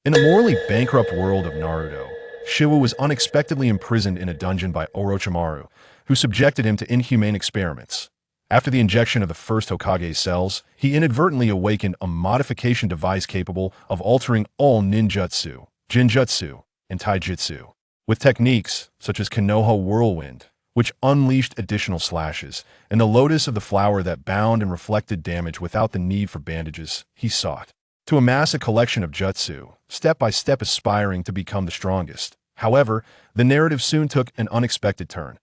In the morally bankrupt world of Naruto, Shiwa was unexpectedly imprisoned in a dungeon by Orochimaru, who subjected him to inhumane experiments. After the injection of the first Hokage's cells, he inadvertently awakened a modification device capable of altering all ninjutsu, jinjutsu, and taijutsu, with techniques such as Konoha Whirlwind, which unleashed additional slashes, and the lotus of the flower that bound and reflected damage without the need for bandages. He sought to amass a collection of jutsu, step by step aspiring to become the strongest. However, the narrative soon took an unexpected turn.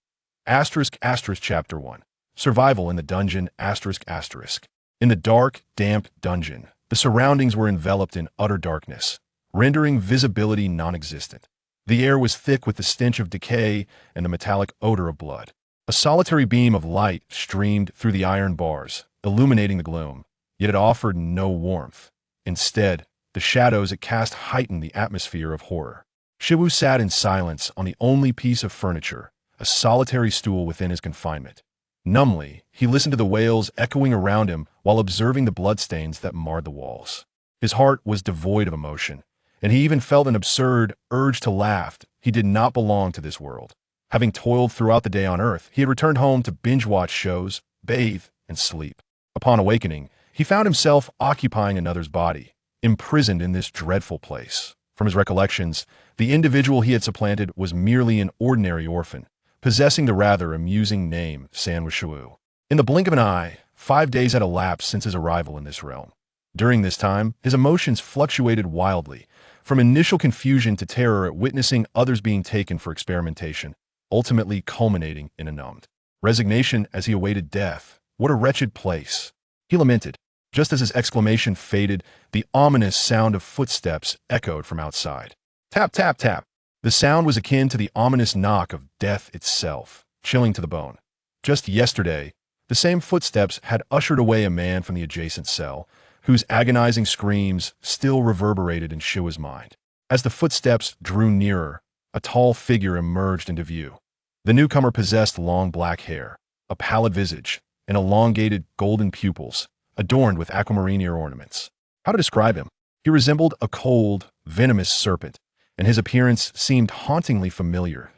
Chapter 1. Survival in the dungeon. In the dark, damp dungeon, the surroundings were enveloped in utter darkness, rendering visibility non-existent. The air was thick with the stench of decay and the metallic odor of blood. A solitary beam of light streamed through the iron bars, illuminating the gloom, yet it offered no warmth. Instead, the shadows it cast heightened the atmosphere of horror. Shiwu sat in silence on the only piece of furniture, a solitary stool within his confinement. Numbly, he listened to the wails echoing around him while observing the bloodstains that marred the walls. His heart was devoid of emotion, and he even felt an absurd urge to laugh. He did not belong to this world. Having toiled throughout the day on Earth, he had returned home to binge-watch shows, bathe, and sleep. Upon awakening, he found himself occupying another's body, imprisoned in this dreadful place. From his recollections, the individual he had supplanted was merely an ordinary orphan, possessing the rather amusing name Shiwu. In the blink of an eye, 5 days had elapsed since his arrival in this realm. During this time, his emotions fluctuated wildly, from initial confusion to terror at witnessing others being taken for experimentation, ultimately culminating in a numbed resignation as he awaited death. What a wretched place, he lamented. Just as his exclamation faded, the ominous sound of footsteps echoed from outside. Tap, tap, tap. The sound was akin to the ominous knock of death itself, chilling to the bone. Just yesterday, the same footsteps had ushered away a man from the adjacent cell, whose agonizing screams still reverberated in Shiwa's mind. As the footsteps drew nearer, a tall figure emerged into view. The newcomer possessed long black hair, a pallid visage, and elongated golden pupils, adorned with aquamarine ear ornaments. How to describe him? He resembled a cold, venomous serpent, and his appearance seemed hauntingly familiar.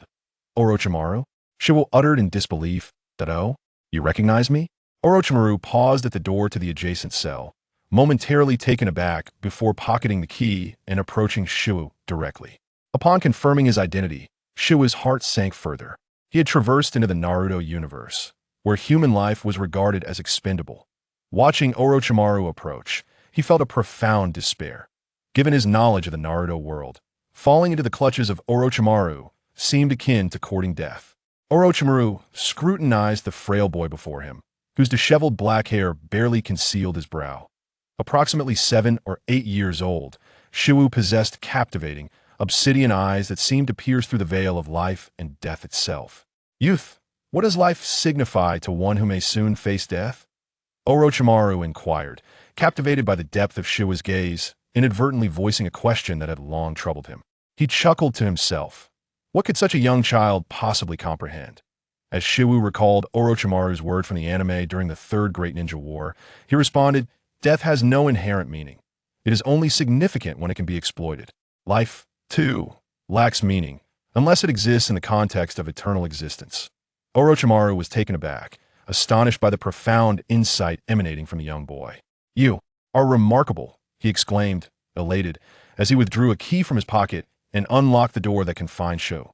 Orochimaru? Shiwa uttered in disbelief. "Oh, you recognize me?" Orochimaru paused at the door to the adjacent cell, momentarily taken aback before pocketing the key and approaching Shiwa directly. Upon confirming his identity, Shiwa's heart sank further. He had traversed into the Naruto universe, where human life was regarded as expendable. Watching Orochimaru approach, he felt a profound despair. Given his knowledge of the Naruto world, falling into the clutches of Orochimaru seemed akin to courting death. Orochimaru scrutinized the frail boy before him, whose disheveled black hair barely concealed his brow. Approximately 7 or 8 years old, Shiwu possessed captivating, obsidian eyes that seemed to pierce through the veil of life and death itself. Youth, what does life signify to one who may soon face death? Orochimaru inquired, captivated by the depth of Shiwa's gaze, inadvertently voicing a question that had long troubled him. He chuckled to himself. What could such a young child possibly comprehend? As Shiwu recalled Orochimaru's word from the anime during the Third Great Ninja War, he responded, "Death has no inherent meaning. It is only significant when it can be exploited. Life, too, lacks meaning, unless it exists in the context of eternal existence." Orochimaru was taken aback, astonished by the profound insight emanating from the young boy. "You are remarkable," he exclaimed, elated, as he withdrew a key from his pocket and unlocked the door that confined Shiwu.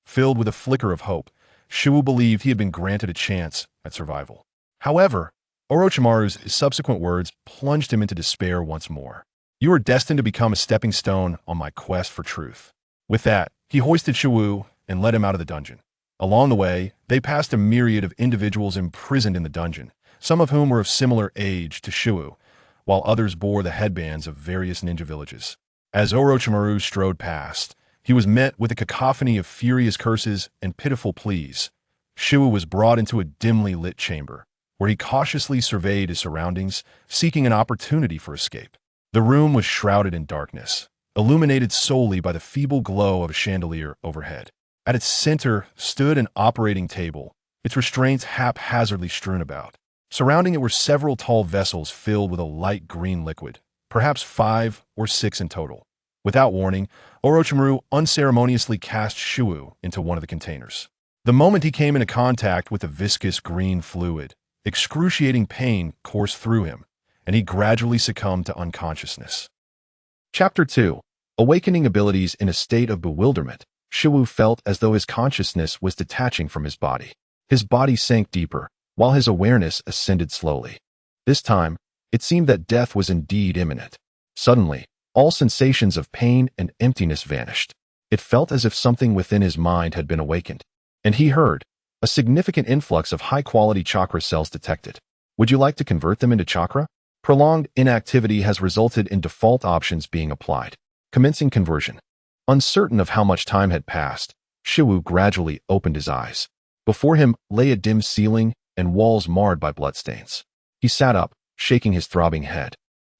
Filled with a flicker of hope, Shiwu believed he had been granted a chance at survival. However, Orochimaru's subsequent words plunged him into despair once more. "You are destined to become a stepping stone on my quest for truth." With that, he hoisted Shiwu and led him out of the dungeon. Along the way, they passed a myriad of individuals imprisoned in the dungeon, some of whom were of similar age to Shiwu, while others bore the headbands of various ninja villages. As Orochimaru strode past, he was met with a cacophony of furious curses and pitiful pleas. Shiwu was brought into a dimly lit chamber, where he cautiously surveyed his surroundings, seeking an opportunity for escape. The room was shrouded in darkness, illuminated solely by the feeble glow of a chandelier overhead. At its center stood an operating table, its restraints haphazardly strewn about. Surrounding it were several tall vessels filled with a light green liquid, perhaps 5 or 6 in total. Without warning, Orochimaru unceremoniously cast Shiwu into one of the containers. The moment he came into contact with the viscous green fluid, excruciating pain coursed through him, and he gradually succumbed to unconsciousness. Chapter 2. Awakening abilities. In a state of bewilderment, Shiwu felt as though his consciousness was detaching from his body. His body sank deeper, while his awareness ascended slowly. This time, it seemed that death was indeed imminent. Suddenly, all sensations of pain and emptiness vanished. It felt as if something within his mind had been awakened, and he heard a significant influx of high-quality chakra cells detected. Would you like to convert them into chakra? Prolonged inactivity has resulted in default options being applied. Commencing conversion. Uncertain of how much time had passed, Shiwu gradually opened his eyes. Before him lay a dim ceiling and walls marred by bloodstains. He sat up, shaking his throbbing head,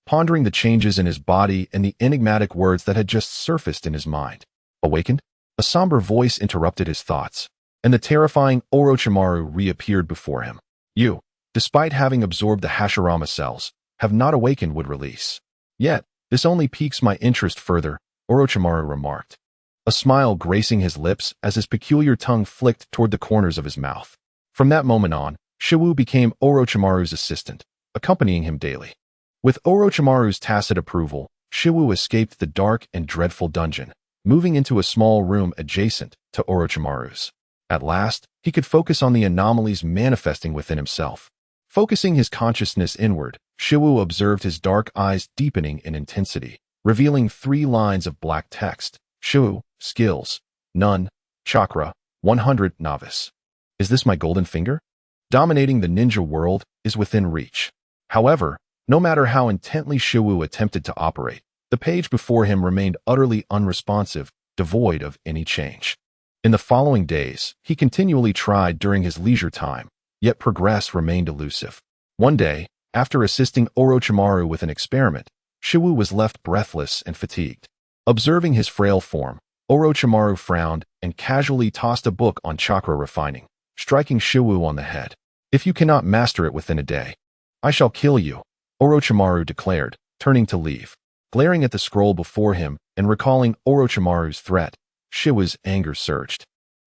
pondering the changes in his body and the enigmatic words that had just surfaced in his mind. Awakened? A somber voice interrupted his thoughts, and the terrifying Orochimaru reappeared before him. You, despite having absorbed the Hashirama cells, have not awakened. Would release. Yet, this only piques my interest further, Orochimaru remarked, a smile gracing his lips as his peculiar tongue flicked toward the corners of his mouth. From that moment on, Shiwu became Orochimaru's assistant, accompanying him daily. With Orochimaru's tacit approval, Shiwu escaped the dark and dreadful dungeon, moving into a small room adjacent to Orochimaru's. At last, he could focus on the anomalies manifesting within himself. Focusing his consciousness inward, Shiwu observed his dark eyes deepening in intensity, revealing 3 lines of black text. Shiwu, skills, none, chakra, 100, novice. Is this my golden finger? Dominating the ninja world is within reach. However, no matter how intently Shiwu attempted to operate, the page before him remained utterly unresponsive, devoid of any change. In the following days, he continually tried during his leisure time, yet progress remained elusive. One day, after assisting Orochimaru with an experiment, Shiwu was left breathless and fatigued. Observing his frail form, Orochimaru frowned and casually tossed a book on chakra refining, striking Shiwu on the head. If you cannot master it within a day, I shall kill you, Orochimaru declared, turning to leave. Glaring at the scroll before him and recalling Orochimaru's threat, Shiwu's anger surged,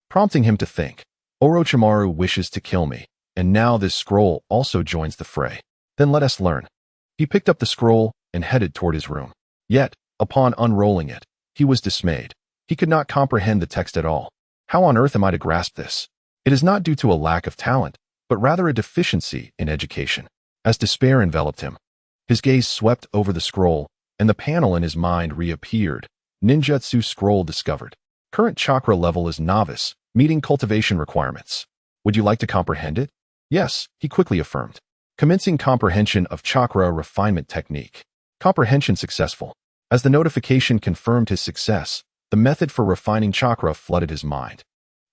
prompting him to think, Orochimaru wishes to kill me, and now this scroll also joins the fray. Then let us learn. He picked up the scroll and headed toward his room. Yet, upon unrolling it, he was dismayed. He could not comprehend the text at all. How on earth am I to grasp this? It is not due to a lack of talent, but rather a deficiency in education. As despair enveloped him, his gaze swept over the scroll, and the panel in his mind reappeared. Ninjutsu scroll discovered. Current chakra level is novice, meeting cultivation requirements. Would you like to comprehend it? Yes, he quickly affirmed. Commencing comprehension of chakra refinement technique. Comprehension successful. As the notification confirmed his success, the method for refining chakra flooded his mind.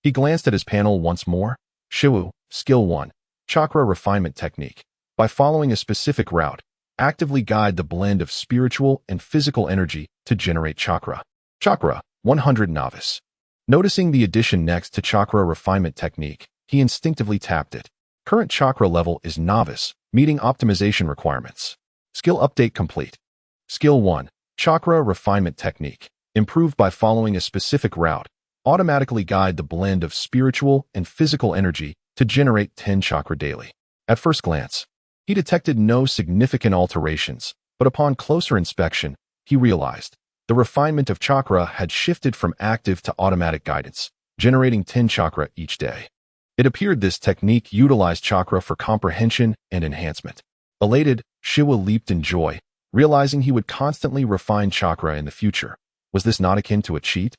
He glanced at his panel once more. Shiwu, Skill 1, Chakra Refinement Technique. By following a specific route, actively guide the blend of spiritual and physical energy to generate chakra. Chakra, 100, novice. Noticing the addition next to chakra refinement technique, he instinctively tapped it. Current chakra level is novice, meeting optimization requirements. Skill update complete. Skill 1, Chakra Refinement Technique. Improved by following a specific route, automatically guide the blend of spiritual and physical energy to generate 10 chakra daily. At first glance, he detected no significant alterations, but upon closer inspection, he realized the refinement of chakra had shifted from active to automatic guidance, generating 10 chakra each day. It appeared this technique utilized chakra for comprehension and enhancement. Elated, Shiwu leaped in joy, realizing he would constantly refine chakra in the future. Was this not akin to a cheat?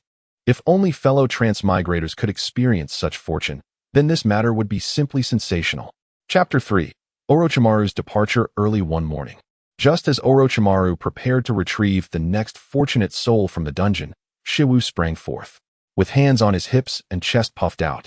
If only fellow transmigrators could experience such fortune, then this matter would be simply sensational. Chapter 3. Orochimaru's departure. Early one morning, just as Orochimaru prepared to retrieve the next fortunate soul from the dungeon, Shiwu sprang forth. With hands on his hips and chest puffed out,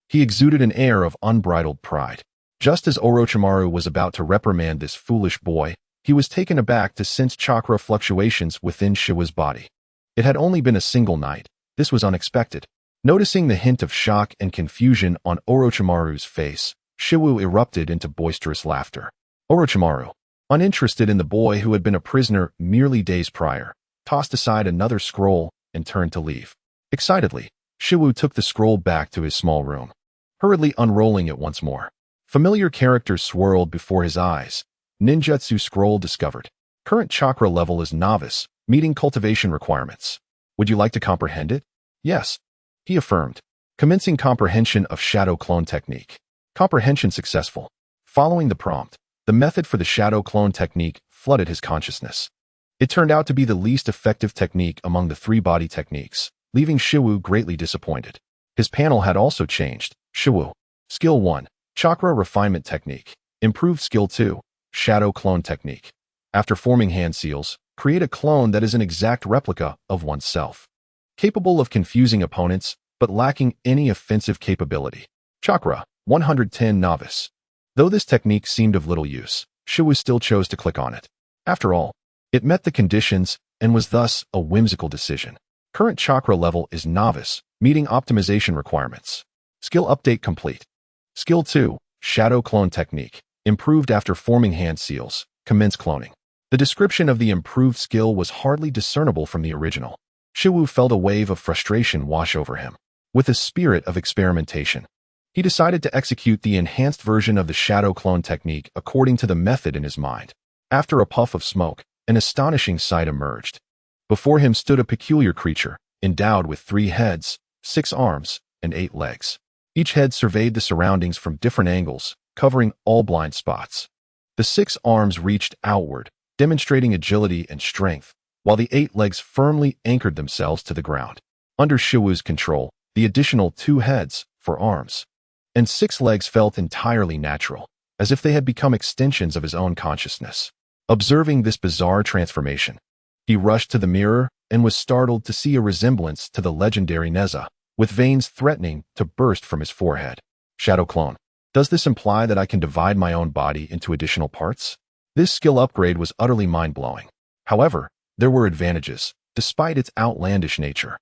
he exuded an air of unbridled pride. Just as Orochimaru was about to reprimand this foolish boy, he was taken aback to sense chakra fluctuations within Shiwu's body. It had only been a single night. This was unexpected. Noticing the hint of shock and confusion on Orochimaru's face, Shiwu erupted into boisterous laughter. Orochimaru, uninterested in the boy who had been a prisoner merely days prior, tossed aside another scroll, and turned to leave. Excitedly, Shiwu took the scroll back to his small room, hurriedly unrolling it once more. Familiar characters swirled before his eyes. Ninjutsu scroll discovered. Current chakra level is novice, meeting cultivation requirements. Would you like to comprehend it? Yes, he affirmed. Commencing comprehension of shadow clone technique. Comprehension successful. Following the prompt, the method for the shadow clone technique flooded his consciousness. It turned out to be the least effective technique among the three body techniques, leaving Shiwu greatly disappointed. His panel had also changed. Shiwu. Skill 1. Chakra Refinement Technique. Improved Skill 2. Shadow Clone Technique. After forming hand seals, create a clone that is an exact replica of oneself. Capable of confusing opponents, but lacking any offensive capability. Chakra 110 Novice. Though this technique seemed of little use, Shiwu still chose to click on it. After all, it met the conditions and was thus a whimsical decision. Current chakra level is Novice, meeting optimization requirements. Skill update complete. Skill 2, Shadow Clone Technique. Improved after forming hand seals. Commence cloning. The description of the improved skill was hardly discernible from the original. Shiwu felt a wave of frustration wash over him. With a spirit of experimentation, he decided to execute the enhanced version of the Shadow Clone Technique according to the method in his mind. After a puff of smoke, an astonishing sight emerged. Before him stood a peculiar creature, endowed with 3 heads, 6 arms, and 8 legs. Each head surveyed the surroundings from different angles, covering all blind spots. The 6 arms reached outward, demonstrating agility and strength, while the 8 legs firmly anchored themselves to the ground. Under Shiwu's control, the additional 2 heads, for arms, and 6 legs felt entirely natural, as if they had become extensions of his own consciousness. Observing this bizarre transformation, he rushed to the mirror and was startled to see a resemblance to the legendary Neza, with veins threatening to burst from his forehead. Shadow Clone. Does this imply that I can divide my own body into additional parts? This skill upgrade was utterly mind-blowing. However, there were advantages, despite its outlandish nature.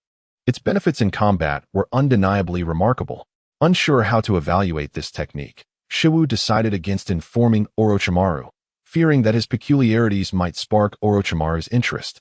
Its benefits in combat were undeniably remarkable. Unsure how to evaluate this technique, Shiwu decided against informing Orochimaru, fearing that his peculiarities might spark Orochimaru's interest,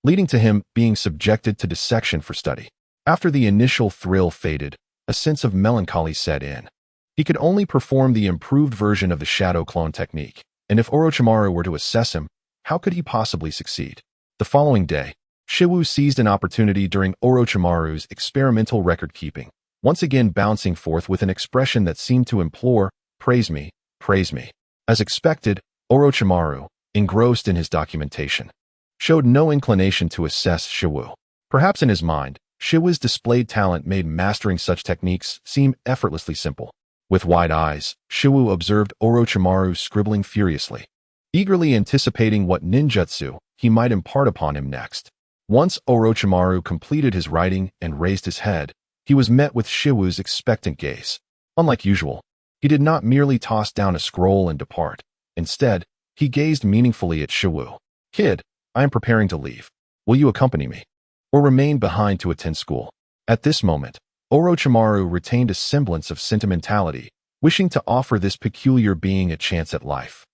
leading to him being subjected to dissection for study. After the initial thrill faded, a sense of melancholy set in. He could only perform the improved version of the Shadow Clone Technique, and if Orochimaru were to assess him, how could he possibly succeed? The following day, Shiwu seized an opportunity during Orochimaru's experimental record-keeping, once again bouncing forth with an expression that seemed to implore, praise me, praise me. As expected, Orochimaru, engrossed in his documentation, showed no inclination to assess Shiwu. Perhaps in his mind, Shiwu's displayed talent made mastering such techniques seem effortlessly simple. With wide eyes, Shiwu observed Orochimaru scribbling furiously, eagerly anticipating what ninjutsu he might impart upon him next. Once Orochimaru completed his writing and raised his head, he was met with Shiwu's expectant gaze. Unlike usual, he did not merely toss down a scroll and depart. Instead, he gazed meaningfully at Shiwu. Kid, I am preparing to leave. Will you accompany me? Or remain behind to attend school? At this moment, Orochimaru retained a semblance of sentimentality, wishing to offer this peculiar being a chance at life.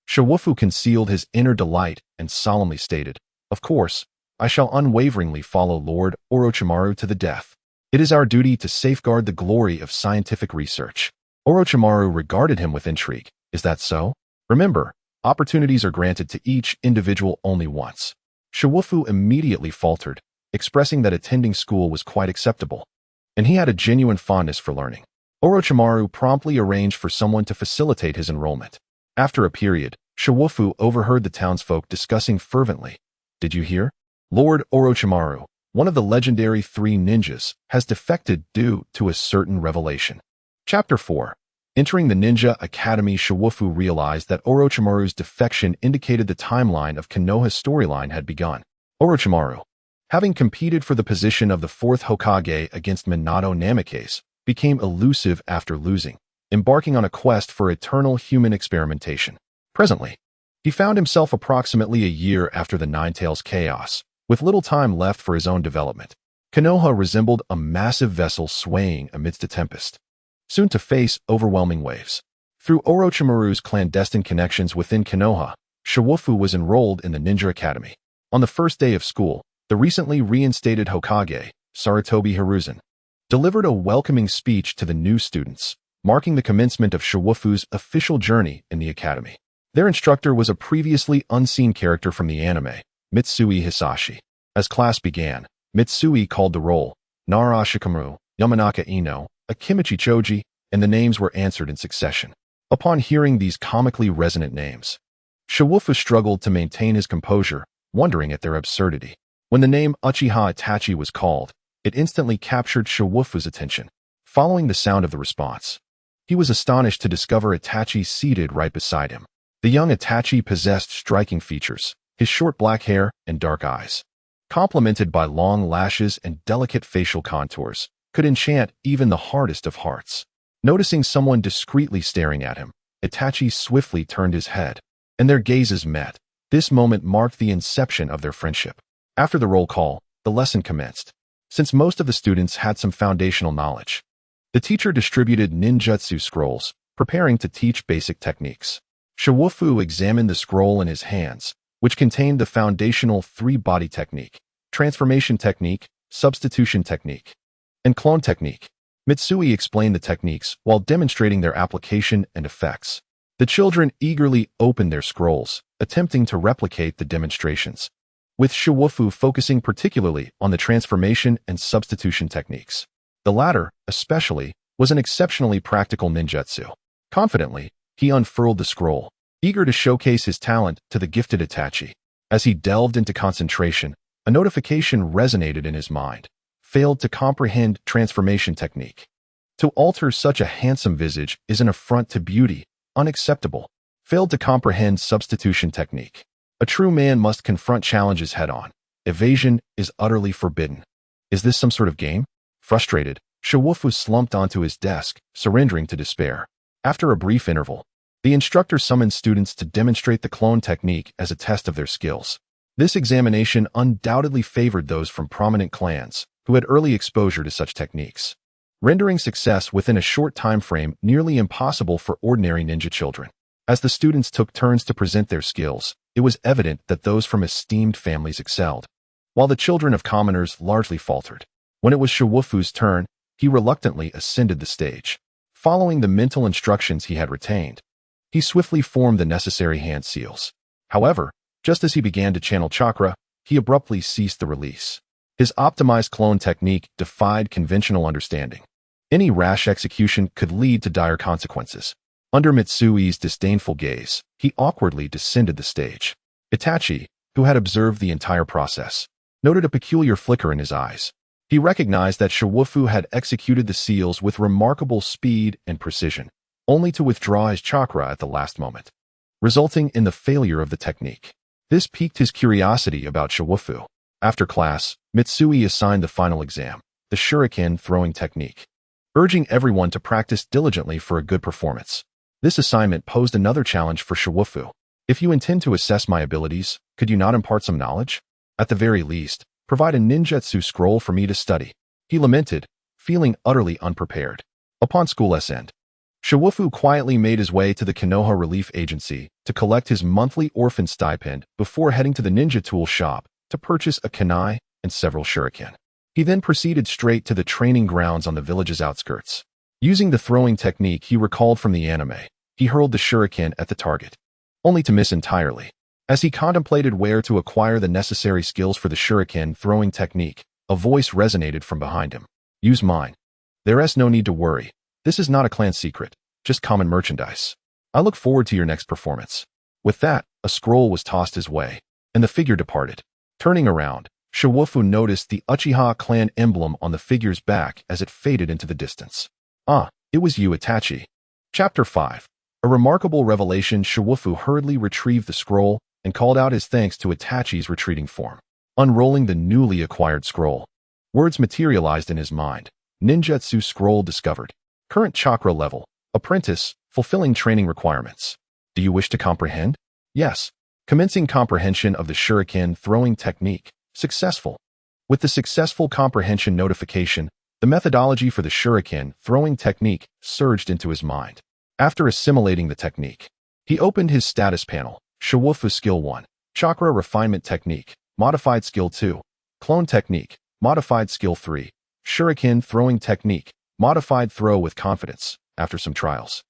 Shiwufu concealed his inner delight and solemnly stated, "Of course, I shall unwaveringly follow Lord Orochimaru to the death. It is our duty to safeguard the glory of scientific research." Orochimaru regarded him with intrigue. Is that so? Remember, opportunities are granted to each individual only once. Shiwufu immediately faltered, expressing that attending school was quite acceptable, and he had a genuine fondness for learning. Orochimaru promptly arranged for someone to facilitate his enrollment. After a period, Shiwufu overheard the townsfolk discussing fervently. Did you hear? Lord Orochimaru, one of the legendary 3 ninjas, has defected due to a certain revelation. Chapter 4. Entering the Ninja Academy, Shiwufu realized that Orochimaru's defection indicated the timeline of Konoha's storyline had begun. Orochimaru, having competed for the position of the 4th Hokage against Minato Namikaze, became elusive after losing, embarking on a quest for eternal human experimentation. Presently, he found himself approximately a year after the Ninetales chaos, with little time left for his own development. Konoha resembled a massive vessel swaying amidst a tempest, soon to face overwhelming waves. Through Orochimaru's clandestine connections within Konoha, Shiwufu was enrolled in the Ninja Academy. On the first day of school, the recently reinstated Hokage, Sarutobi Hiruzen, delivered a welcoming speech to the new students, marking the commencement of Shiwufu's official journey in the academy. Their instructor was a previously unseen character from the anime, Mitsui Hisashi. As class began, Mitsui called the roll, Nara Ashikamu, Yamanaka Ino, Akimichi Choji, and the names were answered in succession. Upon hearing these comically resonant names, Shiwufu struggled to maintain his composure, wondering at their absurdity. When the name Uchiha Itachi was called, it instantly captured Shiwufu's attention. Following the sound of the response, he was astonished to discover Itachi seated right beside him. The young Itachi possessed striking features, his short black hair and dark eyes, complemented by long lashes and delicate facial contours, could enchant even the hardest of hearts. Noticing someone discreetly staring at him, Itachi swiftly turned his head, and their gazes met. This moment marked the inception of their friendship. After the roll call, the lesson commenced. Since most of the students had some foundational knowledge, the teacher distributed ninjutsu scrolls, preparing to teach basic techniques. Shiwufu examined the scroll in his hands, which contained the foundational three-body technique, transformation technique, substitution technique, and clone technique. Mitsui explained the techniques while demonstrating their application and effects. The children eagerly opened their scrolls, attempting to replicate the demonstrations, with Shiwufu focusing particularly on the transformation and substitution techniques. The latter, especially, was an exceptionally practical ninjutsu. Confidently, he unfurled the scroll, eager to showcase his talent to the gifted Itachi. As he delved into concentration, a notification resonated in his mind. Failed to comprehend transformation technique. To alter such a handsome visage is an affront to beauty, unacceptable. Failed to comprehend substitution technique. A true man must confront challenges head-on. Evasion is utterly forbidden. Is this some sort of game? Frustrated, Shiwufu slumped onto his desk, surrendering to despair. After a brief interval, the instructor summoned students to demonstrate the clone technique as a test of their skills. This examination undoubtedly favored those from prominent clans who had early exposure to such techniques, rendering success within a short time frame nearly impossible for ordinary ninja children. As the students took turns to present their skills, it was evident that those from esteemed families excelled, while the children of commoners largely faltered. When it was Shiwufu's turn, he reluctantly ascended the stage. Following the mental instructions he had retained, he swiftly formed the necessary hand seals. However, just as he began to channel chakra, he abruptly ceased the release. His optimized clone technique defied conventional understanding. Any rash execution could lead to dire consequences. Under Mitsui's disdainful gaze, he awkwardly descended the stage. Itachi, who had observed the entire process, noted a peculiar flicker in his eyes. He recognized that Shiwufu had executed the seals with remarkable speed and precision, only to withdraw his chakra at the last moment, resulting in the failure of the technique. This piqued his curiosity about Shiwufu. After class, Mitsui assigned the final exam, the shuriken throwing technique, urging everyone to practice diligently for a good performance. This assignment posed another challenge for Shiwufu. If you intend to assess my abilities, could you not impart some knowledge? At the very least, provide a ninjutsu scroll for me to study. He lamented, feeling utterly unprepared. Upon school's end, Shiwufu quietly made his way to the Konoha Relief Agency to collect his monthly orphan stipend before heading to the ninja tool shop to purchase a kunai and several shuriken. He then proceeded straight to the training grounds on the village's outskirts. Using the throwing technique he recalled from the anime, he hurled the shuriken at the target, only to miss entirely. As he contemplated where to acquire the necessary skills for the shuriken throwing technique, a voice resonated from behind him. Use mine. There's no need to worry. This is not a clan secret, just common merchandise. I look forward to your next performance. With that, a scroll was tossed his way, and the figure departed. Turning around, Shiwufu noticed the Uchiha clan emblem on the figure's back as it faded into the distance. Ah, it was you, Itachi. Chapter 5. A remarkable revelation. Shiwufu hurriedly retrieved the scroll and called out his thanks to Itachi's retreating form. Unrolling the newly acquired scroll, words materialized in his mind. Ninjutsu scroll discovered. Current chakra level. Apprentice, fulfilling training requirements. Do you wish to comprehend? Yes. Commencing comprehension of the shuriken throwing technique. Successful. With the successful comprehension notification, the methodology for the shuriken throwing technique surged into his mind. After assimilating the technique, he opened his status panel. Shiwufu Skill 1. Chakra Refinement Technique. Modified Skill 2. Clone Technique, Modified Skill 3. Shuriken Throwing Technique, Modified Throw with Confidence. After some trials,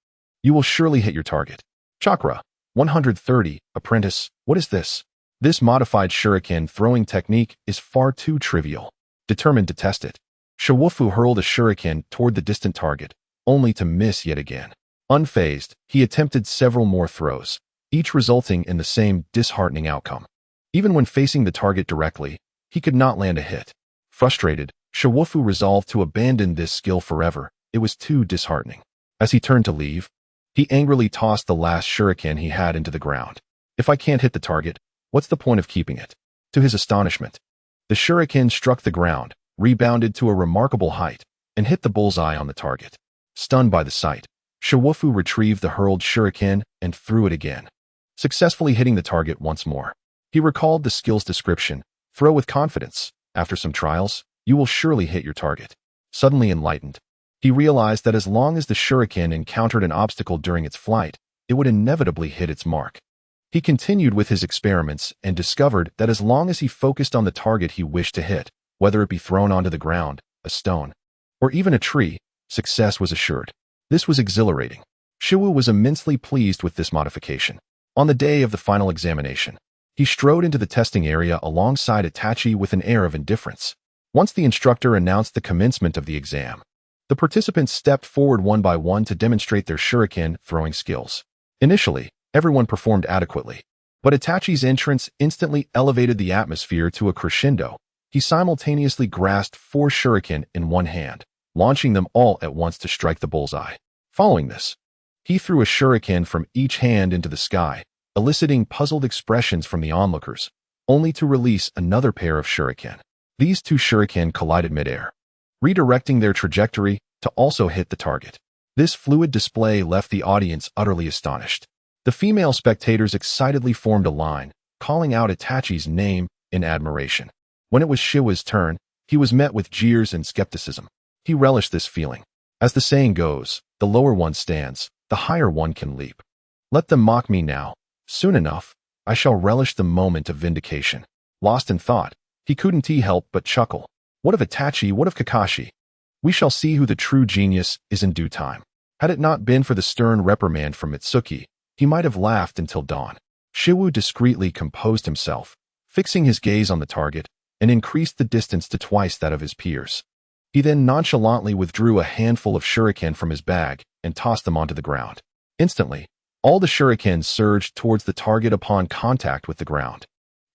you will surely hit your target. Chakra 130. Apprentice, what is this? This modified shuriken throwing technique is far too trivial. Determined to test it, Shiwufu hurled a shuriken toward the distant target, only to miss yet again. Unfazed, he attempted several more throws, each resulting in the same disheartening outcome. Even when facing the target directly, he could not land a hit. Frustrated, Shiwufu resolved to abandon this skill forever. It was too disheartening. As he turned to leave, he angrily tossed the last shuriken he had into the ground. If I can't hit the target, what's the point of keeping it? To his astonishment, the shuriken struck the ground, rebounded to a remarkable height, and hit the bullseye on the target. Stunned by the sight, Shiwufu retrieved the hurled shuriken and threw it again, successfully hitting the target once more. He recalled the skill's description: throw with confidence. After some trials, you will surely hit your target. Suddenly enlightened, he realized that as long as the shuriken encountered an obstacle during its flight, it would inevitably hit its mark. He continued with his experiments and discovered that as long as he focused on the target he wished to hit, whether it be thrown onto the ground, a stone, or even a tree, success was assured. This was exhilarating. Shiwu was immensely pleased with this modification. On the day of the final examination, he strode into the testing area alongside Itachi with an air of indifference. Once the instructor announced the commencement of the exam, the participants stepped forward one by one to demonstrate their shuriken throwing skills. Initially, everyone performed adequately, but Itachi's entrance instantly elevated the atmosphere to a crescendo. He simultaneously grasped 4 shuriken in one hand, launching them all at once to strike the bullseye. Following this, he threw a shuriken from each hand into the sky, eliciting puzzled expressions from the onlookers, only to release another pair of shuriken. These 2 shuriken collided midair, redirecting their trajectory to also hit the target. This fluid display left the audience utterly astonished. The female spectators excitedly formed a line, calling out Itachi's name in admiration. When it was Shiwa's turn, he was met with jeers and skepticism. He relished this feeling. As the saying goes, the lower one stands, the higher one can leap. Let them mock me now. Soon enough, I shall relish the moment of vindication. Lost in thought, he couldn't help but chuckle. What of Itachi, what of Kakashi? We shall see who the true genius is in due time. Had it not been for the stern reprimand from Mitsuki, he might have laughed until dawn. Shiwu discreetly composed himself, fixing his gaze on the target, and increased the distance to twice that of his peers. He then nonchalantly withdrew a handful of shuriken from his bag and tossed them onto the ground. Instantly, all the shurikens surged towards the target upon contact with the ground,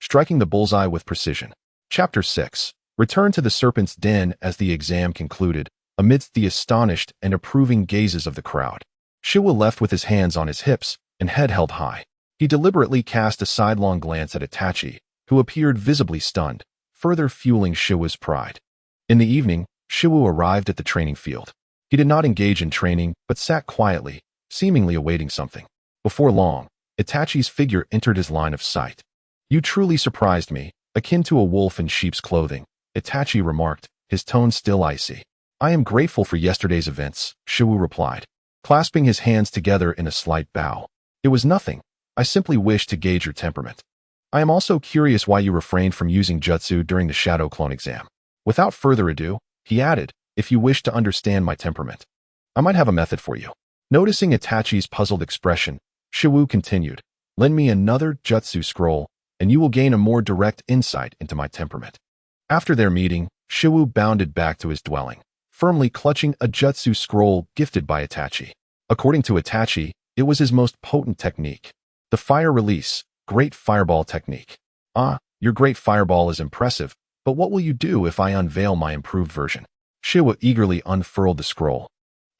striking the bullseye with precision. Chapter 6. Return to the Serpent's Den. As the exam concluded, amidst the astonished and approving gazes of the crowd, Shiwu left with his hands on his hips and head held high. He deliberately cast a sidelong glance at Itachi, who appeared visibly stunned, further fueling Shiwu's pride. In the evening, Shiwu arrived at the training field. He did not engage in training, but sat quietly, seemingly awaiting something. Before long, Itachi's figure entered his line of sight. You truly surprised me, akin to a wolf in sheep's clothing, Itachi remarked, his tone still icy. I am grateful for yesterday's events, Shiwu replied, clasping his hands together in a slight bow. It was nothing. I simply wished to gauge your temperament. I am also curious why you refrained from using jutsu during the shadow clone exam. Without further ado, he added, if you wish to understand my temperament, I might have a method for you. Noticing Itachi's puzzled expression, Shiwu continued, lend me another jutsu scroll, and you will gain a more direct insight into my temperament. After their meeting, Shiwu bounded back to his dwelling, firmly clutching a jutsu scroll gifted by Itachi. According to Itachi, it was his most potent technique. The fire release, great fireball technique. Ah, your great fireball is impressive, but what will you do if I unveil my improved version? Shiwu eagerly unfurled the scroll,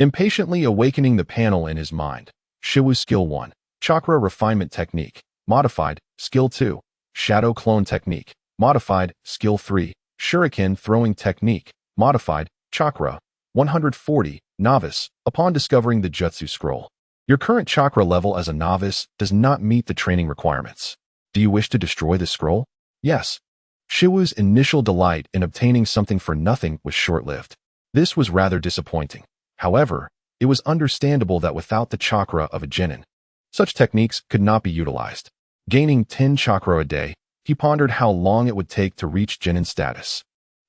impatiently awakening the panel in his mind. Shiwu Skill 1. Chakra Refinement Technique. Modified. Skill 2. Shadow Clone Technique. Modified. Skill 3. Shuriken Throwing Technique. Modified. Chakra 140. Novice. Upon discovering the Jutsu Scroll, your current chakra level as a novice does not meet the training requirements. Do you wish to destroy the scroll? Yes. Shiwu's initial delight in obtaining something for nothing was short-lived. This was rather disappointing. However, it was understandable that without the chakra of a genin, such techniques could not be utilized. Gaining 10 chakra a day, He pondered how long it would take to reach Genin status.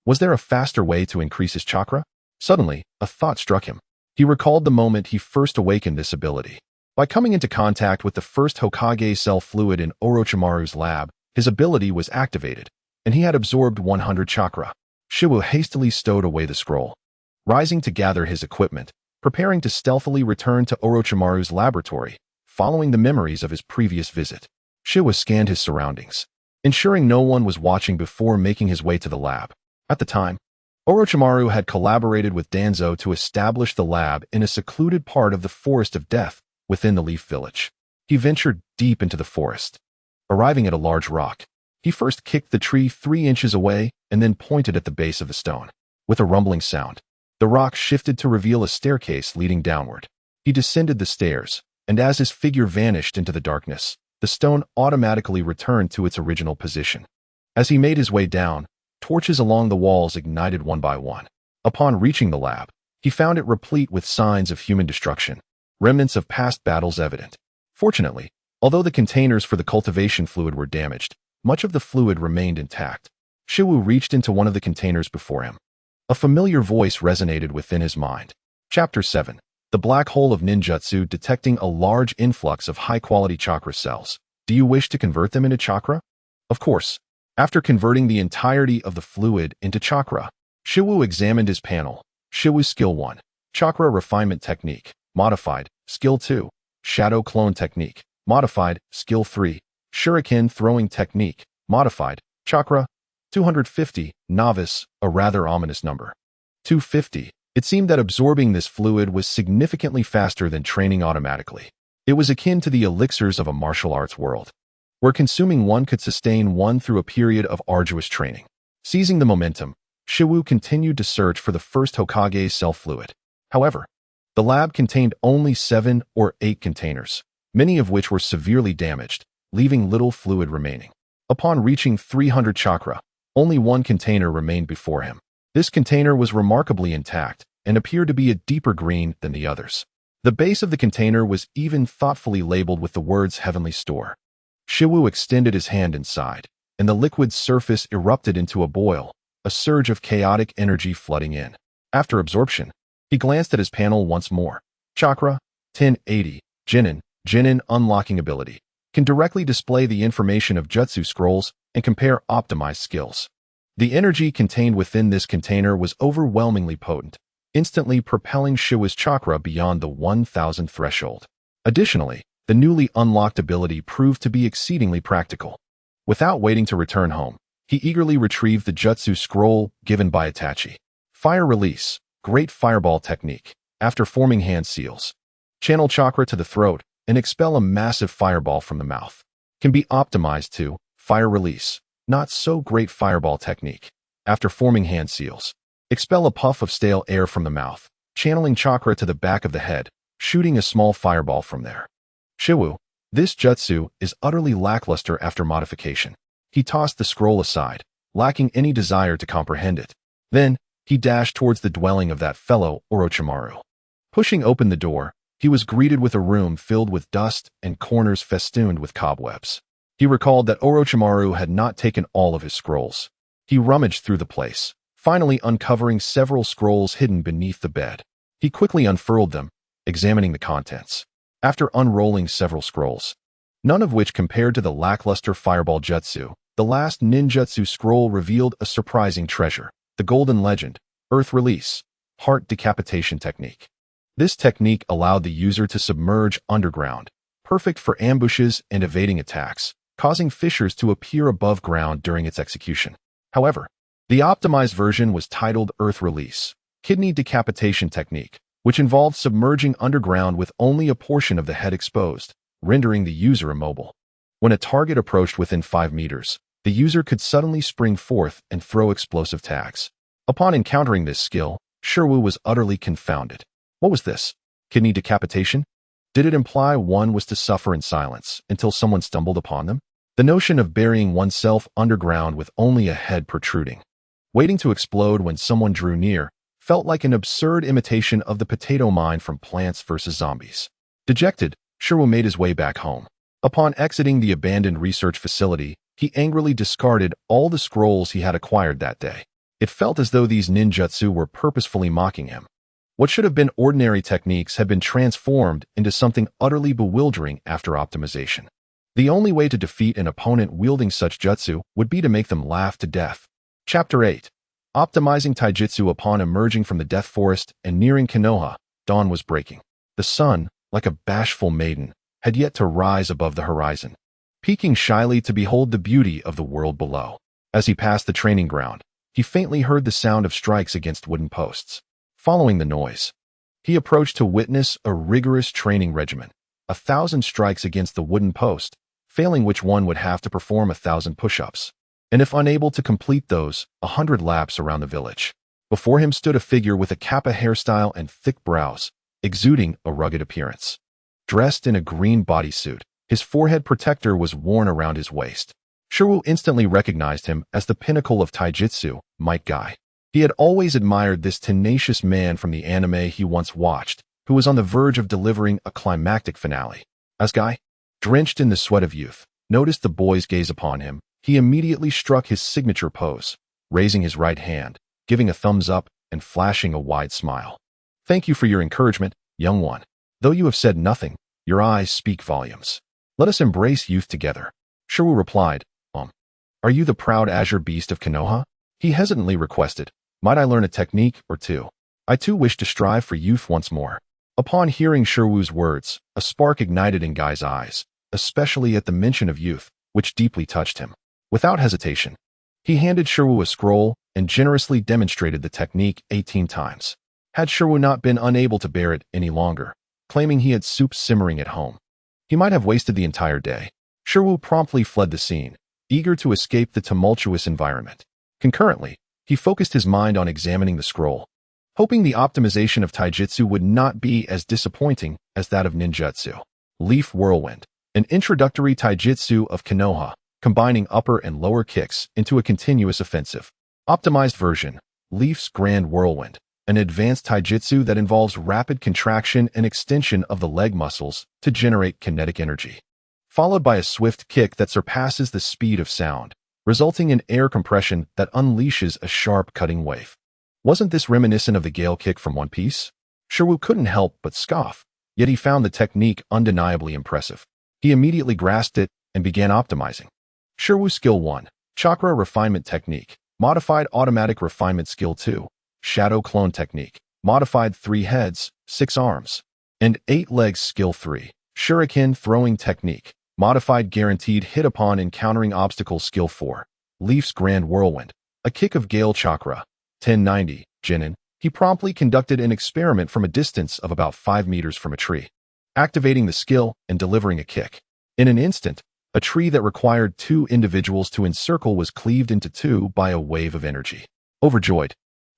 Was there a faster way to increase his chakra? Suddenly, a thought struck him. He recalled the moment he first awakened this ability. By coming into contact with the first Hokage cell fluid in Orochimaru's lab, his ability was activated, and he had absorbed 100 chakra. Shiwu hastily stowed away the scroll. Rising to gather his equipment, preparing to stealthily return to Orochimaru's laboratory, following the memories of his previous visit. Shiwu scanned his surroundings, ensuring no one was watching before making his way to the lab. At the time, Orochimaru had collaborated with Danzo to establish the lab in a secluded part of the Forest of Death within the Leaf Village. He ventured deep into the forest. Arriving at a large rock, he first kicked the tree 3 inches away and then pointed at the base of the stone. With a rumbling sound, the rock shifted to reveal a staircase leading downward. He descended the stairs, and as his figure vanished into the darkness, the stone automatically returned to its original position. As he made his way down, torches along the walls ignited one by one. Upon reaching the lab, he found it replete with signs of human destruction, remnants of past battles evident. Fortunately, although the containers for the cultivation fluid were damaged, much of the fluid remained intact. Shiwu reached into one of the containers before him. A familiar voice resonated within his mind. Chapter 7. The Black Hole of Ninjutsu, detecting a large influx of high-quality chakra cells. Do you wish to convert them into chakra? Of course. After converting the entirety of the fluid into chakra, Shiwu examined his panel. Shiwu Skill 1. Chakra Refinement Technique. Modified. Skill 2. Shadow Clone Technique. Modified. Skill 3. Shuriken Throwing Technique. Modified. Chakra. 250. Novice, a rather ominous number. 250. It seemed that absorbing this fluid was significantly faster than training automatically. It was akin to the elixirs of a martial arts world, where consuming one could sustain one through a period of arduous training. Seizing the momentum, Shiwu continued to search for the first Hokage cell fluid. However, the lab contained only 7 or 8 containers, many of which were severely damaged, leaving little fluid remaining. Upon reaching 300 chakra, only one container remained before him. This container was remarkably intact and appeared to be a deeper green than the others. The base of the container was even thoughtfully labeled with the words Heavenly Store. Shiwu extended his hand inside, and the liquid surface erupted into a boil, a surge of chaotic energy flooding in. After absorption, he glanced at his panel once more. Chakra, 1080, Genin unlocking ability. Can directly display the information of Jutsu scrolls and compare optimized skills. The energy contained within this container was overwhelmingly potent, instantly propelling Shiwu's chakra beyond the 1,000 threshold. Additionally, the newly unlocked ability proved to be exceedingly practical. Without waiting to return home, he eagerly retrieved the Jutsu scroll given by Itachi. Fire Release, Great Fireball Technique. After forming hand seals, channel chakra to the throat and expel a massive fireball from the mouth. Can be optimized to Fire Release, Not So Great Fireball Technique. After forming hand seals, expel a puff of stale air from the mouth, channeling chakra to the back of the head, shooting a small fireball from there. Shiwu, this jutsu is utterly lackluster after modification. He tossed the scroll aside, lacking any desire to comprehend it. Then, he dashed towards the dwelling of that fellow Orochimaru. Pushing open the door, he was greeted with a room filled with dust and corners festooned with cobwebs. He recalled that Orochimaru had not taken all of his scrolls. He rummaged through the place, finally uncovering several scrolls hidden beneath the bed. He quickly unfurled them, examining the contents. After unrolling several scrolls, none of which compared to the lackluster fireball jutsu, the last ninjutsu scroll revealed a surprising treasure. The Golden Legend, Earth Release, Heart Decapitation Technique. This technique allowed the user to submerge underground, perfect for ambushes and evading attacks, causing fissures to appear above ground during its execution. However, the optimized version was titled Earth Release, Kidney Decapitation Technique, which involved submerging underground with only a portion of the head exposed, rendering the user immobile. When a target approached within 5 meters, the user could suddenly spring forth and throw explosive tags. Upon encountering this skill, Shiwu was utterly confounded. What was this? Kidney decapitation? Did it imply one was to suffer in silence until someone stumbled upon them? The notion of burying oneself underground with only a head protruding, waiting to explode when someone drew near, felt like an absurd imitation of the potato mine from Plants vs. Zombies. Dejected, Shiwu made his way back home. Upon exiting the abandoned research facility, He angrily discarded all the scrolls he had acquired that day. It felt as though these ninjutsu were purposefully mocking him. What should have been ordinary techniques had been transformed into something utterly bewildering after optimization. The only way to defeat an opponent wielding such jutsu would be to make them laugh to death. Chapter 8. Optimizing Taijutsu. Upon emerging from the Death Forest and nearing Konoha, dawn was breaking. The sun, like a bashful maiden, had yet to rise above the horizon, peeking shyly to behold the beauty of the world below. As he passed the training ground, he faintly heard the sound of strikes against wooden posts. Following the noise, he approached to witness a rigorous training regimen, 1,000 strikes against the wooden post, failing which one would have to perform 1,000 push-ups, and if unable to complete those, 100 laps around the village. Before him stood a figure with a kappa hairstyle and thick brows, exuding a rugged appearance. Dressed in a green bodysuit, his forehead protector was worn around his waist. Shiryu instantly recognized him as the pinnacle of taijutsu, Might Guy. He had always admired this tenacious man from the anime he once watched, who was on the verge of delivering a climactic finale. As Guy, drenched in the sweat of youth, noticed the boy's gaze upon him, he immediately struck his signature pose, raising his right hand, giving a thumbs up, and flashing a wide smile. "Thank you for your encouragement, young one. Though you have said nothing, your eyes speak volumes. Let us embrace youth together." Shiryu replied, "Are you the proud azure beast of Konoha?" He hesitantly requested, "Might I learn a technique or two? I too wish to strive for youth once more." Upon hearing Shiryu's words, a spark ignited in Guy's eyes, especially at the mention of youth, which deeply touched him. Without hesitation, he handed Shiryu a scroll and generously demonstrated the technique 18 times. Had Shiryu not been unable to bear it any longer, claiming he had soup simmering at home, he might have wasted the entire day. Shiryu promptly fled the scene, eager to escape the tumultuous environment. Concurrently, he focused his mind on examining the scroll, hoping the optimization of taijutsu would not be as disappointing as that of ninjutsu. Leaf Whirlwind, an introductory taijutsu of Konoha, combining upper and lower kicks into a continuous offensive. Optimized version, Leaf's Grand Whirlwind, an advanced taijutsu that involves rapid contraction and extension of the leg muscles to generate kinetic energy, followed by a swift kick that surpasses the speed of sound, resulting in air compression that unleashes a sharp cutting wave. Wasn't this reminiscent of the Gale Kick from One Piece? Shiryu couldn't help but scoff, yet he found the technique undeniably impressive. He immediately grasped it and began optimizing. Shiryu Skill 1, Chakra Refinement Technique, Modified Automatic Refinement Skill 2, Shadow Clone Technique, Modified 3 Heads, 6 Arms, and 8 Legs Skill 3, Shuriken Throwing Technique, Modified Guaranteed Hit Upon Encountering Obstacles Skill 4, Leaf's Grand Whirlwind, a Kick of Gale Chakra, 1090, Jinin. He promptly conducted an experiment from a distance of about 5 meters from a tree, activating the skill and delivering a kick. In an instant, a tree that required 2 individuals to encircle was cleaved into 2 by a wave of energy. Overjoyed,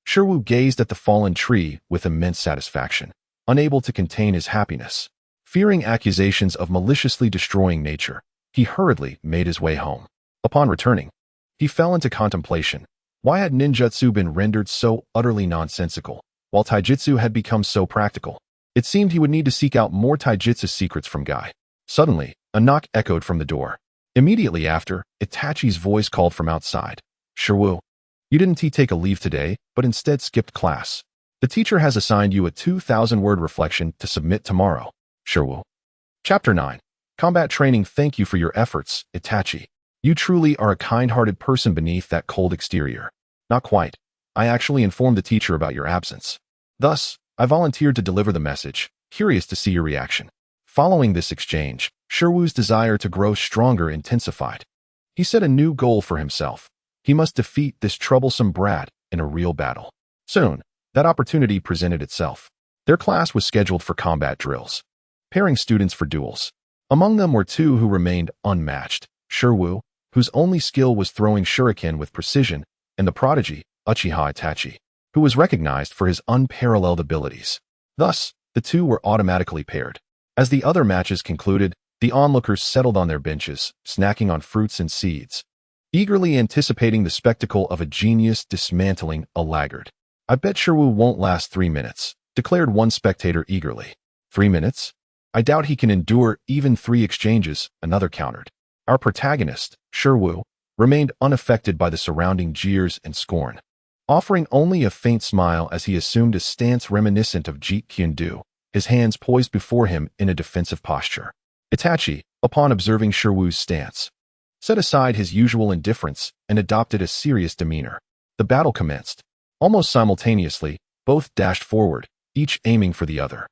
Shiryu gazed at the fallen tree with immense satisfaction, unable to contain his happiness. Fearing accusations of maliciously destroying nature, he hurriedly made his way home. Upon returning, he fell into contemplation. Why had ninjutsu been rendered so utterly nonsensical, while taijutsu had become so practical? It seemed he would need to seek out more taijutsu secrets from Guy. Suddenly, a knock echoed from the door. Immediately after, Itachi's voice called from outside. "Shiryu, you didn't take a leave today, but instead skipped class. The teacher has assigned you a 2,000-word reflection to submit tomorrow." Shiryu. Chapter 9. Combat Training. Thank you for your efforts, Itachi. You truly are a kind-hearted person beneath that cold exterior. Not quite. I actually informed the teacher about your absence. Thus, I volunteered to deliver the message, curious to see your reaction. Following this exchange, Shiryu's desire to grow stronger intensified. He set a new goal for himself. He must defeat this troublesome brat in a real battle. Soon, that opportunity presented itself. Their class was scheduled for combat drills, pairing students for duels. Among them were 2 who remained unmatched: Shiryu, whose only skill was throwing shuriken with precision, and the prodigy, Uchiha Itachi, who was recognized for his unparalleled abilities. Thus, the 2 were automatically paired. As the other matches concluded, the onlookers settled on their benches, snacking on fruits and seeds, eagerly anticipating the spectacle of a genius dismantling a laggard. "I bet Shiryu won't last 3 minutes, declared one spectator eagerly. 3 minutes? I doubt he can endure even 3 exchanges, another countered. Our protagonist, Shirwu, remained unaffected by the surrounding jeers and scorn, offering only a faint smile as he assumed a stance reminiscent of Jeet Kune-do, his hands poised before him in a defensive posture. Itachi, upon observing Shirwu's stance, set aside his usual indifference and adopted a serious demeanor. The battle commenced. Almost simultaneously, both dashed forward, each aiming for the other.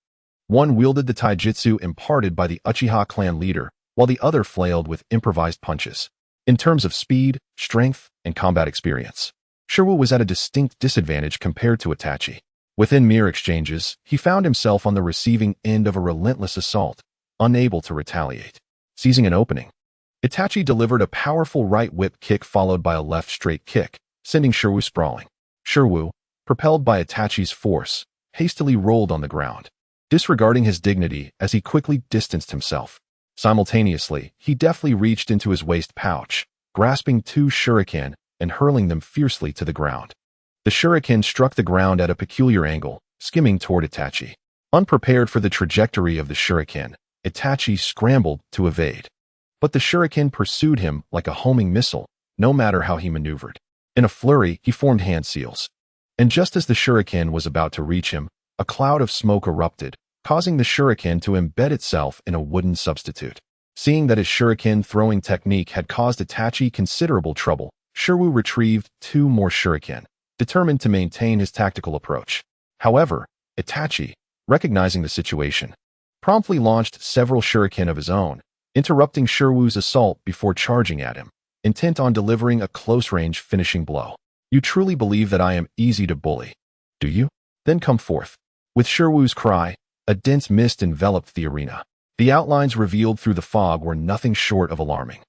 One wielded the taijutsu imparted by the Uchiha clan leader, while the other flailed with improvised punches. In terms of speed, strength, and combat experience, Shirwu was at a distinct disadvantage compared to Itachi. Within mere exchanges, he found himself on the receiving end of a relentless assault, unable to retaliate. Seizing an opening, Itachi delivered a powerful right whip kick followed by a left straight kick, sending Shirwu sprawling. Shirwu, propelled by Itachi's force, hastily rolled on the ground, disregarding his dignity as he quickly distanced himself. Simultaneously, he deftly reached into his waist pouch, grasping two shuriken and hurling them fiercely to the ground. The shuriken struck the ground at a peculiar angle, skimming toward Itachi. Unprepared for the trajectory of the shuriken, Itachi scrambled to evade. But the shuriken pursued him like a homing missile, no matter how he maneuvered. In a flurry, he formed hand seals. And just as the shuriken was about to reach him, a cloud of smoke erupted, causing the shuriken to embed itself in a wooden substitute. Seeing that his shuriken throwing technique had caused Itachi considerable trouble, Shirwu retrieved two more shuriken, determined to maintain his tactical approach. However, Itachi, recognizing the situation, promptly launched several shuriken of his own, interrupting Shirwu's assault before charging at him, intent on delivering a close-range finishing blow. You truly believe that I am easy to bully, do you? Then come forth. With Shirwu's cry, a dense mist enveloped the arena. The outlines revealed through the fog were nothing short of alarming.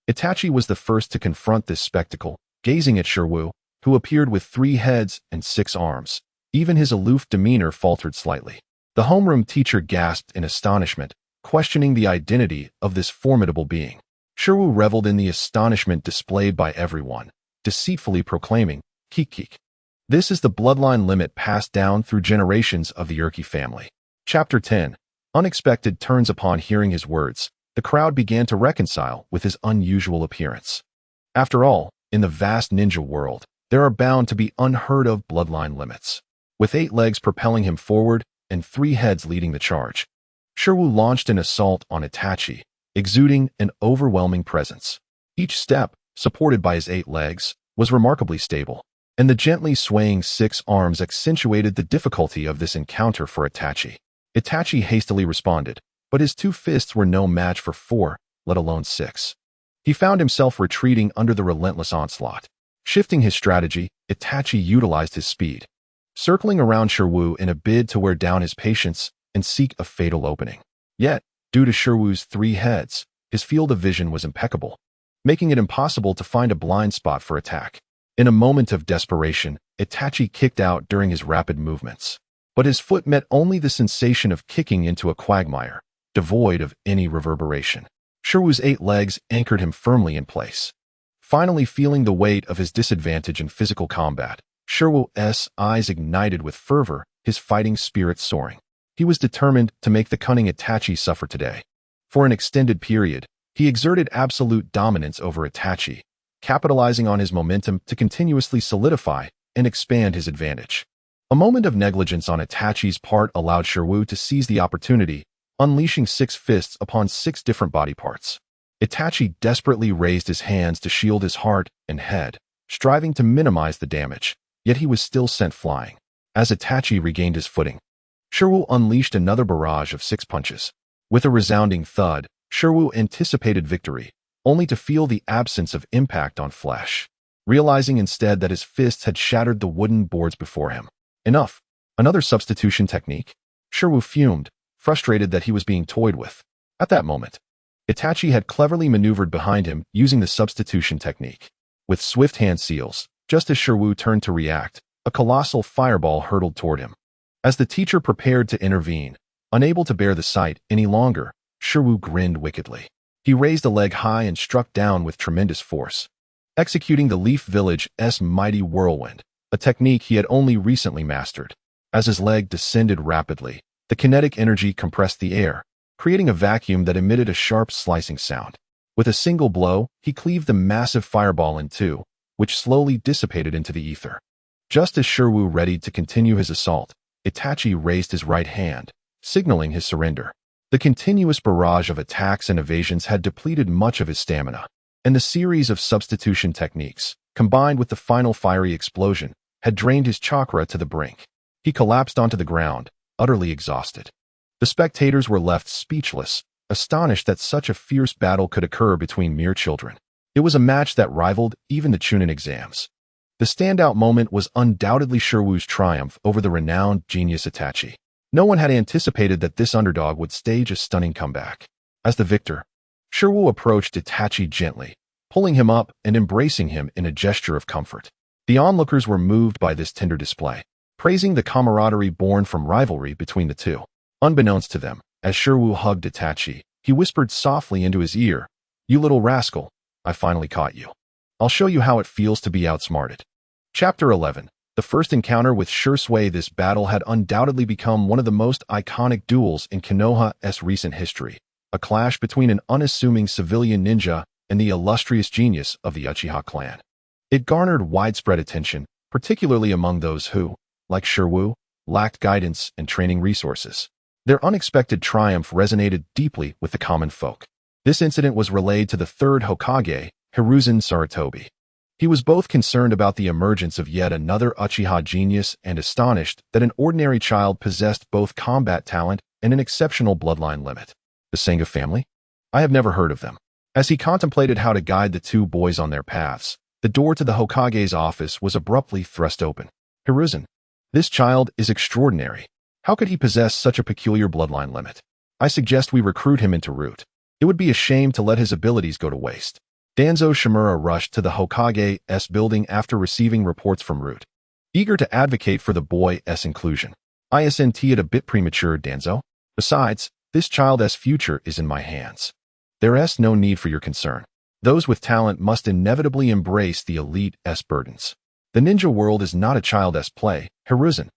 Itachi was the first to confront this spectacle, gazing at Shirwu, who appeared with 3 heads and 6 arms. Even his aloof demeanor faltered slightly. The homeroom teacher gasped in astonishment, questioning the identity of this formidable being. Shirwu reveled in the astonishment displayed by everyone, deceitfully proclaiming, "Kik. This is the bloodline limit passed down through generations of the Urki family." Chapter 10. Unexpected turns. Upon hearing his words, the crowd began to reconcile with his unusual appearance. After all, in the vast ninja world, there are bound to be unheard-of bloodline limits. With 8 legs propelling him forward and 3 heads leading the charge, Shirwu launched an assault on Itachi, exuding an overwhelming presence. Each step, supported by his 8 legs, was remarkably stable, and the gently swaying 6 arms accentuated the difficulty of this encounter for Itachi. Itachi hastily responded, but his 2 fists were no match for 4, let alone 6. He found himself retreating under the relentless onslaught. Shifting his strategy, Itachi utilized his speed, circling around Shirwu in a bid to wear down his patience and seek a fatal opening. Yet, due to Shirwu's 3 heads, his field of vision was impeccable, making it impossible to find a blind spot for attack. In a moment of desperation, Itachi kicked out during his rapid movements. But his foot met only the sensation of kicking into a quagmire, devoid of any reverberation. Shirwu's 8 legs anchored him firmly in place. Finally feeling the weight of his disadvantage in physical combat, Shirwu's eyes ignited with fervor, his fighting spirit soaring. He was determined to make the cunning Itachi suffer today. For an extended period, he exerted absolute dominance over Itachi, capitalizing on his momentum to continuously solidify and expand his advantage. A moment of negligence on Itachi's part allowed Shirwu to seize the opportunity, unleashing 6 fists upon 6 different body parts. Itachi desperately raised his hands to shield his heart and head, striving to minimize the damage, yet he was still sent flying. As Itachi regained his footing, Shirwu unleashed another barrage of 6 punches. With a resounding thud, Shirwu anticipated victory, only to feel the absence of impact on flesh, realizing instead that his fists had shattered the wooden boards before him. Enough. Another substitution technique? Shirwu fumed, frustrated that he was being toyed with. At that moment, Itachi had cleverly maneuvered behind him using the substitution technique. With swift hand seals, just as Shirwu turned to react, a colossal fireball hurtled toward him. As the teacher prepared to intervene, unable to bear the sight any longer, Shirwu grinned wickedly. He raised a leg high and struck down with tremendous force, executing the Leaf Village's mighty whirlwind, a technique he had only recently mastered. As his leg descended rapidly, the kinetic energy compressed the air, creating a vacuum that emitted a sharp slicing sound. With a single blow, he cleaved the massive fireball in two, which slowly dissipated into the ether. Just as Shirwu readied to continue his assault, Itachi raised his right hand, signaling his surrender. The continuous barrage of attacks and evasions had depleted much of his stamina, and the series of substitution techniques, combined with the final fiery explosion, had drained his chakra to the brink. He collapsed onto the ground, utterly exhausted. The spectators were left speechless, astonished that such a fierce battle could occur between mere children. It was a match that rivaled even the Chunin exams. The standout moment was undoubtedly Shirwu's triumph over the renowned genius Itachi. No one had anticipated that this underdog would stage a stunning comeback. As the victor, Shirwu approached Itachi gently, pulling him up and embracing him in a gesture of comfort. The onlookers were moved by this tender display, praising the camaraderie born from rivalry between the two. Unbeknownst to them, as Shirwu hugged Itachi, he whispered softly into his ear, "You little rascal, I finally caught you. I'll show you how it feels to be outsmarted." Chapter 11. The first encounter with Shisui. This battle had undoubtedly become one of the most iconic duels in Konoha's recent history, a clash between an unassuming civilian ninja and the illustrious genius of the Uchiha clan. It garnered widespread attention, particularly among those who, like Shirwu, lacked guidance and training resources. Their unexpected triumph resonated deeply with the common folk. This incident was relayed to the third Hokage, Hiruzen Sarutobi. He was both concerned about the emergence of yet another Uchiha genius and astonished that an ordinary child possessed both combat talent and an exceptional bloodline limit. The Senga family? I have never heard of them. As he contemplated how to guide the two boys on their paths, the door to the Hokage's office was abruptly thrust open. Hiruzen, this child is extraordinary. How could he possess such a peculiar bloodline limit? I suggest we recruit him into Root. It would be a shame to let his abilities go to waste. Danzo Shimura rushed to the Hokage's building after receiving reports from Root, eager to advocate for the boy's inclusion. Isn't it a bit premature, Danzo? Besides, this child's future is in my hands. There's no need for your concern. Those with talent must inevitably embrace the elite's burdens. The ninja world is not a child's play, Hiruzen.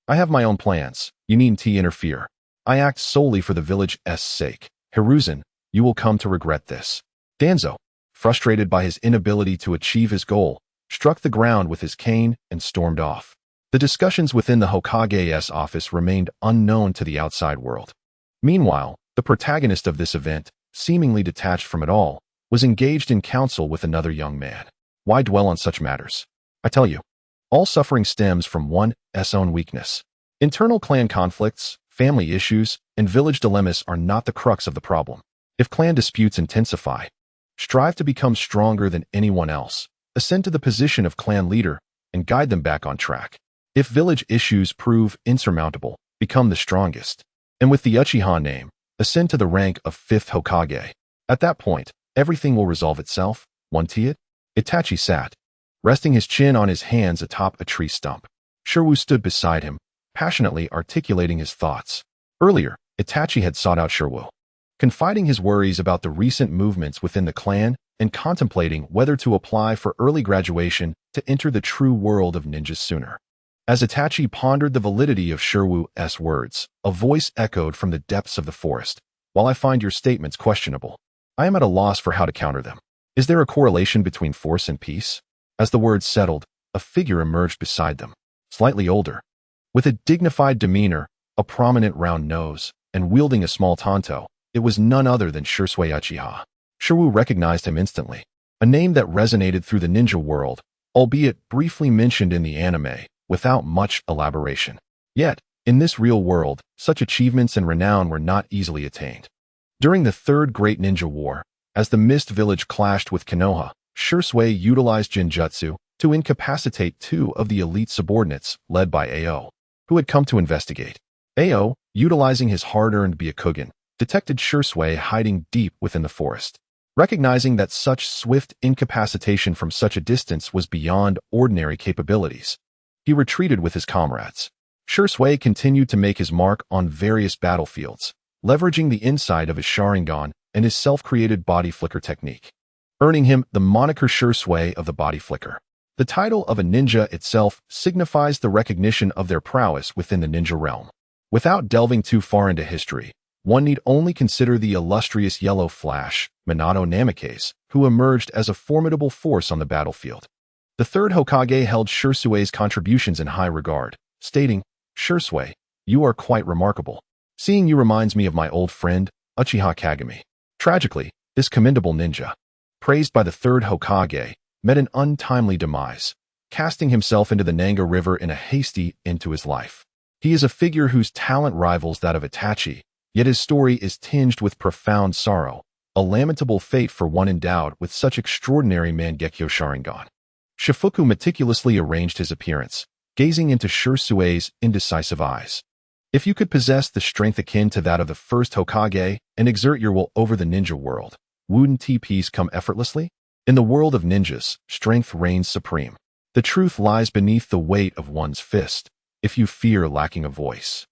I have my own plans. You needn't interfere. I act solely for the village's sake. Hiruzen, you will come to regret this. Danzo, frustrated by his inability to achieve his goal, struck the ground with his cane and stormed off. The discussions within the Hokage's office remained unknown to the outside world. Meanwhile, the protagonist of this event, seemingly detached from it all, was engaged in counsel with another young man. Why dwell on such matters? I tell you, all suffering stems from one's own weakness. Internal clan conflicts, family issues, and village dilemmas are not the crux of the problem. If clan disputes intensify, strive to become stronger than anyone else, ascend to the position of clan leader, and guide them back on track. If village issues prove insurmountable, become the strongest, and with the Uchiha name, ascend to the rank of 5th Hokage. At that point, everything will resolve itself, won't it? Itachi sat, resting his chin on his hands atop a tree stump. Shirwu stood beside him, passionately articulating his thoughts. Earlier, Itachi had sought out Shirwu, confiding his worries about the recent movements within the clan and contemplating whether to apply for early graduation to enter the true world of ninjas sooner. As Itachi pondered the validity of Shirwu's words, a voice echoed from the depths of the forest. While I find your statements questionable, I am at a loss for how to counter them. Is there a correlation between force and peace? As the words settled, a figure emerged beside them, slightly older, with a dignified demeanor, a prominent round nose, and wielding a small tanto. It was none other than Shisui Uchiha. Shirwu recognized him instantly, a name that resonated through the ninja world, albeit briefly mentioned in the anime, without much elaboration. Yet, in this real world, such achievements and renown were not easily attained. During the Third Great Ninja War, as the Mist Village clashed with Konoha, Shisui utilized Jutsu to incapacitate two of the elite subordinates, led by Ao, who had come to investigate. Ao, utilizing his hard-earned Byakugan, detected Shisui hiding deep within the forest. Recognizing that such swift incapacitation from such a distance was beyond ordinary capabilities, he retreated with his comrades. Shisui continued to make his mark on various battlefields, leveraging the insight of his Sharingan and his self-created body flicker technique, earning him the moniker Shisui of the body flicker. The title of a ninja itself signifies the recognition of their prowess within the ninja realm. Without delving too far into history, One need only consider the illustrious Yellow Flash, Minato Namikaze, who emerged as a formidable force on the battlefield. The third Hokage held Shirsui's contributions in high regard, stating, "Shirsui, you are quite remarkable. Seeing you reminds me of my old friend, Uchiha Kagami." Tragically, this commendable ninja, praised by the third Hokage, met an untimely demise, casting himself into the Nanga River in a hasty end to his life. He is a figure whose talent rivals that of Itachi, yet his story is tinged with profound sorrow, a lamentable fate for one endowed with such extraordinary Mangekyo Sharingan. Shifuku meticulously arranged his appearance, gazing into Shirsui's indecisive eyes. If you could possess the strength akin to that of the first Hokage and exert your will over the ninja world, wouldn't peace come effortlessly? In the world of ninjas, strength reigns supreme. The truth lies beneath the weight of one's fist. If you fear lacking a voice,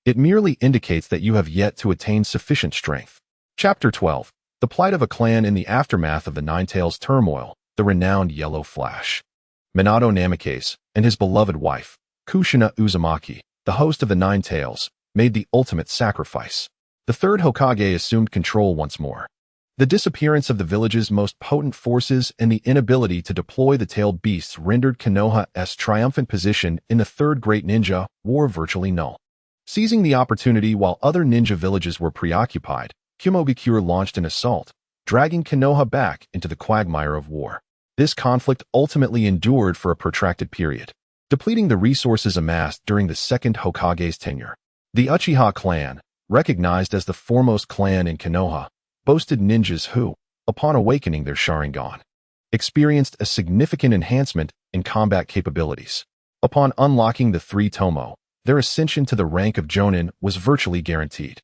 it merely indicates that you have yet to attain sufficient strength. Chapter 12. The plight of a clan in the aftermath of the Nine-Tails turmoil, the renowned Yellow Flash. Minato Namikaze and his beloved wife, Kushina Uzumaki, the host of the Nine-Tails, made the ultimate sacrifice. The third Hokage assumed control once more. The disappearance of the village's most potent forces and the inability to deploy the tailed beasts rendered Konoha's triumphant position in the Third Great Ninja War virtually null. Seizing the opportunity while other ninja villages were preoccupied, Kumogakure launched an assault, dragging Konoha back into the quagmire of war. This conflict ultimately endured for a protracted period, depleting the resources amassed during the second Hokage's tenure. The Uchiha clan, recognized as the foremost clan in Konoha, boasted ninjas who, upon awakening their Sharingan, experienced a significant enhancement in combat capabilities. Upon unlocking the three Tomo, their ascension to the rank of Jonin was virtually guaranteed.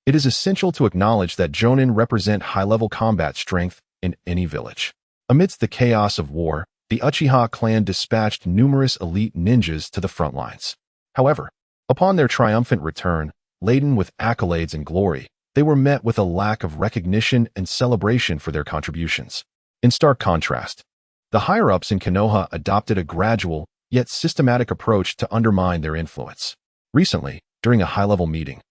It is essential to acknowledge that Jonin represent high-level combat strength in any village. Amidst the chaos of war, the Uchiha clan dispatched numerous elite ninjas to the front lines. However, upon their triumphant return, laden with accolades and glory, they were met with a lack of recognition and celebration for their contributions. In stark contrast, the higher-ups in Konoha adopted a gradual, yet systematic approach to undermine their influence. Recently, during a high-level meeting,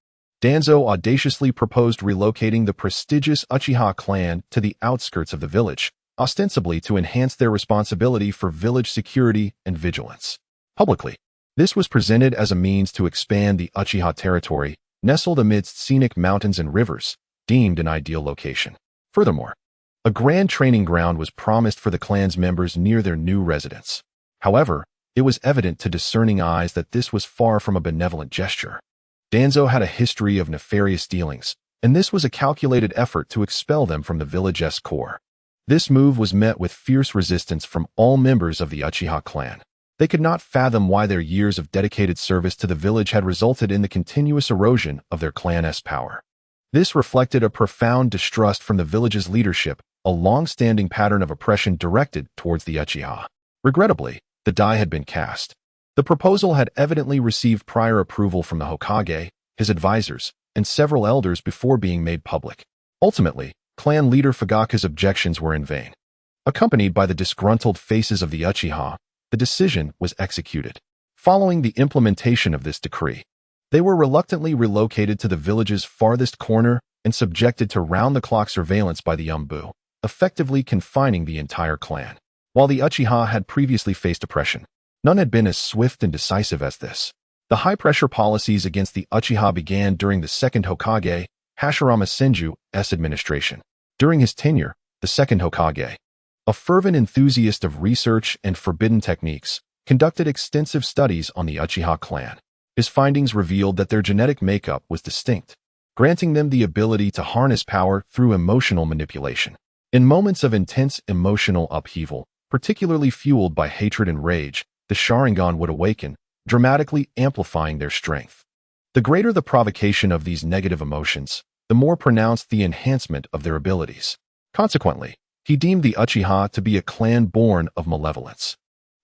Danzo audaciously proposed relocating the prestigious Uchiha clan to the outskirts of the village, ostensibly to enhance their responsibility for village security and vigilance. Publicly, this was presented as a means to expand the Uchiha territory, nestled amidst scenic mountains and rivers, deemed an ideal location. Furthermore, a grand training ground was promised for the clan's members near their new residence. However, it was evident to discerning eyes that this was far from a benevolent gesture. Danzo had a history of nefarious dealings, and this was a calculated effort to expel them from the village's core. This move was met with fierce resistance from all members of the Uchiha clan. They could not fathom why their years of dedicated service to the village had resulted in the continuous erosion of their clan's power. This reflected a profound distrust from the village's leadership, a long-standing pattern of oppression directed towards the Uchiha. Regrettably, the die had been cast. The proposal had evidently received prior approval from the Hokage, his advisors, and several elders before being made public. Ultimately, clan leader Fugaka's objections were in vain. Accompanied by the disgruntled faces of the Uchiha, the decision was executed. Following the implementation of this decree, they were reluctantly relocated to the village's farthest corner and subjected to round-the-clock surveillance by the Umbu, effectively confining the entire clan. While the Uchiha had previously faced oppression, none had been as swift and decisive as this. The high-pressure policies against the Uchiha began during the second Hokage, Hashirama Senju's administration. During his tenure, the second Hokage, a fervent enthusiast of research and forbidden techniques, conducted extensive studies on the Uchiha clan. His findings revealed that their genetic makeup was distinct, granting them the ability to harness power through emotional manipulation. In moments of intense emotional upheaval, particularly fueled by hatred and rage, the Sharingan would awaken, dramatically amplifying their strength. The greater the provocation of these negative emotions, the more pronounced the enhancement of their abilities. Consequently, he deemed the Uchiha to be a clan born of malevolence.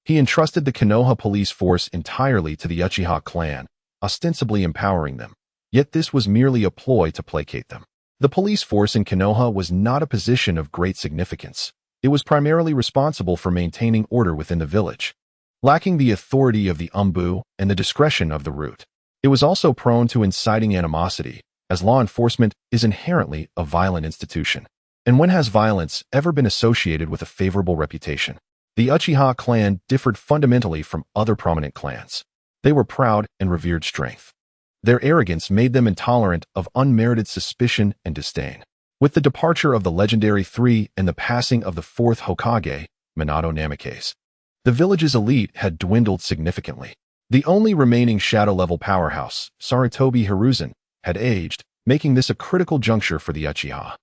He entrusted the Konoha police force entirely to the Uchiha clan, ostensibly empowering them. Yet this was merely a ploy to placate them. The police force in Konoha was not a position of great significance. It was primarily responsible for maintaining order within the village, lacking the authority of the Umbu and the discretion of the root. It was also prone to inciting animosity, as law enforcement is inherently a violent institution. And when has violence ever been associated with a favorable reputation? The Uchiha clan differed fundamentally from other prominent clans. They were proud and revered strength. Their arrogance made them intolerant of unmerited suspicion and disdain. With the departure of the legendary three and the passing of the fourth Hokage, Minato Namikaze, the village's elite had dwindled significantly. The only remaining shadow-level powerhouse, Sarutobi Hiruzen, had aged, making this a critical juncture for the Uchiha.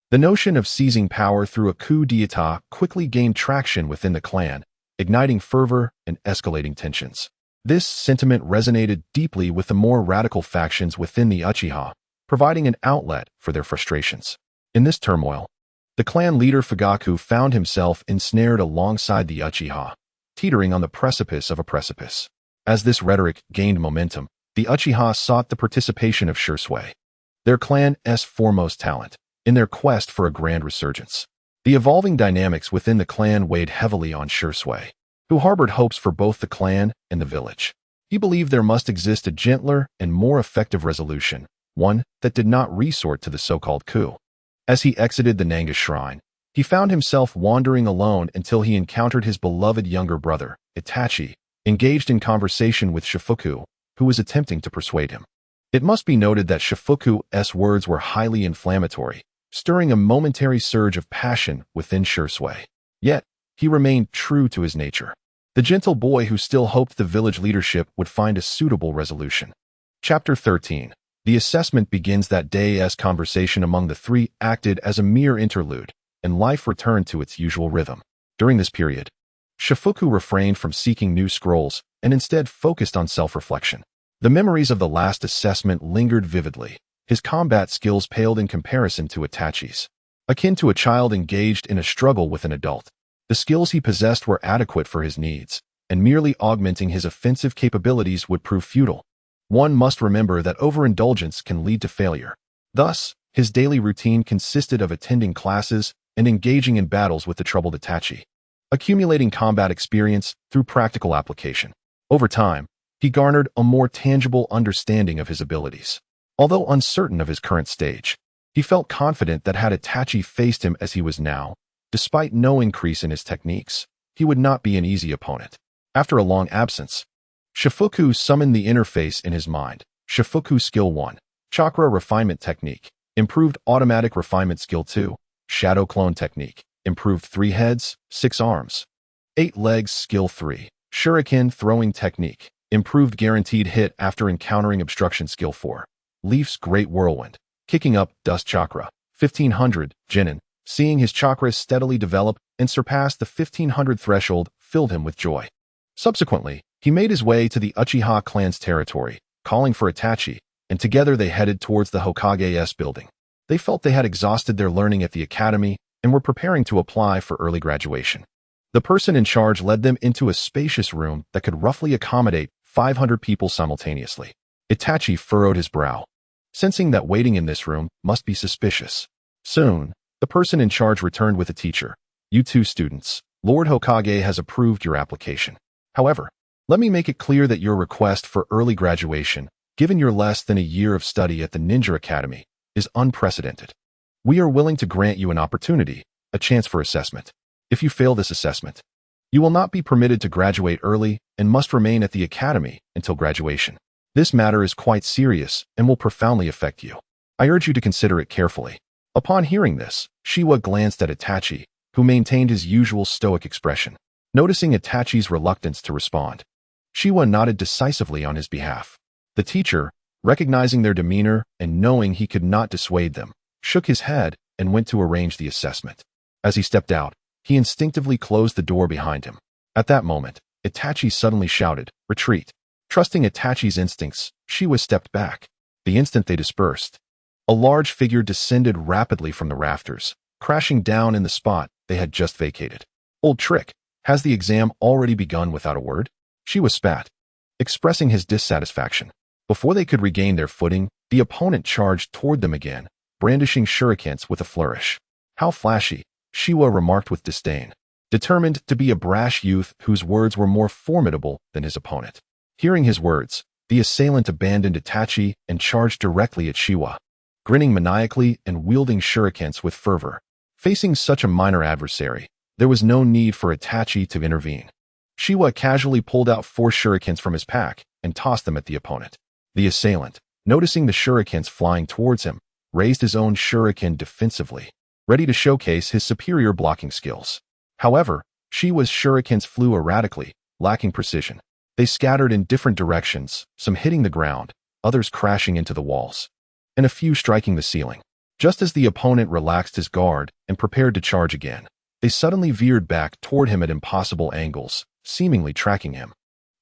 The notion of seizing power through a coup d'état quickly gained traction within the clan, igniting fervor and escalating tensions. This sentiment resonated deeply with the more radical factions within the Uchiha, providing an outlet for their frustrations. In this turmoil, the clan leader Fugaku found himself ensnared alongside the Uchiha, teetering on the precipice of a precipice. As this rhetoric gained momentum, the Uchiha sought the participation of Shursui, their clan's foremost talent, in their quest for a grand resurgence. The evolving dynamics within the clan weighed heavily on Shursui, who harbored hopes for both the clan and the village. He believed there must exist a gentler and more effective resolution, one that did not resort to the so-called coup. As he exited the Nanga shrine, he found himself wandering alone until he encountered his beloved younger brother, Itachi, engaged in conversation with Shifuku, who was attempting to persuade him. It must be noted that Shifuku's words were highly inflammatory, stirring a momentary surge of passion within Shursui. Yet, he remained true to his nature, the gentle boy who still hoped the village leadership would find a suitable resolution. Chapter 13. The assessment begins that day as conversation among the three acted as a mere interlude, and life returned to its usual rhythm. During this period, Shifuku refrained from seeking new scrolls and instead focused on self-reflection. The memories of the last assessment lingered vividly. His combat skills paled in comparison to Itachi's. Akin to a child engaged in a struggle with an adult, the skills he possessed were adequate for his needs, and merely augmenting his offensive capabilities would prove futile. One must remember that overindulgence can lead to failure. Thus, his daily routine consisted of attending classes and engaging in battles with the troubled Itachi, accumulating combat experience through practical application. Over time, he garnered a more tangible understanding of his abilities. Although uncertain of his current stage, he felt confident that had Itachi faced him as he was now, despite no increase in his techniques, he would not be an easy opponent. After a long absence, Shifuku summoned the interface in his mind. Shifuku Skill 1, Chakra Refinement Technique, Improved Automatic Refinement Skill 2, Shadow Clone Technique, Improved 3 Heads, 6 Arms, 8 Legs Skill 3, Shuriken Throwing Technique, Improved Guaranteed Hit After Encountering Obstruction Skill 4, Leaf's Great Whirlwind, Kicking Up Dust Chakra, 1500, Jinin. Seeing his chakras steadily develop and surpass the 1500 threshold filled him with joy. Subsequently, he made his way to the Uchiha clan's territory, calling for Itachi, and together they headed towards the Hokage's building. They felt they had exhausted their learning at the academy and were preparing to apply for early graduation. The person in charge led them into a spacious room that could roughly accommodate 500 people simultaneously. Itachi furrowed his brow, sensing that waiting in this room must be suspicious. Soon, the person in charge returned with a teacher. You two students, Lord Hokage has approved your application. However, let me make it clear that your request for early graduation, given your less than a year of study at the Ninja Academy, is unprecedented. We are willing to grant you an opportunity, a chance for assessment. If you fail this assessment, you will not be permitted to graduate early and must remain at the academy until graduation. This matter is quite serious and will profoundly affect you. I urge you to consider it carefully. Upon hearing this, Shiwa glanced at Itachi, who maintained his usual stoic expression. Noticing Itachi's reluctance to respond, Shiwa nodded decisively on his behalf. The teacher, recognizing their demeanor and knowing he could not dissuade them, shook his head and went to arrange the assessment. As he stepped out, he instinctively closed the door behind him. At that moment, Itachi suddenly shouted, "Retreat!" Trusting Itachi's instincts, Shiwa stepped back. The instant they dispersed, a large figure descended rapidly from the rafters, crashing down in the spot they had just vacated. Old trick, has the exam already begun without a word? Shiwa spat, expressing his dissatisfaction. Before they could regain their footing, the opponent charged toward them again, brandishing shurikens with a flourish. How flashy, Shiwa remarked with disdain, determined to be a brash youth whose words were more formidable than his opponent. Hearing his words, the assailant abandoned Itachi and charged directly at Shiwa. grinning maniacally and wielding shurikens with fervor. Facing such a minor adversary, there was no need for Itachi to intervene. Shiwa casually pulled out 4 shurikens from his pack and tossed them at the opponent. The assailant, noticing the shurikens flying towards him, raised his own shuriken defensively, ready to showcase his superior blocking skills. However, Shiwa's shurikens flew erratically, lacking precision. They scattered in different directions, some hitting the ground, others crashing into the walls, and a few striking the ceiling. Just as the opponent relaxed his guard and prepared to charge again, they suddenly veered back toward him at impossible angles, seemingly tracking him,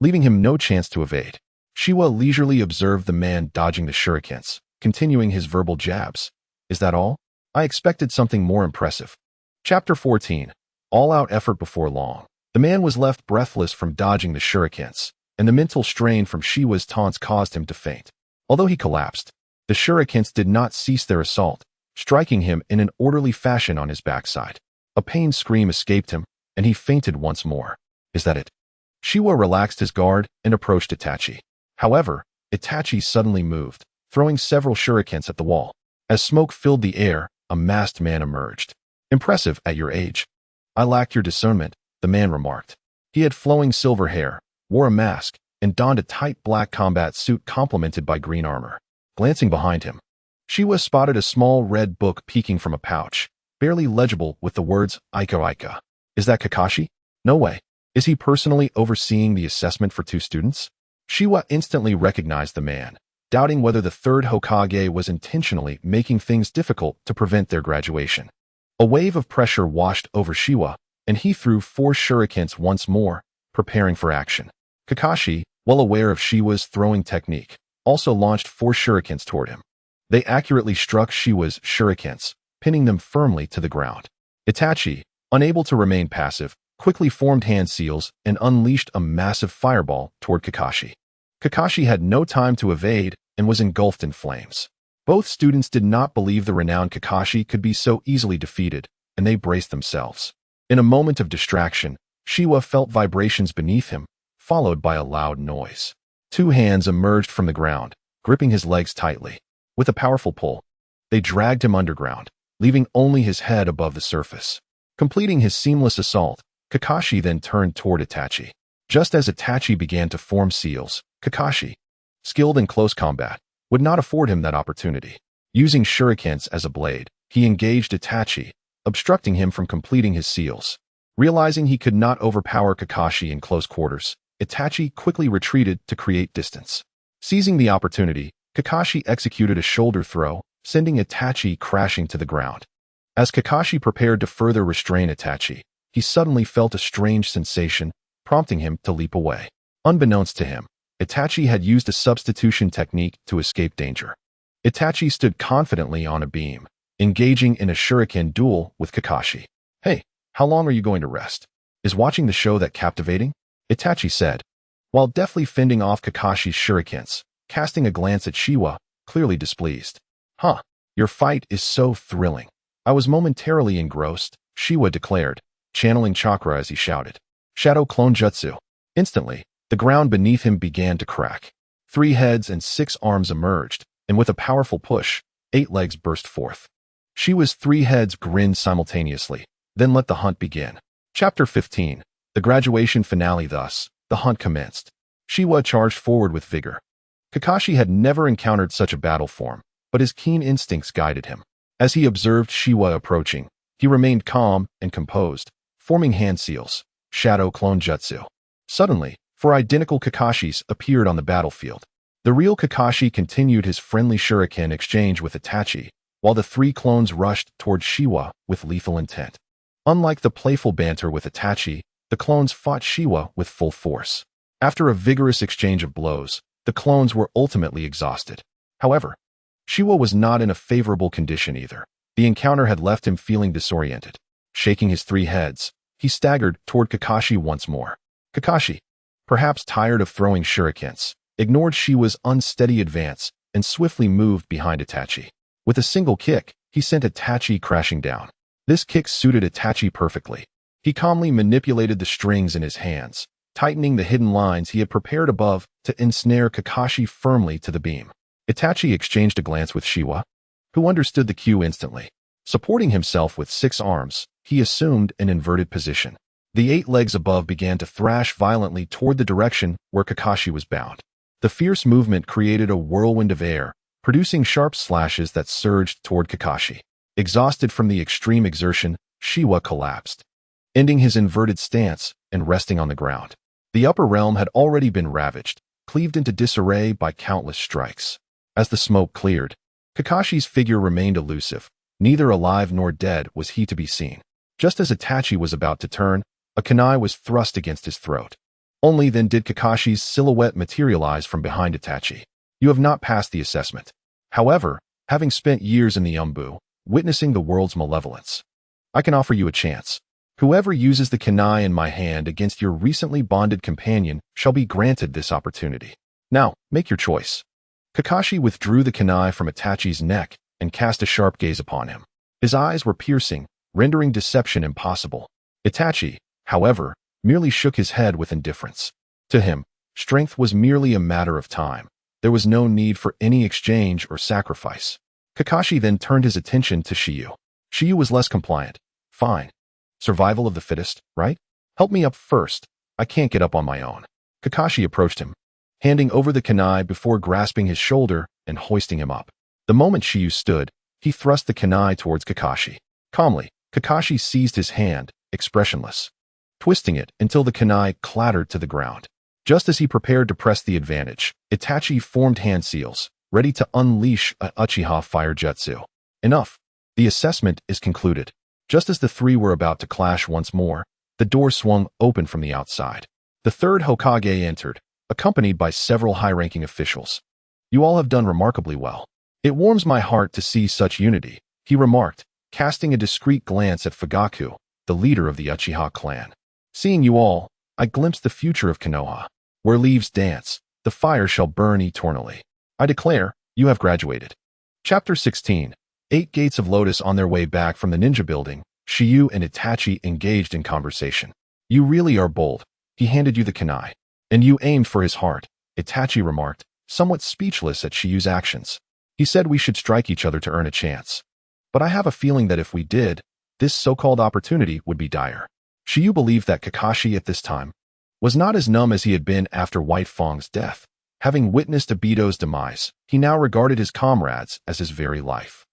leaving him no chance to evade. Shiwa leisurely observed the man dodging the shurikens, continuing his verbal jabs. Is that all? I expected something more impressive. Chapter 14. All-out effort before long. The man was left breathless from dodging the shurikens, and the mental strain from Shiwa's taunts caused him to faint. Although he collapsed, the shurikens did not cease their assault, striking him in an orderly fashion on his backside. A pained scream escaped him, and he fainted once more. Is that it? Shiwa relaxed his guard and approached Itachi. However, Itachi suddenly moved, throwing several shurikens at the wall. As smoke filled the air, a masked man emerged. Impressive at your age. I lack your discernment, the man remarked. He had flowing silver hair, wore a mask, and donned a tight black combat suit complemented by green armor. Glancing behind him, Shiwa spotted a small red book peeking from a pouch, barely legible with the words isekai'd. Is that Kakashi? No way. Is he personally overseeing the assessment for 2 students? Shiwa instantly recognized the man, doubting whether the 3rd Hokage was intentionally making things difficult to prevent their graduation. A wave of pressure washed over Shiwa, and he threw 4 shurikens once more, preparing for action. Kakashi, well aware of Shiwa's throwing technique, also launched 4 shurikens toward him. They accurately struck Shiwa's shurikens, pinning them firmly to the ground. Itachi, unable to remain passive, quickly formed hand seals and unleashed a massive fireball toward Kakashi. Kakashi had no time to evade and was engulfed in flames. Both students did not believe the renowned Kakashi could be so easily defeated, and they braced themselves. In a moment of distraction, Shiwa felt vibrations beneath him, followed by a loud noise. 2 hands emerged from the ground, gripping his legs tightly. With a powerful pull, they dragged him underground, leaving only his head above the surface. Completing his seamless assault, Kakashi then turned toward Itachi. Just as Itachi began to form seals, Kakashi, skilled in close combat, would not afford him that opportunity. Using shurikens as a blade, he engaged Itachi, obstructing him from completing his seals. Realizing he could not overpower Kakashi in close quarters, Itachi quickly retreated to create distance. Seizing the opportunity, Kakashi executed a shoulder throw, sending Itachi crashing to the ground. As Kakashi prepared to further restrain Itachi, he suddenly felt a strange sensation, prompting him to leap away. Unbeknownst to him, Itachi had used a substitution technique to escape danger. Itachi stood confidently on a beam, engaging in a shuriken duel with Kakashi. Hey, how long are you going to rest? Is watching the show that captivating? Itachi said, while deftly fending off Kakashi's shurikens, casting a glance at Shiwa, clearly displeased. Huh, your fight is so thrilling. I was momentarily engrossed, Shiwa declared, channeling chakra as he shouted. Shadow Clone Jutsu. Instantly, the ground beneath him began to crack. 3 heads and 6 arms emerged, and with a powerful push, 8 legs burst forth. Shiwa's 3 heads grinned simultaneously, then let the hunt begin. Chapter 15. The graduation finale. Thus, the hunt commenced. Shiwa charged forward with vigor. Kakashi had never encountered such a battle form, but his keen instincts guided him. As he observed Shiwa approaching, he remained calm and composed, forming hand seals, Shadow Clone Jutsu. Suddenly, 4 identical Kakashis appeared on the battlefield. The real Kakashi continued his friendly shuriken exchange with Itachi, while the 3 clones rushed toward Shiwa with lethal intent. Unlike the playful banter with Itachi, the clones fought Shiwa with full force. After a vigorous exchange of blows, the clones were ultimately exhausted. However, Shiwa was not in a favorable condition either. The encounter had left him feeling disoriented. Shaking his 3 heads, he staggered toward Kakashi once more. Kakashi, perhaps tired of throwing shurikens, ignored Shiwa's unsteady advance and swiftly moved behind Itachi. With a single kick, he sent Itachi crashing down. This kick suited Itachi perfectly. He calmly manipulated the strings in his hands, tightening the hidden lines he had prepared above to ensnare Kakashi firmly to the beam. Itachi exchanged a glance with Shiwa. who understood the cue instantly. Supporting himself with 6 arms, he assumed an inverted position. The 8 legs above began to thrash violently toward the direction where Kakashi was bound. The fierce movement created a whirlwind of air, producing sharp slashes that surged toward Kakashi. Exhausted from the extreme exertion, Shiwa collapsed, ending his inverted stance and resting on the ground. The upper realm had already been ravaged, cleaved into disarray by countless strikes. As the smoke cleared, Kakashi's figure remained elusive. Neither alive nor dead was he to be seen. Just as Itachi was about to turn, a kunai was thrust against his throat. Only then did Kakashi's silhouette materialize from behind Itachi. You have not passed the assessment. However, having spent years in the Umbu, witnessing the world's malevolence, I can offer you a chance. Whoever uses the kunai in my hand against your recently bonded companion shall be granted this opportunity. Now, make your choice. Kakashi withdrew the kunai from Itachi's neck and cast a sharp gaze upon him. His eyes were piercing, rendering deception impossible. Itachi, however, merely shook his head with indifference. To him, strength was merely a matter of time. There was no need for any exchange or sacrifice. Kakashi then turned his attention to Shiyu. Shiyu was less compliant. Fine. Survival of the fittest, right? Help me up first. I can't get up on my own. Kakashi approached him, handing over the kunai before grasping his shoulder and hoisting him up. The moment Shiyu stood, he thrust the kunai towards Kakashi. Calmly, Kakashi seized his hand, expressionless, twisting it until the kunai clattered to the ground. Just as he prepared to press the advantage, Itachi formed hand seals, ready to unleash a Uchiha fire jutsu. Enough. The assessment is concluded. Just as the three were about to clash once more, the door swung open from the outside. The third Hokage entered, accompanied by several high-ranking officials. You all have done remarkably well. It warms my heart to see such unity, he remarked, casting a discreet glance at Fugaku, the leader of the Uchiha clan. Seeing you all, I glimpsed the future of Konoha. Where leaves dance, the fire shall burn eternally. I declare, you have graduated. Chapter 16. 8 Gates of Lotus. On their way back from the ninja building, Shiyu and Itachi engaged in conversation. You really are bold. He handed you the kunai. And you aimed for his heart, Itachi remarked, somewhat speechless at Shiyu's actions. He said we should strike each other to earn a chance. But I have a feeling that if we did, this so-called opportunity would be dire. Shiyu believed that Kakashi at this time was not as numb as he had been after White Fang's death. Having witnessed Obito's demise, he now regarded his comrades as his very life.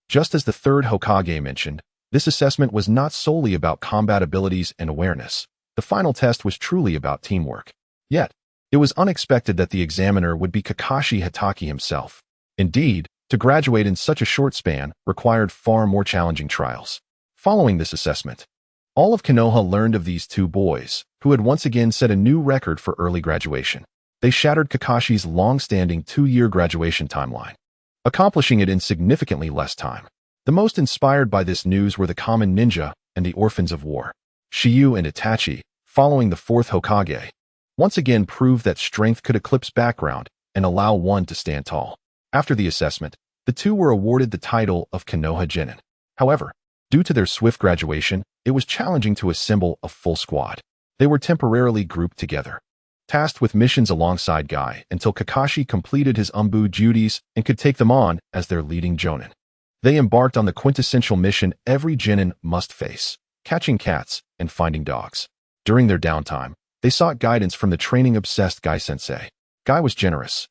Just as the third Hokage mentioned, this assessment was not solely about combat abilities and awareness. The final test was truly about teamwork. Yet, it was unexpected that the examiner would be Kakashi Hatake himself. Indeed, to graduate in such a short span required far more challenging trials. Following this assessment, all of Konoha learned of these 2 boys, who had once again set a new record for early graduation. They shattered Kakashi's long-standing 2-year graduation timeline, accomplishing it in significantly less time. The most inspired by this news were the common ninja and the orphans of war. Shiyu and Itachi, following the 4th Hokage, once again proved that strength could eclipse background and allow one to stand tall. After the assessment, the 2 were awarded the title of Konoha Genin. However, due to their swift graduation, it was challenging to assemble a full squad. They were temporarily grouped together, tasked with missions alongside Guy until Kakashi completed his Umbu duties and could take them on as their leading jonin. They embarked on the quintessential mission every genin must face, catching cats and finding dogs. During their downtime, they sought guidance from the training-obsessed Guy-sensei. Guy was generous,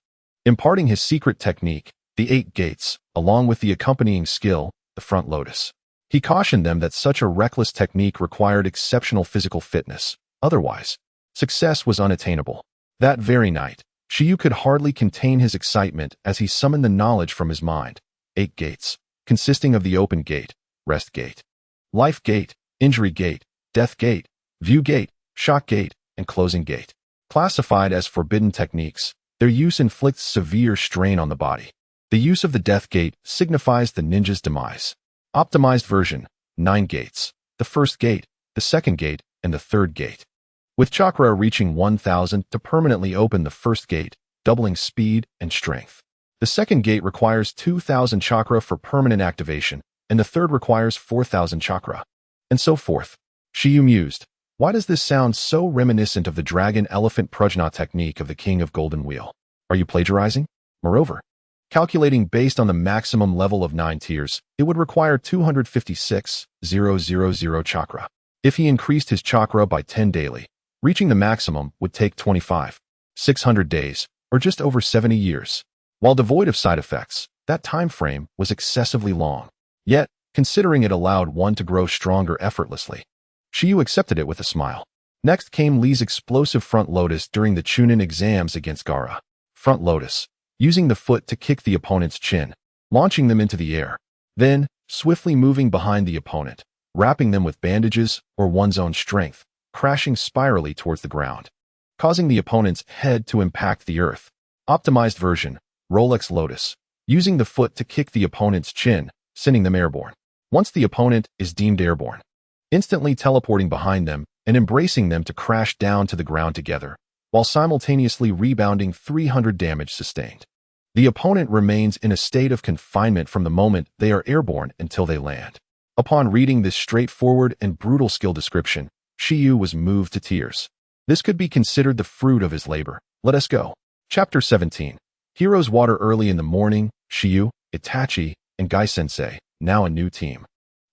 imparting his secret technique, the 8 Gates, along with the accompanying skill, the Front Lotus. He cautioned them that such a reckless technique required exceptional physical fitness. Otherwise, success was unattainable. That very night, Shiyu could hardly contain his excitement as he summoned the knowledge from his mind. 8 gates, consisting of the open gate, rest gate, life gate, injury gate, death gate, view gate, shock gate, and closing gate. Classified as forbidden techniques, their use inflicts severe strain on the body. The use of the death gate signifies the ninja's demise. Optimized version, 9 gates, the first gate, the second gate, and the third gate. With chakra reaching 1,000 to permanently open the first gate, doubling speed and strength. The second gate requires 2,000 chakra for permanent activation, and the third requires 4,000 chakra. And so forth. Shiyu mused, why does this sound so reminiscent of the dragon-elephant prajna technique of the King of Golden Wheel? Are you plagiarizing? Moreover, Calculating based on the maximum level of 9 tiers, it would require 256,000 chakra. If he increased his chakra by 10 daily, reaching the maximum would take 25,600 days, or just over 70 years. While devoid of side effects, that time frame was excessively long. Yet, considering it allowed one to grow stronger effortlessly, Shiyu accepted it with a smile. Next came Lee's explosive front lotus during the Chunin exams against Gaara. Front lotus, using the foot to kick the opponent's chin, launching them into the air. Then, swiftly moving behind the opponent, wrapping them with bandages or one's own strength, crashing spirally towards the ground, causing the opponent's head to impact the earth. Optimized version, Rolex Lotus, using the foot to kick the opponent's chin, sending them airborne. Once the opponent is deemed airborne, instantly teleporting behind them and embracing them to crash down to the ground together, while simultaneously rebounding 300 damage sustained. The opponent remains in a state of confinement from the moment they are airborne until they land. Upon reading this straightforward and brutal skill description, Shiyu was moved to tears. This could be considered the fruit of his labor. Let us go. Chapter 17. Heroes Water. Early in the morning, Shiyu, Itachi, and Gai-sensei, now a new team,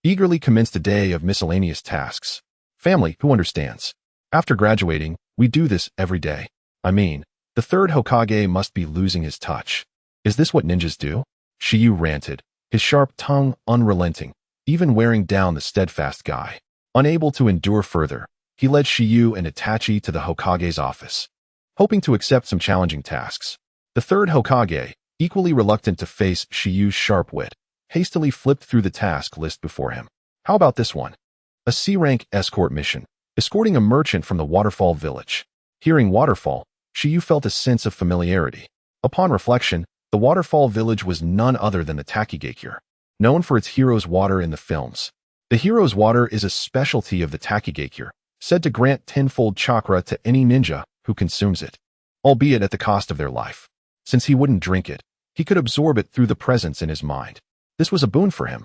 eagerly commenced a day of miscellaneous tasks. Family, who understands? After graduating, we do this every day. I mean, the third Hokage must be losing his touch. Is this what ninjas do? Shiyu ranted, his sharp tongue unrelenting, even wearing down the steadfast guy. Unable to endure further, he led Shiyu and Itachi to the Hokage's office, hoping to accept some challenging tasks. The third Hokage, equally reluctant to face Shiyu's sharp wit, hastily flipped through the task list before him. How about this one? A C-rank escort mission, escorting a merchant from the Waterfall village. Hearing Waterfall, Shiyu felt a sense of familiarity. Upon reflection, the Waterfall village was none other than the Takigaikure, known for its hero's water in the films. The hero's water is a specialty of the Takigaikure, said to grant tenfold chakra to any ninja who consumes it, albeit at the cost of their life. Since he wouldn't drink it, he could absorb it through the presence in his mind. This was a boon for him.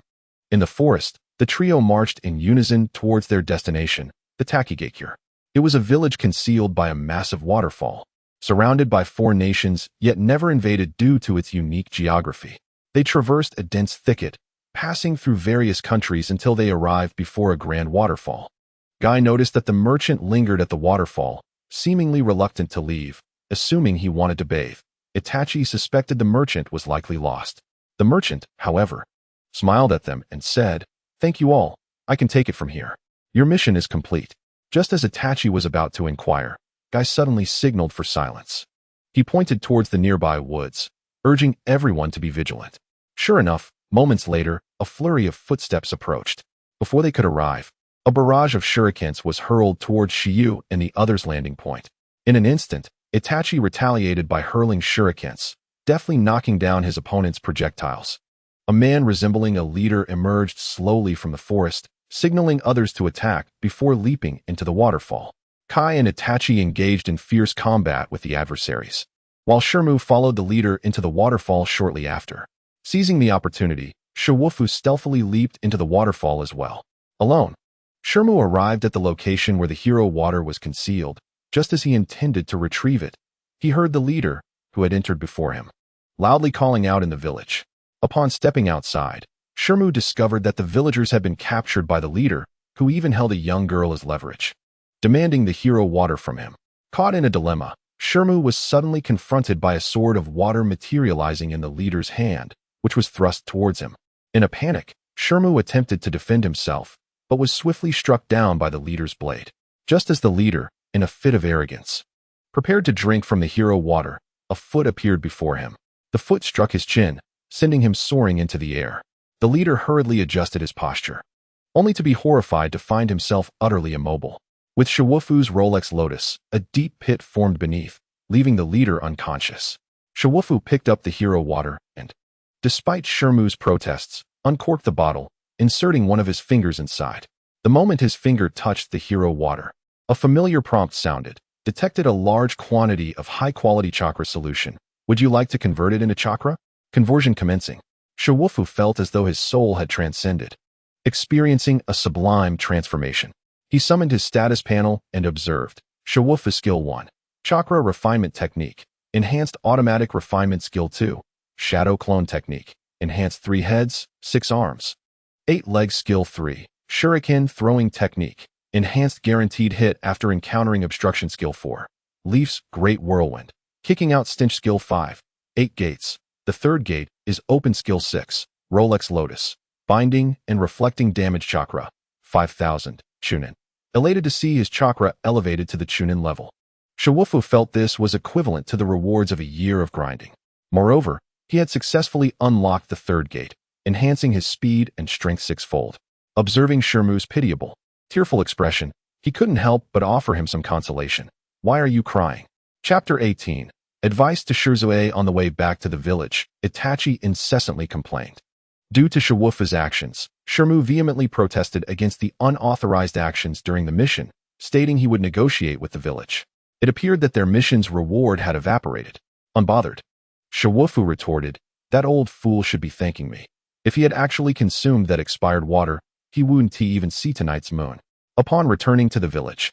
In the forest, the trio marched in unison towards their destination, the Takigaikure. It was a village concealed by a massive waterfall, surrounded by 4 nations, yet never invaded due to its unique geography. They traversed a dense thicket, passing through various countries until they arrived before a grand waterfall. Guy noticed that the merchant lingered at the waterfall, seemingly reluctant to leave, assuming he wanted to bathe. Itachi suspected the merchant was likely lost. The merchant, however, smiled at them and said, "Thank you all, I can take it from here. Your mission is complete." Just as Itachi was about to inquire, Guy suddenly signaled for silence. He pointed towards the nearby woods, urging everyone to be vigilant. Sure enough, moments later, a flurry of footsteps approached. Before they could arrive, a barrage of shurikens was hurled towards Shiyu and the others' landing point. In an instant, Itachi retaliated by hurling shurikens, deftly knocking down his opponent's projectiles. A man resembling a leader emerged slowly from the forest, signaling others to attack before leaping into the waterfall. Kai and Itachi engaged in fierce combat with the adversaries, while Shirmu followed the leader into the waterfall shortly after. Seizing the opportunity, Shiwufu stealthily leaped into the waterfall as well. Alone, Shirmu arrived at the location where the hero water was concealed. Just as he intended to retrieve it, he heard the leader, who had entered before him, loudly calling out in the village. Upon stepping outside, Shirmu discovered that the villagers had been captured by the leader, who even held a young girl as leverage, demanding the hero water from him. Caught in a dilemma, Shirmu was suddenly confronted by a sword of water materializing in the leader's hand, which was thrust towards him. In a panic, Shirmu attempted to defend himself, but was swiftly struck down by the leader's blade. Just as the leader, in a fit of arrogance, prepared to drink from the hero water, a foot appeared before him. The foot struck his chin, sending him soaring into the air. The leader hurriedly adjusted his posture, only to be horrified to find himself utterly immobile. With Shiwufu's Rolex Lotus, a deep pit formed beneath, leaving the leader unconscious. Shiwufu picked up the hero water and, despite Shirmu's protests, uncorked the bottle, inserting one of his fingers inside. The moment his finger touched the hero water, a familiar prompt sounded, detected a large quantity of high-quality chakra solution. Would you like to convert it into chakra? Conversion commencing. Shiwufu felt as though his soul had transcended, experiencing a sublime transformation. He summoned his status panel and observed, Shiwufu Skill 1, Chakra Refinement Technique, Enhanced Automatic Refinement Skill 2, Shadow Clone Technique. Enhanced 3 heads, 6 arms. 8 legs Skill 3. Shuriken Throwing Technique. Enhanced guaranteed hit after encountering obstruction Skill 4. Leafs Great Whirlwind. Kicking out Stench Skill 5. 8 gates. The third gate is Open Skill 6. Rolex Lotus. Binding and Reflecting Damage Chakra. 5,000. Chunin. Elated to see his chakra elevated to the Chunin level. Shiwufu felt this was equivalent to the rewards of a year of grinding. Moreover, he had successfully unlocked the third gate, enhancing his speed and strength 6-fold. Observing Shirmu's pitiable, tearful expression, he couldn't help but offer him some consolation. Why are you crying? Chapter 18. Advice to Shirzue on the way back to the village. Itachi incessantly complained. Due to Shiwufu's actions, Shirmu vehemently protested against the unauthorized actions during the mission, stating he would negotiate with the village. It appeared that their mission's reward had evaporated. Unbothered, Shiwufu retorted, "That old fool should be thanking me. If he had actually consumed that expired water, he wouldn't even see tonight's moon." Upon returning to the village,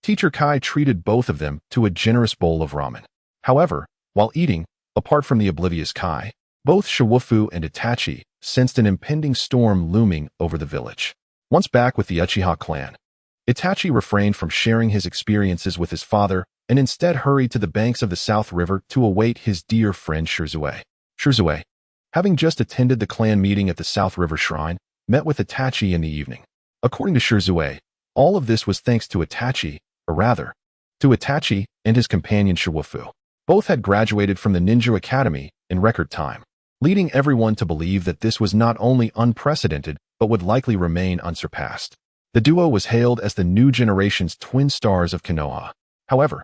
Teacher Kai treated both of them to a generous bowl of ramen. However, while eating, apart from the oblivious Kai, both Shiwufu and Itachi sensed an impending storm looming over the village. Once back with the Uchiha clan, Itachi refrained from sharing his experiences with his father and instead hurried to the banks of the South River to await his dear friend Shirzue. Shirzue, having just attended the clan meeting at the South River Shrine, met with Itachi in the evening. According to Shirzue, all of this was thanks to Itachi, or rather, to Itachi and his companion Shiwufu. Both had graduated from the Ninja Academy in record time, leading everyone to believe that this was not only unprecedented but would likely remain unsurpassed. The duo was hailed as the new generation's twin stars of Konoha. However,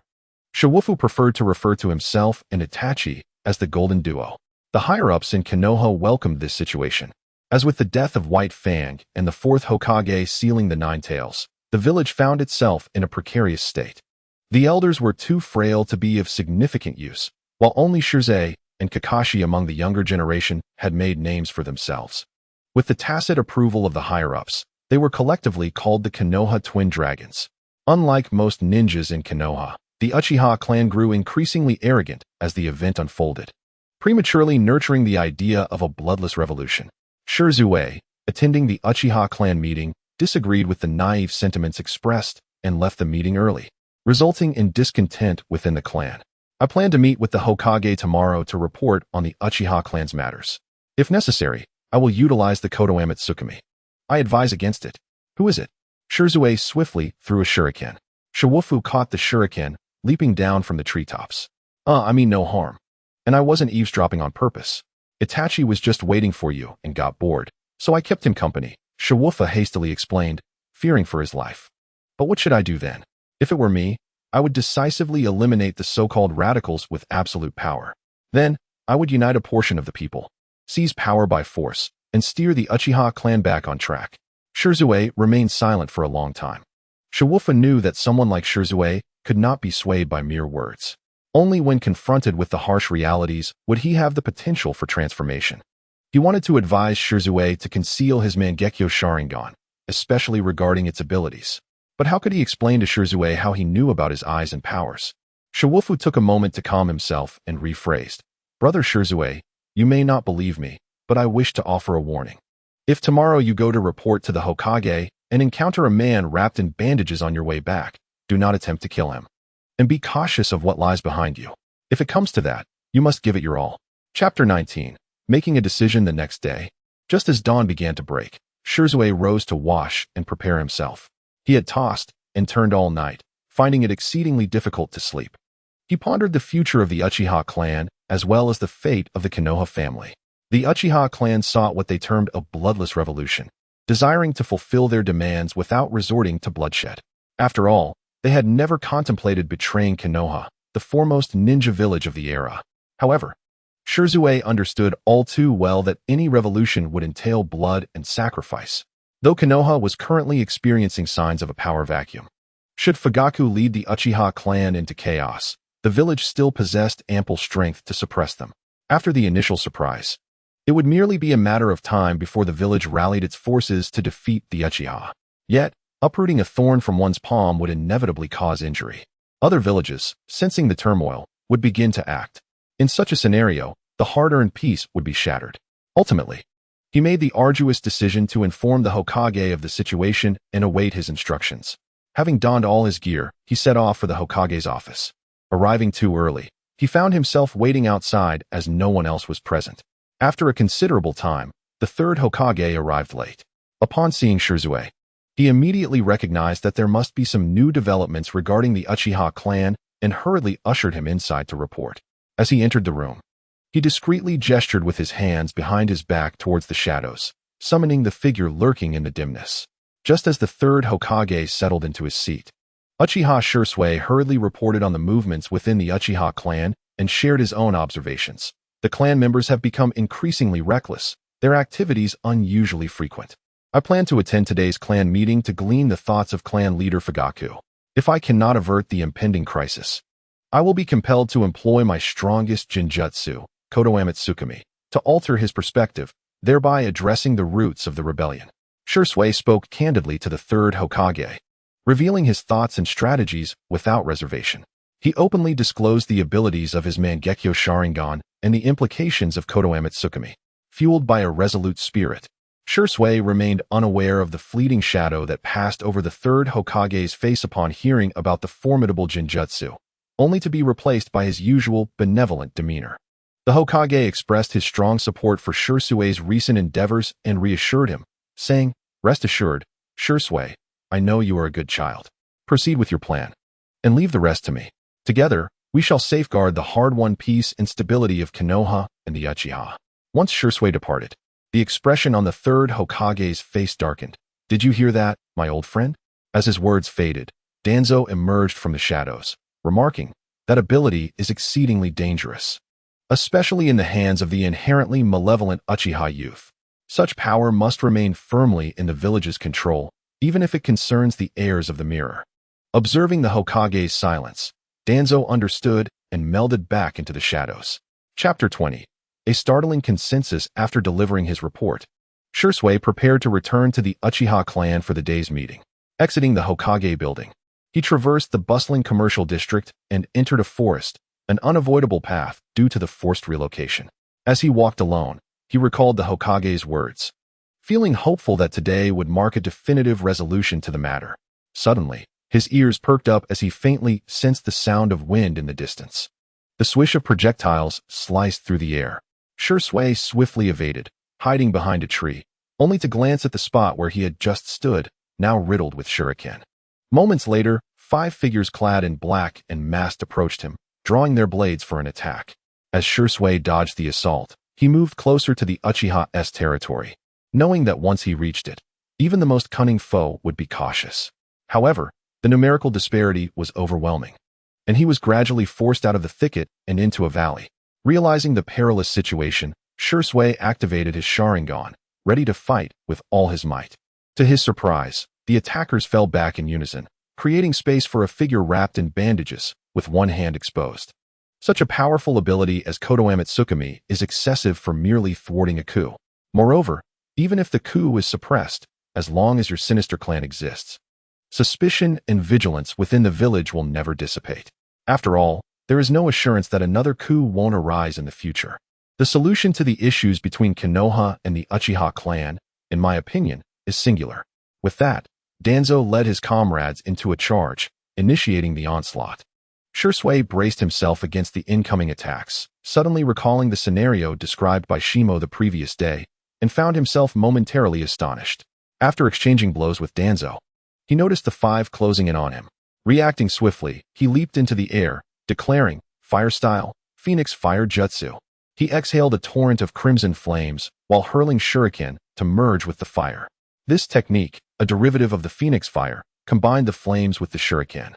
Shiwufu preferred to refer to himself and Itachi as the Golden Duo. The higher-ups in Konoha welcomed this situation. As with the death of White Fang and the fourth Hokage sealing the Nine Tails, the village found itself in a precarious state. The elders were too frail to be of significant use, while only Shirzue and Kakashi among the younger generation had made names for themselves. With the tacit approval of the higher-ups, they were collectively called the Konoha Twin Dragons. Unlike most ninjas in Konoha, the Uchiha clan grew increasingly arrogant as the event unfolded, prematurely nurturing the idea of a bloodless revolution. Shirzue, attending the Uchiha clan meeting, disagreed with the naive sentiments expressed and left the meeting early, resulting in discontent within the clan. "I plan to meet with the Hokage tomorrow to report on the Uchiha clan's matters. If necessary, I will utilize the Kotoame Tsukumi. I advise against it." "Who is it?" Shirzue swiftly threw a shuriken. Shiwufu caught the shuriken, leaping down from the treetops. I mean no harm. And I wasn't eavesdropping on purpose. Itachi was just waiting for you and got bored, so I kept him company," Shiwufu hastily explained, fearing for his life. "But what should I do then? If it were me, I would decisively eliminate the so-called radicals with absolute power. Then, I would unite a portion of the people, seize power by force, and steer the Uchiha clan back on track." Shirzue remained silent for a long time. Shiwufu knew that someone like Shirzue could not be swayed by mere words. Only when confronted with the harsh realities would he have the potential for transformation. He wanted to advise Shirzue to conceal his Mangekyo Sharingan, especially regarding its abilities. But how could he explain to Shirzue how he knew about his eyes and powers? Shiwufu took a moment to calm himself and rephrased. "Brother Shirzue, you may not believe me, but I wish to offer a warning. If tomorrow you go to report to the Hokage and encounter a man wrapped in bandages on your way back, do not attempt to kill him. And be cautious of what lies behind you. If it comes to that, you must give it your all." Chapter 19. Making a decision the next day. Just as dawn began to break, Shirzue rose to wash and prepare himself. He had tossed and turned all night, finding it exceedingly difficult to sleep. He pondered the future of the Uchiha clan as well as the fate of the Konoha family. The Uchiha clan sought what they termed a bloodless revolution, desiring to fulfill their demands without resorting to bloodshed. After all, they had never contemplated betraying Konoha, the foremost ninja village of the era. However, Shirzue understood all too well that any revolution would entail blood and sacrifice, though Konoha was currently experiencing signs of a power vacuum. Should Fugaku lead the Uchiha clan into chaos, the village still possessed ample strength to suppress them. After the initial surprise, it would merely be a matter of time before the village rallied its forces to defeat the Uchiha. Yet, uprooting a thorn from one's palm would inevitably cause injury. Other villages, sensing the turmoil, would begin to act. In such a scenario, the hard-earned peace would be shattered. Ultimately, he made the arduous decision to inform the Hokage of the situation and await his instructions. Having donned all his gear, he set off for the Hokage's office. Arriving too early, he found himself waiting outside as no one else was present. After a considerable time, the third Hokage arrived late. Upon seeing Shirzue, he immediately recognized that there must be some new developments regarding the Uchiha clan and hurriedly ushered him inside to report. As he entered the room, he discreetly gestured with his hands behind his back towards the shadows, summoning the figure lurking in the dimness. Just as the third Hokage settled into his seat, Uchiha Shirzue hurriedly reported on the movements within the Uchiha clan and shared his own observations. The clan members have become increasingly reckless, their activities unusually frequent. I plan to attend today's clan meeting to glean the thoughts of clan leader Fugaku. If I cannot avert the impending crisis, I will be compelled to employ my strongest Jinjutsu, Kodoamatsukami, to alter his perspective, thereby addressing the roots of the rebellion. Shirzue spoke candidly to the third Hokage, revealing his thoughts and strategies without reservation. He openly disclosed the abilities of his Mangekyo Sharingan and the implications of Kodoamatsukami. Fueled by a resolute spirit, Shirzue remained unaware of the fleeting shadow that passed over the third Hokage's face upon hearing about the formidable Jinjutsu, only to be replaced by his usual benevolent demeanor. The Hokage expressed his strong support for Shirzue's recent endeavors and reassured him, saying, "Rest assured, Shirzue, I know you are a good child. Proceed with your plan, and leave the rest to me. Together, we shall safeguard the hard-won peace and stability of Konoha and the Uchiha." Once Shirzue departed, the expression on the third Hokage's face darkened. "Did you hear that, my old friend?" As his words faded, Danzo emerged from the shadows, remarking, "That ability is exceedingly dangerous, especially in the hands of the inherently malevolent Uchiha youth. Such power must remain firmly in the village's control, even if it concerns the heirs of the mirror." Observing the Hokage's silence, Danzo understood and melded back into the shadows. Chapter 20. A startling consensus after delivering his report. Shirzue prepared to return to the Uchiha clan for the day's meeting. Exiting the Hokage building, he traversed the bustling commercial district and entered a forest, an unavoidable path due to the forced relocation. As he walked alone, he recalled the Hokage's words, feeling hopeful that today would mark a definitive resolution to the matter. Suddenly, his ears perked up as he faintly sensed the sound of wind in the distance. The swish of projectiles sliced through the air. Shirzue swiftly evaded, hiding behind a tree, only to glance at the spot where he had just stood, now riddled with shuriken. Moments later, 5 figures clad in black and masked approached him, drawing their blades for an attack. As Shirzue dodged the assault, he moved closer to the Uchiha's territory, knowing that once he reached it, even the most cunning foe would be cautious. However, the numerical disparity was overwhelming, and he was gradually forced out of the thicket and into a valley. Realizing the perilous situation, Shirzue activated his Sharingan, ready to fight with all his might. To his surprise, the attackers fell back in unison, creating space for a figure wrapped in bandages, with one hand exposed. Such a powerful ability as Kodoamatsukami is excessive for merely thwarting a coup. Moreover, even if the coup is suppressed, as long as your sinister clan exists, suspicion and vigilance within the village will never dissipate. After all, there is no assurance that another coup won't arise in the future. The solution to the issues between Konoha and the Uchiha clan, in my opinion, is singular. With that, Danzo led his comrades into a charge, initiating the onslaught. Shirzue braced himself against the incoming attacks, suddenly recalling the scenario described by Shimo the previous day, and found himself momentarily astonished. After exchanging blows with Danzo, he noticed the 5 closing in on him. Reacting swiftly, he leaped into the air, declaring, "Fire style, Phoenix Fire Jutsu." He exhaled a torrent of crimson flames while hurling shuriken to merge with the fire. This technique, a derivative of the Phoenix Fire, combined the flames with the shuriken,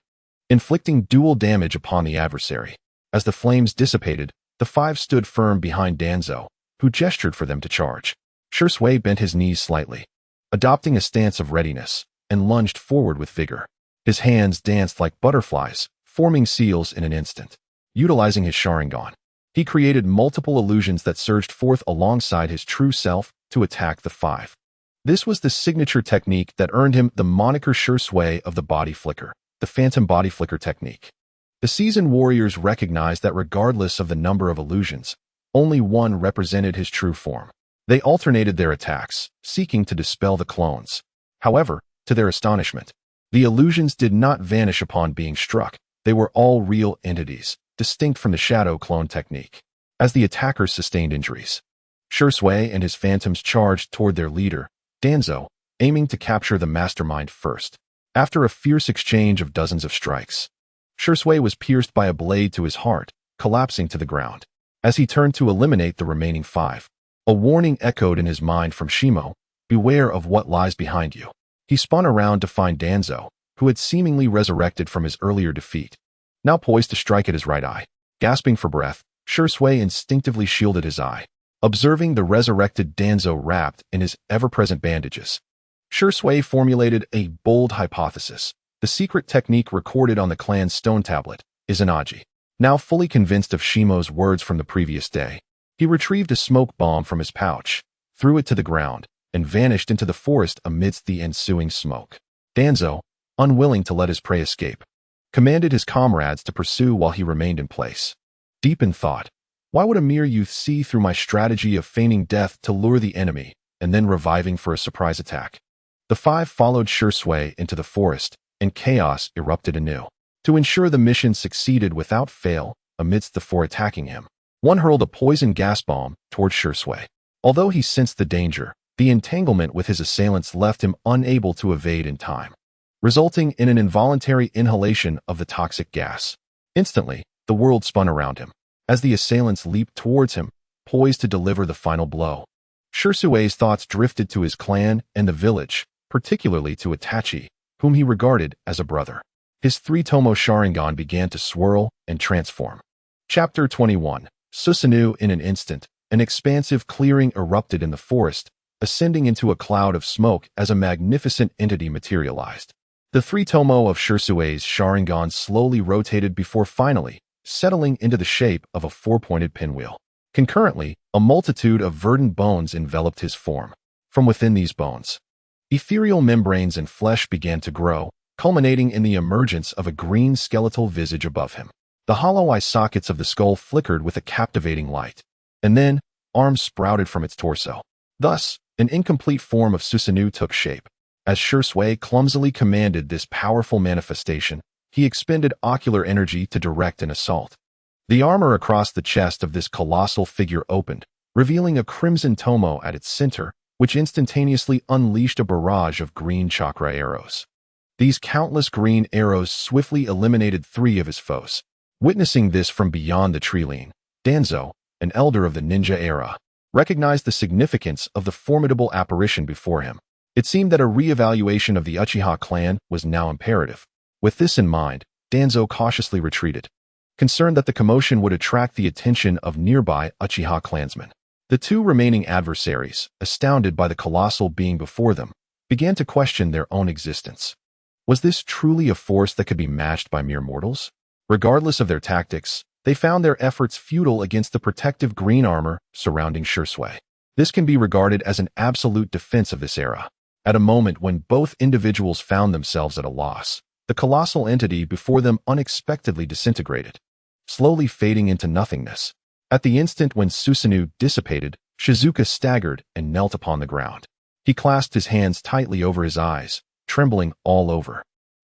inflicting dual damage upon the adversary. As the flames dissipated, the 5 stood firm behind Danzo, who gestured for them to charge. Shirzue bent his knees slightly, adopting a stance of readiness, and lunged forward with vigor. His hands danced like butterflies, forming seals in an instant. Utilizing his Sharingan, he created multiple illusions that surged forth alongside his true self to attack the 5. This was the signature technique that earned him the moniker Shirzue of the Body Flicker, the Phantom Body Flicker technique. The seasoned warriors recognized that regardless of the number of illusions, Only one represented his true form. They alternated their attacks, seeking to dispel the clones. However, to their astonishment, the illusions did not vanish upon being struck. They were all real entities, distinct from the shadow clone technique. As the attackers sustained injuries, Shursui and his phantoms charged toward their leader, Danzo, aiming to capture the mastermind first. After a fierce exchange of dozens of strikes, Shursui was pierced by a blade to his heart, collapsing to the ground. As he turned to eliminate the remaining 5, a warning echoed in his mind from Shimo, "Beware of what lies behind you." He spun around to find Danzo, who had seemingly resurrected from his earlier defeat, now poised to strike at his right eye. Gasping for breath, Shursui instinctively shielded his eye, observing the resurrected Danzo wrapped in his ever-present bandages. Shursui formulated a bold hypothesis. The secret technique recorded on the clan's stone tablet, Izanagi. Now fully convinced of Shimo's words from the previous day, he retrieved a smoke bomb from his pouch, threw it to the ground, and vanished into the forest amidst the ensuing smoke. Danzo, unwilling to let his prey escape, commanded his comrades to pursue while he remained in place. Deep in thought, why would a mere youth see through my strategy of feigning death to lure the enemy and then reviving for a surprise attack? The 5 followed Shursui into the forest, and chaos erupted anew. To ensure the mission succeeded without fail, amidst the 4 attacking him, one hurled a poison gas bomb toward Shursui. Although he sensed the danger, the entanglement with his assailants left him unable to evade in time, resulting in an involuntary inhalation of the toxic gas. Instantly, the world spun around him, as the assailants leaped towards him, poised to deliver the final blow. Shursui's thoughts drifted to his clan and the village, particularly to Itachi, whom he regarded as a brother. His 3-tomo Sharingan began to swirl and transform. Chapter 21. Susanoo. In an instant, an expansive clearing erupted in the forest, ascending into a cloud of smoke as a magnificent entity materialized. The 3-tomo of Shursui's Sharingan slowly rotated before finally settling into the shape of a 4-pointed pinwheel. Concurrently, a multitude of verdant bones enveloped his form. From within these bones, ethereal membranes and flesh began to grow, culminating in the emergence of a green skeletal visage above him. The hollow eye sockets of the skull flickered with a captivating light, and then arms sprouted from its torso. Thus, an incomplete form of Susanoo took shape. As Shursui clumsily commanded this powerful manifestation, he expended ocular energy to direct an assault. The armor across the chest of this colossal figure opened, revealing a crimson tomo at its center, which instantaneously unleashed a barrage of green chakra arrows. These countless green arrows swiftly eliminated 3 of his foes. Witnessing this from beyond the tree line, Danzo, an elder of the ninja era, recognized the significance of the formidable apparition before him. It seemed that a re-evaluation of the Uchiha clan was now imperative. With this in mind, Danzo cautiously retreated, concerned that the commotion would attract the attention of nearby Uchiha clansmen. The 2 remaining adversaries, astounded by the colossal being before them, began to question their own existence. Was this truly a force that could be matched by mere mortals? Regardless of their tactics, they found their efforts futile against the protective green armor surrounding Shursui. This can be regarded as an absolute defense of this era. At a moment when both individuals found themselves at a loss, the colossal entity before them unexpectedly disintegrated, slowly fading into nothingness. At the instant when Susanoo dissipated, Shizuka staggered and knelt upon the ground. He clasped his hands tightly over his eyes, trembling all over,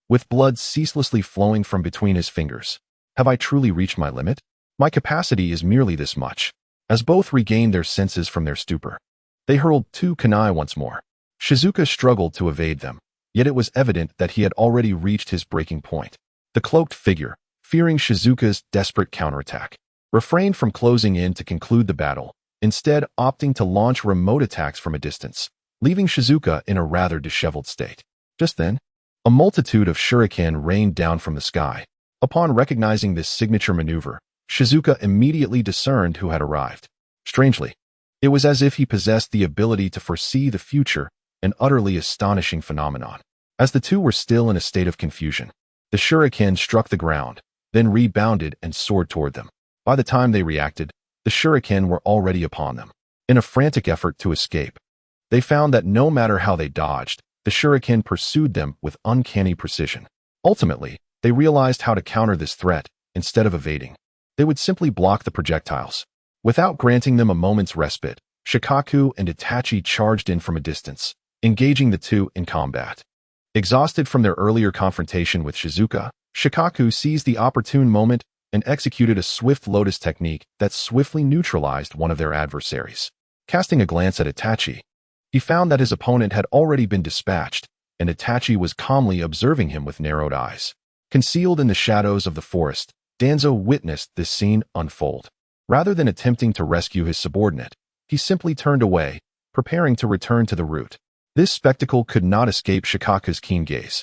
with blood ceaselessly flowing from between his fingers. Have I truly reached my limit? My capacity is merely this much. As both regained their senses from their stupor, they hurled 2 kunai once more. Shizuka struggled to evade them, yet it was evident that he had already reached his breaking point. The cloaked figure, fearing Shizuka's desperate counterattack, refrained from closing in to conclude the battle, instead opting to launch remote attacks from a distance, leaving Shizuka in a rather disheveled state. Just then, a multitude of shuriken rained down from the sky. Upon recognizing this signature maneuver, Shizuka immediately discerned who had arrived. Strangely, it was as if he possessed the ability to foresee the future, an utterly astonishing phenomenon. As the 2 were still in a state of confusion, the shuriken struck the ground, then rebounded and soared toward them. By the time they reacted, the shuriken were already upon them. In a frantic effort to escape, they found that no matter how they dodged, the shuriken pursued them with uncanny precision. Ultimately, they realized how to counter this threat. Instead of evading, they would simply block the projectiles. Without granting them a moment's respite, Shikaku and Itachi charged in from a distance, engaging the two in combat. Exhausted from their earlier confrontation with Shizuka, Shikaku seized the opportune moment and executed a swift lotus technique that swiftly neutralized one of their adversaries. Casting a glance at Itachi, he found that his opponent had already been dispatched, and Itachi was calmly observing him with narrowed eyes. Concealed in the shadows of the forest, Danzo witnessed this scene unfold. Rather than attempting to rescue his subordinate, he simply turned away, preparing to return to the route. This spectacle could not escape Shikaku's keen gaze.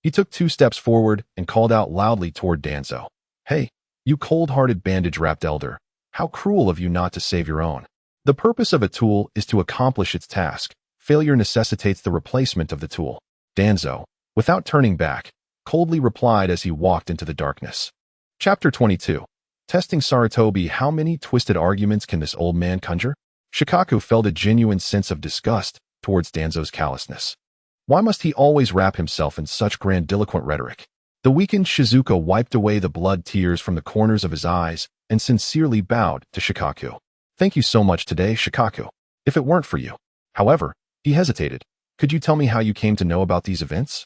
He took 2 steps forward and called out loudly toward Danzo. "Hey, you cold-hearted bandage-wrapped elder, how cruel of you not to save your own. The purpose of a tool is to accomplish its task. Failure necessitates the replacement of the tool." Danzo, without turning back, coldly replied as he walked into the darkness. Chapter 22. Testing Sarutobi. How many twisted arguments can this old man conjure? Shikaku felt a genuine sense of disgust towards Danzo's callousness. Why must he always wrap himself in such grandiloquent rhetoric? The weakened Shizuka wiped away the blood tears from the corners of his eyes and sincerely bowed to Shikaku. "Thank you so much today, Shikaku. If it weren't for you." However, he hesitated. "Could you tell me how you came to know about these events?"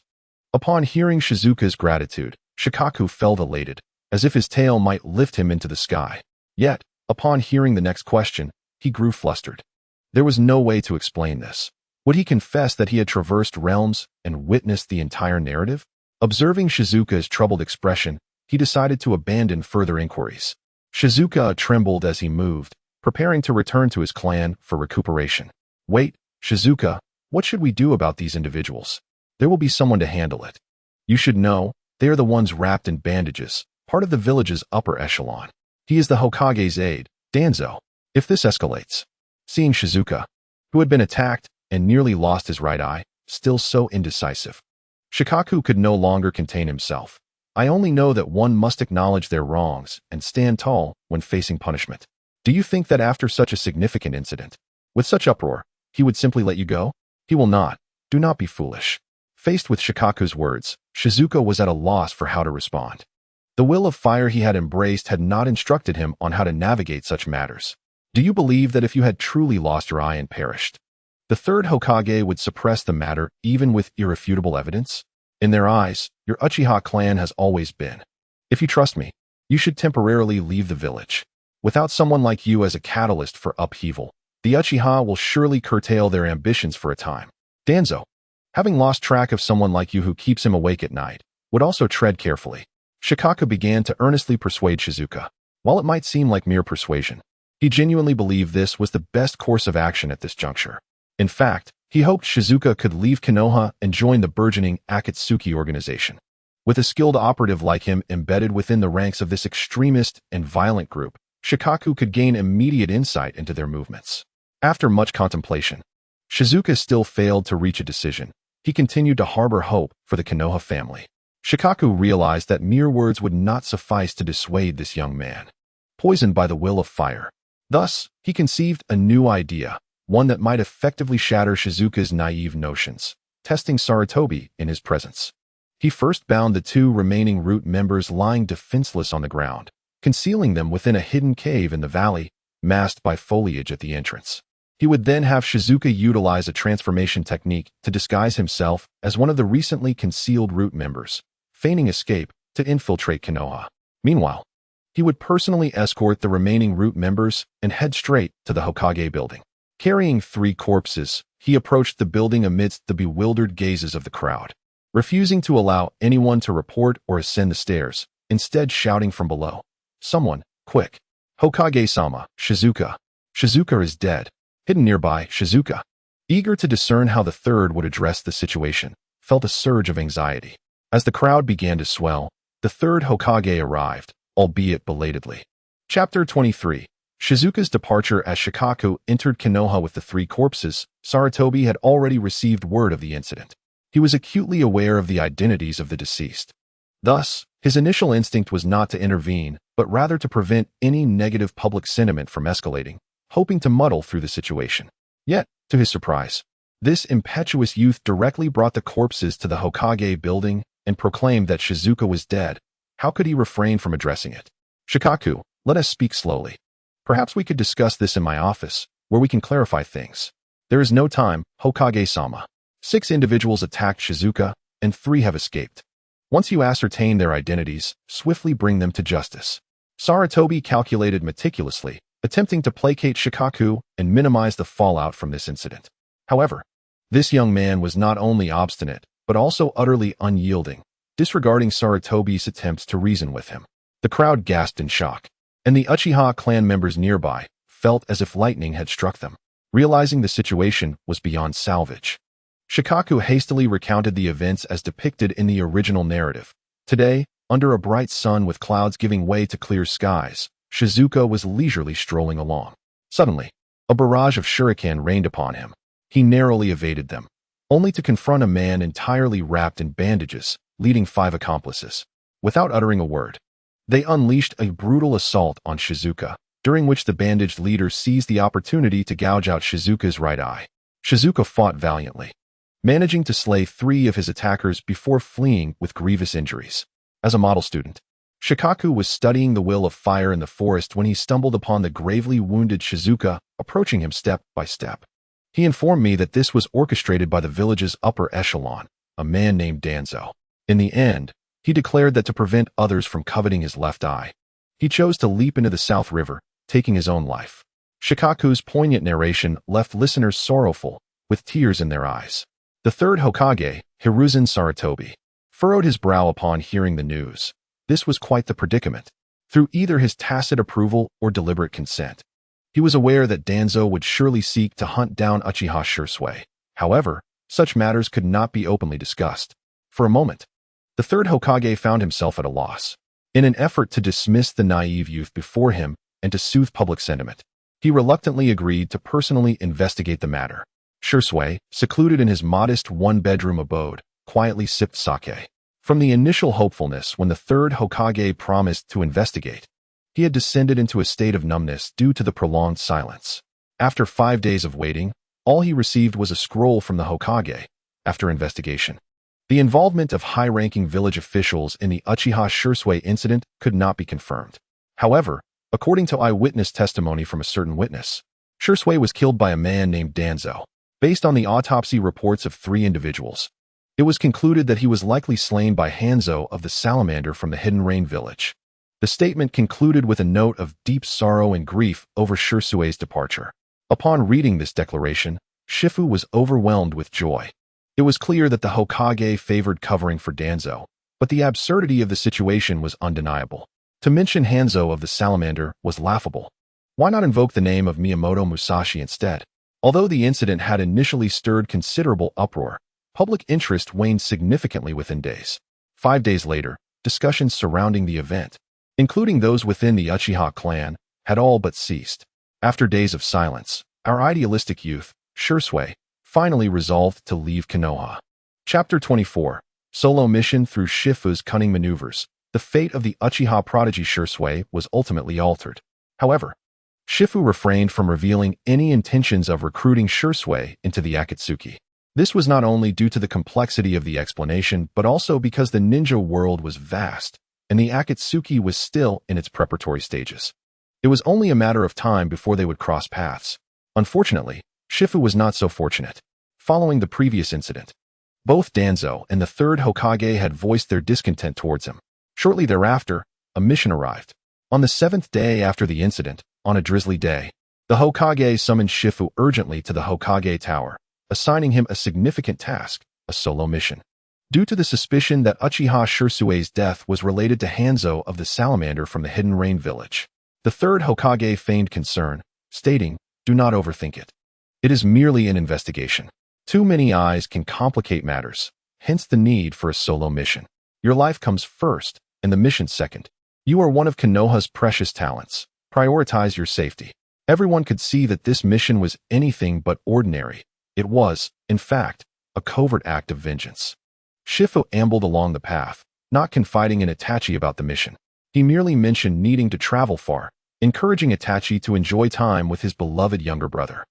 Upon hearing Shizuka's gratitude, Shikaku felt elated, as if his tale might lift him into the sky. Yet, upon hearing the next question, he grew flustered. There was no way to explain this. Would he confess that he had traversed realms and witnessed the entire narrative? Observing Shizuka's troubled expression, he decided to abandon further inquiries. Shizuka trembled as he moved, preparing to return to his clan for recuperation. "Wait, Shizuka, what should we do about these individuals? There will be someone to handle it. You should know, they are the ones wrapped in bandages, part of the village's upper echelon. He is the Hokage's aide, Danzo. If this escalates..." Seeing Shizuka, who had been attacked and nearly lost his right eye, still so indecisive, Shikaku could no longer contain himself. "I only know that one must acknowledge their wrongs and stand tall when facing punishment. Do you think that after such a significant incident, with such uproar, he would simply let you go? He will not. Do not be foolish." Faced with Shikaku's words, Shizuka was at a loss for how to respond. The will of fire he had embraced had not instructed him on how to navigate such matters. "Do you believe that if you had truly lost your eye and perished, the third Hokage would suppress the matter even with irrefutable evidence? In their eyes, your Uchiha clan has always been. If you trust me, you should temporarily leave the village. Without someone like you as a catalyst for upheaval, the Uchiha will surely curtail their ambitions for a time. Danzo, having lost track of someone like you who keeps him awake at night, would also tread carefully." Shikaku began to earnestly persuade Shizuka. While it might seem like mere persuasion, he genuinely believed this was the best course of action at this juncture. In fact, he hoped Shizuka could leave Konoha and join the burgeoning Akatsuki organization. With a skilled operative like him embedded within the ranks of this extremist and violent group, Shikaku could gain immediate insight into their movements. After much contemplation, Shizuka still failed to reach a decision. He continued to harbor hope for the Konoha family. Shikaku realized that mere words would not suffice to dissuade this young man, poisoned by the will of fire. Thus, he conceived a new idea, one that might effectively shatter Shizuka's naive notions, testing Sarutobi in his presence. He first bound the 2 remaining root members lying defenseless on the ground, concealing them within a hidden cave in the valley, masked by foliage at the entrance. He would then have Shizuka utilize a transformation technique to disguise himself as one of the recently concealed root members, feigning escape to infiltrate Konoha. Meanwhile, he would personally escort the remaining root members and head straight to the Hokage building. Carrying 3 corpses, he approached the building amidst the bewildered gazes of the crowd, refusing to allow anyone to report or ascend the stairs, instead shouting from below, "Someone, quick! Hokage-sama, Shizuka! Shizuka is dead!" Hidden nearby, Shizuka, eager to discern how the third would address the situation, felt a surge of anxiety. As the crowd began to swell, the third Hokage arrived, albeit belatedly. Chapter 23. Shizuka's departure. As Shikaku entered Konoha with the 3 corpses, Sarutobi had already received word of the incident. He was acutely aware of the identities of the deceased. Thus, his initial instinct was not to intervene, but rather to prevent any negative public sentiment from escalating, hoping to muddle through the situation. Yet, to his surprise, this impetuous youth directly brought the corpses to the Hokage building and proclaimed that Shizuka was dead. How could he refrain from addressing it? "Shikaku, let us speak slowly. Perhaps we could discuss this in my office, where we can clarify things. There is no time, Hokage-sama. 6 individuals attacked Shizuka, and 3 have escaped. Once you ascertain their identities, swiftly bring them to justice. Sarutobi calculated meticulously, attempting to placate Shikaku and minimize the fallout from this incident. However, this young man was not only obstinate, but also utterly unyielding, disregarding Sarutobi's attempts to reason with him. The crowd gasped in shock, and the Uchiha clan members nearby felt as if lightning had struck them, realizing the situation was beyond salvage. Shikaku hastily recounted the events as depicted in the original narrative. Today, under a bright sun with clouds giving way to clear skies, Shizuka was leisurely strolling along. Suddenly, a barrage of shuriken rained upon him. He narrowly evaded them, only to confront a man entirely wrapped in bandages, leading 5 accomplices. Without uttering a word, they unleashed a brutal assault on Shizuka, during which the bandaged leader seized the opportunity to gouge out Shizuka's right eye. Shizuka fought valiantly, managing to slay 3 of his attackers before fleeing with grievous injuries. As a model student, Shikaku was studying the will of fire in the forest when he stumbled upon the gravely wounded Shizuka, approaching him step by step. He informed me that this was orchestrated by the village's upper echelon, a man named Danzo. In the end, he declared that to prevent others from coveting his left eye, he chose to leap into the South River, taking his own life. Shikaku's poignant narration left listeners sorrowful, with tears in their eyes. The third Hokage, Hiruzen Sarutobi, furrowed his brow upon hearing the news. This was quite the predicament. Through either his tacit approval or deliberate consent, he was aware that Danzo would surely seek to hunt down Uchiha Shursui. However, such matters could not be openly discussed. For a moment, the third Hokage found himself at a loss. In an effort to dismiss the naive youth before him and to soothe public sentiment, he reluctantly agreed to personally investigate the matter. Shursui, secluded in his modest 1-bedroom abode, quietly sipped sake. From the initial hopefulness when the third Hokage promised to investigate, he had descended into a state of numbness due to the prolonged silence. After 5 days of waiting, all he received was a scroll from the Hokage. After investigation, the involvement of high-ranking village officials in the Uchiha Shursui incident could not be confirmed. However, according to eyewitness testimony from a certain witness, Shursui was killed by a man named Danzo. Based on the autopsy reports of 3 individuals, it was concluded that he was likely slain by Hanzo of the Salamander from the Hidden Rain village. The statement concluded with a note of deep sorrow and grief over Shursui's departure. Upon reading this declaration, Shifu was overwhelmed with joy. It was clear that the Hokage favored covering for Danzo, but the absurdity of the situation was undeniable. To mention Hanzo of the Salamander was laughable. Why not invoke the name of Miyamoto Musashi instead? Although the incident had initially stirred considerable uproar, public interest waned significantly within days. 5 days later, discussions surrounding the event, including those within the Uchiha clan, had all but ceased. After days of silence, our idealistic youth, Shursui, finally resolved to leave Konoha. Chapter 24. Solo Mission. Through Shifu's cunning maneuvers, the fate of the Uchiha prodigy Shursui was ultimately altered. However, Shifu refrained from revealing any intentions of recruiting Shursui into the Akatsuki. This was not only due to the complexity of the explanation, but also because the ninja world was vast, and the Akatsuki was still in its preparatory stages. It was only a matter of time before they would cross paths. Unfortunately, Shifu was not so fortunate. Following the previous incident, both Danzo and the third Hokage had voiced their discontent towards him. Shortly thereafter, a mission arrived. On the 7th day after the incident, on a drizzly day, the Hokage summoned Shifu urgently to the Hokage Tower, assigning him a significant task, a solo mission. Due to the suspicion that Uchiha Shursui's death was related to Hanzo of the Salamander from the Hidden Rain village, the third Hokage feigned concern, stating, "Do not overthink it. It is merely an investigation. Too many eyes can complicate matters, hence the need for a solo mission. Your life comes first, and the mission second. You are one of Konoha's precious talents. Prioritize your safety." Everyone could see that this mission was anything but ordinary. It was, in fact, a covert act of vengeance. Shifu ambled along the path, not confiding in Itachi about the mission. He merely mentioned needing to travel far, encouraging Itachi to enjoy time with his beloved younger brother.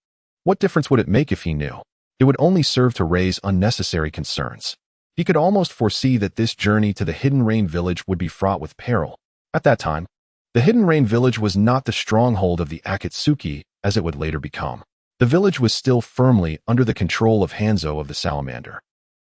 What difference would it make if he knew? It would only serve to raise unnecessary concerns. He could almost foresee that this journey to the Hidden Rain village would be fraught with peril. At that time, The Hidden Rain village was not the stronghold of the Akatsuki as it would later become. The village was still firmly under the control of Hanzo of the Salamander,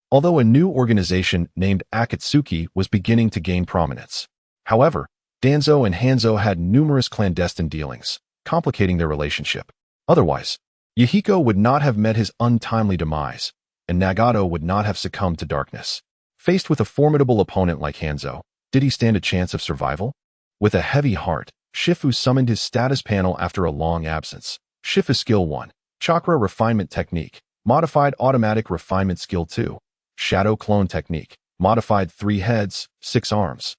although a new organization named Akatsuki was beginning to gain prominence. However, Danzo and Hanzo had numerous clandestine dealings, complicating their relationship. Otherwise, Yahiko would not have met his untimely demise, and Nagato would not have succumbed to darkness. Faced with a formidable opponent like Hanzo, did he stand a chance of survival? With a heavy heart, Shifu summoned his status panel after a long absence. Shifu Skill 1. Chakra Refinement Technique. Modified Automatic Refinement Skill 2. Shadow Clone Technique. Modified 3 heads, 6 arms.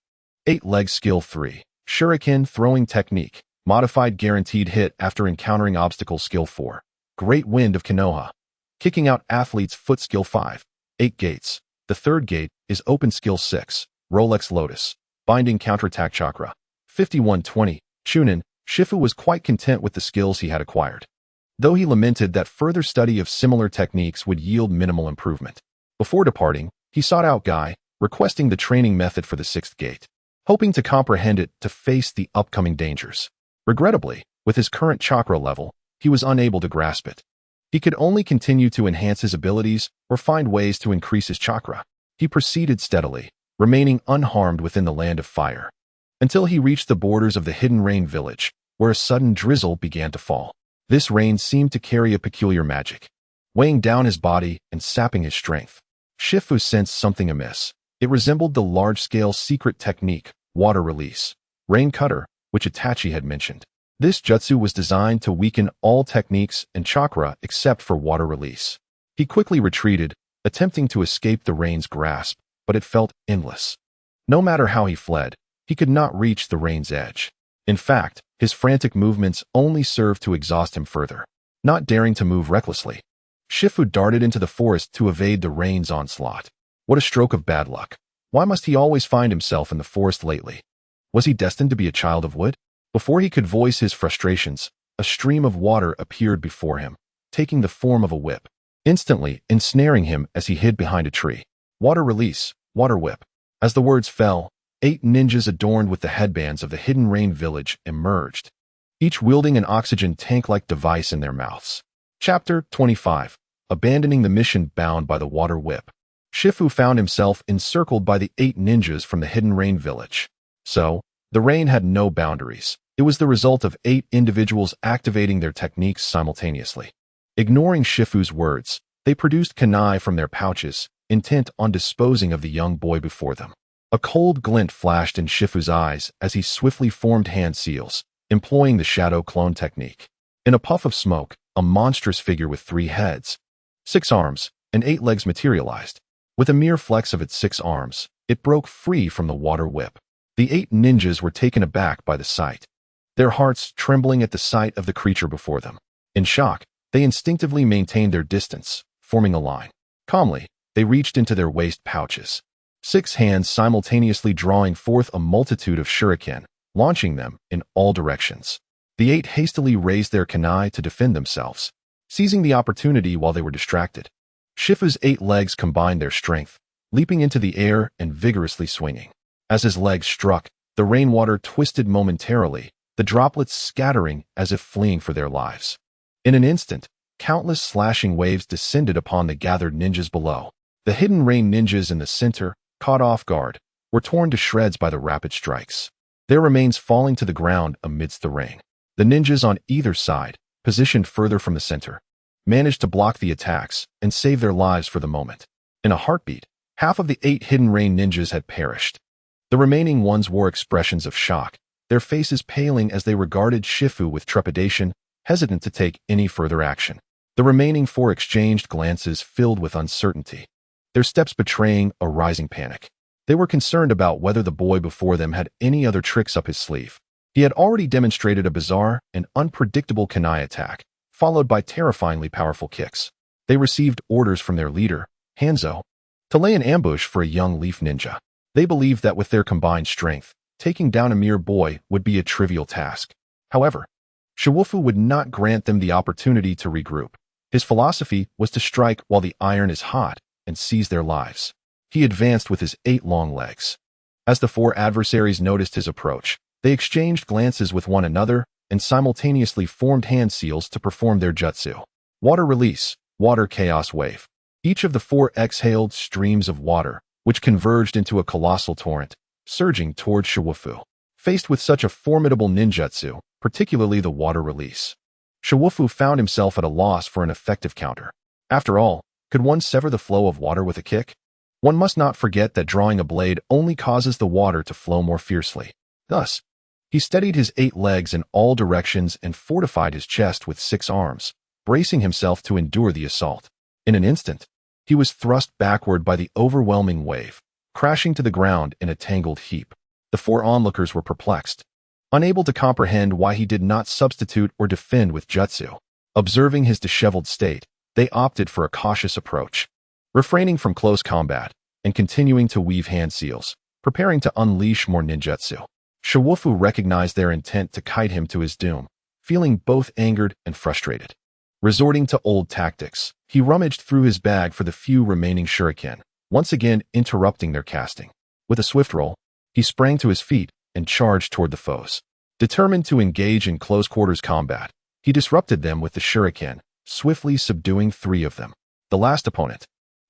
8 legs Skill 3. Shuriken Throwing Technique. Modified Guaranteed Hit after encountering obstacle Skill 4. Great Wind of Konoha. Kicking out Athlete's Foot Skill 5. 8 gates. The third gate is Open Skill 6. Rolex Lotus. Binding Counterattack Chakra. 5120. Chunin. Shifu was quite content with the skills he had acquired, though he lamented that further study of similar techniques would yield minimal improvement. Before departing, he sought out Guy, requesting the training method for the 6th gate, hoping to comprehend it to face the upcoming dangers. Regrettably, with his current chakra level, he was unable to grasp it. He could only continue to enhance his abilities or find ways to increase his chakra. He proceeded steadily, remaining unharmed within the land of fire, until he reached the borders of the Hidden Rain village, where a sudden drizzle began to fall. This rain seemed to carry a peculiar magic, weighing down his body and sapping his strength. Shifu sensed something amiss. It resembled the large-scale secret technique, Water Release, Rain Cutter, which Itachi had mentioned. This jutsu was designed to weaken all techniques and chakra except for Water Release. He quickly retreated, attempting to escape the rain's grasp, but it felt endless. No matter how he fled, he could not reach the rain's edge. In fact, his frantic movements only served to exhaust him further. Not daring to move recklessly, Shifu darted into the forest to evade the rain's onslaught. What a stroke of bad luck. Why must he always find himself in the forest lately? Was he destined to be a child of wood? Before he could voice his frustrations, a stream of water appeared before him, taking the form of a whip, instantly ensnaring him as he hid behind a tree. Water Release, Water Whip. As the words fell, 8 ninjas adorned with the headbands of the Hidden Rain village emerged, each wielding an oxygen tank-like device in their mouths. Chapter 25. Abandoning the mission bound by the Water Whip. Shifu found himself encircled by the 8 ninjas from the Hidden Rain village. So, the rain had no boundaries. It was the result of 8 individuals activating their techniques simultaneously. Ignoring Shifu's words, they produced kunai from their pouches, intent on disposing of the young boy before them. A cold glint flashed in Shifu's eyes as he swiftly formed hand seals, employing the shadow clone technique. In a puff of smoke, a monstrous figure with 3 heads, 6 arms, and 8 legs materialized. With a mere flex of its 6 arms, it broke free from the water whip. The 8 ninjas were taken aback by the sight, their hearts trembling at the sight of the creature before them. In shock, they instinctively maintained their distance, forming a line. Calmly, they reached into their waist pouches, 6 hands simultaneously drawing forth a multitude of shuriken, launching them in all directions. The 8 hastily raised their kunai to defend themselves, seizing the opportunity while they were distracted. Shifu's 8 legs combined their strength, leaping into the air and vigorously swinging. As his legs struck, the rainwater twisted momentarily, the droplets scattering as if fleeing for their lives. In an instant, countless slashing waves descended upon the gathered ninjas below. The Hidden Rain ninjas in the center, caught off guard, were torn to shreds by the rapid strikes, their remains falling to the ground amidst the rain. The ninjas on either side, positioned further from the center, managed to block the attacks and save their lives for the moment. In a heartbeat, half of the 8 Hidden Rain ninjas had perished. The remaining ones wore expressions of shock, their faces paling as they regarded Shifu with trepidation, hesitant to take any further action. The remaining 4 exchanged glances filled with uncertainty, their steps betraying a rising panic. They were concerned about whether the boy before them had any other tricks up his sleeve. He had already demonstrated a bizarre and unpredictable kunai attack, followed by terrifyingly powerful kicks. They received orders from their leader, Hanzo, to lay an ambush for a young leaf ninja. They believed that with their combined strength, taking down a mere boy would be a trivial task. However, Shiwufu would not grant them the opportunity to regroup. His philosophy was to strike while the iron is hot and seize their lives. He advanced with his 8 long legs. As the 4 adversaries noticed his approach, They exchanged glances with one another and simultaneously formed hand seals to perform their jutsu. Water release, water chaos wave. Each of the four exhaled streams of water, which converged into a colossal torrent, surging towards Shiwufu. Faced with such a formidable ninjutsu, particularly the water release, Shiwufu found himself at a loss for an effective counter. After all, could one sever the flow of water with a kick? One must not forget that drawing a blade only causes the water to flow more fiercely. Thus, he steadied his 8 legs in all directions and fortified his chest with 6 arms, bracing himself to endure the assault. In an instant, he was thrust backward by the overwhelming wave, crashing to the ground in a tangled heap. The 4 onlookers were perplexed, unable to comprehend why he did not substitute or defend with jutsu. Observing his disheveled state, they opted for a cautious approach, refraining from close combat and continuing to weave hand seals, preparing to unleash more ninjutsu. Shiwufu recognized their intent to kite him to his doom, feeling both angered and frustrated. Resorting to old tactics, he rummaged through his bag for the few remaining shuriken, once again interrupting their casting. With a swift roll, he sprang to his feet and charged toward the foes. Determined to engage in close-quarters combat, he disrupted them with the shuriken, swiftly subduing 3 of them. The last opponent,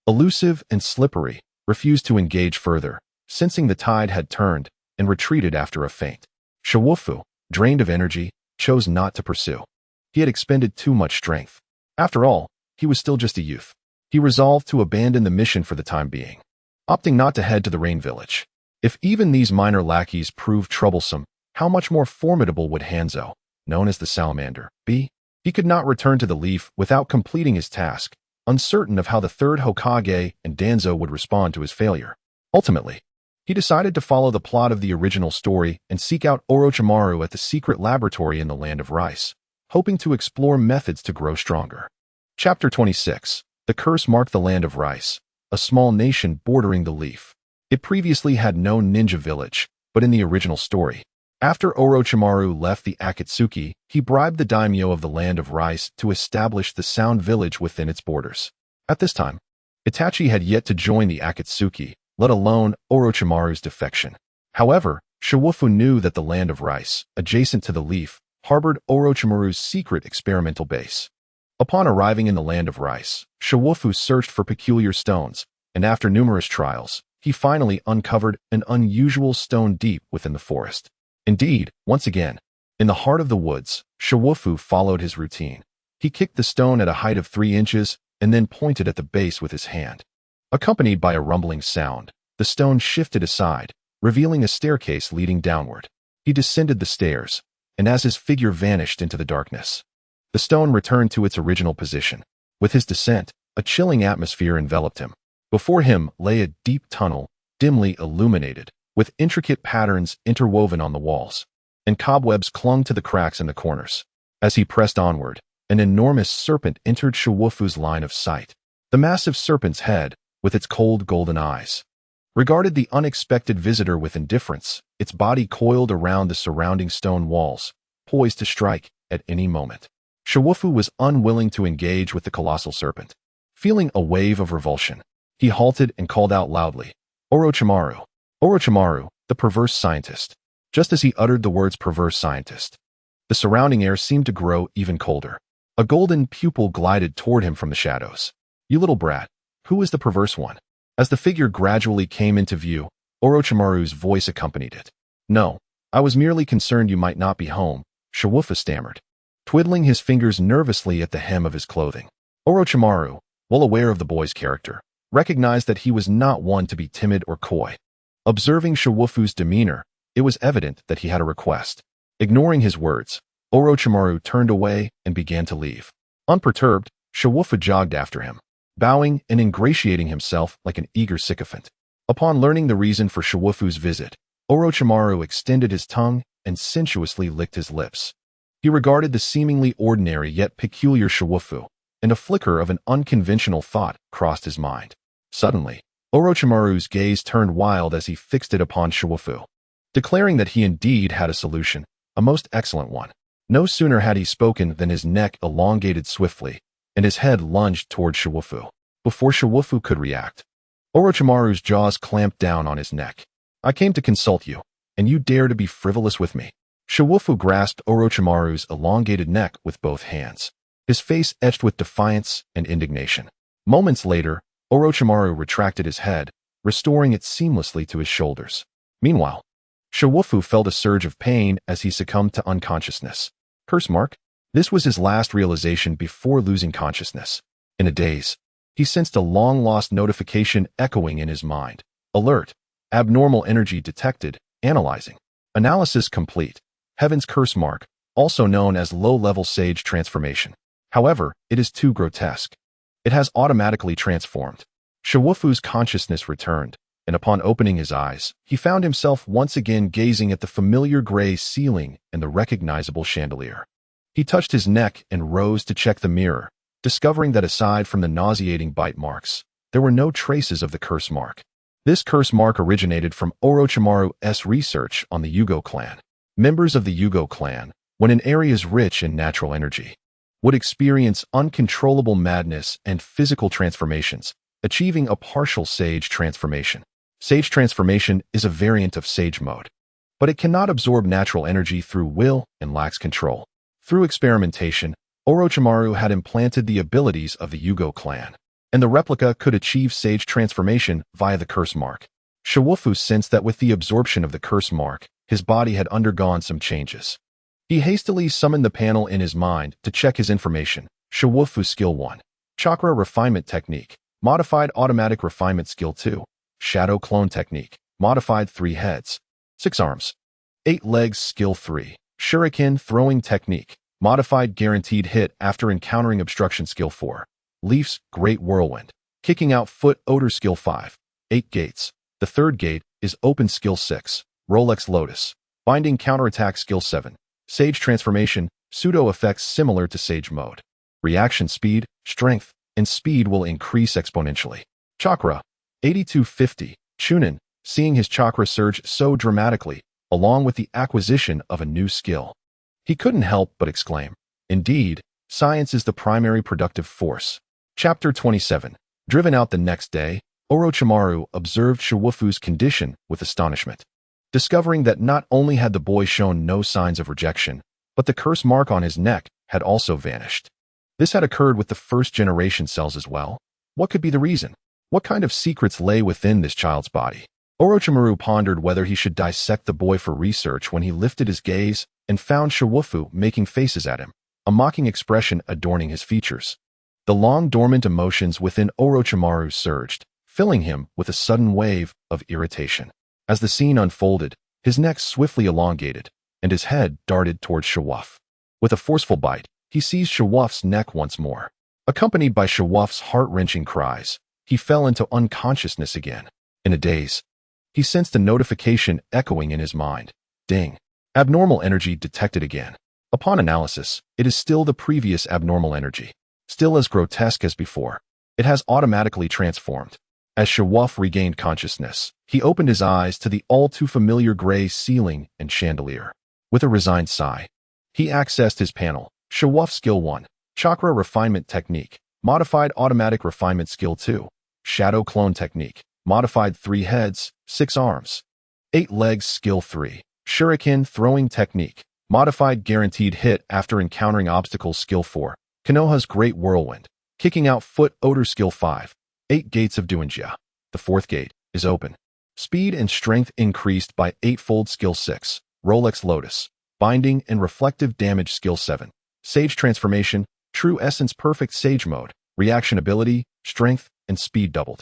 elusive and slippery, refused to engage further, sensing the tide had turned, and retreated after a feint. Shiwufu, drained of energy, chose not to pursue. He had expended too much strength. After all, he was still just a youth. He resolved to abandon the mission for the time being, opting not to head to the Rain Village. If even these minor lackeys proved troublesome, how much more formidable would Hanzo, known as the Salamander, be? He could not return to the Leaf without completing his task, uncertain of how the 3rd Hokage and Danzo would respond to his failure. Ultimately, he decided to follow the plot of the original story and seek out Orochimaru at the secret laboratory in the Land of Rice, hoping to explore methods to grow stronger. Chapter 26. The curse marked the Land of Rice, a small nation bordering the Leaf. It previously had no ninja village, but in the original story, after Orochimaru left the Akatsuki, he bribed the daimyo of the Land of Rice to establish the Sound Village within its borders. At this time, Itachi had yet to join the Akatsuki, let alone Orochimaru's defection. However, Shiwufu knew that the Land of Rice, adjacent to the Leaf, harbored Orochimaru's secret experimental base. Upon arriving in the Land of Rice, Shiwufu searched for peculiar stones, and after numerous trials, he finally uncovered an unusual stone deep within the forest. Indeed, once again, in the heart of the woods, Shiwufu followed his routine. He kicked the stone at a height of 3 inches and then pointed at the base with his hand. Accompanied by a rumbling sound, the stone shifted aside, revealing a staircase leading downward. He descended the stairs, and as his figure vanished into the darkness, the stone returned to its original position. With his descent, a chilling atmosphere enveloped him. Before him lay a deep tunnel, dimly illuminated, with intricate patterns interwoven on the walls, and cobwebs clung to the cracks in the corners. As he pressed onward, an enormous serpent entered Shiwufu's line of sight. The massive serpent's head, with its cold golden eyes, regarded the unexpected visitor with indifference, its body coiled around the surrounding stone walls, poised to strike at any moment. Shiwufu was unwilling to engage with the colossal serpent. Feeling a wave of revulsion, he halted and called out loudly, "Orochimaru! Orochimaru, the perverse scientist." Just as he uttered the words perverse scientist, the surrounding air seemed to grow even colder. A golden pupil glided toward him from the shadows. "You little brat, who is the perverse one?" As the figure gradually came into view, Orochimaru's voice accompanied it. "No, I was merely concerned you might not be home," Shiwufu stammered, twiddling his fingers nervously at the hem of his clothing. Orochimaru, well aware of the boy's character, recognized that he was not one to be timid or coy. Observing Shiwufu's demeanor, it was evident that he had a request. Ignoring his words, Orochimaru turned away and began to leave. Unperturbed, Shiwufu jogged after him, bowing and ingratiating himself like an eager sycophant. Upon learning the reason for Shiwufu's visit, Orochimaru extended his tongue and sensuously licked his lips. He regarded the seemingly ordinary yet peculiar Shiwufu, and a flicker of an unconventional thought crossed his mind. Suddenly, Orochimaru's gaze turned wild as he fixed it upon Shiwufu, declaring that he indeed had a solution, a most excellent one. No sooner had he spoken than his neck elongated swiftly, and his head lunged toward Shiwufu. Before Shiwufu could react, Orochimaru's jaws clamped down on his neck. "I came to consult you," and you dare to be frivolous with me? Shiwufu grasped Orochimaru's elongated neck with both hands, his face etched with defiance and indignation. Moments later, Orochimaru retracted his head, restoring it seamlessly to his shoulders. Meanwhile, Shiwufu felt a surge of pain as he succumbed to unconsciousness. Curse mark? This was his last realization before losing consciousness. In a daze, he sensed a long-lost notification echoing in his mind. Alert. Abnormal energy detected. Analyzing. Analysis complete. Heaven's curse mark, also known as low-level sage transformation. However, it is too grotesque. It has automatically transformed. Shiwufu's consciousness returned, and upon opening his eyes, he found himself once again gazing at the familiar gray ceiling and the recognizable chandelier. He touched his neck and rose to check the mirror, discovering that aside from the nauseating bite marks, there were no traces of the curse mark. This curse mark originated from Orochimaru's research on the Yugo clan. Members of the Yugo clan, when an area is rich in natural energy, would experience uncontrollable madness and physical transformations, achieving a partial sage transformation. Sage transformation is a variant of sage mode, but it cannot absorb natural energy through will and lacks control. Through experimentation, Orochimaru had implanted the abilities of the Yugo clan, and the replica could achieve sage transformation via the curse mark. Shiwufu sensed that with the absorption of the curse mark, his body had undergone some changes. He hastily summoned the panel in his mind to check his information. Shiwufu Skill 1. Chakra Refinement Technique. Modified Automatic Refinement Skill 2. Shadow Clone Technique. Modified 3 heads. 6 arms. 8 legs Skill 3. Shuriken Throwing Technique. Modified Guaranteed Hit after encountering Obstruction Skill 4. Leafs Great Whirlwind. Kicking Out Foot Odor Skill 5. 8 gates. The third gate is Open Skill 6. Rolex Lotus. Binding Counterattack Skill 7. Sage Transformation, pseudo effects similar to Sage mode. Reaction speed, strength, and speed will increase exponentially. Chakra, 8250. Chunin, seeing his chakra surge so dramatically, along with the acquisition of a new skill. He couldn't help but exclaim, indeed, science is the primary productive force. Chapter 27. Driven out the next day, Orochimaru observed Shiwufu's condition with astonishment, discovering that not only had the boy shown no signs of rejection, but the curse mark on his neck had also vanished. This had occurred with the first-generation cells as well. What could be the reason? What kind of secrets lay within this child's body? Orochimaru pondered whether he should dissect the boy for research when he lifted his gaze and found Shiwufu making faces at him, a mocking expression adorning his features. The long-dormant emotions within Orochimaru surged, filling him with a sudden wave of irritation. As the scene unfolded, his neck swiftly elongated, and his head darted towards Shiwuf. With a forceful bite, he seized Shiwuf's neck once more. Accompanied by Shiwuf's heart-wrenching cries, he fell into unconsciousness again. In a daze, he sensed a notification echoing in his mind. Ding. Abnormal energy detected again. Upon analysis, it is still the previous abnormal energy. Still as grotesque as before. It has automatically transformed. As Shiwuf regained consciousness, he opened his eyes to the all-too-familiar gray ceiling and chandelier. With a resigned sigh, he accessed his panel. Shiwuf Skill 1. Chakra Refinement Technique. Modified Automatic Refinement Skill 2. Shadow Clone Technique. Modified 3 heads, 6 arms. 8 legs Skill 3. Shuriken Throwing Technique. Modified Guaranteed Hit after encountering obstacles Skill 4. Konoha's Great Whirlwind. Kicking Out Foot Odor Skill 5. 8 gates of Duinjia. The 4th gate is open. Speed and strength increased by 8-fold Skill 6. Rolex Lotus. Binding and Reflective Damage Skill 7. Sage Transformation, True Essence Perfect Sage Mode. Reaction Ability, Strength, and Speed doubled.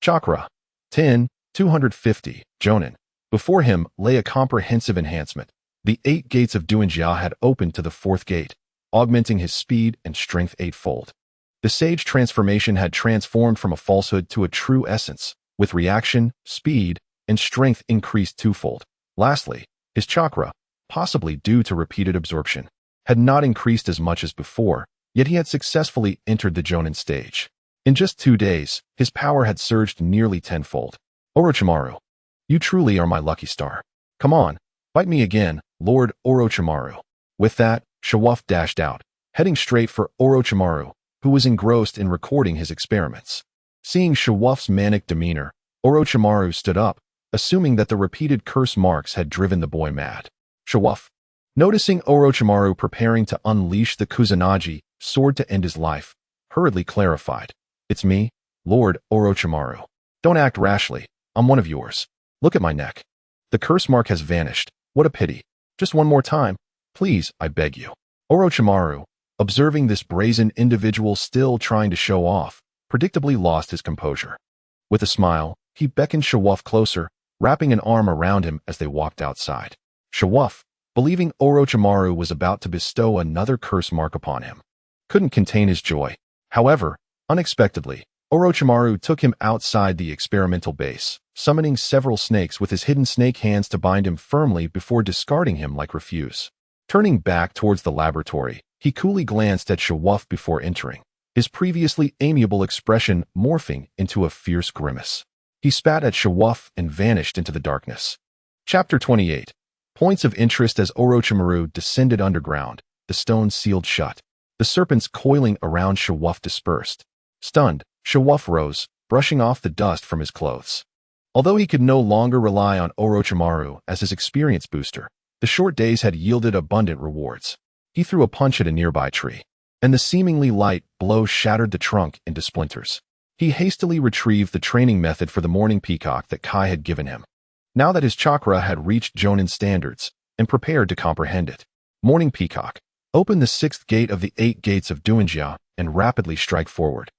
Chakra. 10, 250. Jonin. Before him lay a comprehensive enhancement. The 8 gates of Duinjia had opened to the 4th gate, augmenting his speed and strength 8-fold. The Sage Transformation had transformed from a falsehood to a true essence, with reaction, speed, and strength increased 2-fold. Lastly, his chakra, possibly due to repeated absorption, had not increased as much as before, yet he had successfully entered the Jonin stage. In just 2 days, his power had surged nearly 10-fold. Orochimaru, you truly are my lucky star. Come on, bite me again, Lord Orochimaru. With that, Shiwuf dashed out, heading straight for Orochimaru, who was engrossed in recording his experiments. Seeing Shiwuf's manic demeanor, Orochimaru stood up, assuming that the repeated curse marks had driven the boy mad. Shawuff, noticing Orochimaru preparing to unleash the Kusanagi sword to end his life, hurriedly clarified, "It's me, Lord Orochimaru. Don't act rashly. I'm one of yours. Look at my neck. The curse mark has vanished. What a pity. Just one more time. Please, I beg you." Orochimaru, observing this brazen individual still trying to show off, predictably lost his composure. With a smile, he beckoned Shawuff closer, wrapping an arm around him as they walked outside. Shawuff, believing Orochimaru was about to bestow another curse mark upon him, couldn't contain his joy. However, unexpectedly, Orochimaru took him outside the experimental base, summoning several snakes with his hidden snake hands to bind him firmly before discarding him like refuse. Turning back towards the laboratory, he coolly glanced at Shawuff before entering, his previously amiable expression morphing into a fierce grimace. He spat at Shawuff and vanished into the darkness. Chapter 28. Points of interest. As Orochimaru descended underground, the stone sealed shut. The serpents coiling around Shawuff dispersed. Stunned, Shawuff rose, brushing off the dust from his clothes. Although he could no longer rely on Orochimaru as his experience booster, the short days had yielded abundant rewards. He threw a punch at a nearby tree, and the seemingly light blow shattered the trunk into splinters. He hastily retrieved the training method for the morning peacock that Kai had given him, now that his chakra had reached Jonin standards, and prepared to comprehend it. Morning peacock, open the 6th gate of the 8 gates of Duanjia and rapidly strike forward,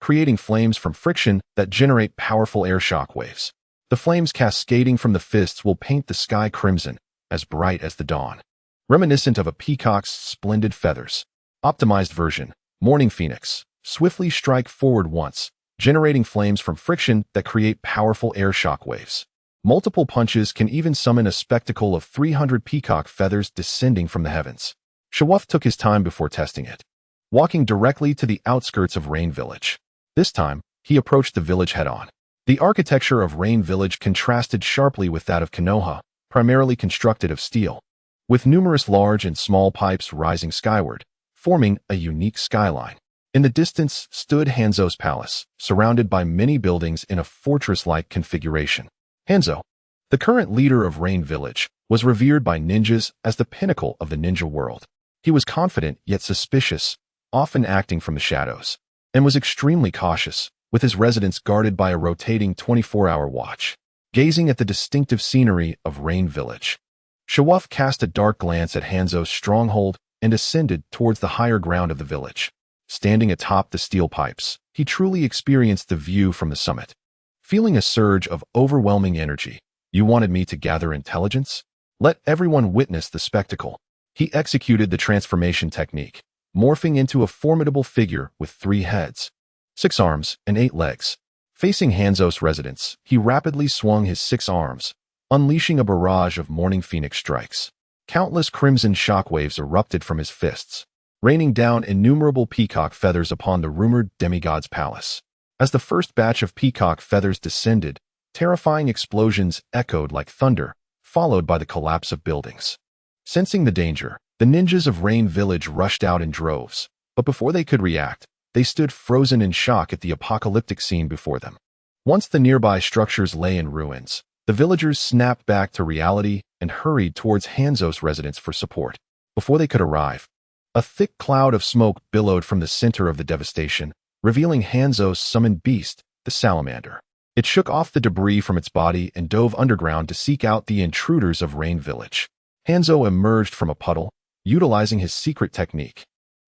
creating flames from friction that generate powerful air shock waves. The flames cascading from the fists will paint the sky crimson, as bright as the dawn, reminiscent of a peacock's splendid feathers. Optimized version, Morning Phoenix, swiftly strike forward once, generating flames from friction that create powerful air shock waves. Multiple punches can even summon a spectacle of 300 peacock feathers descending from the heavens. Shawuff took his time before testing it, walking directly to the outskirts of Rain Village. This time, he approached the village head-on. The architecture of Rain Village contrasted sharply with that of Konoha, primarily constructed of steel, with numerous large and small pipes rising skyward, forming a unique skyline. In the distance stood Hanzo's palace, surrounded by many buildings in a fortress-like configuration. Hanzo, the current leader of Rain Village, was revered by ninjas as the pinnacle of the ninja world. He was confident yet suspicious, often acting from the shadows, and was extremely cautious, with his residence guarded by a rotating 24-hour watch. Gazing at the distinctive scenery of Rain Village, Shawuff cast a dark glance at Hanzo's stronghold and ascended towards the higher ground of the village. Standing atop the steel pipes, he truly experienced the view from the summit. Feeling a surge of overwhelming energy, "You wanted me to gather intelligence? Let everyone witness the spectacle." He executed the transformation technique, morphing into a formidable figure with 3 heads, 6 arms, and 8 legs. Facing Hanzo's residence, he rapidly swung his 6 arms, unleashing a barrage of Morning Phoenix strikes. Countless crimson shockwaves erupted from his fists, raining down innumerable peacock feathers upon the rumored demigod's palace. As the first batch of peacock feathers descended, terrifying explosions echoed like thunder, followed by the collapse of buildings. Sensing the danger, the ninjas of Rain Village rushed out in droves, but before they could react, they stood frozen in shock at the apocalyptic scene before them. Once the nearby structures lay in ruins, the villagers snapped back to reality and hurried towards Hanzo's residence for support. Before they could arrive, a thick cloud of smoke billowed from the center of the devastation, revealing Hanzo's summoned beast, the salamander. It shook off the debris from its body and dove underground to seek out the intruders of Rain Village. Hanzo emerged from a puddle, utilizing his secret technique,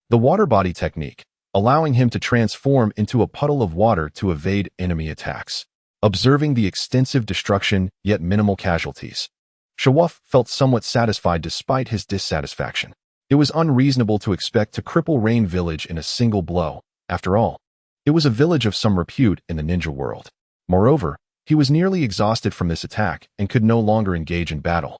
the water body technique, allowing him to transform into a puddle of water to evade enemy attacks. Observing the extensive destruction yet minimal casualties, Shawuff felt somewhat satisfied despite his dissatisfaction. It was unreasonable to expect to cripple Rain Village in a single blow. After all, it was a village of some repute in the ninja world. Moreover, he was nearly exhausted from this attack and could no longer engage in battle.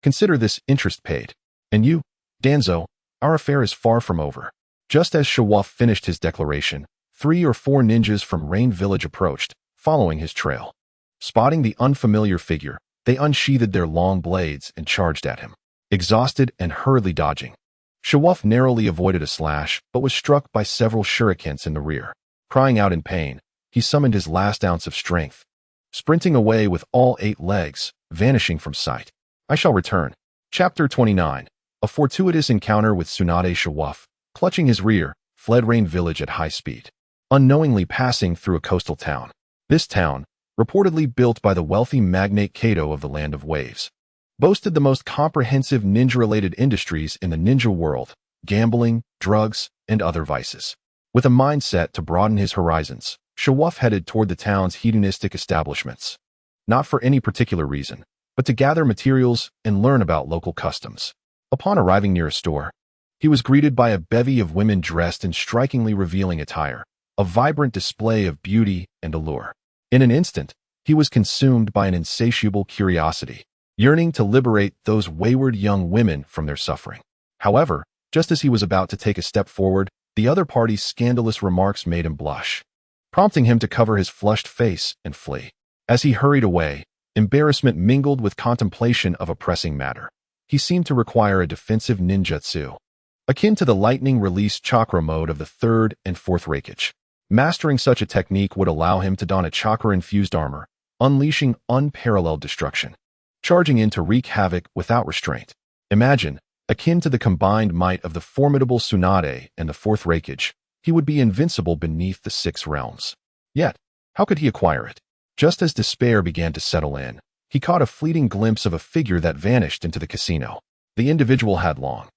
Consider this interest paid. And you, Danzo, our affair is far from over. Just as Shawuff finished his declaration, 3 or 4 ninjas from Rain Village approached, following his trail. Spotting the unfamiliar figure, they unsheathed their long blades and charged at him. Exhausted and hurriedly dodging, Shawuff narrowly avoided a slash but was struck by several shurikens in the rear. Crying out in pain, he summoned his last ounce of strength, sprinting away with all 8 legs, vanishing from sight. I shall return. Chapter 29. A fortuitous encounter with Tsunade Shawuff, clutching his rear, fled Rain Village at high speed, unknowingly passing through a coastal town. This town, reportedly built by the wealthy magnate Kato of the Land of Waves, boasted the most comprehensive ninja-related industries in the ninja world: gambling, drugs, and other vices. With a mindset to broaden his horizons, Shawuff headed toward the town's hedonistic establishments, not for any particular reason, but to gather materials and learn about local customs. Upon arriving near a store, he was greeted by a bevy of women dressed in strikingly revealing attire, a vibrant display of beauty and allure. In an instant, he was consumed by an insatiable curiosity, yearning to liberate those wayward young women from their suffering. However, just as he was about to take a step forward, the other party's scandalous remarks made him blush, prompting him to cover his flushed face and flee. As he hurried away, embarrassment mingled with contemplation of a pressing matter. He seemed to require a defensive ninjutsu, akin to the lightning release chakra mode of the 3rd and 4th Raikage. Mastering such a technique would allow him to don a chakra-infused armor, unleashing unparalleled destruction, charging in to wreak havoc without restraint. Imagine, akin to the combined might of the formidable Tsunade and the 4th Raikage, he would be invincible beneath the 6 realms. Yet, how could he acquire it? Just as despair began to settle in, he caught a fleeting glimpse of a figure that vanished into the casino. The individual had long,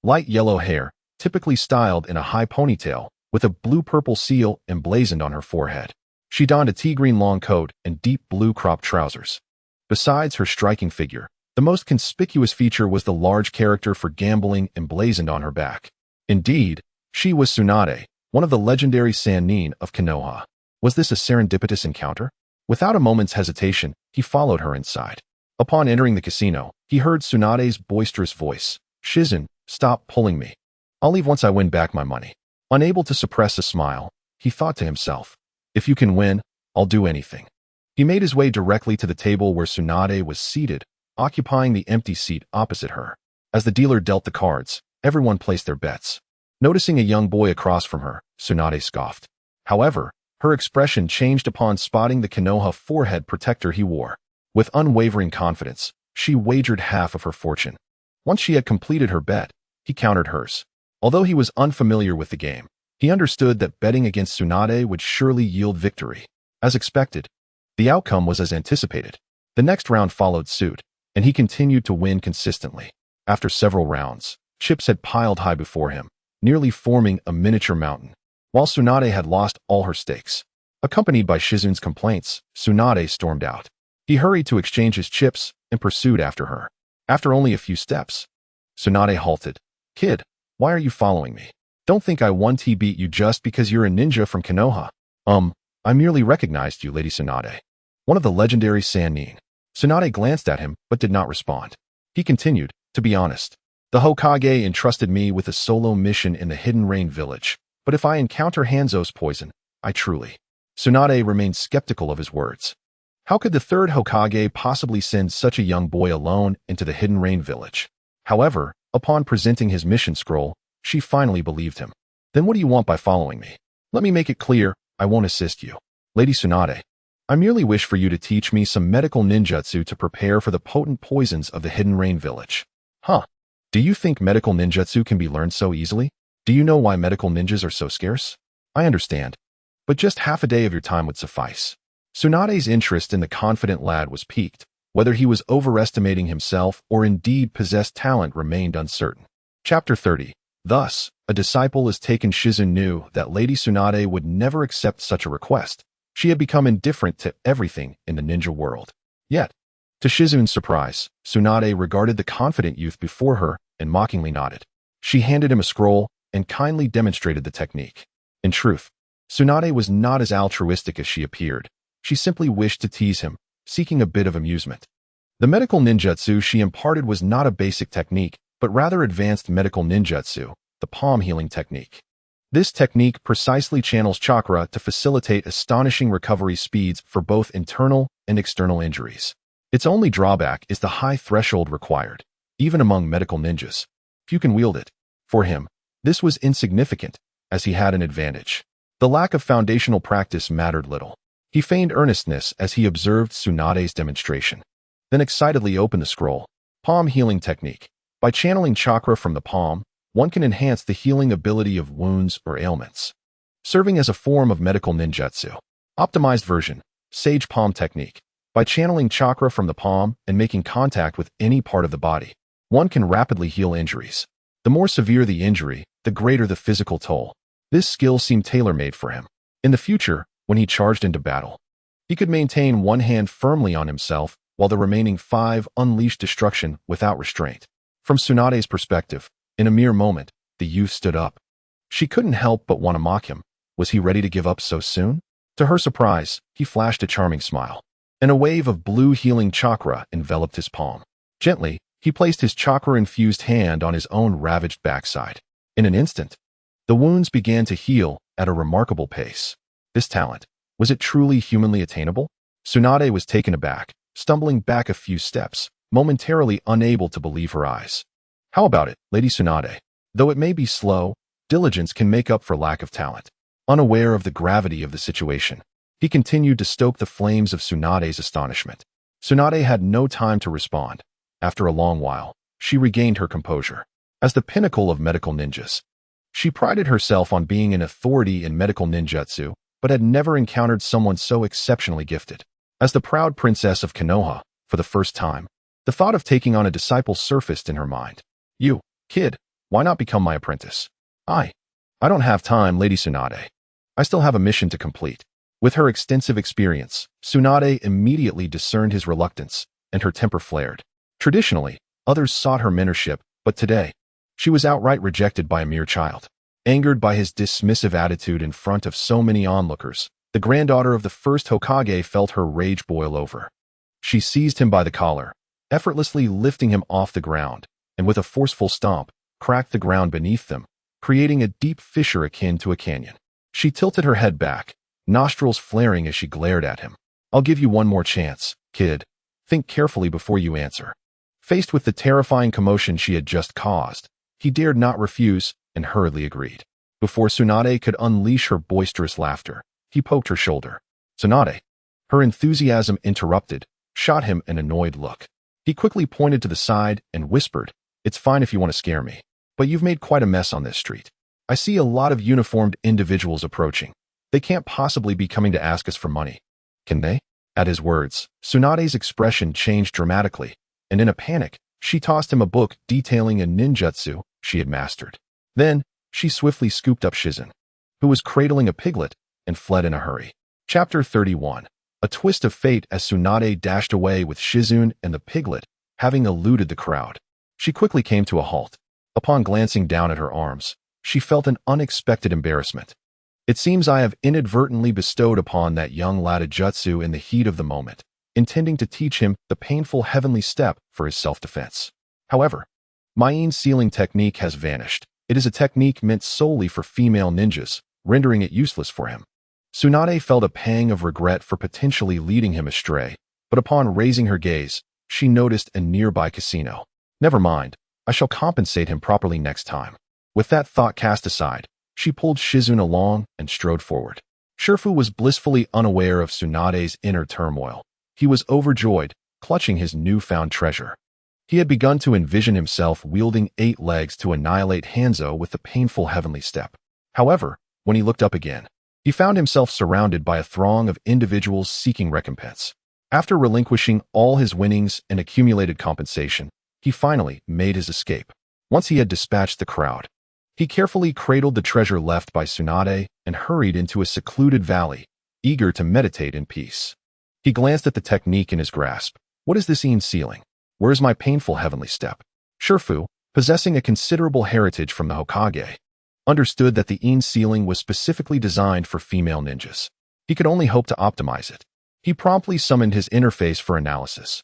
light yellow hair, typically styled in a high ponytail, with a blue-purple seal emblazoned on her forehead. She donned a tea-green long coat and deep blue cropped trousers. Besides her striking figure, the most conspicuous feature was the large character for gambling emblazoned on her back. Indeed, she was Tsunade, one of the legendary Sannin of Konoha. Was this a serendipitous encounter? Without a moment's hesitation, he followed her inside. Upon entering the casino, he heard Tsunade's boisterous voice. "Shizun, stop pulling me. I'll leave once I win back my money." Unable to suppress a smile, he thought to himself, "If you can win, I'll do anything." He made his way directly to the table where Tsunade was seated, occupying the empty seat opposite her. As the dealer dealt the cards, everyone placed their bets. Noticing a young boy across from her, Tsunade scoffed. However, her expression changed upon spotting the Konoha forehead protector he wore. With unwavering confidence, she wagered half of her fortune. Once she had completed her bet, he countered hers. Although he was unfamiliar with the game, he understood that betting against Tsunade would surely yield victory. As expected, the outcome was as anticipated. The next round followed suit, and he continued to win consistently. After several rounds, chips had piled high before him, nearly forming a miniature mountain, while Tsunade had lost all her stakes. Accompanied by Shizun's complaints, Tsunade stormed out. He hurried to exchange his chips and pursued after her. After only a few steps, Tsunade halted. "Kid, why are you following me? Don't think I 1T beat you just because you're a ninja from Konoha." I merely recognized you, Lady Tsunade. One of the legendary Sannin." Tsunade glanced at him but did not respond. He continued, "To be honest, the Hokage entrusted me with a solo mission in the Hidden Rain Village, but if I encounter Hanzo's poison, I truly..." Tsunade remained skeptical of his words. How could the 3rd Hokage possibly send such a young boy alone into the Hidden Rain Village? However, upon presenting his mission scroll, she finally believed him. "Then what do you want by following me? Let me make it clear, I won't assist you. Lady Tsunade, I merely wish for you to teach me some medical ninjutsu to prepare for the potent poisons of the Hidden Rain Village." "Huh? Do you think medical ninjutsu can be learned so easily? Do you know why medical ninjas are so scarce? I understand, but just half a day of your time would suffice." Tsunade's interest in the confident lad was piqued. Whether he was overestimating himself or indeed possessed talent remained uncertain. Chapter 30. Thus, a disciple is taken. Shizun knew that Lady Tsunade would never accept such a request. She had become indifferent to everything in the ninja world. Yet, to Shizun's surprise, Tsunade regarded the confident youth before her and mockingly nodded. She handed him a scroll and kindly demonstrated the technique. In truth, Tsunade was not as altruistic as she appeared. She simply wished to tease him, seeking a bit of amusement. The medical ninjutsu she imparted was not a basic technique, but rather advanced medical ninjutsu, the palm healing technique. This technique precisely channels chakra to facilitate astonishing recovery speeds for both internal and external injuries. Its only drawback is the high threshold required, even among medical ninjas. Few can wield it. For him, this was insignificant, as he had an advantage. The lack of foundational practice mattered little. He feigned earnestness as he observed Tsunade's demonstration, then excitedly opened the scroll. Palm Healing Technique. By channeling chakra from the palm, one can enhance the healing ability of wounds or ailments, serving as a form of medical ninjutsu. Optimized version. Sage Palm Technique. By channeling chakra from the palm and making contact with any part of the body, one can rapidly heal injuries. The more severe the injury, the greater the physical toll. This skill seemed tailor-made for him. In the future, when he charged into battle, he could maintain one hand firmly on himself while the remaining 5 unleashed destruction without restraint. From Tsunade's perspective, in a mere moment, the youth stood up. She couldn't help but want to mock him. Was he ready to give up so soon? To her surprise, he flashed a charming smile, and a wave of blue healing chakra enveloped his palm. Gently, he placed his chakra-infused hand on his own ravaged backside. In an instant, the wounds began to heal at a remarkable pace. This talent, was it truly humanly attainable? Tsunade was taken aback, stumbling back a few steps, momentarily unable to believe her eyes. How about it, Lady Tsunade? Though it may be slow, diligence can make up for lack of talent. Unaware of the gravity of the situation, he continued to stoke the flames of Tsunade's astonishment. Tsunade had no time to respond. After a long while, she regained her composure. As the pinnacle of medical ninjas, she prided herself on being an authority in medical ninjutsu, but had never encountered someone so exceptionally gifted. As the proud princess of Konoha, for the first time, the thought of taking on a disciple surfaced in her mind. You, kid, why not become my apprentice? I don't have time, Lady Tsunade. I still have a mission to complete. With her extensive experience, Tsunade immediately discerned his reluctance, and her temper flared. Traditionally, others sought her mentorship, but today, she was outright rejected by a mere child. Angered by his dismissive attitude in front of so many onlookers, the granddaughter of the first Hokage felt her rage boil over. She seized him by the collar, effortlessly lifting him off the ground, and with a forceful stomp, cracked the ground beneath them, creating a deep fissure akin to a canyon. She tilted her head back, nostrils flaring as she glared at him. I'll give you one more chance, kid. Think carefully before you answer. Faced with the terrifying commotion she had just caused, he dared not refuse and hurriedly agreed. Before Tsunade could unleash her boisterous laughter, he poked her shoulder. Tsunade, her enthusiasm interrupted, shot him an annoyed look. He quickly pointed to the side and whispered, It's fine if you want to scare me, but you've made quite a mess on this street. I see a lot of uniformed individuals approaching. They can't possibly be coming to ask us for money. Can they? At his words, Tsunade's expression changed dramatically, and in a panic, she tossed him a book detailing a ninjutsu she had mastered. Then, she swiftly scooped up Shizun, who was cradling a piglet, and fled in a hurry. Chapter 31. A twist of fate as Tsunade dashed away with Shizun and the piglet, having eluded the crowd. She quickly came to a halt. Upon glancing down at her arms, she felt an unexpected embarrassment. It seems I have inadvertently bestowed upon that young lad a jutsu in the heat of the moment, intending to teach him the painful heavenly step for his self-defense. However, my sealing technique has vanished. It is a technique meant solely for female ninjas, rendering it useless for him. Tsunade felt a pang of regret for potentially leading him astray, but upon raising her gaze, she noticed a nearby casino. Never mind, I shall compensate him properly next time. With that thought cast aside, she pulled Shizun along and strode forward. Shifu was blissfully unaware of Tsunade's inner turmoil. He was overjoyed, clutching his newfound treasure. He had begun to envision himself wielding 8 legs to annihilate Hanzo with the painful heavenly step. However, when he looked up again, he found himself surrounded by a throng of individuals seeking recompense. After relinquishing all his winnings and accumulated compensation, he finally made his escape. Once he had dispatched the crowd, he carefully cradled the treasure left by Tsunade and hurried into a secluded valley, eager to meditate in peace. He glanced at the technique in his grasp. What is this sealing? Where is my painful heavenly step? Shifu, possessing a considerable heritage from the Hokage, understood that the sealing was specifically designed for female ninjas. He could only hope to optimize it. He promptly summoned his interface for analysis.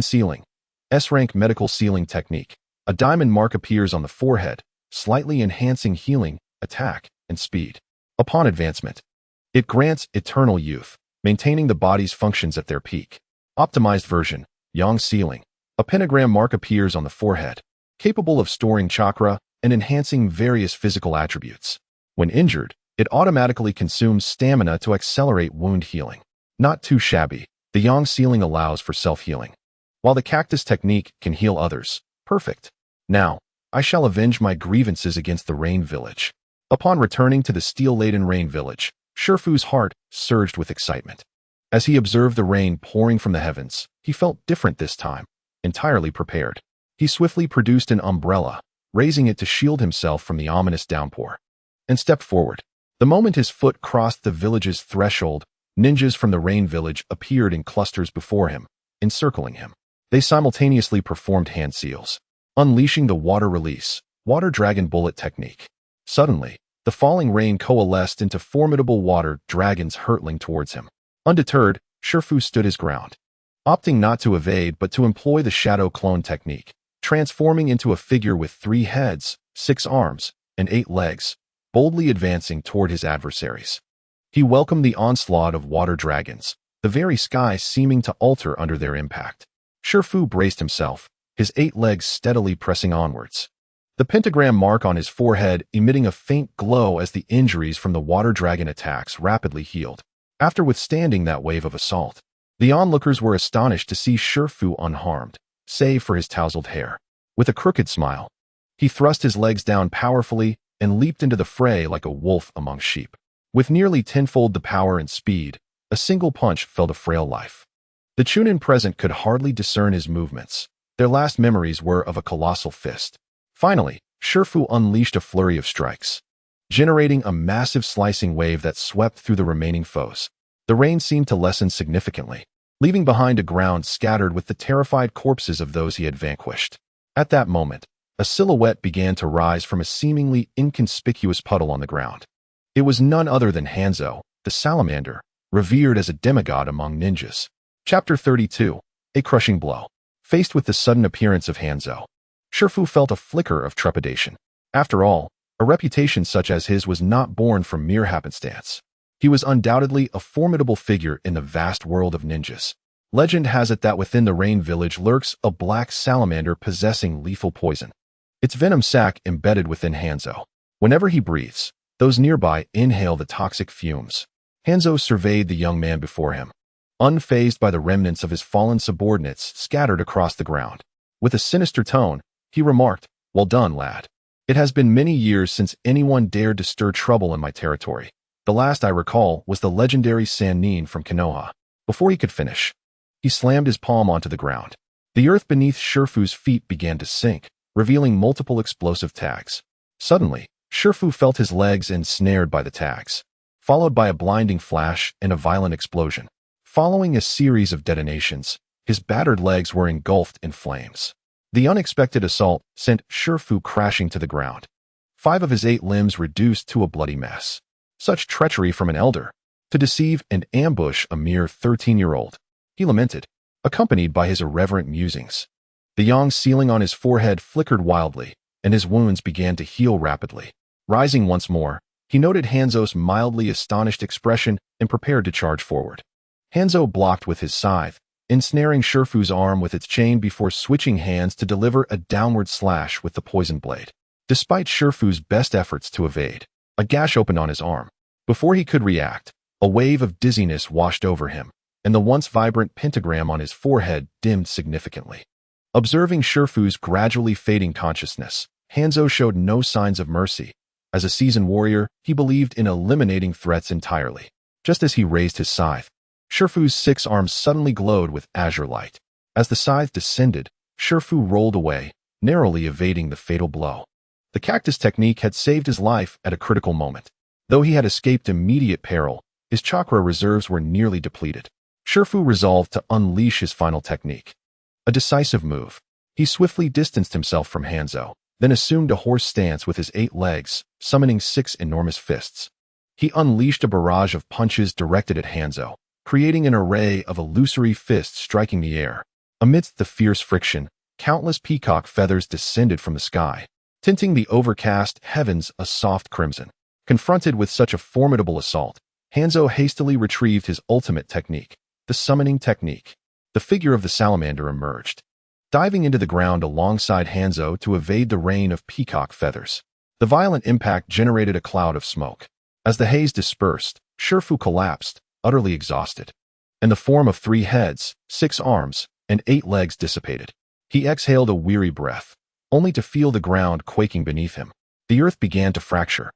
Sealing. S-rank medical sealing technique. A diamond mark appears on the forehead, slightly enhancing healing, attack, and speed. Upon advancement, it grants eternal youth, maintaining the body's functions at their peak. Optimized version, Yang Sealing. A pentagram mark appears on the forehead, capable of storing chakra and enhancing various physical attributes. When injured, it automatically consumes stamina to accelerate wound healing. Not too shabby. The yang sealing allows for self-healing, while the cactus technique can heal others. Perfect. Now, I shall avenge my grievances against the Rain Village. Upon returning to the steel-laden Rain Village, Shifu's heart surged with excitement. As he observed the rain pouring from the heavens, he felt different this time, entirely prepared. He swiftly produced an umbrella, raising it to shield himself from the ominous downpour, and stepped forward. The moment his foot crossed the village's threshold, ninjas from the Rain Village appeared in clusters before him, encircling him. They simultaneously performed hand seals, unleashing the water release, water dragon bullet technique. Suddenly, the falling rain coalesced into formidable water dragons hurtling towards him. Undeterred, Shifu stood his ground, opting not to evade but to employ the shadow clone technique, transforming into a figure with 3 heads, 6 arms, and 8 legs, boldly advancing toward his adversaries. He welcomed the onslaught of water dragons, the very sky seeming to alter under their impact. Shifu braced himself, his 8 legs steadily pressing onwards, the pentagram mark on his forehead emitting a faint glow as the injuries from the water dragon attacks rapidly healed. After withstanding that wave of assault, the onlookers were astonished to see Shifu unharmed, save for his tousled hair. With a crooked smile, he thrust his legs down powerfully and leaped into the fray like a wolf among sheep. With nearly tenfold the power and speed, a single punch felled a frail life. The Chunin present could hardly discern his movements. Their last memories were of a colossal fist. Finally, Shifu unleashed a flurry of strikes, generating a massive slicing wave that swept through the remaining foes. The rain seemed to lessen significantly, leaving behind a ground scattered with the terrified corpses of those he had vanquished. At that moment, a silhouette began to rise from a seemingly inconspicuous puddle on the ground. It was none other than Hanzo, the salamander, revered as a demigod among ninjas. Chapter 32. A Crushing Blow. Faced with the sudden appearance of Hanzo, Shifu felt a flicker of trepidation. After all, a reputation such as his was not born from mere happenstance. He was undoubtedly a formidable figure in the vast world of ninjas. Legend has it that within the Rain Village lurks a black salamander possessing lethal poison, its venom sac embedded within Hanzo. Whenever he breathes, those nearby inhale the toxic fumes. Hanzo surveyed the young man before him, unfazed by the remnants of his fallen subordinates scattered across the ground. With a sinister tone, he remarked, "Well done, lad. It has been many years since anyone dared to stir trouble in my territory. The last I recall was the legendary Sannin from Konoha." Before he could finish, he slammed his palm onto the ground. The earth beneath Shifu's feet began to sink, revealing multiple explosive tags. Suddenly, Shifu felt his legs ensnared by the tags, followed by a blinding flash and a violent explosion. Following a series of detonations, his battered legs were engulfed in flames. The unexpected assault sent Shifu crashing to the ground, 5 of his 8 limbs reduced to a bloody mess. Such treachery from an elder, to deceive and ambush a mere 13-year-old, he lamented, accompanied by his irreverent musings. The yang sealing on his forehead flickered wildly, and his wounds began to heal rapidly. Rising once more, he noted Hanzo's mildly astonished expression and prepared to charge forward. Hanzo blocked with his scythe, ensnaring Shifu's arm with its chain before switching hands to deliver a downward slash with the poison blade. Despite Shifu's best efforts to evade, a gash opened on his arm. Before he could react, a wave of dizziness washed over him, and the once vibrant pentagram on his forehead dimmed significantly. Observing Shifu's gradually fading consciousness, Hanzo showed no signs of mercy. As a seasoned warrior, he believed in eliminating threats entirely. Just as he raised his scythe, Shifu's 6 arms suddenly glowed with azure light. As the scythe descended, Shifu rolled away, narrowly evading the fatal blow. The cactus technique had saved his life at a critical moment. Though he had escaped immediate peril, his chakra reserves were nearly depleted. Shifu resolved to unleash his final technique. A decisive move. He swiftly distanced himself from Hanzo, then assumed a horse stance with his 8 legs, summoning 6 enormous fists. He unleashed a barrage of punches directed at Hanzo, creating an array of illusory fists striking the air. Amidst the fierce friction, countless peacock feathers descended from the sky, tinting the overcast heavens a soft crimson. Confronted with such a formidable assault, Hanzo hastily retrieved his ultimate technique, the summoning technique. The figure of the salamander emerged, diving into the ground alongside Hanzo to evade the rain of peacock feathers. The violent impact generated a cloud of smoke. As the haze dispersed, Shifu collapsed, utterly exhausted. and the form of 3 heads, 6 arms, and 8 legs dissipated. He exhaled a weary breath, only to feel the ground quaking beneath him. The earth began to fracture,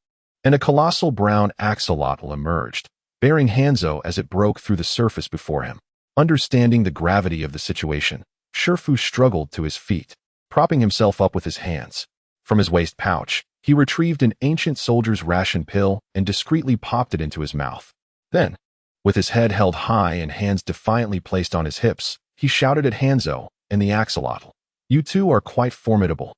and a colossal brown axolotl emerged, bearing Hanzo as it broke through the surface before him. Understanding the gravity of the situation, Shifu struggled to his feet, propping himself up with his hands. From his waist pouch, he retrieved an ancient soldier's ration pill and discreetly popped it into his mouth. Then, with his head held high and hands defiantly placed on his hips, he shouted at Hanzo and the axolotl. "You two are quite formidable.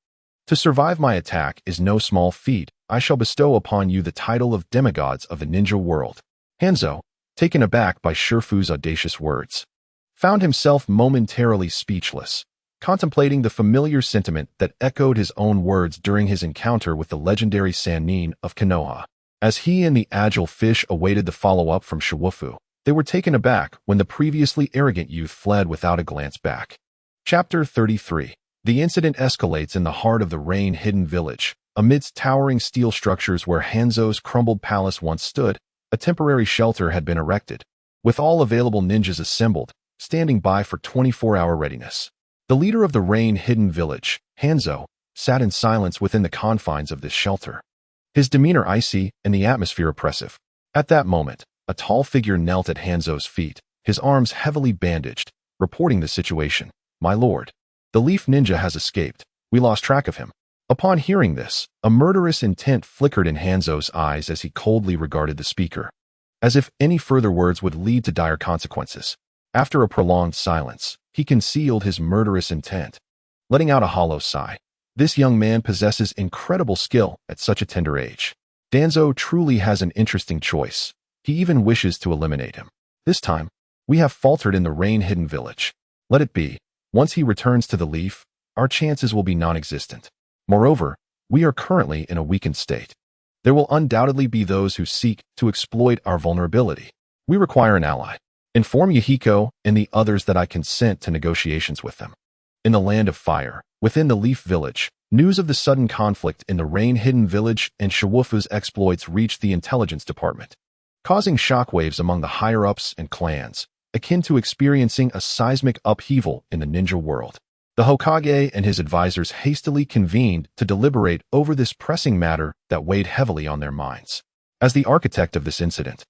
To survive my attack is no small feat. I shall bestow upon you the title of demigods of the ninja world." Hanzo, taken aback by Shifu's audacious words, found himself momentarily speechless, contemplating the familiar sentiment that echoed his own words during his encounter with the legendary Sannin of Konoha. As he and the agile fish awaited the follow-up from Shifu, they were taken aback when the previously arrogant youth fled without a glance back. Chapter 33. The incident escalates in the heart of the rain-hidden village. Amidst towering steel structures where Hanzo's crumbled palace once stood, a temporary shelter had been erected, with all available ninjas assembled, standing by for 24-hour readiness. The leader of the rain-hidden village, Hanzo, sat in silence within the confines of this shelter, his demeanor icy and the atmosphere oppressive. At that moment, a tall figure knelt at Hanzo's feet, his arms heavily bandaged, reporting the situation. "My lord, the Leaf Ninja has escaped. We lost track of him." Upon hearing this, a murderous intent flickered in Hanzo's eyes as he coldly regarded the speaker, as if any further words would lead to dire consequences. After a prolonged silence, he concealed his murderous intent, letting out a hollow sigh. This young man possesses incredible skill at such a tender age. Danzo truly has an interesting choice. He even wishes to eliminate him. This time, we have faltered in the rain-hidden village. Let it be. Once he returns to the Leaf, our chances will be non-existent. Moreover, we are currently in a weakened state. There will undoubtedly be those who seek to exploit our vulnerability. We require an ally. Inform Yahiko and the others that I consent to negotiations with them. In the Land of Fire, within the Leaf Village, news of the sudden conflict in the rain-hidden village and Shiwufu's exploits reached the intelligence department, causing shockwaves among the higher-ups and clans, akin to experiencing a seismic upheaval in the ninja world. The Hokage and his advisors hastily convened to deliberate over this pressing matter that weighed heavily on their minds. As the architect of this incident,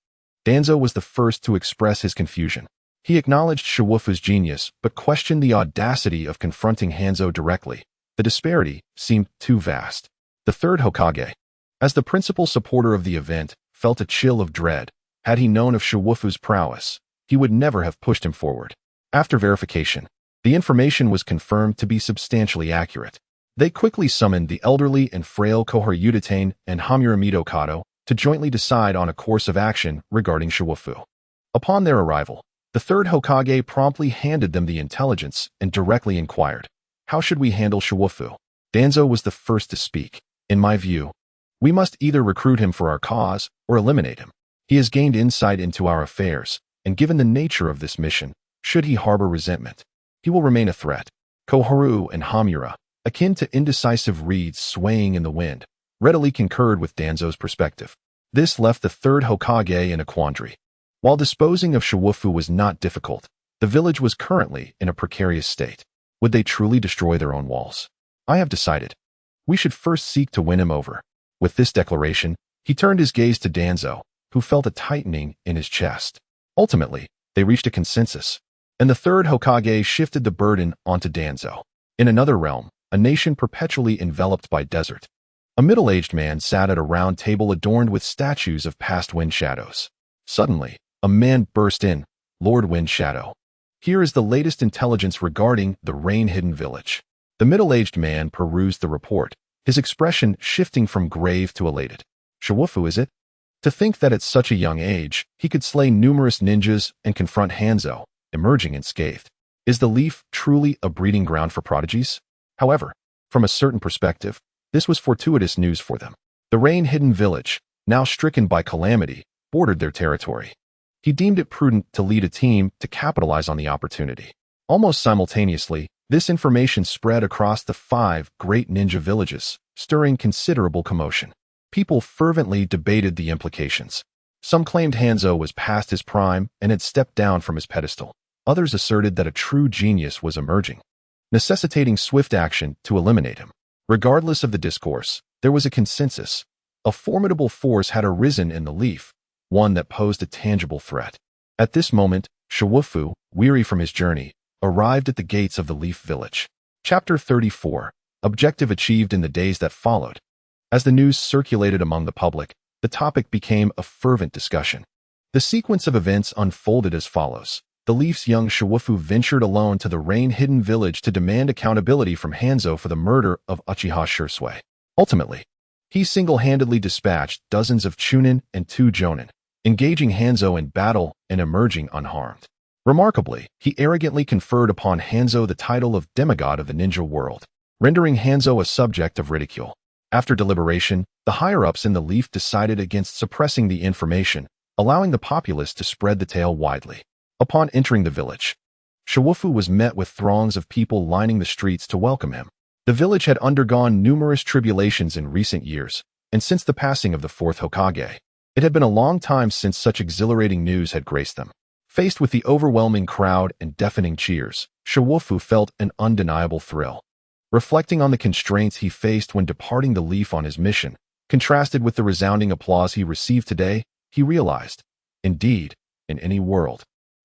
Danzo was the first to express his confusion. He acknowledged Shiwufu's genius, but questioned the audacity of confronting Hanzo directly. The disparity seemed too vast. The third Hokage, as the principal supporter of the event, felt a chill of dread. Had he known of Shiwufu's prowess, he would never have pushed him forward. After verification, the information was confirmed to be substantially accurate. They quickly summoned the elderly and frail Kohor Udatane and Hashirama Kado to jointly decide on a course of action regarding Shiwufu. Upon their arrival, the third Hokage promptly handed them the intelligence and directly inquired, "How should we handle Shiwufu?" Danzo was the first to speak. "In my view, we must either recruit him for our cause or eliminate him. He has gained insight into our affairs, and given the nature of this mission, should he harbor resentment, he will remain a threat." Koharu and Hamura, akin to indecisive reeds swaying in the wind, readily concurred with Danzo's perspective. This left the third Hokage in a quandary. While disposing of Shiwufu was not difficult, the village was currently in a precarious state. Would they truly destroy their own walls? "I have decided. We should first seek to win him over." With this declaration, he turned his gaze to Danzo, who felt a tightening in his chest. Ultimately, they reached a consensus, and the third Hokage shifted the burden onto Danzo. In another realm, a nation perpetually enveloped by desert, a middle-aged man sat at a round table adorned with statues of past wind shadows. Suddenly, a man burst in. "Lord Wind Shadow, here is the latest intelligence regarding the rain-hidden village." The middle-aged man perused the report, his expression shifting from grave to elated. "Shiwufu, is it? To think that at such a young age, he could slay numerous ninjas and confront Hanzo, emerging unscathed. Is the Leaf truly a breeding ground for prodigies?" However, from a certain perspective, this was fortuitous news for them. The rain-hidden village, now stricken by calamity, bordered their territory. He deemed it prudent to lead a team to capitalize on the opportunity. Almost simultaneously, this information spread across the 5 great ninja villages, stirring considerable commotion. People fervently debated the implications. Some claimed Hanzo was past his prime and had stepped down from his pedestal. Others asserted that a true genius was emerging, necessitating swift action to eliminate him. Regardless of the discourse, there was a consensus. A formidable force had arisen in the Leaf, one that posed a tangible threat. At this moment, Shiwufu, weary from his journey, arrived at the gates of the Leaf Village. Chapter 34. Objective achieved in the days that followed. As the news circulated among the public, the topic became a fervent discussion. The sequence of events unfolded as follows. The Leaf's young Shiwufu ventured alone to the rain-hidden village to demand accountability from Hanzo for the murder of Uchiha Shisui. Ultimately, he single-handedly dispatched dozens of Chunin and 2 Jonin, engaging Hanzo in battle and emerging unharmed. Remarkably, he arrogantly conferred upon Hanzo the title of demigod of the ninja world, rendering Hanzo a subject of ridicule. After deliberation, the higher-ups in the Leaf decided against suppressing the information, allowing the populace to spread the tale widely. Upon entering the village, Shiwufu was met with throngs of people lining the streets to welcome him. The village had undergone numerous tribulations in recent years, and since the passing of the 4th Hokage, it had been a long time since such exhilarating news had graced them. Faced with the overwhelming crowd and deafening cheers, Shiwufu felt an undeniable thrill. Reflecting on the constraints he faced when departing the Leaf on his mission, contrasted with the resounding applause he received today, he realized, indeed, in any world,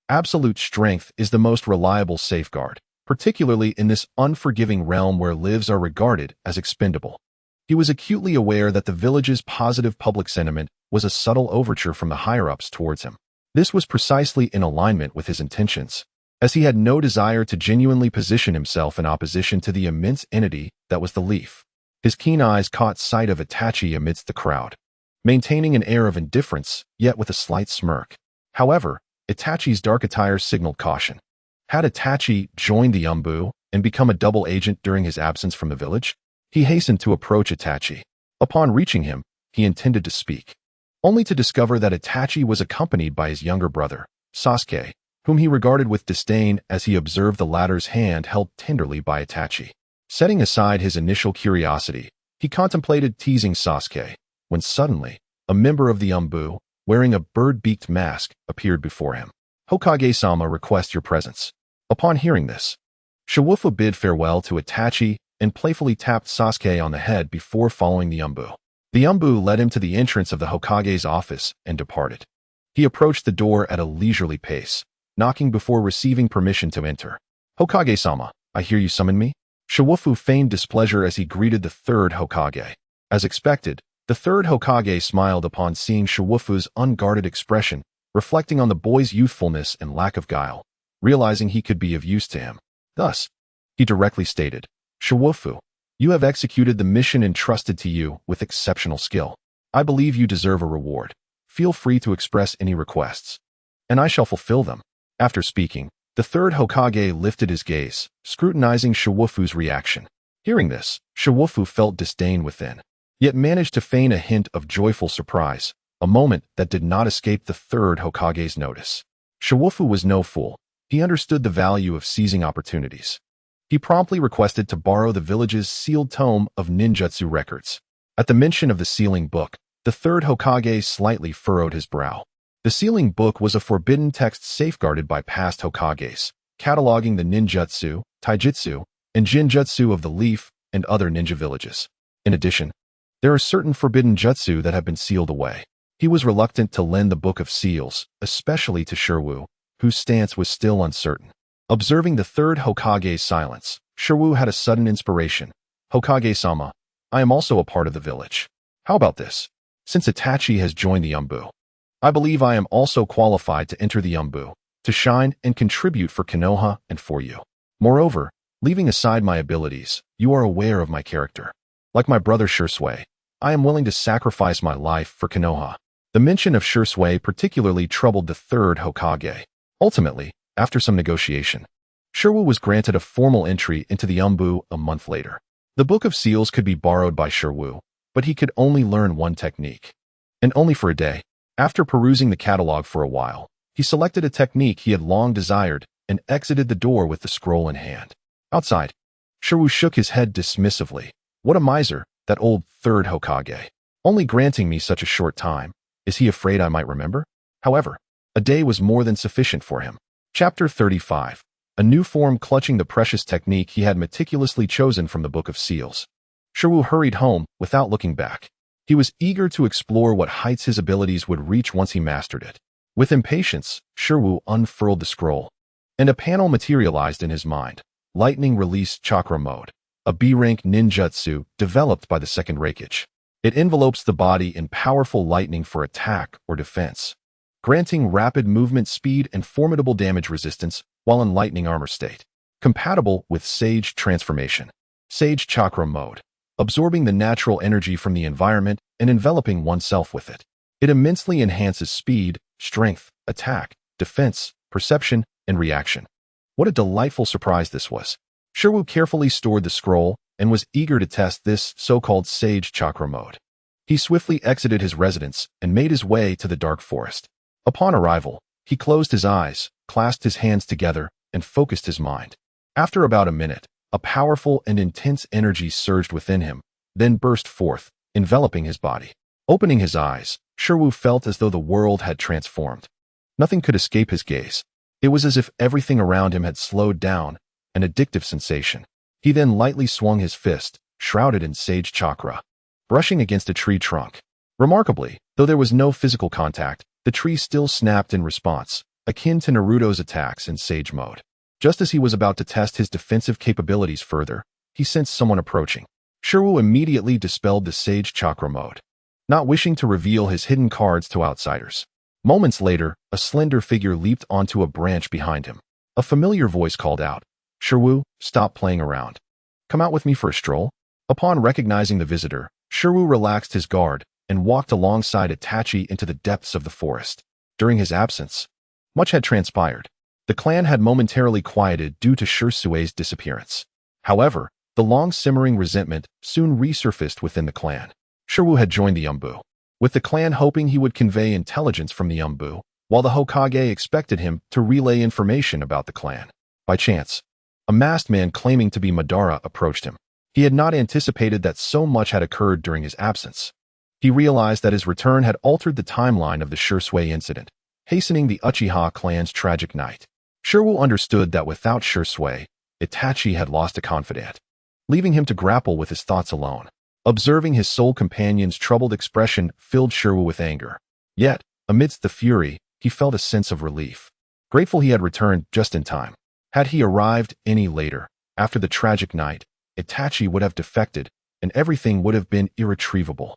absolute strength is the most reliable safeguard, particularly in this unforgiving realm where lives are regarded as expendable. He was acutely aware that the village's positive public sentiment was a subtle overture from the higher-ups towards him. This was precisely in alignment with his intentions, as he had no desire to genuinely position himself in opposition to the immense entity that was the Leaf. His keen eyes caught sight of Itachi amidst the crowd, maintaining an air of indifference, yet with a slight smirk. However, Itachi's dark attire signaled caution. Had Itachi joined the Umbu and become a double agent during his absence from the village? He hastened to approach Itachi. Upon reaching him, he intended to speak, only to discover that Itachi was accompanied by his younger brother, Sasuke, whom he regarded with disdain as he observed the latter's hand held tenderly by Itachi. Setting aside his initial curiosity, he contemplated teasing Sasuke, when suddenly, a member of the Umbu, wearing a bird-beaked mask, appeared before him. Hokage-sama requests your presence. Upon hearing this, Shiwufu bid farewell to Itachi and playfully tapped Sasuke on the head before following the Umbu. The Umbu led him to the entrance of the Hokage's office and departed. He approached the door at a leisurely pace, knocking before receiving permission to enter. Hokage-sama, I hear you summon me? Shiwufu feigned displeasure as he greeted the 3rd Hokage. As expected, the 3rd Hokage smiled upon seeing Shiwufu's unguarded expression, reflecting on the boy's youthfulness and lack of guile, realizing he could be of use to him. Thus, he directly stated, Shiwufu, you have executed the mission entrusted to you with exceptional skill. I believe you deserve a reward. Feel free to express any requests, and I shall fulfill them. After speaking, the 3rd Hokage lifted his gaze, scrutinizing Shiwufu's reaction. Hearing this, Shiwufu felt disdain within, yet managed to feign a hint of joyful surprise, a moment that did not escape the 3rd Hokage's notice. Shiwufu was no fool. He understood the value of seizing opportunities. He promptly requested to borrow the village's sealed tome of ninjutsu records. At the mention of the sealing book, the 3rd Hokage slightly furrowed his brow. The sealing book was a forbidden text safeguarded by past Hokages, cataloging the ninjutsu, taijutsu, and jinjutsu of the Leaf and other ninja villages. In addition, there are certain forbidden jutsu that have been sealed away. He was reluctant to lend the Book of Seals, especially to Shirwu, whose stance was still uncertain. Observing the 3rd Hokage's silence, Shirwu had a sudden inspiration. Hokage-sama, I am also a part of the village. How about this? Since Itachi has joined the Umbu, I believe I am also qualified to enter the Umbu, to shine and contribute for Konoha and for you. Moreover, leaving aside my abilities, you are aware of my character. Like my brother Shisui, I am willing to sacrifice my life for Konoha. The mention of Shisui particularly troubled the 3rd Hokage. Ultimately, after some negotiation, Shirwu was granted a formal entry into the Umbu a month later. The Book of Seals could be borrowed by Shirwu, but he could only learn one technique, and only for a day. After perusing the catalog for a while, he selected a technique he had long desired and exited the door with the scroll in hand. Outside, Shirwu shook his head dismissively. What a miser, that old 3rd Hokage. Only granting me such a short time. Is he afraid I might remember? However, a day was more than sufficient for him. Chapter 35. A new form clutching the precious technique he had meticulously chosen from the Book of Seals. Shirwu hurried home without looking back. He was eager to explore what heights his abilities would reach once he mastered it. With impatience, Shirwu unfurled the scroll, and a panel materialized in his mind. Lightning Release Chakra Mode, a B-rank ninjutsu developed by the second Raikage. It envelopes the body in powerful lightning for attack or defense, granting rapid movement speed and formidable damage resistance while in lightning armor state. Compatible with Sage Transformation. Sage Chakra Mode, absorbing the natural energy from the environment and enveloping oneself with it. It immensely enhances speed, strength, attack, defense, perception, and reaction. What a delightful surprise this was. Shirwu carefully stored the scroll and was eager to test this so-called Sage Chakra Mode. He swiftly exited his residence and made his way to the dark forest. Upon arrival, he closed his eyes, clasped his hands together, and focused his mind. After about a minute, a powerful and intense energy surged within him, then burst forth, enveloping his body. Opening his eyes, Shirwu felt as though the world had transformed. Nothing could escape his gaze. It was as if everything around him had slowed down, an addictive sensation. He then lightly swung his fist, shrouded in Sage Chakra, brushing against a tree trunk. Remarkably, though there was no physical contact, the tree still snapped in response, akin to Naruto's attacks in Sage Mode. Just as he was about to test his defensive capabilities further, he sensed someone approaching. Shirwu immediately dispelled the Sage Chakra Mode, not wishing to reveal his hidden cards to outsiders. Moments later, a slender figure leaped onto a branch behind him. A familiar voice called out, "Shirwu, stop playing around. Come out with me for a stroll." Upon recognizing the visitor, Shirwu relaxed his guard and walked alongside Itachi into the depths of the forest. During his absence, much had transpired. The clan had momentarily quieted due to Shirsue's disappearance. However, the long-simmering resentment soon resurfaced within the clan. Shirwu had joined the Umbu, with the clan hoping he would convey intelligence from the Umbu, while the Hokage expected him to relay information about the clan. By chance, a masked man claiming to be Madara approached him. He had not anticipated that so much had occurred during his absence. He realized that his return had altered the timeline of the Shirsue incident, hastening the Uchiha clan's tragic night. Shirwu understood that without Shirsue, Itachi had lost a confidant, leaving him to grapple with his thoughts alone. Observing his soul companion's troubled expression filled Shirwu with anger. Yet, amidst the fury, he felt a sense of relief. Grateful he had returned just in time. Had he arrived any later, after the tragic night, Itachi would have defected, and everything would have been irretrievable.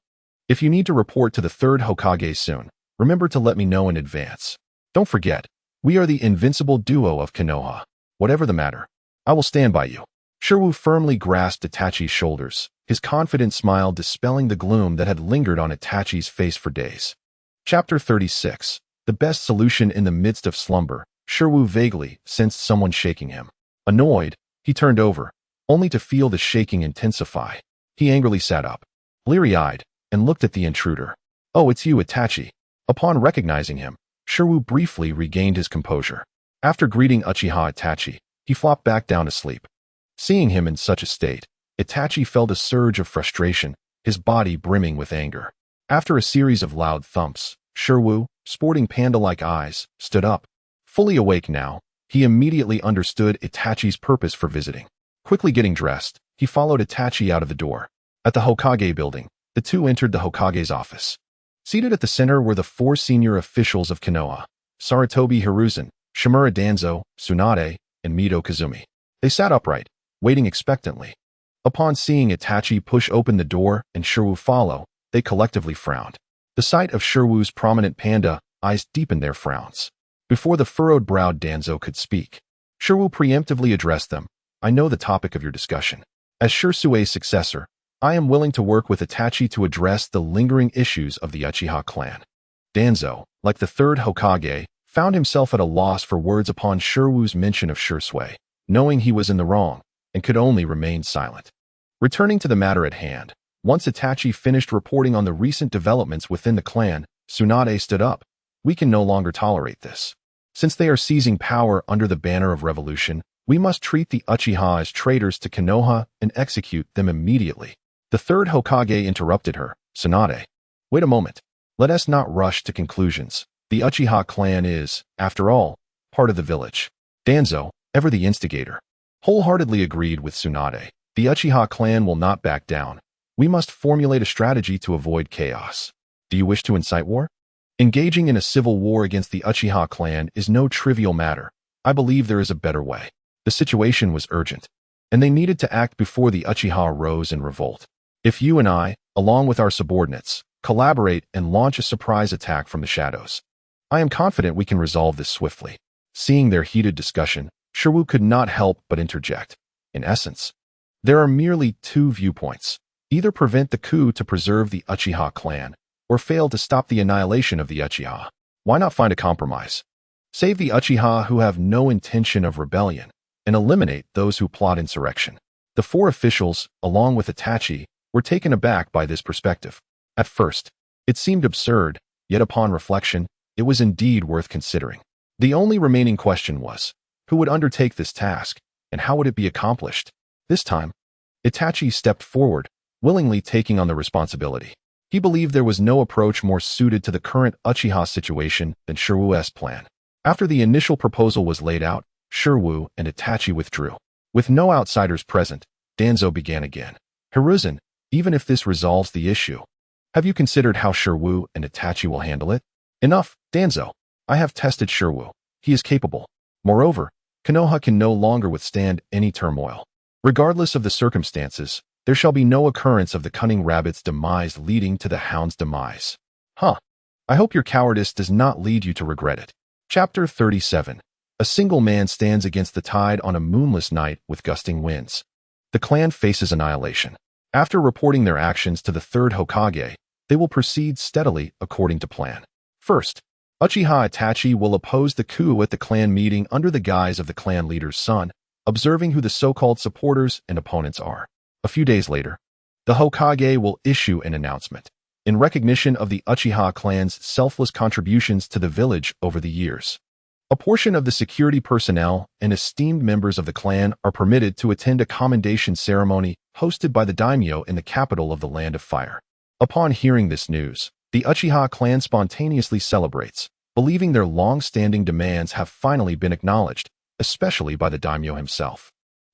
If you need to report to the third Hokage soon, remember to let me know in advance. Don't forget, we are the invincible duo of Konoha. Whatever the matter, I will stand by you. Shirwu firmly grasped Itachi's shoulders, his confident smile dispelling the gloom that had lingered on Itachi's face for days. Chapter 36. The best solution in the midst of slumber. Shirwu vaguely sensed someone shaking him. Annoyed, he turned over, only to feel the shaking intensify. He angrily sat up, bleary-eyed, and looked at the intruder. "Oh, it's you, Itachi." Upon recognizing him, Shirwu briefly regained his composure. After greeting Uchiha Itachi, he flopped back down to sleep. Seeing him in such a state, Itachi felt a surge of frustration, his body brimming with anger. After a series of loud thumps, Shirwu, sporting panda-like eyes, stood up. Fully awake now, he immediately understood Itachi's purpose for visiting. Quickly getting dressed, he followed Itachi out of the door. At the Hokage building, the two entered the Hokage's office. Seated at the center were the four senior officials of Konoha: Sarutobi Hiruzen, Shimura Danzo, Tsunade, and Mido Kazumi. They sat upright, waiting expectantly. Upon seeing Itachi push open the door and Shirwu follow, they collectively frowned. The sight of Shirwu's prominent panda eyes deepened their frowns. Before the furrowed-browed Danzo could speak, Shirwu preemptively addressed them. "I know the topic of your discussion. As Shirsue's successor, I am willing to work with Itachi to address the lingering issues of the Uchiha clan." Danzo, like the third Hokage, found himself at a loss for words upon Shirwu's mention of Shirsue, knowing he was in the wrong, and could only remain silent. Returning to the matter at hand, once Itachi finished reporting on the recent developments within the clan, Tsunade stood up. "We can no longer tolerate this. Since they are seizing power under the banner of revolution, we must treat the Uchiha as traitors to Konoha and execute them immediately." The third Hokage interrupted her. "Tsunade, wait a moment. Let us not rush to conclusions. The Uchiha clan is, after all, part of the village. Danzo, ever the instigator, wholeheartedly agreed with Tsunade. The Uchiha clan will not back down. We must formulate a strategy to avoid chaos. Do you wish to incite war? Engaging in a civil war against the Uchiha clan is no trivial matter. I believe there is a better way. The situation was urgent, and they needed to act before the Uchiha rose in revolt. If you and I, along with our subordinates, collaborate and launch a surprise attack from the shadows, I am confident we can resolve this swiftly. Seeing their heated discussion, Shirwu could not help but interject. In essence, there are merely two viewpoints. Either prevent the coup to preserve the Uchiha clan, or fail to stop the annihilation of the Uchiha. Why not find a compromise? Save the Uchiha who have no intention of rebellion, and eliminate those who plot insurrection. The four officials, along with Itachi, were taken aback by this perspective. At first, it seemed absurd, yet upon reflection, it was indeed worth considering. The only remaining question was, who would undertake this task, and how would it be accomplished? This time, Itachi stepped forward, willingly taking on the responsibility. He believed there was no approach more suited to the current Uchiha situation than Shirwu's plan. After the initial proposal was laid out, Shirwu and Itachi withdrew. With no outsiders present, Danzo began again. Hiruzen, even if this resolves the issue, have you considered how Shirwu and Itachi will handle it? Enough, Danzo. I have tested Shirwu. He is capable. Moreover, Konoha can no longer withstand any turmoil. Regardless of the circumstances, there shall be no occurrence of the cunning rabbit's demise leading to the hound's demise. I hope your cowardice does not lead you to regret it. Chapter 37. A single man stands against the tide on a moonless night with gusting winds. The clan faces annihilation. After reporting their actions to the third Hokage, they will proceed steadily according to plan. First, Uchiha Itachi will oppose the coup at the clan meeting under the guise of the clan leader's son, observing who the so-called supporters and opponents are. A few days later, the Hokage will issue an announcement in recognition of the Uchiha clan's selfless contributions to the village over the years. A portion of the security personnel and esteemed members of the clan are permitted to attend a commendation ceremony hosted by the daimyo in the capital of the Land of Fire. Upon hearing this news, the Uchiha clan spontaneously celebrates, believing their long-standing demands have finally been acknowledged, especially by the daimyo himself.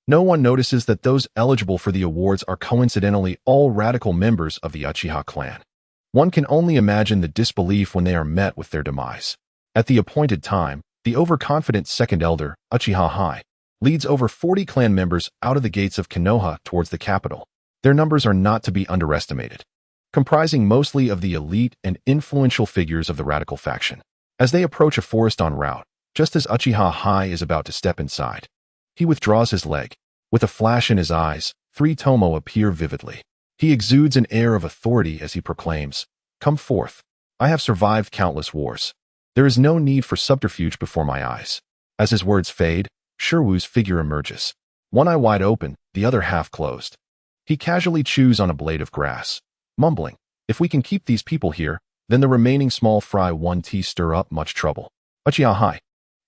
No one notices that those eligible for the awards are coincidentally all radical members of the Uchiha clan. One can only imagine the disbelief when they are met with their demise. At the appointed time, the overconfident second elder, Uchiha Hai, leads over 40 clan members out of the gates of Konoha towards the capital. Their numbers are not to be underestimated, comprising mostly of the elite and influential figures of the radical faction. As they approach a forest en route, just as Uchiha Hai is about to step inside, he withdraws his leg. With a flash in his eyes, 3 Tomo appear vividly. He exudes an air of authority as he proclaims, "Come forth. I have survived countless wars. There is no need for subterfuge before my eyes." As his words fade, Shirwu's figure emerges. One eye wide open, the other half closed. He casually chews on a blade of grass, mumbling, "If we can keep these people here, then the remaining small fry won't stir up much trouble." Uchiha Hai,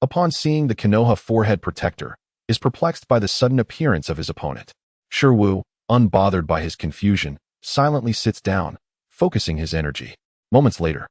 upon seeing the Konoha forehead protector, is perplexed by the sudden appearance of his opponent. Shirwu, unbothered by his confusion, silently sits down, focusing his energy. Moments later,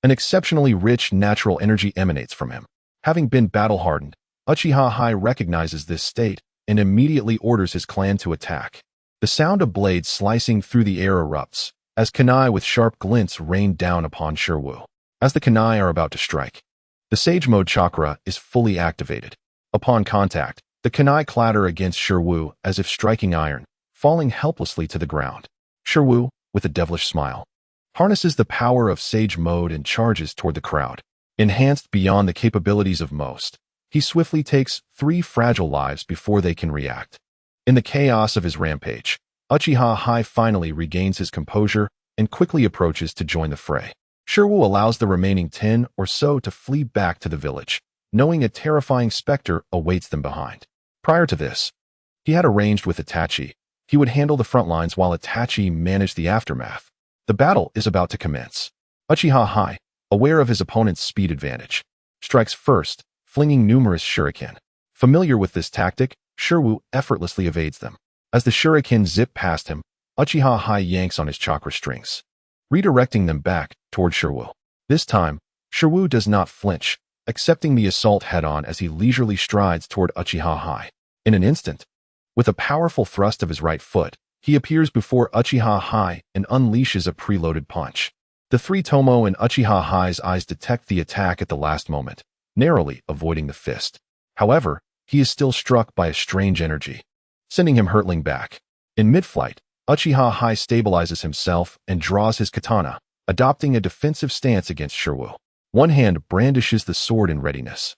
an exceptionally rich natural energy emanates from him. Having been battle-hardened, Uchiha Hai recognizes this state and immediately orders his clan to attack. The sound of blades slicing through the air erupts, as kunai with sharp glints rain down upon Shirwu. As the kunai are about to strike, the Sage Mode chakra is fully activated. Upon contact, the kunai clatter against Shirwu as if striking iron, falling helplessly to the ground. Shirwu, with a devilish smile, harnesses the power of Sage Mode and charges toward the crowd. Enhanced beyond the capabilities of most, he swiftly takes 3 fragile lives before they can react. In the chaos of his rampage, Uchiha Hai finally regains his composure and quickly approaches to join the fray. Shirwu allows the remaining 10 or so to flee back to the village, knowing a terrifying specter awaits them behind. Prior to this, he had arranged with Itachi he would handle the front lines while Itachi managed the aftermath. The battle is about to commence. Uchiha Hai, aware of his opponent's speed advantage, strikes first, flinging numerous shuriken. Familiar with this tactic, Shirwu effortlessly evades them. As the shuriken zip past him, Uchiha Hai yanks on his chakra strings, redirecting them back toward Shirwu. This time, Shirwu does not flinch, accepting the assault head-on as he leisurely strides toward Uchiha Hai. In an instant, with a powerful thrust of his right foot, he appears before Uchiha Hai and unleashes a preloaded punch. The three Tomo and Uchiha Hai's eyes detect the attack at the last moment, narrowly avoiding the fist. However, he is still struck by a strange energy, sending him hurtling back. In mid-flight, Uchiha Hai stabilizes himself and draws his katana, adopting a defensive stance against Shirwu. One hand brandishes the sword in readiness,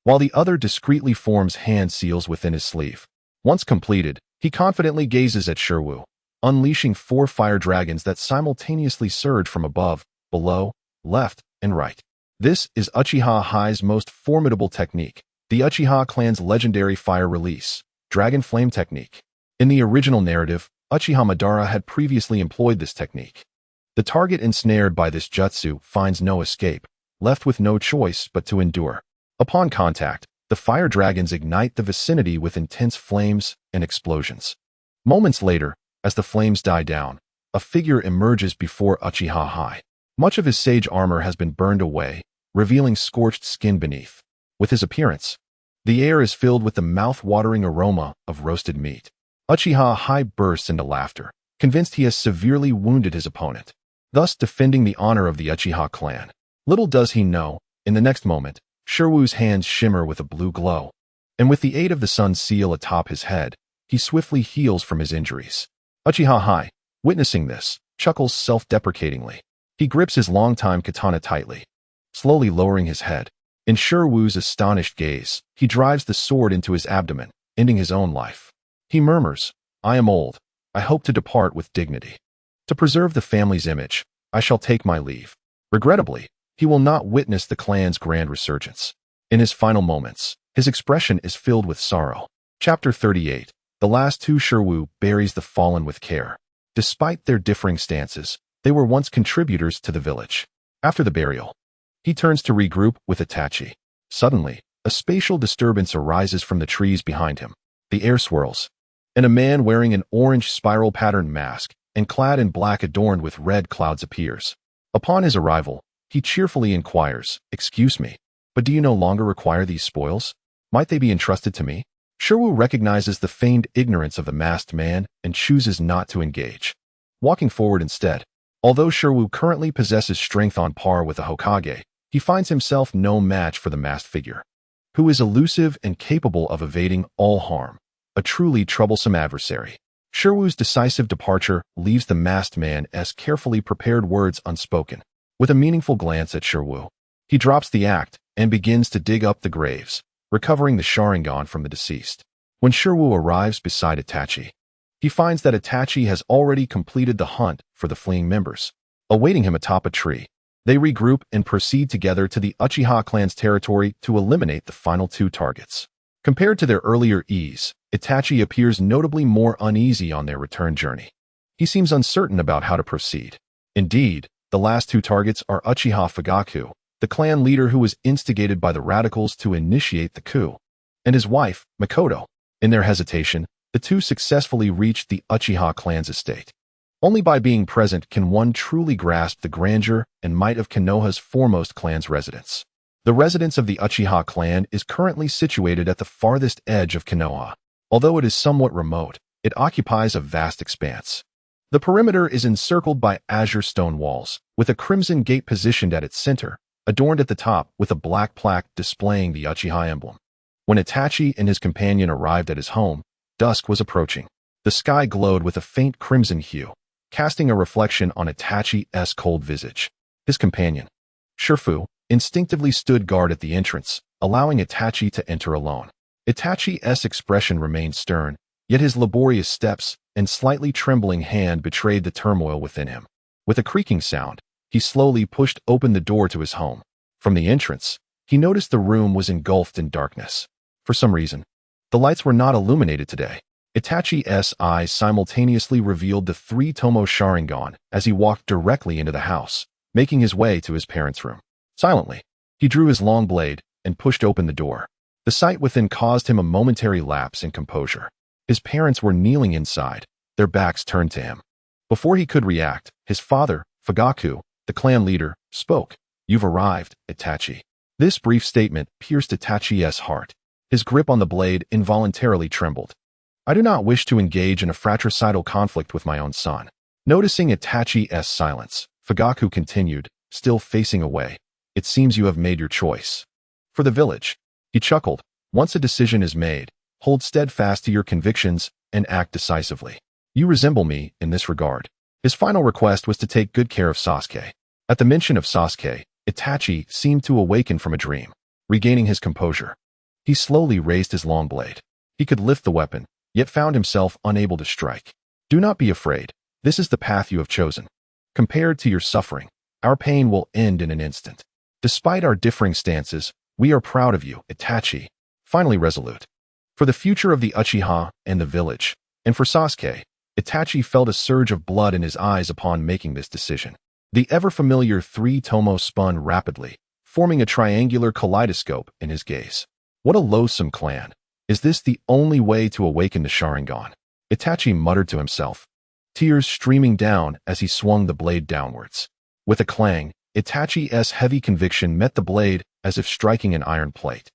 while the other discreetly forms hand seals within his sleeve. Once completed, he confidently gazes at Shirwu, unleashing 4 fire dragons that simultaneously surge from above, below, left, and right. This is Uchiha Hai's most formidable technique, the Uchiha clan's legendary fire release, Dragon Flame technique. In the original narrative, Uchiha Madara had previously employed this technique. The target ensnared by this jutsu finds no escape, left with no choice but to endure. Upon contact, the fire dragons ignite the vicinity with intense flames and explosions. Moments later, as the flames die down, a figure emerges before Uchiha Hai. Much of his sage armor has been burned away, revealing scorched skin beneath. With his appearance, the air is filled with the mouth-watering aroma of roasted meat. Uchiha Hai bursts into laughter, convinced he has severely wounded his opponent, thus defending the honor of the Uchiha clan. Little does he know, in the next moment, Shirwu's hands shimmer with a blue glow, and with the aid of the sun seal atop his head, he swiftly heals from his injuries. Uchiha Hai, witnessing this, chuckles self-deprecatingly. He grips his longtime katana tightly, slowly lowering his head. In Shirwu's astonished gaze, he drives the sword into his abdomen, ending his own life. He murmurs, "I am old. I hope to depart with dignity. To preserve the family's image, I shall take my leave." Regrettably, he will not witness the clan's grand resurgence. In his final moments, his expression is filled with sorrow. Chapter 38. The last two. Shirwu buries the fallen with care. Despite their differing stances, they were once contributors to the village. After the burial, he turns to regroup with Itachi. Suddenly, a spatial disturbance arises from the trees behind him. The air swirls, and a man wearing an orange spiral-patterned mask and clad in black adorned with red clouds appears. Upon his arrival, he cheerfully inquires, "Excuse me, but do you no longer require these spoils? Might they be entrusted to me?" Shirwu recognizes the feigned ignorance of the masked man and chooses not to engage, walking forward instead. Although Shirwu currently possesses strength on par with a Hokage, he finds himself no match for the masked figure, who is elusive and capable of evading all harm, a truly troublesome adversary. Shirwu's decisive departure leaves the masked man's carefully prepared words unspoken. With a meaningful glance at Shirwu, he drops the act and begins to dig up the graves, recovering the Sharingan from the deceased. When Shirwu arrives beside Itachi, he finds that Itachi has already completed the hunt for the fleeing members. Awaiting him atop a tree, they regroup and proceed together to the Uchiha clan's territory to eliminate the final 2 targets. Compared to their earlier ease, Itachi appears notably more uneasy on their return journey. He seems uncertain about how to proceed. Indeed, the last 2 targets are Uchiha Fugaku, the clan leader who was instigated by the radicals to initiate the coup, and his wife, Makoto. In their hesitation, the 2 successfully reached the Uchiha clan's estate. Only by being present can one truly grasp the grandeur and might of Konoha's foremost clan's residence. The residence of the Uchiha clan is currently situated at the farthest edge of Konoha. Although it is somewhat remote, it occupies a vast expanse. The perimeter is encircled by azure stone walls, with a crimson gate positioned at its center, adorned at the top with a black plaque displaying the Uchiha emblem. When Itachi and his companion arrived at his home, dusk was approaching. The sky glowed with a faint crimson hue, casting a reflection on Itachi's cold visage. His companion, Shirfu, instinctively stood guard at the entrance, allowing Itachi to enter alone. Itachi's expression remained stern, yet his laborious steps and slightly trembling hand betrayed the turmoil within him. With a creaking sound, he slowly pushed open the door to his home. From the entrance, he noticed the room was engulfed in darkness. For some reason, the lights were not illuminated today. Itachi's eyes simultaneously revealed the 3 Tomo Sharingan as he walked directly into the house, making his way to his parents' room. Silently, he drew his long blade and pushed open the door. The sight within caused him a momentary lapse in composure. His parents were kneeling inside, their backs turned to him. Before he could react, his father, Fugaku, The clan leader spoke. "You've arrived, Itachi." This brief statement pierced Itachi's heart. His grip on the blade involuntarily trembled. "I do not wish to engage in a fratricidal conflict with my own son." Noticing Itachi's silence, Fugaku continued, still facing away. "It seems you have made your choice. For the village." He chuckled. "Once a decision is made, hold steadfast to your convictions and act decisively. You resemble me in this regard." His final request was to take good care of Sasuke. At the mention of Sasuke, Itachi seemed to awaken from a dream. Regaining his composure, he slowly raised his long blade. He could lift the weapon, yet found himself unable to strike. "Do not be afraid. This is the path you have chosen. Compared to your suffering, our pain will end in an instant. Despite our differing stances, we are proud of you, Itachi." Finally resolute. For the future of the Uchiha and the village, and for Sasuke, Itachi felt a surge of blood in his eyes upon making this decision. The ever-familiar three tomos spun rapidly, forming a triangular kaleidoscope in his gaze. What a loathsome clan. Is this the only way to awaken the Sharingan? Itachi muttered to himself, tears streaming down as he swung the blade downwards. With a clang, Itachi's heavy conviction met the blade as if striking an iron plate.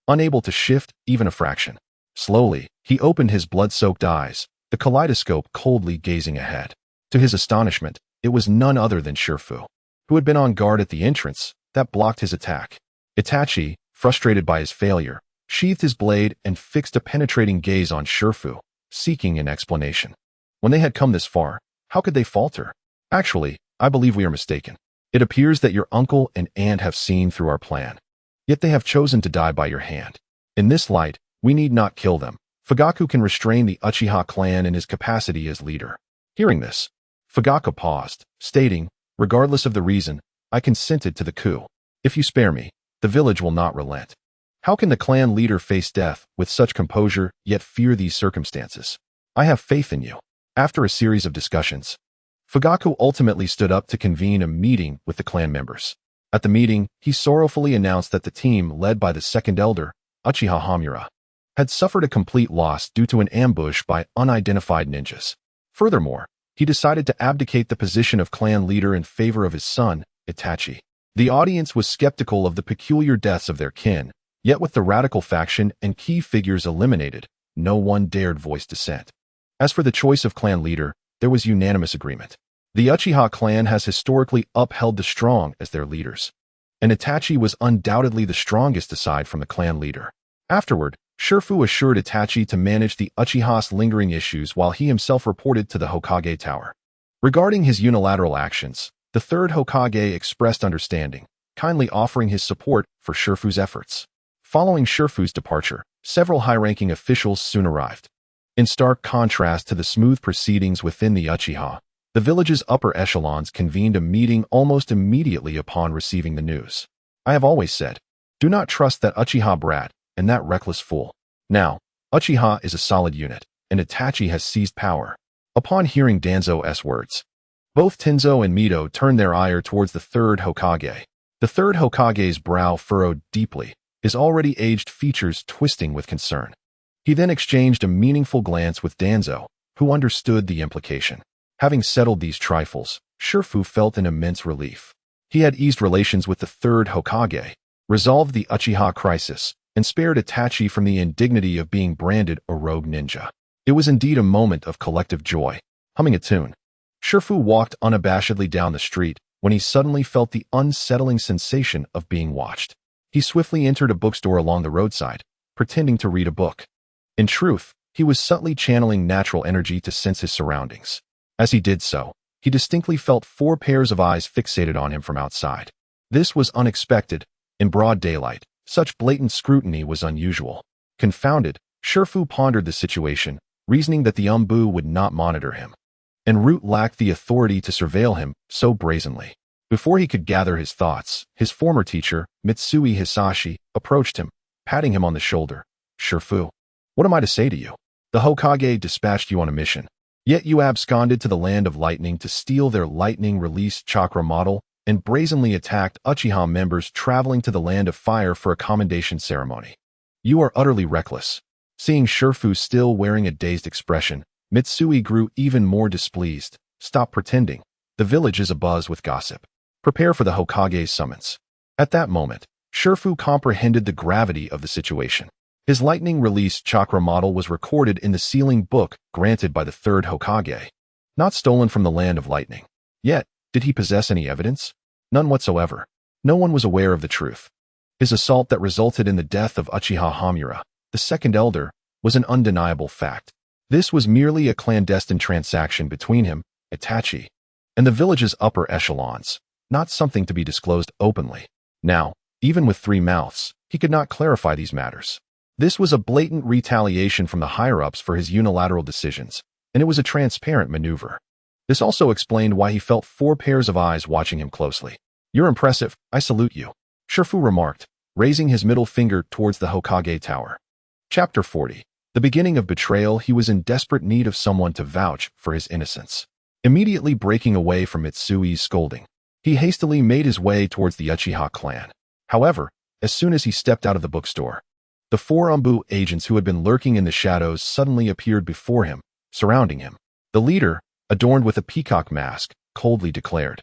Unable to shift even a fraction. Slowly, he opened his blood-soaked eyes, the kaleidoscope coldly gazing ahead. To his astonishment, it was none other than Shifu, who had been on guard at the entrance that blocked his attack. Itachi, frustrated by his failure, sheathed his blade and fixed a penetrating gaze on Shifu, seeking an explanation. When they had come this far, how could they falter? "Actually, I believe we are mistaken. It appears that your uncle and aunt have seen through our plan. Yet they have chosen to die by your hand. In this light, we need not kill them. Fugaku can restrain the Uchiha clan in his capacity as leader." Hearing this, Fugaku paused, stating, "Regardless of the reason, I consented to the coup. If you spare me, the village will not relent." How can the clan leader face death with such composure yet fear these circumstances? "I have faith in you." After a series of discussions, Fugaku ultimately stood up to convene a meeting with the clan members. At the meeting, he sorrowfully announced that the team, led by the second elder, Uchiha Hamura, had suffered a complete loss due to an ambush by unidentified ninjas. Furthermore, he decided to abdicate the position of clan leader in favor of his son, Itachi. The audience was skeptical of the peculiar deaths of their kin, yet with the radical faction and key figures eliminated, no one dared voice dissent. As for the choice of clan leader, there was unanimous agreement. The Uchiha clan has historically upheld the strong as their leaders, and Itachi was undoubtedly the strongest aside from the clan leader. Afterward, Shifu assured Itachi to manage the Uchiha's lingering issues while he himself reported to the Hokage Tower. Regarding his unilateral actions, the third Hokage expressed understanding, kindly offering his support for Shifu's efforts. Following Shifu's departure, several high-ranking officials soon arrived. In stark contrast to the smooth proceedings within the Uchiha, the village's upper echelons convened a meeting almost immediately upon receiving the news. "I have always said, do not trust that Uchiha brat and that reckless fool. Now, Uchiha is a solid unit, and Itachi has seized power." Upon hearing Danzo's words, both Tenzo and Mito turned their ire towards the third Hokage. The third Hokage's brow furrowed deeply, his already aged features twisting with concern. He then exchanged a meaningful glance with Danzo, who understood the implication. Having settled these trifles, Shifu felt an immense relief. He had eased relations with the third Hokage, resolved the Uchiha crisis, and spared Itachi from the indignity of being branded a rogue ninja. It was indeed a moment of collective joy. Humming a tune, Shifu walked unabashedly down the street when he suddenly felt the unsettling sensation of being watched. He swiftly entered a bookstore along the roadside, pretending to read a book. In truth, he was subtly channeling natural energy to sense his surroundings. As he did so, he distinctly felt 4 pairs of eyes fixated on him from outside. This was unexpected. In broad daylight, such blatant scrutiny was unusual. Confounded, Shifu pondered the situation, reasoning that the Umbu would not monitor him, en route lacked the authority to surveil him so brazenly. Before he could gather his thoughts, his former teacher, Mitsui Hisashi, approached him, patting him on the shoulder. "Shifu, what am I to say to you? The Hokage dispatched you on a mission, yet you absconded to the land of lightning to steal their lightning release chakra model and brazenly attacked Uchiha members traveling to the land of fire for a commendation ceremony. You are utterly reckless." Seeing Shifu still wearing a dazed expression, Mitsui grew even more displeased. "Stop pretending. The village is abuzz with gossip. Prepare for the Hokage's summons. At that moment, Shifu comprehended the gravity of the situation. His lightning release chakra model was recorded in the sealing book granted by the third Hokage, not stolen from the land of lightning. Yet, did he possess any evidence? None whatsoever. No one was aware of the truth. His assault that resulted in the death of Uchiha Hamura, the second elder, was an undeniable fact. This was merely a clandestine transaction between him, Itachi, and the village's upper echelons, not something to be disclosed openly. Now, even with three mouths, he could not clarify these matters. This was a blatant retaliation from the higher-ups for his unilateral decisions, and it was a transparent maneuver. This also explained why he felt four pairs of eyes watching him closely. "You're impressive, I salute you," Shifu remarked, raising his middle finger towards the Hokage Tower. Chapter 40. The beginning of betrayal. He was in desperate need of someone to vouch for his innocence. Immediately breaking away from Mitsui's scolding, he hastily made his way towards the Uchiha clan. However, as soon as he stepped out of the bookstore, the four Umbu agents who had been lurking in the shadows suddenly appeared before him, surrounding him. The leader, adorned with a peacock mask, coldly declared,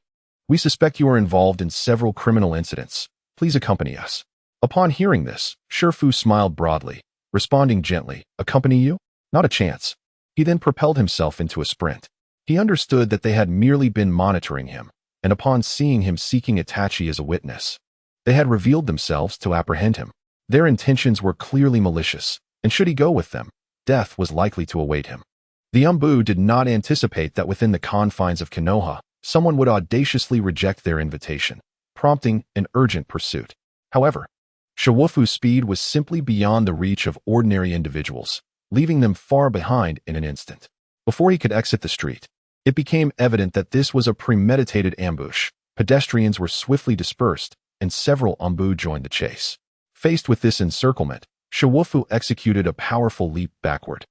"We suspect you are involved in several criminal incidents. Please accompany us." Upon hearing this, Shifu smiled broadly, responding gently, "Accompany you? Not a chance." He then propelled himself into a sprint. He understood that they had merely been monitoring him, and upon seeing him seeking Itachi as a witness, they had revealed themselves to apprehend him. Their intentions were clearly malicious, and should he go with them, death was likely to await him. The Umbu did not anticipate that within the confines of Konoha, someone would audaciously reject their invitation, prompting an urgent pursuit. However, Shiwufu's speed was simply beyond the reach of ordinary individuals, leaving them far behind in an instant. Before he could exit the street, it became evident that this was a premeditated ambush. Pedestrians were swiftly dispersed, and several Umbu joined the chase. Faced with this encirclement, Shiwufu executed a powerful leap backward,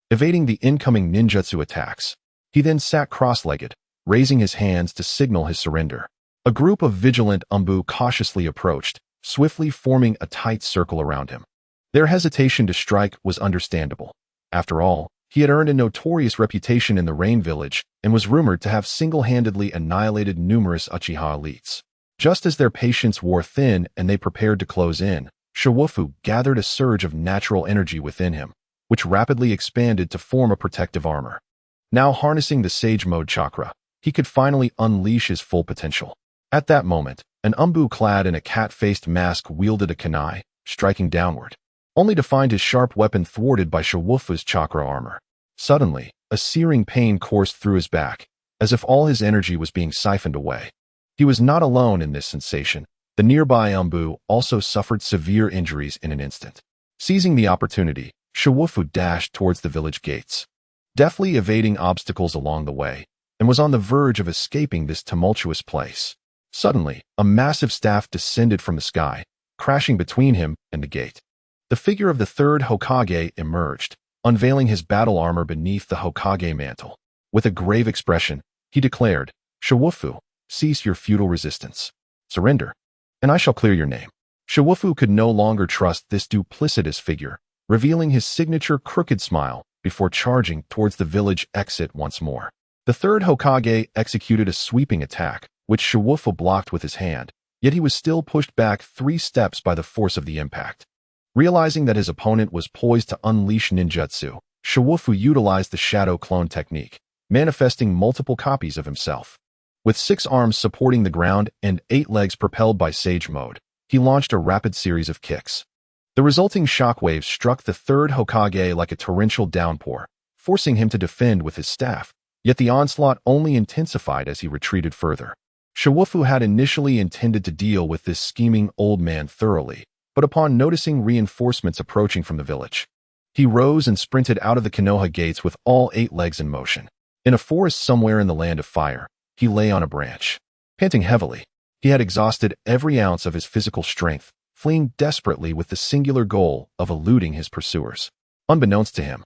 evading the incoming ninjutsu attacks. He then sat cross-legged, raising his hands to signal his surrender. A group of vigilant Umbu cautiously approached, swiftly forming a tight circle around him. Their hesitation to strike was understandable. After all, he had earned a notorious reputation in the Rain Village and was rumored to have single-handedly annihilated numerous Uchiha elites. Just as their patience wore thin and they prepared to close in, Shiwufu gathered a surge of natural energy within him, which rapidly expanded to form a protective armor. Now harnessing the Sage Mode chakra, he could finally unleash his full potential. At that moment, an Umbu clad in a cat-faced mask wielded a kunai, striking downward, only to find his sharp weapon thwarted by Shiwufu's chakra armor. Suddenly, a searing pain coursed through his back, as if all his energy was being siphoned away. He was not alone in this sensation. The nearby Umbu also suffered severe injuries in an instant. Seizing the opportunity, Shiwufu dashed towards the village gates, deftly evading obstacles along the way, and was on the verge of escaping this tumultuous place. Suddenly, a massive staff descended from the sky, crashing between him and the gate. The figure of the third Hokage emerged, unveiling his battle armor beneath the Hokage mantle. With a grave expression, he declared, "Shiwufu, cease your futile resistance. Surrender, and I shall clear your name." Shiwufu could no longer trust this duplicitous figure, revealing his signature crooked smile before charging towards the village exit once more. The third Hokage executed a sweeping attack, which Shiwufu blocked with his hand, yet he was still pushed back 3 steps by the force of the impact. Realizing that his opponent was poised to unleash ninjutsu, Shiwufu utilized the shadow clone technique, manifesting multiple copies of himself. With 6 arms supporting the ground and 8 legs propelled by Sage Mode, he launched a rapid series of kicks. The resulting shockwaves struck the third Hokage like a torrential downpour, forcing him to defend with his staff, yet the onslaught only intensified as he retreated further. Shiwufu had initially intended to deal with this scheming old man thoroughly, but upon noticing reinforcements approaching from the village, he rose and sprinted out of the Konoha gates with all 8 legs in motion. In a forest somewhere in the Land of Fire, he lay on a branch, panting heavily. He had exhausted every ounce of his physical strength, fleeing desperately with the singular goal of eluding his pursuers. Unbeknownst to him,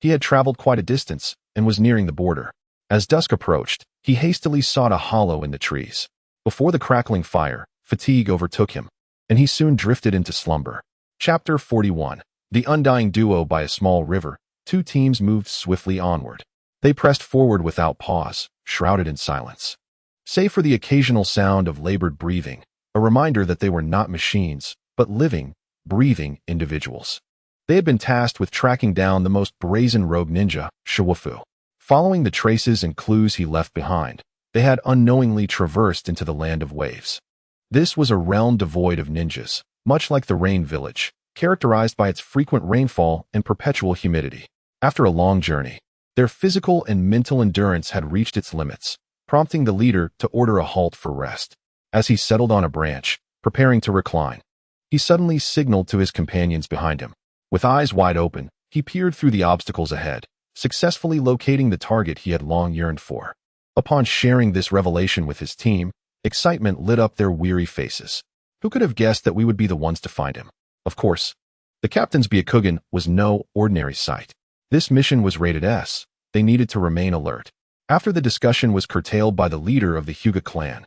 he had traveled quite a distance and was nearing the border. As dusk approached, he hastily sought a hollow in the trees. Before the crackling fire, fatigue overtook him, and he soon drifted into slumber. Chapter 41. The Undying Duo. By a small river, 2 teams moved swiftly onward. They pressed forward without pause, shrouded in silence. save for the occasional sound of labored breathing, a reminder that they were not machines, but living, breathing individuals. They had been tasked with tracking down the most brazen rogue ninja, Shiwufu. Following the traces and clues he left behind, they had unknowingly traversed into the land of waves. This was a realm devoid of ninjas, much like the Rain Village, characterized by its frequent rainfall and perpetual humidity. After a long journey, their physical and mental endurance had reached its limits, prompting the leader to order a halt for rest. As he settled on a branch, preparing to recline, he suddenly signaled to his companions behind him. With eyes wide open, he peered through the obstacles ahead, successfully locating the target he had long yearned for. Upon sharing this revelation with his team, excitement lit up their weary faces. Who could have guessed that we would be the ones to find him? Of course, the captain's Byakugan was no ordinary sight. This mission was rated S. They needed to remain alert. After the discussion was curtailed by the leader of the Hyuga clan,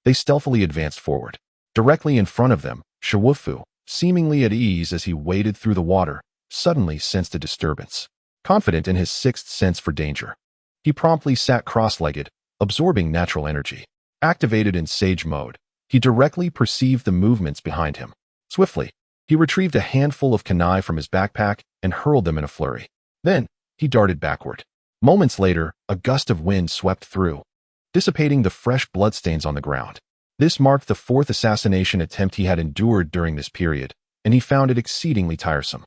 they stealthily advanced forward. Directly in front of them, Shiwufu, seemingly at ease as he waded through the water, suddenly sensed a disturbance. Confident in his sixth sense for danger, he promptly sat cross-legged, absorbing natural energy. Activated in Sage mode, he directly perceived the movements behind him. Swiftly, he retrieved a handful of kunai from his backpack and hurled them in a flurry. Then, he darted backward. Moments later, a gust of wind swept through, dissipating the fresh bloodstains on the ground. This marked the fourth assassination attempt he had endured during this period, and he found it exceedingly tiresome.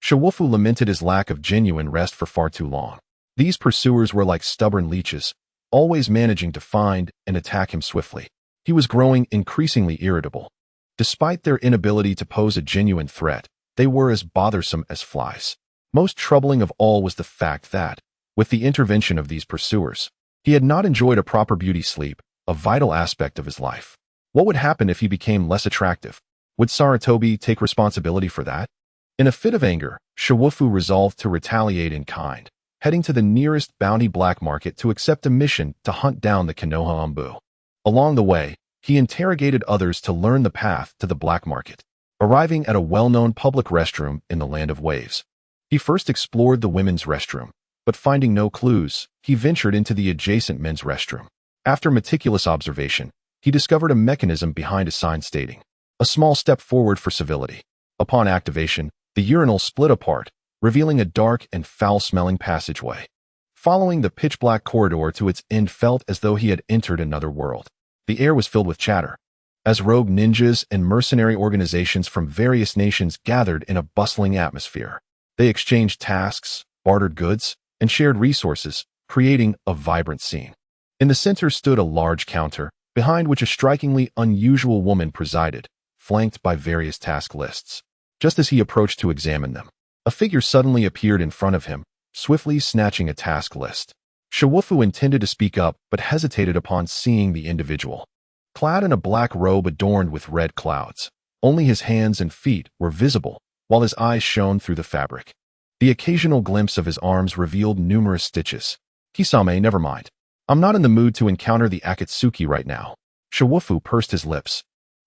Shiwufu lamented his lack of genuine rest for far too long. These pursuers were like stubborn leeches, always managing to find and attack him swiftly. He was growing increasingly irritable. Despite their inability to pose a genuine threat, they were as bothersome as flies. Most troubling of all was the fact that, with the intervention of these pursuers, he had not enjoyed a proper beauty sleep, a vital aspect of his life. What would happen if he became less attractive? Would Sarutobi take responsibility for that? In a fit of anger, Shiwufu resolved to retaliate in kind, heading to the nearest bounty black market to accept a mission to hunt down the Konoha Anbu. Along the way, he interrogated others to learn the path to the black market. Arriving at a well-known public restroom in the Land of Waves, he first explored the women's restroom, but finding no clues, he ventured into the adjacent men's restroom. After meticulous observation, he discovered a mechanism behind a sign stating, "A small step forward for civility." Upon activation, the urinal split apart, revealing a dark and foul-smelling passageway. Following the pitch-black corridor to its end felt as though he had entered another world. The air was filled with chatter, as rogue ninjas and mercenary organizations from various nations gathered in a bustling atmosphere. They exchanged tasks, bartered goods, and shared resources, creating a vibrant scene. In the center stood a large counter, behind which a strikingly unusual woman presided, flanked by various task lists. Just as he approached to examine them, a figure suddenly appeared in front of him, swiftly snatching a task list. Shiwufu intended to speak up, but hesitated upon seeing the individual. Clad in a black robe adorned with red clouds, only his hands and feet were visible, while his eyes shone through the fabric. The occasional glimpse of his arms revealed numerous stitches. "Kisame, never mind. I'm not in the mood to encounter the Akatsuki right now." Shiwufu pursed his lips,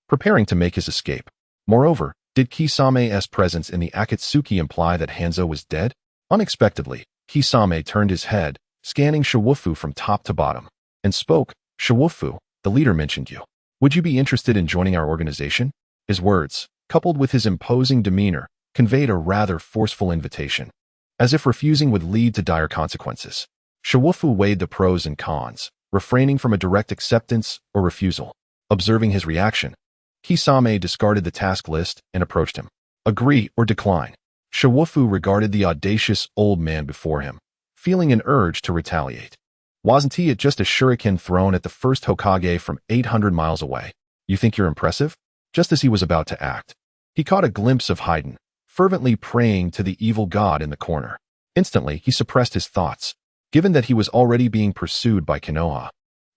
preparing to make his escape. Moreover, did Kisame's presence in the Akatsuki imply that Hanzo was dead? Unexpectedly, Kisame turned his head, scanning Shiwufu from top to bottom, and spoke. "Shiwufu, the leader mentioned you. Would you be interested in joining our organization?" His words, coupled with his imposing demeanor, conveyed a rather forceful invitation, as if refusing would lead to dire consequences. Shiwufu weighed the pros and cons, refraining from a direct acceptance or refusal. Observing his reaction, Kisame discarded the task list and approached him. Agree or decline? Shiwufu regarded the audacious old man before him, feeling an urge to retaliate. Wasn't he just a shuriken thrown at the first Hokage from 800 miles away? You think you're impressive? Just as he was about to act, he caught a glimpse of Haiden, fervently praying to the evil god in the corner. Instantly, he suppressed his thoughts, given that he was already being pursued by Konoha.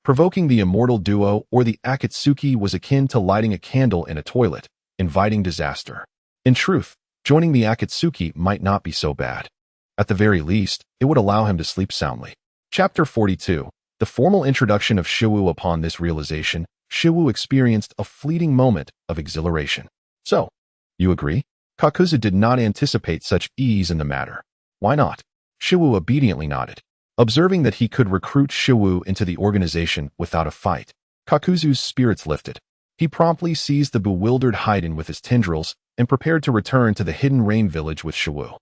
Provoking the immortal duo or the Akatsuki was akin to lighting a candle in a toilet, inviting disaster. In truth, joining the Akatsuki might not be so bad. At the very least, it would allow him to sleep soundly. Chapter 42. The formal introduction of Shiwu. Upon this realization, Shiwu experienced a fleeting moment of exhilaration. So, you agree? Kakuzu did not anticipate such ease in the matter. Why not? Shiwu obediently nodded. Observing that he could recruit Shiwu into the organization without a fight, Kakuzu's spirits lifted. He promptly seized the bewildered Haiden with his tendrils and prepared to return to the hidden rain village with Shiwu.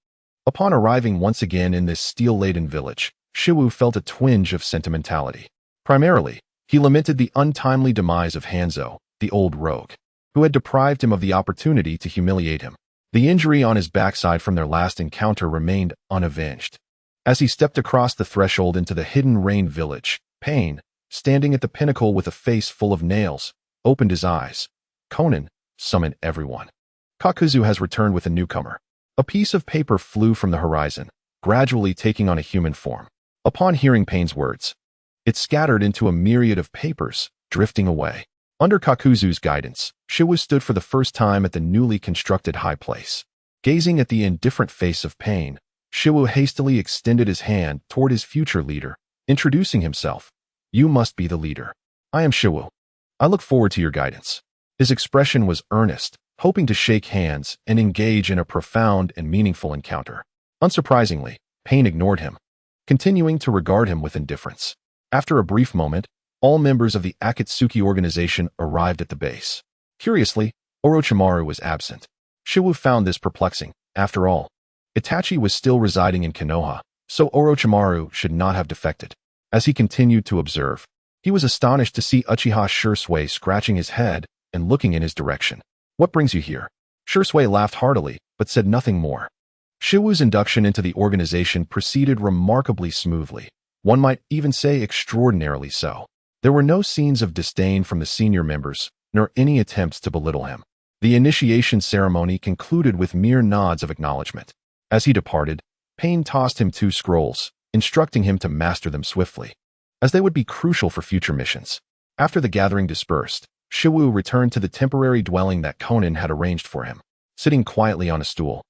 Upon arriving once again in this steel-laden village, Shiwu felt a twinge of sentimentality. Primarily, he lamented the untimely demise of Hanzo, the old rogue, who had deprived him of the opportunity to humiliate him. The injury on his backside from their last encounter remained unavenged. As he stepped across the threshold into the hidden rain village, Pain, standing at the pinnacle with a face full of nails, opened his eyes. Conan, summon everyone. Kakuzu has returned with a newcomer. A piece of paper flew from the horizon, gradually taking on a human form. Upon hearing Pain's words, it scattered into a myriad of papers, drifting away. Under Kakuzu's guidance, Shiwu stood for the first time at the newly constructed high place. Gazing at the indifferent face of Pain, Shiwu hastily extended his hand toward his future leader, introducing himself. You must be the leader. I am Shiwu. I look forward to your guidance. His expression was earnest, hoping to shake hands and engage in a profound and meaningful encounter. Unsurprisingly, Pain ignored him, continuing to regard him with indifference. After a brief moment, all members of the Akatsuki organization arrived at the base. Curiously, Orochimaru was absent. Shiwu found this perplexing. After all, Itachi was still residing in Konoha, so Orochimaru should not have defected. As he continued to observe, he was astonished to see Uchiha Shursui scratching his head and looking in his direction. What brings you here? Shursui laughed heartily, but said nothing more. Shiwu's induction into the organization proceeded remarkably smoothly. One might even say extraordinarily so. There were no scenes of disdain from the senior members, nor any attempts to belittle him. The initiation ceremony concluded with mere nods of acknowledgement. As he departed, Pain tossed him 2 scrolls, instructing him to master them swiftly, as they would be crucial for future missions. After the gathering dispersed, Shiwu returned to the temporary dwelling that Conan had arranged for him. Sitting quietly on a stool,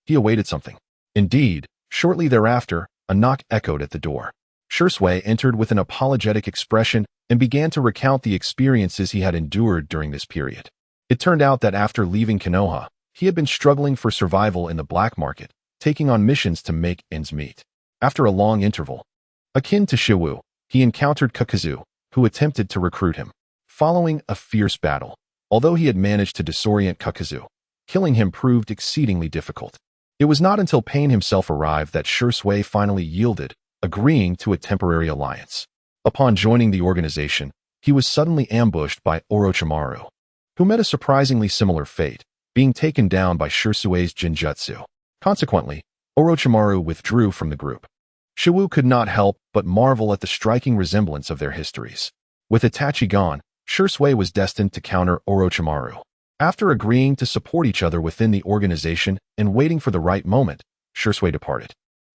he awaited something. Indeed, shortly thereafter, a knock echoed at the door. Shursui entered with an apologetic expression and began to recount the experiences he had endured during this period. It turned out that after leaving Konoha, he had been struggling for survival in the black market, taking on missions to make ends meet. After a long interval, akin to Shiwu, he encountered Kakuzu, who attempted to recruit him. Following a fierce battle, although he had managed to disorient Kakuzu, killing him proved exceedingly difficult. It was not until Pain himself arrived that Shursui finally yielded, agreeing to a temporary alliance. Upon joining the organization, he was suddenly ambushed by Orochimaru, who met a surprisingly similar fate, being taken down by Shursui's Jinjutsu. Consequently, Orochimaru withdrew from the group. Shiwu could not help but marvel at the striking resemblance of their histories. With Itachi gone, Shursui was destined to counter Orochimaru. After agreeing to support each other within the organization and waiting for the right moment, Shursui departed.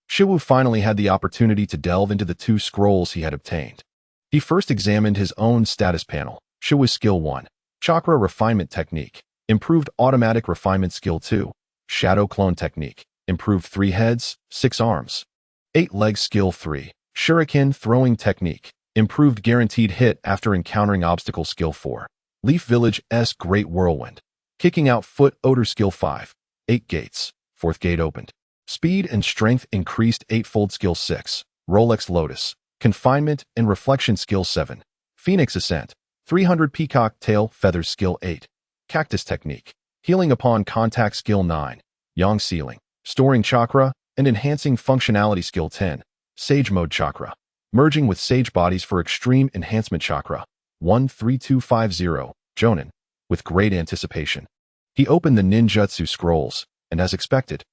Shiwu finally had the opportunity to delve into the 2 scrolls he had obtained. He first examined his own status panel. Shiwu's Skill 1, Chakra Refinement Technique, Improved Automatic Refinement Skill 2, Shadow Clone Technique, Improved 3 Heads, 6 Arms. 8 Legs Skill 3, Shuriken Throwing Technique, Improved Guaranteed Hit After Encountering Obstacle Skill 4, Leaf Village's Great Whirlwind, Kicking Out Foot Odor Skill 5, 8 Gates, 4th Gate Opened. Speed and Strength Increased 8-fold Skill 6, Rolex Lotus, Confinement and Reflection Skill 7, Phoenix Ascent, 300 Peacock Tail Feathers Skill 8, Cactus Technique, Healing Upon Contact Skill 9, Yang Sealing, Storing Chakra and Enhancing Functionality Skill 10, Sage Mode Chakra, Merging with Sage Bodies for Extreme Enhancement Chakra, 13250, Jonin. With great anticipation, he opened the ninjutsu scrolls, and as expected,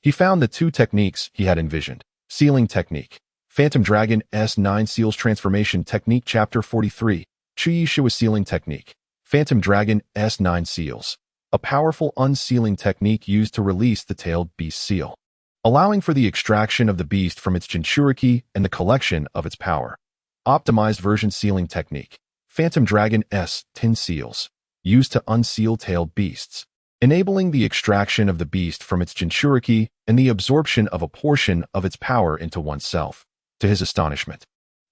he found the 2 techniques he had envisioned. Sealing Technique, Phantom Dragon S9 Seals Transformation Technique Chapter 43, Chuyi Shiwa Sealing Technique, Phantom Dragon S9 Seals, a powerful unsealing technique used to release the tailed beast seal, allowing for the extraction of the beast from its Jinchuriki and the collection of its power. Optimized Version Sealing Technique, Phantom Dragon S10 Seals, used to unseal tailed beasts, enabling the extraction of the beast from its Jinchuriki and the absorption of a portion of its power into oneself. To his astonishment,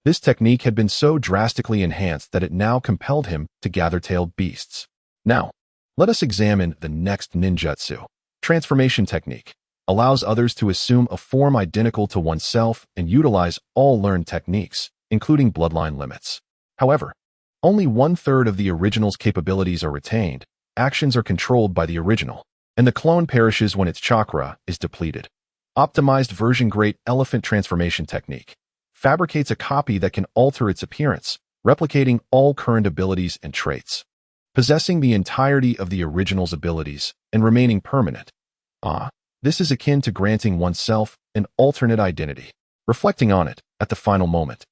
this technique had been so drastically enhanced that it now compelled him to gather tailed beasts. Now, let us examine the next ninjutsu. Transformation Technique allows others to assume a form identical to oneself and utilize all learned techniques, including bloodline limits. However, Only one-third of the original's capabilities are retained, actions are controlled by the original, and the clone perishes when its chakra is depleted. Optimized version Great Elephant Transformation Technique fabricates a copy that can alter its appearance, replicating all current abilities and traits, possessing the entirety of the original's abilities and remaining permanent. This is akin to granting oneself an alternate identity. Reflecting on it, at the final moment,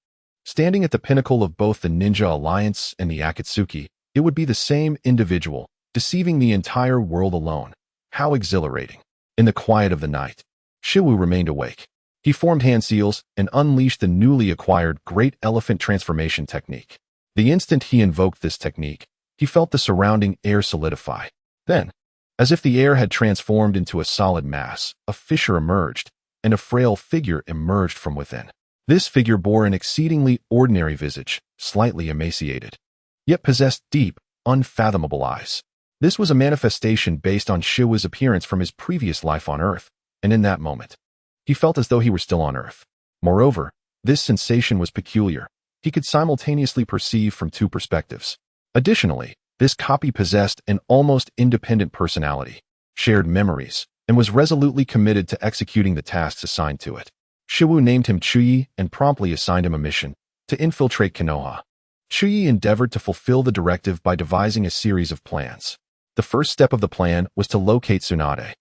standing at the pinnacle of both the Ninja Alliance and the Akatsuki, it would be the same individual, deceiving the entire world alone. How exhilarating. In the quiet of the night, Shiwu remained awake. He formed hand seals and unleashed the newly acquired Great Elephant Transformation Technique. The instant he invoked this technique, he felt the surrounding air solidify. Then, as if the air had transformed into a solid mass, a fissure emerged, and a frail figure emerged from within. This figure bore an exceedingly ordinary visage, slightly emaciated, yet possessed deep, unfathomable eyes. This was a manifestation based on Shiwu's appearance from his previous life on Earth, and in that moment, he felt as though he were still on Earth. Moreover, this sensation was peculiar. He could simultaneously perceive from two perspectives. Additionally, this copy possessed an almost independent personality, shared memories, and was resolutely committed to executing the tasks assigned to it. Shiwu named him Chuyi and promptly assigned him a mission to infiltrate Konoha. Chuyi endeavored to fulfill the directive by devising a series of plans. The first step of the plan was to locate Tsunade.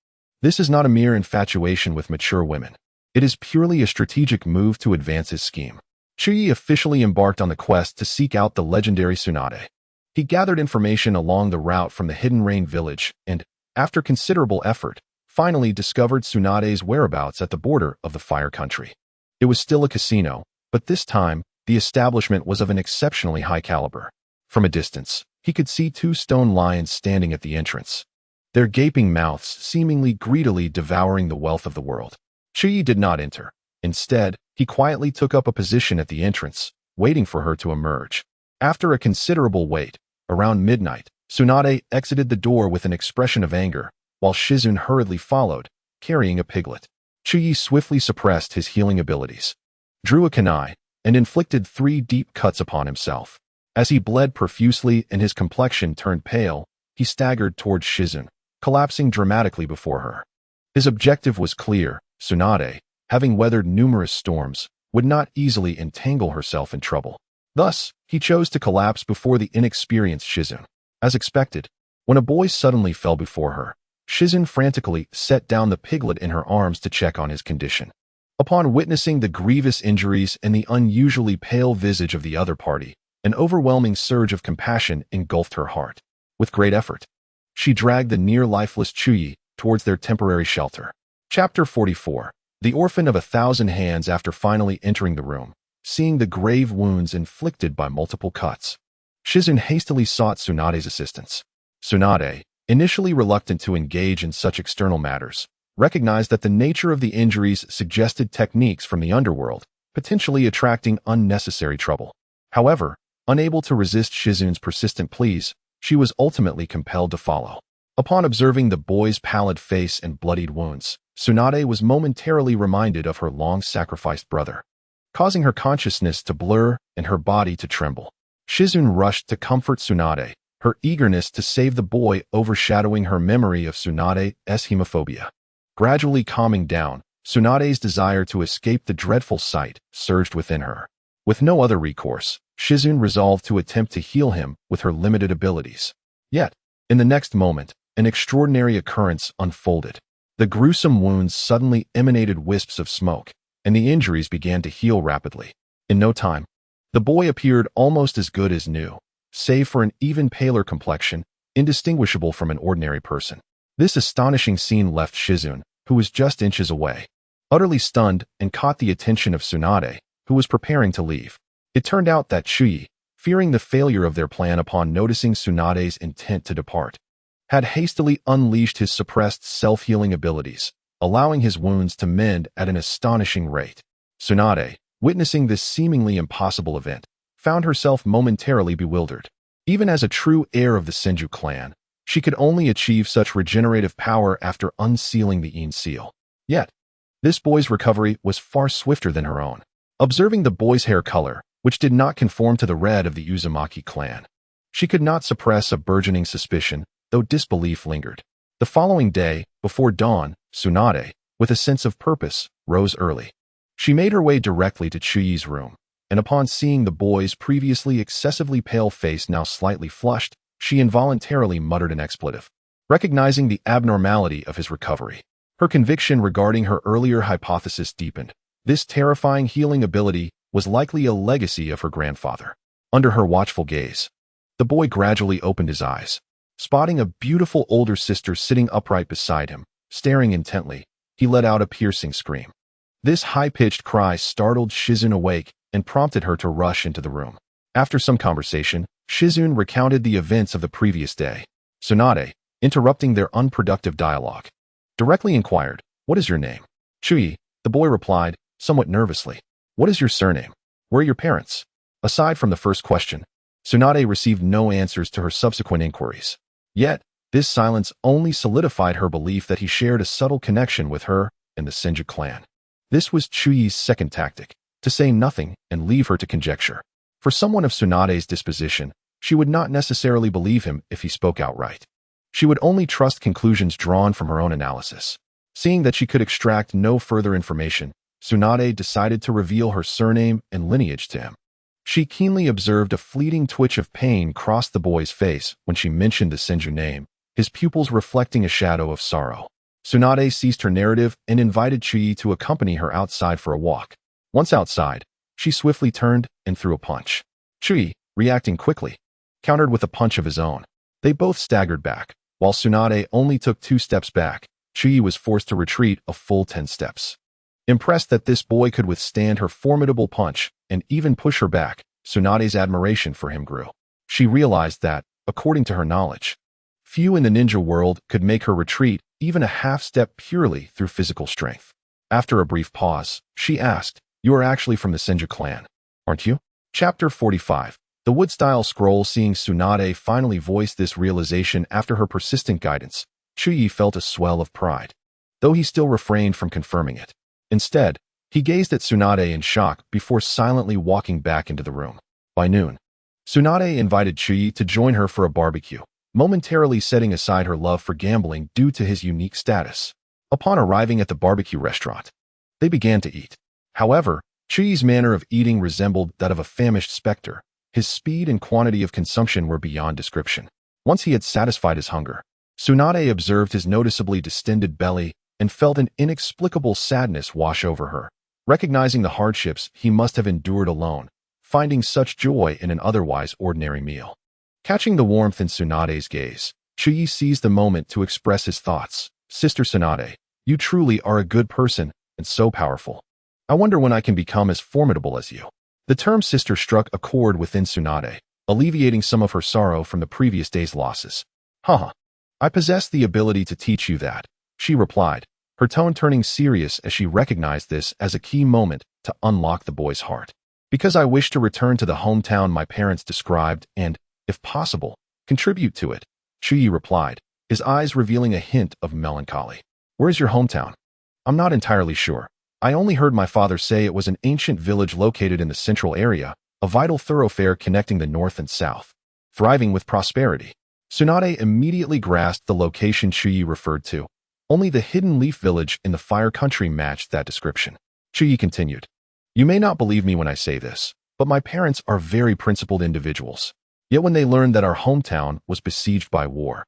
This is not a mere infatuation with mature women. It is purely a strategic move to advance his scheme. Chuyi officially embarked on the quest to seek out the legendary Tsunade. He gathered information along the route from the Hidden Rain village and, after considerable effort, finally discovered Tsunade's whereabouts at the border of the Fire Country. It was still a casino, but this time, the establishment was of an exceptionally high caliber. From a distance, he could see two stone lions standing at the entrance, their gaping mouths seemingly greedily devouring the wealth of the world. Chuyi did not enter. Instead, he quietly took up a position at the entrance, waiting for her to emerge. After a considerable wait, around midnight, Tsunade exited the door with an expression of anger, while Shizune hurriedly followed, carrying a piglet. Chuyi swiftly suppressed his healing abilities, drew a kunai, and inflicted 3 deep cuts upon himself. As he bled profusely and his complexion turned pale, he staggered towards Shizune, collapsing dramatically before her. His objective was clear. Tsunade, having weathered numerous storms, would not easily entangle herself in trouble. Thus, he chose to collapse before the inexperienced Shizune. As expected, when a boy suddenly fell before her, Shizune frantically set down the piglet in her arms to check on his condition. Upon witnessing the grievous injuries and the unusually pale visage of the other party, an overwhelming surge of compassion engulfed her heart. With great effort, she dragged the near-lifeless Chuyi towards their temporary shelter. Chapter 44. The Orphan of 1,000 Hands. After finally entering the room, seeing the grave wounds inflicted by multiple cuts, Shizune hastily sought Tsunade's assistance. Tsunade, initially reluctant to engage in such external matters, recognized that the nature of the injuries suggested techniques from the underworld, potentially attracting unnecessary trouble. However, unable to resist Shizune's persistent pleas, she was ultimately compelled to follow. Upon observing the boy's pallid face and bloodied wounds, Tsunade was momentarily reminded of her long-sacrificed brother, causing her consciousness to blur and her body to tremble. Shizune rushed to comfort Tsunade, her eagerness to save the boy overshadowing her memory of Tsunade's hemophobia. Gradually calming down, Tsunade's desire to escape the dreadful sight surged within her. With no other recourse, Shizune resolved to attempt to heal him with her limited abilities. Yet, in the next moment, an extraordinary occurrence unfolded. The gruesome wounds suddenly emanated wisps of smoke, and the injuries began to heal rapidly. In no time, the boy appeared almost as good as new, save for an even paler complexion, indistinguishable from an ordinary person. This astonishing scene left Shizune, who was just inches away, utterly stunned and caught the attention of Tsunade, who was preparing to leave. It turned out that Chuyi, fearing the failure of their plan upon noticing Tsunade's intent to depart, had hastily unleashed his suppressed self-healing abilities, allowing his wounds to mend at an astonishing rate. Tsunade, witnessing this seemingly impossible event, found herself momentarily bewildered. Even as a true heir of the Senju clan, she could only achieve such regenerative power after unsealing the Ein seal. Yet, this boy's recovery was far swifter than her own. Observing the boy's hair color, which did not conform to the red of the Uzumaki clan. She could not suppress a burgeoning suspicion, though disbelief lingered. The following day, before dawn, Tsunade, with a sense of purpose, rose early. She made her way directly to Chuyi's room, and upon seeing the boy's previously excessively pale face now slightly flushed, she involuntarily muttered an expletive. Recognizing the abnormality of his recovery, her conviction regarding her earlier hypothesis deepened. This terrifying healing ability was likely a legacy of her grandfather. Under her watchful gaze, the boy gradually opened his eyes. Spotting a beautiful older sister sitting upright beside him, staring intently, he let out a piercing scream. This high-pitched cry startled Shizune awake and prompted her to rush into the room. After some conversation, Shizune recounted the events of the previous day. Tsunade, interrupting their unproductive dialogue, directly inquired, "What is your name?" "Chuyi," the boy replied, somewhat nervously. "What is your surname? Where are your parents?" Aside from the first question, Tsunade received no answers to her subsequent inquiries. Yet, this silence only solidified her belief that he shared a subtle connection with her and the Senju clan. This was Chuyi's second tactic, to say nothing and leave her to conjecture. For someone of Tsunade's disposition, she would not necessarily believe him if he spoke outright. She would only trust conclusions drawn from her own analysis. Seeing that she could extract no further information, Tsunade decided to reveal her surname and lineage to him. She keenly observed a fleeting twitch of pain cross the boy's face when she mentioned the Senju name, his pupils reflecting a shadow of sorrow. Tsunade ceased her narrative and invited Chuyi to accompany her outside for a walk. Once outside, she swiftly turned and threw a punch. Chuyi, reacting quickly, countered with a punch of his own. They both staggered back. While Tsunade only took 2 steps back, Chuyi was forced to retreat a full 10 steps. Impressed that this boy could withstand her formidable punch and even push her back, Tsunade's admiration for him grew. She realized that, according to her knowledge, few in the ninja world could make her retreat even a half-step purely through physical strength. After a brief pause, she asked, "You are actually from the Senju clan, aren't you?" Chapter 45. The wood-style scroll. Seeing Tsunade finally voice this realization after her persistent guidance, Chuyi felt a swell of pride, though he still refrained from confirming it. Instead, he gazed at Tsunade in shock before silently walking back into the room. By noon, Tsunade invited Chuyi to join her for a barbecue, momentarily setting aside her love for gambling due to his unique status. Upon arriving at the barbecue restaurant, they began to eat. However, Chuyi's manner of eating resembled that of a famished specter. His speed and quantity of consumption were beyond description. Once he had satisfied his hunger, Tsunade observed his noticeably distended belly and felt an inexplicable sadness wash over her. Recognizing the hardships he must have endured alone, finding such joy in an otherwise ordinary meal. Catching the warmth in Tsunade's gaze, Chuyi seized the moment to express his thoughts. "Sister Tsunade, you truly are a good person and so powerful. I wonder when I can become as formidable as you." The term sister struck a chord within Tsunade, alleviating some of her sorrow from the previous day's losses. "Haha, I possess the ability to teach you that," she replied, her tone turning serious as she recognized this as a key moment to unlock the boy's heart. "Because I wish to return to the hometown my parents described and, if possible, contribute to it," Chuyi replied, his eyes revealing a hint of melancholy. "Where is your hometown?" "I'm not entirely sure. I only heard my father say it was an ancient village located in the central area, a vital thoroughfare connecting the north and south, thriving with prosperity." Tsunade immediately grasped the location Chuyi referred to. Only the Hidden Leaf Village in the Fire Country matched that description. Chuyi continued, "You may not believe me when I say this, but my parents are very principled individuals. Yet when they learned that our hometown was besieged by war,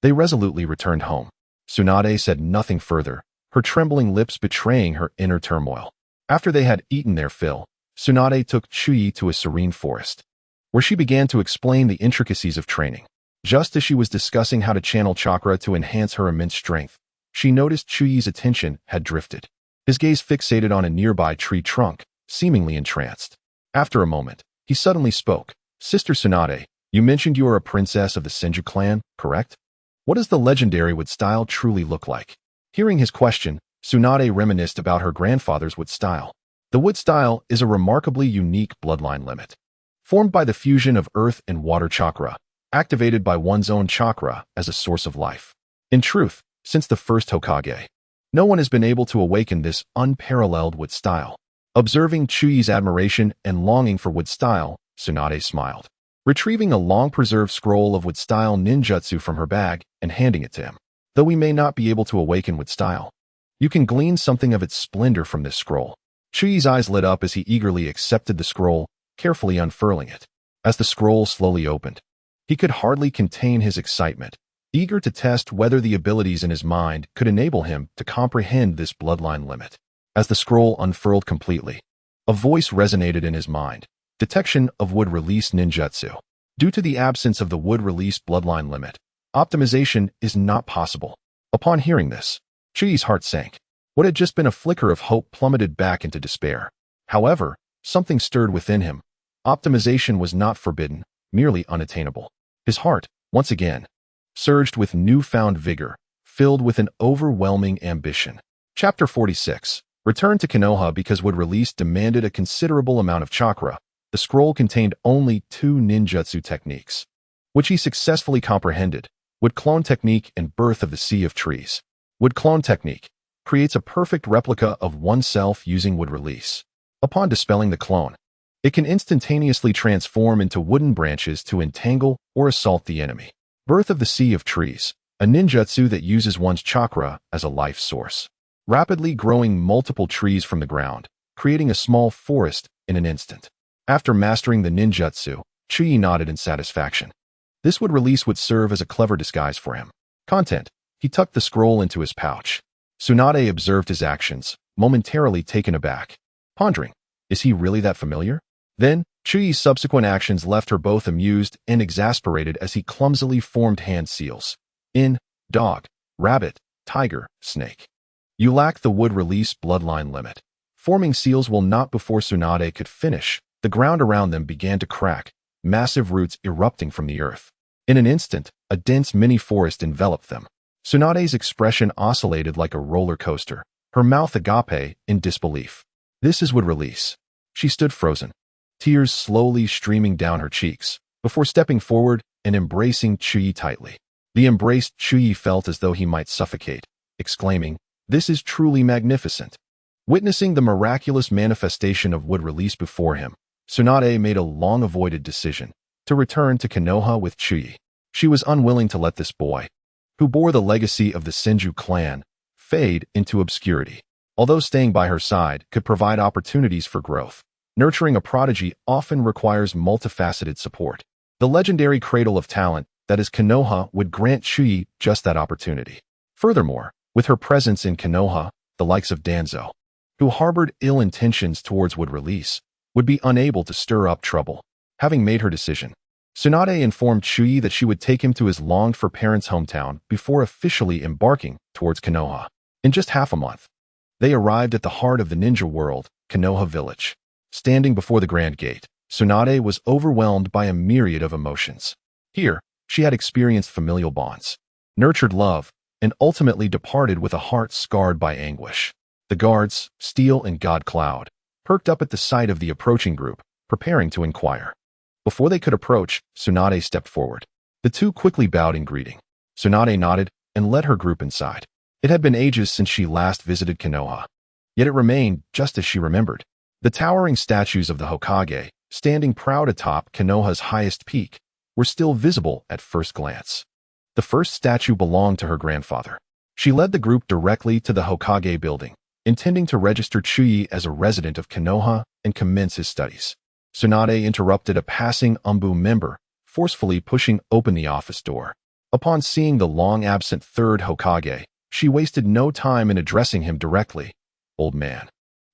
they resolutely returned home." Tsunade said nothing further, her trembling lips betraying her inner turmoil. After they had eaten their fill, Tsunade took Chuyi to a serene forest, where she began to explain the intricacies of training. Just as she was discussing how to channel chakra to enhance her immense strength, she noticed Chuyi's attention had drifted. His gaze fixated on a nearby tree trunk, seemingly entranced. After a moment, he suddenly spoke. "Sister Tsunade, you mentioned you are a princess of the Senju clan, correct? What does the legendary wood style truly look like?" Hearing his question, Tsunade reminisced about her grandfather's wood style. The wood style is a remarkably unique bloodline limit, formed by the fusion of earth and water chakra, activated by one's own chakra as a source of life. In truth, since the first Hokage, no one has been able to awaken this unparalleled wood style. Observing Chuyi's admiration and longing for wood style, Tsunade smiled, retrieving a long-preserved scroll of wood style ninjutsu from her bag and handing it to him. Though we may not be able to awaken wood style, you can glean something of its splendor from this scroll. Chuyi's eyes lit up as he eagerly accepted the scroll, carefully unfurling it. As the scroll slowly opened, he could hardly contain his excitement, eager to test whether the abilities in his mind could enable him to comprehend this bloodline limit. As the scroll unfurled completely, a voice resonated in his mind. Detection of wood release ninjutsu. Due to the absence of the wood release bloodline limit, optimization is not possible. Upon hearing this, Chuyi's heart sank. What had just been a flicker of hope plummeted back into despair. However, something stirred within him. Optimization was not forbidden, merely unattainable. His heart, once again, surged with newfound vigor, filled with an overwhelming ambition. Chapter 46. Return to Konoha. Because wood release demanded a considerable amount of chakra, the scroll contained only 2 ninjutsu techniques, which he successfully comprehended: wood clone technique and birth of the sea of trees. Wood clone technique creates a perfect replica of oneself using wood release. Upon dispelling the clone, it can instantaneously transform into wooden branches to entangle or assault the enemy. Birth of the sea of trees, a ninjutsu that uses one's chakra as a life source, rapidly growing multiple trees from the ground, creating a small forest in an instant. After mastering the ninjutsu, Chuyi nodded in satisfaction. This wood release would serve as a clever disguise for him. Content. He tucked the scroll into his pouch. Tsunade observed his actions, momentarily taken aback, pondering, is he really that familiar? Then, Chuyi's subsequent actions left her both amused and exasperated as he clumsily formed hand seals. In, dog, rabbit, tiger, snake. You lack the wood release bloodline limit. Forming seals will not. Before Tsunade could finish, the ground around them began to crack, massive roots erupting from the earth. In an instant, a dense mini-forest enveloped them. Tsunade's expression oscillated like a roller coaster, her mouth agape in disbelief. This is wood release. She stood frozen, tears slowly streaming down her cheeks, before stepping forward and embracing Chuyi tightly. The embraced Chuyi felt as though he might suffocate, exclaiming, "This is truly magnificent." Witnessing the miraculous manifestation of wood release before him, Tsunade made a long-avoided decision to return to Konoha with Chuyi. She was unwilling to let this boy, who bore the legacy of the Senju clan, fade into obscurity. Although staying by her side could provide opportunities for growth, nurturing a prodigy often requires multifaceted support. The legendary cradle of talent that is Konoha would grant Chuyi just that opportunity. Furthermore, with her presence in Konoha, the likes of Danzo, who harbored ill intentions towards wood release, would be unable to stir up trouble. Having made her decision, Tsunade informed Chuyi that she would take him to his longed-for parents' hometown before officially embarking towards Konoha. In just half a month, they arrived at the heart of the ninja world, Konoha Village. Standing before the grand gate, Tsunade was overwhelmed by a myriad of emotions. Here, she had experienced familial bonds, nurtured love, and ultimately departed with a heart scarred by anguish. The guards, Steel and God Cloud, perked up at the sight of the approaching group, preparing to inquire. Before they could approach, Tsunade stepped forward. The two quickly bowed in greeting. Tsunade nodded and led her group inside. It had been ages since she last visited Konoha, yet it remained just as she remembered. The towering statues of the Hokage, standing proud atop Konoha's highest peak, were still visible at first glance. The first statue belonged to her grandfather. She led the group directly to the Hokage building, intending to register Chuyi as a resident of Konoha and commence his studies. Tsunade interrupted a passing Umbu member, forcefully pushing open the office door. Upon seeing the long-absent third Hokage, she wasted no time in addressing him directly. "Old man,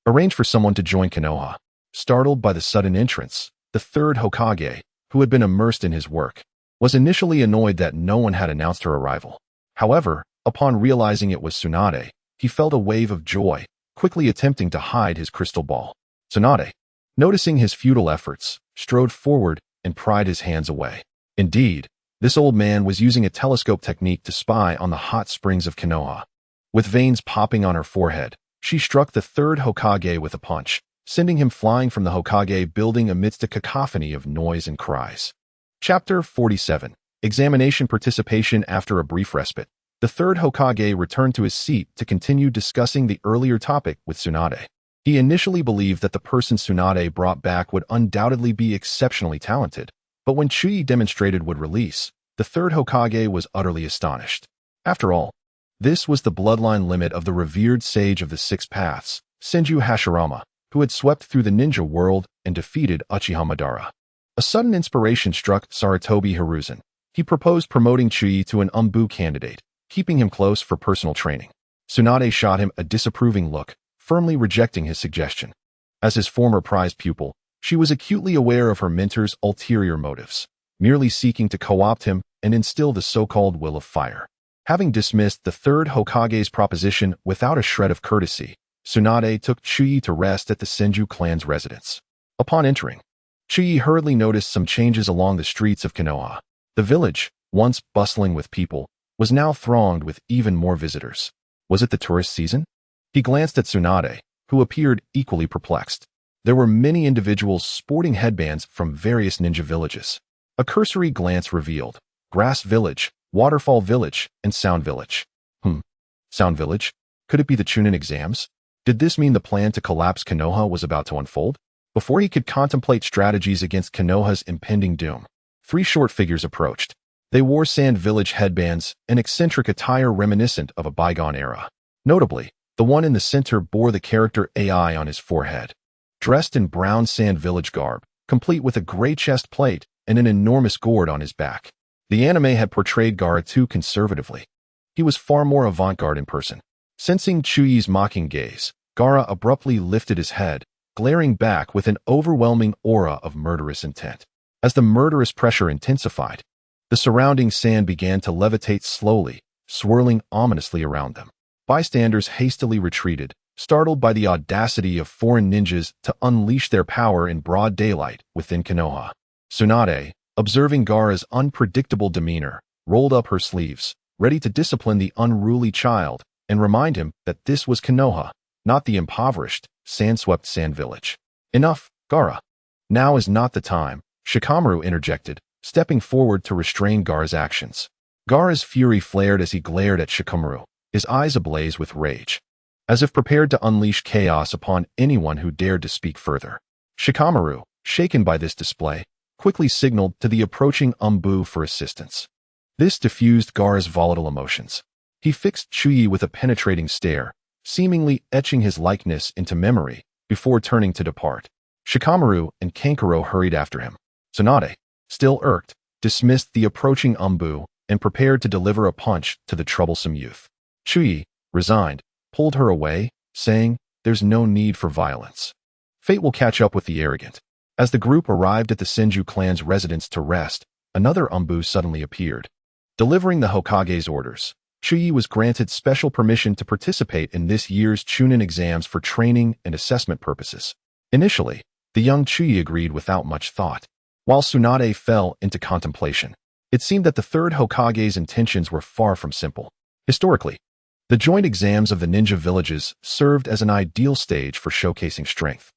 arrange for someone to join Konoha." Startled by the sudden entrance, the third Hokage, who had been immersed in his work, was initially annoyed that no one had announced her arrival. However, upon realizing it was Tsunade, he felt a wave of joy, quickly attempting to hide his crystal ball. Tsunade, noticing his futile efforts, strode forward and pried his hands away. Indeed, this old man was using a telescope technique to spy on the hot springs of Konoha. With veins popping on her forehead, she struck the third Hokage with a punch, sending him flying from the Hokage building amidst a cacophony of noise and cries. Chapter 47. Examination participation. After a brief respite, the third Hokage returned to his seat to continue discussing the earlier topic with Tsunade. He initially believed that the person Tsunade brought back would undoubtedly be exceptionally talented, but when Chuyi demonstrated would release, the third Hokage was utterly astonished. After all, this was the bloodline limit of the revered sage of the Six Paths, Senju Hashirama, who had swept through the ninja world and defeated Uchiha Madara. A sudden inspiration struck Sarutobi Hiruzen. He proposed promoting Chuyi to an Umbu candidate, keeping him close for personal training. Tsunade shot him a disapproving look, firmly rejecting his suggestion. As his former prized pupil, she was acutely aware of her mentor's ulterior motives, merely seeking to co-opt him and instill the so-called will of fire. Having dismissed the third Hokage's proposition without a shred of courtesy, Tsunade took Chuyi to rest at the Senju clan's residence. Upon entering, Chuyi hurriedly noticed some changes along the streets of Konoha. The village, once bustling with people, was now thronged with even more visitors. Was it the tourist season? He glanced at Tsunade, who appeared equally perplexed. There were many individuals sporting headbands from various ninja villages. A cursory glance revealed Grass Village, Waterfall Village, and Sound Village. Sound Village? Could it be the Chunin exams? Did this mean the plan to collapse Konoha was about to unfold? Before he could contemplate strategies against Konoha's impending doom, 3 short figures approached. They wore Sand Village headbands, an eccentric attire reminiscent of a bygone era. Notably, the one in the center bore the character AI on his forehead. Dressed in brown Sand Village garb, complete with a gray chest plate and an enormous gourd on his back. The anime had portrayed Gaara too conservatively. He was far more avant-garde in person. Sensing Chuyi's mocking gaze, Gaara abruptly lifted his head, glaring back with an overwhelming aura of murderous intent. As the murderous pressure intensified, the surrounding sand began to levitate slowly, swirling ominously around them. Bystanders hastily retreated, startled by the audacity of foreign ninjas to unleash their power in broad daylight within Konoha. Tsunade, observing Gaara's unpredictable demeanor, rolled up her sleeves, ready to discipline the unruly child and remind him that this was Konoha, not the impoverished, sand-swept Sand Village. Enough, Gaara. Now is not the time, Shikamaru interjected, stepping forward to restrain Gaara's actions. Gaara's fury flared as he glared at Shikamaru, his eyes ablaze with rage, as if prepared to unleash chaos upon anyone who dared to speak further. Shikamaru, shaken by this display, quickly signaled to the approaching Umbu for assistance. This diffused Gaara's volatile emotions. He fixed Chuyi with a penetrating stare, seemingly etching his likeness into memory before turning to depart. Shikamaru and Kankuro hurried after him. Tsunade, still irked, dismissed the approaching Umbu and prepared to deliver a punch to the troublesome youth. Chuyi, resigned, pulled her away, saying, "There's no need for violence. Fate will catch up with the arrogant." As the group arrived at the Senju clan's residence to rest, another Umbu suddenly appeared. Delivering the Hokage's orders, Chuyi was granted special permission to participate in this year's Chunin exams for training and assessment purposes. Initially, the young Chuyi agreed without much thought. While Tsunade fell into contemplation, it seemed that the third Hokage's intentions were far from simple. Historically, the joint exams of the ninja villages served as an ideal stage for showcasing strength,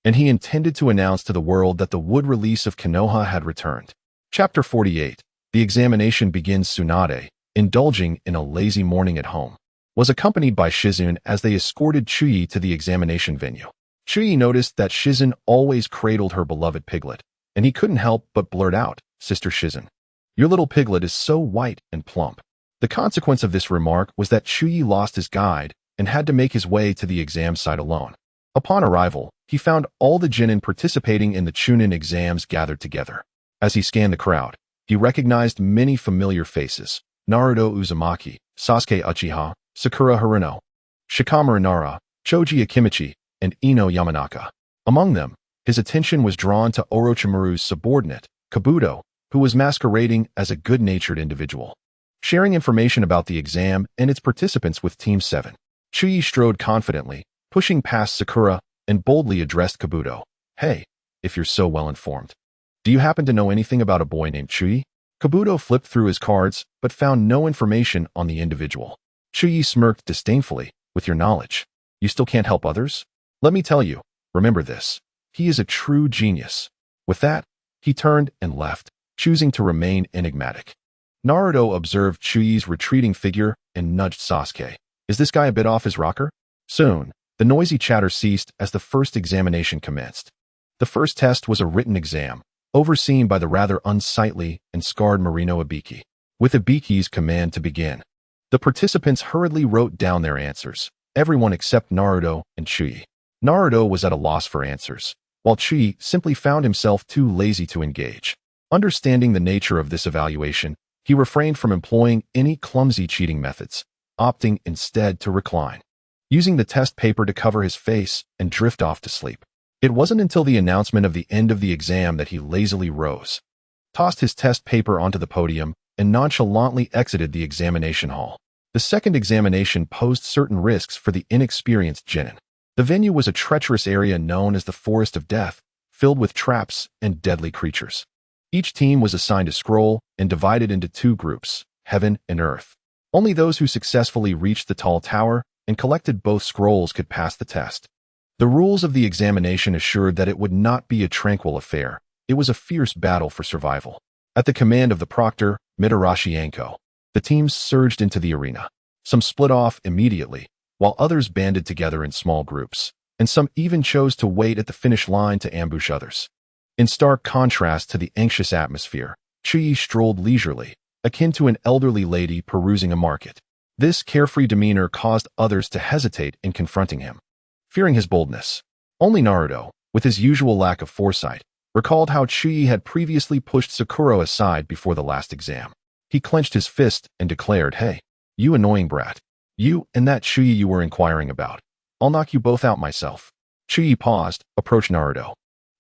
and he intended to announce to the world that the wood release of Konoha had returned. Chapter 48. The examination begins. Tsunade, indulging in a lazy morning at home, was accompanied by Shizune as they escorted Chuyi to the examination venue. Chuyi noticed that Shizune always cradled her beloved piglet, and he couldn't help but blurt out, "Sister Shizune, your little piglet is so white and plump." The consequence of this remark was that Chuyi lost his guide and had to make his way to the exam site alone. Upon arrival, he found all the genin participating in the Chunin exams gathered together. As he scanned the crowd, he recognized many familiar faces: Naruto Uzumaki, Sasuke Uchiha, Sakura Haruno, Shikamaru Nara, Choji Akimichi, and Ino Yamanaka. Among them, his attention was drawn to Orochimaru's subordinate, Kabuto, who was masquerading as a good-natured individual. Sharing information about the exam and its participants with Team 7, Chuyi strode confidently, pushing past Sakura, and boldly addressed Kabuto. "Hey, if you're so well informed, do you happen to know anything about a boy named Chuyi?" Kabuto flipped through his cards, but found no information on the individual. Chuyi smirked disdainfully. "With your knowledge, you still can't help others? Let me tell you, remember this. He is a true genius." With that, he turned and left, choosing to remain enigmatic. Naruto observed Chuyi's retreating figure and nudged Sasuke. "Is this guy a bit off his rocker?" Soon, The noisy chatter ceased as the first examination commenced. The first test was a written exam, overseen by the rather unsightly and scarred Marino Ibiki. With Ibiki's command to begin, the participants hurriedly wrote down their answers, everyone except Naruto and Chuyi. Naruto was at a loss for answers, while Chuyi simply found himself too lazy to engage. Understanding the nature of this evaluation, he refrained from employing any clumsy cheating methods, opting instead to recline, using the test paper to cover his face and drift off to sleep. It wasn't until the announcement of the end of the exam that he lazily rose, tossed his test paper onto the podium, and nonchalantly exited the examination hall. The second examination posed certain risks for the inexperienced genin. The venue was a treacherous area known as the Forest of Death, filled with traps and deadly creatures. Each team was assigned a scroll and divided into two groups, Heaven and Earth. Only those who successfully reached the tall tower and collected both scrolls could pass the test. The rules of the examination assured that it would not be a tranquil affair. It was a fierce battle for survival. At the command of the proctor, Mitarashi Anko, the teams surged into the arena. Some split off immediately, while others banded together in small groups, and some even chose to wait at the finish line to ambush others. In stark contrast to the anxious atmosphere, Chuyi strolled leisurely, akin to an elderly lady perusing a market. This carefree demeanor caused others to hesitate in confronting him, fearing his boldness. Only Naruto, with his usual lack of foresight, recalled how Chuyi had previously pushed Sakura aside before the last exam. He clenched his fist and declared, "Hey, you annoying brat. You and that Chuyi you were inquiring about. I'll knock you both out myself." Chuyi paused, approached Naruto,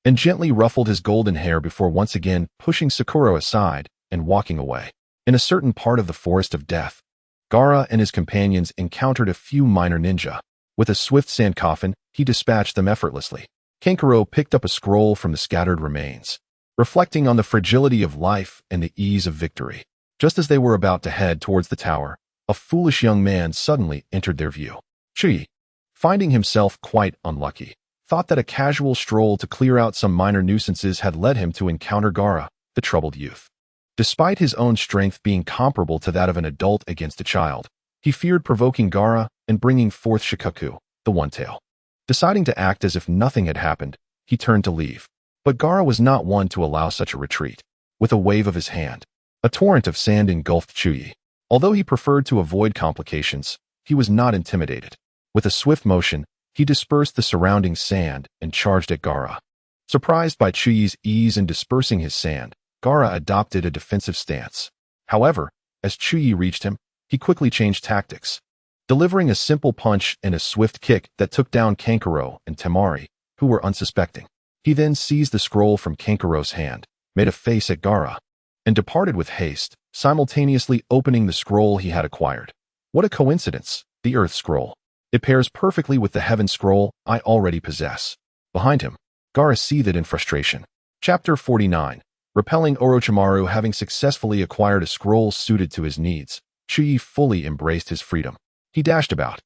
and gently ruffled his golden hair before once again pushing Sakura aside and walking away. In a certain part of the Forest of Death, Gaara and his companions encountered a few minor ninja. With a swift sand coffin, he dispatched them effortlessly. Kankuro picked up a scroll from the scattered remains, reflecting on the fragility of life and the ease of victory. Just as they were about to head towards the tower, a foolish young man suddenly entered their view. Chuyi, finding himself quite unlucky, thought that a casual stroll to clear out some minor nuisances had led him to encounter Gaara, the troubled youth. Despite his own strength being comparable to that of an adult against a child, he feared provoking Gaara and bringing forth Shikaku, the One-Tail. Deciding to act as if nothing had happened, he turned to leave. But Gaara was not one to allow such a retreat. With a wave of his hand, a torrent of sand engulfed Chuyi. Although he preferred to avoid complications, he was not intimidated. With a swift motion, he dispersed the surrounding sand and charged at Gaara. Surprised by Chuyi's ease in dispersing his sand, Gaara adopted a defensive stance. However, as Chuyi reached him, he quickly changed tactics, delivering a simple punch and a swift kick that took down Kankuro and Temari, who were unsuspecting. He then seized the scroll from Kankuro's hand, made a face at Gaara, and departed with haste, simultaneously opening the scroll he had acquired. What a coincidence, the Earth Scroll. It pairs perfectly with the Heaven Scroll I already possess. Behind him, Gaara seethed in frustration. Chapter 49. Repelling Orochimaru. Having successfully acquired a scroll suited to his needs, Chuyi fully embraced his freedom. He dashed about,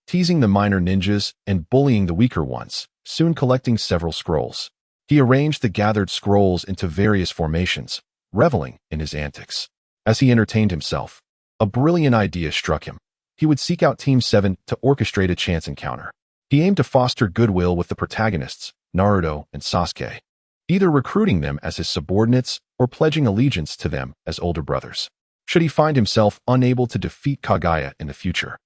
teasing the minor ninjas and bullying the weaker ones, soon collecting several scrolls. He arranged the gathered scrolls into various formations, reveling in his antics. As he entertained himself, a brilliant idea struck him. He would seek out Team 7 to orchestrate a chance encounter. He aimed to foster goodwill with the protagonists, Naruto and Sasuke, either recruiting them as his subordinates or pledging allegiance to them as older brothers. Should he find himself unable to defeat Kaguya in the future,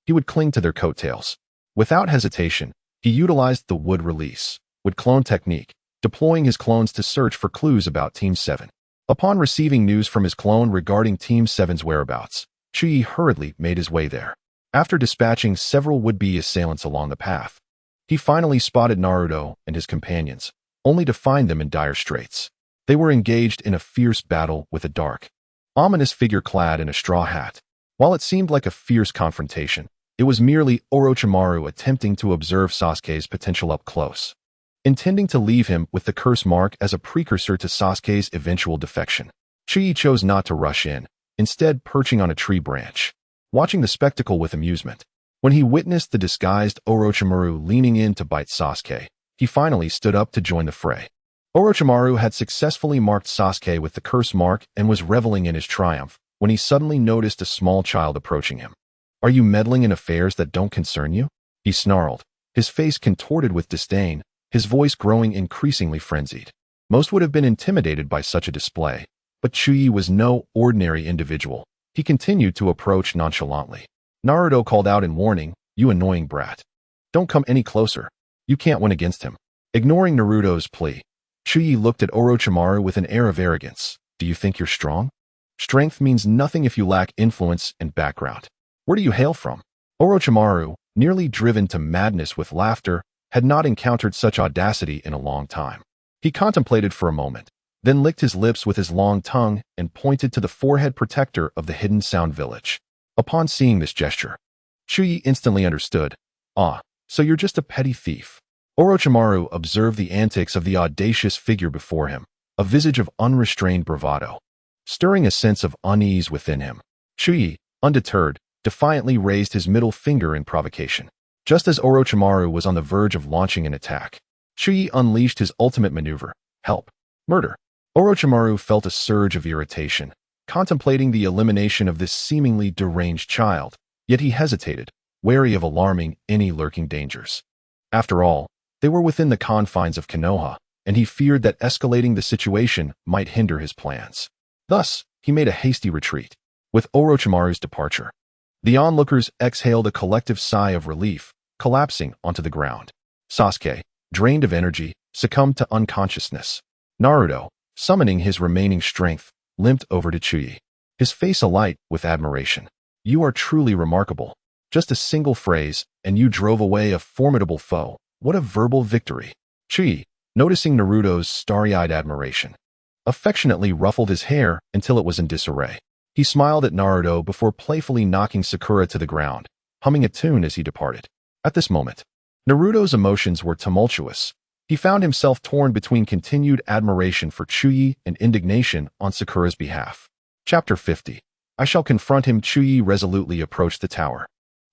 he would cling to their coattails. Without hesitation, he utilized the wood release, wood clone technique, deploying his clones to search for clues about Team 7. Upon receiving news from his clone regarding Team 7's whereabouts, Chuyi hurriedly made his way there. After dispatching several would-be assailants along the path, he finally spotted Naruto and his companions, only to find them in dire straits. They were engaged in a fierce battle with a dark, ominous figure clad in a straw hat. While it seemed like a fierce confrontation, it was merely Orochimaru attempting to observe Sasuke's potential up close, intending to leave him with the curse mark as a precursor to Sasuke's eventual defection. Chuyi chose not to rush in, instead perching on a tree branch, watching the spectacle with amusement. When he witnessed the disguised Orochimaru leaning in to bite Sasuke, he finally stood up to join the fray. Orochimaru had successfully marked Sasuke with the curse mark and was reveling in his triumph when he suddenly noticed a small child approaching him. "Are you meddling in affairs that don't concern you?" he snarled, his face contorted with disdain, his voice growing increasingly frenzied. Most would have been intimidated by such a display, but Chuyi was no ordinary individual. He continued to approach nonchalantly. Naruto called out in warning, "You annoying brat. Don't come any closer. You can't win against him." Ignoring Naruto's plea, Chuyi looked at Orochimaru with an air of arrogance. "Do you think you're strong? Strength means nothing if you lack influence and background. Where do you hail from?" Orochimaru, nearly driven to madness with laughter, had not encountered such audacity in a long time. He contemplated for a moment, then licked his lips with his long tongue and pointed to the forehead protector of the hidden sound village. Upon seeing this gesture, Chuyi instantly understood. "Ah, so you're just a petty thief." Orochimaru observed the antics of the audacious figure before him, a visage of unrestrained bravado, stirring a sense of unease within him. Chuyi, undeterred, defiantly raised his middle finger in provocation. Just as Orochimaru was on the verge of launching an attack, Chuyi unleashed his ultimate maneuver, help, murder. Orochimaru felt a surge of irritation, contemplating the elimination of this seemingly deranged child, yet he hesitated, wary of alarming any lurking dangers. After all, they were within the confines of Konoha, and he feared that escalating the situation might hinder his plans. Thus, he made a hasty retreat. With Orochimaru's departure, the onlookers exhaled a collective sigh of relief, collapsing onto the ground. Sasuke, drained of energy, succumbed to unconsciousness. Naruto, summoning his remaining strength, limped over to Chuyi, his face alight with admiration. "You are truly remarkable. Just a single phrase, and you drove away a formidable foe. What a verbal victory." Chuyi, noticing Naruto's starry-eyed admiration, affectionately ruffled his hair until it was in disarray. He smiled at Naruto before playfully knocking Sakura to the ground, humming a tune as he departed. At this moment, Naruto's emotions were tumultuous. He found himself torn between continued admiration for Chuyi and indignation on Sakura's behalf. Chapter 50. I shall confront him. Chuyi resolutely approached the tower,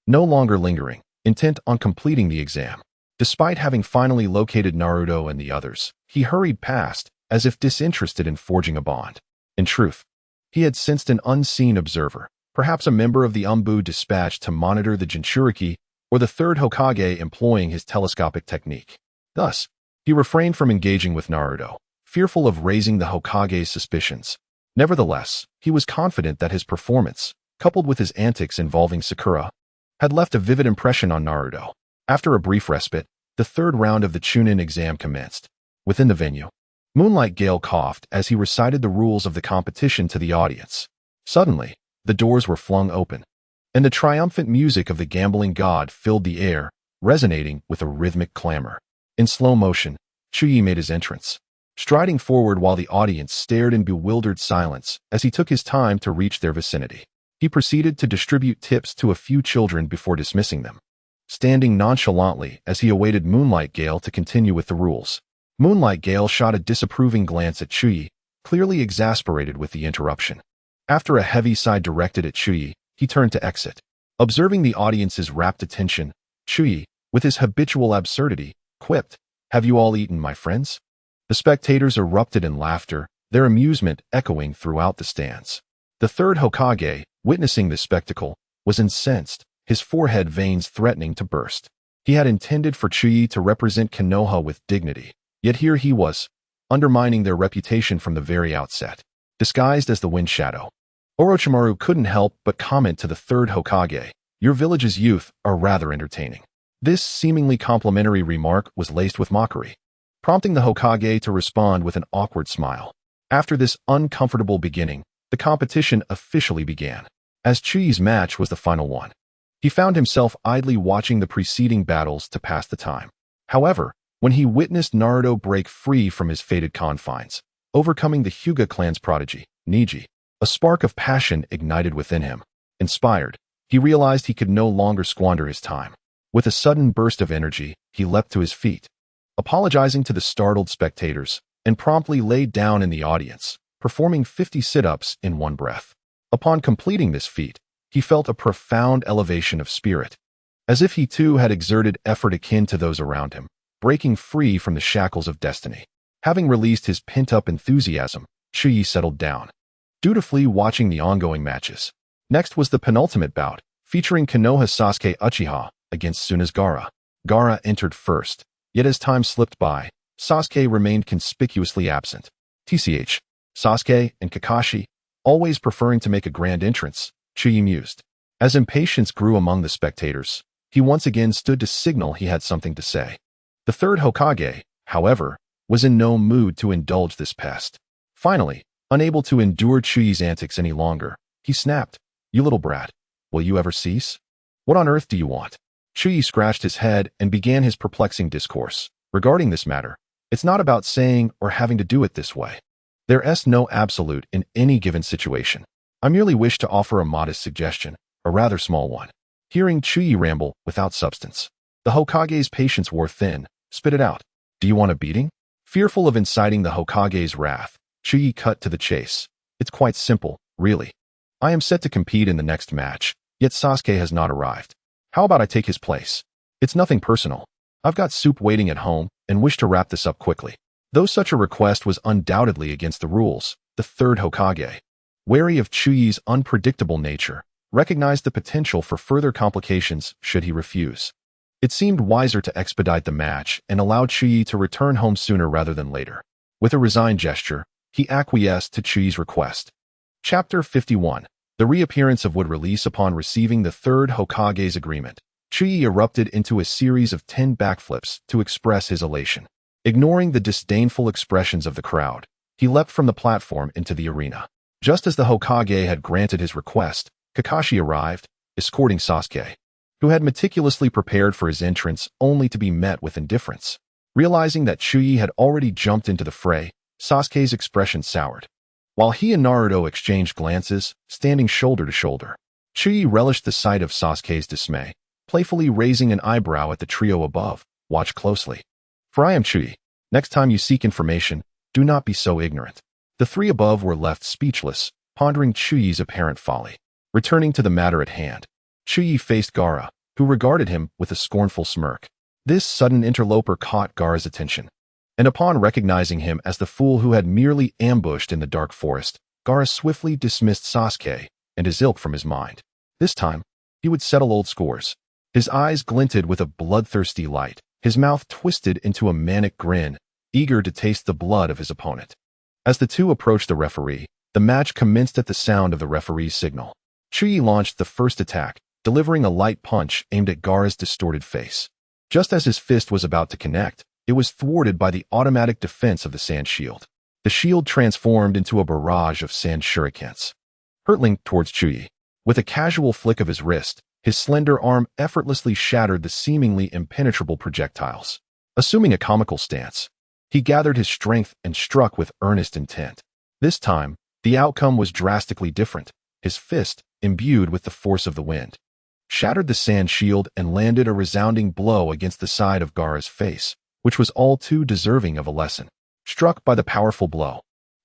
no longer lingering, intent on completing the exam. Despite having finally located Naruto and the others, he hurried past, as if disinterested in forging a bond. In truth, he had sensed an unseen observer, perhaps a member of the Umbu dispatched to monitor the Jinchuriki, or the third Hokage employing his telescopic technique. Thus, he refrained from engaging with Naruto, fearful of raising the Hokage's suspicions. Nevertheless, he was confident that his performance, coupled with his antics involving Sakura, had left a vivid impression on Naruto. After a brief respite, the third round of the Chunin exam commenced. Within the venue, Moonlight Gale coughed as he recited the rules of the competition to the audience. Suddenly, the doors were flung open, and the triumphant music of the gambling god filled the air, resonating with a rhythmic clamor. In slow motion, Chuyi made his entrance, striding forward while the audience stared in bewildered silence as he took his time to reach their vicinity. He proceeded to distribute tips to a few children before dismissing them, standing nonchalantly as he awaited Moonlight Gale to continue with the rules. Moonlight Gale shot a disapproving glance at Chuyi, clearly exasperated with the interruption. After a heavy sigh directed at Chuyi, he turned to exit. Observing the audience's rapt attention, Chuyi, with his habitual absurdity, quipped, "Have you all eaten, my friends?" The spectators erupted in laughter, their amusement echoing throughout the stands. The third Hokage, witnessing this spectacle, was incensed, his forehead veins threatening to burst. He had intended for Chuyi to represent Konoha with dignity, yet here he was, undermining their reputation from the very outset, disguised as the Wind Shadow. Orochimaru couldn't help but comment to the third Hokage, "Your village's youth are rather entertaining." This seemingly complimentary remark was laced with mockery, prompting the Hokage to respond with an awkward smile. After this uncomfortable beginning, the competition officially began. As Chuyi's match was the final one, he found himself idly watching the preceding battles to pass the time. However, when he witnessed Naruto break free from his fated confines, overcoming the Hyuga clan's prodigy, Neji, a spark of passion ignited within him. Inspired, he realized he could no longer squander his time. With a sudden burst of energy, he leapt to his feet, apologizing to the startled spectators, and promptly laid down in the audience, performing 50 sit-ups in one breath. Upon completing this feat, he felt a profound elevation of spirit, as if he too had exerted effort akin to those around him, breaking free from the shackles of destiny. Having released his pent-up enthusiasm, Chuyi settled down, dutifully watching the ongoing matches. Next was the penultimate bout, featuring Konoha Sasuke Uchiha against Tsunezgara. Gaara entered first, yet as time slipped by, Sasuke remained conspicuously absent. TCH, Sasuke and Kakashi, always preferring to make a grand entrance, Chuyi mused. As impatience grew among the spectators, he once again stood to signal he had something to say. The third Hokage, however, was in no mood to indulge this pest. Finally, unable to endure Chuyi's antics any longer, he snapped, "You little brat, will you ever cease? What on earth do you want?" Chuyi scratched his head and began his perplexing discourse. Regarding this matter, it's not about saying or having to do it this way. There's no absolute in any given situation. I merely wish to offer a modest suggestion, a rather small one. Hearing Chuyi ramble without substance, the Hokage's patience wore thin. Spit it out. Do you want a beating? Fearful of inciting the Hokage's wrath, Chuyi cut to the chase. It's quite simple, really. I am set to compete in the next match, yet Sasuke has not arrived. How about I take his place? It's nothing personal. I've got soup waiting at home and wish to wrap this up quickly. Though such a request was undoubtedly against the rules, the third Hokage, wary of Chuyi's unpredictable nature, recognized the potential for further complications should he refuse. It seemed wiser to expedite the match and allow Chuyi to return home sooner rather than later. With a resigned gesture, he acquiesced to Chuyi's request. Chapter 51. The reappearance of would release upon receiving the third Hokage's agreement. Chuyi erupted into a series of 10 backflips to express his elation. Ignoring the disdainful expressions of the crowd, he leapt from the platform into the arena. Just as the Hokage had granted his request, Kakashi arrived, escorting Sasuke, who had meticulously prepared for his entrance only to be met with indifference. Realizing that Chuyi had already jumped into the fray, Sasuke's expression soured. While he and Naruto exchanged glances, standing shoulder to shoulder, Chuyi relished the sight of Sasuke's dismay, playfully raising an eyebrow at the trio above. Watch closely. For I am Chuyi. Next time you seek information, do not be so ignorant. The three above were left speechless, pondering Chuyi's apparent folly. Returning to the matter at hand, Chuyi faced Gaara, who regarded him with a scornful smirk. This sudden interloper caught Gaara's attention, and upon recognizing him as the fool who had merely ambushed in the dark forest, Gaara swiftly dismissed Sasuke and his ilk from his mind. This time, he would settle old scores. His eyes glinted with a bloodthirsty light, his mouth twisted into a manic grin, eager to taste the blood of his opponent. As the two approached the referee, the match commenced at the sound of the referee's signal. Chuyi launched the first attack, delivering a light punch aimed at Gaara's distorted face. Just as his fist was about to connect, it was thwarted by the automatic defense of the sand shield. The shield transformed into a barrage of sand shurikens, hurtling towards Chuyi. With a casual flick of his wrist, his slender arm effortlessly shattered the seemingly impenetrable projectiles. Assuming a comical stance, he gathered his strength and struck with earnest intent. This time, the outcome was drastically different. His fist, imbued with the force of the wind, shattered the sand shield and landed a resounding blow against the side of Gaara's face, which was all too deserving of a lesson. Struck by the powerful blow,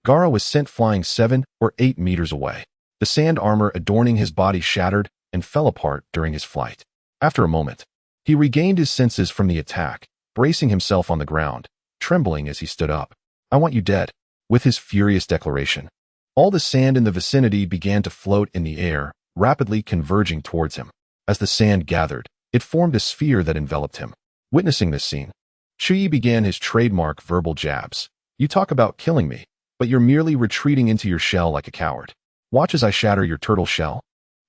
Gaara was sent flying 7 or 8 meters away. The sand armor adorning his body shattered and fell apart during his flight. After a moment, he regained his senses from the attack, bracing himself on the ground, trembling as he stood up. "I want you dead." With his furious declaration, all the sand in the vicinity began to float in the air, rapidly converging towards him. As the sand gathered, it formed a sphere that enveloped him. Witnessing this scene, Chuyi began his trademark verbal jabs. "You talk about killing me, but you're merely retreating into your shell like a coward. Watch as I shatter your turtle shell."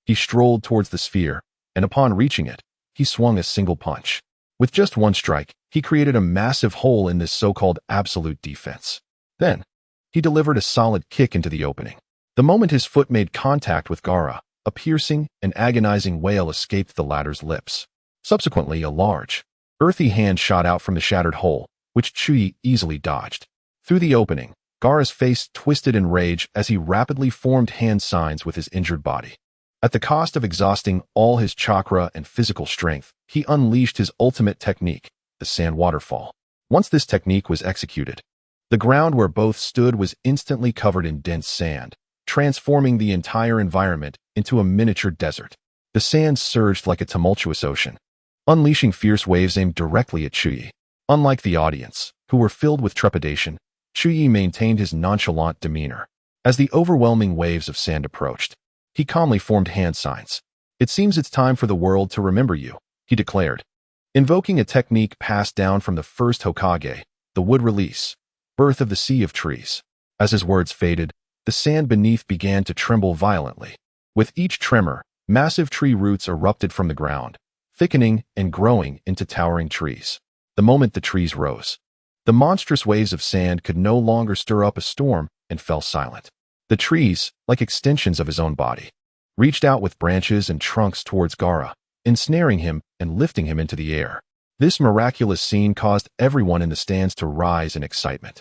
He strolled towards the sphere, and upon reaching it, he swung a single punch. With just one strike, he created a massive hole in this so-called absolute defense. Then, he delivered a solid kick into the opening. The moment his foot made contact with Gaara, a piercing and agonizing wail escaped the latter's lips. Subsequently, a large, earthy hand shot out from the shattered hole, which Chuyi easily dodged. Through the opening, Gaara's face twisted in rage as he rapidly formed hand signs with his injured body. At the cost of exhausting all his chakra and physical strength, he unleashed his ultimate technique, the sand waterfall. Once this technique was executed, the ground where both stood was instantly covered in dense sand, transforming the entire environment into a miniature desert. The sand surged like a tumultuous ocean, unleashing fierce waves aimed directly at Chuyi. Unlike the audience, who were filled with trepidation, Chuyi maintained his nonchalant demeanor. As the overwhelming waves of sand approached, he calmly formed hand signs. "It seems it's time for the world to remember you," he declared. invoking a technique passed down from the first Hokage, the wood release, birth of the Sea of Trees. As his words faded, the sand beneath began to tremble violently. With each tremor, massive tree roots erupted from the ground, thickening and growing into towering trees. The moment the trees rose, the monstrous waves of sand could no longer stir up a storm and fell silent. The trees, like extensions of his own body, reached out with branches and trunks towards Gaara, ensnaring him and lifting him into the air. This miraculous scene caused everyone in the stands to rise in excitement.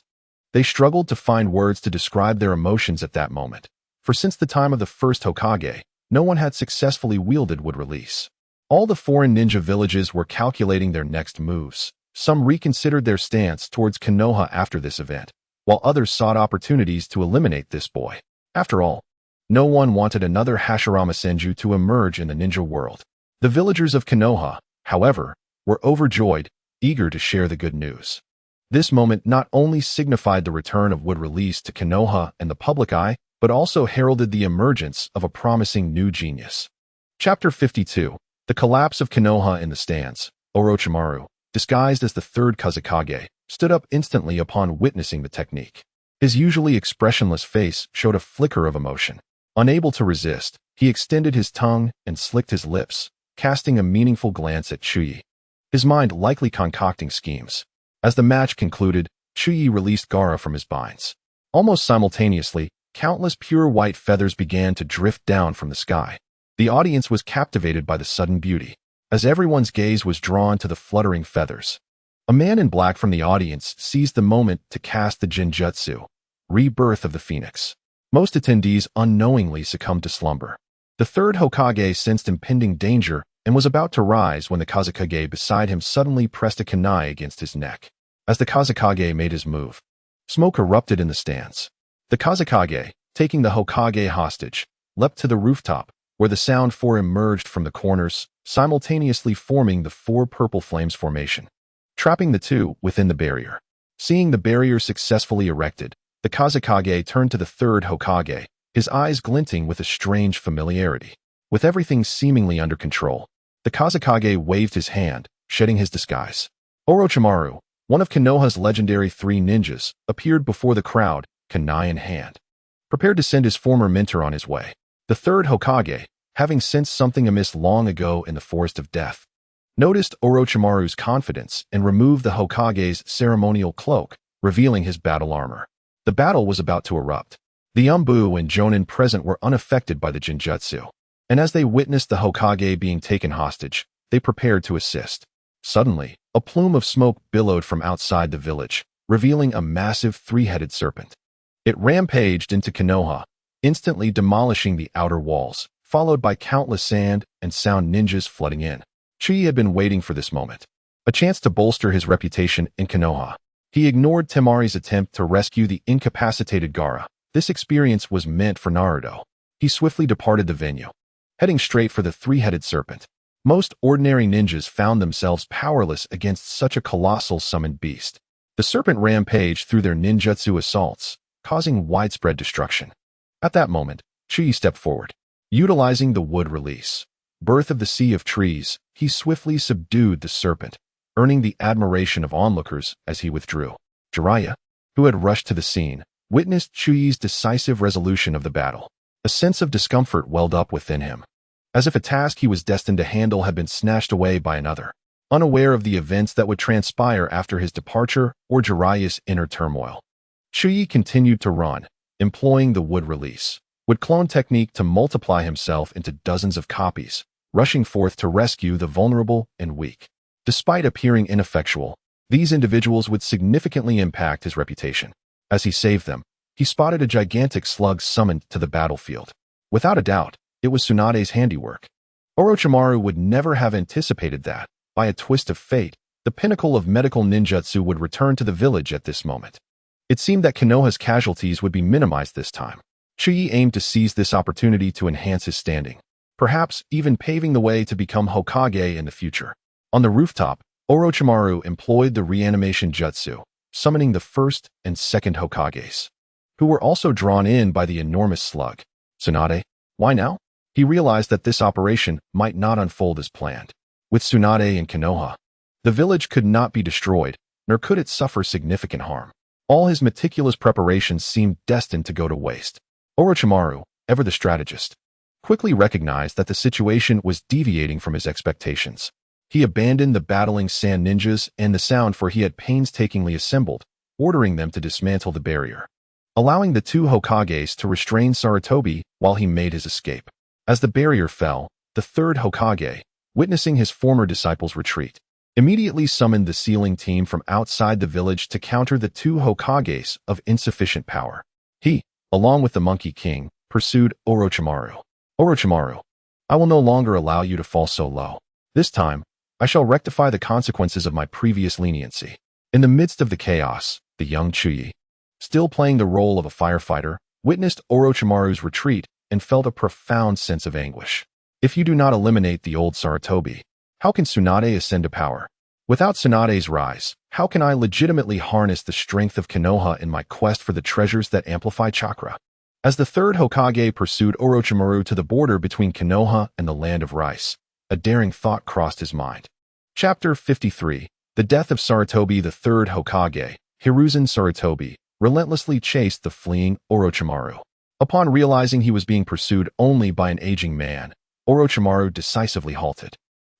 They struggled to find words to describe their emotions at that moment, for since the time of the first Hokage, no one had successfully wielded wood release. All the foreign ninja villages were calculating their next moves. Some reconsidered their stance towards Konoha after this event, while others sought opportunities to eliminate this boy. After all, no one wanted another Hashirama Senju to emerge in the ninja world. The villagers of Konoha, however, were overjoyed, eager to share the good news. This moment not only signified the return of wood release to Konoha and the public eye, but also heralded the emergence of a promising new genius. Chapter 52. The collapse of Konoha in the stands. Orochimaru, disguised as the third Kazekage, stood up instantly upon witnessing the technique. His usually expressionless face showed a flicker of emotion. Unable to resist, he extended his tongue and slicked his lips, casting a meaningful glance at Chuyi, his mind likely concocting schemes. As the match concluded, Chuyi released Gaara from his binds. Almost simultaneously, countless pure white feathers began to drift down from the sky. The audience was captivated by the sudden beauty, as everyone's gaze was drawn to the fluttering feathers. A man in black from the audience seized the moment to cast the Jutsu, rebirth of the phoenix. Most attendees unknowingly succumbed to slumber. The third Hokage sensed impending danger and was about to rise when the Kazekage beside him suddenly pressed a kunai against his neck. As the Kazekage made his move, smoke erupted in the stands. The Kazekage, taking the Hokage hostage, leapt to the rooftop, where the sound four emerged from the corners, simultaneously forming the four purple flames formation, trapping the two within the barrier. Seeing the barrier successfully erected, the Kazekage turned to the third Hokage, his eyes glinting with a strange familiarity. With everything seemingly under control, the Kazekage waved his hand, shedding his disguise. Orochimaru, one of Konoha's legendary three ninjas, appeared before the crowd, kunai in hand, prepared to send his former mentor on his way. The third Hokage, having sensed something amiss long ago in the Forest of Death, noticed Orochimaru's confidence and removed the Hokage's ceremonial cloak, revealing his battle armor. The battle was about to erupt. The Umbu and Jonin present were unaffected by the Jinjutsu, and as they witnessed the Hokage being taken hostage, they prepared to assist. Suddenly, a plume of smoke billowed from outside the village, revealing a massive three-headed serpent. It rampaged into Konoha, instantly demolishing the outer walls, followed by countless sand and sound ninjas flooding in. Chuyi had been waiting for this moment, a chance to bolster his reputation in Konoha. He ignored Temari's attempt to rescue the incapacitated Gaara. This experience was meant for Naruto. He swiftly departed the venue, heading straight for the three-headed serpent. Most ordinary ninjas found themselves powerless against such a colossal summoned beast. The serpent rampaged through their ninjutsu assaults, causing widespread destruction. At that moment, Chuyi stepped forward. Utilizing the wood release, birth of the Sea of Trees, he swiftly subdued the serpent, earning the admiration of onlookers as he withdrew. Jiraiya, who had rushed to the scene, witnessed Chuyi's decisive resolution of the battle. A sense of discomfort welled up within him, as if a task he was destined to handle had been snatched away by another. Unaware of the events that would transpire after his departure or Jiraiya's inner turmoil, Chuyi continued to run, employing the wood release, would clone technique to multiply himself into dozens of copies, rushing forth to rescue the vulnerable and weak. Despite appearing ineffectual, these individuals would significantly impact his reputation. As he saved them, he spotted a gigantic slug summoned to the battlefield. Without a doubt, it was Tsunade's handiwork. Orochimaru would never have anticipated that, by a twist of fate, the pinnacle of medical ninjutsu would return to the village at this moment. It seemed that Konoha's casualties would be minimized this time. Chuyi aimed to seize this opportunity to enhance his standing, perhaps even paving the way to become Hokage in the future. On the rooftop, Orochimaru employed the reanimation jutsu, summoning the first and second Hokages, who were also drawn in by the enormous slug. Tsunade, why now? He realized that this operation might not unfold as planned. With Tsunade in Konoha, The village could not be destroyed, nor could it suffer significant harm. All his meticulous preparations seemed destined to go to waste. Orochimaru, ever the strategist, quickly recognized that the situation was deviating from his expectations. He abandoned the battling sand ninjas and the sound for he had painstakingly assembled, ordering them to dismantle the barrier, allowing the two Hokages to restrain Sarutobi while he made his escape. As the barrier fell, the third Hokage, witnessing his former disciples retreat, immediately summoned the sealing team from outside the village to counter the two Hokages of insufficient power. He, along with the Monkey King, pursued Orochimaru. Orochimaru, I will no longer allow you to fall so low. This time, I shall rectify the consequences of my previous leniency. In the midst of the chaos, the young Chuyi, still playing the role of a firefighter, witnessed Orochimaru's retreat and felt a profound sense of anguish. If you do not eliminate the old Sarutobi, how can Tsunade ascend to power? Without Tsunade's rise, how can I legitimately harness the strength of Konoha in my quest for the treasures that amplify chakra? As the third Hokage pursued Orochimaru to the border between Konoha and the land of rice, a daring thought crossed his mind. Chapter 53. The death of Sarutobi. The third Hokage, Hiruzen Sarutobi, relentlessly chased the fleeing Orochimaru. Upon realizing he was being pursued only by an aging man, Orochimaru decisively halted.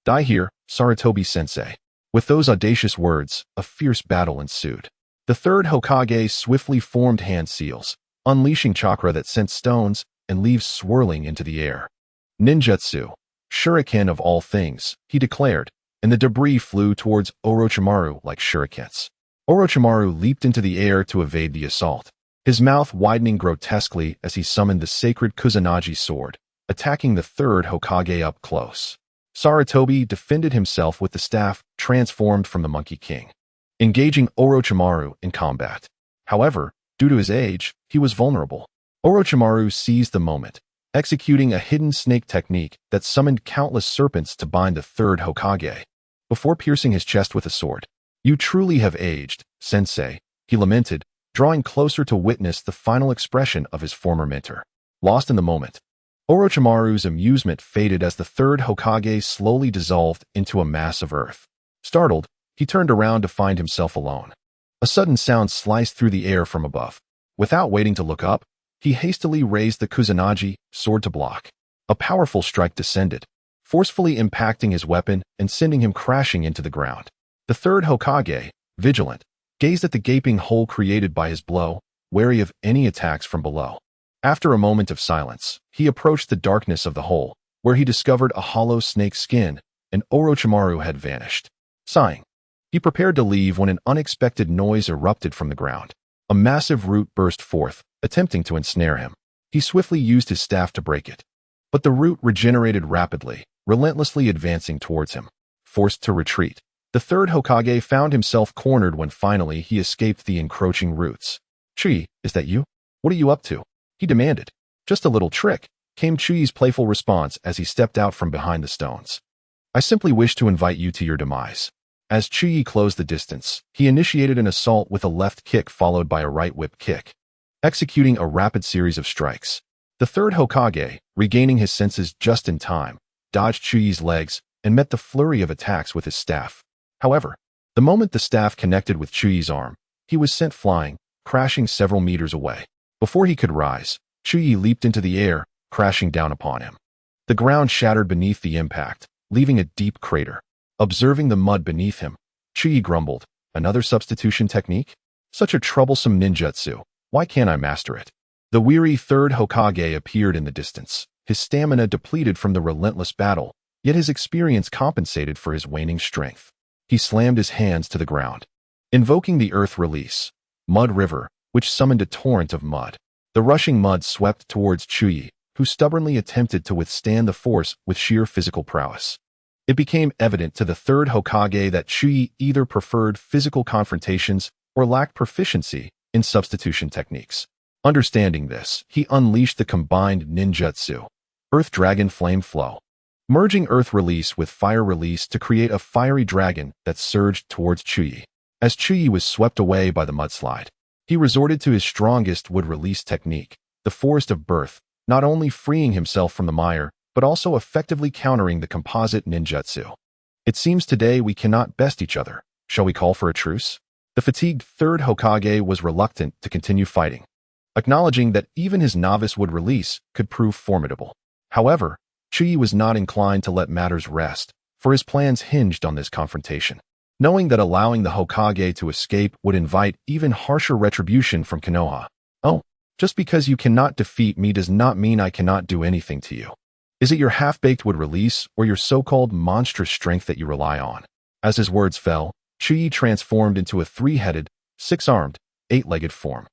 Die here, Sarutobi-sensei. With those audacious words, a fierce battle ensued. The third Hokage swiftly formed hand seals, unleashing chakra that sent stones and leaves swirling into the air. Ninjutsu, shuriken of all things, he declared, and the debris flew towards Orochimaru like shurikens. Orochimaru leaped into the air to evade the assault, his mouth widening grotesquely as he summoned the sacred Kusanagi sword, attacking the third Hokage up close. Sarutobi defended himself with the staff transformed from the Monkey King, engaging Orochimaru in combat. However, due to his age, he was vulnerable. Orochimaru seized the moment, executing a hidden snake technique that summoned countless serpents to bind the third Hokage, before piercing his chest with a sword. You truly have aged, sensei, he lamented, drawing closer to witness the final expression of his former mentor. Lost in the moment, Orochimaru's amusement faded as the third Hokage slowly dissolved into a mass of earth. Startled, he turned around to find himself alone. A sudden sound sliced through the air from above. Without waiting to look up, he hastily raised the Kusanagi sword to block. A powerful strike descended, forcefully impacting his weapon and sending him crashing into the ground. The third Hokage, vigilant, gazed at the gaping hole created by his blow, wary of any attacks from below. After a moment of silence, he approached the darkness of the hole, where he discovered a hollow snake skin, and Orochimaru had vanished. Sighing, he prepared to leave when an unexpected noise erupted from the ground. A massive root burst forth, attempting to ensnare him. He swiftly used his staff to break it, but the root regenerated rapidly, relentlessly advancing towards him. Forced to retreat, the third Hokage found himself cornered when finally he escaped the encroaching roots. Chuyi, is that you? What are you up to? He demanded. Just a little trick, came Chuyi's playful response as he stepped out from behind the stones. I simply wish to invite you to your demise. As Chuyi closed the distance, he initiated an assault with a left kick followed by a right whip kick, executing a rapid series of strikes. The third Hokage, regaining his senses just in time, dodged Chuyi's legs and met the flurry of attacks with his staff. However, the moment the staff connected with Chuyi's arm, he was sent flying, crashing several meters away. Before he could rise, Chuyi leaped into the air, crashing down upon him. The ground shattered beneath the impact, leaving a deep crater. Observing the mud beneath him, Chuyi grumbled, another substitution technique? Such a troublesome ninjutsu, why can't I master it? The weary third Hokage appeared in the distance, his stamina depleted from the relentless battle, yet his experience compensated for his waning strength. He slammed his hands to the ground, invoking the earth release, Mud River, which summoned a torrent of mud. The rushing mud swept towards Chuyi, who stubbornly attempted to withstand the force with sheer physical prowess. It became evident to the third Hokage that Chuyi either preferred physical confrontations or lacked proficiency in substitution techniques. Understanding this, he unleashed the combined ninjutsu, Earth Dragon Flame Flow, merging Earth Release with Fire Release to create a fiery dragon that surged towards Chuyi. As Chuyi was swept away by the mudslide, he resorted to his strongest wood release technique, the Forest of Birth, not only freeing himself from the mire, but also effectively countering the composite ninjutsu. It seems today we cannot best each other. Shall we call for a truce? The fatigued third Hokage was reluctant to continue fighting, acknowledging that even his novice wood release could prove formidable. However, Chuyi was not inclined to let matters rest, for his plans hinged on this confrontation. Knowing that allowing the Hokage to escape would invite even harsher retribution from Konoha. Oh, just because you cannot defeat me does not mean I cannot do anything to you. Is it your half-baked wood release or your so-called monstrous strength that you rely on? As his words fell, Chuyi transformed into a three-headed, six-armed, eight-legged form,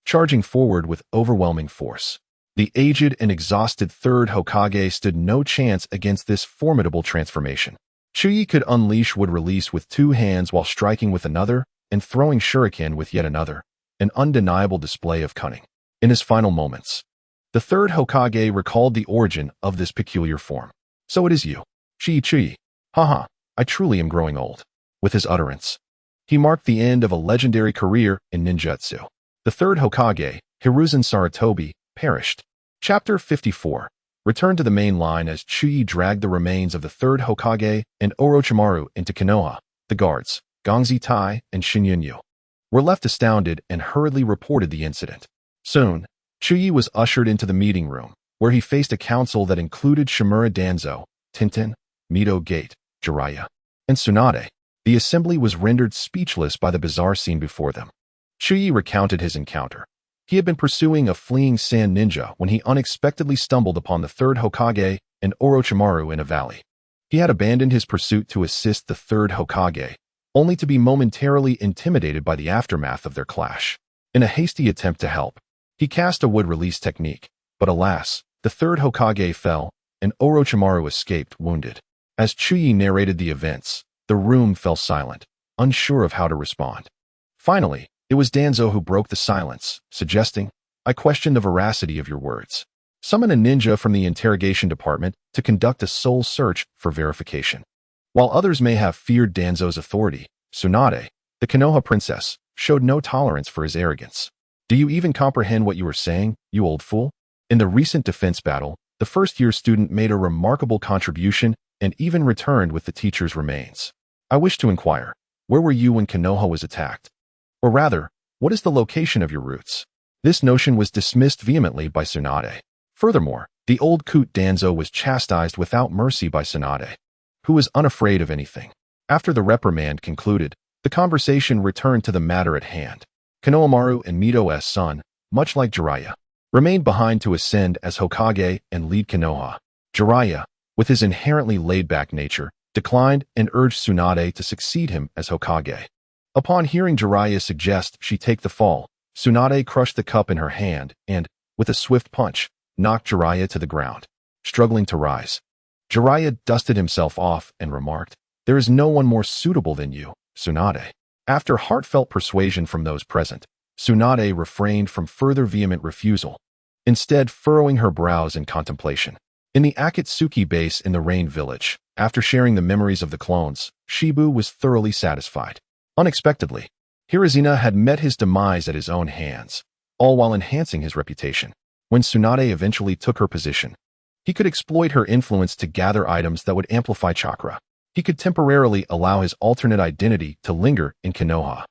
charging forward with overwhelming force. The aged and exhausted third Hokage stood no chance against this formidable transformation. Chuyi could unleash wood release with two hands while striking with another and throwing shuriken with yet another, an undeniable display of cunning. In his final moments, the third Hokage recalled the origin of this peculiar form. So it is you, Chuyi. Haha, I truly am growing old. With his utterance, he marked the end of a legendary career in ninjutsu. The third Hokage, Hiruzen Sarutobi, perished. Chapter 54. Return to the main line as Chuyi dragged the remains of the third Hokage and Orochimaru into Konoha. The guards, Gongzi Tai and Shinyunyu, were left astounded and hurriedly reported the incident. Soon, Chuyi was ushered into the meeting room, where he faced a council that included Shimura Danzo, Tintin, Mito Gate, Jiraiya, and Tsunade. The assembly was rendered speechless by the bizarre scene before them. Chuyi recounted his encounter. He had been pursuing a fleeing sand ninja when he unexpectedly stumbled upon the third Hokage and Orochimaru in a valley. He had abandoned his pursuit to assist the third Hokage, only to be momentarily intimidated by the aftermath of their clash. In a hasty attempt to help, he cast a wood release technique, but alas, the third Hokage fell, and Orochimaru escaped wounded. As Chuyi narrated the events, the room fell silent, unsure of how to respond. Finally, it was Danzo who broke the silence, suggesting, I question the veracity of your words. Summon a ninja from the interrogation department to conduct a soul search for verification. While others may have feared Danzo's authority, Tsunade, the Konoha princess, showed no tolerance for his arrogance. Do you even comprehend what you are saying, you old fool? In the recent defense battle, the first-year student made a remarkable contribution and even returned with the teacher's remains. I wish to inquire, where were you when Konoha was attacked? Or rather, what is the location of your roots? This notion was dismissed vehemently by Tsunade. Furthermore, the old coot Danzo was chastised without mercy by Tsunade, who was unafraid of anything. After the reprimand concluded, the conversation returned to the matter at hand. Konohamaru and Mito's son, much like Jiraiya, remained behind to ascend as Hokage and lead Konoha. Jiraiya, with his inherently laid-back nature, declined and urged Tsunade to succeed him as Hokage. Upon hearing Jiraiya suggest she take the fall, Tsunade crushed the cup in her hand and, with a swift punch, knocked Jiraiya to the ground. Struggling to rise, Jiraiya dusted himself off and remarked, There is no one more suitable than you, Tsunade. After heartfelt persuasion from those present, Tsunade refrained from further vehement refusal, instead furrowing her brows in contemplation. In the Akatsuki base in the Rain Village, after sharing the memories of the clones, Shibu was thoroughly satisfied. Unexpectedly, Hiruzen had met his demise at his own hands, all while enhancing his reputation. When Tsunade eventually took her position, he could exploit her influence to gather items that would amplify chakra. He could temporarily allow his alternate identity to linger in Konoha,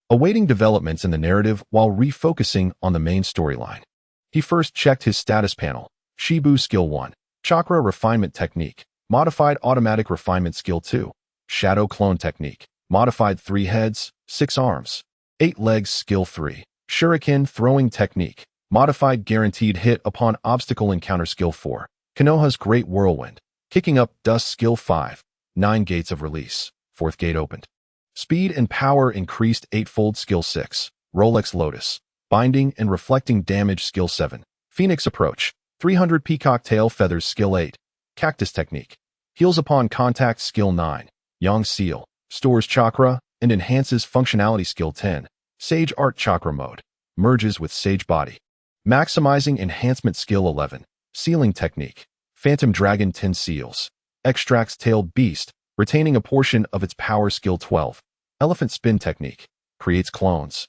awaiting developments in the narrative while refocusing on the main storyline. He first checked his status panel. Shibu Skill 1. Chakra Refinement Technique. Modified Automatic Refinement Skill 2. Shadow Clone Technique. Modified 3 heads, 6 arms, 8 legs Skill 3. Shuriken Throwing Technique. Modified Guaranteed Hit Upon Obstacle Encounter Skill 4. Konoha's Great Whirlwind. Kicking Up Dust Skill 5. 9 Gates of Release. 4th Gate Opened. Speed and Power Increased 8-fold Skill 6. Rolex Lotus. Binding and Reflecting Damage Skill 7. Phoenix Approach. 300 Peacock Tail Feathers Skill 8. Cactus Technique. Heals Upon Contact Skill 9. Yang Seal. Stores Chakra and enhances Functionality Skill 10. Sage Art Chakra Mode. Merges with Sage Body. Maximizing Enhancement Skill 11. Sealing Technique. Phantom Dragon 10 Seals. Extracts Tailed Beast, retaining a portion of its power Skill 12. Elephant Spin Technique. Creates clones.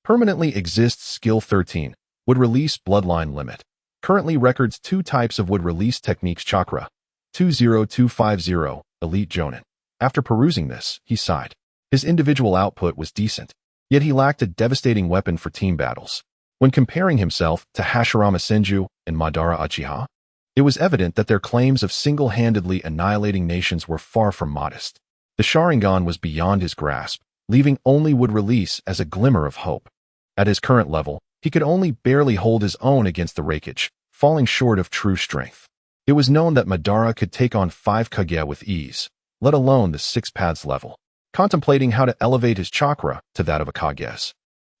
Permanently exists Skill 13. Would release Bloodline Limit. Currently records 2 types of would release techniques chakra. 20250, Elite Jonin. After perusing this, he sighed. His individual output was decent, yet he lacked a devastating weapon for team battles. When comparing himself to Hashirama Senju and Madara Uchiha, it was evident that their claims of single-handedly annihilating nations were far from modest. The Sharingan was beyond his grasp, leaving only would release as a glimmer of hope. At his current level, he could only barely hold his own against the Raikage, falling short of true strength. It was known that Madara could take on 5 Kage with ease, let alone the 6 paths level. Contemplating how to elevate his chakra to that of a Kage's,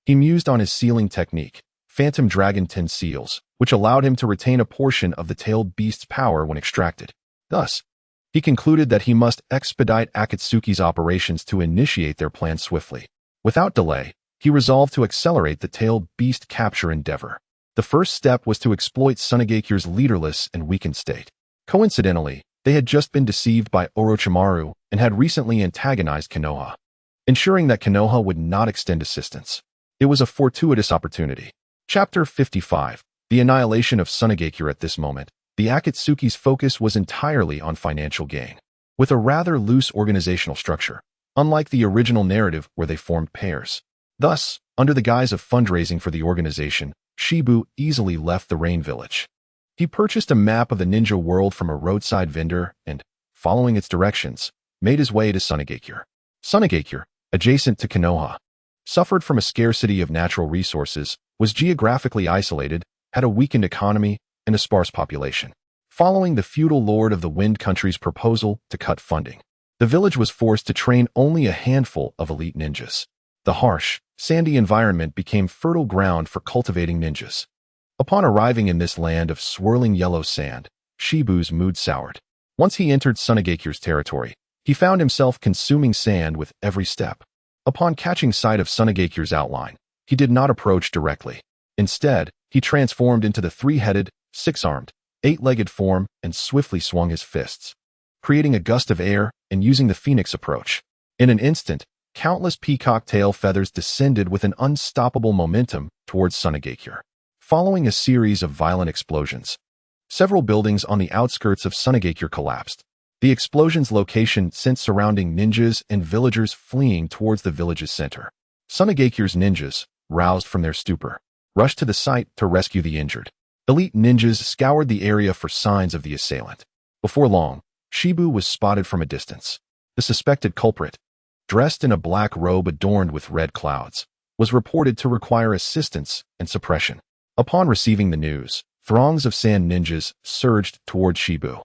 he mused on his sealing technique, Phantom Dragon 10 Seals, which allowed him to retain a portion of the tailed beast's power when extracted. Thus, he concluded that he must expedite Akatsuki's operations to initiate their plan swiftly. Without delay, he resolved to accelerate the tailed beast capture endeavor. The first step was to exploit Tsunagekyu's leaderless and weakened state. Coincidentally, they had just been deceived by Orochimaru and had recently antagonized Konoha, ensuring that Konoha would not extend assistance. It was a fortuitous opportunity. Chapter 55. The annihilation of Tsunagakure. At this moment, the Akatsuki's focus was entirely on financial gain. With a rather loose organizational structure, unlike the original narrative where they formed pairs. Thus, under the guise of fundraising for the organization, Shibu easily left the Rain Village. He purchased a map of the ninja world from a roadside vendor and, following its directions, made his way to Tsunagakure. Tsunagakure, adjacent to Konoha, suffered from a scarcity of natural resources, was geographically isolated, had a weakened economy, and a sparse population. Following the feudal lord of the Wind Country's proposal to cut funding, the village was forced to train only a handful of elite ninjas. The harsh, sandy environment became fertile ground for cultivating ninjas. Upon arriving in this land of swirling yellow sand, Shibu's mood soured. Once he entered Tsunagakure's territory, he found himself consuming sand with every step. Upon catching sight of Tsunagakure's outline, he did not approach directly. Instead, he transformed into the 3-headed, 6-armed, 8-legged form and swiftly swung his fists, creating a gust of air and using the phoenix approach. In an instant, countless peacock tail feathers descended with an unstoppable momentum towards Tsunagakure. Following a series of violent explosions, several buildings on the outskirts of Tsunagakure collapsed. The explosion's location sent surrounding ninjas and villagers fleeing towards the village's center. Tsunagakure's ninjas, roused from their stupor, rushed to the site to rescue the injured. Elite ninjas scoured the area for signs of the assailant. Before long, Shibu was spotted from a distance. The suspected culprit, dressed in a black robe adorned with red clouds, was reported to require assistance and suppression. Upon receiving the news, throngs of sand ninjas surged toward Shibu.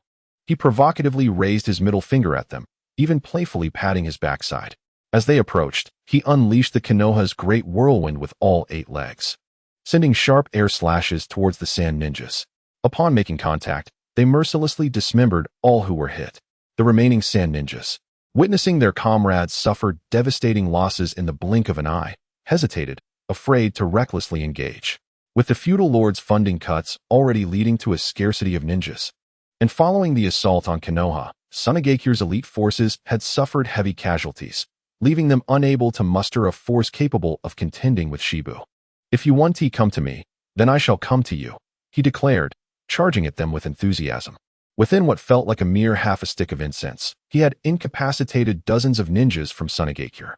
He provocatively raised his middle finger at them, even playfully patting his backside. As they approached, he unleashed the Konoha's great whirlwind with all 8 legs, sending sharp air slashes towards the sand ninjas. Upon making contact, they mercilessly dismembered all who were hit. The remaining sand ninjas, witnessing their comrades suffer devastating losses in the blink of an eye, hesitated, afraid to recklessly engage. With the feudal lord's funding cuts already leading to a scarcity of ninjas, and following the assault on Konoha, Tsunagakure's elite forces had suffered heavy casualties, leaving them unable to muster a force capable of contending with Shibu. "If you want to come to me, then I shall come to you," he declared, charging at them with enthusiasm. Within what felt like a mere half a stick of incense, he had incapacitated dozens of ninjas from Tsunagakure.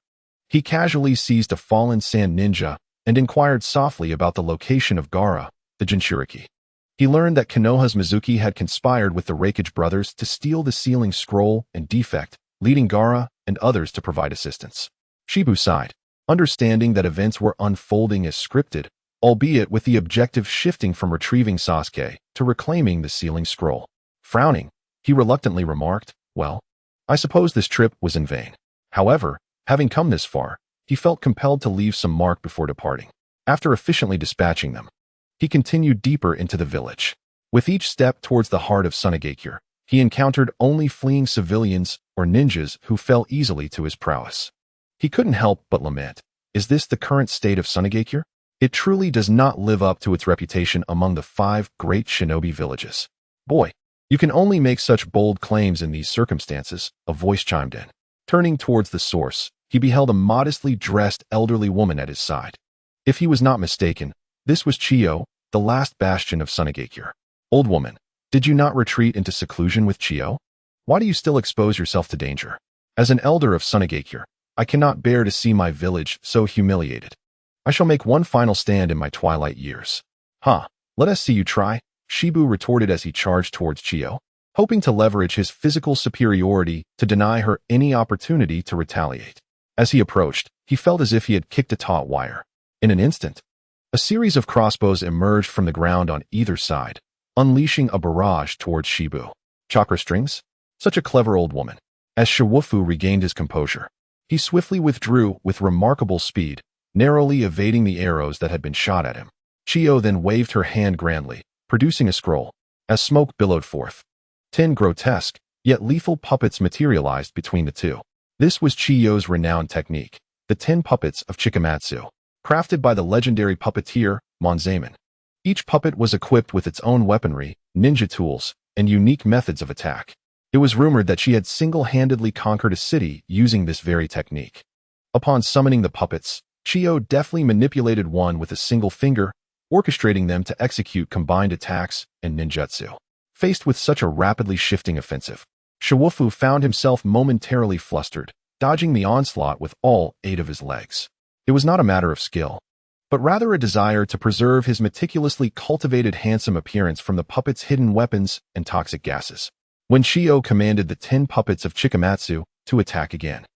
He casually seized a fallen sand ninja and inquired softly about the location of Gaara, the Jinchuriki. He learned that Konoha's Mizuki had conspired with the Raikage brothers to steal the sealing scroll and defect, leading Gaara and others to provide assistance. Shibu sighed, understanding that events were unfolding as scripted, albeit with the objective shifting from retrieving Sasuke to reclaiming the sealing scroll. Frowning, he reluctantly remarked, "Well, I suppose this trip was in vain." However, having come this far, he felt compelled to leave some mark before departing. After efficiently dispatching them, he continued deeper into the village. With each step towards the heart of Tsunagakure, he encountered only fleeing civilians or ninjas who fell easily to his prowess. He couldn't help but lament, "Is this the current state of Tsunagakure? It truly does not live up to its reputation among the 5 great shinobi villages." "Boy, you can only make such bold claims in these circumstances," a voice chimed in. Turning towards the source, he beheld a modestly dressed elderly woman at his side. If he was not mistaken, this was Chiyo, the last bastion of Tsunagakure. "Old woman, did you not retreat into seclusion with Chiyo? Why do you still expose yourself to danger?" As an elder of Sunagakure, I cannot bear to see my village so humiliated. I shall make one final stand in my twilight years. Let us see you try, Shibu retorted as he charged towards Chiyo, hoping to leverage his physical superiority to deny her any opportunity to retaliate. As he approached, he felt as if he had kicked a taut wire. In an instant, a series of crossbows emerged from the ground on either side, unleashing a barrage towards Shibu. Chakra strings? Such a clever old woman. As Shiwufu regained his composure, he swiftly withdrew with remarkable speed, narrowly evading the arrows that had been shot at him. Chiyo then waved her hand grandly, producing a scroll. As smoke billowed forth, 10 grotesque, yet lethal puppets materialized between the two. This was Chiyo's renowned technique, the 10 puppets of Chikamatsu, crafted by the legendary puppeteer, Monzaemon. Each puppet was equipped with its own weaponry, ninja tools, and unique methods of attack. It was rumored that she had single-handedly conquered a city using this very technique. Upon summoning the puppets, Chiyo deftly manipulated one with a single finger, orchestrating them to execute combined attacks and ninjutsu. Faced with such a rapidly shifting offensive, Shiwufu found himself momentarily flustered, dodging the onslaught with all 8 of his legs. It was not a matter of skill, but rather a desire to preserve his meticulously cultivated handsome appearance from the puppets' hidden weapons and toxic gases. When Chiyo commanded the 10 puppets of Chikamatsu to attack again,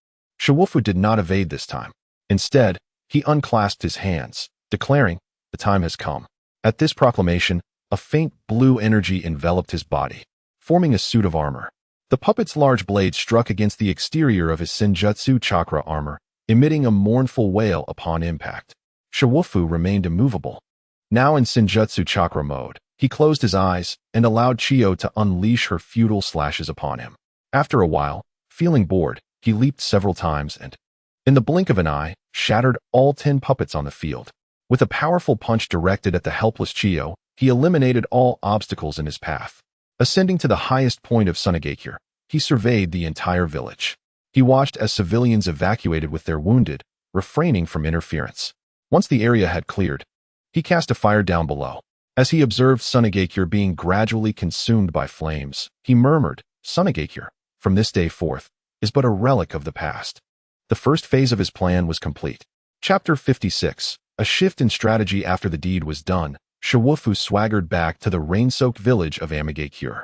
Shiwufu did not evade this time. Instead, he unclasped his hands, declaring, "The time has come." At this proclamation, a faint blue energy enveloped his body, forming a suit of armor. The puppet's large blade struck against the exterior of his Senjutsu chakra armor, emitting a mournful wail upon impact. Shiwufu remained immovable. Now in Senjutsu chakra mode, he closed his eyes and allowed Chiyo to unleash her futile slashes upon him. After a while, feeling bored, he leaped several times and, in the blink of an eye, shattered all 10 puppets on the field. With a powerful punch directed at the helpless Chiyo, he eliminated all obstacles in his path. Ascending to the highest point of Sunagakure, he surveyed the entire village. He watched as civilians evacuated with their wounded, refraining from interference. Once the area had cleared, he cast a fire down below. As he observed Sunagakure being gradually consumed by flames, he murmured, "Sunagakure, from this day forth, is but a relic of the past." The first phase of his plan was complete. Chapter 56. A shift in strategy. After the deed was done, Shiwufu swaggered back to the rain-soaked village of Amigakure.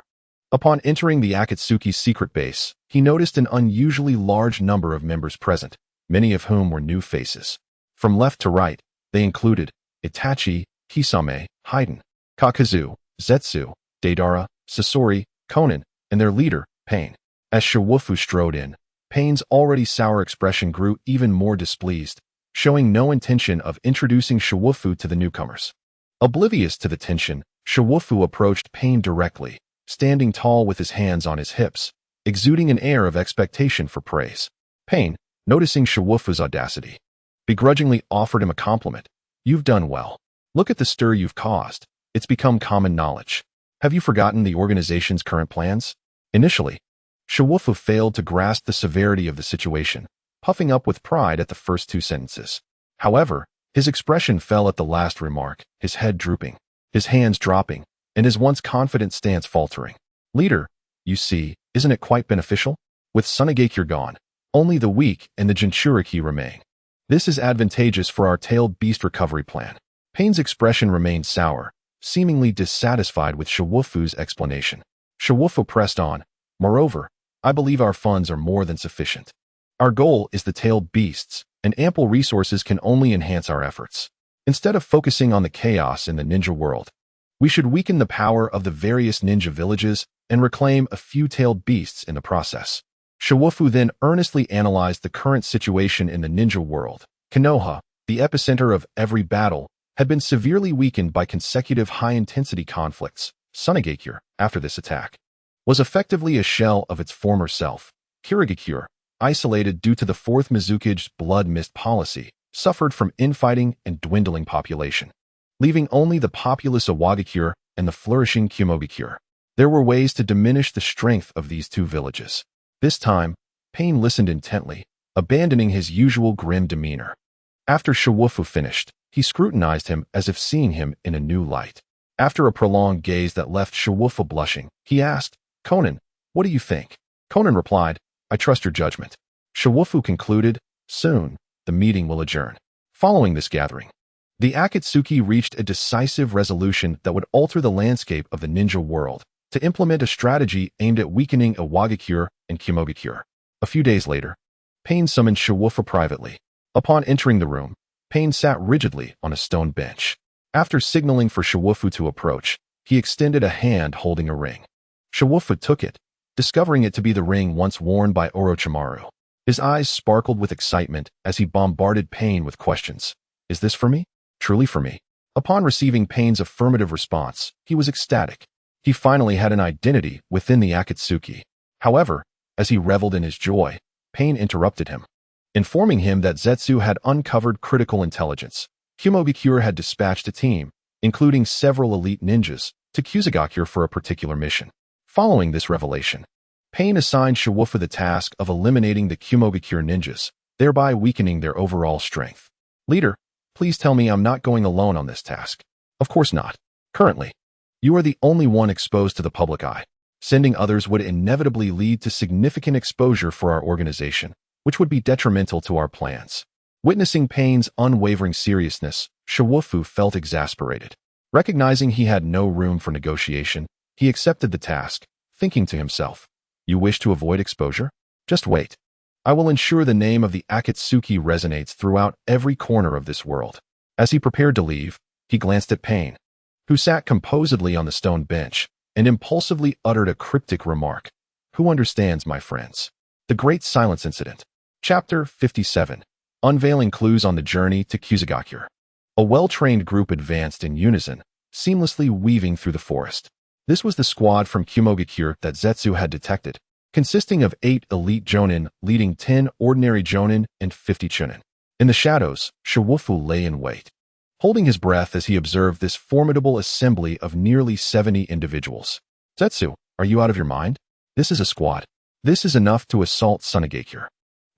Upon entering the Akatsuki's secret base, he noticed an unusually large number of members present, many of whom were new faces. From left to right, they included Itachi, Kisame, Haiden, Kakazu, Zetsu, Deidara, Sasori, Konan, and their leader, Pain. As Shiwufu strode in, Pain's already sour expression grew even more displeased, showing no intention of introducing Shiwufu to the newcomers. Oblivious to the tension, Shiwufu approached Pain directly, standing tall with his hands on his hips, exuding an air of expectation for praise. Pain, noticing Shiwufu's audacity, begrudgingly offered him a compliment. "You've done well. Look at the stir you've caused. It's become common knowledge. Have you forgotten the organization's current plans?" Initially, Shiwufu failed to grasp the severity of the situation, puffing up with pride at the first 2 sentences. However, his expression fell at the last remark, his head drooping, his hands dropping, and his once confident stance faltering. "Leader, you see, isn't it quite beneficial? With Sunagakure gone, only the weak and the Jinchuriki remain. This is advantageous for our tailed beast recovery plan." Pain's expression remained sour, seemingly dissatisfied with Shiwufu's explanation. Shiwufu pressed on, "Moreover, I believe our funds are more than sufficient. Our goal is the tailed beasts, and ample resources can only enhance our efforts. Instead of focusing on the chaos in the ninja world, we should weaken the power of the various ninja villages and reclaim a few tailed beasts in the process." Shiwufu then earnestly analyzed the current situation in the ninja world. Konoha, the epicenter of every battle, had been severely weakened by consecutive high-intensity conflicts. Sunagakure, after this attack, was effectively a shell of its former self. Kirigakure, isolated due to the 4th Mizukage's blood mist policy, suffered from infighting and dwindling population, leaving only the populous Iwagakure and the flourishing Kumogakure. There were ways to diminish the strength of these 2 villages. This time, Pain listened intently, abandoning his usual grim demeanor. After Shiwufu finished, he scrutinized him as if seeing him in a new light. After a prolonged gaze that left Shiwufu blushing, he asked, "Konan, what do you think?" Konan replied, "I trust your judgment." Shiwufu concluded, "Soon, the meeting will adjourn." Following this gathering, the Akatsuki reached a decisive resolution that would alter the landscape of the ninja world to implement a strategy aimed at weakening Iwagakure and Kimogakure. A few days later, Pain summoned Shiwufu privately. Upon entering the room, Pain sat rigidly on a stone bench. After signaling for Shiwufu to approach, he extended a hand holding a ring. Shiwufu took it, discovering it to be the ring once worn by Orochimaru. His eyes sparkled with excitement as he bombarded Pain with questions. "Is this for me? Truly for me?" Upon receiving Pain's affirmative response, he was ecstatic. He finally had an identity within the Akatsuki. However, as he reveled in his joy, Pain interrupted him, informing him that Zetsu had uncovered critical intelligence. Kimogakure had dispatched a team, including several elite ninjas, to Kusagakure for a particular mission. Following this revelation, Pain assigned Shiwufu the task of eliminating the Kimogakure ninjas, thereby weakening their overall strength. "Leader, please tell me I'm not going alone on this task." "Of course not. Currently, you are the only one exposed to the public eye. Sending others would inevitably lead to significant exposure for our organization, which would be detrimental to our plans." Witnessing Pain's unwavering seriousness, Shiwufu felt exasperated. Recognizing he had no room for negotiation, he accepted the task, thinking to himself, "You wish to avoid exposure? Just wait. I will ensure the name of the Akatsuki resonates throughout every corner of this world." As he prepared to leave, he glanced at Pain, who sat composedly on the stone bench, and impulsively uttered a cryptic remark. "Who understands, my friends?" The Great Silence Incident. Chapter 57. Unveiling Clues on the Journey to Kusagakure. A well-trained group advanced in unison, seamlessly weaving through the forest. This was the squad from Kimogakure that Zetsu had detected, consisting of 8 elite jonin leading 10 ordinary jonin and 50 chunin. In the shadows, Shiwufu lay in wait, holding his breath as he observed this formidable assembly of nearly 70 individuals. "Zetsu, are you out of your mind? This is a squad. This is enough to assault Sunagakure."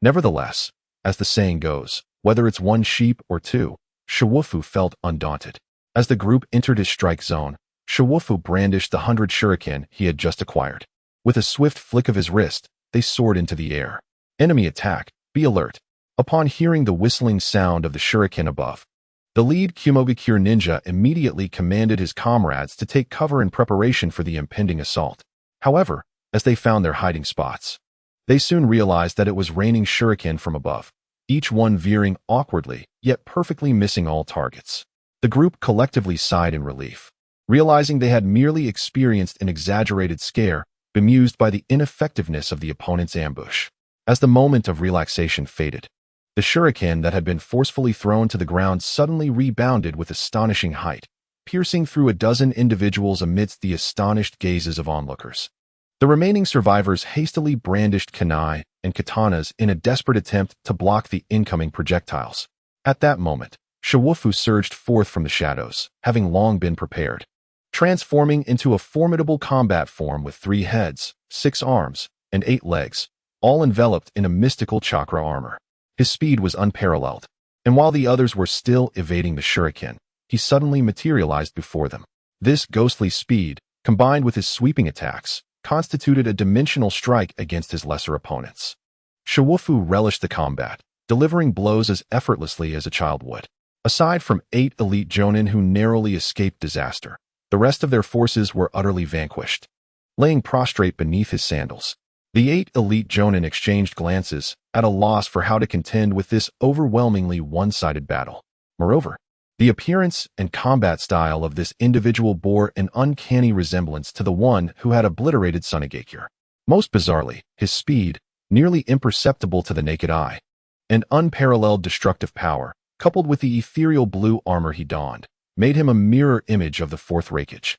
Nevertheless, as the saying goes, whether it's one sheep or two, Shiwufu felt undaunted. As the group entered his strike zone, Shiwufu brandished the 100 shuriken he had just acquired. With a swift flick of his wrist, they soared into the air. "Enemy attack, be alert." Upon hearing the whistling sound of the shuriken above, the lead Kimogakure ninja immediately commanded his comrades to take cover in preparation for the impending assault. However, as they found their hiding spots, they soon realized that it was raining shuriken from above, each one veering awkwardly, yet perfectly missing all targets. The group collectively sighed in relief, realizing they had merely experienced an exaggerated scare, bemused by the ineffectiveness of the opponent's ambush. As the moment of relaxation faded, the shuriken that had been forcefully thrown to the ground suddenly rebounded with astonishing height, piercing through a dozen individuals amidst the astonished gazes of onlookers. The remaining survivors hastily brandished kunai and katanas in a desperate attempt to block the incoming projectiles. At that moment, Shiwufu surged forth from the shadows, having long been prepared, transforming into a formidable combat form with 3 heads, 6 arms, and 8 legs, all enveloped in a mystical chakra armor. His speed was unparalleled, and while the others were still evading the shuriken, he suddenly materialized before them. This ghostly speed, combined with his sweeping attacks, constituted a dimensional strike against his lesser opponents. Shiwufu relished the combat, delivering blows as effortlessly as a child would. Aside from 8 elite jonin who narrowly escaped disaster, the rest of their forces were utterly vanquished. Laying prostrate beneath his sandals, the 8 elite jonin exchanged glances, at a loss for how to contend with this overwhelmingly one-sided battle. Moreover, the appearance and combat style of this individual bore an uncanny resemblance to the one who had obliterated Sunagakure. Most bizarrely, his speed, nearly imperceptible to the naked eye, and unparalleled destructive power, coupled with the ethereal blue armor he donned, made him a mirror image of the 4th Raikage.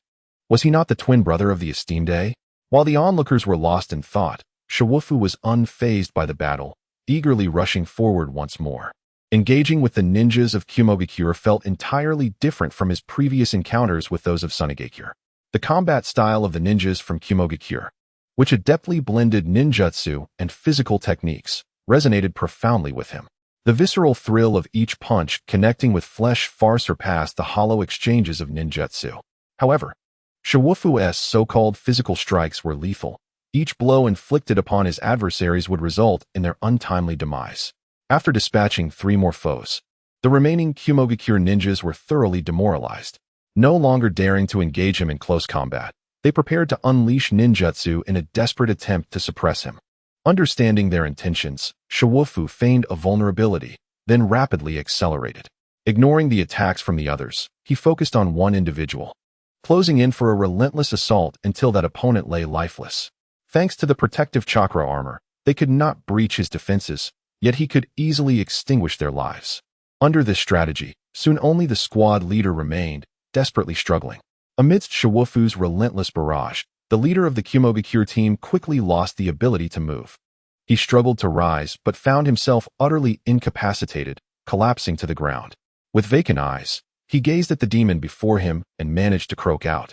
Was he not the twin brother of the esteemed A? While the onlookers were lost in thought, Shiwufu was unfazed by the battle, eagerly rushing forward once more. Engaging with the ninjas of Kimogakure felt entirely different from his previous encounters with those of Sunagakure. The combat style of the ninjas from Kimogakure, which adeptly blended ninjutsu and physical techniques, resonated profoundly with him. The visceral thrill of each punch connecting with flesh far surpassed the hollow exchanges of ninjutsu. However, Shiwufu's so-called physical strikes were lethal, Each blow inflicted upon his adversaries would result in their untimely demise. After dispatching 3 more foes, the remaining Kumogakure ninjas were thoroughly demoralized. No longer daring to engage him in close combat, they prepared to unleash ninjutsu in a desperate attempt to suppress him. Understanding their intentions, Shiwufu feigned a vulnerability, then rapidly accelerated. Ignoring the attacks from the others, he focused on one individual, closing in for a relentless assault until that opponent lay lifeless. Thanks to the protective chakra armor, they could not breach his defenses, yet he could easily extinguish their lives. Under this strategy, soon only the squad leader remained, desperately struggling. Amidst Shiwufu's relentless barrage, the leader of the Kumogakure team quickly lost the ability to move. He struggled to rise but found himself utterly incapacitated, collapsing to the ground. With vacant eyes, he gazed at the demon before him and managed to croak out.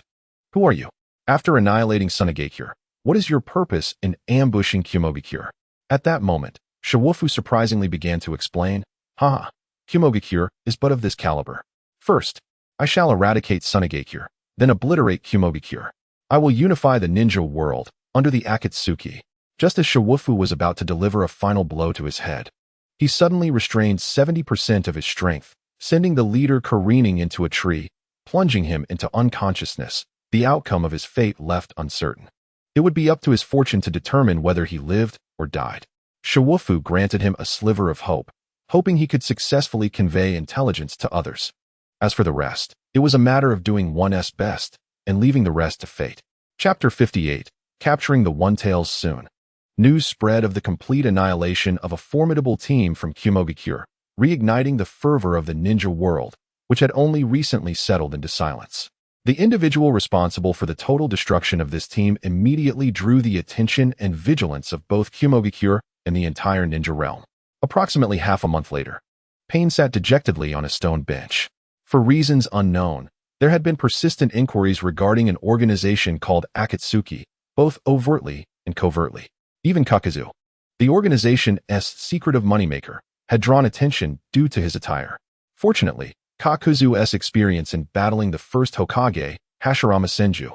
"Who are you?" After annihilating Sunagakure, what is your purpose in ambushing Kumogakure? At that moment, Shiwufu surprisingly began to explain, "Haha, Kumogakure is but of this caliber. First, I shall eradicate Sunagakure, then obliterate Kumogakure. I will unify the ninja world under the Akatsuki." Just as Shiwufu was about to deliver a final blow to his head, he suddenly restrained 70% of his strength, sending the leader careening into a tree, plunging him into unconsciousness. The outcome of his fate left uncertain. It would be up to his fortune to determine whether he lived or died. Shiwufu granted him a sliver of hope, hoping he could successfully convey intelligence to others. As for the rest, it was a matter of doing one's best and leaving the rest to fate. Chapter 58, Capturing the One-Tails Soon. News spread of the complete annihilation of a formidable team from Kumogakure, reigniting the fervor of the ninja world, which had only recently settled into silence. The individual responsible for the total destruction of this team immediately drew the attention and vigilance of both Kumogakure and the entire ninja realm. Approximately half a month later, Pain sat dejectedly on a stone bench. For reasons unknown, there had been persistent inquiries regarding an organization called Akatsuki, both overtly and covertly. Even Kakuzu, the organization's secretive moneymaker, had drawn attention due to his attire. Fortunately, Kakuzu's experience in battling the first Hokage, Hashirama Senju,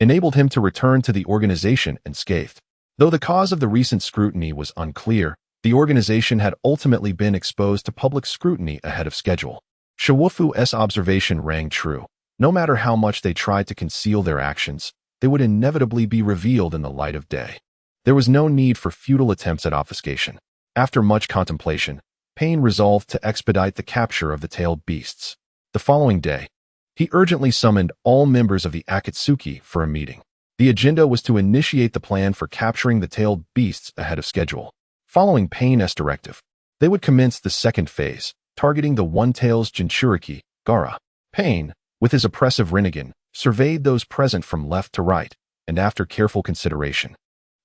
enabled him to return to the organization unscathed. Though the cause of the recent scrutiny was unclear, the organization had ultimately been exposed to public scrutiny ahead of schedule. Shiwufu's observation rang true. No matter how much they tried to conceal their actions, they would inevitably be revealed in the light of day. There was no need for futile attempts at obfuscation. After much contemplation, Pain resolved to expedite the capture of the tailed beasts. The following day, he urgently summoned all members of the Akatsuki for a meeting. The agenda was to initiate the plan for capturing the tailed beasts ahead of schedule. Following Pain's directive, they would commence the second phase, targeting the One-Tails Jinchuriki, Gaara. Pain, with his oppressive Rinnegan, surveyed those present from left to right, and after careful consideration,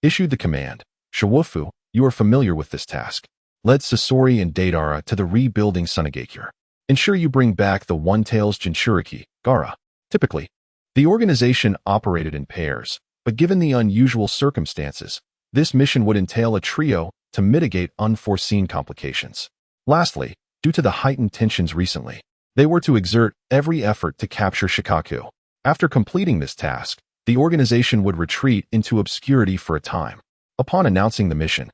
issued the command, "Shiwufu, you are familiar with this task. Lead Sasori and Deidara to the rebuilding Sunagakure. Ensure you bring back the One-Tails Jinchuriki, Gaara." Typically, the organization operated in pairs, but given the unusual circumstances, this mission would entail a trio to mitigate unforeseen complications. Lastly, due to the heightened tensions recently, they were to exert every effort to capture Shikaku. After completing this task, the organization would retreat into obscurity for a time. Upon announcing the mission,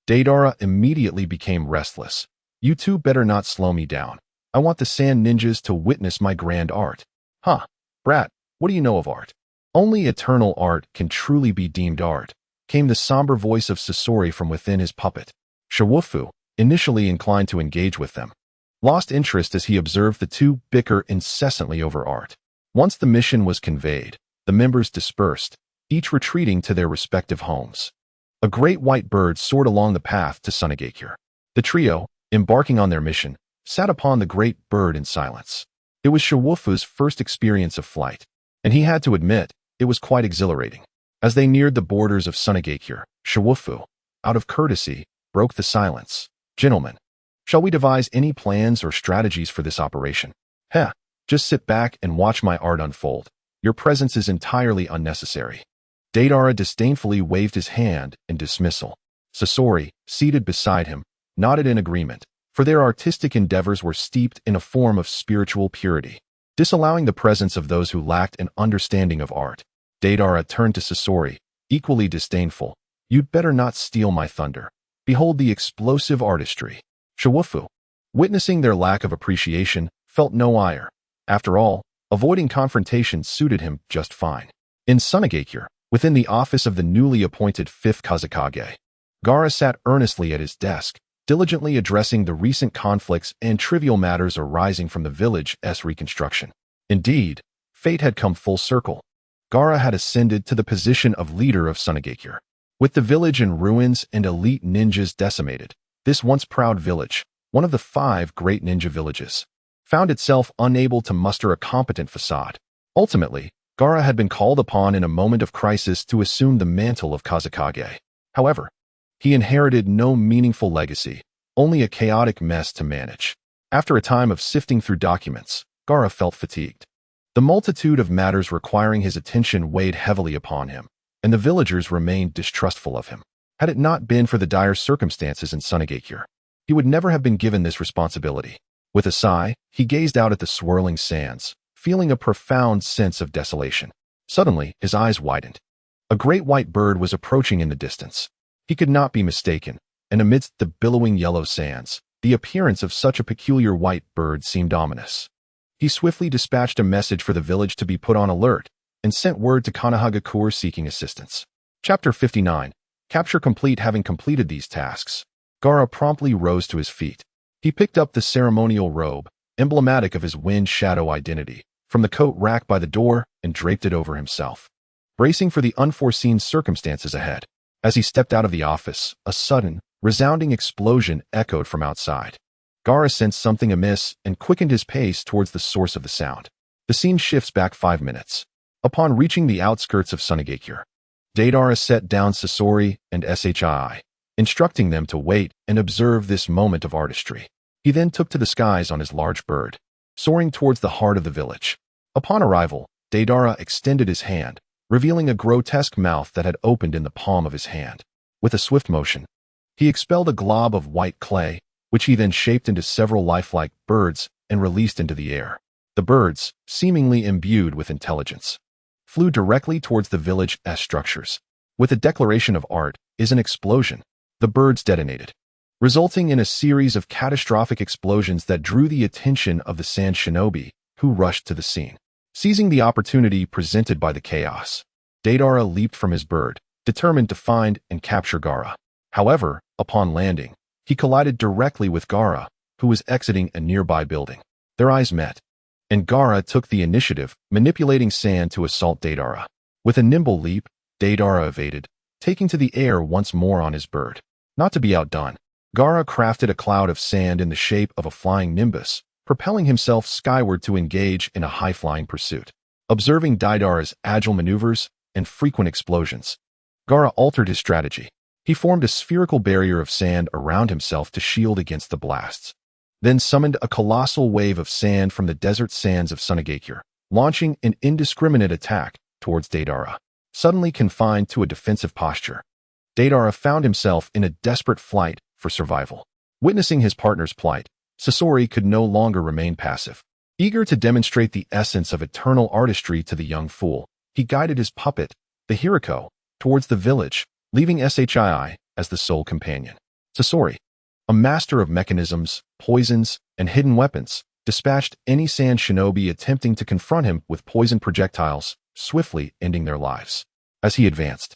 Deidara immediately became restless. "You two better not slow me down. I want the Sand Ninjas to witness my grand art." "Huh, brat, what do you know of art?" "Only eternal art can truly be deemed art," came the somber voice of Sasori from within his puppet. Shiwufu, initially inclined to engage with them, lost interest as he observed the two bicker incessantly over art. Once the mission was conveyed, the members dispersed, each retreating to their respective homes. A great white bird soared along the path to Sunagakure. The trio, embarking on their mission, sat upon the great bird in silence. It was Shiwufu's first experience of flight, and he had to admit, it was quite exhilarating. As they neared the borders of Sunagakure, Shiwufu, out of courtesy, broke the silence. "Gentlemen, shall we devise any plans or strategies for this operation?" "Heh, just sit back and watch my art unfold. Your presence is entirely unnecessary." Deidara disdainfully waved his hand in dismissal. Sasori, seated beside him, nodded in agreement, for their artistic endeavors were steeped in a form of spiritual purity. Disallowing the presence of those who lacked an understanding of art, Deidara turned to Sasori, equally disdainful. You'd better not steal my thunder. Behold the explosive artistry. Shiwufu, witnessing their lack of appreciation, felt no ire. After all, avoiding confrontation suited him just fine. In Sunagakure, within the office of the newly appointed 5th Kazekage, Gaara sat earnestly at his desk, diligently addressing the recent conflicts and trivial matters arising from the village's reconstruction. Indeed, fate had come full circle. Gaara had ascended to the position of leader of Sunagakure. With the village in ruins and elite ninjas decimated, this once proud village, one of the 5 great ninja villages, found itself unable to muster a competent facade. Ultimately, Gaara had been called upon in a moment of crisis to assume the mantle of Kazekage. However, he inherited no meaningful legacy, only a chaotic mess to manage. After a time of sifting through documents, Gaara felt fatigued. The multitude of matters requiring his attention weighed heavily upon him, and the villagers remained distrustful of him. Had it not been for the dire circumstances in Sunagakure, he would never have been given this responsibility. With a sigh, he gazed out at the swirling sands, feeling a profound sense of desolation. Suddenly, his eyes widened. A great white bird was approaching in the distance. He could not be mistaken, and amidst the billowing yellow sands, the appearance of such a peculiar white bird seemed ominous. He swiftly dispatched a message for the village to be put on alert, and sent word to Konohagakure seeking assistance. Chapter 59. Capture complete. Having completed these tasks, Gaara promptly rose to his feet. He picked up the ceremonial robe, emblematic of his wind shadow identity, from the coat rack by the door and draped it over himself, bracing for the unforeseen circumstances ahead. As he stepped out of the office, a sudden, resounding explosion echoed from outside. Gaara sensed something amiss and quickened his pace towards the source of the sound. The scene shifts back 5 minutes. Upon reaching the outskirts of Sunagakure, Deidara set down Sasori and Shii, instructing them to wait and observe this moment of artistry. He then took to the skies on his large bird, soaring towards the heart of the village. Upon arrival, Deidara extended his hand, revealing a grotesque mouth that had opened in the palm of his hand. With a swift motion, he expelled a glob of white clay, which he then shaped into several lifelike birds and released into the air. The birds, seemingly imbued with intelligence, flew directly towards the village's structures. With a declaration of art is an explosion. The birds detonated, resulting in a series of catastrophic explosions that drew the attention of the sand shinobi, who rushed to the scene. Seizing the opportunity presented by the chaos, Deidara leaped from his bird, determined to find and capture Gaara. However, upon landing, he collided directly with Gaara, who was exiting a nearby building. Their eyes met, and Gaara took the initiative, manipulating sand to assault Deidara. With a nimble leap, Deidara evaded, taking to the air once more on his bird. Not to be outdone, Gaara crafted a cloud of sand in the shape of a flying nimbus, propelling himself skyward to engage in a high-flying pursuit. Observing Deidara's agile maneuvers and frequent explosions, Gaara altered his strategy. He formed a spherical barrier of sand around himself to shield against the blasts, then summoned a colossal wave of sand from the desert sands of Sunagakure, launching an indiscriminate attack towards Deidara. Suddenly confined to a defensive posture, Deidara found himself in a desperate flight for survival. Witnessing his partner's plight, Sasori could no longer remain passive. Eager to demonstrate the essence of eternal artistry to the young fool, he guided his puppet, the Hiriko, towards the village, leaving Shii as the sole companion. Sasori, a master of mechanisms, poisons, and hidden weapons, dispatched any sand shinobi attempting to confront him with poison projectiles, swiftly ending their lives. As he advanced,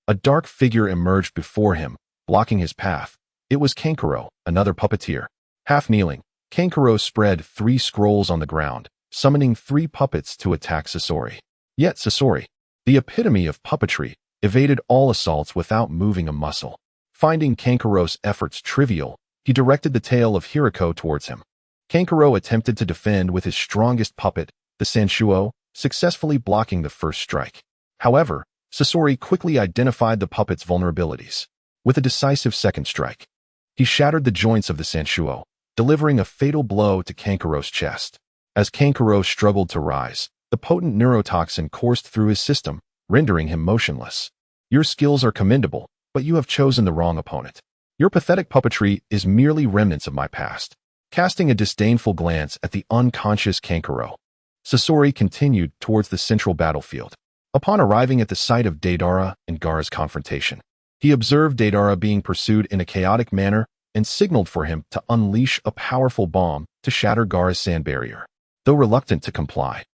a dark figure emerged before him, blocking his path. It was Kankuro, another puppeteer. Half kneeling, Kankuro spread 3 scrolls on the ground, summoning 3 puppets to attack Sasori. Yet Sasori, the epitome of puppetry, evaded all assaults without moving a muscle. Finding Kankuro's efforts trivial, he directed the tail of Hiriko towards him. Kankuro attempted to defend with his strongest puppet, the Sanshuo, successfully blocking the first strike. However, Sasori quickly identified the puppet's vulnerabilities. With a decisive second strike, he shattered the joints of the Sanshuo, delivering a fatal blow to Kankuro's chest. As Kankuro struggled to rise, the potent neurotoxin coursed through his system, rendering him motionless. Your skills are commendable, but you have chosen the wrong opponent. Your pathetic puppetry is merely remnants of my past. Casting a disdainful glance at the unconscious Kankuro, Sasori continued towards the central battlefield. Upon arriving at the site of Deidara and Gaara's confrontation, he observed Deidara being pursued in a chaotic manner and signaled for him to unleash a powerful bomb to shatter Gaara's sand barrier. Though reluctant to comply,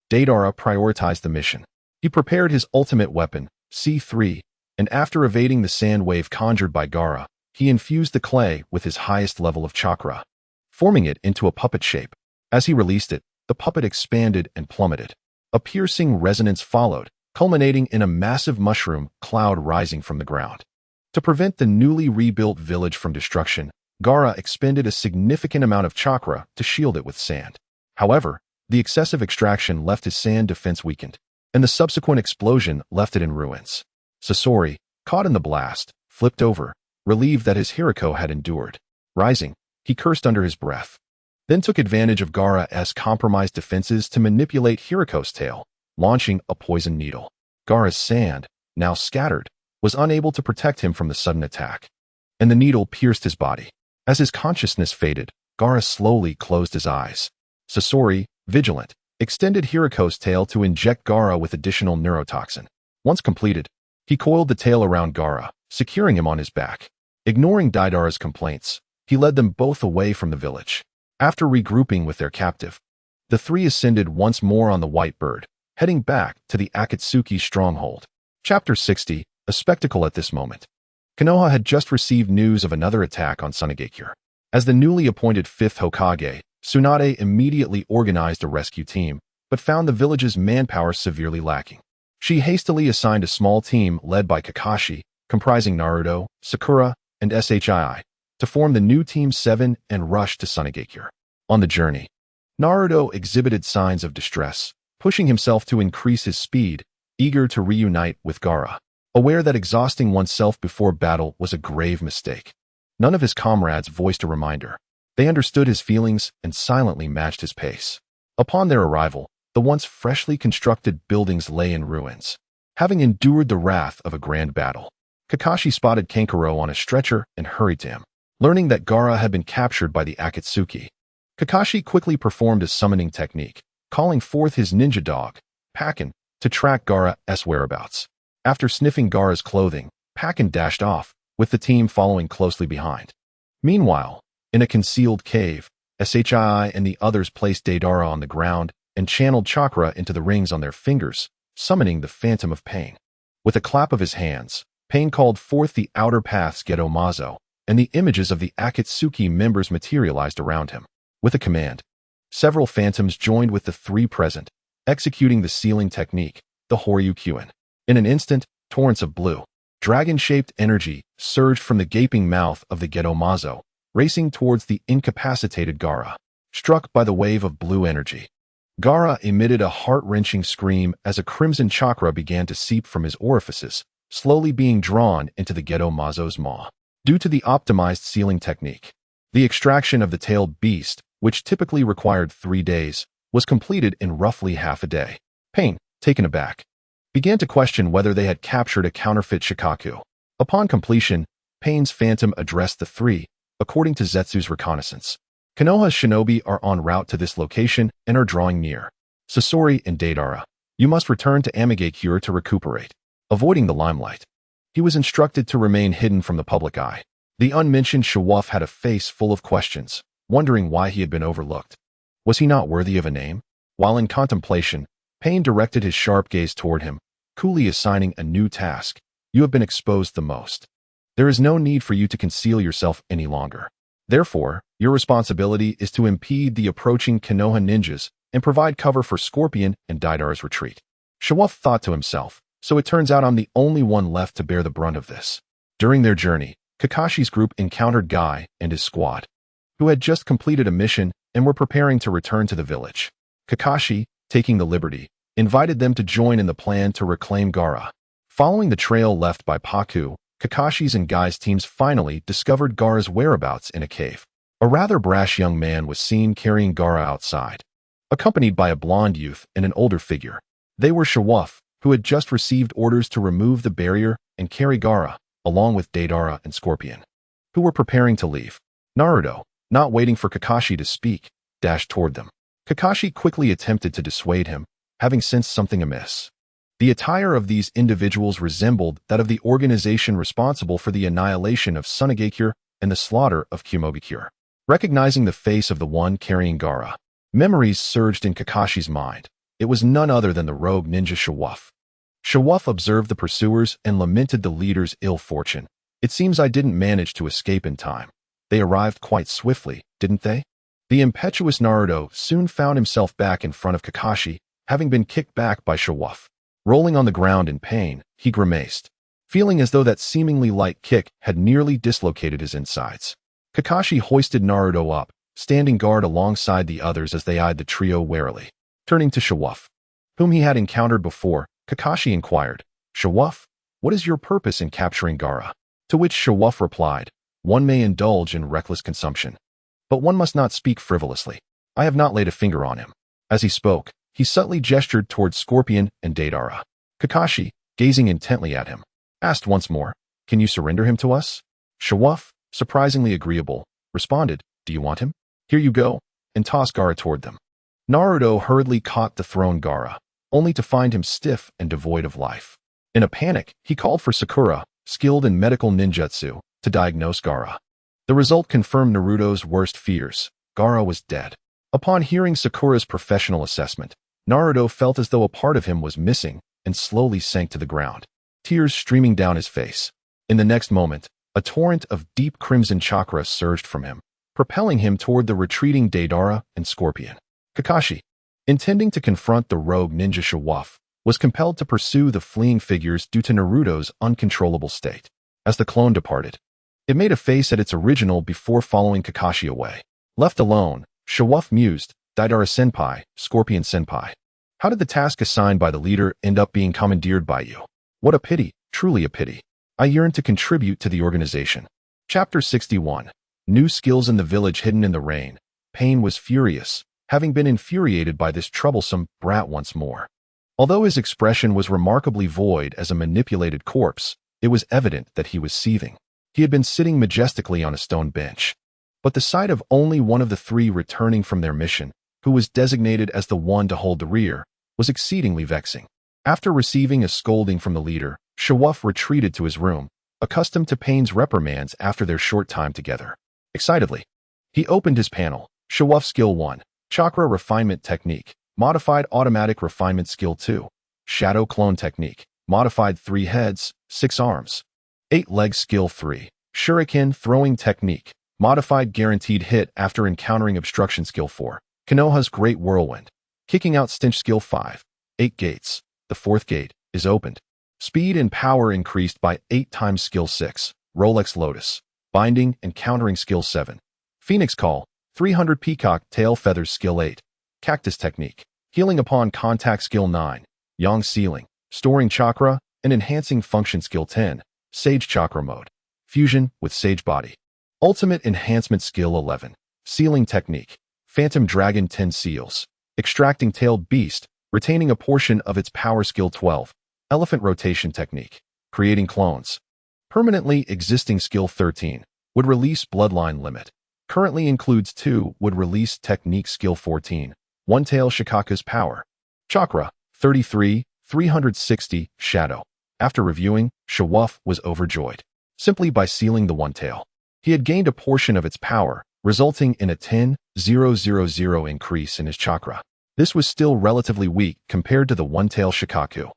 Deidara prioritized the mission. He prepared his ultimate weapon, C3, and after evading the sand wave conjured by Gaara, he infused the clay with his highest level of chakra, forming it into a puppet shape. As he released it, the puppet expanded and plummeted. A piercing resonance followed, culminating in a massive mushroom cloud rising from the ground. To prevent the newly rebuilt village from destruction, Gaara expended a significant amount of chakra to shield it with sand. However, the excessive extraction left his sand defense weakened, and the subsequent explosion left it in ruins. Sasori, caught in the blast, flipped over, relieved that his Hiriko had endured. Rising, he cursed under his breath, then took advantage of Gaara's compromised defenses to manipulate Hiriko's tail, launching a poison needle. Gaara's sand, now scattered, was unable to protect him from the sudden attack, and the needle pierced his body. As his consciousness faded, Gaara slowly closed his eyes. Sasori, vigilant, extended Hiriko's tail to inject Gaara with additional neurotoxin. Once completed, he coiled the tail around Gaara, securing him on his back. Ignoring Deidara's complaints, he led them both away from the village. After regrouping with their captive, the three ascended once more on the White Bird, heading back to the Akatsuki stronghold. Chapter 60, a spectacle at this moment. Konoha had just received news of another attack on Sunagakure. As the newly appointed 5th Hokage, Tsunade immediately organized a rescue team, but found the village's manpower severely lacking. She hastily assigned a small team led by Kakashi, comprising Naruto, Sakura, and Shiii, to form the new Team 7 and rush to Sunagakure. On the journey, Naruto exhibited signs of distress, pushing himself to increase his speed, eager to reunite with Gaara. Aware that exhausting oneself before battle was a grave mistake, none of his comrades voiced a reminder. They understood his feelings and silently matched his pace. Upon their arrival, the once freshly constructed buildings lay in ruins. Having endured the wrath of a grand battle, Kakashi spotted Kankuro on a stretcher and hurried to him. Learning that Gaara had been captured by the Akatsuki, Kakashi quickly performed a summoning technique, calling forth his ninja dog, Pakken, to track Gaara's whereabouts. After sniffing Gaara's clothing, Pakken dashed off, with the team following closely behind. Meanwhile, in a concealed cave, Shiii and the others placed Deidara on the ground and channeled chakra into the rings on their fingers, summoning the Phantom of Pain. With a clap of his hands, Pain called forth the Outer Path's Geto Mazo, and the images of the Akatsuki members materialized around him. With a command, several phantoms joined with the three present, executing the sealing technique, the Horyukyuan. In an instant, torrents of blue, dragon-shaped energy surged from the gaping mouth of the Geto Mazo, racing towards the incapacitated Gaara. Struck by the wave of blue energy, Gaara emitted a heart-wrenching scream as a crimson chakra began to seep from his orifices, slowly being drawn into the Geto Mazo's maw. Due to the optimized sealing technique, the extraction of the tailed beast, which typically required 3 days, was completed in roughly half a day. Pain, taken aback, began to question whether they had captured a counterfeit Shikaku. Upon completion, Pain's phantom addressed the three, according to Zetsu's reconnaissance. Konoha's shinobi are en route to this location and are drawing near. Sasori and Deidara, you must return to Amigakure to recuperate. Avoiding the limelight, he was instructed to remain hidden from the public eye. The unmentioned Shawuff had a face full of questions, wondering why he had been overlooked. Was he not worthy of a name? While in contemplation, Pain directed his sharp gaze toward him, coolly assigning a new task. You have been exposed the most. There is no need for you to conceal yourself any longer. Therefore, your responsibility is to impede the approaching Konoha ninjas and provide cover for Scorpion and Deidara's retreat. Shawuff thought to himself, so it turns out I'm the only one left to bear the brunt of this. During their journey, Kakashi's group encountered Guy and his squad, who had just completed a mission and were preparing to return to the village. Kakashi, taking the liberty, invited them to join in the plan to reclaim Gaara. Following the trail left by Paku, Kakashi's and Guy's teams finally discovered Gaara's whereabouts in a cave. A rather brash young man was seen carrying Gaara outside, accompanied by a blonde youth and an older figure. They were Shawuff, who had just received orders to remove the barrier and carry Gaara, along with Deidara and Scorpion, who were preparing to leave. Naruto, not waiting for Kakashi to speak, dashed toward them. Kakashi quickly attempted to dissuade him, having sensed something amiss. The attire of these individuals resembled that of the organization responsible for the annihilation of Tsunegakure and the slaughter of Kumogakure. Recognizing the face of the one carrying Gaara, memories surged in Kakashi's mind. It was none other than the rogue ninja Shawuff. Shawuff observed the pursuers and lamented the leader's ill fortune. It seems I didn't manage to escape in time. They arrived quite swiftly, didn't they? The impetuous Naruto soon found himself back in front of Kakashi, having been kicked back by Shawuff. Rolling on the ground in pain, he grimaced, feeling as though that seemingly light kick had nearly dislocated his insides. Kakashi hoisted Naruto up, standing guard alongside the others as they eyed the trio warily. Turning to Shawuff, whom he had encountered before, Kakashi inquired, "Shawuff, what is your purpose in capturing Gaara?" To which Shawuff replied, "One may indulge in reckless consumption, but one must not speak frivolously. I have not laid a finger on him." As he spoke, he subtly gestured towards Scorpion and Deidara. Kakashi, gazing intently at him, asked once more, "Can you surrender him to us?" Shawuff, surprisingly agreeable, responded, "Do you want him? Here you go," and tossed Gaara toward them. Naruto hurriedly caught the thrown Gaara, only to find him stiff and devoid of life. In a panic, he called for Sakura, skilled in medical ninjutsu, to diagnose Gaara. The result confirmed Naruto's worst fears. Gaara was dead. Upon hearing Sakura's professional assessment, Naruto felt as though a part of him was missing and slowly sank to the ground, tears streaming down his face. In the next moment, a torrent of deep crimson chakra surged from him, propelling him toward the retreating Deidara and Scorpion. Kakashi, intending to confront the rogue ninja Shawuff, was compelled to pursue the fleeing figures due to Naruto's uncontrollable state. As the clone departed, it made a face at its original before following Kakashi away. Left alone, Shawuff mused, "Deidara-senpai, Scorpion-senpai. How did the task assigned by the leader end up being commandeered by you? What a pity, truly a pity. I yearn to contribute to the organization." Chapter 61. New skills in the village hidden in the rain. Pain was furious, having been infuriated by this troublesome brat once more. Although his expression was remarkably void as a manipulated corpse, it was evident that he was seething. He had been sitting majestically on a stone bench. But the sight of only one of the three returning from their mission, who was designated as the one to hold the rear, was exceedingly vexing. After receiving a scolding from the leader, Shawuff retreated to his room, accustomed to Pain's reprimands after their short time together. Excitedly, he opened his panel. Shawuff Skill 1. Chakra Refinement Technique. Modified Automatic Refinement Skill 2. Shadow Clone Technique. Modified 3 heads, 6 arms. 8 legs Skill 3. Shuriken Throwing Technique. Modified Guaranteed Hit after encountering Obstruction Skill 4. Konoha's Great Whirlwind. Kicking Out Stench Skill 5. 8 gates. The 4th gate is opened. Speed and power increased by 8 times Skill 6. Rolex Lotus. Binding and Countering Skill 7. Phoenix Call. 300 Peacock Tail Feathers Skill 8. Cactus Technique. Healing Upon Contact Skill 9. Yang Sealing. Storing Chakra and Enhancing Function Skill 10. Sage Chakra Mode. Fusion with Sage Body. Ultimate Enhancement Skill 11. Sealing Technique. Phantom Dragon 10 Seals. Extracting Tailed Beast, retaining a portion of its power Skill 12. Elephant Rotation Technique. Creating Clones. Permanently Existing Skill 13. Would release Bloodline Limit. Currently includes 2 Would release Technique Skill 14. One Tail Shikaku's Power. Chakra, 33, 360, Shadow. After reviewing, Shawuff was overjoyed. Simply by sealing the One Tail, he had gained a portion of its power, resulting in a 10,000 increase in his chakra. This was still relatively weak compared to the One Tail Shikaku.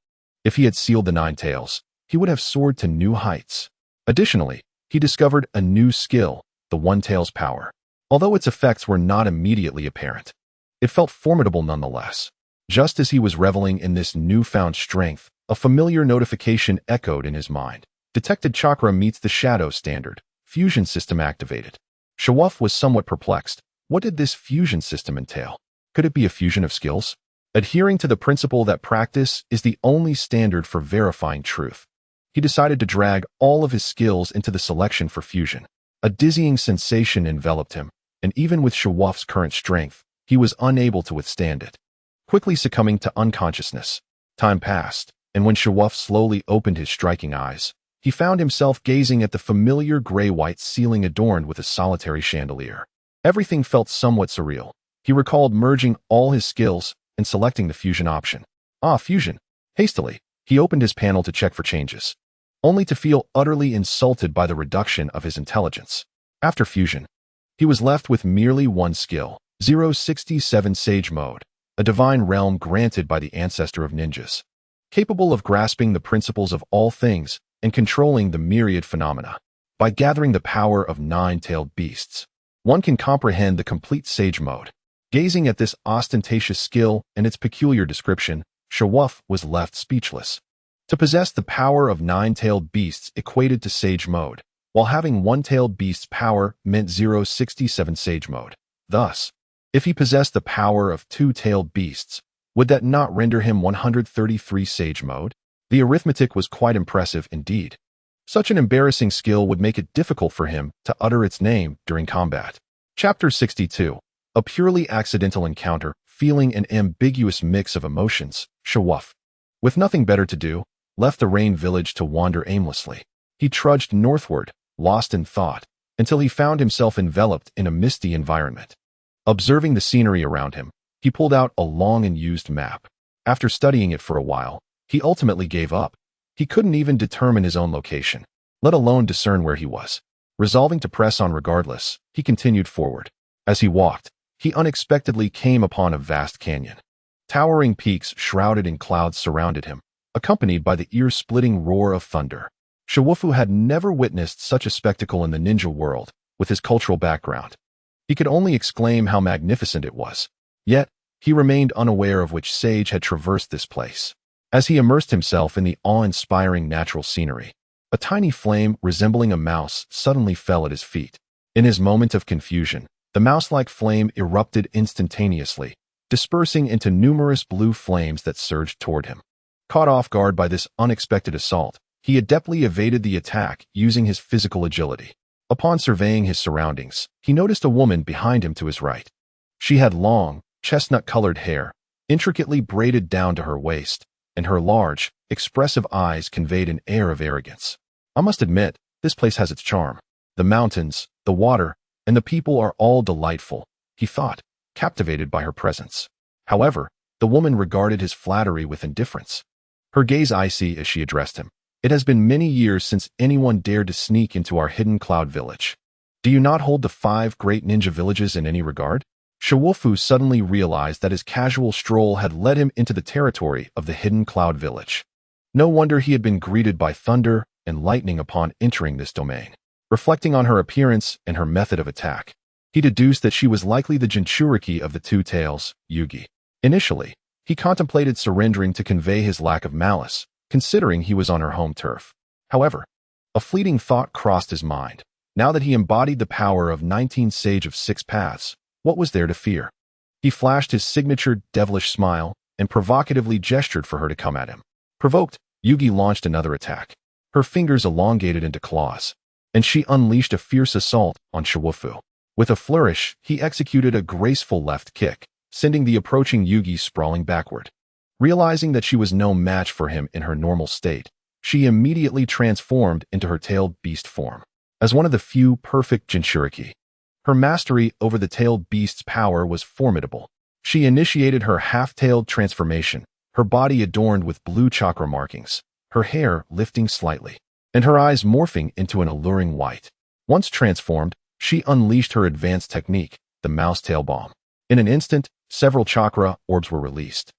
If he had sealed the 9 tails, he would have soared to new heights. Additionally, he discovered a new skill, the One Tail's Power. Although its effects were not immediately apparent, it felt formidable nonetheless. Just as he was reveling in this newfound strength, a familiar notification echoed in his mind. Detected Chakra meets the Shadow Standard. Fusion System activated. Shawuff was somewhat perplexed. What did this fusion system entail? Could it be a fusion of skills? Adhering to the principle that practice is the only standard for verifying truth, he decided to drag all of his skills into the selection for fusion. A dizzying sensation enveloped him, and even with Shawuff's current strength, he was unable to withstand it. Quickly succumbing to unconsciousness, time passed, and when Shawuff slowly opened his striking eyes, he found himself gazing at the familiar gray-white ceiling adorned with a solitary chandelier. Everything felt somewhat surreal. He recalled merging all his skills and selecting the fusion option. Fusion. Hastily, He opened his panel to check for changes, only to feel utterly insulted by the reduction of his intelligence. After fusion, he was left with merely one skill, 067 Sage Mode, a divine realm granted by the ancestor of ninjas, capable of grasping the principles of all things and controlling the myriad phenomena. By gathering the power of nine-tailed beasts, one can comprehend the complete Sage Mode. Gazing at this ostentatious skill and its peculiar description, Shawuf was left speechless. To possess the power of nine-tailed beasts equated to Sage Mode, while having one-tailed beast's power meant 067 Sage Mode. Thus, if he possessed the power of two-tailed beasts, would that not render him 133 Sage Mode? The arithmetic was quite impressive indeed. Such an embarrassing skill would make it difficult for him to utter its name during combat. Chapter 62. A purely accidental encounter, feeling an ambiguous mix of emotions, Shawuf, with nothing better to do, left the Rain Village to wander aimlessly. He trudged northward, lost in thought, until he found himself enveloped in a misty environment. Observing the scenery around him, he pulled out a long and used map. After studying it for a while, he ultimately gave up. He couldn't even determine his own location, let alone discern where he was. Resolving to press on regardless, he continued forward. As he walked, he unexpectedly came upon a vast canyon. Towering peaks shrouded in clouds surrounded him, accompanied by the ear-splitting roar of thunder. Shawufu had never witnessed such a spectacle in the ninja world. With his cultural background, he could only exclaim how magnificent it was. Yet, he remained unaware of which sage had traversed this place. As he immersed himself in the awe-inspiring natural scenery, a tiny flame resembling a mouse suddenly fell at his feet. In his moment of confusion, the mouse-like flame erupted instantaneously, dispersing into numerous blue flames that surged toward him. Caught off guard by this unexpected assault, he adeptly evaded the attack using his physical agility. Upon surveying his surroundings, he noticed a woman behind him to his right. She had long, chestnut-colored hair, intricately braided down to her waist, and her large, expressive eyes conveyed an air of arrogance. I must admit, this place has its charm. The mountains, the water, and the people are all delightful, he thought, captivated by her presence. However, the woman regarded his flattery with indifference. Her gaze icy as she addressed him. It has been many years since anyone dared to sneak into our hidden cloud village. Do you not hold the 5 great ninja villages in any regard? Shawufu suddenly realized that his casual stroll had led him into the territory of the hidden cloud village. No wonder he had been greeted by thunder and lightning upon entering this domain. Reflecting on her appearance and her method of attack, he deduced that she was likely the Jinchuriki of the Two Tails, Yugi. Initially, he contemplated surrendering to convey his lack of malice, considering he was on her home turf. However, a fleeting thought crossed his mind. Now that he embodied the power of 19 Sage of 6 Paths, what was there to fear? He flashed his signature devilish smile and provocatively gestured for her to come at him. Provoked, Yugi launched another attack. Her fingers elongated into claws, and she unleashed a fierce assault on Shawufu. With a flourish, he executed a graceful left kick, sending the approaching Yugi sprawling backward. Realizing that she was no match for him in her normal state, she immediately transformed into her tailed beast form. As one of the few perfect Jinchuriki, her mastery over the tailed beast's power was formidable. She initiated her half-tailed transformation, her body adorned with blue chakra markings, her hair lifting slightly, and her eyes morphing into an alluring white. Once transformed, she unleashed her advanced technique, the mouse tail bomb. In an instant, several chakra orbs were released,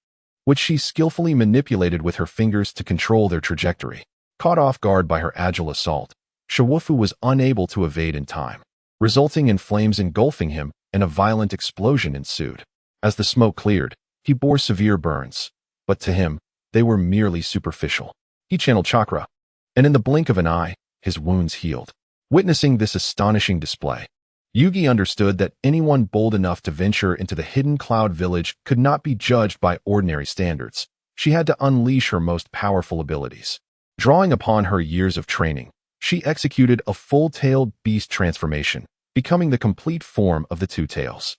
which she skillfully manipulated with her fingers to control their trajectory. Caught off guard by her agile assault, Shawufu was unable to evade in time, resulting in flames engulfing him, and a violent explosion ensued. As the smoke cleared, he bore severe burns, but to him, they were merely superficial. He channeled chakra, and in the blink of an eye, his wounds healed. Witnessing this astonishing display, Yugi understood that anyone bold enough to venture into the hidden cloud village could not be judged by ordinary standards. She had to unleash her most powerful abilities. Drawing upon her years of training, she executed a full-tailed beast transformation, becoming the complete form of the Two Tails.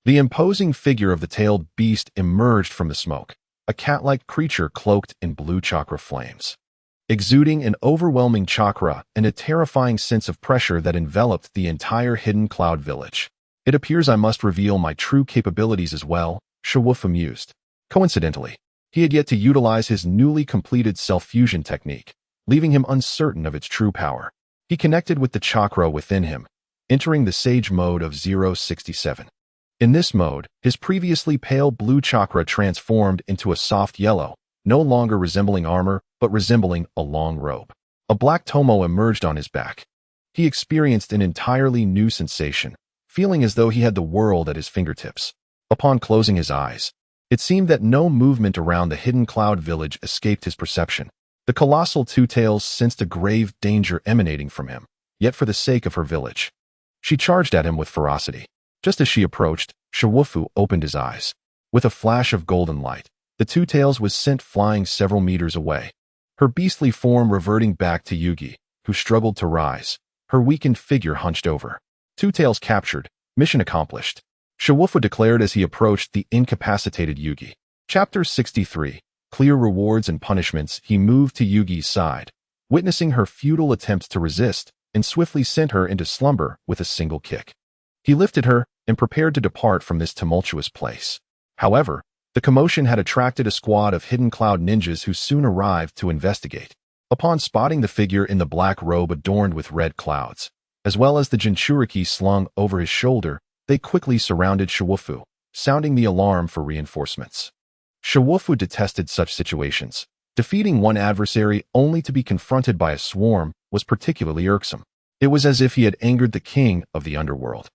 The imposing figure of the tailed beast emerged from the smoke, a cat-like creature cloaked in blue chakra flames, exuding an overwhelming chakra and a terrifying sense of pressure that enveloped the entire hidden cloud village. It appears I must reveal my true capabilities as well, Shawufu mused. Coincidentally, He had yet to utilize his newly completed self-fusion technique, leaving him uncertain of its true power. He connected with the chakra within him, entering the Sage mode of 067. In this mode, his previously pale blue chakra transformed into a soft yellow, no longer resembling armor, but resembling a long robe. A black tomo emerged on his back. He experienced an entirely new sensation, feeling as though he had the world at his fingertips. Upon closing his eyes, it seemed that no movement around the hidden cloud village escaped his perception. The colossal two-tails sensed a grave danger emanating from him, yet for the sake of her village. She charged at him with ferocity. Just as she approached, Shiwufu opened his eyes. With a flash of golden light, the two-tails was sent flying several meters away. Her beastly form reverting back to Yugi, who struggled to rise, her weakened figure hunched over. Two-tails captured, mission accomplished. Shiwufu declared as he approached the incapacitated Yugi. Chapter 63. Clear rewards and punishments. He moved to Yugi's side, witnessing her futile attempts to resist, and swiftly sent her into slumber with a single kick. He lifted her and prepared to depart from this tumultuous place. However, the commotion had attracted a squad of hidden cloud ninjas who soon arrived to investigate. Upon spotting the figure in the black robe adorned with red clouds, as well as the Jinchuriki slung over his shoulder, they quickly surrounded Shiwufu, sounding the alarm for reinforcements. Shiwufu detested such situations. Defeating one adversary only to be confronted by a swarm was particularly irksome. It was as if he had angered the king of the underworld,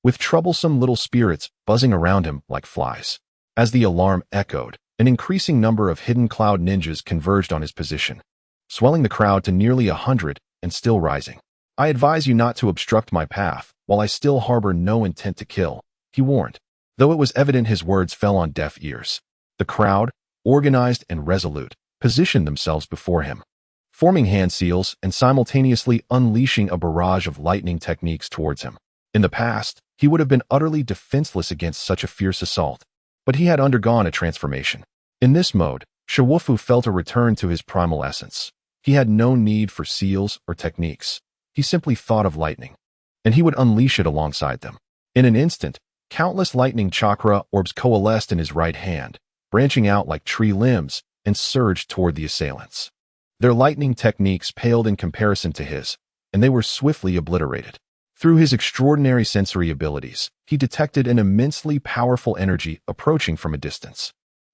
with troublesome little spirits buzzing around him like flies. As the alarm echoed, an increasing number of hidden cloud ninjas converged on his position, swelling the crowd to nearly 100 and still rising. I advise you not to obstruct my path, while I still harbor no intent to kill, he warned. Though it was evident his words fell on deaf ears. The crowd, organized and resolute, positioned themselves before him, forming hand seals and simultaneously unleashing a barrage of lightning techniques towards him. In the past, he would have been utterly defenseless against such a fierce assault, but he had undergone a transformation. In this mode, Shiwufu felt a return to his primal essence. He had no need for seals or techniques. He simply thought of lightning, and he would unleash it alongside them. In an instant, countless lightning chakra orbs coalesced in his right hand, branching out like tree limbs, and surged toward the assailants. Their lightning techniques paled in comparison to his, and they were swiftly obliterated. Through his extraordinary sensory abilities, he detected an immensely powerful energy approaching from a distance.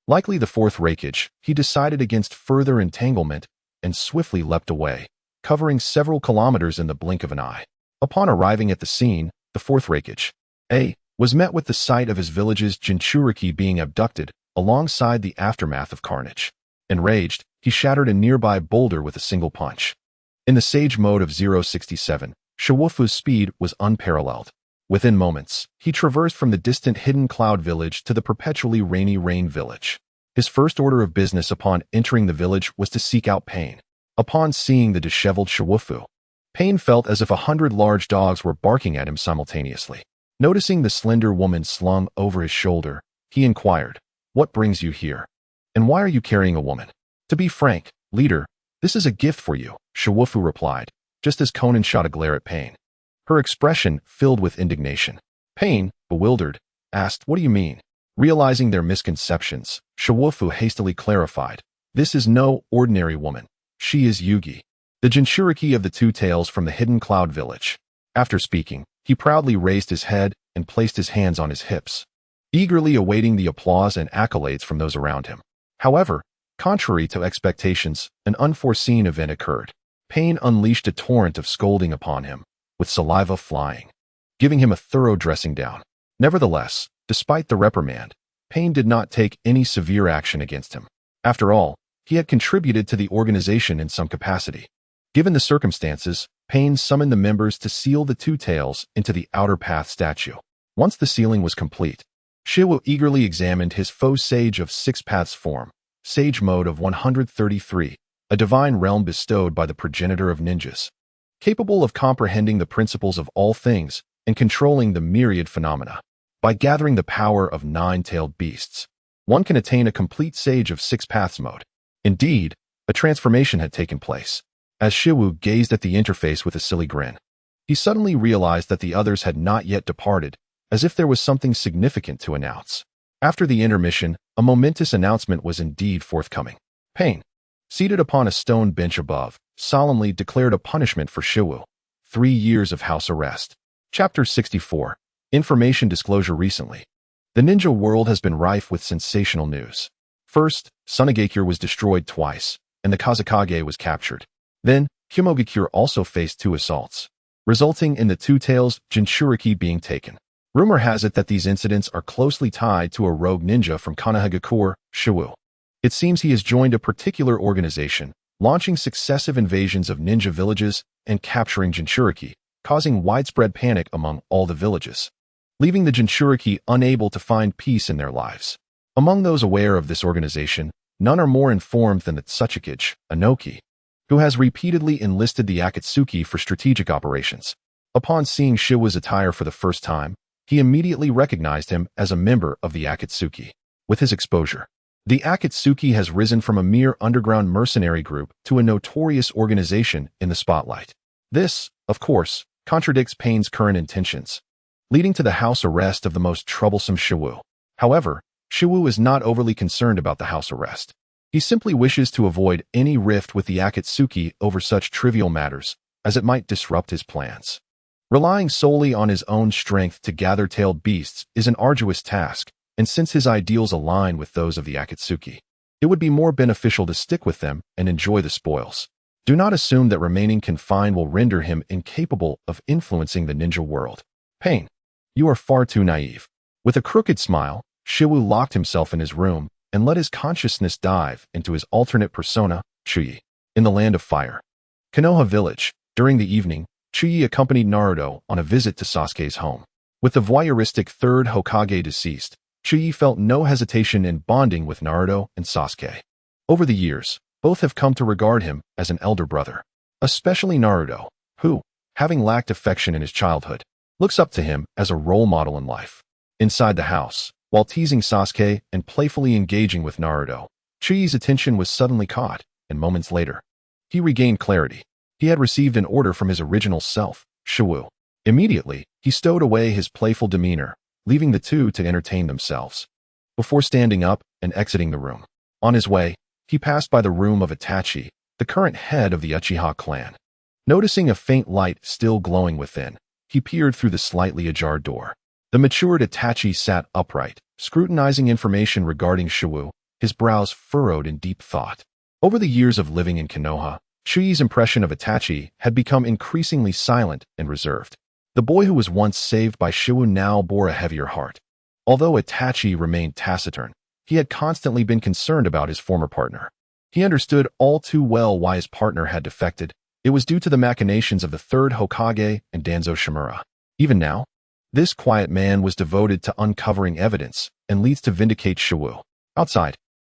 Likely the fourth Reikage, he decided against further entanglement and swiftly leapt away, covering several kilometers in the blink of an eye. Upon arriving at the scene, the fourth Reikage was met with the sight of his village's Jinchuriki being abducted, alongside the aftermath of carnage. Enraged, he shattered a nearby boulder with a single punch. In the Sage mode of 067, Shiwufu's speed was unparalleled. Within moments, he traversed from the distant hidden cloud village to the perpetually rainy rain village. His first order of business upon entering the village was to seek out Pain. Upon seeing the disheveled Shiwufu, Pain felt as if 100 large dogs were barking at him simultaneously. Noticing the slender woman slung over his shoulder, he inquired, "What brings you here? And why are you carrying a woman?" "To be frank, leader, this is a gift for you," Shiwufu replied, just as Conan shot a glare at Pain. Her expression filled with indignation. Pain, bewildered, asked, "What do you mean?" Realizing their misconceptions, Shiwufu hastily clarified, "This is no ordinary woman. She is Yugi, the Jinchuriki of the Two Tails from the hidden cloud village." After speaking, he proudly raised his head and placed his hands on his hips, eagerly awaiting the applause and accolades from those around him. However, contrary to expectations, an unforeseen event occurred. Pain unleashed a torrent of scolding upon him, with saliva flying, giving him a thorough dressing down. Nevertheless, despite the reprimand, Pain did not take any severe action against him. After all, he had contributed to the organization in some capacity. Given the circumstances, Pain summoned the members to seal the Two Tails into the Outer Path statue. Once the sealing was complete, Shiwu eagerly examined his faux sage of Six Paths form, Sage mode of 133, a divine realm bestowed by the progenitor of ninjas, capable of comprehending the principles of all things and controlling the myriad phenomena. By gathering the power of nine-tailed beasts, one can attain a complete Sage of Six Paths mode. Indeed, a transformation had taken place. As Shiwu gazed at the interface with a silly grin, he suddenly realized that the others had not yet departed, as if there was something significant to announce. After the intermission, A momentous announcement was indeed forthcoming. Pain, seated upon a stone bench above, solemnly declared a punishment for Shiwu. 3 years of house arrest. Chapter 64. Information disclosure recently. The ninja world has been rife with sensational news. First, Sunagakure was destroyed twice, and the Kazekage was captured. Then, Kumogakure also faced 2 assaults, resulting in the Two-Tails Jinchuriki being taken. Rumor has it that these incidents are closely tied to a rogue ninja from Konohagakure, Shiwu. It seems he has joined a particular organization, launching successive invasions of ninja villages and capturing Jinchuriki, causing widespread panic among all the villages, leaving the Jinchuriki unable to find peace in their lives. Among those aware of this organization, none are more informed than the Tsuchikage, Anoki, who has repeatedly enlisted the Akatsuki for strategic operations. Upon seeing Shiwu's attire for the first time, he immediately recognized him as a member of the Akatsuki. With his exposure, the Akatsuki has risen from a mere underground mercenary group to a notorious organization in the spotlight. This, of course, contradicts Pain's current intentions, leading to the house arrest of the most troublesome Shiwu. However, Shiwu is not overly concerned about the house arrest. He simply wishes to avoid any rift with the Akatsuki over such trivial matters, as it might disrupt his plans. Relying solely on his own strength to gather tailed beasts is an arduous task, and since his ideals align with those of the Akatsuki, it would be more beneficial to stick with them and enjoy the spoils. Do not assume that remaining confined will render him incapable of influencing the ninja world. Pain, you are far too naive. With a crooked smile, Shiwu locked himself in his room and let his consciousness dive into his alternate persona, Chuyi. In the Land of Fire, Konoha Village, during the evening, Chuyi accompanied Naruto on a visit to Sasuke's home. With the voyeuristic third Hokage deceased, Chuyi felt no hesitation in bonding with Naruto and Sasuke. Over the years, both have come to regard him as an elder brother. Especially Naruto, who, having lacked affection in his childhood, looks up to him as a role model in life. Inside the house, while teasing Sasuke and playfully engaging with Naruto, Chuyi's attention was suddenly caught, and moments later, he regained clarity. He had received an order from his original self, Shiwu. Immediately, he stowed away his playful demeanor, leaving the two to entertain themselves, before standing up and exiting the room. On his way, he passed by the room of Itachi, the current head of the Uchiha clan. Noticing a faint light still glowing within, he peered through the slightly ajar door. The matured Itachi sat upright, scrutinizing information regarding Shiwu, his brows furrowed in deep thought. Over the years of living in Konoha, Chuyi's impression of Itachi had become increasingly silent and reserved. The boy who was once saved by Shiwu now bore a heavier heart. Although Itachi remained taciturn, he had constantly been concerned about his former partner. He understood all too well why his partner had defected. It was due to the machinations of the third Hokage and Danzo Shimura. Even now, this quiet man was devoted to uncovering evidence and leads to vindicate Shiwu. Outside,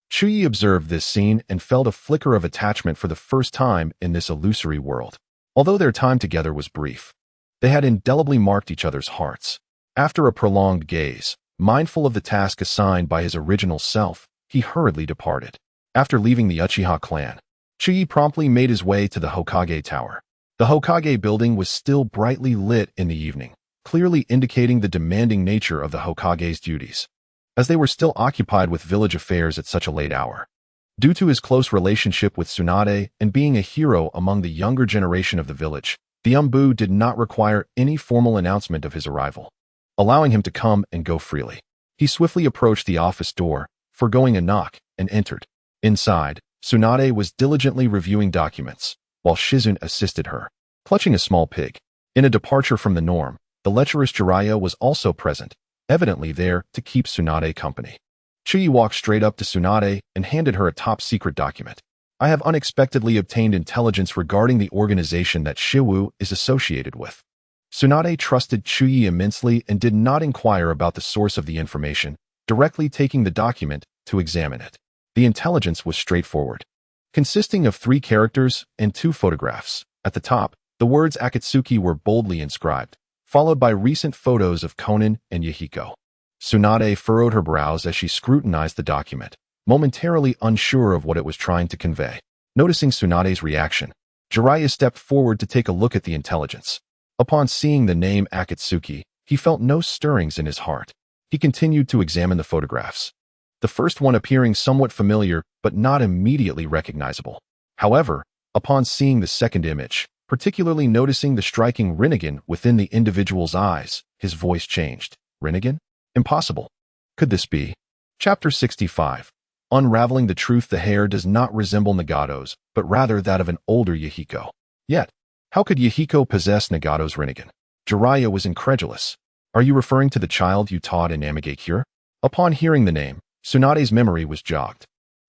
Chuyi observed this scene and felt a flicker of attachment for the first time in this illusory world. Although their time together was brief, they had indelibly marked each other's hearts. After a prolonged gaze, mindful of the task assigned by his original self, he hurriedly departed. After leaving the Uchiha clan, Chuyi promptly made his way to the Hokage Tower. The Hokage building was still brightly lit in the evening, clearly indicating the demanding nature of the Hokage's duties, as they were still occupied with village affairs at such a late hour. Due to his close relationship with Tsunade and being a hero among the younger generation of the village, the Umbu did not require any formal announcement of his arrival, allowing him to come and go freely. He swiftly approached the office door, forgoing a knock, and entered. Inside, Tsunade was diligently reviewing documents, while Shizune assisted her, clutching a small pig. In a departure from the norm, the lecherous Jiraiya was also present, evidently there to keep Tsunade company. Chuyi walked straight up to Tsunade and handed her a top-secret document. I have unexpectedly obtained intelligence regarding the organization that Shiwu is associated with. Tsunade trusted Chuyi immensely and did not inquire about the source of the information, directly taking the document to examine it. The intelligence was straightforward, consisting of 3 characters and 2 photographs. At the top, the words Akatsuki were boldly inscribed, followed by recent photos of Konan and Yahiko. Tsunade furrowed her brows as she scrutinized the document, momentarily unsure of what it was trying to convey. Noticing Tsunade's reaction, Jiraiya stepped forward to take a look at the intelligence. Upon seeing the name Akatsuki, he felt no stirrings in his heart. He continued to examine the photographs. the first one appearing somewhat familiar but not immediately recognizable. However, upon seeing the second image, particularly noticing the striking Rinnegan within the individual's eyes, his voice changed. Rinnegan? Impossible. Could this be? Chapter 65. Unraveling the truth. The hair does not resemble Nagato's, but rather that of an older Yahiko. Yet, how could Yahiko possess Nagato's Rinnegan? Jiraiya was incredulous. Are you referring to the child you taught in isekai'd? Upon hearing the name, Tsunade's memory was jogged.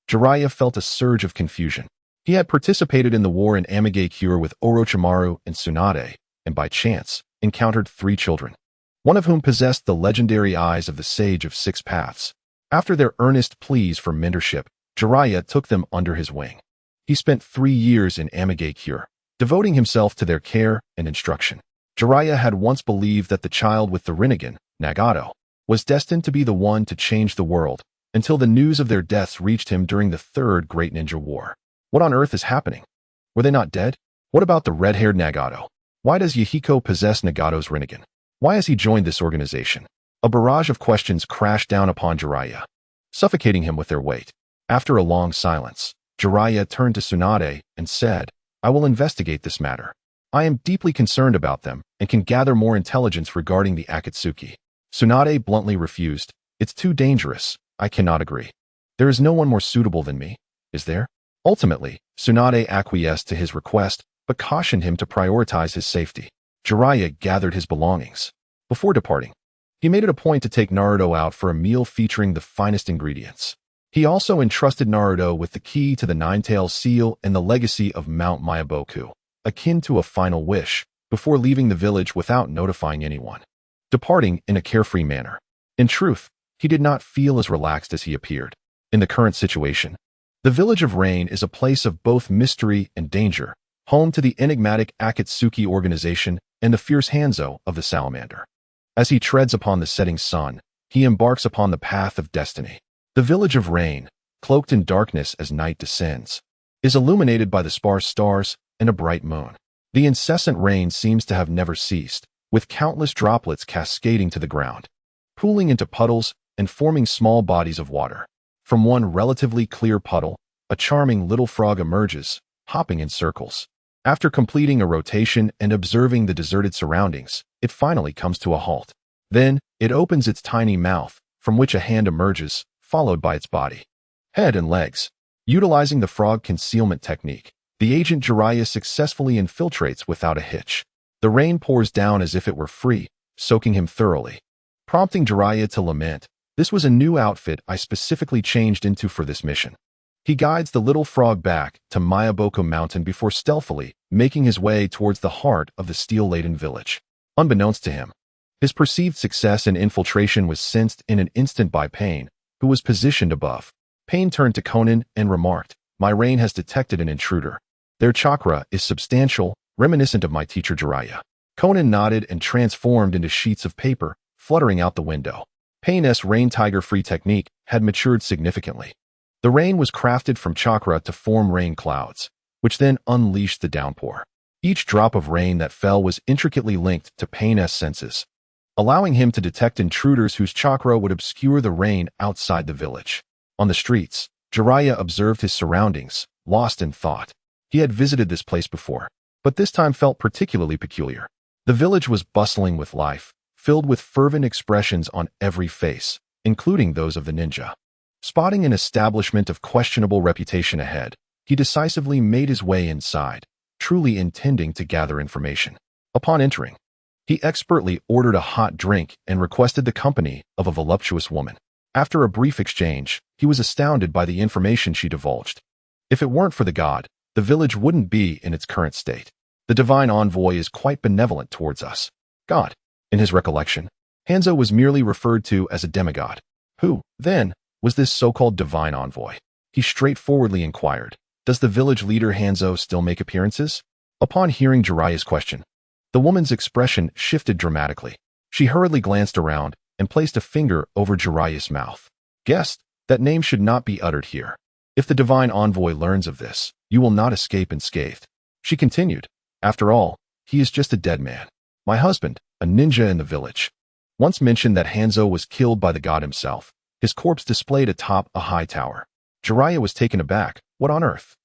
Jiraiya felt a surge of confusion. He had participated in the war in isekai'd with Orochimaru and Tsunade, and by chance, encountered 3 children, one of whom possessed the legendary eyes of the Sage of Six Paths. After their earnest pleas for mentorship, Jiraiya took them under his wing. He spent 3 years in isekai'd, devoting himself to their care and instruction. Jiraiya had once believed that the child with the Rinnegan, Nagato, was destined to be the one to change the world, until the news of their deaths reached him during the Third Great Ninja War. What on earth is happening? Were they not dead? What about the red-haired Nagato? Why does Yahiko possess Nagato's Rinnegan? Why has he joined this organization? A barrage of questions crashed down upon Jiraiya, suffocating him with their weight. After a long silence, Jiraiya turned to Tsunade and said, I will investigate this matter. I am deeply concerned about them and can gather more intelligence regarding the Akatsuki. Tsunade bluntly refused. It's too dangerous. I cannot agree. There is no one more suitable than me, is there? Ultimately, Tsunade acquiesced to his request, but cautioned him to prioritize his safety. Jiraiya gathered his belongings. Before departing, he made it a point to take Naruto out for a meal featuring the finest ingredients. He also entrusted Naruto with the key to the Nine-Tailed Seal and the legacy of Mount Myaboku, akin to a final wish, before leaving the village without notifying anyone, departing in a carefree manner. In truth, he did not feel as relaxed as he appeared. In the current situation, the village of Rain is a place of both mystery and danger, home to the enigmatic Akatsuki organization and the fierce Hanzo of the Salamander. As he treads upon the setting sun, he embarks upon the path of destiny. The village of Rain, cloaked in darkness as night descends, is illuminated by the sparse stars and a bright moon. The incessant rain seems to have never ceased, with countless droplets cascading to the ground, pooling into puddles and forming small bodies of water. From one relatively clear puddle, a charming little frog emerges, hopping in circles. After completing a rotation and observing the deserted surroundings, it finally comes to a halt. Then, it opens its tiny mouth, from which a hand emerges, followed by its body, head and legs. Utilizing the frog concealment technique, the agent Jiraiya successfully infiltrates without a hitch. The rain pours down as if it were free, soaking him thoroughly, prompting Jiraiya to lament, "This was a new outfit I specifically changed into for this mission." He guides the little frog back to Myaboku Mountain before stealthily making his way towards the heart of the steel-laden village. Unbeknownst to him, his perceived success and infiltration was sensed in an instant by Pain, who was positioned above. Pain turned to Conan and remarked, "My rain has detected an intruder. Their chakra is substantial, reminiscent of my teacher Jiraiya." Conan nodded and transformed into sheets of paper, fluttering out the window. Pain's rain tiger-free technique had matured significantly. The rain was crafted from chakra to form rain clouds, which then unleashed the downpour. Each drop of rain that fell was intricately linked to Pain's senses, allowing him to detect intruders whose chakra would obscure the rain outside the village. On the streets, Jiraiya observed his surroundings, lost in thought. He had visited this place before, but this time felt particularly peculiar. The village was bustling with life, filled with fervent expressions on every face, including those of the ninja. Spotting an establishment of questionable reputation ahead, he decisively made his way inside, truly intending to gather information. Upon entering, he expertly ordered a hot drink and requested the company of a voluptuous woman. After a brief exchange, he was astounded by the information she divulged. If it weren't for the god, the village wouldn't be in its current state. The divine envoy is quite benevolent towards us. God. In his recollection, Hanzo was merely referred to as a demigod. Who, then, was this so-called divine envoy? He straightforwardly inquired, "Does the village leader Hanzo still make appearances?" Upon hearing Jiraiya's question, the woman's expression shifted dramatically. She hurriedly glanced around and placed a finger over Jiraiya's mouth. "Guest, that name should not be uttered here. If the divine envoy learns of this, you will not escape unscathed." She continued, "After all, he is just a dead man. My husband, a ninja in the village, once mentioned that Hanzo was killed by the god himself. his corpse displayed atop a high tower. Jiraiya was taken aback. What on earth?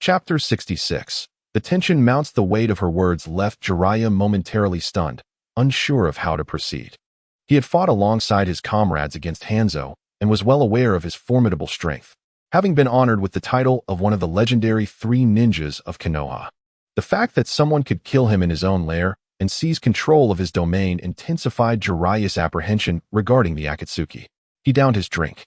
Chapter 66. The tension mounts. The weight of her words left Jiraiya momentarily stunned, unsure of how to proceed. He had fought alongside his comrades against Hanzo and was well aware of his formidable strength, having been honored with the title of one of the legendary 3 ninjas of Konoha. The fact that someone could kill him in his own lair and seize control of his domain intensified Jiraiya's apprehension regarding the Akatsuki. He downed his drink,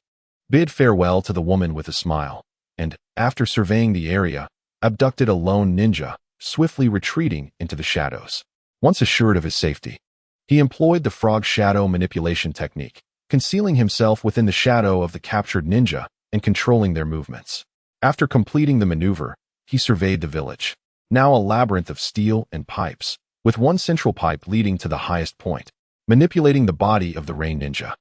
bid farewell to the woman with a smile, and, after surveying the area, abducted a lone ninja, swiftly retreating into the shadows. Once assured of his safety, he employed the frog shadow manipulation technique, concealing himself within the shadow of the captured ninja and controlling their movements. After completing the maneuver, he surveyed the village, now a labyrinth of steel and pipes, with one central pipe leading to the highest point. Manipulating the body of the rain ninja,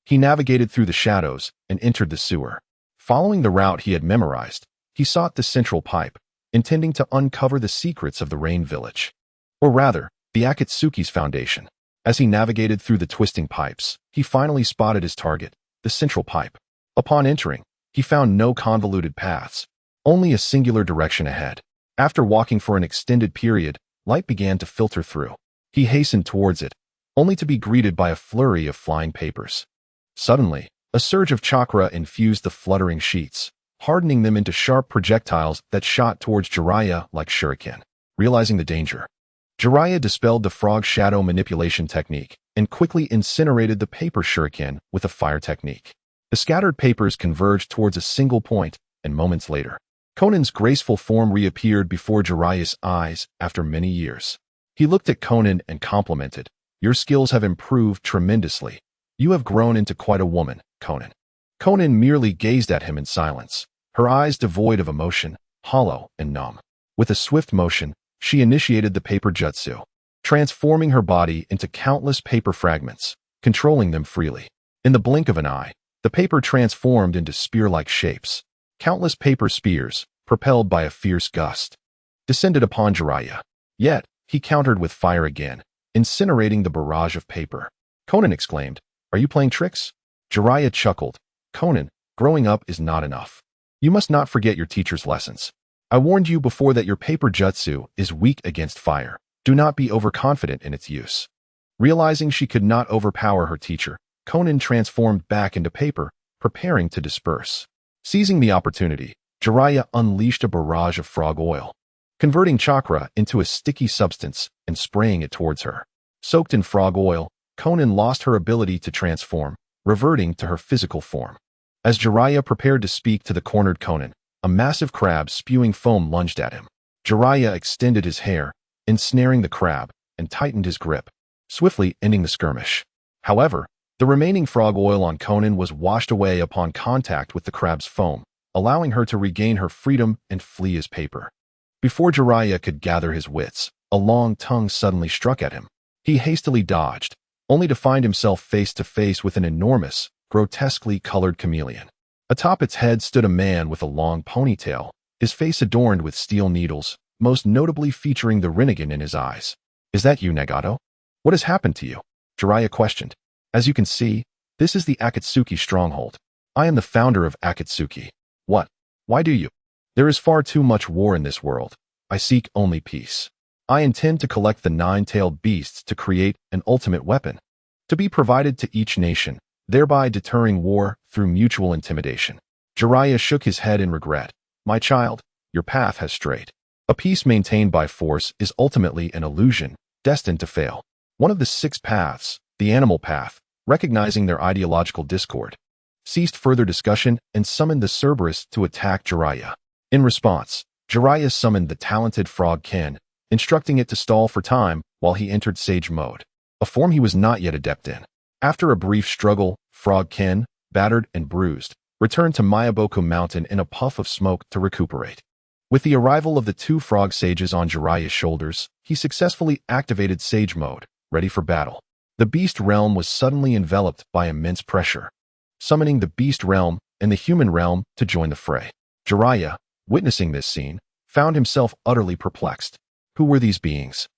he navigated through the shadows and entered the sewer. Following the route he had memorized, he sought the central pipe, intending to uncover the secrets of the rain village. Or rather, the Akatsuki's foundation. As he navigated through the twisting pipes, he finally spotted his target, the central pipe. Upon entering, he found no convoluted paths, only a singular direction ahead. After walking for an extended period, light began to filter through. He hastened towards it, only to be greeted by a flurry of flying papers. Suddenly, a surge of chakra infused the fluttering sheets, hardening them into sharp projectiles that shot towards Jiraiya like shuriken. Realizing the danger, Jiraiya dispelled the frog shadow manipulation technique and quickly incinerated the paper shuriken with a fire technique. The scattered papers converged towards a single point, and moments later, Conan's graceful form reappeared before Jiraiya's eyes after many years. He looked at Conan and complimented, "Your skills have improved tremendously. You have grown into quite a woman, Conan." Conan merely gazed at him in silence, her eyes devoid of emotion, hollow and numb. With a swift motion, she initiated the paper jutsu, transforming her body into countless paper fragments, controlling them freely. In the blink of an eye, the paper transformed into spear-like shapes. Countless paper spears, propelled by a fierce gust, descended upon Jiraiya. Yet, he countered with fire again, incinerating the barrage of paper. Conan exclaimed, "Are you playing tricks?" Jiraiya chuckled. "Conan, growing up is not enough. You must not forget your teacher's lessons. I warned you before that your paper jutsu is weak against fire. Do not be overconfident in its use." Realizing she could not overpower her teacher, Conan transformed back into paper, preparing to disperse. Seizing the opportunity, Jiraiya unleashed a barrage of frog oil, converting chakra into a sticky substance and spraying it towards her. Soaked in frog oil, Conan lost her ability to transform, reverting to her physical form. As Jiraiya prepared to speak to the cornered Conan, a massive crab spewing foam lunged at him. Jiraiya extended his hair, ensnaring the crab, and tightened his grip, swiftly ending the skirmish. However, the remaining frog oil on Conan was washed away upon contact with the crab's foam, allowing her to regain her freedom and flee as paper. Before Jiraiya could gather his wits, a long tongue suddenly struck at him. He hastily dodged, only to find himself face to face with an enormous, grotesquely colored chameleon. Atop its head stood a man with a long ponytail, his face adorned with steel needles, most notably featuring the Rinnegan in his eyes. "Is that you, Nagato? What has happened to you?" Jiraiya questioned. "As you can see, this is the Akatsuki stronghold. I am the founder of Akatsuki." "What? Why do you?" "There is far too much war in this world. I seek only peace. I intend to collect the 9-tailed beasts to create an ultimate weapon, to be provided to each nation, thereby deterring war through mutual intimidation." Jiraiya shook his head in regret. "My child, your path has strayed. A peace maintained by force is ultimately an illusion, destined to fail." One of the 6 paths, the animal path, recognizing their ideological discord, ceased further discussion and summoned the Cerberus to attack Jiraiya. In response, Jiraiya summoned the talented frog Ken, instructing it to stall for time while he entered Sage mode, a form he was not yet adept in. After a brief struggle, Frog Ken, battered and bruised, returned to Mayaboku Mountain in a puff of smoke to recuperate. With the arrival of the 2 frog sages on Jiraiya's shoulders, he successfully activated Sage mode, ready for battle. The beast realm was suddenly enveloped by immense pressure, summoning the beast realm and the human realm to join the fray. Jiraiya, witnessing this scene, found himself utterly perplexed. Who were these beings?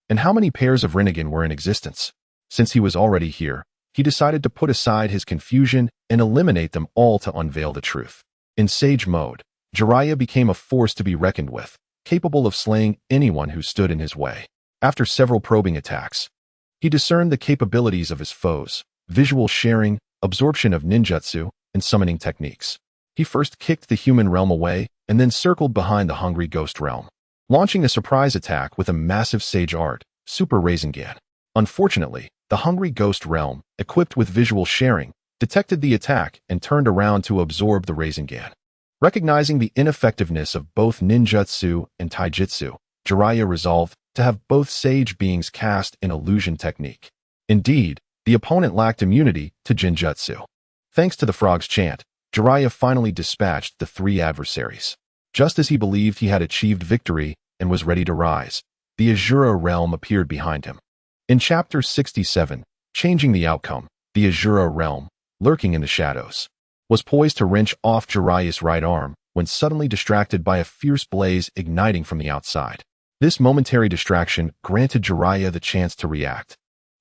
And how many pairs of Rinnegan were in existence? Since he was already here, he decided to put aside his confusion and eliminate them all to unveil the truth. In Sage mode, Jiraiya became a force to be reckoned with, capable of slaying anyone who stood in his way. After several probing attacks, he discerned the capabilities of his foes, visual sharing, absorption of ninjutsu, and summoning techniques. He first kicked the human realm away and then circled behind the hungry ghost realm, launching a surprise attack with a massive Sage art, Super Rasengan. Unfortunately, the hungry ghost realm, equipped with visual sharing, detected the attack and turned around to absorb the Rasengan. Recognizing the ineffectiveness of both ninjutsu and taijutsu, Jiraiya resolved to have both Sage beings cast an illusion technique. Indeed, the opponent lacked immunity to Jinjutsu. Thanks to the frog's chant, Jiraiya finally dispatched the three adversaries. Just as he believed he had achieved victory and was ready to rise, the Azura realm appeared behind him. In Chapter 67, Changing the Outcome, the Azura realm, lurking in the shadows, was poised to wrench off Jiraiya's right arm when suddenly distracted by a fierce blaze igniting from the outside. This momentary distraction granted Jiraiya the chance to react.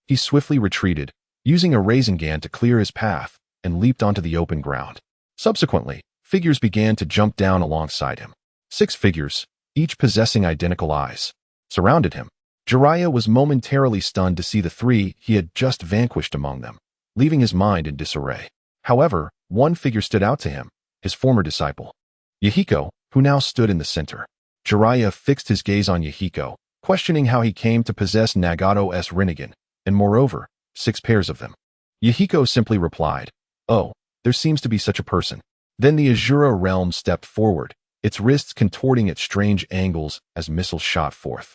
He swiftly retreated, using a Rasengan to clear his path, and leaped onto the open ground. Subsequently, figures began to jump down alongside him. 6 figures, each possessing identical eyes, surrounded him. Jiraiya was momentarily stunned to see the 3 he had just vanquished among them, leaving his mind in disarray. However, one figure stood out to him, his former disciple, Yahiko, who now stood in the center. Jiraiya fixed his gaze on Yahiko, questioning how he came to possess Nagato's Rinnegan, and moreover, 6 pairs of them. Yahiko simply replied, "Oh, there seems to be such a person." Then the Azura realm stepped forward, its wrists contorting at strange angles as missiles shot forth.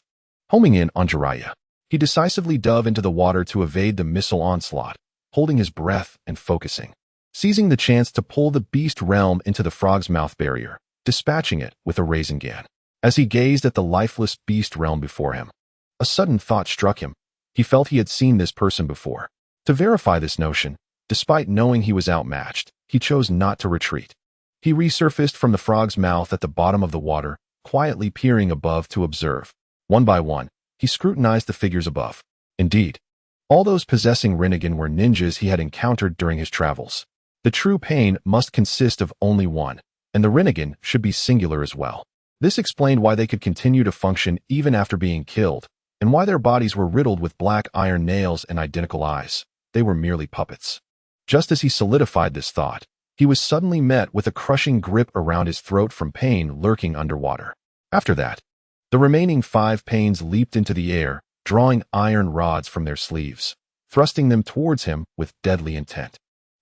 Homing in on Jiraiya, he decisively dove into the water to evade the missile onslaught, holding his breath and focusing, seizing the chance to pull the beast realm into the frog's mouth barrier, dispatching it with a Rasengan. As he gazed at the lifeless beast realm before him, a sudden thought struck him. He felt he had seen this person before. To verify this notion, despite knowing he was outmatched, he chose not to retreat. He resurfaced from the frog's mouth at the bottom of the water, quietly peering above to observe. One by one, he scrutinized the figures above. Indeed, all those possessing Rinnegan were ninjas he had encountered during his travels. The true pain must consist of only one, and the Rinnegan should be singular as well. This explained why they could continue to function even after being killed, and why their bodies were riddled with black iron nails and identical eyes. They were merely puppets. Just as he solidified this thought, he was suddenly met with a crushing grip around his throat from pain lurking underwater. After that, the remaining 5 pains leaped into the air, drawing iron rods from their sleeves, thrusting them towards him with deadly intent.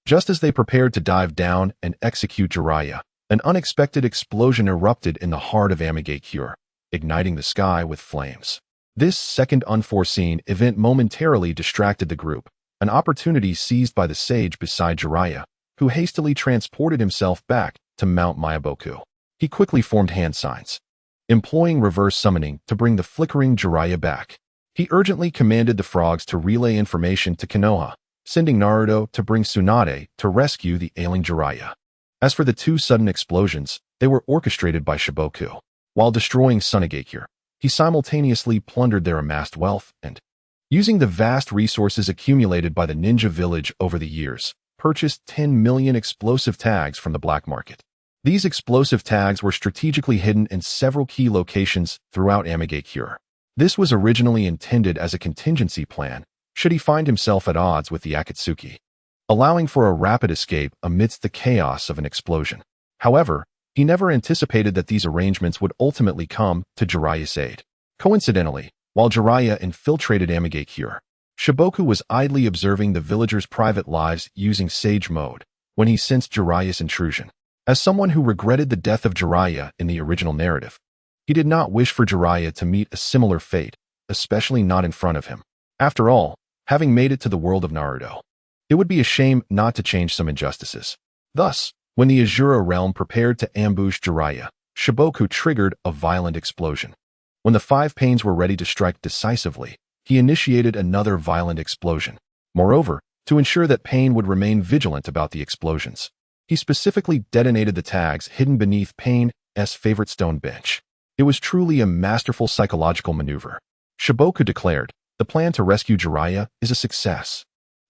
Just as they prepared to dive down and execute Jiraiya, an unexpected explosion erupted in the heart of isekai'd, igniting the sky with flames. This second unforeseen event momentarily distracted the group, an opportunity seized by the sage beside Jiraiya, who hastily transported himself back to Mount Myaboku. He quickly formed hand signs, employing reverse summoning to bring the flickering Jiraiya back. He urgently commanded the frogs to relay information to Konoha, sending Naruto to bring Tsunade to rescue the ailing Jiraiya. As for the 2 sudden explosions, they were orchestrated by Shiboku. While destroying Tsunade, he simultaneously plundered their amassed wealth and, using the vast resources accumulated by the ninja village over the years, purchased 10 million explosive tags from the black market. These explosive tags were strategically hidden in several key locations throughout isekai'd. This was originally intended as a contingency plan, should he find himself at odds with the Akatsuki, allowing for a rapid escape amidst the chaos of an explosion. However, he never anticipated that these arrangements would ultimately come to Jiraiya's aid. Coincidentally, while Jiraiya infiltrated isekai'd, Shiboku was idly observing the villagers' private lives using Sage mode when he sensed Jiraiya's intrusion. As someone who regretted the death of Jiraiya in the original narrative, he did not wish for Jiraiya to meet a similar fate, especially not in front of him. After all, having made it to the world of Naruto, it would be a shame not to change some injustices. Thus, when the Azura realm prepared to ambush Jiraiya, Shiboku triggered a violent explosion. When the 5 pains were ready to strike decisively, he initiated another violent explosion. Moreover, to ensure that Pain would remain vigilant about the explosions, he specifically detonated the tags hidden beneath Pain's favorite stone bench. It was truly a masterful psychological maneuver. Shiboku declared, "The plan to rescue Jiraiya is a success."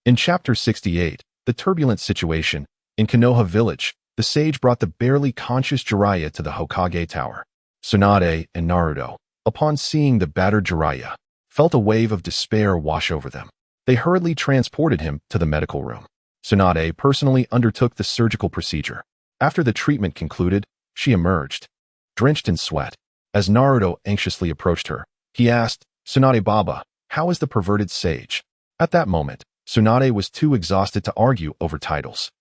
In Chapter 68, The Turbulent Situation, in Konoha Village, the sage brought the barely conscious Jiraiya to the Hokage Tower. Tsunade and Naruto, upon seeing the battered Jiraiya, felt a wave of despair wash over them. They hurriedly transported him to the medical room. Tsunade personally undertook the surgical procedure. After the treatment concluded, she emerged, drenched in sweat. As Naruto anxiously approached her, he asked, "Tsunade Baba, how is the perverted sage?" At that moment, Tsunade was too exhausted to argue over titles.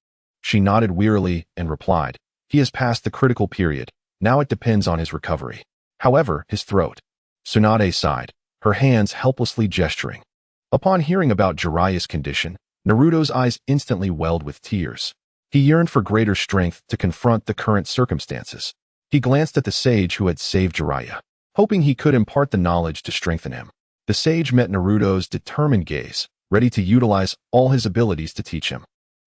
She nodded wearily and replied, "He has passed the critical period. Now it depends on his recovery." However, his throat. Tsunade sighed, her hands helplessly gesturing. Upon hearing about Jiraiya's condition, Naruto's eyes instantly welled with tears. He yearned for greater strength to confront the current circumstances. He glanced at the sage who had saved Jiraiya, hoping he could impart the knowledge to strengthen him. The sage met Naruto's determined gaze, ready to utilize all his abilities to teach him.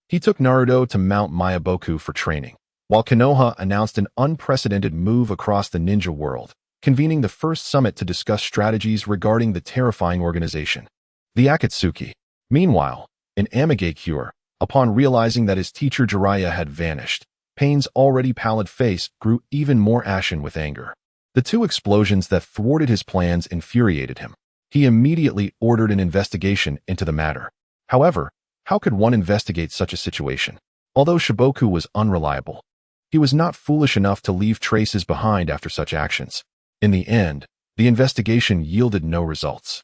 He took Naruto to Mount Mayaboku for training, while Konoha announced an unprecedented move across the ninja world, convening the first summit to discuss strategies regarding the terrifying organization, the Akatsuki. Meanwhile, in Amigakure, upon realizing that his teacher Jiraiya had vanished, Pain's already pallid face grew even more ashen with anger. The two explosions that thwarted his plans infuriated him. He immediately ordered an investigation into the matter. However, how could one investigate such a situation? Although Shiboku was unreliable, he was not foolish enough to leave traces behind after such actions. In the end, the investigation yielded no results.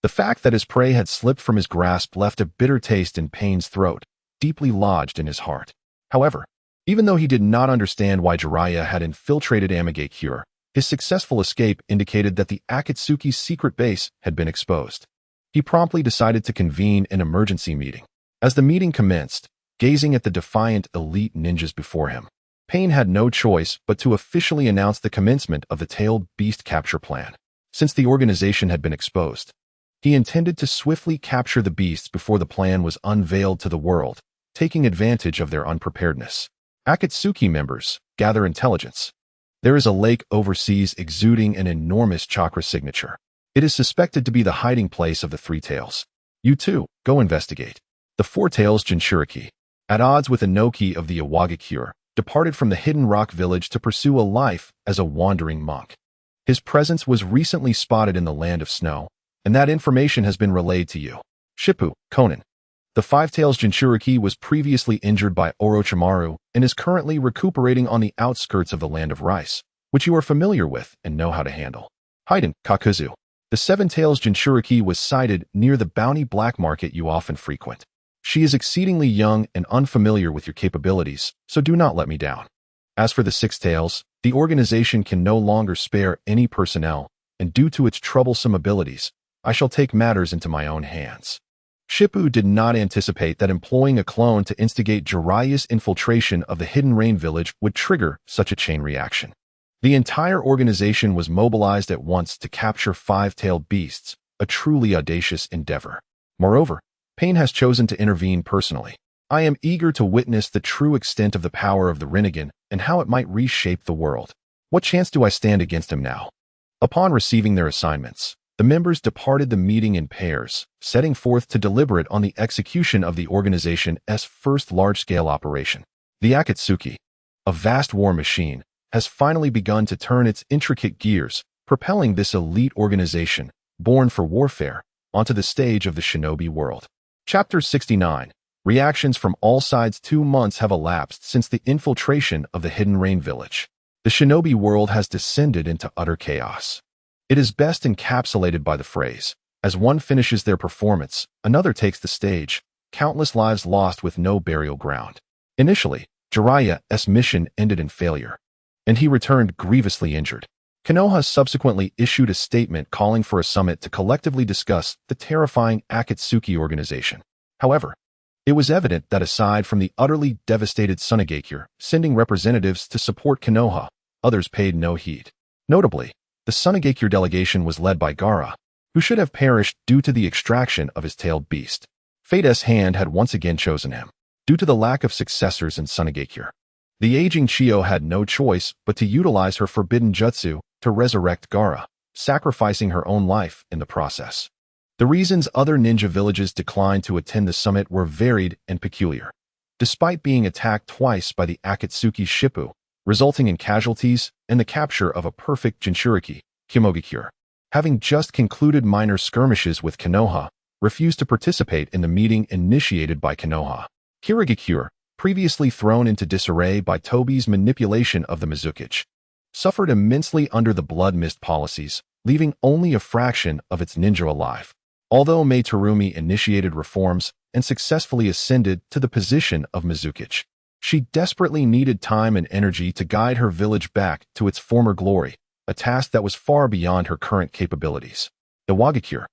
The fact that his prey had slipped from his grasp left a bitter taste in Pain's throat, deeply lodged in his heart. However, even though he did not understand why Jiraiya had infiltrated Amigakure, his successful escape indicated that the Akatsuki's secret base had been exposed. He promptly decided to convene an emergency meeting. As the meeting commenced, gazing at the defiant elite ninjas before him, Pain had no choice but to officially announce the commencement of the tailed beast capture plan. Since the organization had been exposed, he intended to swiftly capture the beasts before the plan was unveiled to the world, taking advantage of their unpreparedness. Akatsuki members, gather intelligence. There is a lake overseas exuding an enormous chakra signature. It is suspected to be the hiding place of the Three Tails. You too, go investigate. The Four Tails Jinchuriki, at odds with Inoki of the Iwagakure, departed from the hidden rock village to pursue a life as a wandering monk. His presence was recently spotted in the land of snow, and that information has been relayed to you. Shippu, Konan. The Five Tails Jinchuriki was previously injured by Orochimaru and is currently recuperating on the outskirts of the land of rice, which you are familiar with and know how to handle. Haiden, Kakuzu. The Seven Tails Jinchuriki was sighted near the bounty black market you often frequent. She is exceedingly young and unfamiliar with your capabilities, so do not let me down. As for the Six Tails, the organization can no longer spare any personnel, and due to its troublesome abilities, I shall take matters into my own hands. Shippu did not anticipate that employing a clone to instigate Jiraiya's infiltration of the Hidden Rain village would trigger such a chain reaction. The entire organization was mobilized at once to capture five-tailed beasts, a truly audacious endeavor. Moreover, Pain has chosen to intervene personally. I am eager to witness the true extent of the power of the Rinnegan and how it might reshape the world. What chance do I stand against him now? Upon receiving their assignments, the members departed the meeting in pairs, setting forth to deliberate on the execution of the organization's first large-scale operation. The Akatsuki, a vast war machine, has finally begun to turn its intricate gears, propelling this elite organization, born for warfare, onto the stage of the shinobi world. Chapter 69. Reactions from all sides. 2 months have elapsed since the infiltration of the Hidden Rain village. The shinobi world has descended into utter chaos. It is best encapsulated by the phrase, as one finishes their performance, another takes the stage, countless lives lost with no burial ground. Initially, Jiraiya's mission ended in failure, and he returned grievously injured. Konoha subsequently issued a statement calling for a summit to collectively discuss the terrifying Akatsuki organization. However, it was evident that aside from the utterly devastated Tsunagakure sending representatives to support Konoha, others paid no heed. Notably, the Tsunagakure delegation was led by Gaara, who should have perished due to the extraction of his tailed beast. Fate's hand had once again chosen him, due to the lack of successors in Tsunagakure. The aging Chiyo had no choice but to utilize her forbidden jutsu to resurrect Gaara, sacrificing her own life in the process. The reasons other ninja villages declined to attend the summit were varied and peculiar. Despite being attacked twice by the Akatsuki Shippu, resulting in casualties and the capture of a perfect Jinchuriki, Kimogakure, having just concluded minor skirmishes with Konoha, refused to participate in the meeting initiated by Konoha. Kirigakure, previously thrown into disarray by Tobi's manipulation of the Mizukichi, suffered immensely under the blood mist policies, leaving only a fraction of its ninja alive. Although Mei Terumi initiated reforms and successfully ascended to the position of Mizukichi, she desperately needed time and energy to guide her village back to its former glory, a task that was far beyond her current capabilities. Iwagakure,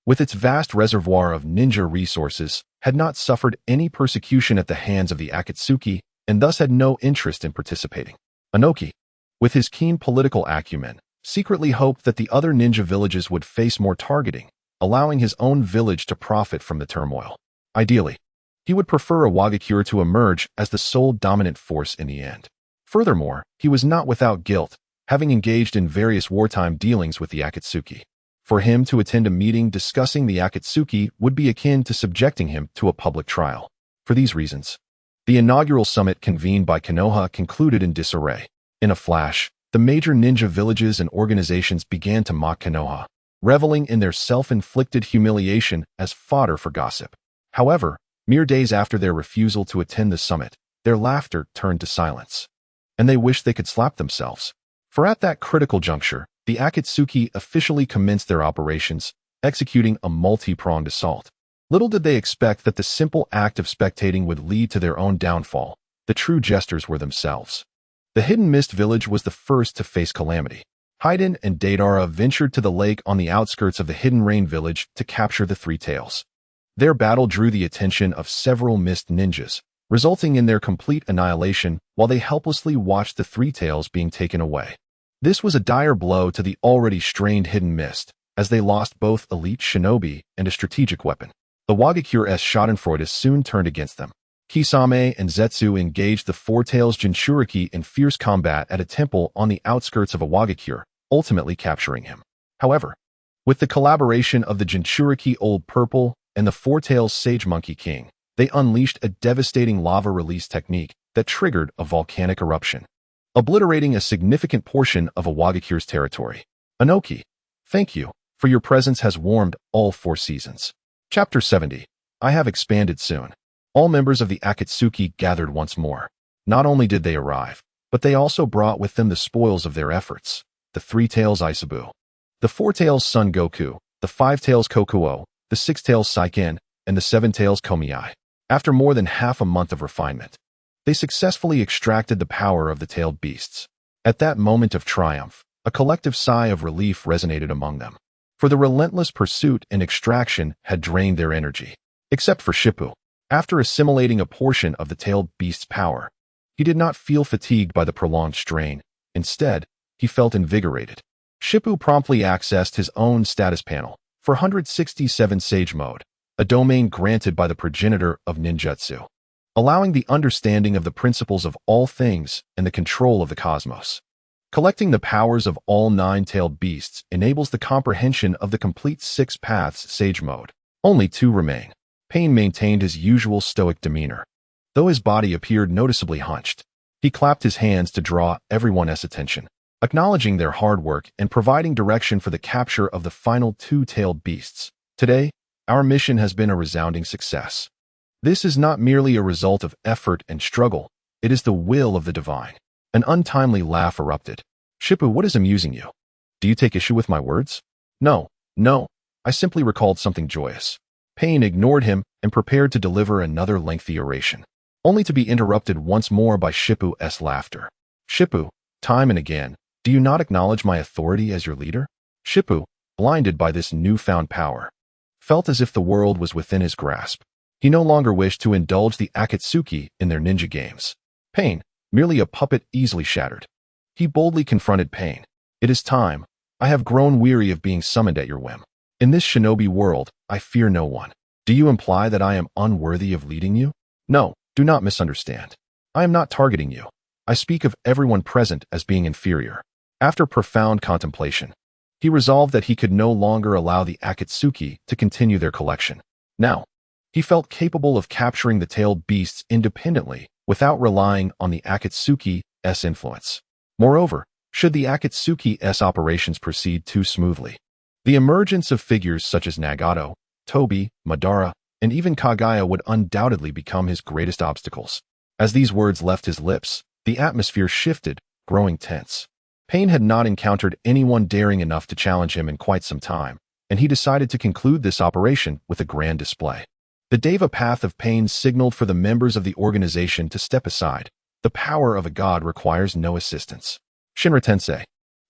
with its vast reservoir of ninja resources, had not suffered any persecution at the hands of the Akatsuki and thus had no interest in participating. Inoki, with his keen political acumen, secretly hoped that the other ninja villages would face more targeting, allowing his own village to profit from the turmoil. Ideally, he would prefer Iwagakure to emerge as the sole dominant force in the end. Furthermore, he was not without guilt, having engaged in various wartime dealings with the Akatsuki. For him to attend a meeting discussing the Akatsuki would be akin to subjecting him to a public trial. For these reasons, the inaugural summit convened by Konoha concluded in disarray. In a flash, the major ninja villages and organizations began to mock Konoha, reveling in their self-inflicted humiliation as fodder for gossip. However, mere days after their refusal to attend the summit, their laughter turned to silence, and they wished they could slap themselves. For at that critical juncture, the Akatsuki officially commenced their operations, executing a multi-pronged assault. Little did they expect that the simple act of spectating would lead to their own downfall. The true jesters were themselves. The Hidden Mist village was the first to face calamity. Haiden and Deidara ventured to the lake on the outskirts of the Hidden Rain village to capture the Three Tails. Their battle drew the attention of several mist ninjas, resulting in their complete annihilation while they helplessly watched the Three Tails being taken away. This was a dire blow to the already strained Hidden Mist, as they lost both elite shinobi and a strategic weapon. The Wagakure's schadenfreude soon turned against them. Kisame and Zetsu engaged the Four Tails Jinchuriki in fierce combat at a temple on the outskirts of Iwagakure, ultimately capturing him. However, with the collaboration of the Jinchuriki Old Purple and the Four Tails Sage Monkey King, they unleashed a devastating lava release technique that triggered a volcanic eruption, obliterating a significant portion of Iwagakure's territory. Inoki, thank you, for your presence has warmed all 4 seasons. Chapter 70. I have expanded soon. All members of the Akatsuki gathered once more. Not only did they arrive, but they also brought with them the spoils of their efforts: the Three Tails Isabu, the Four Tails Son Goku, the Five Tails Kokuo, the Six Tails Saiken, and the Seven Tails Komiai. After more than half a month of refinement, they successfully extracted the power of the tailed beasts. At that moment of triumph, a collective sigh of relief resonated among them, for the relentless pursuit and extraction had drained their energy. Except for Shippu. After assimilating a portion of the tailed beast's power, he did not feel fatigued by the prolonged strain. Instead, he felt invigorated. Shippu promptly accessed his own status panel for 167 Sage Mode, a domain granted by the progenitor of ninjutsu, allowing the understanding of the principles of all things and the control of the cosmos. Collecting the powers of all 9-tailed beasts enables the comprehension of the complete 6 paths Sage Mode. Only 2 remain. Pain maintained his usual stoic demeanor, though his body appeared noticeably hunched. He clapped his hands to draw everyone's attention, acknowledging their hard work and providing direction for the capture of the final 2-tailed beasts. Today, our mission has been a resounding success. This is not merely a result of effort and struggle, it is the will of the divine. An untimely laugh erupted. Shippu, what is amusing you? Do you take issue with my words? No, I simply recalled something joyous. Pain ignored him and prepared to deliver another lengthy oration, only to be interrupted once more by Shippu's laughter. Shippu, time and again, do you not acknowledge my authority as your leader? Shippu, blinded by this newfound power, felt as if the world was within his grasp. He no longer wished to indulge the Akatsuki in their ninja games. Pain, merely a puppet easily shattered. He boldly confronted Pain. It is time. I have grown weary of being summoned at your whim. In this shinobi world, I fear no one. Do you imply that I am unworthy of leading you? No, do not misunderstand. I am not targeting you. I speak of everyone present as being inferior. After profound contemplation, He resolved that he could no longer allow the Akatsuki to continue their collection. Now, he felt capable of capturing the tailed beasts independently without relying on the Akatsuki's influence. Moreover, should the Akatsuki's operations proceed too smoothly, the emergence of figures such as Nagato, Tobi, Madara, and even Kagaya would undoubtedly become his greatest obstacles. As these words left his lips, the atmosphere shifted, growing tense. Pain had not encountered anyone daring enough to challenge him in quite some time, and he decided to conclude this operation with a grand display. The Deva Path of Pain signaled for the members of the organization to step aside. The power of a god requires no assistance. Shinra Tensei.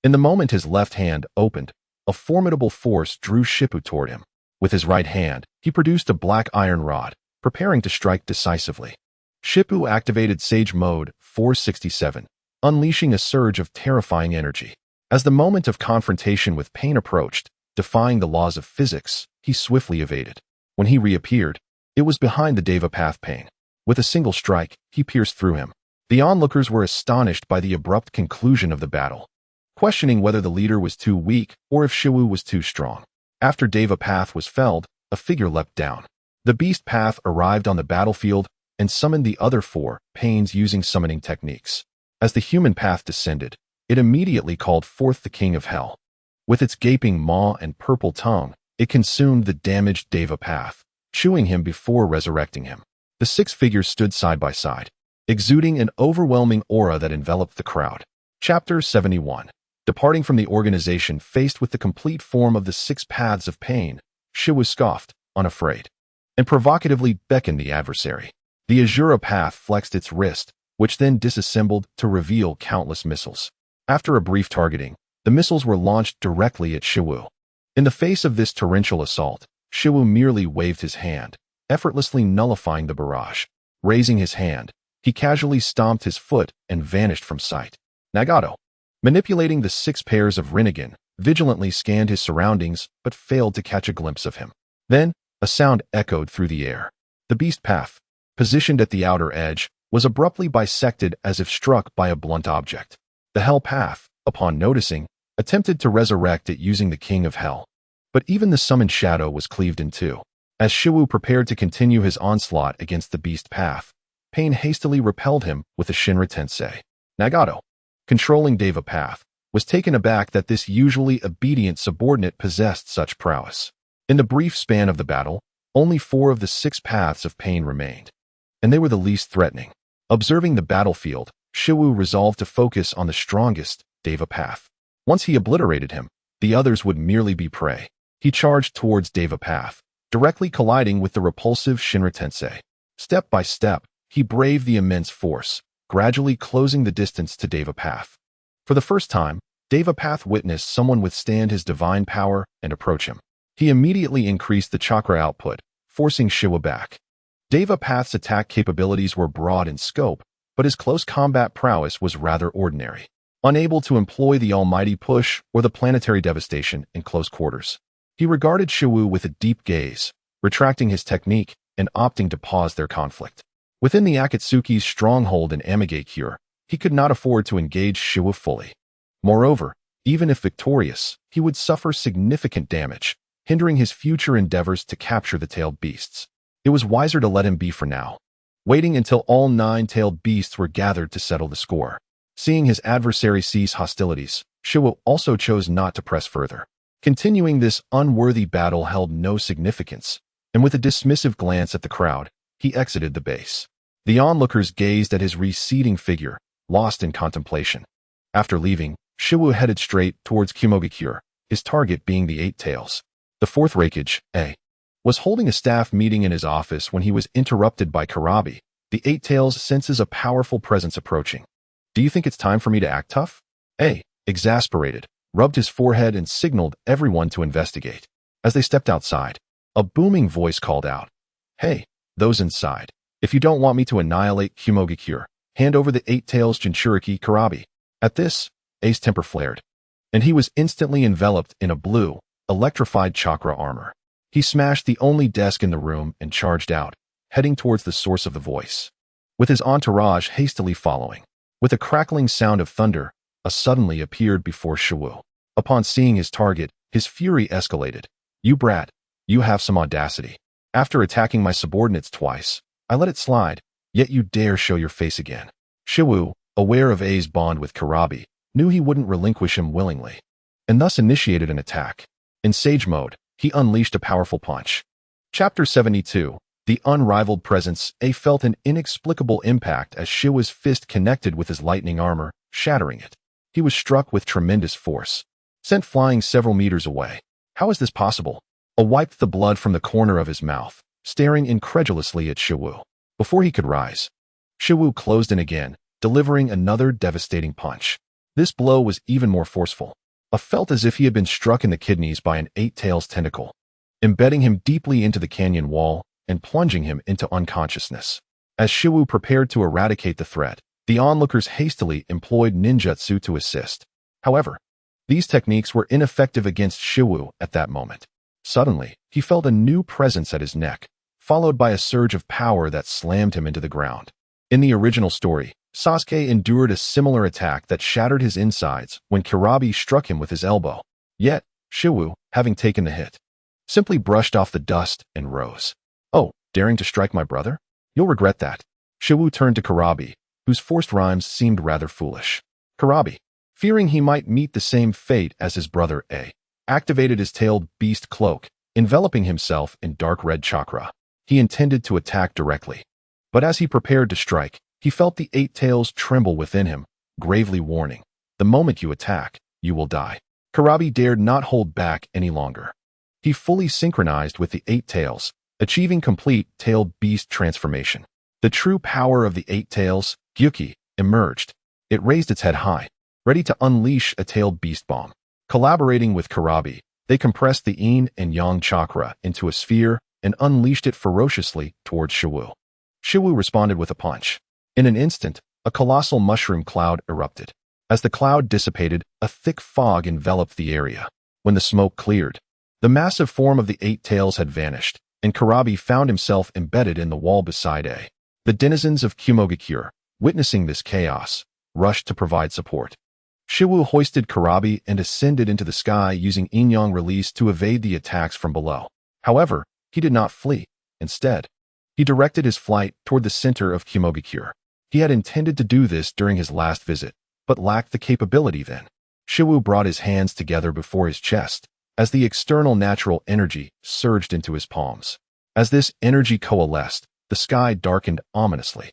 In the moment his left hand opened, a formidable force drew Shippu toward him. With his right hand, he produced a black iron rod, preparing to strike decisively. Shippu activated Sage Mode 467, unleashing a surge of terrifying energy. As the moment of confrontation with Pain approached, defying the laws of physics, he swiftly evaded. When he reappeared, it was behind the Deva Path Pain. With a single strike, he pierced through him. The onlookers were astonished by the abrupt conclusion of the battle, questioning whether the leader was too weak or if Shippu was too strong. After Deva Path was felled, a figure leapt down. The Beast Path arrived on the battlefield and summoned the other four Pains using summoning techniques. As the human path descended, it immediately called forth the King of Hell. With its gaping maw and purple tongue, it consumed the damaged Deva Path, chewing him before resurrecting him. The six figures stood side by side, exuding an overwhelming aura that enveloped the crowd. Chapter 71. Departing from the organization faced with the complete form of the six paths of pain, Shippu scoffed, unafraid, and provocatively beckoned the adversary. The Azura Path flexed its wrist, which then disassembled to reveal countless missiles. After a brief targeting, the missiles were launched directly at Shippu. In the face of this torrential assault, Shippu merely waved his hand, effortlessly nullifying the barrage. Raising his hand, he casually stomped his foot and vanished from sight. Nagato, manipulating the six pairs of Rinnegan, vigilantly scanned his surroundings but failed to catch a glimpse of him. Then, a sound echoed through the air. The Beast Path, positioned at the outer edge, was abruptly bisected as if struck by a blunt object. The Hell Path, upon noticing, attempted to resurrect it using the King of Hell. But even the summoned shadow was cleaved in two. As Shippu prepared to continue his onslaught against the Beast Path, Pain hastily repelled him with a Shinra Tensei. Nagato, controlling Deva Path, was taken aback that this usually obedient subordinate possessed such prowess. In the brief span of the battle, only 4 of the 6 paths of pain remained, and they were the least threatening. Observing the battlefield, Shippu resolved to focus on the strongest, Deva Path. Once he obliterated him, the others would merely be prey. He charged towards Deva Path, directly colliding with the repulsive Shinra Tensei. Step by step, he braved the immense force, gradually closing the distance to Deva Path. For the first time, Deva Path witnessed someone withstand his divine power and approach him. He immediately increased the chakra output, forcing Shippu back. Deva Path's attack capabilities were broad in scope, but his close combat prowess was rather ordinary, unable to employ the almighty push or the planetary devastation in close quarters. He regarded Shippu with a deep gaze, retracting his technique and opting to pause their conflict. Within the Akatsuki's stronghold in Amigakure, he could not afford to engage Shippu fully. Moreover, even if victorious, he would suffer significant damage, hindering his future endeavors to capture the tailed beasts. It was wiser to let him be for now, waiting until all 9 tailed beasts were gathered to settle the score. Seeing his adversary cease hostilities, Shippu also chose not to press further. Continuing this unworthy battle held no significance, and with a dismissive glance at the crowd, he exited the base. The onlookers gazed at his receding figure, lost in contemplation. After leaving, Shippu headed straight towards Kimogakure, his target being the 8 tails. The 4th Raikage, A, was holding a staff meeting in his office when he was interrupted by Karabi. The 8 tails senses a powerful presence approaching. "Do you think it's time for me to act tough?" A, exasperated, rubbed his forehead and signaled everyone to investigate. As they stepped outside, a booming voice called out, "Hey, those inside, if you don't want me to annihilate Kimogakure, hand over the 8 tails Jinchuriki Karabi." At this, A's temper flared, and he was instantly enveloped in a blue, electrified chakra armor. He smashed the only desk in the room and charged out, heading towards the source of the voice, with his entourage hastily following. With a crackling sound of thunder, a suddenly appeared before Shippu. Upon seeing his target, his fury escalated. "You brat, you have some audacity. After attacking my subordinates twice, I let it slide, yet you dare show your face again." Shiwu, aware of A's bond with Kurabi, knew he wouldn't relinquish him willingly, and thus initiated an attack. In Sage mode, he unleashed a powerful punch. Chapter 72. The Unrivaled Presence. A felt an inexplicable impact as Shiwu's fist connected with his lightning armor, shattering it. He was struck with tremendous force, sent flying several meters away. How is this possible? A wiped the blood from the corner of his mouth, staring incredulously at Shiwu. Before he could rise, Shiwu closed in again, delivering another devastating punch. This blow was even more forceful. A felt as if he had been struck in the kidneys by an eight-tails tentacle, embedding him deeply into the canyon wall and plunging him into unconsciousness. As Shiwu prepared to eradicate the threat, the onlookers hastily employed ninjutsu to assist. However, these techniques were ineffective against Shiwu at that moment. Suddenly, he felt a new presence at his neck, followed by a surge of power that slammed him into the ground. In the original story, Sasuke endured a similar attack that shattered his insides when Kurabi struck him with his elbow. Yet, Shiwu, having taken the hit, simply brushed off the dust and rose. "Oh, daring to strike my brother? You'll regret that." Shiwu turned to Kurabi, whose forced rhymes seemed rather foolish. Kurabi, fearing he might meet the same fate as his brother A, activated his tailed beast cloak, enveloping himself in dark red chakra. He intended to attack directly, but as he prepared to strike, he felt the eight tails tremble within him, gravely warning, "The moment you attack, you will die." Kurabi dared not hold back any longer. He fully synchronized with the eight tails, achieving complete tailed beast transformation. The true power of the eight tails, Gyuki, emerged. It raised its head high, ready to unleash a tailed beast bomb. Collaborating with Kurabi, they compressed the yin and yang chakra into a sphere and unleashed it ferociously towards Shiwu. Shiwu responded with a punch. In an instant, a colossal mushroom cloud erupted. As the cloud dissipated, a thick fog enveloped the area. When the smoke cleared, the massive form of the eight tails had vanished, and Kurabi found himself embedded in the wall beside A. The denizens of Kumogakure, witnessing this chaos, rushed to provide support. Shiwu hoisted Kurabi and ascended into the sky using yin-yang release to evade the attacks from below. However, he did not flee. Instead, he directed his flight toward the center of Kumogakure. He had intended to do this during his last visit, but lacked the capability then. Shiwu brought his hands together before his chest, as the external natural energy surged into his palms. As this energy coalesced, the sky darkened ominously.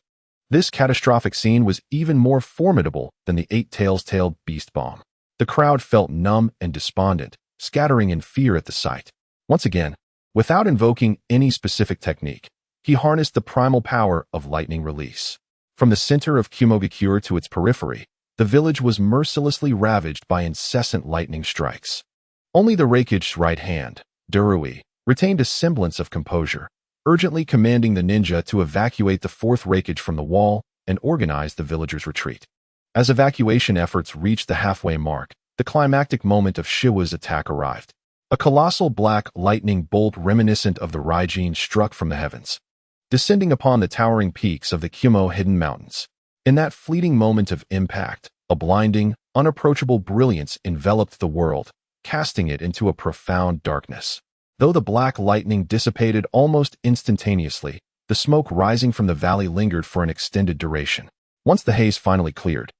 This catastrophic scene was even more formidable than the eight tailed beast bomb. The crowd felt numb and despondent, scattering in fear at the sight. Once again, without invoking any specific technique, he harnessed the primal power of lightning release. From the center of Kumogakure to its periphery, the village was mercilessly ravaged by incessant lightning strikes. Only the Raikage right hand, Durui, retained a semblance of composure, urgently commanding the ninja to evacuate the fourth Raikage from the wall and organize the villagers' retreat. As evacuation efforts reached the halfway mark, the climactic moment of Shiwu's attack arrived. A colossal black lightning bolt reminiscent of the Raijin struck from the heavens, descending upon the towering peaks of the Kumo hidden mountains. In that fleeting moment of impact, a blinding, unapproachable brilliance enveloped the world, casting it into a profound darkness. Though the black lightning dissipated almost instantaneously, the smoke rising from the valley lingered for an extended duration. Once the haze finally cleared,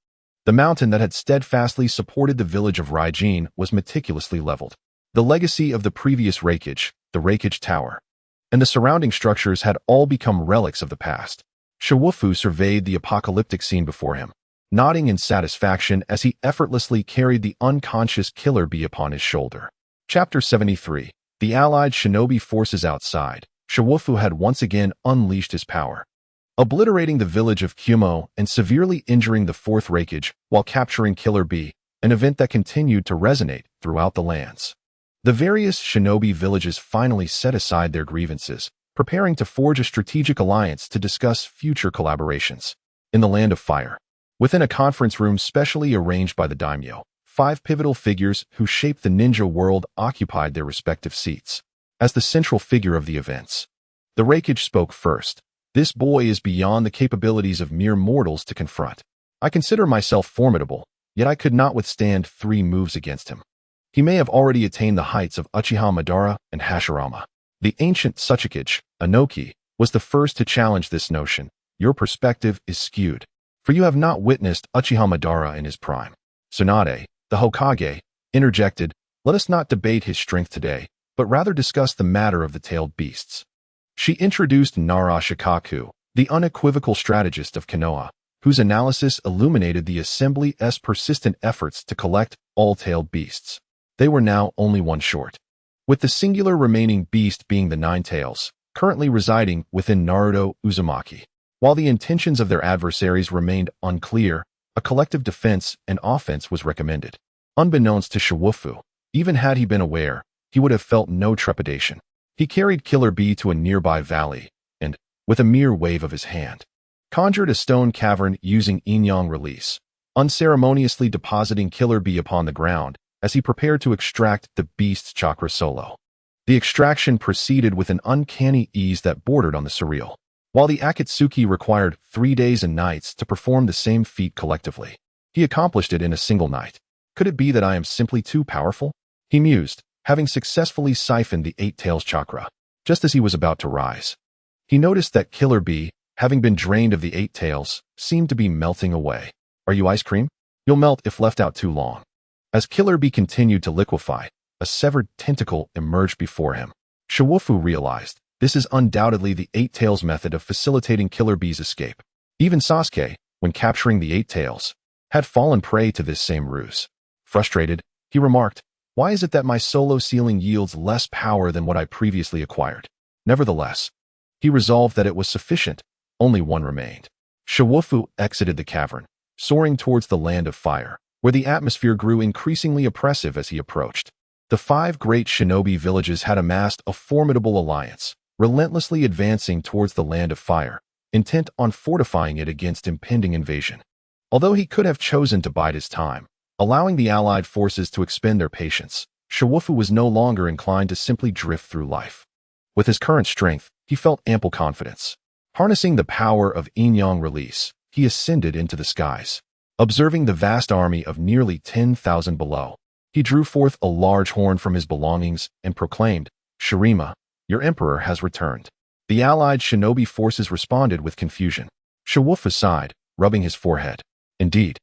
the mountain that had steadfastly supported the village of Raijin was meticulously leveled. The legacy of the previous Raikage, the Raikage Tower, and the surrounding structures had all become relics of the past. Shiwufu surveyed the apocalyptic scene before him, nodding in satisfaction as he effortlessly carried the unconscious Killer Bee upon his shoulder. Chapter 73. The allied shinobi forces outside. Shiwufu had once again unleashed his power, obliterating the village of Kumo and severely injuring the fourth Raikage while capturing Killer Bee, an event that continued to resonate throughout the lands. The various shinobi villages finally set aside their grievances, preparing to forge a strategic alliance to discuss future collaborations. In the Land of Fire, within a conference room specially arranged by the daimyo, 5 pivotal figures who shaped the ninja world occupied their respective seats. As the central figure of the events, the Raikage spoke first. "This boy is beyond the capabilities of mere mortals to confront. I consider myself formidable, yet I could not withstand 3 moves against him. He may have already attained the heights of Uchiha Madara and Hashirama. The ancient Tsuchikage, Inoki, was the first to challenge this notion. Your perspective is skewed, for you have not witnessed Uchiha Madara in his prime. Tsunade, the Hokage, interjected, let us not debate his strength today, but rather discuss the matter of the tailed beasts. She introduced Nara Shikaku, the unequivocal strategist of Konoha, whose analysis illuminated the assembly's persistent efforts to collect all tailed beasts. They were now only one short, with the singular remaining beast being the Nine Tails, currently residing within Naruto Uzumaki. While the intentions of their adversaries remained unclear, a collective defense and offense was recommended. Unbeknownst to Shiwufu, even had he been aware, he would have felt no trepidation. He carried Killer Bee to a nearby valley, and, with a mere wave of his hand, conjured a stone cavern using yin-yang release, unceremoniously depositing Killer Bee upon the ground as he prepared to extract the beast's chakra solo. The extraction proceeded with an uncanny ease that bordered on the surreal. While the Akatsuki required 3 days and nights to perform the same feat collectively, he accomplished it in a single night. Could it be that I am simply too powerful? He mused, having successfully siphoned the Eight Tails chakra. Just as he was about to rise, he noticed that Killer Bee, having been drained of the Eight Tails, seemed to be melting away. Are you ice cream? You'll melt if left out too long. As Killer Bee continued to liquefy, a severed tentacle emerged before him. Shiwufu realized, this is undoubtedly the Eight Tails method of facilitating Killer Bee's escape. Even Sasuke, when capturing the Eight Tails, had fallen prey to this same ruse. Frustrated, he remarked, why is it that my solo ceiling yields less power than what I previously acquired? Nevertheless, he resolved that it was sufficient. Only one remained. Shiwufu exited the cavern, soaring towards the land of fire, where the atmosphere grew increasingly oppressive as he approached. The 5 great shinobi villages had amassed a formidable alliance, relentlessly advancing towards the land of fire, intent on fortifying it against impending invasion. Although he could have chosen to bide his time, allowing the allied forces to expend their patience, Shiwufu was no longer inclined to simply drift through life. With his current strength, he felt ample confidence. Harnessing the power of yin-yang release, he ascended into the skies. Observing the vast army of nearly 10,000 below, he drew forth a large horn from his belongings and proclaimed, Shirima, your emperor has returned. The allied shinobi forces responded with confusion. Shiwufu sighed, rubbing his forehead. Indeed,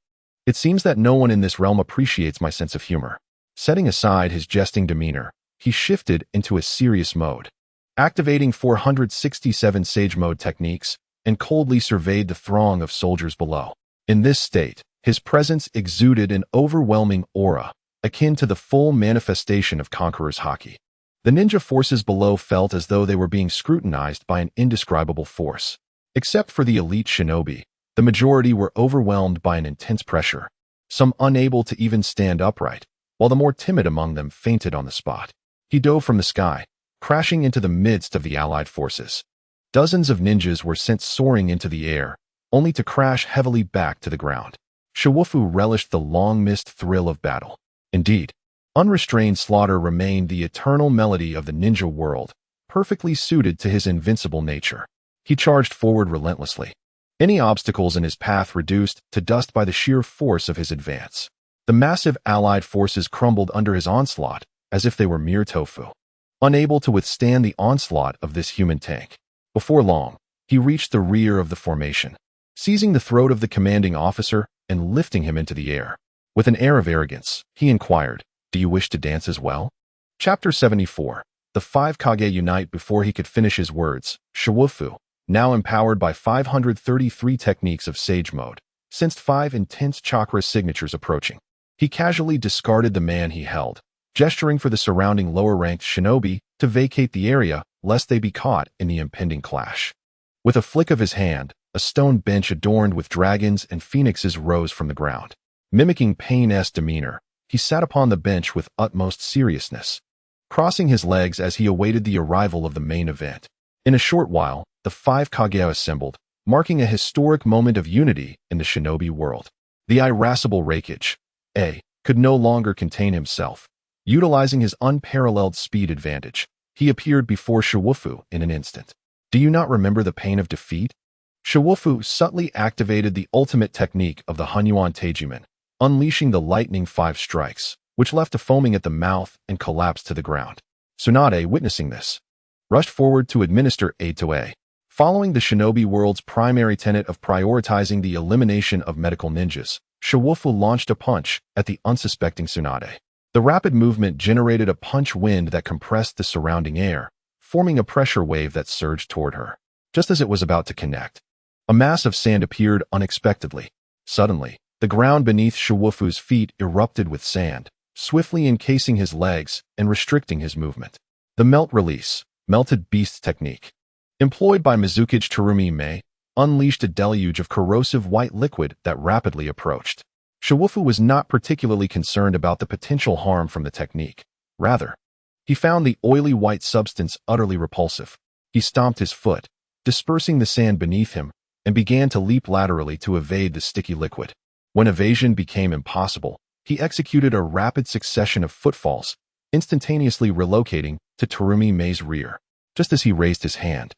it seems that no one in this realm appreciates my sense of humor. Setting aside his jesting demeanor, he shifted into a serious mode, activating 467 Sage Mode techniques, and coldly surveyed the throng of soldiers below. In this state, his presence exuded an overwhelming aura, akin to the full manifestation of Conqueror's Haki. The ninja forces below felt as though they were being scrutinized by an indescribable force. Except for the elite shinobi, the majority were overwhelmed by an intense pressure, some unable to even stand upright, while the more timid among them fainted on the spot. He dove from the sky, crashing into the midst of the allied forces. Dozens of ninjas were sent soaring into the air, only to crash heavily back to the ground. Shiwufu relished the long-missed thrill of battle. Indeed, unrestrained slaughter remained the eternal melody of the ninja world, perfectly suited to his invincible nature. He charged forward relentlessly, any obstacles in his path reduced to dust by the sheer force of his advance. The massive allied forces crumbled under his onslaught as if they were mere tofu, unable to withstand the onslaught of this human tank. Before long, he reached the rear of the formation, seizing the throat of the commanding officer and lifting him into the air. With an air of arrogance, he inquired, do you wish to dance as well? Chapter 74. The 5 Kage unite. Before he could finish his words, Shiwufu, now empowered by 533 techniques of Sage Mode, sensed 5 intense chakra signatures approaching. He casually discarded the man he held, gesturing for the surrounding lower-ranked shinobi to vacate the area lest they be caught in the impending clash. With a flick of his hand, a stone bench adorned with dragons and phoenixes rose from the ground. Mimicking Pain's demeanor, he sat upon the bench with utmost seriousness, crossing his legs as he awaited the arrival of the main event. In a short while, the 5 Kage assembled, marking a historic moment of unity in the shinobi world. The irascible Raikage, could no longer contain himself. Utilizing his unparalleled speed advantage, he appeared before Shiwufu in an instant. Do you not remember the pain of defeat? Shiwufu subtly activated the ultimate technique of the Hunyuan Teijumen, unleashing the lightning 5 strikes, which left a foaming at the mouth and collapsed to the ground. Tsunade, witnessing this, rushed forward to administer aid to A. Following the shinobi world's primary tenet of prioritizing the elimination of medical ninjas, Shiwufu launched a punch at the unsuspecting Tsunade. The rapid movement generated a punch wind that compressed the surrounding air, forming a pressure wave that surged toward her. Just as it was about to connect, a mass of sand appeared unexpectedly. Suddenly, the ground beneath Shiwufu's feet erupted with sand, swiftly encasing his legs and restricting his movement. The melt-release, melted beast technique, employed by Mizukage Terumi-mei, unleashed a deluge of corrosive white liquid that rapidly approached. Shiwufu was not particularly concerned about the potential harm from the technique. Rather, he found the oily white substance utterly repulsive. He stomped his foot, dispersing the sand beneath him, and began to leap laterally to evade the sticky liquid. When evasion became impossible, he executed a rapid succession of footfalls, instantaneously relocating to Terumi-mei's rear. Just as he raised his hand,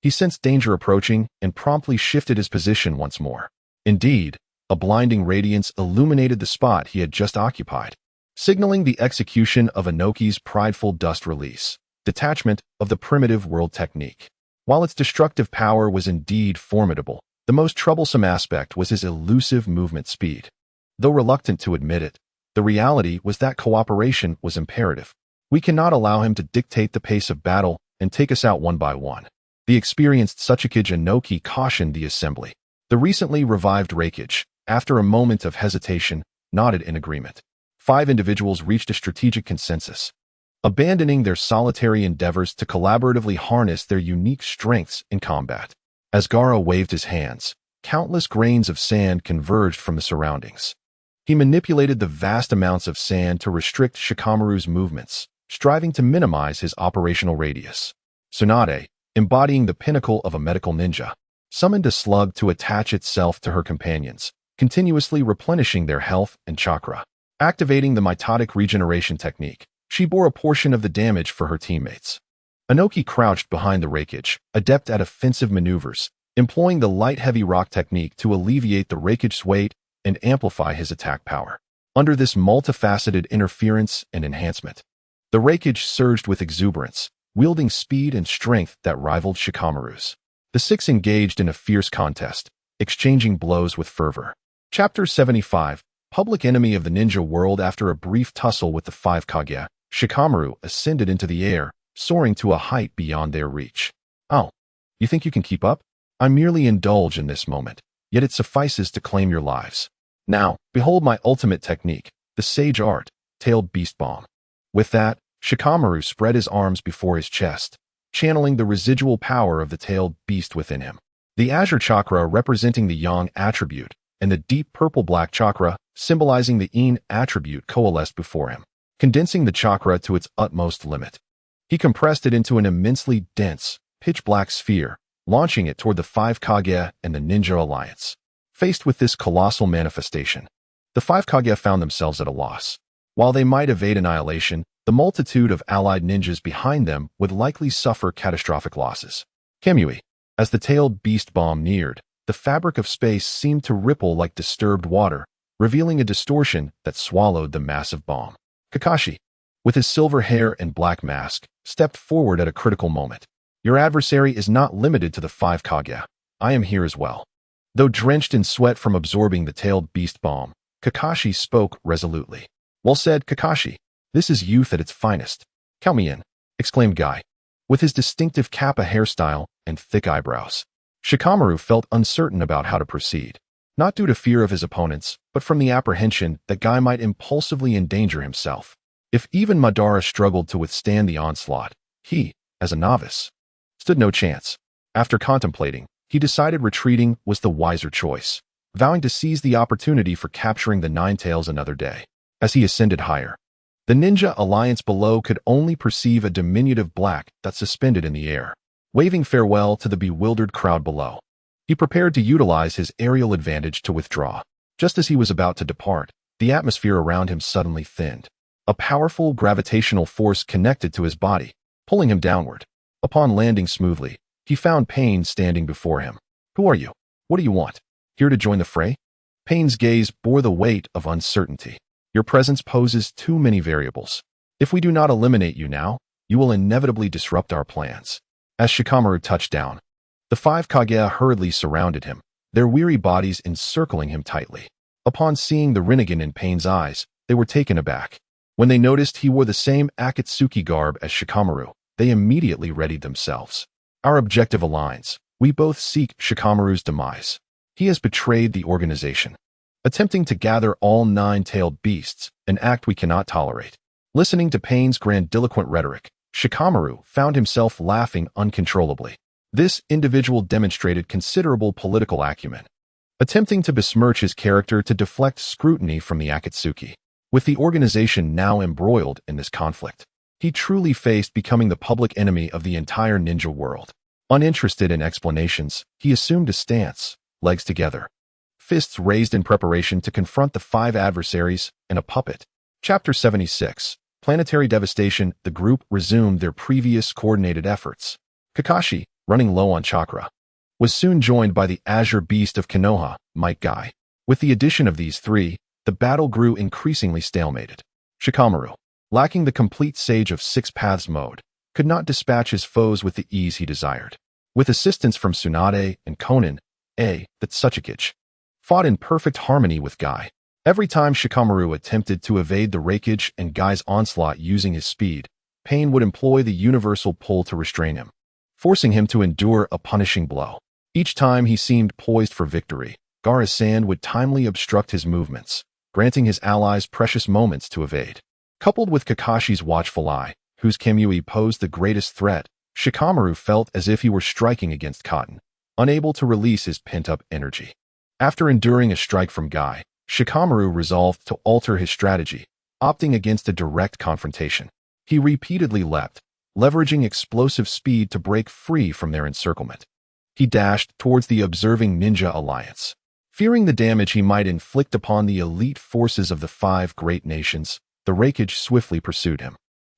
he sensed danger approaching and promptly shifted his position once more. Indeed, a blinding radiance illuminated the spot he had just occupied, signaling the execution of Inoki's prideful dust release, detachment of the primitive world technique. While its destructive power was indeed formidable, the most troublesome aspect was his elusive movement speed. Though reluctant to admit it, the reality was that cooperation was imperative. We cannot allow him to dictate the pace of battle and take us out one by one. The experienced Tsuchikage Inoki cautioned the assembly. The recently revived Reikage, after a moment of hesitation, nodded in agreement. 5 individuals reached a strategic consensus, abandoning their solitary endeavors to collaboratively harness their unique strengths in combat. As Gaara waved his hands, countless grains of sand converged from the surroundings. He manipulated the vast amounts of sand to restrict Shikamaru's movements, striving to minimize his operational radius. Tsunade, embodying the pinnacle of a medical ninja, summoned a slug to attach itself to her companions, continuously replenishing their health and chakra. Activating the mitotic regeneration technique, she bore a portion of the damage for her teammates. Inoki crouched behind the Reikage, adept at offensive maneuvers, employing the light-heavy rock technique to alleviate the Reikage's weight and amplify his attack power. Under this multifaceted interference and enhancement, the Reikage surged with exuberance, wielding speed and strength that rivaled Shikamaru's. The 6 engaged in a fierce contest, exchanging blows with fervor. Chapter 75, Public Enemy of the Ninja World. After a brief tussle with the 5 Kage, Shikamaru ascended into the air, soaring to a height beyond their reach. Oh, you think you can keep up? I merely indulge in this moment, yet it suffices to claim your lives. Now, behold my ultimate technique, the sage art, Tailed Beast Bomb. With that, Shikamaru spread his arms before his chest, channeling the residual power of the tailed beast within him. The azure chakra representing the yang attribute, and the deep purple-black chakra symbolizing the yin attribute coalesced before him, condensing the chakra to its utmost limit. He compressed it into an immensely dense, pitch-black sphere, launching it toward the 5 Kage and the Ninja Alliance. Faced with this colossal manifestation, the 5 Kage found themselves at a loss. While they might evade annihilation, the multitude of allied ninjas behind them would likely suffer catastrophic losses. Kamui. As the tailed beast bomb neared, the fabric of space seemed to ripple like disturbed water, revealing a distortion that swallowed the massive bomb. Kakashi, with his silver hair and black mask, stepped forward at a critical moment. Your adversary is not limited to the 5 Kage. I am here as well. Though drenched in sweat from absorbing the tailed beast bomb, Kakashi spoke resolutely. Well said, Kakashi. This is youth at its finest. Count me in, exclaimed Guy, with his distinctive kappa hairstyle and thick eyebrows. Shikamaru felt uncertain about how to proceed, not due to fear of his opponents, but from the apprehension that Guy might impulsively endanger himself. If even Madara struggled to withstand the onslaught, he, as a novice, stood no chance. After contemplating, he decided retreating was the wiser choice, vowing to seize the opportunity for capturing the Nine Tails another day. As he ascended higher, the Ninja Alliance below could only perceive a diminutive black that suspended in the air, waving farewell to the bewildered crowd below. He prepared to utilize his aerial advantage to withdraw. Just as he was about to depart, the atmosphere around him suddenly thinned. A powerful gravitational force connected to his body, pulling him downward. Upon landing smoothly, he found Pain standing before him. Who are you? What do you want? Here to join the fray? Pain's gaze bore the weight of uncertainty. Your presence poses too many variables. If we do not eliminate you now, you will inevitably disrupt our plans." As Shikamaru touched down, the 5 Kage hurriedly surrounded him, their weary bodies encircling him tightly. Upon seeing the Rinnegan in Pain's eyes, they were taken aback. When they noticed he wore the same Akatsuki garb as Shikamaru, they immediately readied themselves. "Our objective aligns. We both seek Shikamaru's demise. He has betrayed the organization, attempting to gather all 9-tailed beasts, an act we cannot tolerate." Listening to Pain's grandiloquent rhetoric, Shikamaru found himself laughing uncontrollably. This individual demonstrated considerable political acumen, attempting to besmirch his character to deflect scrutiny from the Akatsuki. With the organization now embroiled in this conflict, he truly faced becoming the public enemy of the entire ninja world. Uninterested in explanations, he assumed a stance, legs together, fists raised in preparation to confront the 5 adversaries and a puppet. Chapter 76. Planetary Devastation. The group resumed their previous coordinated efforts. Kakashi, running low on chakra, was soon joined by the Azure Beast of Konoha, Might Guy. With the addition of these three, the battle grew increasingly stalemated. Shikamaru, lacking the complete Sage of 6 Paths mode, could not dispatch his foes with the ease he desired. With assistance from Tsunade and Konin, the Tsuchikage fought in perfect harmony with Guy. Every time Shikamaru attempted to evade the Raikage and Guy's onslaught using his speed, Pain would employ the universal pull to restrain him, forcing him to endure a punishing blow. Each time he seemed poised for victory, Gaara's sand would timely obstruct his movements, granting his allies precious moments to evade. Coupled with Kakashi's watchful eye, whose Kamui posed the greatest threat, Shikamaru felt as if he were striking against cotton, unable to release his pent-up energy. After enduring a strike from Guy, Shikamaru resolved to alter his strategy, opting against a direct confrontation. He repeatedly leapt, leveraging explosive speed to break free from their encirclement. He dashed towards the observing ninja alliance. Fearing the damage he might inflict upon the elite forces of the 5 great nations, the Raikage swiftly pursued him.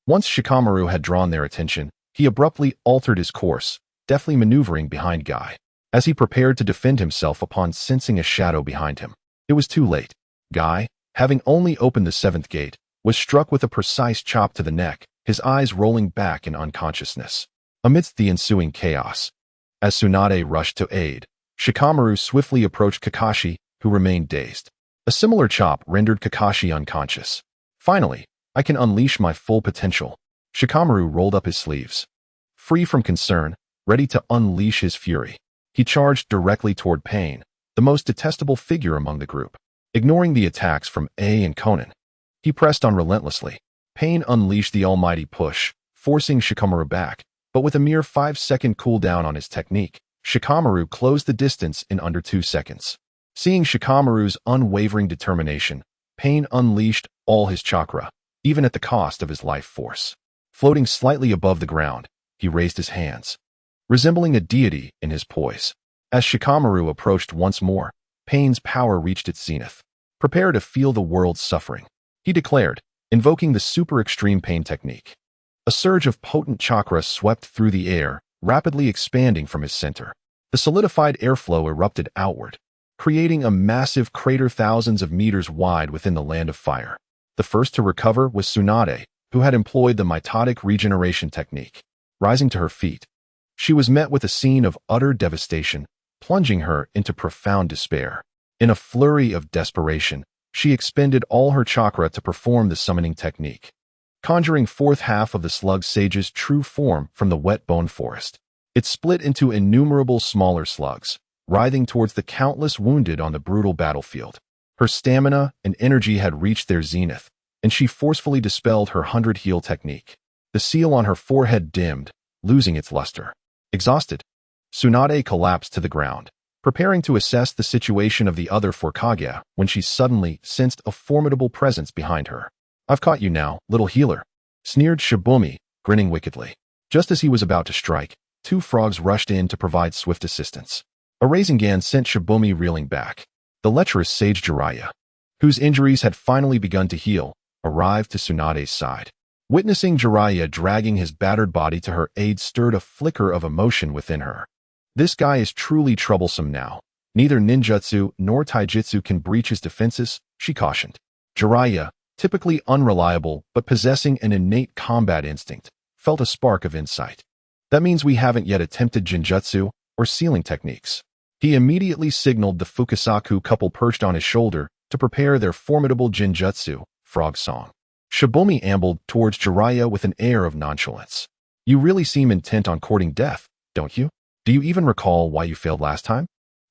Once Shikamaru had drawn their attention, he abruptly altered his course, deftly maneuvering behind Guy. As he prepared to defend himself upon sensing a shadow behind him, it was too late. Guy, having only opened the 7th gate, was struck with a precise chop to the neck, his eyes rolling back in unconsciousness. Amidst the ensuing chaos, as Tsunade rushed to aid, Shikamaru swiftly approached Kakashi, who remained dazed. A similar chop rendered Kakashi unconscious. Finally, I can unleash my full potential. Shikamaru rolled up his sleeves. Free from concern, ready to unleash his fury, he charged directly toward Pain, the most detestable figure among the group. Ignoring the attacks from A and Konin, he pressed on relentlessly. Pain unleashed the almighty push, forcing Shikamaru back, but with a mere 5-second cooldown on his technique, Shikamaru closed the distance in under 2 seconds. Seeing Shikamaru's unwavering determination, Pain unleashed all his chakra, even at the cost of his life force. Floating slightly above the ground, he raised his hands, resembling a deity in his poise. As Shikamaru approached once more, Pain's power reached its zenith. "Prepare to feel the world's suffering," he declared, invoking the super extreme pain technique. A surge of potent chakra swept through the air, rapidly expanding from his center. The solidified airflow erupted outward, creating a massive crater thousands of meters wide within the land of fire. The first to recover was Tsunade, who had employed the mitotic regeneration technique. Rising to her feet, she was met with a scene of utter devastation, plunging her into profound despair. In a flurry of desperation, she expended all her chakra to perform the summoning technique, conjuring forth half of the slug sage's true form from the wet bone forest. It split into innumerable smaller slugs, writhing towards the countless wounded on the brutal battlefield. Her stamina and energy had reached their zenith, and she forcefully dispelled her 100 heal technique. The seal on her forehead dimmed, losing its luster. Exhausted, Tsunade collapsed to the ground, preparing to assess the situation of the other 4 Kage when she suddenly sensed a formidable presence behind her. "I've caught you now, little healer," sneered Shibumi, grinning wickedly. Just as he was about to strike, 2 frogs rushed in to provide swift assistance. A Rasengan sent Shibumi reeling back. The lecherous sage Jiraiya, whose injuries had finally begun to heal, arrived to Tsunade's side. Witnessing Jiraiya dragging his battered body to her aid stirred a flicker of emotion within her. This guy is truly troublesome now. Neither ninjutsu nor taijutsu can breach his defenses, she cautioned. Jiraiya, typically unreliable but possessing an innate combat instinct, felt a spark of insight. That means we haven't yet attempted Jinjutsu or sealing techniques. He immediately signaled the Fukasaku couple perched on his shoulder to prepare their formidable Jinjutsu, Frog Song. Shibumi ambled towards Jiraiya with an air of nonchalance. You really seem intent on courting death, don't you? Do you even recall why you failed last time?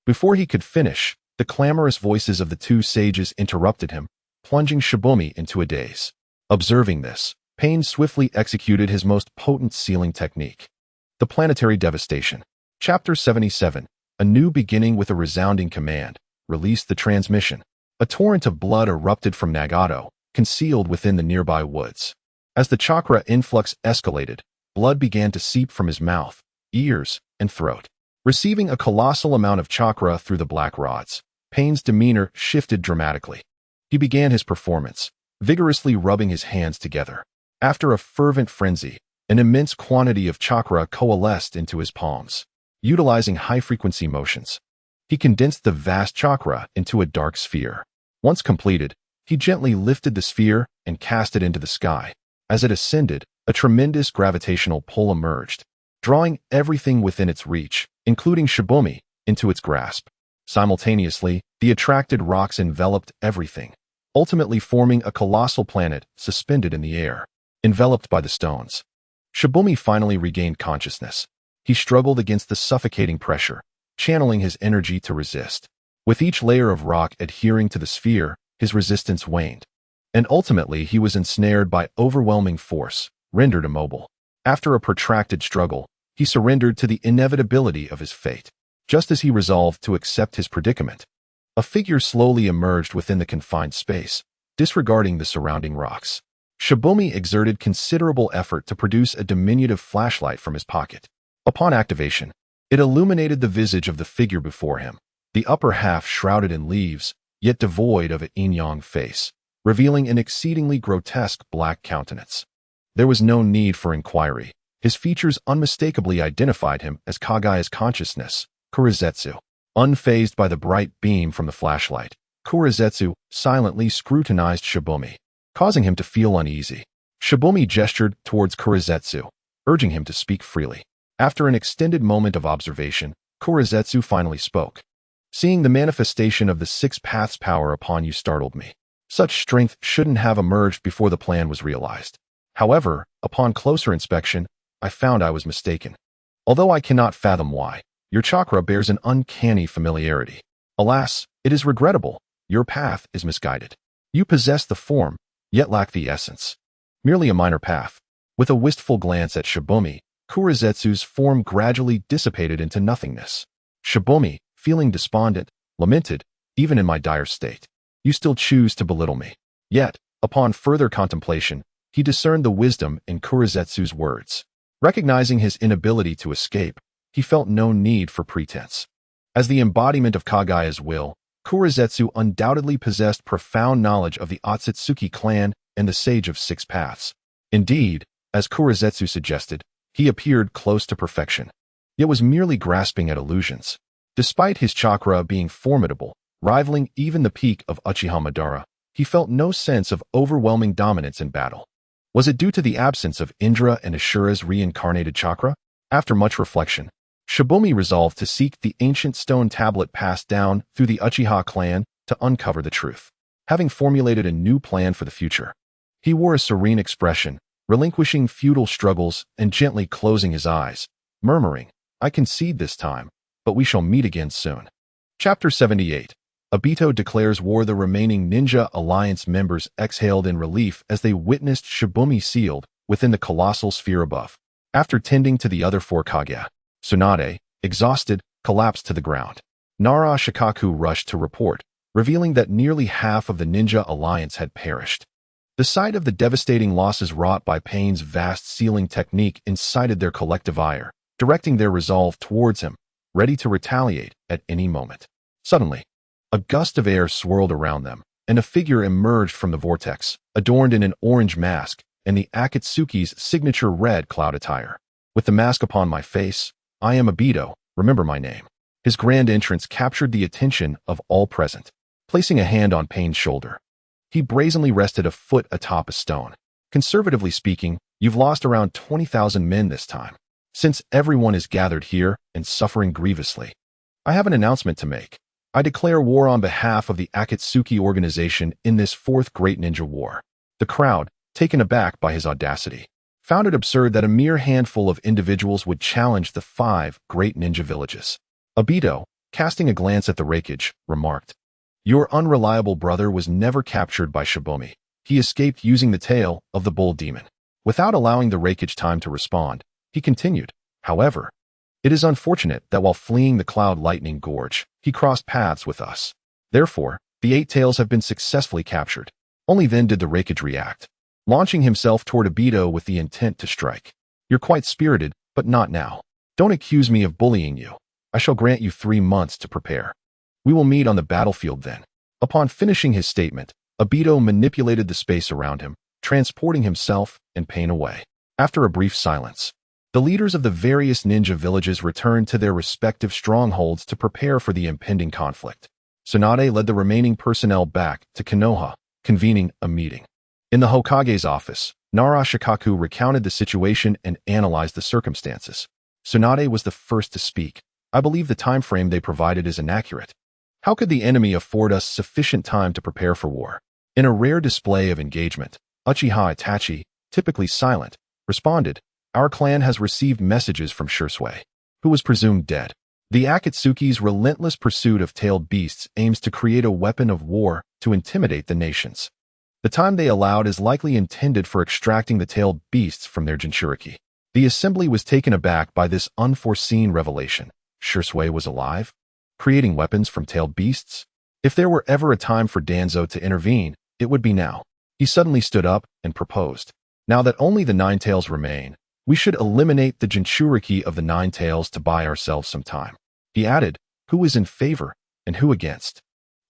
Before he could finish, the clamorous voices of the two sages interrupted him, plunging Shibumi into a daze. Observing this, Pain swiftly executed his most potent sealing technique. The Planetary Devastation. Chapter 77. A new beginning with a resounding command. Released the transmission. A torrent of blood erupted from Nagato, concealed within the nearby woods. As the chakra influx escalated, blood began to seep from his mouth, ears, and throat. Receiving a colossal amount of chakra through the black rods, Pain's demeanor shifted dramatically. He began his performance, vigorously rubbing his hands together. After a fervent frenzy, an immense quantity of chakra coalesced into his palms. Utilizing high-frequency motions, he condensed the vast chakra into a dark sphere. Once completed, he gently lifted the sphere and cast it into the sky. As it ascended, a tremendous gravitational pull emerged, drawing everything within its reach, including Shibumi, into its grasp. Simultaneously, the attracted rocks enveloped everything, ultimately forming a colossal planet suspended in the air, enveloped by the stones. Shibumi finally regained consciousness. He struggled against the suffocating pressure, channeling his energy to resist. With each layer of rock adhering to the sphere, his resistance waned. And ultimately, he was ensnared by overwhelming force, rendered immobile. After a protracted struggle, he surrendered to the inevitability of his fate. Just as he resolved to accept his predicament, a figure slowly emerged within the confined space, disregarding the surrounding rocks. Shibumi exerted considerable effort to produce a diminutive flashlight from his pocket. Upon activation, it illuminated the visage of the figure before him, the upper half shrouded in leaves, yet devoid of an yin-yang face, revealing an exceedingly grotesque black countenance. There was no need for inquiry. His features unmistakably identified him as Kagaya's consciousness, Kurizetsu. Unfazed by the bright beam from the flashlight, Kurizetsu silently scrutinized Shibumi, causing him to feel uneasy. Shibumi gestured towards Kurizetsu, urging him to speak freely. After an extended moment of observation, Kurizetsu finally spoke. Seeing the manifestation of the Six Paths power upon you startled me. Such strength shouldn't have emerged before the plan was realized. However, upon closer inspection, I found I was mistaken. Although I cannot fathom why, your chakra bears an uncanny familiarity. Alas, it is regrettable. Your path is misguided. You possess the form, yet lack the essence. Merely a minor path. With a wistful glance at Shibumi, Kurizetsu's form gradually dissipated into nothingness. Shibumi, feeling despondent, lamented, even in my dire state. You still choose to belittle me. Yet, upon further contemplation, he discerned the wisdom in Kurizetsu's words. Recognizing his inability to escape, he felt no need for pretense. As the embodiment of Kagaya's will, Kurizetsu undoubtedly possessed profound knowledge of the Otsutsuki clan and the Sage of Six Paths. Indeed, as Kurizetsu suggested, he appeared close to perfection, yet was merely grasping at illusions. Despite his chakra being formidable, rivaling even the peak of Uchiha Madara, he felt no sense of overwhelming dominance in battle. Was it due to the absence of Indra and Ashura's reincarnated chakra? After much reflection, Shibumi resolved to seek the ancient stone tablet passed down through the Uchiha clan to uncover the truth. Having formulated a new plan for the future, he wore a serene expression, relinquishing feudal struggles and gently closing his eyes, murmuring, I concede this time, but we shall meet again soon. Chapter 78. Obito declares war. The remaining Ninja Alliance members exhaled in relief as they witnessed Shibumi sealed within the colossal sphere above. After tending to the other four Kage, Tsunade, exhausted, collapsed to the ground. Nara Shikaku rushed to report, revealing that nearly half of the Ninja Alliance had perished. The sight of the devastating losses wrought by Pain's vast sealing technique incited their collective ire, directing their resolve towards him, ready to retaliate at any moment. Suddenly, a gust of air swirled around them, and a figure emerged from the vortex, adorned in an orange mask and the Akatsuki's signature red cloud attire. With the mask upon my face, I am Obito, remember my name. His grand entrance captured the attention of all present. Placing a hand on Pain's shoulder, He brazenly rested a foot atop a stone. Conservatively speaking, you've lost around 20,000 men this time. Since everyone is gathered here and suffering grievously, I have an announcement to make. I declare war on behalf of the Akatsuki organization in this fourth Great Ninja War. The crowd, taken aback by his audacity, found it absurd that a mere handful of individuals would challenge the 5 great ninja villages. Obito, casting a glance at the wreckage, remarked, "Your unreliable brother was never captured by Shibomi. He escaped using the tail of the bull demon." Without allowing the wreckage time to respond, he continued, "However, it is unfortunate that while fleeing the Cloud Lightning Gorge, he crossed paths with us. Therefore, the 8 tails have been successfully captured." Only then did the wreckage react, launching himself toward Obito with the intent to strike. "You're quite spirited, but not now. Don't accuse me of bullying you. I shall grant you 3 months to prepare. We will meet on the battlefield then." Upon finishing his statement, Obito manipulated the space around him, transporting himself and pain away. After a brief silence, the leaders of the various ninja villages returned to their respective strongholds to prepare for the impending conflict. Tsunade led the remaining personnel back to Konoha, convening a meeting. In the Hokage's office, Narashikaku recounted the situation and analyzed the circumstances. Tsunade was the first to speak. "I believe the time frame they provided is inaccurate. How could the enemy afford us sufficient time to prepare for war?" In a rare display of engagement, Uchiha Itachi, typically silent, responded, "Our clan has received messages from Shursui, who was presumed dead. The Akatsuki's relentless pursuit of tailed beasts aims to create a weapon of war to intimidate the nations. The time they allowed is likely intended for extracting the tailed beasts from their Jinchuriki." The assembly was taken aback by this unforeseen revelation. Shursui was alive, creating weapons from tailed beasts? If there were ever a time for Danzo to intervene, it would be now. He suddenly stood up and proposed, "Now that only the 9 tails remain, we should eliminate the Jinchuriki of the 9 tails to buy ourselves some time." He added, "Who is in favor and who against?"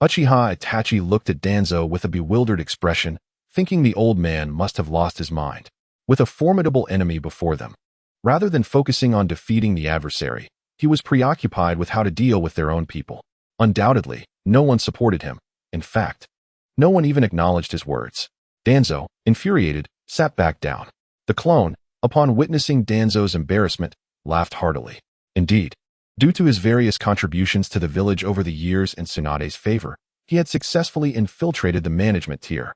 Uchiha Itachi looked at Danzo with a bewildered expression, thinking the old man must have lost his mind. With a formidable enemy before them, rather than focusing on defeating the adversary, he was preoccupied with how to deal with their own people. Undoubtedly, no one supported him. In fact, no one even acknowledged his words. Danzo, infuriated, sat back down. The clone, upon witnessing Danzo's embarrassment, laughed heartily. Indeed, due to his various contributions to the village over the years in Tsunade's favor, he had successfully infiltrated the management tier.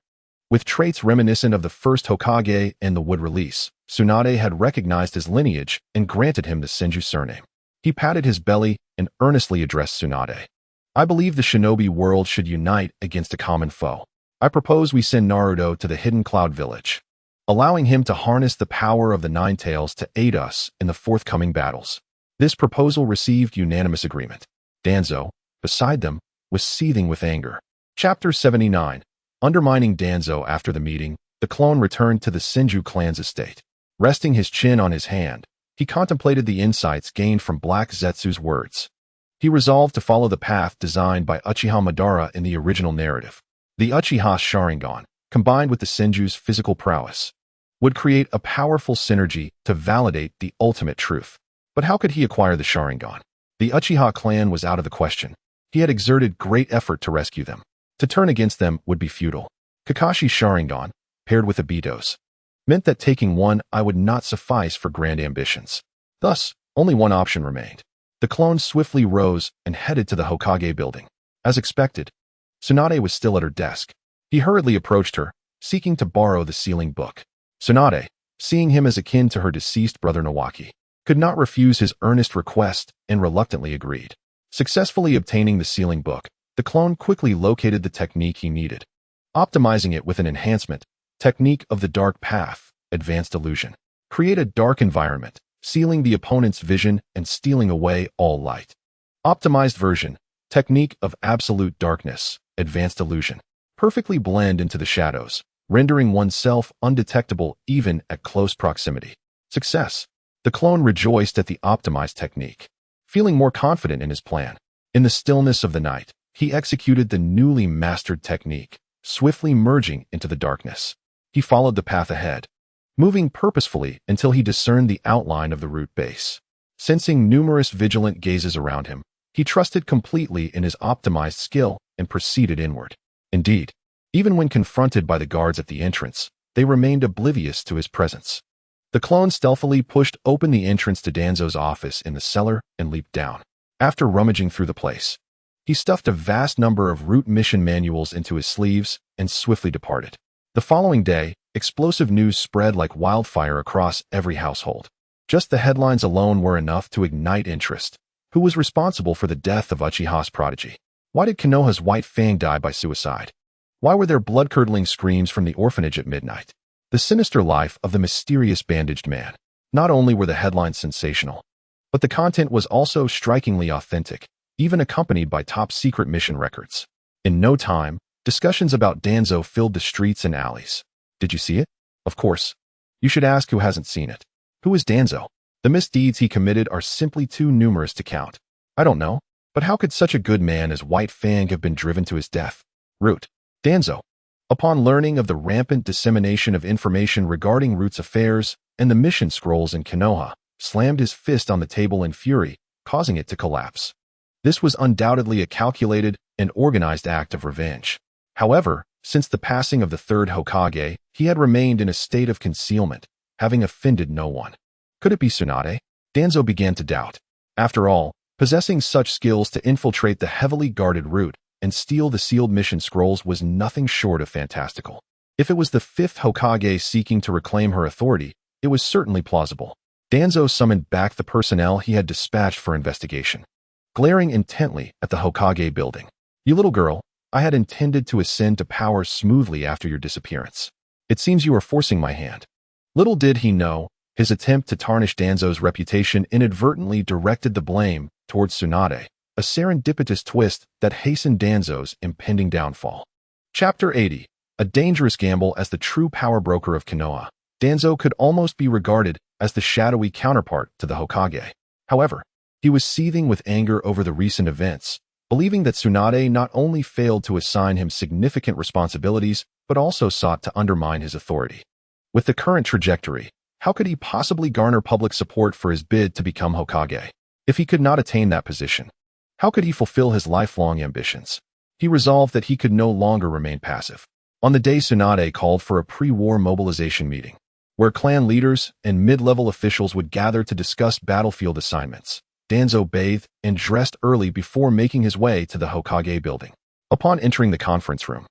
With traits reminiscent of the first Hokage and the Wood Release, Tsunade had recognized his lineage and granted him the Senju surname. He patted his belly and earnestly addressed Tsunade. "I believe the shinobi world should unite against a common foe. I propose we send Naruto to the Hidden Cloud Village, allowing him to harness the power of the 9 tails to aid us in the forthcoming battles." This proposal received unanimous agreement. Danzo, beside them, was seething with anger. Chapter 79. Undermining Danzo. After the meeting, the clone returned to the Senju clan's estate. Resting his chin on his hand, he contemplated the insights gained from Black Zetsu's words. He resolved to follow the path designed by Uchiha Madara in the original narrative. The Uchiha Sharingan, combined with the Senju's physical prowess, would create a powerful synergy to validate the ultimate truth. But how could he acquire the Sharingan? The Uchiha clan was out of the question. He had exerted great effort to rescue them. To turn against them would be futile. Kakashi's Sharingan, paired with Obito's, meant that taking one I would not suffice for grand ambitions. Thus, only one option remained. The clone swiftly rose and headed to the Hokage building. As expected, Tsunade was still at her desk. He hurriedly approached her, seeking to borrow the sealing book. Tsunade, seeing him as akin to her deceased brother Nawaki, could not refuse his earnest request and reluctantly agreed. Successfully obtaining the sealing book, the clone quickly located the technique he needed, optimizing it with an enhancement, technique of the dark path, advanced illusion. Create a dark environment, sealing the opponent's vision and stealing away all light. Optimized version, technique of absolute darkness, advanced illusion. Perfectly blend into the shadows, rendering oneself undetectable even at close proximity. Success. The clone rejoiced at the optimized technique, feeling more confident in his plan. In the stillness of the night, he executed the newly mastered technique, swiftly merging into the darkness. He followed the path ahead, moving purposefully until he discerned the outline of the root base. Sensing numerous vigilant gazes around him, he trusted completely in his optimized skill and proceeded inward. Indeed, Even when confronted by the guards at the entrance, they remained oblivious to his presence. The clone stealthily pushed open the entrance to Danzo's office in the cellar and leaped down. After rummaging through the place, he stuffed a vast number of route mission manuals into his sleeves and swiftly departed. The following day, explosive news spread like wildfire across every household. Just the headlines alone were enough to ignite interest. Who was responsible for the death of Uchiha's prodigy? Why did Konoha's White Fang die by suicide? Why were there blood-curdling screams from the orphanage at midnight? The sinister life of the mysterious bandaged man. Not only were the headlines sensational, but the content was also strikingly authentic, even accompanied by top-secret mission records. In no time, discussions about Danzo filled the streets and alleys. Did you see it? Of course. You should ask who hasn't seen it. Who is Danzo? The misdeeds he committed are simply too numerous to count. I don't know, but how could such a good man as White Fang have been driven to his death? Root. Danzo. Upon learning of the rampant dissemination of information regarding Root's affairs and the mission scrolls in Konoha, slammed his fist on the table in fury, causing it to collapse. This was undoubtedly a calculated and organized act of revenge. However, since the passing of the third Hokage, he had remained in a state of concealment, having offended no one. Could it be Tsunade? Danzo began to doubt. After all, possessing such skills to infiltrate the heavily guarded route and steal the sealed mission scrolls was nothing short of fantastical. If it was the fifth Hokage seeking to reclaim her authority, it was certainly plausible. Danzo summoned back the personnel he had dispatched for investigation. Glaring intently at the Hokage building. You little girl, I had intended to ascend to power smoothly after your disappearance. It seems you are forcing my hand. Little did he know, his attempt to tarnish Danzo's reputation inadvertently directed the blame towards Tsunade, a serendipitous twist that hastened Danzo's impending downfall. Chapter 80. A dangerous gamble. As the true power broker of Konoha, Danzo could almost be regarded as the shadowy counterpart to the Hokage. However, he was seething with anger over the recent events, believing that Tsunade not only failed to assign him significant responsibilities, but also sought to undermine his authority. With the current trajectory, how could he possibly garner public support for his bid to become Hokage? If he could not attain that position, how could he fulfill his lifelong ambitions? He resolved that he could no longer remain passive. On the day Tsunade called for a pre-war mobilization meeting, where clan leaders and mid-level officials would gather to discuss battlefield assignments, Danzo bathed and dressed early before making his way to the Hokage building. Upon entering the conference room,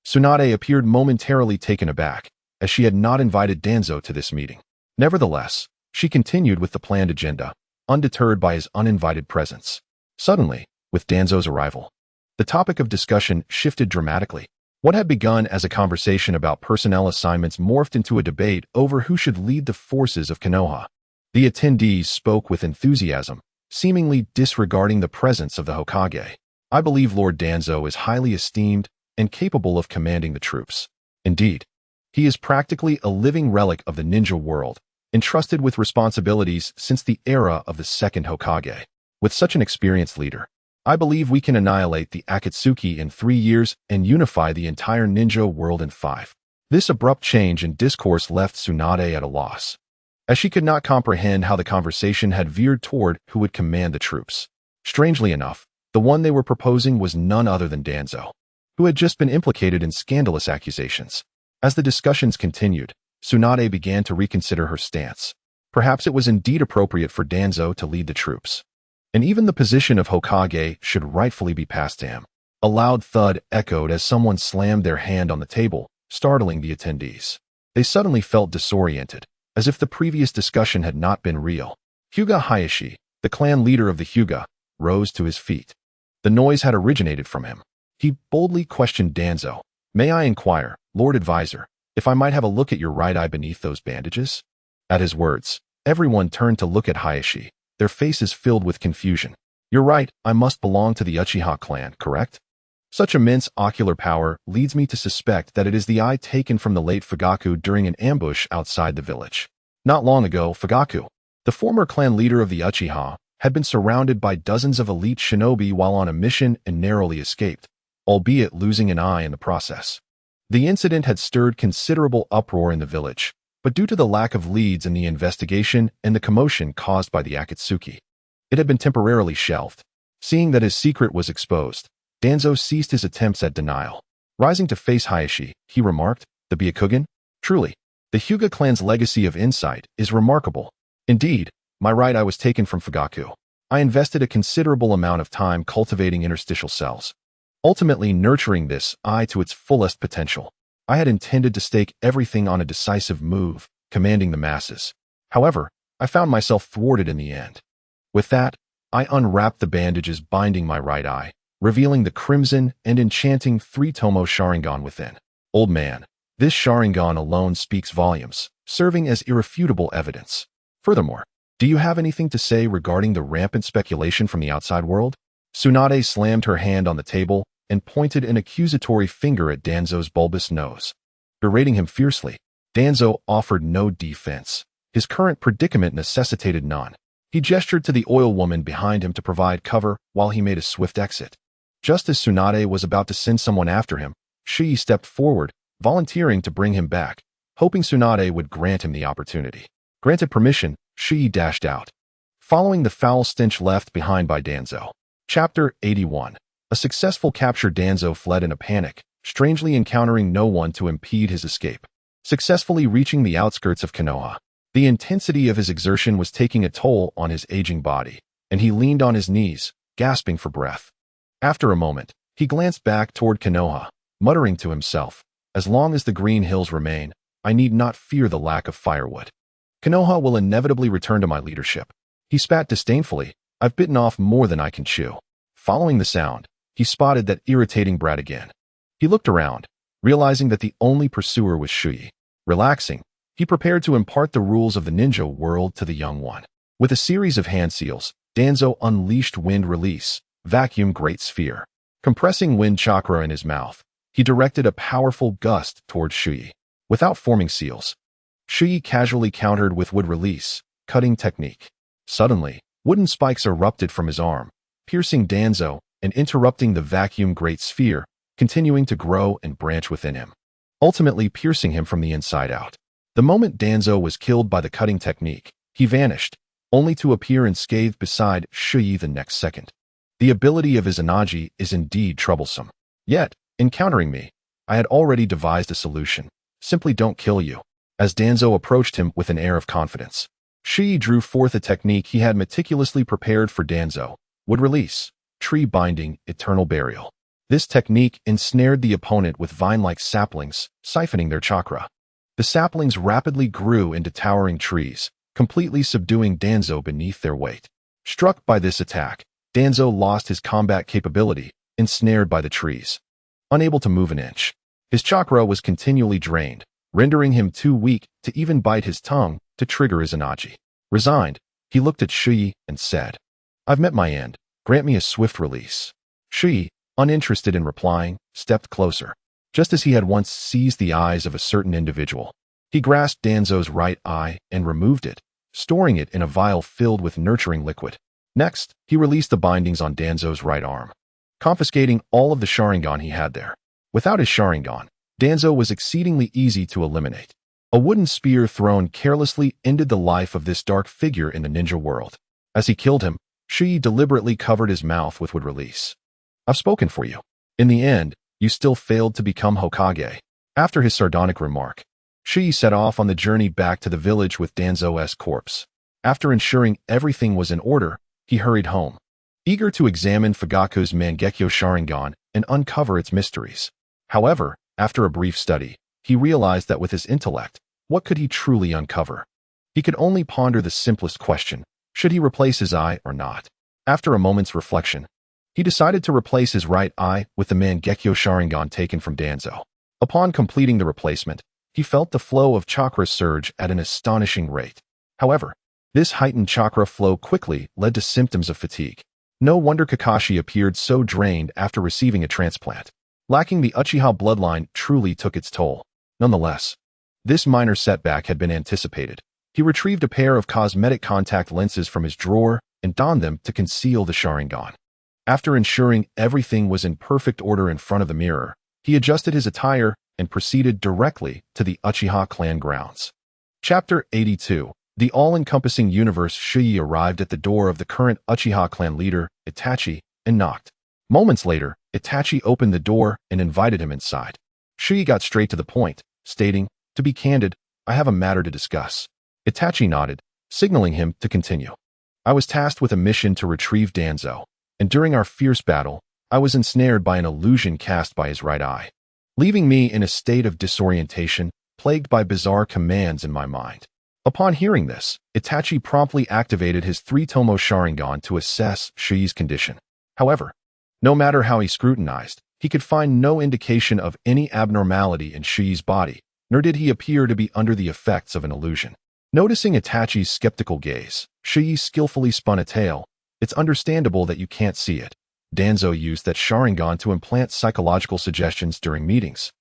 Tsunade appeared momentarily taken aback, as she had not invited Danzo to this meeting. Nevertheless, she continued with the planned agenda, undeterred by his uninvited presence. Suddenly, with Danzo's arrival, the topic of discussion shifted dramatically. What had begun as a conversation about personnel assignments morphed into a debate over who should lead the forces of Konoha. The attendees spoke with enthusiasm, seemingly disregarding the presence of the Hokage. I believe Lord Danzo is highly esteemed and capable of commanding the troops. Indeed, he is practically a living relic of the ninja world, entrusted with responsibilities since the era of the second Hokage. With such an experienced leader, I believe we can annihilate the Akatsuki in 3 years and unify the entire ninja world in 5. This abrupt change in discourse left Tsunade at a loss, as she could not comprehend how the conversation had veered toward who would command the troops. Strangely enough, the one they were proposing was none other than Danzo, who had just been implicated in scandalous accusations. As the discussions continued, Tsunade began to reconsider her stance. Perhaps it was indeed appropriate for Danzo to lead the troops, and even the position of Hokage should rightfully be passed to him. A loud thud echoed as someone slammed their hand on the table, startling the attendees. They suddenly felt disoriented, as if the previous discussion had not been real. Hyuga Hayashi, the clan leader of the Hyuga, rose to his feet. The noise had originated from him. He boldly questioned Danzo. May I inquire, Lord Advisor, if I might have a look at your right eye beneath those bandages? At his words, everyone turned to look at Hayashi, their faces filled with confusion. You're right, I must belong to the Uchiha clan, correct? Such immense ocular power leads me to suspect that it is the eye taken from the late Fugaku during an ambush outside the village. Not long ago, Fugaku, the former clan leader of the Uchiha, had been surrounded by dozens of elite shinobi while on a mission and narrowly escaped, albeit losing an eye in the process. The incident had stirred considerable uproar in the village, but due to the lack of leads in the investigation and the commotion caused by the Akatsuki, it had been temporarily shelved. Seeing that his secret was exposed, Danzo ceased his attempts at denial. Rising to face Hayashi, he remarked, "The Byakugan? Truly, the Hyuga clan's legacy of insight is remarkable. Indeed, my right eye was taken from Fugaku. I invested a considerable amount of time cultivating interstitial cells, ultimately nurturing this eye to its fullest potential. I had intended to stake everything on a decisive move, commanding the masses. However, I found myself thwarted in the end. With that, I unwrapped the bandages binding my right eye, revealing the crimson and enchanting three-tomo Sharingan within. Old man, this Sharingan alone speaks volumes, serving as irrefutable evidence. Furthermore, do you have anything to say regarding the rampant speculation from the outside world?" Tsunade slammed her hand on the table and pointed an accusatory finger at Danzo's bulbous nose. Berating him fiercely, Danzo offered no defense. His current predicament necessitated none. He gestured to the oil woman behind him to provide cover while he made a swift exit. Just as Tsunade was about to send someone after him, Shi stepped forward, volunteering to bring him back, hoping Tsunade would grant him the opportunity. Granted permission, Shi dashed out, following the foul stench left behind by Danzo. Chapter 81. A successful capture. Danzo fled in a panic, strangely encountering no one to impede his escape. Successfully reaching the outskirts of Konoha, the intensity of his exertion was taking a toll on his aging body, and he leaned on his knees, gasping for breath. After a moment, he glanced back toward Konoha, muttering to himself, "As long as the green hills remain, I need not fear the lack of firewood. Konoha will inevitably return to my leadership." He spat disdainfully, "I've bitten off more than I can chew." Following the sound, he spotted that irritating brat again. He looked around, realizing that the only pursuer was Shuyi. Relaxing, he prepared to impart the rules of the ninja world to the young one. With a series of hand seals, Danzo unleashed Wind Release, Vacuum Great Sphere. Compressing wind chakra in his mouth, he directed a powerful gust towards Shuyi. Without forming seals, Shuyi casually countered with Wood Release, Cutting Technique. Suddenly, wooden spikes erupted from his arm, piercing Danzo and interrupting the Vacuum Great Sphere, continuing to grow and branch within him, ultimately piercing him from the inside out. The moment Danzo was killed by the cutting technique, he vanished, only to appear unscathed beside Shuyi the next second. The ability of Izanagi is indeed troublesome. Yet, encountering me, I had already devised a solution. Simply don't kill you. As Danzo approached him with an air of confidence, Shuyi drew forth a technique he had meticulously prepared for Danzo. Would Release, Tree Binding, Eternal Burial. This technique ensnared the opponent with vine-like saplings, siphoning their chakra. The saplings rapidly grew into towering trees, completely subduing Danzo beneath their weight. Struck by this attack, Danzo lost his combat capability, ensnared by the trees. Unable to move an inch, his chakra was continually drained, rendering him too weak to even bite his tongue to trigger Izanagi. Resigned, he looked at Shuyi and said, "I've met my end. Grant me a swift release." Shuyi, uninterested in replying, stepped closer. Just as he had once seized the eyes of a certain individual, he grasped Danzo's right eye and removed it, storing it in a vial filled with nurturing liquid. Next, he released the bindings on Danzo's right arm, confiscating all of the Sharingan he had there. Without his Sharingan, Danzo was exceedingly easy to eliminate. A wooden spear thrown carelessly ended the life of this dark figure in the ninja world. As he killed him, Shuyi deliberately covered his mouth with Wood Release. "I've spoken for you. In the end, you still failed to become Hokage." After his sardonic remark, Shuyi set off on the journey back to the village with Danzo's corpse. After ensuring everything was in order, he hurried home, eager to examine Fugaku's Mangekyo Sharingan and uncover its mysteries. However, after a brief study, he realized that with his intellect, what could he truly uncover? He could only ponder the simplest question: should he replace his eye or not? After a moment's reflection, he decided to replace his right eye with the Mangekyo Sharingan taken from Danzo. Upon completing the replacement, he felt the flow of chakra surge at an astonishing rate. However, this heightened chakra flow quickly led to symptoms of fatigue. No wonder Kakashi appeared so drained after receiving a transplant. Lacking the Uchiha bloodline truly took its toll. Nonetheless, this minor setback had been anticipated. He retrieved a pair of cosmetic contact lenses from his drawer and donned them to conceal the Sharingan. After ensuring everything was in perfect order in front of the mirror, he adjusted his attire and proceeded directly to the Uchiha clan grounds. Chapter 82. The all-encompassing universe. Shuyi arrived at the door of the current Uchiha clan leader, Itachi, and knocked. Moments later, Itachi opened the door and invited him inside. Shuyi got straight to the point, stating, "To be candid, I have a matter to discuss." Itachi nodded, signaling him to continue. "I was tasked with a mission to retrieve Danzo, and during our fierce battle, I was ensnared by an illusion cast by his right eye, leaving me in a state of disorientation, plagued by bizarre commands in my mind." Upon hearing this, Itachi promptly activated his 3-Tomo Sharingan to assess Shuyi's condition. However, no matter how he scrutinized, he could find no indication of any abnormality in Shuyi's body, nor did he appear to be under the effects of an illusion. Noticing Itachi's skeptical gaze, Shuyi skillfully spun a tail. "It's understandable that you can't see it. Danzo used that Sharingan to implant psychological suggestions during meetings,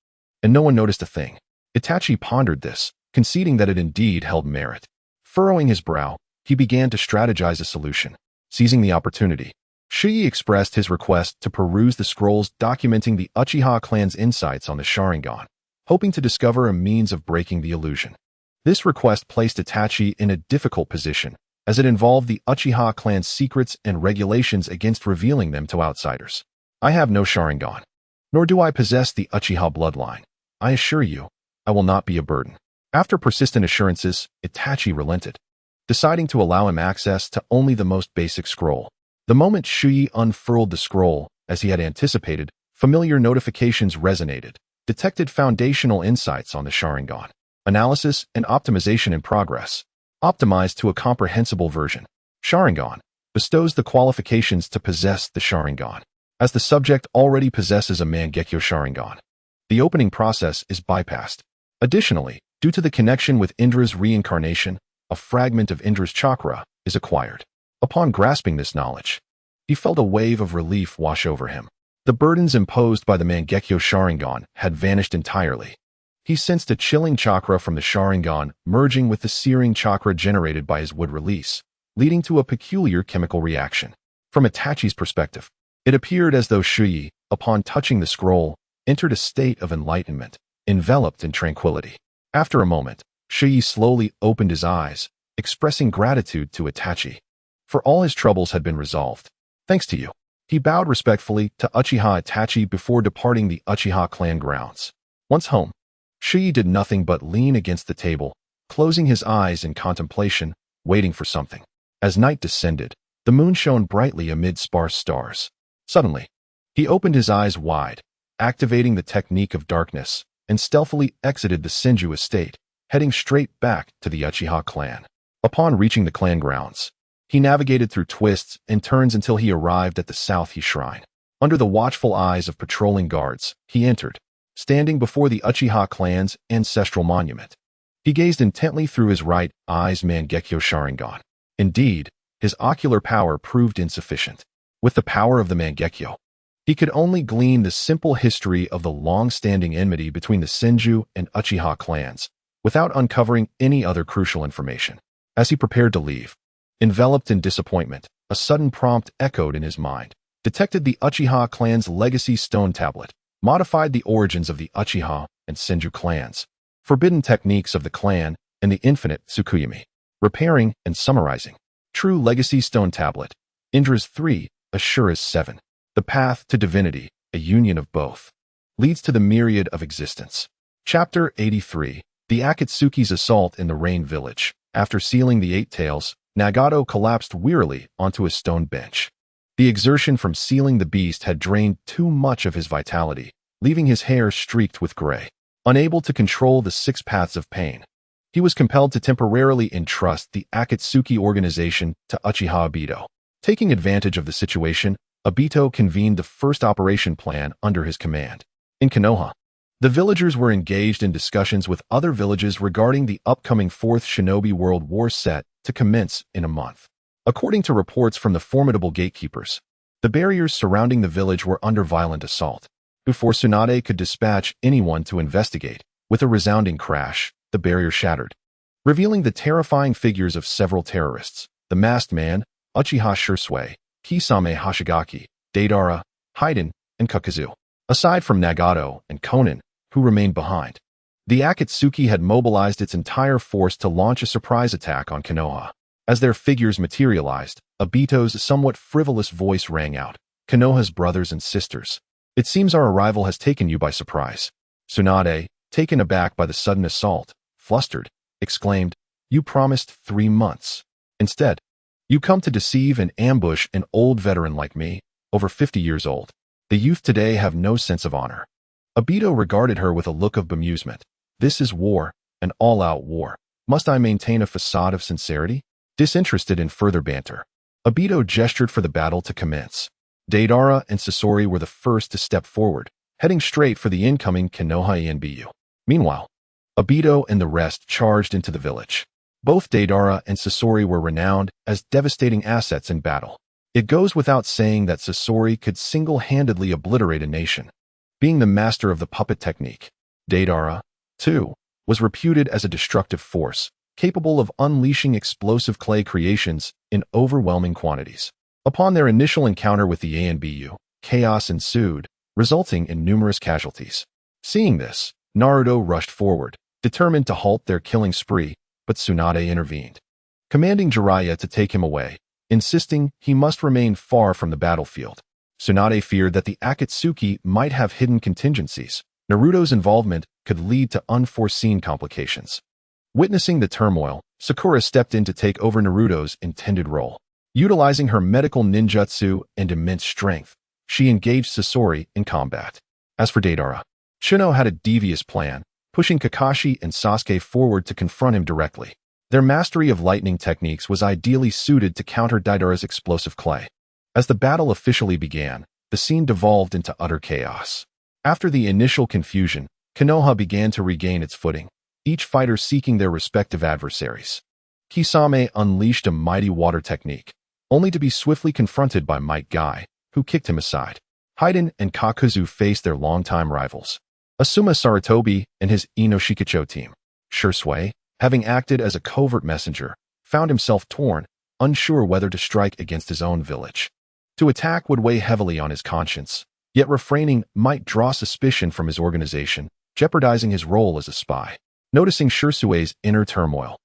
and no one noticed a thing." Itachi pondered this, conceding that it indeed held merit. Furrowing his brow, he began to strategize a solution. Seizing the opportunity, Shuyi expressed his request to peruse the scrolls documenting the Uchiha clan's insights on the Sharingan, hoping to discover a means of breaking the illusion. This request placed Itachi in a difficult position, as it involved the Uchiha clan's secrets and regulations against revealing them to outsiders. "I have no Sharingan, nor do I possess the Uchiha bloodline. I assure you, I will not be a burden." After persistent assurances, Itachi relented, deciding to allow him access to only the most basic scroll. The moment Shuyi unfurled the scroll, as he had anticipated, familiar notifications resonated, detected foundational insights on the Sharingan. Analysis and optimization in progress. Optimized to a comprehensible version. Sharingan bestows the qualifications to possess the Sharingan, as the subject already possesses a Mangekyo Sharingan. The opening process is bypassed. Additionally, due to the connection with Indra's reincarnation, a fragment of Indra's chakra is acquired. Upon grasping this knowledge, he felt a wave of relief wash over him. The burdens imposed by the Mangekyo Sharingan had vanished entirely. He sensed a chilling chakra from the Sharingan merging with the searing chakra generated by his wood release, leading to a peculiar chemical reaction. From Itachi's perspective, it appeared as though Shuyi, upon touching the scroll, entered a state of enlightenment, enveloped in tranquility. After a moment, Shuyi slowly opened his eyes, expressing gratitude to Itachi. For all his troubles had been resolved. "Thanks to you." He bowed respectfully to Uchiha Itachi before departing the Uchiha clan grounds. Once home, Shuyi did nothing but lean against the table, closing his eyes in contemplation, waiting for something. As night descended, the moon shone brightly amid sparse stars. Suddenly, he opened his eyes wide, activating the technique of darkness, and stealthily exited the Senju estate, heading straight back to the Uchiha clan. Upon reaching the clan grounds, he navigated through twists and turns until he arrived at the South Shrine. Under the watchful eyes of patrolling guards, he entered, standing before the Uchiha clan's ancestral monument. He gazed intently through his right eye's Mangekyo Sharingan. Indeed, his ocular power proved insufficient. With the power of the Mangekyo, he could only glean the simple history of the long-standing enmity between the Senju and Uchiha clans, without uncovering any other crucial information. As he prepared to leave, enveloped in disappointment, a sudden prompt echoed in his mind. Detected the Uchiha clan's legacy stone tablet, modified the origins of the Uchiha and Senju clans, forbidden techniques of the clan, and the infinite Tsukuyomi. Repairing and summarizing. True legacy stone tablet. Indra's 3, Ashura's 7. The path to divinity, a union of both, leads to the myriad of existence. Chapter 83. The Akatsuki's assault in the Rain Village. After sealing the 8 tails, Nagato collapsed wearily onto a stone bench. The exertion from sealing the beast had drained too much of his vitality, leaving his hair streaked with gray. Unable to control the 6 paths of pain, he was compelled to temporarily entrust the Akatsuki organization to Uchiha Obito. Taking advantage of the situation, Obito convened the first operation plan under his command. In Konoha, the villagers were engaged in discussions with other villages regarding the upcoming 4th Shinobi World War set to commence in a month. According to reports from the formidable gatekeepers, the barriers surrounding the village were under violent assault. Before Tsunade could dispatch anyone to investigate, with a resounding crash, the barrier shattered, revealing the terrifying figures of several terrorists: the Masked Man, Uchiha Shursui, Kisame Hashigaki, Deidara, Haiden, and Kukazu. Aside from Nagato and Konan, who remained behind, the Akatsuki had mobilized its entire force to launch a surprise attack on Konoha. As their figures materialized, Obito's somewhat frivolous voice rang out. Konoha's brothers and sisters, It seems our arrival has taken you by surprise. Tsunade, taken aback by the sudden assault, flustered, exclaimed, "You promised 3 months. Instead, you come to deceive and ambush an old veteran like me, over 50 years old. The youth today have no sense of honor." Obito regarded her with a look of bemusement. "This is war, an all-out war. Must I maintain a facade of sincerity?" Disinterested in further banter, Obito gestured for the battle to commence. Deidara and Sasori were the first to step forward, heading straight for the incoming Konoha Enbu. Meanwhile, Obito and the rest charged into the village. Both Deidara and Sasori were renowned as devastating assets in battle. It goes without saying that Sasori could single-handedly obliterate a nation. Being the master of the puppet technique, Deidara, too, was reputed as a destructive force, capable of unleashing explosive clay creations in overwhelming quantities. Upon their initial encounter with the Anbu, chaos ensued, resulting in numerous casualties. Seeing this, Naruto rushed forward, determined to halt their killing spree, but Tsunade intervened, commanding Jiraiya to take him away, insisting he must remain far from the battlefield. Tsunade feared that the Akatsuki might have hidden contingencies. Naruto's involvement could lead to unforeseen complications. Witnessing the turmoil, Sakura stepped in to take over Naruto's intended role. Utilizing her medical ninjutsu and immense strength, she engaged Sasori in combat. As for Deidara, Shino had a devious plan, pushing Kakashi and Sasuke forward to confront him directly. Their mastery of lightning techniques was ideally suited to counter Deidara's explosive clay. As the battle officially began, the scene devolved into utter chaos. After the initial confusion, Konoha began to regain its footing, each fighter seeking their respective adversaries. Kisame unleashed a mighty water technique, only to be swiftly confronted by Might Guy, who kicked him aside. Haiden and Kakuzu faced their longtime rivals, Asuma Sarutobi and his Inoshikacho team. Shursui, having acted as a covert messenger, found himself torn, unsure whether to strike against his own village. To attack would weigh heavily on his conscience, yet refraining might draw suspicion from his organization, jeopardizing his role as a spy. Noticing Shursui's inner turmoil,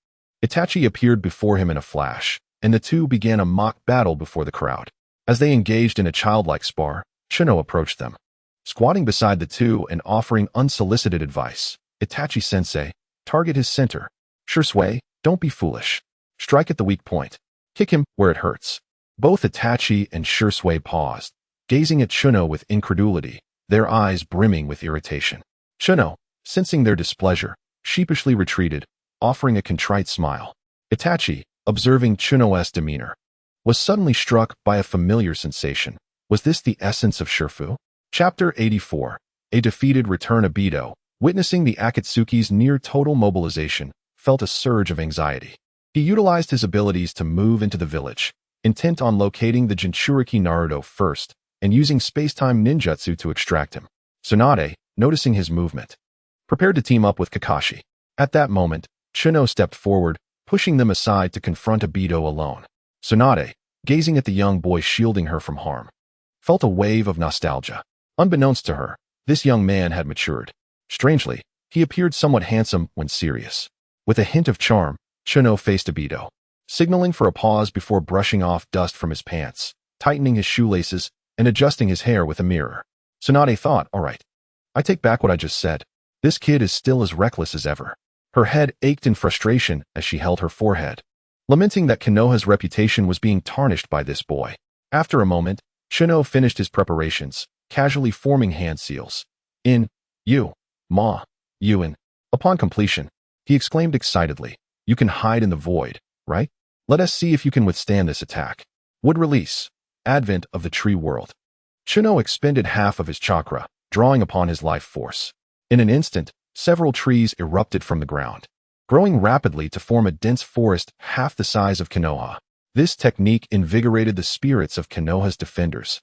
Itachi appeared before him in a flash, and the two began a mock battle before the crowd. As they engaged in a childlike spar, Shino approached them. Squatting beside the two and offering unsolicited advice, Itachi-sensei, target his center. Shursui, don't be foolish. Strike at the weak point. Kick him where it hurts. Both Itachi and Shursui paused, gazing at Shino with incredulity, their eyes brimming with irritation. Shino, sensing their displeasure, sheepishly retreated, offering a contrite smile. Itachi, observing Shino's demeanor, was suddenly struck by a familiar sensation. Was this the essence of Shurfu? Chapter 84. A defeated return. Obito, witnessing the Akatsuki's near-total mobilization, felt a surge of anxiety. He utilized his abilities to move into the village, intent on locating the Jinchuriki Naruto first, and using space-time ninjutsu to extract him. Tsunade, noticing his movement, prepared to team up with Kakashi. At that moment, Shino stepped forward, pushing them aside to confront Obito alone. Tsunade, gazing at the young boy shielding her from harm, felt a wave of nostalgia. Unbeknownst to her, this young man had matured. Strangely, he appeared somewhat handsome when serious. With a hint of charm, Shino faced Obito, signaling for a pause before brushing off dust from his pants, tightening his shoelaces, and adjusting his hair with a mirror. Tsunade thought, all right, I take back what I just said. This kid is still as reckless as ever. Her head ached in frustration as she held her forehead, lamenting that Konoha's reputation was being tarnished by this boy. After a moment, Shino finished his preparations, casually forming hand seals. In, you, ma, Yuan. Upon completion, he exclaimed excitedly, you can hide in the void, right? Let us see if you can withstand this attack. Would release. Advent of the tree world. Shino expended half of his chakra, drawing upon his life force. In an instant, several trees erupted from the ground, growing rapidly to form a dense forest half the size of Konoha. This technique invigorated the spirits of Konoha's defenders,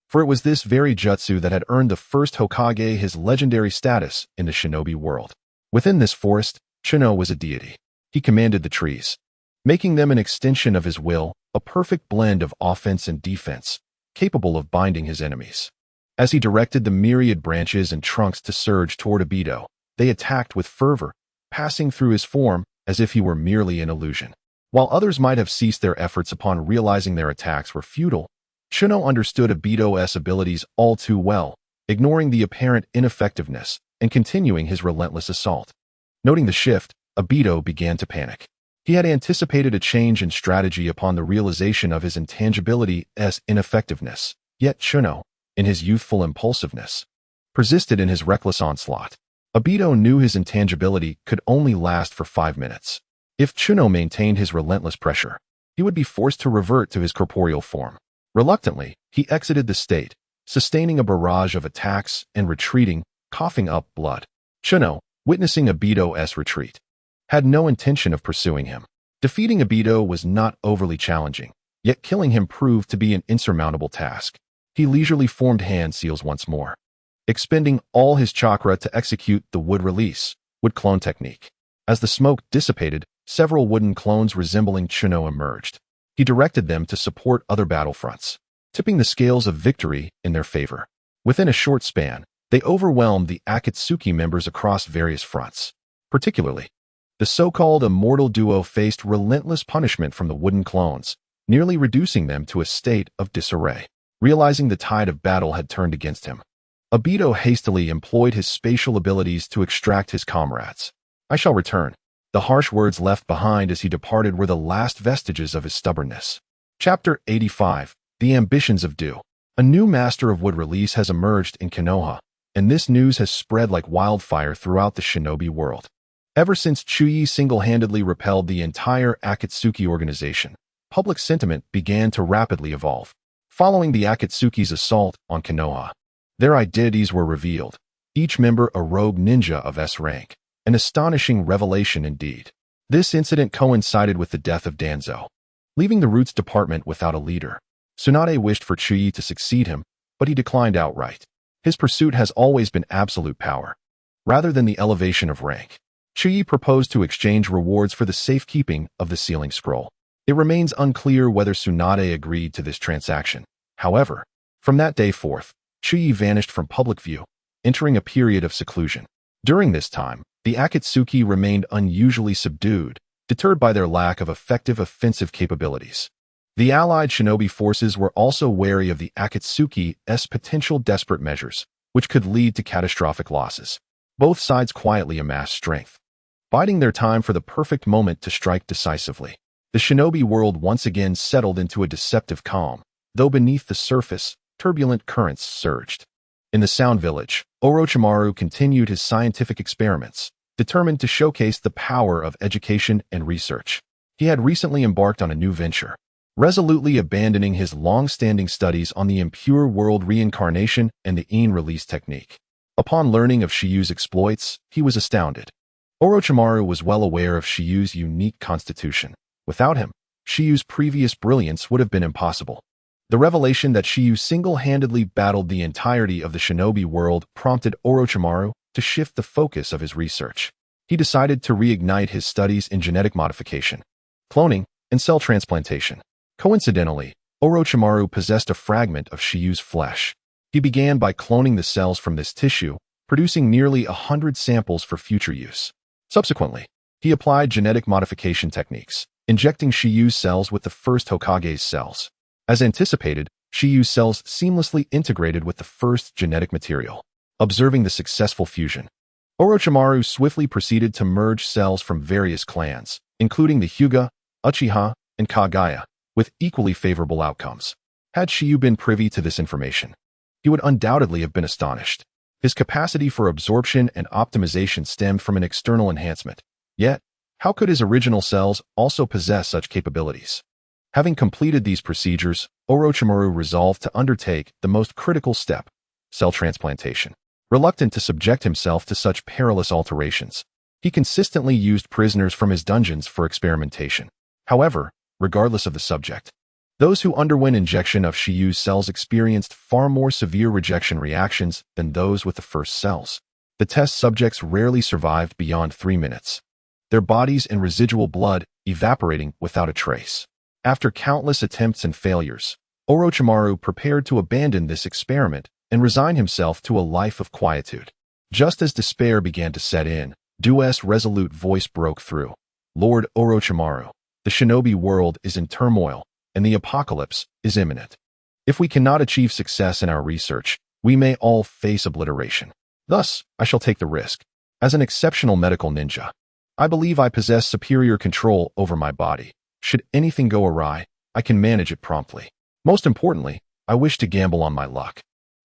for it was this very jutsu that had earned the first Hokage his legendary status in the shinobi world. Within this forest, Shino was a deity. He commanded the trees, making them an extension of his will, a perfect blend of offense and defense, capable of binding his enemies. As he directed the myriad branches and trunks to surge toward Obito, they attacked with fervor, passing through his form as if he were merely an illusion. While others might have ceased their efforts upon realizing their attacks were futile, Shino understood Obito's abilities all too well, ignoring the apparent ineffectiveness and continuing his relentless assault. Noting the shift, Obito began to panic. He had anticipated a change in strategy upon the realization of his intangibility as ineffectiveness, yet Chuno, in his youthful impulsiveness, persisted in his reckless onslaught. Obito knew his intangibility could only last for 5 minutes. If Chuno maintained his relentless pressure, he would be forced to revert to his corporeal form. Reluctantly, he exited the state, sustaining a barrage of attacks and retreating, coughing up blood. Chuno, witnessing Obito's retreat, had no intention of pursuing him. Defeating Obito was not overly challenging, yet killing him proved to be an insurmountable task. He leisurely formed hand seals once more, expending all his chakra to execute the wood release, wood clone technique. As the smoke dissipated, several wooden clones resembling Chuno emerged. He directed them to support other battlefronts, tipping the scales of victory in their favor. Within a short span, they overwhelmed the Akatsuki members across various fronts. Particularly, the so-called immortal duo faced relentless punishment from the wooden clones, nearly reducing them to a state of disarray. Realizing the tide of battle had turned against him, Obito hastily employed his spatial abilities to extract his comrades. "I shall return." The harsh words left behind as he departed were the last vestiges of his stubbornness. Chapter 85. The Ambitions of Do. A new master of wood release has emerged in Konoha, and this news has spread like wildfire throughout the shinobi world. Ever since Chuyi single-handedly repelled the entire Akatsuki organization, public sentiment began to rapidly evolve. Following the Akatsuki's assault on Konoha, their identities were revealed, each member a rogue ninja of S rank, an astonishing revelation indeed. This incident coincided with the death of Danzo, leaving the Roots department without a leader. Tsunade wished for Chuyi to succeed him, but he declined outright. His pursuit has always been absolute power, rather than the elevation of rank. Chuyi proposed to exchange rewards for the safekeeping of the sealing scroll. It remains unclear whether Tsunade agreed to this transaction. However, from that day forth, Chuyi vanished from public view, entering a period of seclusion. During this time, the Akatsuki remained unusually subdued, deterred by their lack of effective offensive capabilities. The allied shinobi forces were also wary of the Akatsuki's potential desperate measures, which could lead to catastrophic losses. Both sides quietly amassed strength, biding their time for the perfect moment to strike decisively. The shinobi world once again settled into a deceptive calm, though beneath the surface, turbulent currents surged. In the Sound Village, Orochimaru continued his scientific experiments, determined to showcase the power of education and research. He had recently embarked on a new venture, resolutely abandoning his long-standing studies on the impure world reincarnation and the isekai'd release technique. Upon learning of Shiyu's exploits, he was astounded. Orochimaru was well aware of Shiyu's unique constitution. Without him, Shiyu's previous brilliance would have been impossible. The revelation that Shiyu single-handedly battled the entirety of the shinobi world prompted Orochimaru to shift the focus of his research. He decided to reignite his studies in genetic modification, cloning, and cell transplantation. Coincidentally, Orochimaru possessed a fragment of Shiyu's flesh. He began by cloning the cells from this tissue, producing nearly 100 samples for future use. Subsequently, he applied genetic modification techniques, injecting Shiyu's cells with the first Hokage's cells. As anticipated, Shiyu's cells seamlessly integrated with the first genetic material. Observing the successful fusion, Orochimaru swiftly proceeded to merge cells from various clans, including the Hyuga, Uchiha, and Kagaya, with equally favorable outcomes. Had Shiyu been privy to this information, he would undoubtedly have been astonished. His capacity for absorption and optimization stemmed from an external enhancement. Yet, how could his original cells also possess such capabilities? Having completed these procedures, Orochimaru resolved to undertake the most critical step, cell transplantation. Reluctant to subject himself to such perilous alterations, he consistently used prisoners from his dungeons for experimentation. However, regardless of the subject, those who underwent injection of Shiyu's cells experienced far more severe rejection reactions than those with the first cells. The test subjects rarely survived beyond 3 minutes, their bodies and residual blood evaporating without a trace. After countless attempts and failures, Orochimaru prepared to abandon this experiment and resign himself to a life of quietude. Just as despair began to set in, Du's resolute voice broke through. "Lord Orochimaru, the shinobi world is in turmoil, and the apocalypse is imminent. If we cannot achieve success in our research, we may all face obliteration. Thus, I shall take the risk. As an exceptional medical ninja, I believe I possess superior control over my body. Should anything go awry, I can manage it promptly. Most importantly, I wish to gamble on my luck.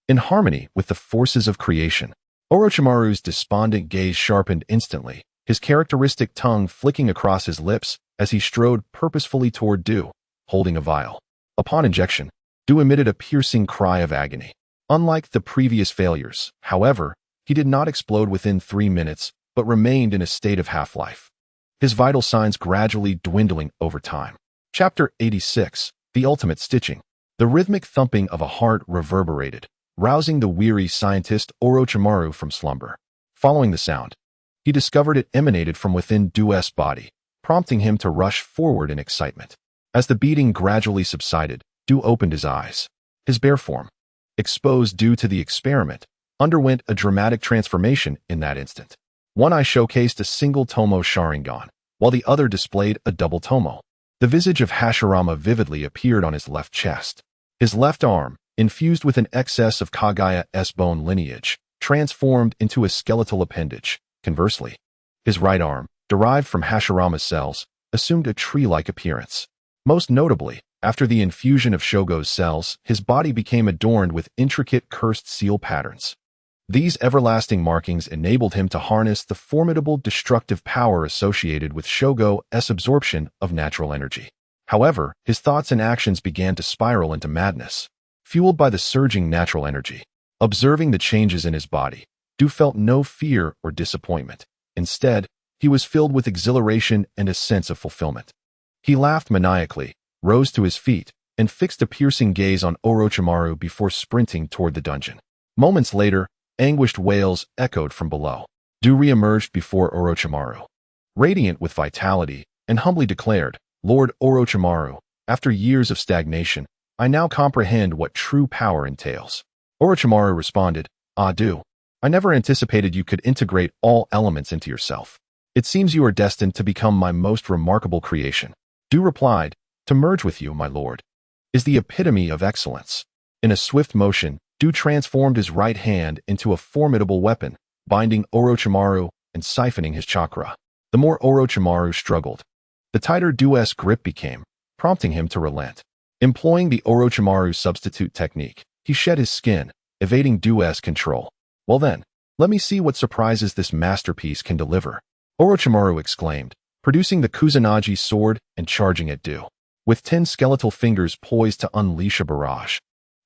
In harmony with the forces of creation, Orochimaru's despondent gaze sharpened instantly, his characteristic tongue flicking across his lips as he strode purposefully toward Du, holding a vial. Upon injection, Du emitted a piercing cry of agony. Unlike the previous failures, however, he did not explode within 3 minutes, but remained in a state of half-life, his vital signs gradually dwindling over time. Chapter 86, The Ultimate Stitching. The rhythmic thumping of a heart reverberated, rousing the weary scientist Orochimaru from slumber. Following the sound, he discovered it emanated from within Du's body, prompting him to rush forward in excitement. As the beating gradually subsided, Du opened his eyes. His bare form, exposed due to the experiment, underwent a dramatic transformation in that instant. One eye showcased a single tomo Sharingan, while the other displayed a double tomo. The visage of Hashirama vividly appeared on his left chest. His left arm, infused with an excess of Kagaya's bone lineage, transformed into a skeletal appendage. Conversely, his right arm, derived from Hashirama's cells, assumed a tree-like appearance. Most notably, after the infusion of Shogo's cells, his body became adorned with intricate cursed seal patterns. These everlasting markings enabled him to harness the formidable destructive power associated with Shogo's absorption of natural energy. However, his thoughts and actions began to spiral into madness, fueled by the surging natural energy. Observing the changes in his body, Du felt no fear or disappointment. Instead, he was filled with exhilaration and a sense of fulfillment. He laughed maniacally, rose to his feet, and fixed a piercing gaze on Orochimaru before sprinting toward the dungeon. Moments later, anguished wails echoed from below. Du re-emerged before Orochimaru, radiant with vitality, and humbly declared, "Lord Orochimaru, after years of stagnation, I now comprehend what true power entails." Orochimaru responded, "Ah, Du, I never anticipated you could integrate all elements into yourself. It seems you are destined to become my most remarkable creation." Du replied, "To merge with you, my lord, is the epitome of excellence." In a swift motion, Du transformed his right hand into a formidable weapon, binding Orochimaru and siphoning his chakra. The more Orochimaru struggled, the tighter Du's grip became, prompting him to relent. Employing the Orochimaru substitute technique, he shed his skin, evading Du's control. "Well then, let me see what surprises this masterpiece can deliver," Orochimaru exclaimed, producing the Kusanagi sword and charging at Du. With 10 skeletal fingers poised to unleash a barrage,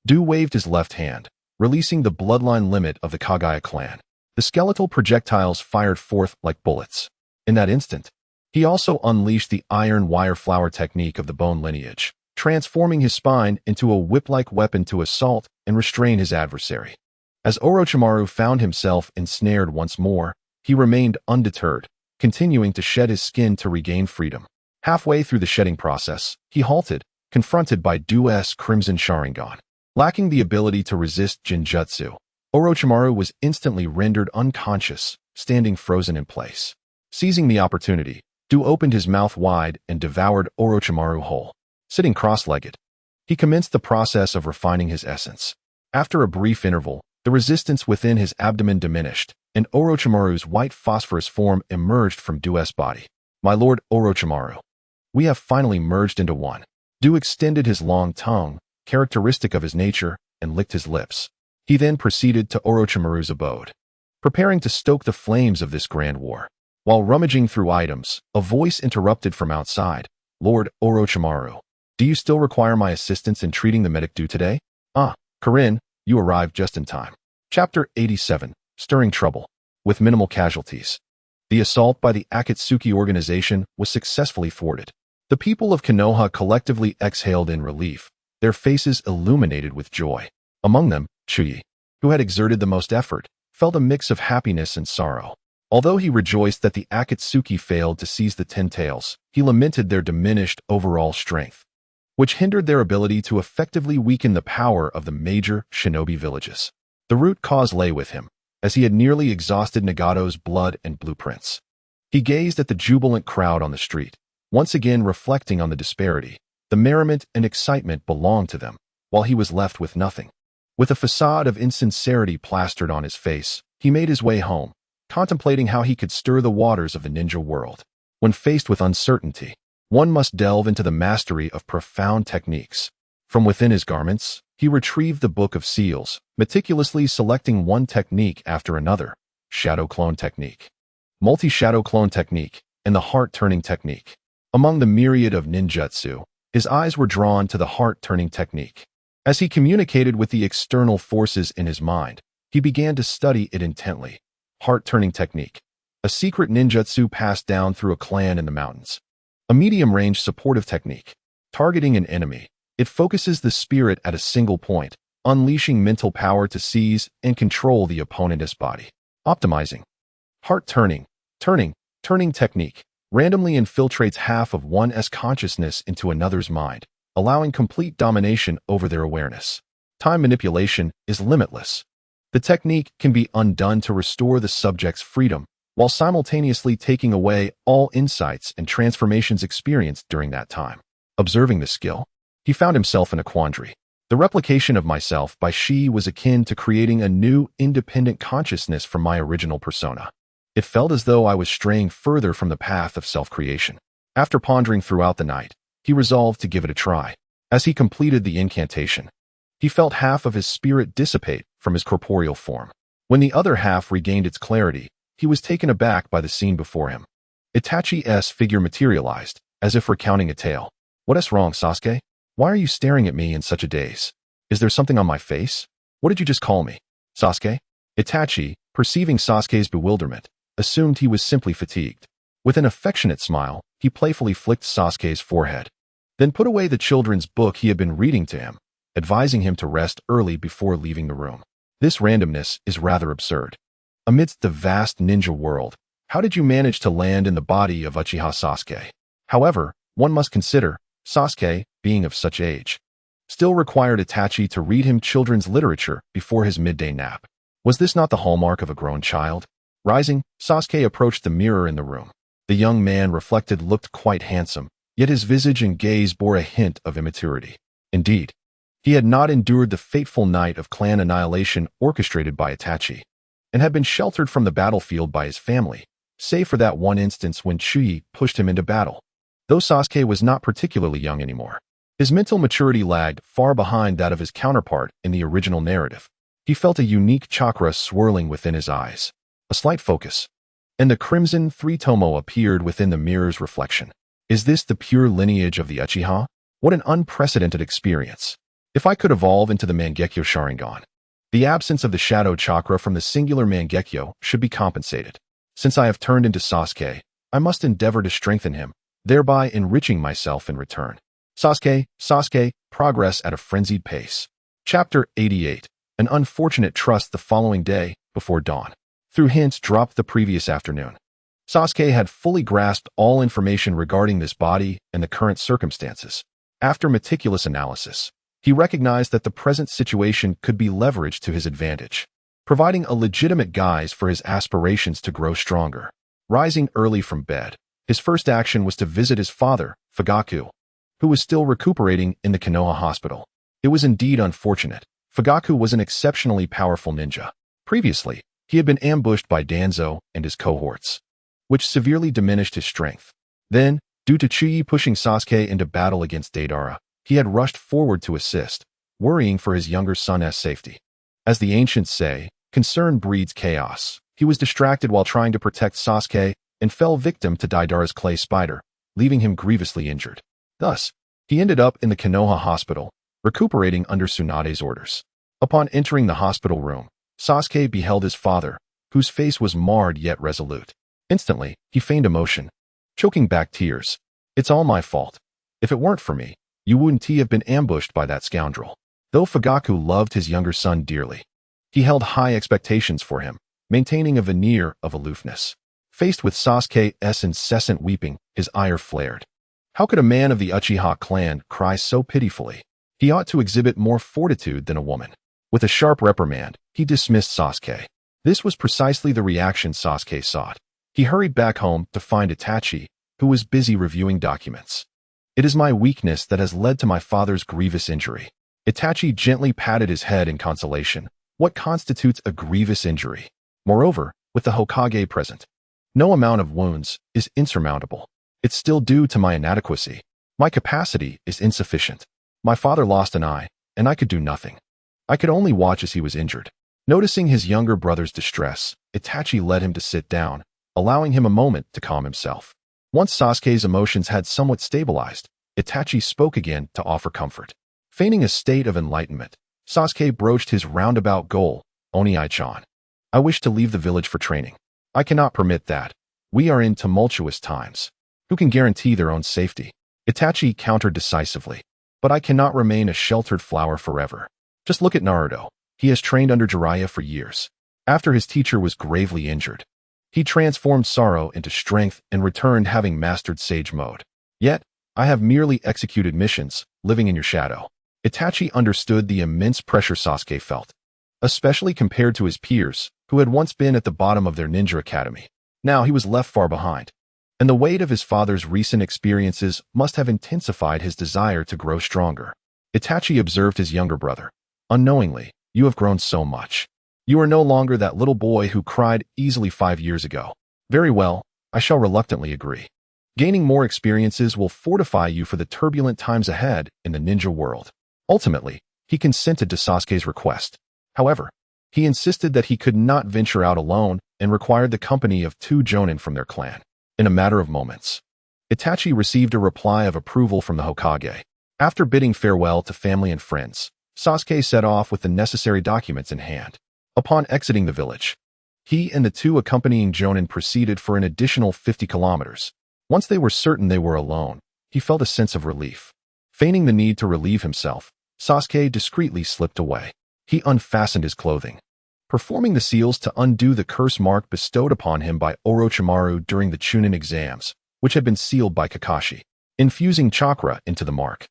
Du waved his left hand, releasing the bloodline limit of the Kagaya clan. The skeletal projectiles fired forth like bullets. In that instant, he also unleashed the iron wire flower technique of the bone lineage, transforming his spine into a whip-like weapon to assault and restrain his adversary. As Orochimaru found himself ensnared once more, he remained undeterred, continuing to shed his skin to regain freedom. Halfway through the shedding process, he halted, confronted by Du's Crimson Sharingan. Lacking the ability to resist Jinjutsu, Orochimaru was instantly rendered unconscious, standing frozen in place. Seizing the opportunity, Du opened his mouth wide and devoured Orochimaru whole. Sitting cross-legged, he commenced the process of refining his essence. After a brief interval, the resistance within his abdomen diminished, and Orochimaru's white phosphorus form emerged from Du's body. "My lord Orochimaru, we have finally merged into one." Du extended his long tongue, characteristic of his nature, and licked his lips. He then proceeded to Orochimaru's abode, preparing to stoke the flames of this grand war. While rummaging through items, a voice interrupted from outside. "Lord Orochimaru, do you still require my assistance in treating the medic Du today?" "Ah, Corinne, you arrived just in time." Chapter 87, Stirring Trouble. With minimal casualties, the assault by the Akatsuki organization was successfully thwarted. The people of Konoha collectively exhaled in relief, their faces illuminated with joy. Among them, Chuyi, who had exerted the most effort, felt a mix of happiness and sorrow. Although he rejoiced that the Akatsuki failed to seize the 10 tails, he lamented their diminished overall strength, which hindered their ability to effectively weaken the power of the major shinobi villages. The root cause lay with him, as he had nearly exhausted Nagato's blood and blueprints. He gazed at the jubilant crowd on the street, once again reflecting on the disparity. The merriment and excitement belonged to them, while he was left with nothing. With a facade of insincerity plastered on his face, he made his way home, contemplating how he could stir the waters of the ninja world. When faced with uncertainty, one must delve into the mastery of profound techniques. From within his garments, he retrieved the Book of Seals, meticulously selecting one technique after another: Shadow Clone Technique, Multi-Shadow Clone Technique, and the Heart-Turning Technique. Among the myriad of ninjutsu, his eyes were drawn to the Heart-Turning Technique. As he communicated with the external forces in his mind, he began to study it intently. Heart-Turning Technique, a secret ninjutsu passed down through a clan in the mountains. A medium-range supportive technique. Targeting an enemy, it focuses the spirit at a single point, unleashing mental power to seize and control the opponent's body. Optimizing. Heart-Turning, turning technique, randomly infiltrates half of one's consciousness into another's mind, allowing complete domination over their awareness. Time manipulation is limitless. The technique can be undone to restore the subject's freedom, while simultaneously taking away all insights and transformations experienced during that time. Observing the skill, he found himself in a quandary. The replication of myself by Shi was akin to creating a new, independent consciousness from my original persona. It felt as though I was straying further from the path of self-creation. After pondering throughout the night, he resolved to give it a try. As he completed the incantation, he felt half of his spirit dissipate from his corporeal form. When the other half regained its clarity, he was taken aback by the scene before him. Itachi's figure materialized, as if recounting a tale. "What's wrong, Sasuke? Why are you staring at me in such a daze? Is there something on my face? What did you just call me? Sasuke?" Itachi, perceiving Sasuke's bewilderment, assumed he was simply fatigued. With an affectionate smile, he playfully flicked Sasuke's forehead, then put away the children's book he had been reading to him, advising him to rest early before leaving the room. This randomness is rather absurd. Amidst the vast ninja world, how did you manage to land in the body of Uchiha Sasuke? However, one must consider, Sasuke, being of such age, still required Itachi to read him children's literature before his midday nap. Was this not the hallmark of a grown child? Rising, Sasuke approached the mirror in the room. The young man reflected looked quite handsome, yet his visage and gaze bore a hint of immaturity. Indeed, he had not endured the fateful night of clan annihilation orchestrated by Itachi, and had been sheltered from the battlefield by his family, save for that one instance when Chuyi pushed him into battle. Though Sasuke was not particularly young anymore, his mental maturity lagged far behind that of his counterpart in the original narrative. He felt a unique chakra swirling within his eyes. A slight focus, and the crimson three-tomo appeared within the mirror's reflection. Is this the pure lineage of the Uchiha? What an unprecedented experience. If I could evolve into the Mangekyo Sharingan, the absence of the shadow chakra from the singular Mangekyo should be compensated. Since I have turned into Sasuke, I must endeavor to strengthen him, thereby enriching myself in return. Sasuke, progress at a frenzied pace. Chapter 88. An unfortunate trust the following day, before dawn. Through hints dropped the previous afternoon, Sasuke had fully grasped all information regarding this body and the current circumstances. After meticulous analysis, he recognized that the present situation could be leveraged to his advantage, providing a legitimate guise for his aspirations to grow stronger. Rising early from bed, his first action was to visit his father, Fugaku, who was still recuperating in the Konoha hospital. It was indeed unfortunate. Fugaku was an exceptionally powerful ninja. Previously, he had been ambushed by Danzo and his cohorts, which severely diminished his strength. Then, due to Chuyi pushing Sasuke into battle against Deidara, he had rushed forward to assist, worrying for his younger son's safety. As the ancients say, concern breeds chaos. He was distracted while trying to protect Sasuke and fell victim to Deidara's clay spider, leaving him grievously injured. Thus, he ended up in the Konoha hospital, recuperating under Tsunade's orders. Upon entering the hospital room, Sasuke beheld his father, whose face was marred yet resolute. Instantly, he feigned emotion, choking back tears. "It's all my fault. If it weren't for me, you wouldn't have been ambushed by that scoundrel." Though Fugaku loved his younger son dearly, he held high expectations for him, maintaining a veneer of aloofness. Faced with Sasuke's incessant weeping, his ire flared. How could a man of the Uchiha clan cry so pitifully? He ought to exhibit more fortitude than a woman. With a sharp reprimand, he dismissed Sasuke. This was precisely the reaction Sasuke sought. He hurried back home to find Itachi, who was busy reviewing documents. "It is my weakness that has led to my father's grievous injury. Itachi gently patted his head in consolation. What constitutes a grievous injury? Moreover, with the Hokage present, no amount of wounds is insurmountable. It's still due to my inadequacy. My capacity is insufficient. My father lost an eye, and I could do nothing. I could only watch as he was injured. Noticing his younger brother's distress, Itachi led him to sit down, allowing him a moment to calm himself. Once Sasuke's emotions had somewhat stabilized, Itachi spoke again to offer comfort. Feigning a state of enlightenment, Sasuke broached his roundabout goal, Onii-chan. I wish to leave the village for training. I cannot permit that. We are in tumultuous times. Who can guarantee their own safety? Itachi countered decisively. But I cannot remain a sheltered flower forever. Just look at Naruto. He has trained under Jiraiya for years. After his teacher was gravely injured, he transformed sorrow into strength and returned having mastered sage mode. Yet, I have merely executed missions, living in your shadow. Itachi understood the immense pressure Sasuke felt, especially compared to his peers, who had once been at the bottom of their ninja academy. Now he was left far behind, and the weight of his father's recent experiences must have intensified his desire to grow stronger. Itachi observed his younger brother. Unknowingly, you have grown so much. You are no longer that little boy who cried easily 5 years ago. Very well, I shall reluctantly agree. Gaining more experiences will fortify you for the turbulent times ahead in the ninja world. Ultimately, he consented to Sasuke's request. However, he insisted that he could not venture out alone and required the company of 2 jonin from their clan. In a matter of moments, Itachi received a reply of approval from the Hokage. After bidding farewell to family and friends, Sasuke set off with the necessary documents in hand. Upon exiting the village, he and the 2 accompanying jonin proceeded for an additional 50 kilometers. Once they were certain they were alone, he felt a sense of relief. Feigning the need to relieve himself, Sasuke discreetly slipped away. He unfastened his clothing, performing the seals to undo the curse mark bestowed upon him by Orochimaru during the Chunin exams, which had been sealed by Kakashi. Infusing chakra into the mark,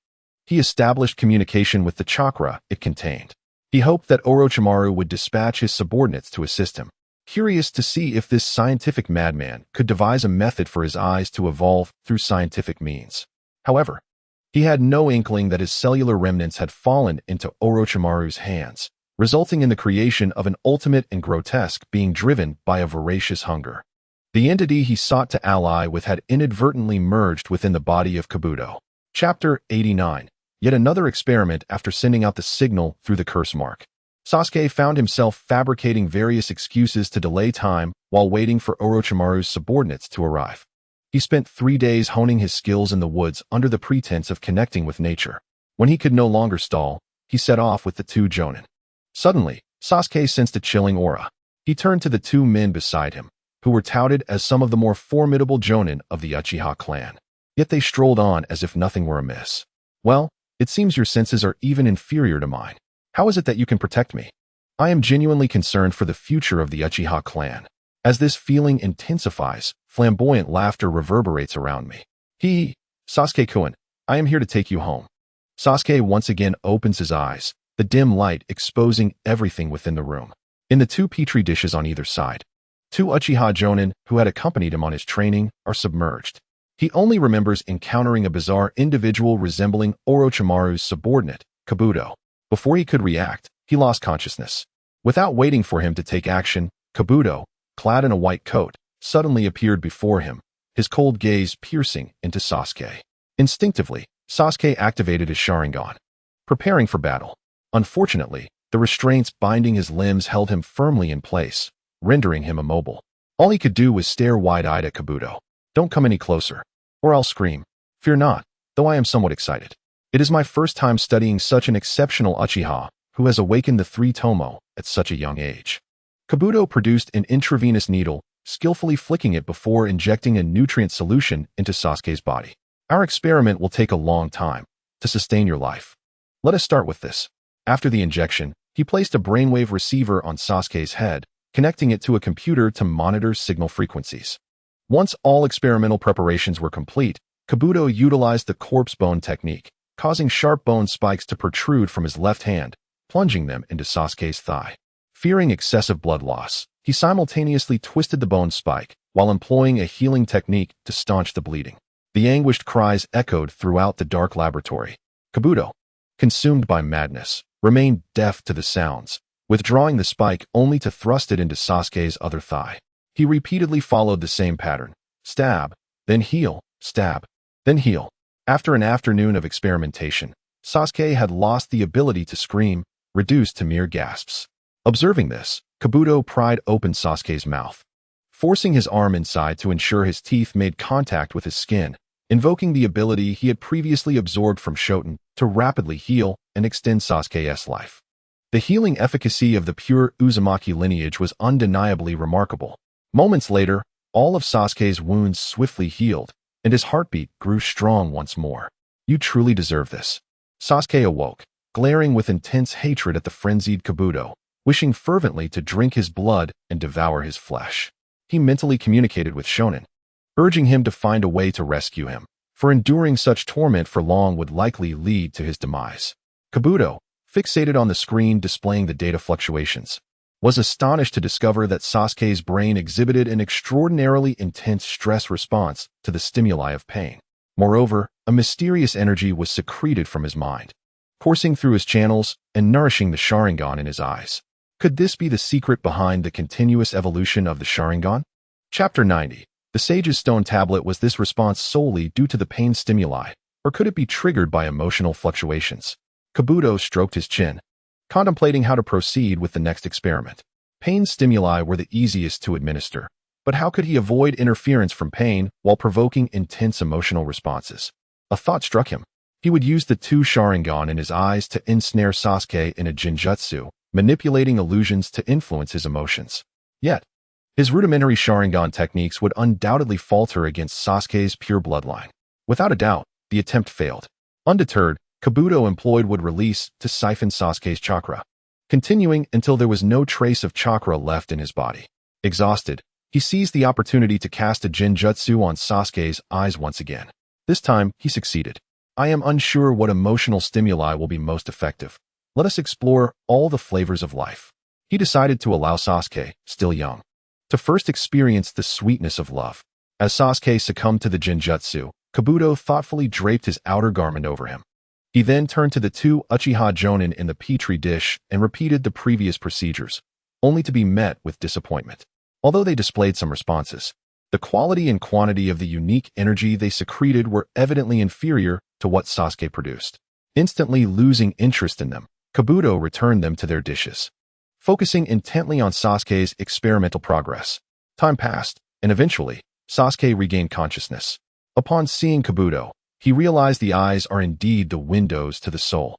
he established communication with the chakra it contained. He hoped that Orochimaru would dispatch his subordinates to assist him, curious to see if this scientific madman could devise a method for his eyes to evolve through scientific means. However, he had no inkling that his cellular remnants had fallen into Orochimaru's hands, resulting in the creation of an ultimate and grotesque being driven by a voracious hunger. The entity he sought to ally with had inadvertently merged within the body of Kabuto. Chapter 89. Yet another experiment after sending out the signal through the curse mark. Sasuke found himself fabricating various excuses to delay time while waiting for Orochimaru's subordinates to arrive. He spent 3 days honing his skills in the woods under the pretense of connecting with nature. When he could no longer stall, he set off with the 2 jonin. Suddenly, Sasuke sensed a chilling aura. He turned to the 2 men beside him, who were touted as some of the more formidable jonin of the Uchiha clan. Yet they strolled on as if nothing were amiss. Well, it seems your senses are even inferior to mine. How is it that you can protect me? I am genuinely concerned for the future of the Uchiha clan. As this feeling intensifies, flamboyant laughter reverberates around me. Sasuke-kun, I am here to take you home. Sasuke once again opens his eyes, the dim light exposing everything within the room. In the 2 petri dishes on either side, 2 Uchiha jonin who had accompanied him on his training are submerged. He only remembers encountering a bizarre individual resembling Orochimaru's subordinate, Kabuto. Before he could react, he lost consciousness. Without waiting for him to take action, Kabuto, clad in a white coat, suddenly appeared before him, his cold gaze piercing into Sasuke. Instinctively, Sasuke activated his Sharingan, preparing for battle. Unfortunately, the restraints binding his limbs held him firmly in place, rendering him immobile. All he could do was stare wide-eyed at Kabuto. Don't come any closer, or I'll scream. Fear not, though I am somewhat excited. It is my first time studying such an exceptional Uchiha, who has awakened the 3 Tomo at such a young age. Kabuto produced an intravenous needle, skillfully flicking it before injecting a nutrient solution into Sasuke's body. Our experiment will take a long time to sustain your life. Let us start with this. After the injection, he placed a brainwave receiver on Sasuke's head, connecting it to a computer to monitor signal frequencies. Once all experimental preparations were complete, Kabuto utilized the corpse bone technique, causing sharp bone spikes to protrude from his left hand, plunging them into Sasuke's thigh. Fearing excessive blood loss, he simultaneously twisted the bone spike while employing a healing technique to staunch the bleeding. The anguished cries echoed throughout the dark laboratory. Kabuto, consumed by madness, remained deaf to the sounds, withdrawing the spike only to thrust it into Sasuke's other thigh. He repeatedly followed the same pattern: stab, then heal, stab, then heal. After an afternoon of experimentation, Sasuke had lost the ability to scream, reduced to mere gasps. Observing this, Kabuto pried open Sasuke's mouth, forcing his arm inside to ensure his teeth made contact with his skin, invoking the ability he had previously absorbed from Shoten to rapidly heal and extend Sasuke's life. The healing efficacy of the pure Uzumaki lineage was undeniably remarkable. Moments later, all of Sasuke's wounds swiftly healed, and his heartbeat grew strong once more. You truly deserve this. Sasuke awoke, glaring with intense hatred at the frenzied Kabuto, wishing fervently to drink his blood and devour his flesh. He mentally communicated with Shonen, urging him to find a way to rescue him, for enduring such torment for long would likely lead to his demise. Kabuto, fixated on the screen displaying the data fluctuations, was astonished to discover that Sasuke's brain exhibited an extraordinarily intense stress response to the stimuli of pain. Moreover, a mysterious energy was secreted from his mind, coursing through his channels and nourishing the Sharingan in his eyes. Could this be the secret behind the continuous evolution of the Sharingan? Chapter 90. The Sage's Stone Tablet. Was this response solely due to the pain stimuli, or could it be triggered by emotional fluctuations? Kabuto stroked his chin, contemplating how to proceed with the next experiment. Pain stimuli were the easiest to administer, but how could he avoid interference from pain while provoking intense emotional responses? A thought struck him. He would use the two Sharingan in his eyes to ensnare Sasuke in a Jinjutsu, manipulating illusions to influence his emotions. Yet, his rudimentary Sharingan techniques would undoubtedly falter against Sasuke's pure bloodline. Without a doubt, the attempt failed. Undeterred, Kabuto employed would release to siphon Sasuke's chakra, continuing until there was no trace of chakra left in his body. Exhausted, he seized the opportunity to cast a Jinjutsu on Sasuke's eyes once again. This time, he succeeded. I am unsure what emotional stimuli will be most effective. Let us explore all the flavors of life. He decided to allow Sasuke, still young, to first experience the sweetness of love. As Sasuke succumbed to the Jinjutsu, Kabuto thoughtfully draped his outer garment over him. He then turned to the two Uchiha Jonin in the petri dish and repeated the previous procedures, only to be met with disappointment. Although they displayed some responses, the quality and quantity of the unique energy they secreted were evidently inferior to what Sasuke produced. Instantly losing interest in them, Kabuto returned them to their dishes, focusing intently on Sasuke's experimental progress. Time passed, and eventually, Sasuke regained consciousness. Upon seeing Kabuto, he realized the eyes are indeed the windows to the soul.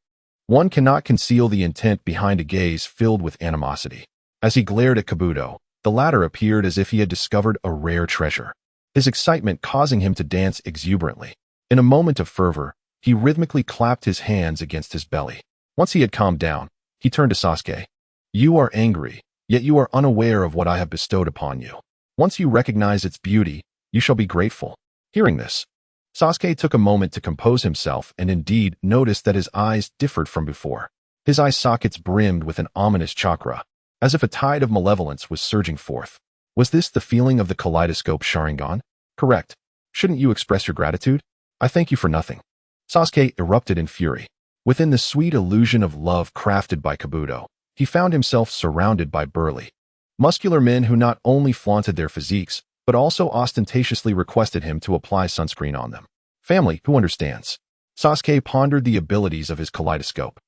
One cannot conceal the intent behind a gaze filled with animosity. As he glared at Kabuto, the latter appeared as if he had discovered a rare treasure, his excitement causing him to dance exuberantly. In a moment of fervor, he rhythmically clapped his hands against his belly. Once he had calmed down, he turned to Sasuke. You are angry, yet you are unaware of what I have bestowed upon you. Once you recognize its beauty, you shall be grateful. Hearing this, Sasuke took a moment to compose himself and indeed noticed that his eyes differed from before. His eye sockets brimmed with an ominous chakra, as if a tide of malevolence was surging forth. Was this the feeling of the kaleidoscope Sharingan? Correct. Shouldn't you express your gratitude? I thank you for nothing. Sasuke erupted in fury. Within the sweet illusion of love crafted by Kabuto, he found himself surrounded by burly, muscular men who not only flaunted their physiques, but also ostentatiously requested him to apply sunscreen on them. Family, who understands? Sasuke pondered the abilities of his kaleidoscope.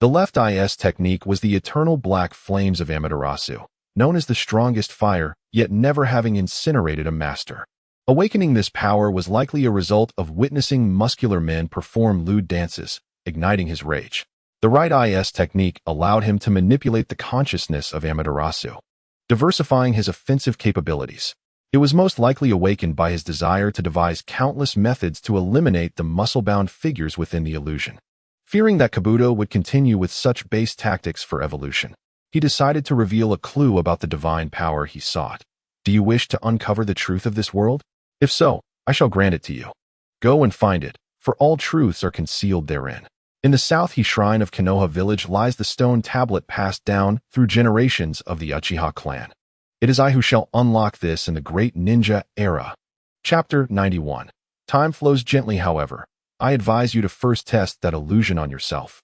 The left eye's technique was the eternal black flames of Amaterasu, known as the strongest fire, yet never having incinerated a master. Awakening this power was likely a result of witnessing muscular men perform lewd dances, igniting his rage. The right eye's technique allowed him to manipulate the consciousness of Amaterasu, diversifying his offensive capabilities. It was most likely awakened by his desire to devise countless methods to eliminate the muscle-bound figures within the illusion. Fearing that Kabuto would continue with such base tactics for evolution, he decided to reveal a clue about the divine power he sought. Do you wish to uncover the truth of this world? If so, I shall grant it to you. Go and find it, for all truths are concealed therein. In the south shrine of Konoha village lies the stone tablet passed down through generations of the Uchiha clan. It is I who shall unlock this in the great ninja era. Chapter 91. Time flows gently, however. I advise you to first test that illusion on yourself.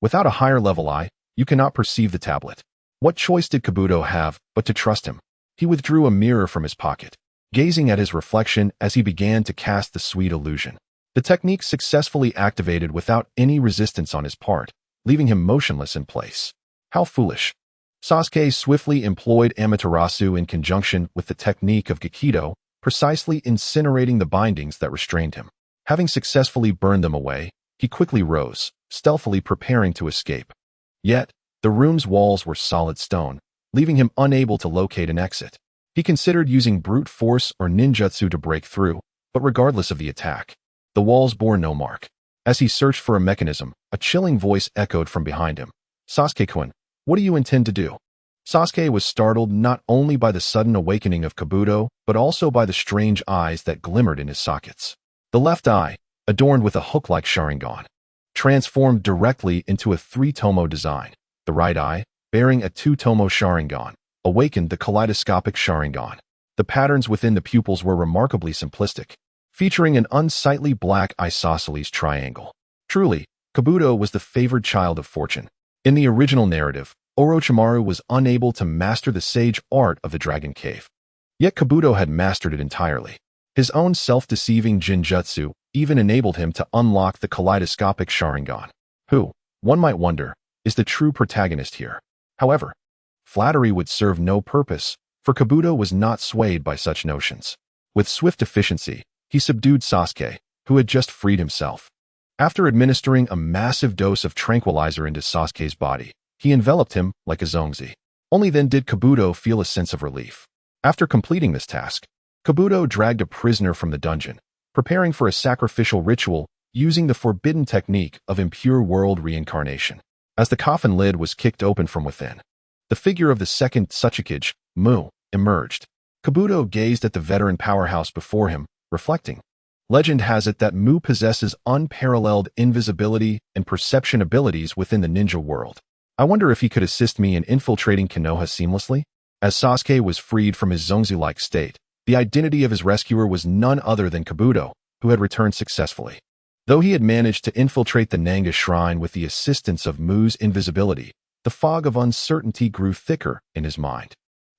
Without a higher level eye, you cannot perceive the tablet. What choice did Kabuto have but to trust him? He withdrew a mirror from his pocket, gazing at his reflection as he began to cast the sweet illusion. The technique successfully activated without any resistance on his part, leaving him motionless in place. How foolish. Sasuke swiftly employed Amaterasu in conjunction with the technique of Gekido, precisely incinerating the bindings that restrained him. Having successfully burned them away, he quickly rose, stealthily preparing to escape. Yet, the room's walls were solid stone, leaving him unable to locate an exit. He considered using brute force or ninjutsu to break through, but regardless of the attack, the walls bore no mark. As he searched for a mechanism, a chilling voice echoed from behind him. Sasuke-kun, what do you intend to do? Sasuke was startled not only by the sudden awakening of Kabuto, but also by the strange eyes that glimmered in his sockets. The left eye, adorned with a hook-like Sharingan, transformed directly into a 3-tomo design. The right eye, bearing a 2-tomo Sharingan, awakened the kaleidoscopic Sharingan. The patterns within the pupils were remarkably simplistic, featuring an unsightly black isosceles triangle. Truly, Kabuto was the favored child of fortune. In the original narrative, Orochimaru was unable to master the sage art of the Dragon Cave. Yet Kabuto had mastered it entirely. His own self-deceiving Jinjutsu even enabled him to unlock the kaleidoscopic Sharingan. Who, one might wonder, is the true protagonist here? However, flattery would serve no purpose, for Kabuto was not swayed by such notions. With swift efficiency, he subdued Sasuke, who had just freed himself. After administering a massive dose of tranquilizer into Sasuke's body, he enveloped him like a zongzi. Only then did Kabuto feel a sense of relief. After completing this task, Kabuto dragged a prisoner from the dungeon, preparing for a sacrificial ritual using the forbidden technique of impure world reincarnation. As the coffin lid was kicked open from within, the figure of the second Tsuchikage, Mu, emerged. Kabuto gazed at the veteran powerhouse before him, reflecting. Legend has it that Mu possesses unparalleled invisibility and perception abilities within the ninja world. I wonder if he could assist me in infiltrating Konoha seamlessly? As Sasuke was freed from his zongzi-like state, the identity of his rescuer was none other than Kabuto, who had returned successfully. Though he had managed to infiltrate the Nanga shrine with the assistance of Mu's invisibility, the fog of uncertainty grew thicker in his mind.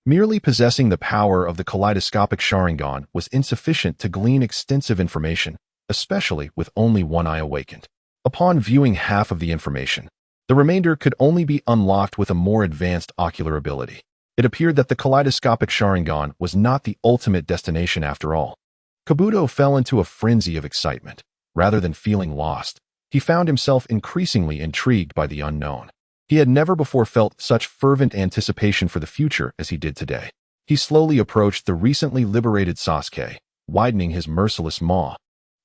Merely possessing the power of the kaleidoscopic Sharingan was insufficient to glean extensive information, especially with only one eye awakened. Upon viewing half of the information, the remainder could only be unlocked with a more advanced ocular ability. It appeared that the kaleidoscopic Sharingan was not the ultimate destination after all. Kabuto fell into a frenzy of excitement. Rather than feeling lost, he found himself increasingly intrigued by the unknown. He had never before felt such fervent anticipation for the future as he did today. He slowly approached the recently liberated Sasuke, widening his merciless maw,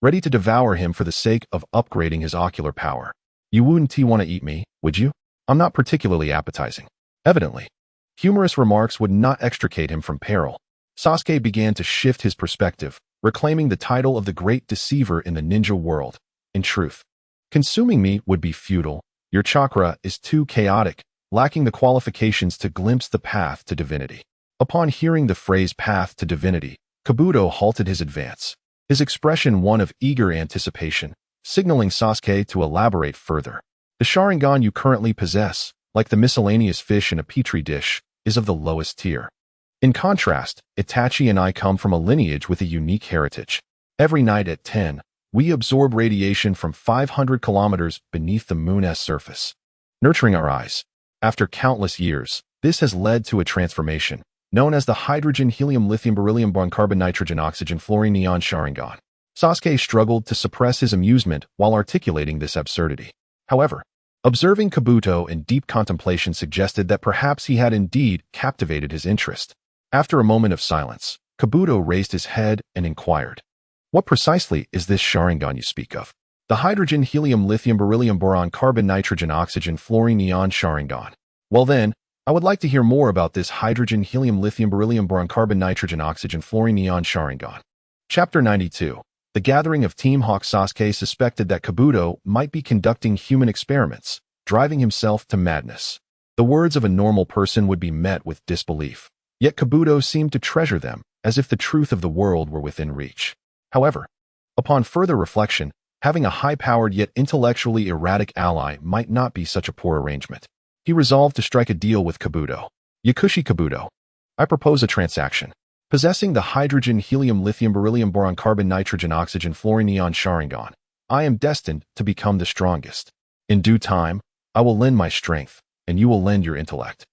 ready to devour him for the sake of upgrading his ocular power. You wouldn't want to eat me, would you? I'm not particularly appetizing. Evidently, humorous remarks would not extricate him from peril. Sasuke began to shift his perspective, reclaiming the title of the great deceiver in the ninja world. In truth, consuming me would be futile. Your chakra is too chaotic, lacking the qualifications to glimpse the path to divinity. Upon hearing the phrase path to divinity, Kabuto halted his advance, his expression one of eager anticipation, signaling Sasuke to elaborate further. The Sharingan you currently possess, like the miscellaneous fish in a petri dish, is of the lowest tier. In contrast, Itachi and I come from a lineage with a unique heritage. Every night at 10, we absorb radiation from 500 kilometers beneath the moon's surface, nurturing our eyes. After countless years, this has led to a transformation, known as the hydrogen helium lithium beryllium boron carbon nitrogen oxygen fluorine neon Sharingan. Sasuke struggled to suppress his amusement while articulating this absurdity. However, observing Kabuto in deep contemplation suggested that perhaps he had indeed captivated his interest. After a moment of silence, Kabuto raised his head and inquired, "What precisely is this Sharingan you speak of?" "The hydrogen helium lithium beryllium boron carbon nitrogen oxygen fluorine neon Sharingan." "Well then, I would like to hear more about this hydrogen helium lithium beryllium boron carbon nitrogen oxygen fluorine neon Sharingan." Chapter 92. The gathering of Team Hawk. Sasuke suspected that Kabuto might be conducting human experiments, driving himself to madness. The words of a normal person would be met with disbelief. Yet Kabuto seemed to treasure them, as if the truth of the world were within reach. However, upon further reflection, Having a high-powered yet intellectually erratic ally might not be such a poor arrangement. He resolved to strike a deal with Kabuto. Yakushi Kabuto. I propose a transaction. Possessing the hydrogen, helium, lithium, beryllium, boron, carbon, nitrogen, oxygen, fluorine, neon, Sharingan, I am destined to become the strongest. In due time, I will lend my strength, and you will lend your intellect.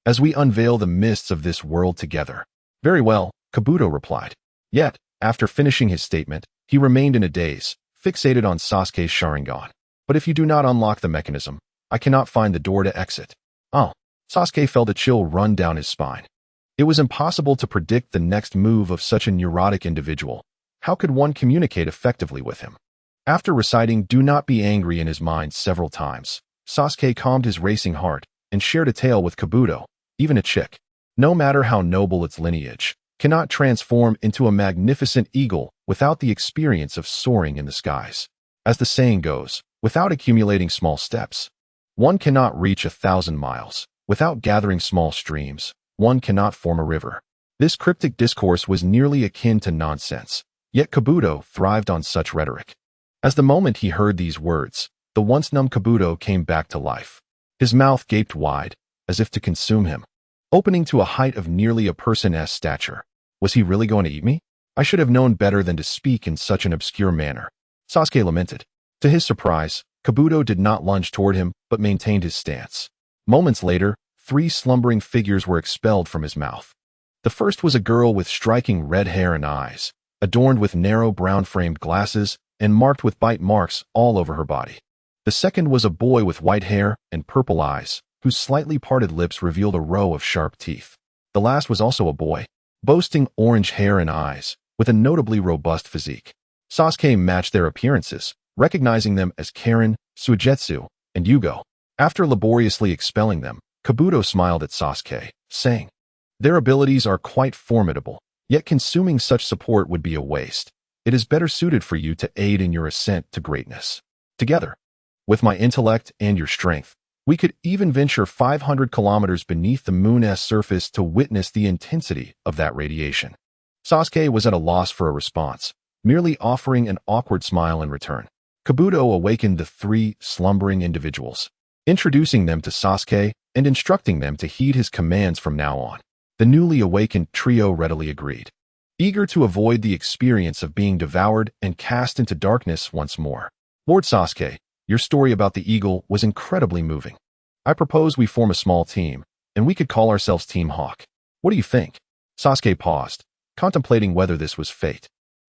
As we unveil the mists of this world together. Very well, Kabuto replied. Yet, after finishing his statement, he remained in a daze, fixated on Sasuke's Sharingan. But if you do not unlock the mechanism, I cannot find the door to exit. Oh. Sasuke felt a chill run down his spine. It was impossible to predict the next move of such a neurotic individual. How could one communicate effectively with him? After reciting "Do not be angry" in his mind several times, Sasuke calmed his racing heart and shared a tale with Kabuto. Even a chick, no matter how noble its lineage, cannot transform into a magnificent eagle without the experience of soaring in the skies. As the saying goes, without accumulating small steps, one cannot reach 1,000 miles. Without gathering small streams, one cannot form a river. This cryptic discourse was nearly akin to nonsense, yet Kabuto thrived on such rhetoric. As the moment he heard these words, the once numb Kabuto came back to life. His mouth gaped wide, as if to consume him, opening to a height of nearly a person's stature. Was he really going to eat me? I should have known better than to speak in such an obscure manner. Sasuke lamented. To his surprise, Kabuto did not lunge toward him, but maintained his stance. Moments later, 3 slumbering figures were expelled from his mouth. The first was a girl with striking red hair and eyes, adorned with narrow brown-framed glasses and marked with bite marks all over her body. The second was a boy with white hair and purple eyes, whose slightly parted lips revealed a row of sharp teeth. The last was also a boy, boasting orange hair and eyes, with a notably robust physique. Sasuke matched their appearances, recognizing them as Karen, Suigetsu, and Yugo. After laboriously expelling them, Kabuto smiled at Sasuke, saying, "Their abilities are quite formidable, yet consuming such support would be a waste. It is better suited for you to aid in your ascent to greatness. Together, with my intellect and your strength, we could even venture 500 kilometers beneath the moon's surface to witness the intensity of that radiation." Sasuke was at a loss for a response, merely offering an awkward smile in return. Kabuto awakened the 3 slumbering individuals, introducing them to Sasuke and instructing them to heed his commands from now on. The newly awakened trio readily agreed, eager to avoid the experience of being devoured and cast into darkness once more. Lord Sasuke, your story about the eagle was incredibly moving. I propose we form a small team, and we could call ourselves Team Hawk. What do you think? Sasuke paused, contemplating whether this was fate.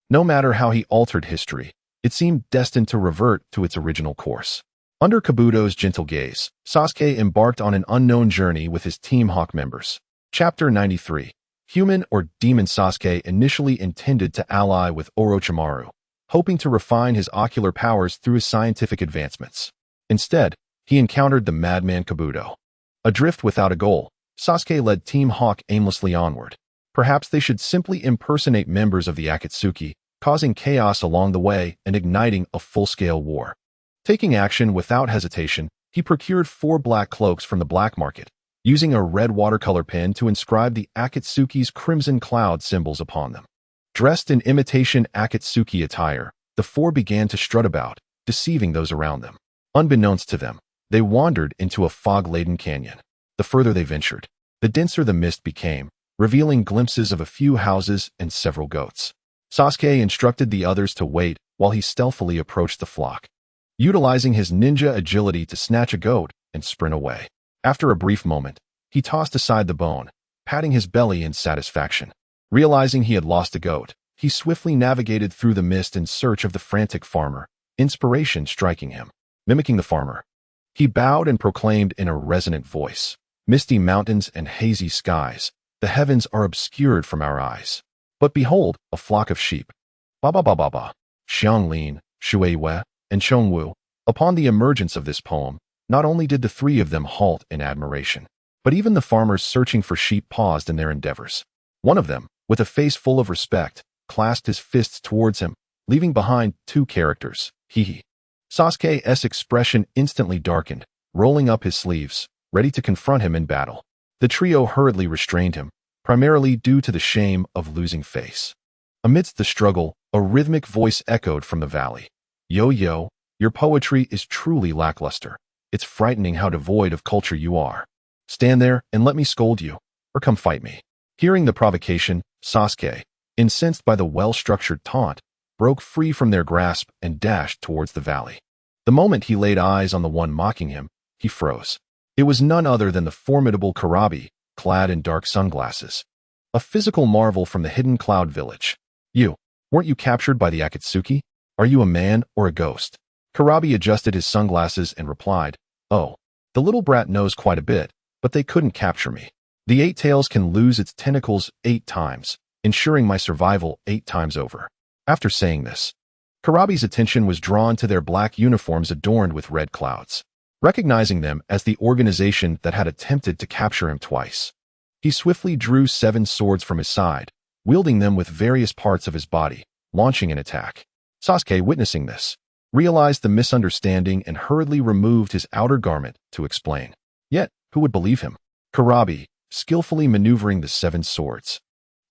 No matter how he altered history, it seemed destined to revert to its original course. Under Kabuto's gentle gaze, Sasuke embarked on an unknown journey with his Team Hawk members. Chapter 93. Human or Demon. Sasuke initially intended to ally with Orochimaru, hoping to refine his ocular powers through his scientific advancements. Instead, he encountered the madman Kabuto. Adrift without a goal, Sasuke led Team Hawk aimlessly onward. Perhaps they should simply impersonate members of the Akatsuki, causing chaos along the way and igniting a full-scale war. Taking action without hesitation, he procured 4 black cloaks from the black market, using a red watercolor pen to inscribe the Akatsuki's crimson cloud symbols upon them. Dressed in imitation Akatsuki attire, the 4 began to strut about, deceiving those around them. Unbeknownst to them, they wandered into a fog-laden canyon. The further they ventured, the denser the mist became, revealing glimpses of a few houses and several goats. Sasuke instructed the others to wait while he stealthily approached the flock, utilizing his ninja agility to snatch a goat and sprint away. After a brief moment, he tossed aside the bone, patting his belly in satisfaction. Realizing he had lost a goat, he swiftly navigated through the mist in search of the frantic farmer, inspiration striking him. Mimicking the farmer, he bowed and proclaimed in a resonant voice, "Misty mountains and hazy skies, the heavens are obscured from our eyes. But behold, a flock of sheep. Ba ba ba ba ba." Xianglin, Shuiwe, and Chongwu. Upon the emergence of this poem, not only did the 3 of them halt in admiration, but even the farmers searching for sheep paused in their endeavors. One of them, with a face full of respect, clasped his fists towards him, leaving behind 2 characters. Hee. Sasuke's expression instantly darkened, rolling up his sleeves, ready to confront him in battle. The trio hurriedly restrained him, primarily due to the shame of losing face. Amidst the struggle, a rhythmic voice echoed from the valley. Yo, your poetry is truly lackluster. It's frightening how devoid of culture you are. Stand there and let me scold you, or come fight me." Hearing the provocation, Sasuke, incensed by the well-structured taunt, broke free from their grasp and dashed towards the valley. The moment he laid eyes on the one mocking him, he froze. It was none other than the formidable Kurabi, clad in dark sunglasses. A physical marvel from the hidden cloud village. Weren't you captured by the Akatsuki? Are you a man or a ghost?" Kurabi adjusted his sunglasses and replied, "Oh, the little brat knows quite a bit, but they couldn't capture me. The Eight Tails can lose its tentacles 8 times, ensuring my survival 8 times over." After saying this, Kurabi's attention was drawn to their black uniforms adorned with red clouds. Recognizing them as the organization that had attempted to capture him twice, he swiftly drew 7 swords from his side, wielding them with various parts of his body, launching an attack. Sasuke, witnessing this, realized the misunderstanding and hurriedly removed his outer garment to explain. Yet, who would believe him? Kurabi, skillfully maneuvering the 7 swords,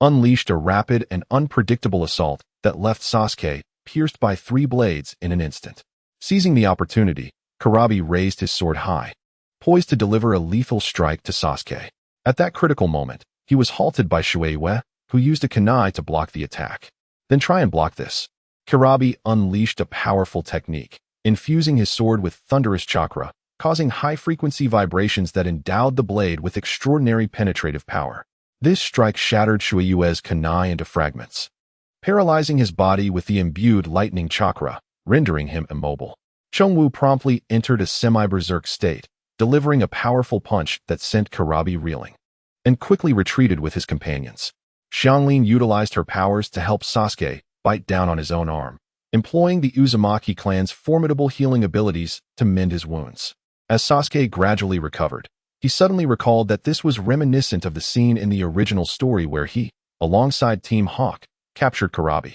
unleashed a rapid and unpredictable assault that left Sasuke pierced by 3 blades in an instant. Seizing the opportunity, Kurabi raised his sword high, poised to deliver a lethal strike to Sasuke. At that critical moment, he was halted by Shueiwa, who used a kunai to block the attack. "Then try and block this." Kurabi unleashed a powerful technique, infusing his sword with thunderous chakra, causing high-frequency vibrations that endowed the blade with extraordinary penetrative power. This strike shattered Shueiwa's kunai into fragments, paralyzing his body with the imbued lightning chakra, rendering him immobile. Chongwu promptly entered a semi-berserk state, delivering a powerful punch that sent Kurabi reeling, and quickly retreated with his companions. Xianglin utilized her powers to help Sasuke bite down on his own arm, employing the Uzumaki clan's formidable healing abilities to mend his wounds. As Sasuke gradually recovered, he suddenly recalled that this was reminiscent of the scene in the original story where he, alongside Team Hawk, captured Kurabi.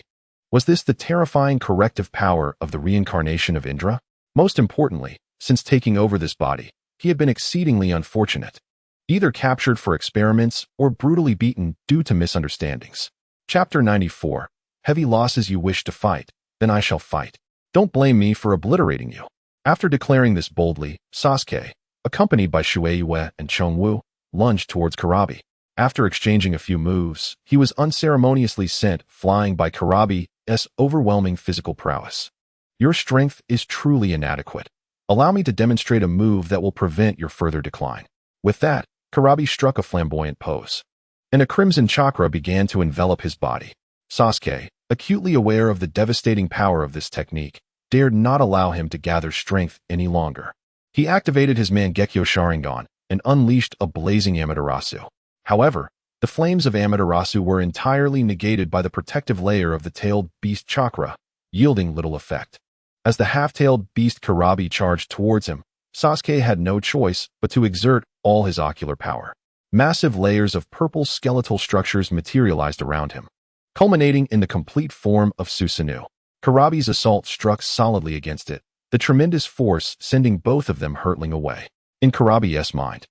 Was this the terrifying corrective power of the reincarnation of Indra? Most importantly, since taking over this body, he had been exceedingly unfortunate, either captured for experiments or brutally beaten due to misunderstandings. Chapter 94. Heavy losses. You wish to fight, then I shall fight. Don't blame me for obliterating you. After declaring this boldly, Sasuke, accompanied by Shueiwa and Chongwu, lunged towards Kurabi. After exchanging a few moves, he was unceremoniously sent flying by Kurabi's overwhelming physical prowess. "Your strength is truly inadequate. Allow me to demonstrate a move that will prevent your further decline." With that, Kurabi struck a flamboyant pose, and a crimson chakra began to envelop his body. Sasuke, acutely aware of the devastating power of this technique, dared not allow him to gather strength any longer. He activated his Mangekyo Sharingan and unleashed a blazing Amaterasu. However, the flames of Amaterasu were entirely negated by the protective layer of the tailed beast chakra, yielding little effect. As the half-tailed beast Kurabi charged towards him, Sasuke had no choice but to exert all his ocular power. Massive layers of purple skeletal structures materialized around him, culminating in the complete form of Susanoo. Kurabi's assault struck solidly against it, the tremendous force sending both of them hurtling away. In Kurabi's mind,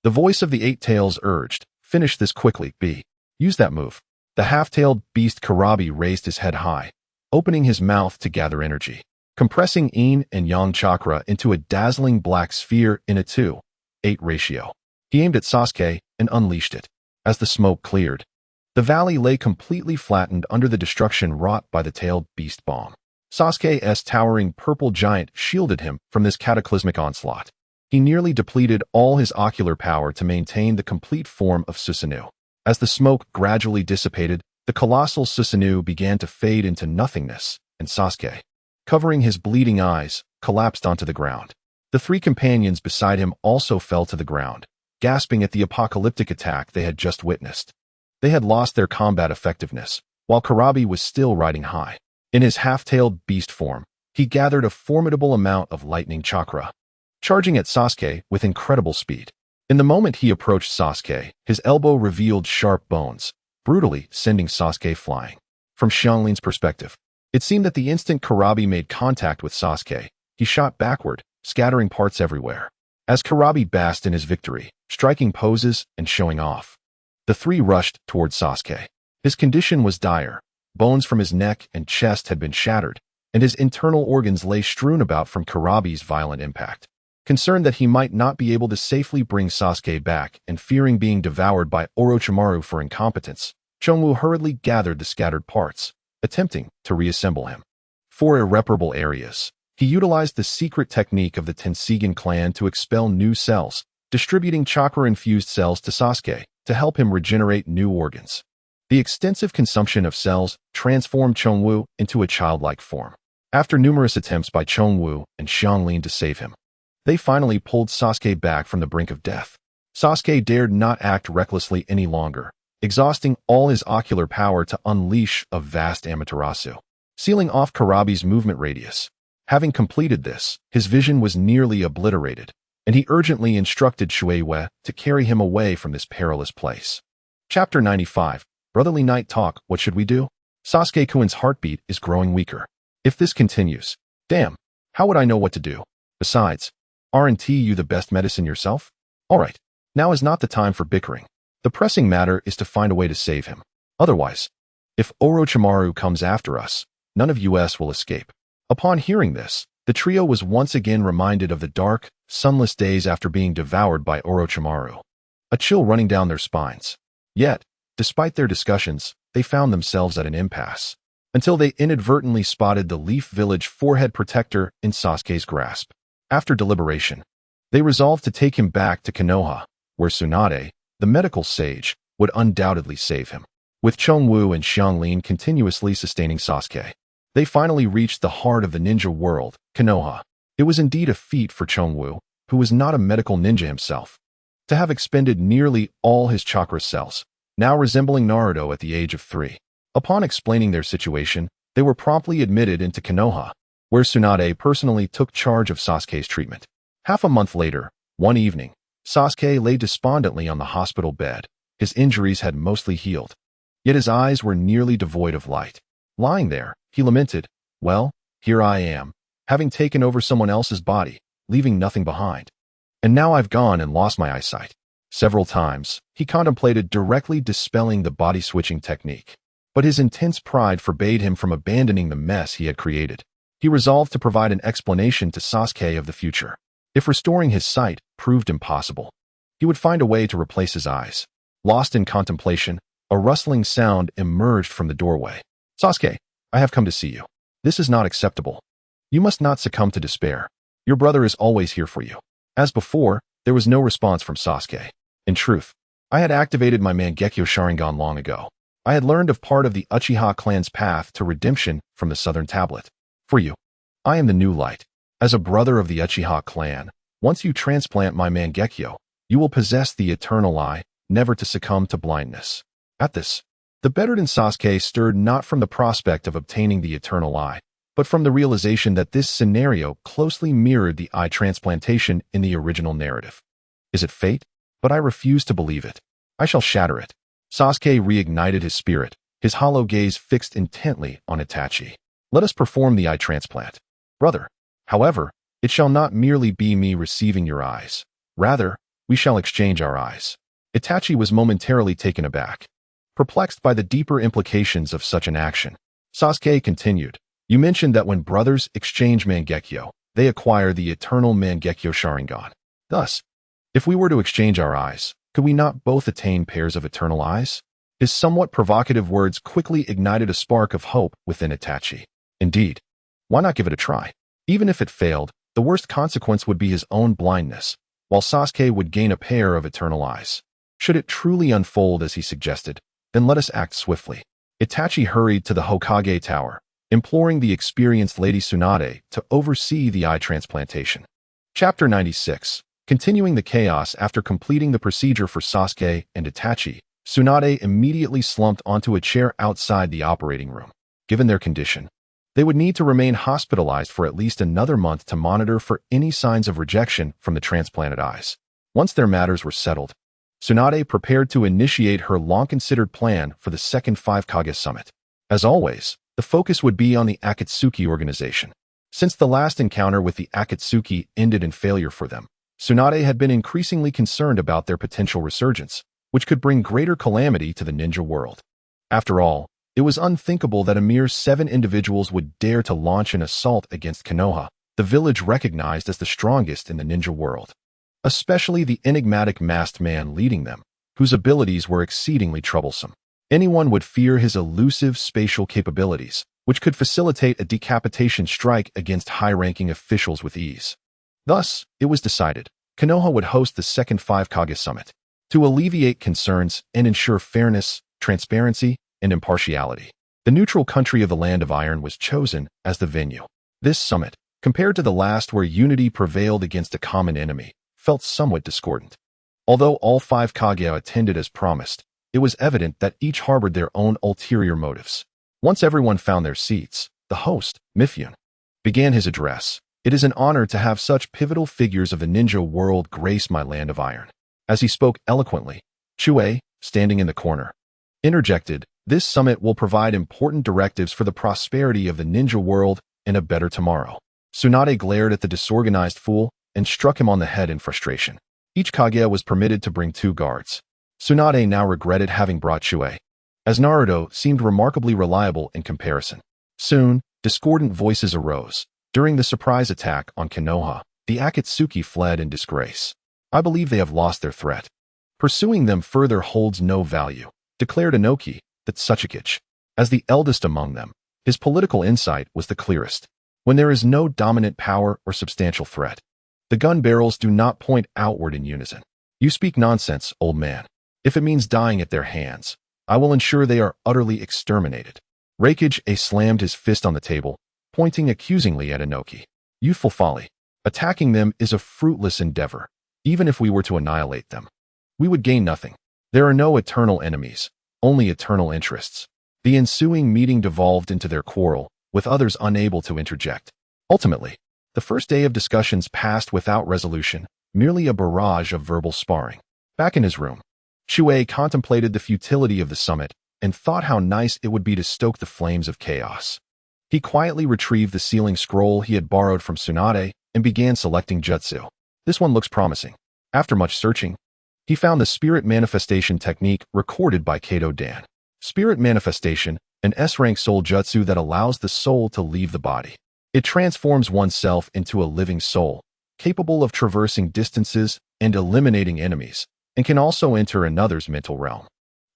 the voice of the Eight Tails urged, "Finish this quickly, B. Use that move." The half-tailed beast Kurabi raised his head high, opening his mouth to gather energy, compressing yin and yang chakra into a dazzling black sphere in a 2:8 ratio. He aimed at Sasuke and unleashed it. As the smoke cleared, the valley lay completely flattened under the destruction wrought by the tailed beast bomb. Sasuke's towering purple giant shielded him from this cataclysmic onslaught. He nearly depleted all his ocular power to maintain the complete form of Susanoo. As the smoke gradually dissipated, the colossal Susanoo began to fade into nothingness, and Sasuke, covering his bleeding eyes, collapsed onto the ground. The 3 companions beside him also fell to the ground, gasping at the apocalyptic attack they had just witnessed. They had lost their combat effectiveness, while Kurabi was still riding high. In his half-tailed beast form, he gathered a formidable amount of lightning chakra, charging at Sasuke with incredible speed. In the moment he approached Sasuke, his elbow revealed sharp bones, brutally sending Sasuke flying. From Xianglin's perspective, it seemed that the instant Kurabi made contact with Sasuke, he shot backward, scattering parts everywhere. As Kurabi basked in his victory, striking poses and showing off, the 3 rushed towards Sasuke. His condition was dire. Bones from his neck and chest had been shattered, and his internal organs lay strewn about from Kurabi's violent impact. Concerned that he might not be able to safely bring Sasuke back and fearing being devoured by Orochimaru for incompetence, Chongwu hurriedly gathered the scattered parts, attempting to reassemble him. For irreparable areas, he utilized the secret technique of the Tenseigan clan to expel new cells, distributing chakra-infused cells to Sasuke to help him regenerate new organs. The extensive consumption of cells transformed Chongwu into a childlike form. After numerous attempts by Chongwu and Xianglin to save him, they finally pulled Sasuke back from the brink of death. Sasuke dared not act recklessly any longer, exhausting all his ocular power to unleash a vast Amaterasu, sealing off Kurabi's movement radius. Having completed this, his vision was nearly obliterated, and he urgently instructed Shueihue to carry him away from this perilous place. Chapter 95. Brotherly Night Talk. What should we do? Sasuke-kun's heartbeat is growing weaker. If this continues, damn, how would I know what to do? Besides, aren't you the best medicine yourself? Alright, now is not the time for bickering. The pressing matter is to find a way to save him. Otherwise, if Orochimaru comes after us, none of us will escape. Upon hearing this, the trio was once again reminded of the dark, sunless days after being devoured by Orochimaru. A chill running down their spines. Yet, despite their discussions, they found themselves at an impasse, until they inadvertently spotted the Leaf Village forehead protector in Sasuke's grasp. After deliberation, they resolved to take him back to Konoha, where Tsunade, the medical sage, would undoubtedly save him. With Chongwu and Xianglin continuously sustaining Sasuke, they finally reached the heart of the ninja world, Konoha. It was indeed a feat for Chongwu, who was not a medical ninja himself, to have expended nearly all his chakra cells, now resembling Naruto at the age of 3. Upon explaining their situation, they were promptly admitted into Konoha, where Tsunade personally took charge of Sasuke's treatment. Half a month later, one evening, Sasuke lay despondently on the hospital bed. His injuries had mostly healed, yet his eyes were nearly devoid of light. Lying there, he lamented, "Well, here I am, having taken over someone else's body, leaving nothing behind. And now I've gone and lost my eyesight." Several times, he contemplated directly dispelling the body-switching technique, but his intense pride forbade him from abandoning the mess he had created. He resolved to provide an explanation to Sasuke of the future. If restoring his sight proved impossible, he would find a way to replace his eyes. Lost in contemplation, a rustling sound emerged from the doorway. "Sasuke, I have come to see you. This is not acceptable. You must not succumb to despair. Your brother is always here for you." As before, there was no response from Sasuke. In truth, I had activated my Mangekyo Sharingan long ago. I had learned of part of the Uchiha clan's path to redemption from the Southern Tablet. For you, I am the new light. As a brother of the Uchiha clan, once you transplant my Mangekyo, you will possess the eternal eye, never to succumb to blindness. At this, the bettered Sasuke stirred not from the prospect of obtaining the eternal eye, but from the realization that this scenario closely mirrored the eye transplantation in the original narrative. Is it fate? But I refuse to believe it. I shall shatter it. Sasuke reignited his spirit, his hollow gaze fixed intently on Itachi. "Let us perform the eye transplant. Brother. However, it shall not merely be me receiving your eyes. Rather, we shall exchange our eyes." Itachi was momentarily taken aback, perplexed by the deeper implications of such an action. Sasuke continued, "You mentioned that when brothers exchange Mangekyo, they acquire the eternal Mangekyo Sharingan. Thus, if we were to exchange our eyes, could we not both attain pairs of eternal eyes?" His somewhat provocative words quickly ignited a spark of hope within Itachi. Indeed, why not give it a try? Even if it failed, the worst consequence would be his own blindness, while Sasuke would gain a pair of eternal eyes. Should it truly unfold as he suggested, then let us act swiftly. Itachi hurried to the Hokage Tower, imploring the experienced Lady Tsunade to oversee the eye transplantation. Chapter 96. Continuing the chaos after completing the procedure for Sasuke and Itachi, Tsunade immediately slumped onto a chair outside the operating room. Given their condition, they would need to remain hospitalized for at least another month to monitor for any signs of rejection from the transplanted eyes. Once their matters were settled, Tsunade prepared to initiate her long-considered plan for the second 5 Kage summit. As always, the focus would be on the Akatsuki organization. Since the last encounter with the Akatsuki ended in failure for them, Tsunade had been increasingly concerned about their potential resurgence, which could bring greater calamity to the ninja world. After all, It was unthinkable that a mere 7 individuals would dare to launch an assault against Konoha, the village recognized as the strongest in the ninja world. Especially the enigmatic masked man leading them, whose abilities were exceedingly troublesome. Anyone would fear his elusive spatial capabilities, which could facilitate a decapitation strike against high-ranking officials with ease. Thus, it was decided, Konoha would host the second 5 Kage Summit to alleviate concerns and ensure fairness, transparency, and impartiality. The neutral country of the Land of Iron was chosen as the venue. This summit, compared to the last where unity prevailed against a common enemy, felt somewhat discordant. Although all 5 Kage attended as promised, it was evident that each harbored their own ulterior motives. Once everyone found their seats, the host, Mifune, began his address. It is an honor to have such pivotal figures of the ninja world grace my Land of Iron. As he spoke eloquently, Chue, standing in the corner, interjected, "This summit will provide important directives for the prosperity of the ninja world and a better tomorrow." Tsunade glared at the disorganized fool and struck him on the head in frustration. Each Kage was permitted to bring 2 guards. Tsunade now regretted having brought Chue, as Naruto seemed remarkably reliable in comparison. Soon, discordant voices arose. During the surprise attack on Konoha, the Akatsuki fled in disgrace. "I believe they have lost their threat. Pursuing them further holds no value," declared Inoki, the Tsuchikichi. As the eldest among them, his political insight was the clearest. When there is no dominant power or substantial threat, the gun barrels do not point outward in unison. "You speak nonsense, old man. If it means dying at their hands, I will ensure they are utterly exterminated." Reikage slammed his fist on the table, pointing accusingly at Inoki. "Youthful folly. Attacking them is a fruitless endeavor. Even if we were to annihilate them, we would gain nothing. There are no eternal enemies, only eternal interests." The ensuing meeting devolved into their quarrel, with others unable to interject. Ultimately, the first day of discussions passed without resolution, merely a barrage of verbal sparring. Back in his room, Chue contemplated the futility of the summit and thought how nice it would be to stoke the flames of chaos. He quietly retrieved the sealing scroll he had borrowed from Tsunade and began selecting jutsu. "This one looks promising." After much searching, he found the spirit manifestation technique recorded by Kato Dan. Spirit manifestation, an S-rank soul jutsu that allows the soul to leave the body. It transforms oneself into a living soul, capable of traversing distances and eliminating enemies, and can also enter another's mental realm.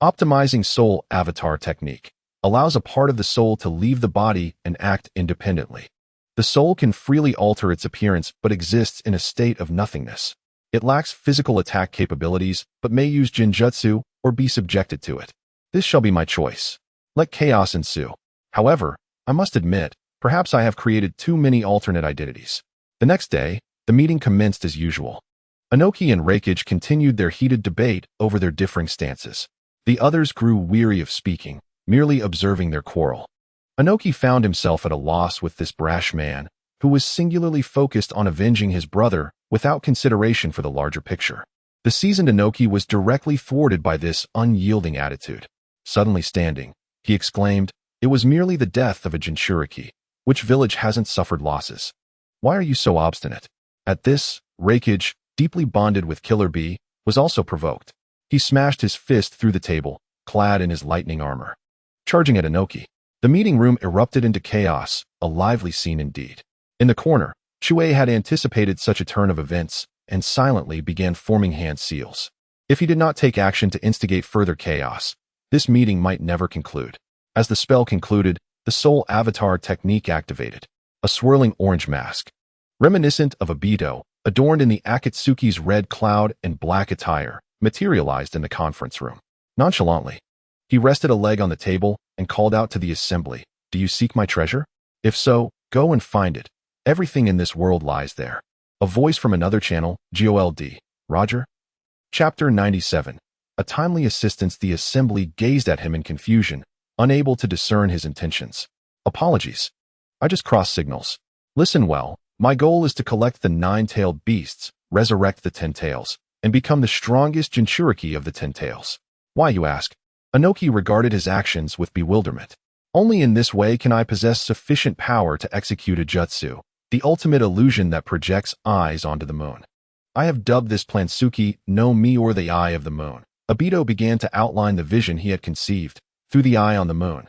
Optimizing soul avatar technique allows a part of the soul to leave the body and act independently. The soul can freely alter its appearance but exists in a state of nothingness. It lacks physical attack capabilities but may use jinjutsu or be subjected to it. This shall be my choice. Let chaos ensue. However, I must admit, perhaps I have created too many alternate identities. The next day, the meeting commenced as usual. Inoki and Reikage continued their heated debate over their differing stances. The others grew weary of speaking, merely observing their quarrel. Inoki found himself at a loss with this brash man, who was singularly focused on avenging his brother without consideration for the larger picture. The seasoned Inoki was directly thwarted by this unyielding attitude. Suddenly standing, he exclaimed, "It was merely the death of a Jinchuriki. Which village hasn't suffered losses? Why are you so obstinate?" At this, Reikage, deeply bonded with Killer Bee, was also provoked. He smashed his fist through the table, clad in his lightning armor. Charging at Inoki, the meeting room erupted into chaos, a lively scene indeed. In the corner, Chue had anticipated such a turn of events and silently began forming hand seals. If he did not take action to instigate further chaos, this meeting might never conclude. As the spell concluded, the soul avatar technique activated. A swirling orange mask, reminiscent of a Beto, adorned in the Akatsuki's red cloud and black attire, materialized in the conference room. Nonchalantly, he rested a leg on the table and called out to the assembly, "Do you seek my treasure? If so, go and find it. Everything in this world lies there." A voice from another channel, GOLD, "Roger?" Chapter 97. A timely assistance. The assembly gazed at him in confusion, unable to discern his intentions. "Apologies. I just crossed signals. Listen well, my goal is to collect the 9-tailed beasts, resurrect the 10 tails, and become the strongest Jinchuriki of the 10 tails." "Why, you ask?" Inoki regarded his actions with bewilderment. "Only in this way can I possess sufficient power to execute a jutsu, the ultimate illusion that projects eyes onto the moon. I have dubbed this Plansuki no Mi, or the Eye of the Moon." Obito began to outline the vision he had conceived, through the eye on the moon.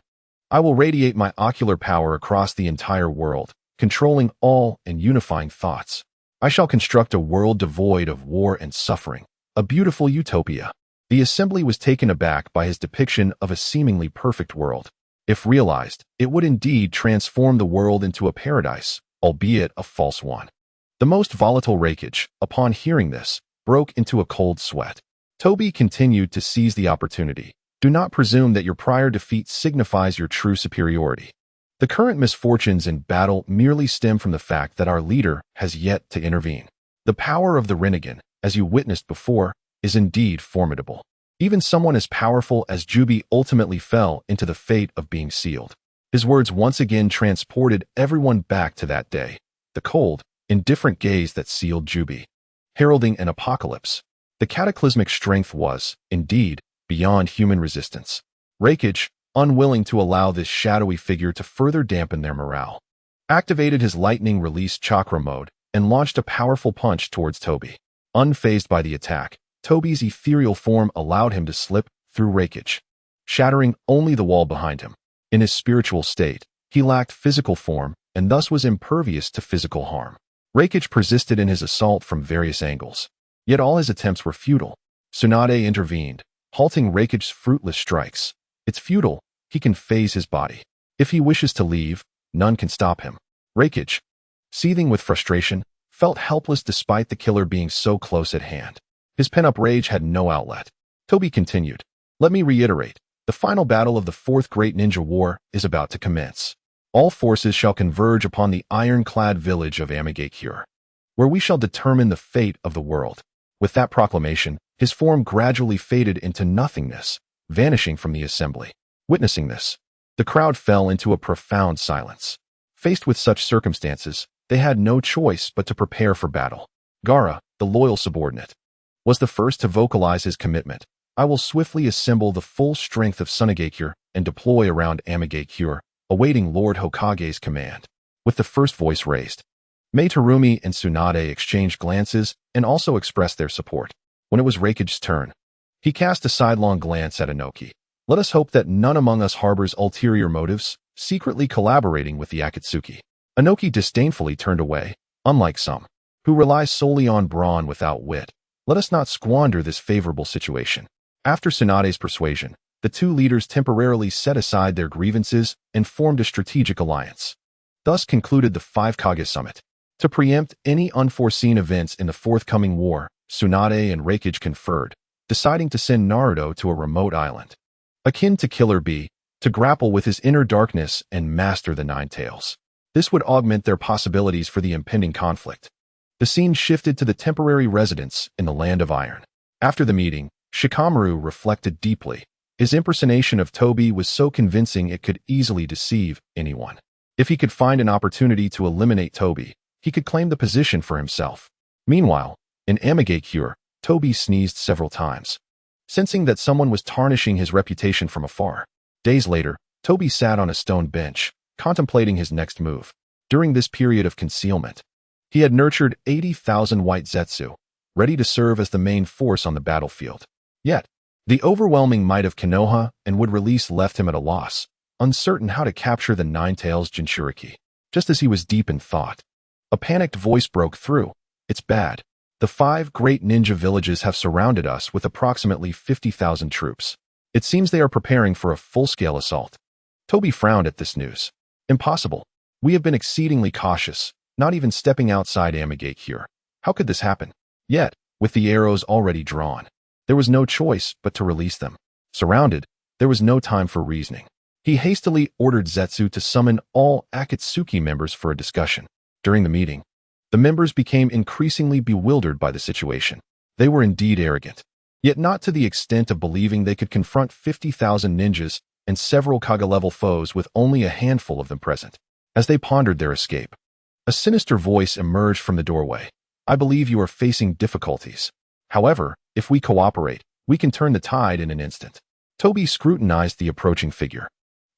I will radiate my ocular power across the entire world, controlling all and unifying thoughts. I shall construct a world devoid of war and suffering, a beautiful utopia. The assembly was taken aback by his depiction of a seemingly perfect world. If realized, it would indeed transform the world into a paradise, albeit a false one. The most volatile Raikage, upon hearing this, broke into a cold sweat. Toby continued to seize the opportunity. Do not presume that your prior defeat signifies your true superiority. The current misfortunes in battle merely stem from the fact that our leader has yet to intervene. The power of the Rinnegan, as you witnessed before, is indeed formidable. Even someone as powerful as Jubi ultimately fell into the fate of being sealed. His words once again transported everyone back to that day, the cold, indifferent gaze that sealed Jubi, heralding an apocalypse. The cataclysmic strength was, indeed, beyond human resistance. Raikage, unwilling to allow this shadowy figure to further dampen their morale, activated his lightning-release chakra mode and launched a powerful punch towards Toby. Unfazed by the attack, Toby's ethereal form allowed him to slip through Raikage, shattering only the wall behind him. In his spiritual state, he lacked physical form and thus was impervious to physical harm. Raikage persisted in his assault from various angles, yet all his attempts were futile. Tsunade intervened, halting Raikage's fruitless strikes. It's futile, he can phase his body. If he wishes to leave, none can stop him. Raikage, seething with frustration, felt helpless despite the killer being so close at hand. His pent-up rage had no outlet. Toby continued. Let me reiterate, the final battle of the Fourth Great Ninja War is about to commence. All forces shall converge upon the ironclad village of Amegaekure, where we shall determine the fate of the world. With that proclamation, his form gradually faded into nothingness, vanishing from the assembly. Witnessing this, the crowd fell into a profound silence. Faced with such circumstances, they had no choice but to prepare for battle. Gaara, the loyal subordinate, was the first to vocalize his commitment. I will swiftly assemble the full strength of Tsunagakure and deploy around Amegaekure, awaiting Lord Hokage's command. With the first voice raised, Mei Terumi and Tsunade exchanged glances and also expressed their support. When it was Raikage's turn, he cast a sidelong glance at Inoki. Let us hope that none among us harbors ulterior motives, secretly collaborating with the Akatsuki. Inoki disdainfully turned away. Unlike some, who rely solely on brawn without wit, let us not squander this favorable situation. After Tsunade's persuasion, the two leaders temporarily set aside their grievances and formed a strategic alliance. Thus concluded the Five Kage Summit. To preempt any unforeseen events in the forthcoming war, Tsunade and Raikage conferred, deciding to send Naruto to a remote island, akin to Killer Bee, to grapple with his inner darkness and master the Nine Tails. This would augment their possibilities for the impending conflict. The scene shifted to the temporary residence in the Land of Iron. After the meeting, Shikamaru reflected deeply. His impersonation of Toby was so convincing it could easily deceive anyone. If he could find an opportunity to eliminate Toby, he could claim the position for himself. Meanwhile, in Amegaekure, Toby sneezed several times, sensing that someone was tarnishing his reputation from afar. Days later, Toby sat on a stone bench, contemplating his next move. During this period of concealment, he had nurtured 80,000 white Zetsu, ready to serve as the main force on the battlefield. Yet, the overwhelming might of Konoha and Wood Release left him at a loss, uncertain how to capture the Nine Tails Jinchuriki. Just as he was deep in thought, a panicked voice broke through. It's bad. The 5 great ninja villages have surrounded us with approximately 50,000 troops. It seems they are preparing for a full-scale assault. Toby frowned at this news. Impossible. We have been exceedingly cautious, not even stepping outside Amegaekure. How could this happen? Yet, with the arrows already drawn, there was no choice but to release them. Surrounded, there was no time for reasoning. He hastily ordered Zetsu to summon all Akatsuki members for a discussion. During the meeting, the members became increasingly bewildered by the situation. They were indeed arrogant, yet not to the extent of believing they could confront 50,000 ninjas and several Kage-level foes with only a handful of them present. As they pondered their escape, a sinister voice emerged from the doorway. I believe you are facing difficulties. However, if we cooperate, we can turn the tide in an instant. Toby scrutinized the approaching figure,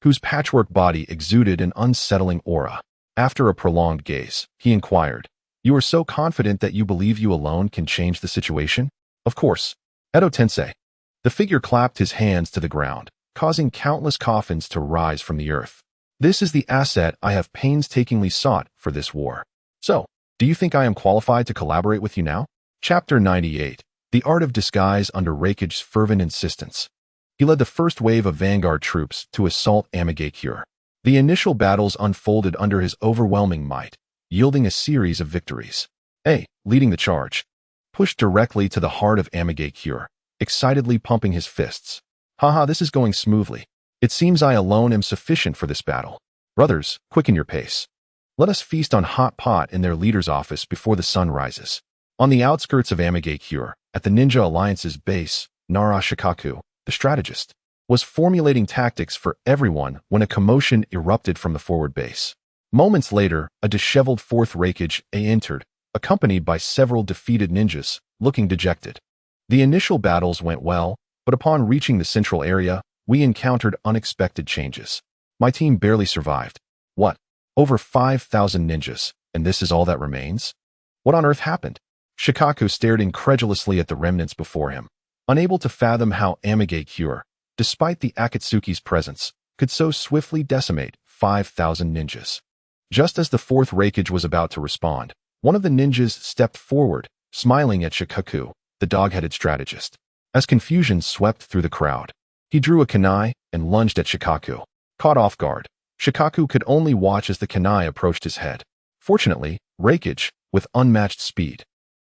whose patchwork body exuded an unsettling aura. After a prolonged gaze, he inquired, You are so confident that you believe you alone can change the situation? Of course. Edo Tensei. The figure clapped his hands to the ground, causing countless coffins to rise from the earth. This is the asset I have painstakingly sought for this war. So, do you think I am qualified to collaborate with you now? Chapter 98. The Art of Disguise under Raikij's fervent insistence. He led the first wave of vanguard troops to assault Isekai'd. The initial battles unfolded under his overwhelming might, yielding a series of victories. A, leading the charge, pushed directly to the heart of Isekai'd, excitedly pumping his fists. Haha, this is going smoothly. It seems I alone am sufficient for this battle. Brothers, quicken your pace. Let us feast on hot pot in their leader's office before the sun rises. On the outskirts of Isekai'd, at the Ninja Alliance's base, Shikaku, the strategist, was formulating tactics for everyone when a commotion erupted from the forward base. Moments later, a disheveled fourth Raikij entered, accompanied by several defeated ninjas, looking dejected. The initial battles went well, but upon reaching the central area, we encountered unexpected changes. My team barely survived. What? Over 5,000 ninjas, and this is all that remains? What on earth happened? Shikaku stared incredulously at the remnants before him, unable to fathom how Isekai'd, despite the Akatsuki's presence, could so swiftly decimate 5,000 ninjas. Just as the fourth Raikij was about to respond, one of the ninjas stepped forward, smiling at Shikaku, the dog-headed strategist. As confusion swept through the crowd, he drew a kunai and lunged at Shikaku. Caught off guard, Shikaku could only watch as the kunai approached his head. Fortunately, Raikij, with unmatched speed,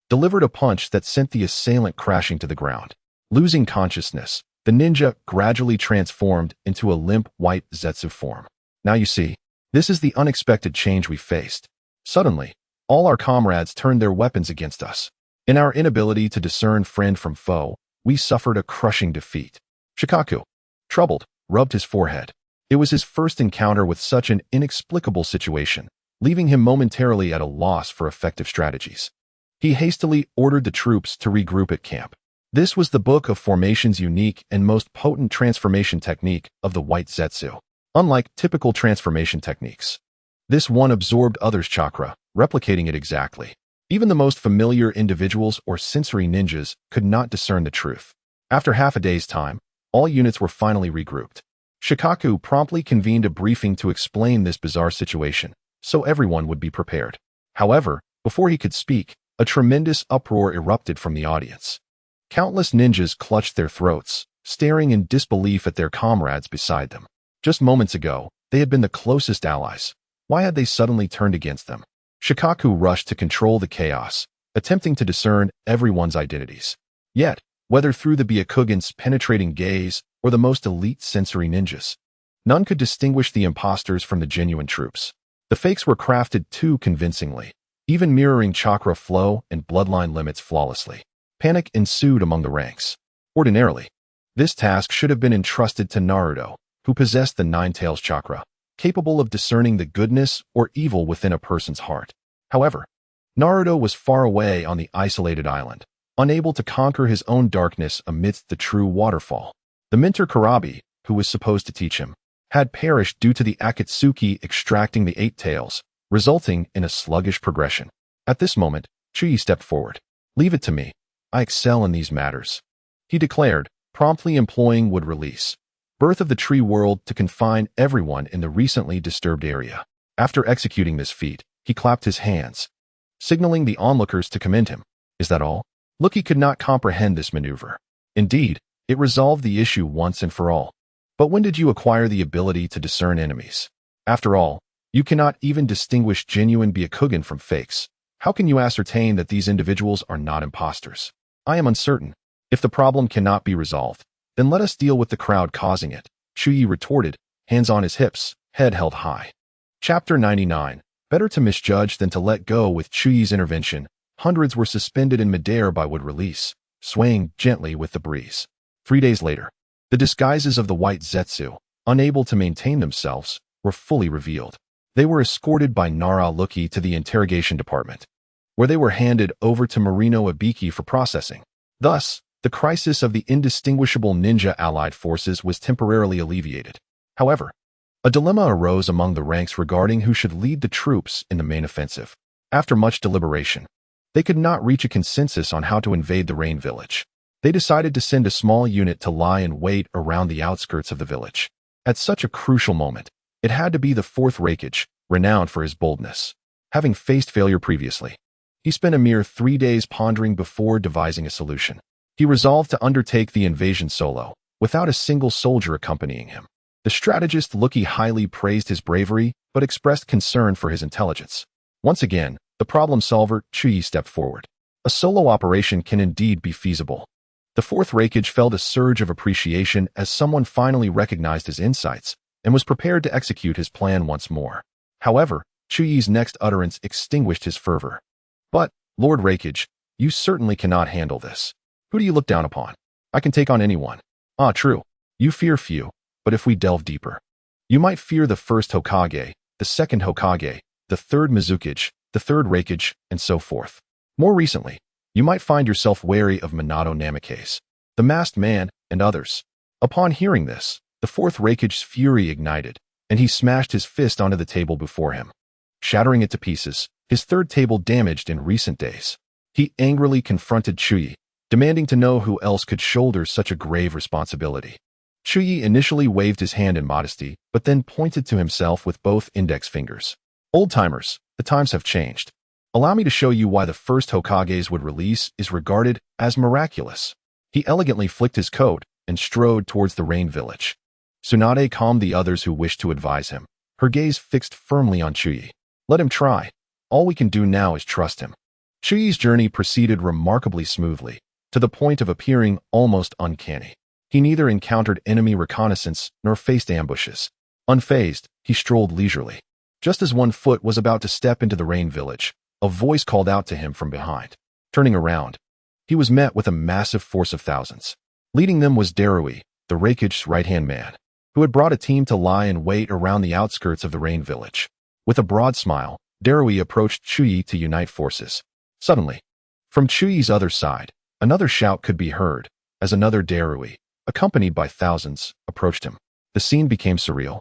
delivered a punch that sent the assailant crashing to the ground. Losing consciousness, the ninja gradually transformed into a limp white Zetsu form. Now you see, this is the unexpected change we faced. Suddenly, all our comrades turned their weapons against us. In our inability to discern friend from foe, we suffered a crushing defeat. Shikaku, troubled, rubbed his forehead. It was his first encounter with such an inexplicable situation, leaving him momentarily at a loss for effective strategies. He hastily ordered the troops to regroup at camp. This was the Book of Formation's unique and most potent transformation technique of the White Zetsu. Unlike typical transformation techniques, this one absorbed others' chakra, replicating it exactly. Even the most familiar individuals or sensory ninjas could not discern the truth. After half a day's time, all units were finally regrouped. Shikaku promptly convened a briefing to explain this bizarre situation, so everyone would be prepared. However, before he could speak, a tremendous uproar erupted from the audience. Countless ninjas clutched their throats, staring in disbelief at their comrades beside them. Just moments ago, they had been the closest allies. Why had they suddenly turned against them? Shikaku rushed to control the chaos, attempting to discern everyone's identities. Yet, whether through the Byakugan's penetrating gaze or the most elite sensory ninjas, none could distinguish the imposters from the genuine troops. The fakes were crafted too convincingly, even mirroring chakra flow and bloodline limits flawlessly. Panic ensued among the ranks. Ordinarily, this task should have been entrusted to Naruto, who possessed the Nine Tails chakra, capable of discerning the goodness or evil within a person's heart. However, Naruto was far away on the isolated island, unable to conquer his own darkness amidst the true waterfall. The mentor Karabi, who was supposed to teach him, had perished due to the Akatsuki extracting the Eight Tails, resulting in a sluggish progression. At this moment, Chuyi stepped forward. "Leave it to me. I excel in these matters," he declared, promptly employing wood release, birth of the tree world, to confine everyone in the recently disturbed area. After executing this feat, he clapped his hands, signaling the onlookers to commend him. Is that all? Lucky could not comprehend this maneuver. Indeed, it resolved the issue once and for all. But when did you acquire the ability to discern enemies? After all, you cannot even distinguish genuine Byakugan from fakes. How can you ascertain that these individuals are not imposters? I am uncertain. If the problem cannot be resolved, then let us deal with the crowd causing it, Chuyi retorted, hands on his hips, head held high. Chapter 99. Better to misjudge than to let go. With Chuyi's intervention, hundreds were suspended in midair by wood release, swaying gently with the breeze. 3 days later, the disguises of the White Zetsu, unable to maintain themselves, were fully revealed. They were escorted by Naruto to the interrogation department, where they were handed over to Marino Ibiki for processing. Thus, the crisis of the indistinguishable ninja allied forces was temporarily alleviated. However, a dilemma arose among the ranks regarding who should lead the troops in the main offensive. After much deliberation, they could not reach a consensus on how to invade the Rain Village. They decided to send a small unit to lie in wait around the outskirts of the village. At such a crucial moment, it had to be the fourth Raikage, renowned for his boldness. Having faced failure previously, he spent a mere 3 days pondering before devising a solution. He resolved to undertake the invasion solo, without a single soldier accompanying him. The strategist Lucky highly praised his bravery, but expressed concern for his intelligence. Once again, the problem solver, Chuyi, stepped forward. A solo operation can indeed be feasible. The fourth Raikage felt a surge of appreciation as someone finally recognized his insights and was prepared to execute his plan once more. However, Chuyi's next utterance extinguished his fervor. But, Lord Raikage, you certainly cannot handle this. Who do you look down upon? I can take on anyone. Ah, true. You fear few, but if we delve deeper, you might fear the first Hokage, the second Hokage, the third Mizukage, the third Raikage, and so forth. More recently, you might find yourself wary of Minato Namikaze, the masked man, and others. Upon hearing this, the fourth Raikage's fury ignited, and he smashed his fist onto the table before him, shattering it to pieces, his third table damaged in recent days. He angrily confronted Chuyi, demanding to know who else could shoulder such a grave responsibility. Chuyi initially waved his hand in modesty, but then pointed to himself with both index fingers. Old-timers, the times have changed. Allow me to show you why the first Hokage's would release is regarded as miraculous. He elegantly flicked his coat and strode towards the Rain Village. Tsunade calmed the others who wished to advise him, her gaze fixed firmly on Chuyi. Let him try. All we can do now is trust him. Chuyi's journey proceeded remarkably smoothly, to the point of appearing almost uncanny. He neither encountered enemy reconnaissance nor faced ambushes. Unfazed, he strolled leisurely. Just as one foot was about to step into the Rain Village, a voice called out to him from behind. Turning around, he was met with a massive force of thousands. Leading them was Darui, the Raikage's right-hand man, who had brought a team to lie in wait around the outskirts of the Rain Village. With a broad smile, Darui approached Chuyi to unite forces. Suddenly, from Chuyi's other side, another shout could be heard, as another Darui, accompanied by thousands, approached him. The scene became surreal,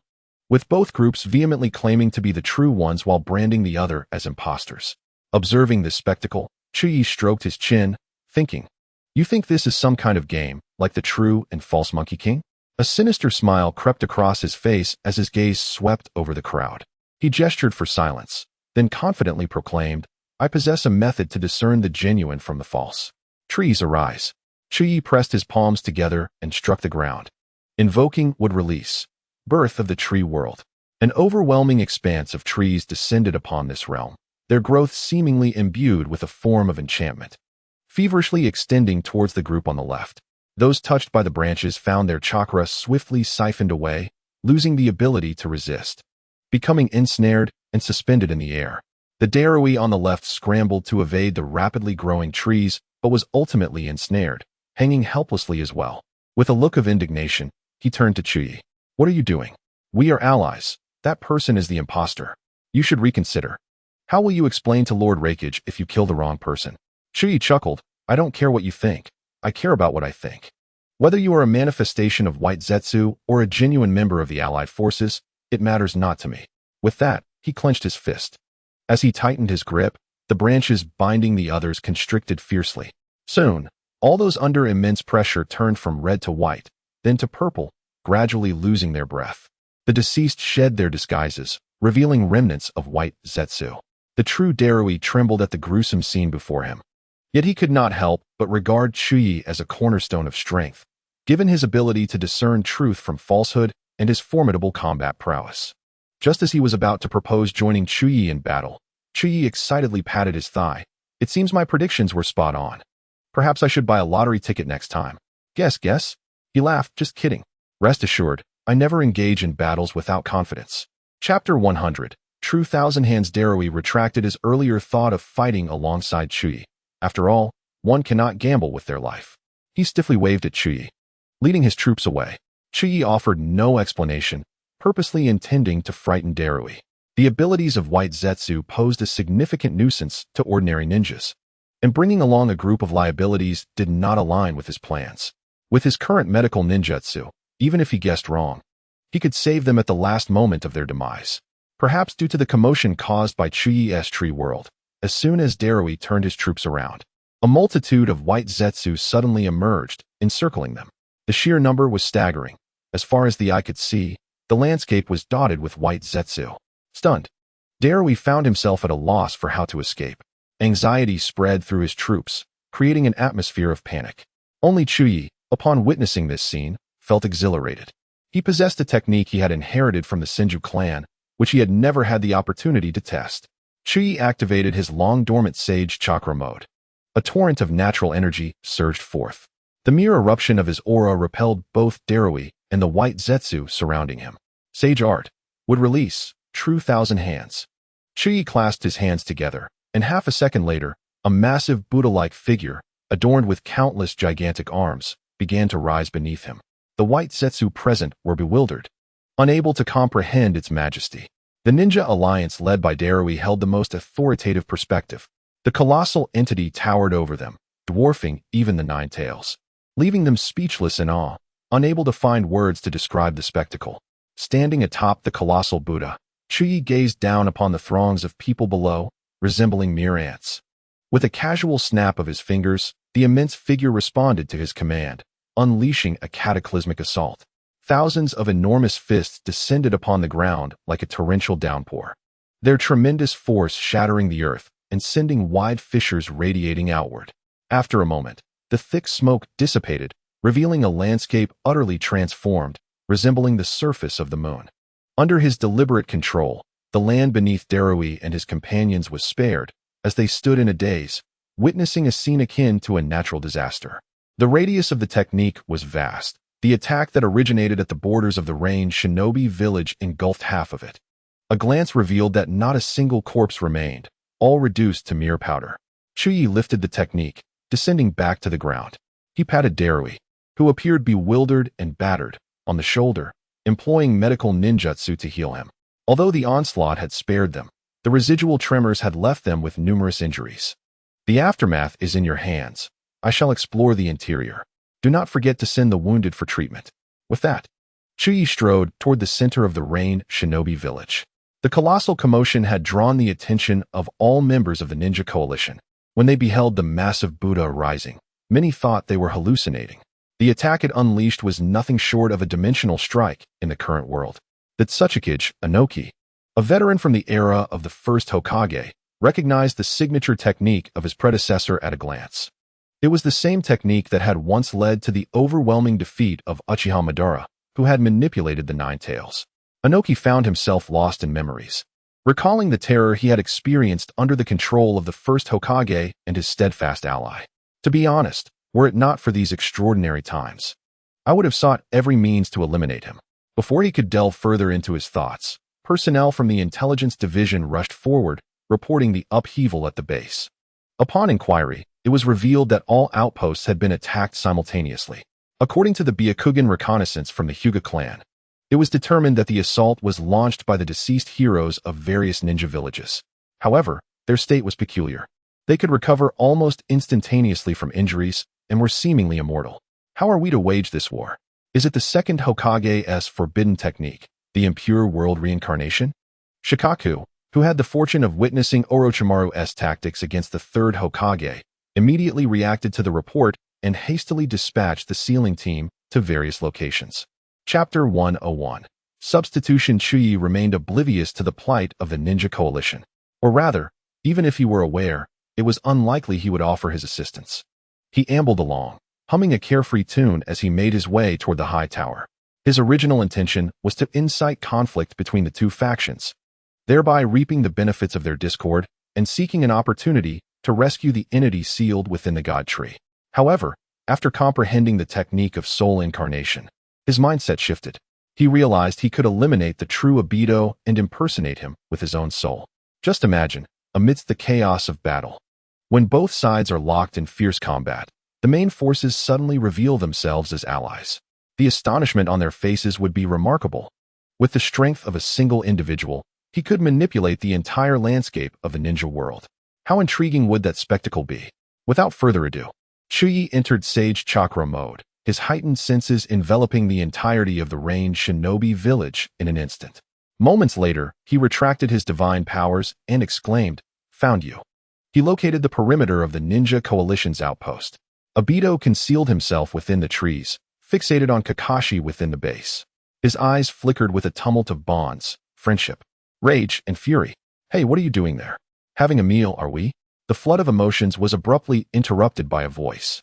with both groups vehemently claiming to be the true ones while branding the other as imposters. Observing this spectacle, Chuyi stroked his chin, thinking, "You think this is some kind of game, like the true and false Monkey King?" A sinister smile crept across his face as his gaze swept over the crowd. He gestured for silence, then confidently proclaimed, "I possess a method to discern the genuine from the false. Trees arise." Chuyi pressed his palms together and struck the ground. Invoking would release. Birth of the tree world. An overwhelming expanse of trees descended upon this realm, their growth seemingly imbued with a form of enchantment. Feverishly extending towards the group on the left, those touched by the branches found their chakra swiftly siphoned away, losing the ability to resist, becoming ensnared and suspended in the air. The Darui on the left scrambled to evade the rapidly growing trees, but was ultimately ensnared, hanging helplessly as well. With a look of indignation, he turned to Chuyi. "What are you doing? We are allies. That person is the imposter. You should reconsider. How will you explain to Lord Raikage if you kill the wrong person?" Chuyi chuckled. "I don't care what you think. I care about what I think. Whether you are a manifestation of white Zetsu or a genuine member of the allied forces, it matters not to me." With that, he clenched his fist. As he tightened his grip, the branches binding the others constricted fiercely. Soon, all those under immense pressure turned from red to white, then to purple, gradually losing their breath. The deceased shed their disguises, revealing remnants of white Zetsu. The true Darui trembled at the gruesome scene before him. Yet he could not help but regard Chuyi as a cornerstone of strength, given his ability to discern truth from falsehood and his formidable combat prowess. Just as he was about to propose joining Chuyi in battle, Chuyi excitedly patted his thigh. "It seems my predictions were spot on. Perhaps I should buy a lottery ticket next time." Guess. He laughed, "Just kidding. Rest assured, I never engage in battles without confidence." Chapter 100. True Thousand Hands. Darui retracted his earlier thought of fighting alongside Chuyi. After all, one cannot gamble with their life. He stiffly waved at Chuyi, leading his troops away. Chuyi offered no explanation, purposely intending to frighten Darui. The abilities of white Zetsu posed a significant nuisance to ordinary ninjas, and bringing along a group of liabilities did not align with his plans. With his current medical ninjutsu, even if he guessed wrong, he could save them at the last moment of their demise. Perhaps due to the commotion caused by Chuyi's tree world, as soon as Darui turned his troops around, A multitude of white Zetsu suddenly emerged, encircling them. The sheer number was staggering. As far as the eye could see, the landscape was dotted with white Zetsu. Stunned, Darui found himself at a loss for how to escape. Anxiety spread through his troops, creating an atmosphere of panic. Only Chuyi, upon witnessing this scene, felt exhilarated. He possessed a technique he had inherited from the Senju clan, which he had never had the opportunity to test. Chuyi activated his long-dormant Sage Chakra mode. A torrent of natural energy surged forth. The mere eruption of his aura repelled both Darui and the white Zetsu surrounding him. Sage Art would release True Thousand Hands. Chuyi clasped his hands together, and half a second later, a massive Buddha-like figure, adorned with countless gigantic arms, began to rise beneath him. The white Zetsu present were bewildered, unable to comprehend its majesty. The ninja alliance led by Darui held the most authoritative perspective. The colossal entity towered over them, dwarfing even the Nine Tails, leaving them speechless in awe, unable to find words to describe the spectacle. Standing atop the colossal Buddha, Chuyi gazed down upon the throngs of people below, resembling mere ants. With a casual snap of his fingers, the immense figure responded to his command, unleashing a cataclysmic assault. Thousands of enormous fists descended upon the ground like a torrential downpour, their tremendous force shattering the earth and sending wide fissures radiating outward. After a moment, the thick smoke dissipated, revealing a landscape utterly transformed, resembling the surface of the moon. Under his deliberate control, the land beneath Darui and his companions was spared, as they stood in a daze, witnessing a scene akin to a natural disaster. The radius of the technique was vast. The attack that originated at the borders of the range shinobi village engulfed half of it. A glance revealed that not a single corpse remained, all reduced to mere powder. Chuyi lifted the technique, descending back to the ground. He patted Darui, who appeared bewildered and battered, on the shoulder, employing medical ninjutsu to heal him. Although the onslaught had spared them, the residual tremors had left them with numerous injuries. The aftermath is in your hands. I shall explore the interior. Do not forget to send the wounded for treatment. With that, Chuyi strode toward the center of the Rain Shinobi village. The colossal commotion had drawn the attention of all members of the ninja coalition. When they beheld the massive Buddha rising, many thought they were hallucinating. The attack it unleashed was nothing short of a dimensional strike in the current world. That Tsuchikage Inoki, a veteran from the era of the first Hokage, recognized the signature technique of his predecessor at a glance. It was the same technique that had once led to the overwhelming defeat of Uchiha Madara, who had manipulated the Nine Tails. Inoki found himself lost in memories, recalling the terror he had experienced under the control of the first Hokage and his steadfast ally. To be honest, were it not for these extraordinary times, I would have sought every means to eliminate him. Before he could delve further into his thoughts, personnel from the intelligence division rushed forward, reporting the upheaval at the base. Upon inquiry, it was revealed that all outposts had been attacked simultaneously. According to the Byakugan reconnaissance from the Hyuga clan, it was determined that the assault was launched by the deceased heroes of various ninja villages. However, their state was peculiar. They could recover almost instantaneously from injuries and were seemingly immortal. How are we to wage this war? Is it the second Hokage's forbidden technique, the impure world reincarnation? Shikaku, who had the fortune of witnessing Orochimaru's tactics against the third Hokage, immediately reacted to the report and hastily dispatched the sealing team to various locations. Chapter 101. Substitution. Chuyi remained oblivious to the plight of the ninja coalition. Or rather, even if he were aware, it was unlikely he would offer his assistance. He ambled along, humming a carefree tune as he made his way toward the high tower. His original intention was to incite conflict between the two factions, thereby reaping the benefits of their discord and seeking an opportunity to rescue the entity sealed within the God Tree. However, after comprehending the technique of soul incarnation, his mindset shifted. He realized he could eliminate the true Abido and impersonate him with his own soul. Just imagine, amidst the chaos of battle, when both sides are locked in fierce combat, the main forces suddenly reveal themselves as allies. The astonishment on their faces would be remarkable. With the strength of a single individual, he could manipulate the entire landscape of the ninja world. How intriguing would that spectacle be? Without further ado, Chuyi entered Sage Chakra mode, his heightened senses enveloping the entirety of the Range Shinobi village in an instant. Moments later, he retracted his divine powers and exclaimed, "Found you." He located the perimeter of the Ninja Coalition's outpost. Obito concealed himself within the trees, fixated on Kakashi within the base. His eyes flickered with a tumult of bonds, friendship, rage, and fury. "Hey, what are you doing there? Having a meal, are we?" The flood of emotions was abruptly interrupted by a voice.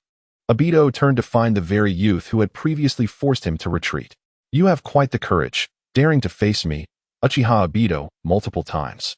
Obito turned to find the very youth who had previously forced him to retreat. "You have quite the courage, daring to face me, Uchiha Obito, multiple times.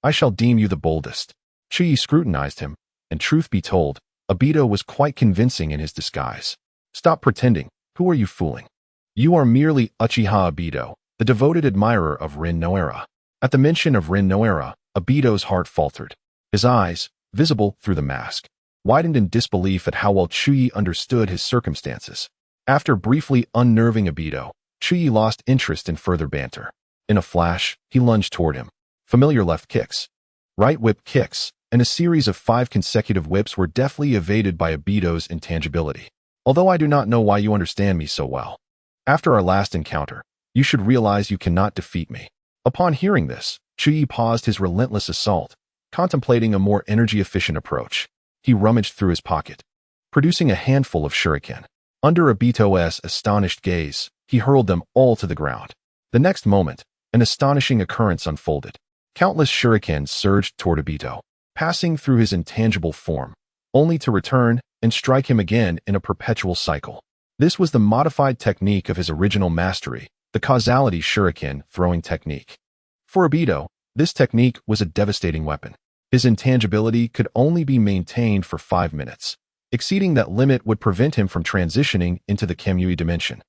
I shall deem you the boldest." Chi scrutinized him, and truth be told, Obito was quite convincing in his disguise. "Stop pretending. Who are you fooling? You are merely Uchiha Obito, the devoted admirer of Rin Noara." At the mention of Rin Noara, Obito's heart faltered. His eyes, visible through the mask, widened in disbelief at how well Chuyi understood his circumstances. After briefly unnerving Obito, Chuyi lost interest in further banter. In a flash, he lunged toward him. Familiar left kicks, right whip kicks, and a series of 5 consecutive whips were deftly evaded by Obito's intangibility. "Although I do not know why you understand me so well. After our last encounter, you should realize you cannot defeat me." Upon hearing this, Chuyi paused his relentless assault, contemplating a more energy-efficient approach. He rummaged through his pocket, producing a handful of shuriken. Under Obito's astonished gaze, he hurled them all to the ground. The next moment, an astonishing occurrence unfolded. Countless shurikens surged toward Obito, passing through his intangible form, only to return and strike him again in a perpetual cycle. This was the modified technique of his original mastery, the causality shuriken throwing technique. For Obito, this technique was a devastating weapon. His intangibility could only be maintained for 5 minutes. Exceeding that limit would prevent him from transitioning into the Kamui dimension.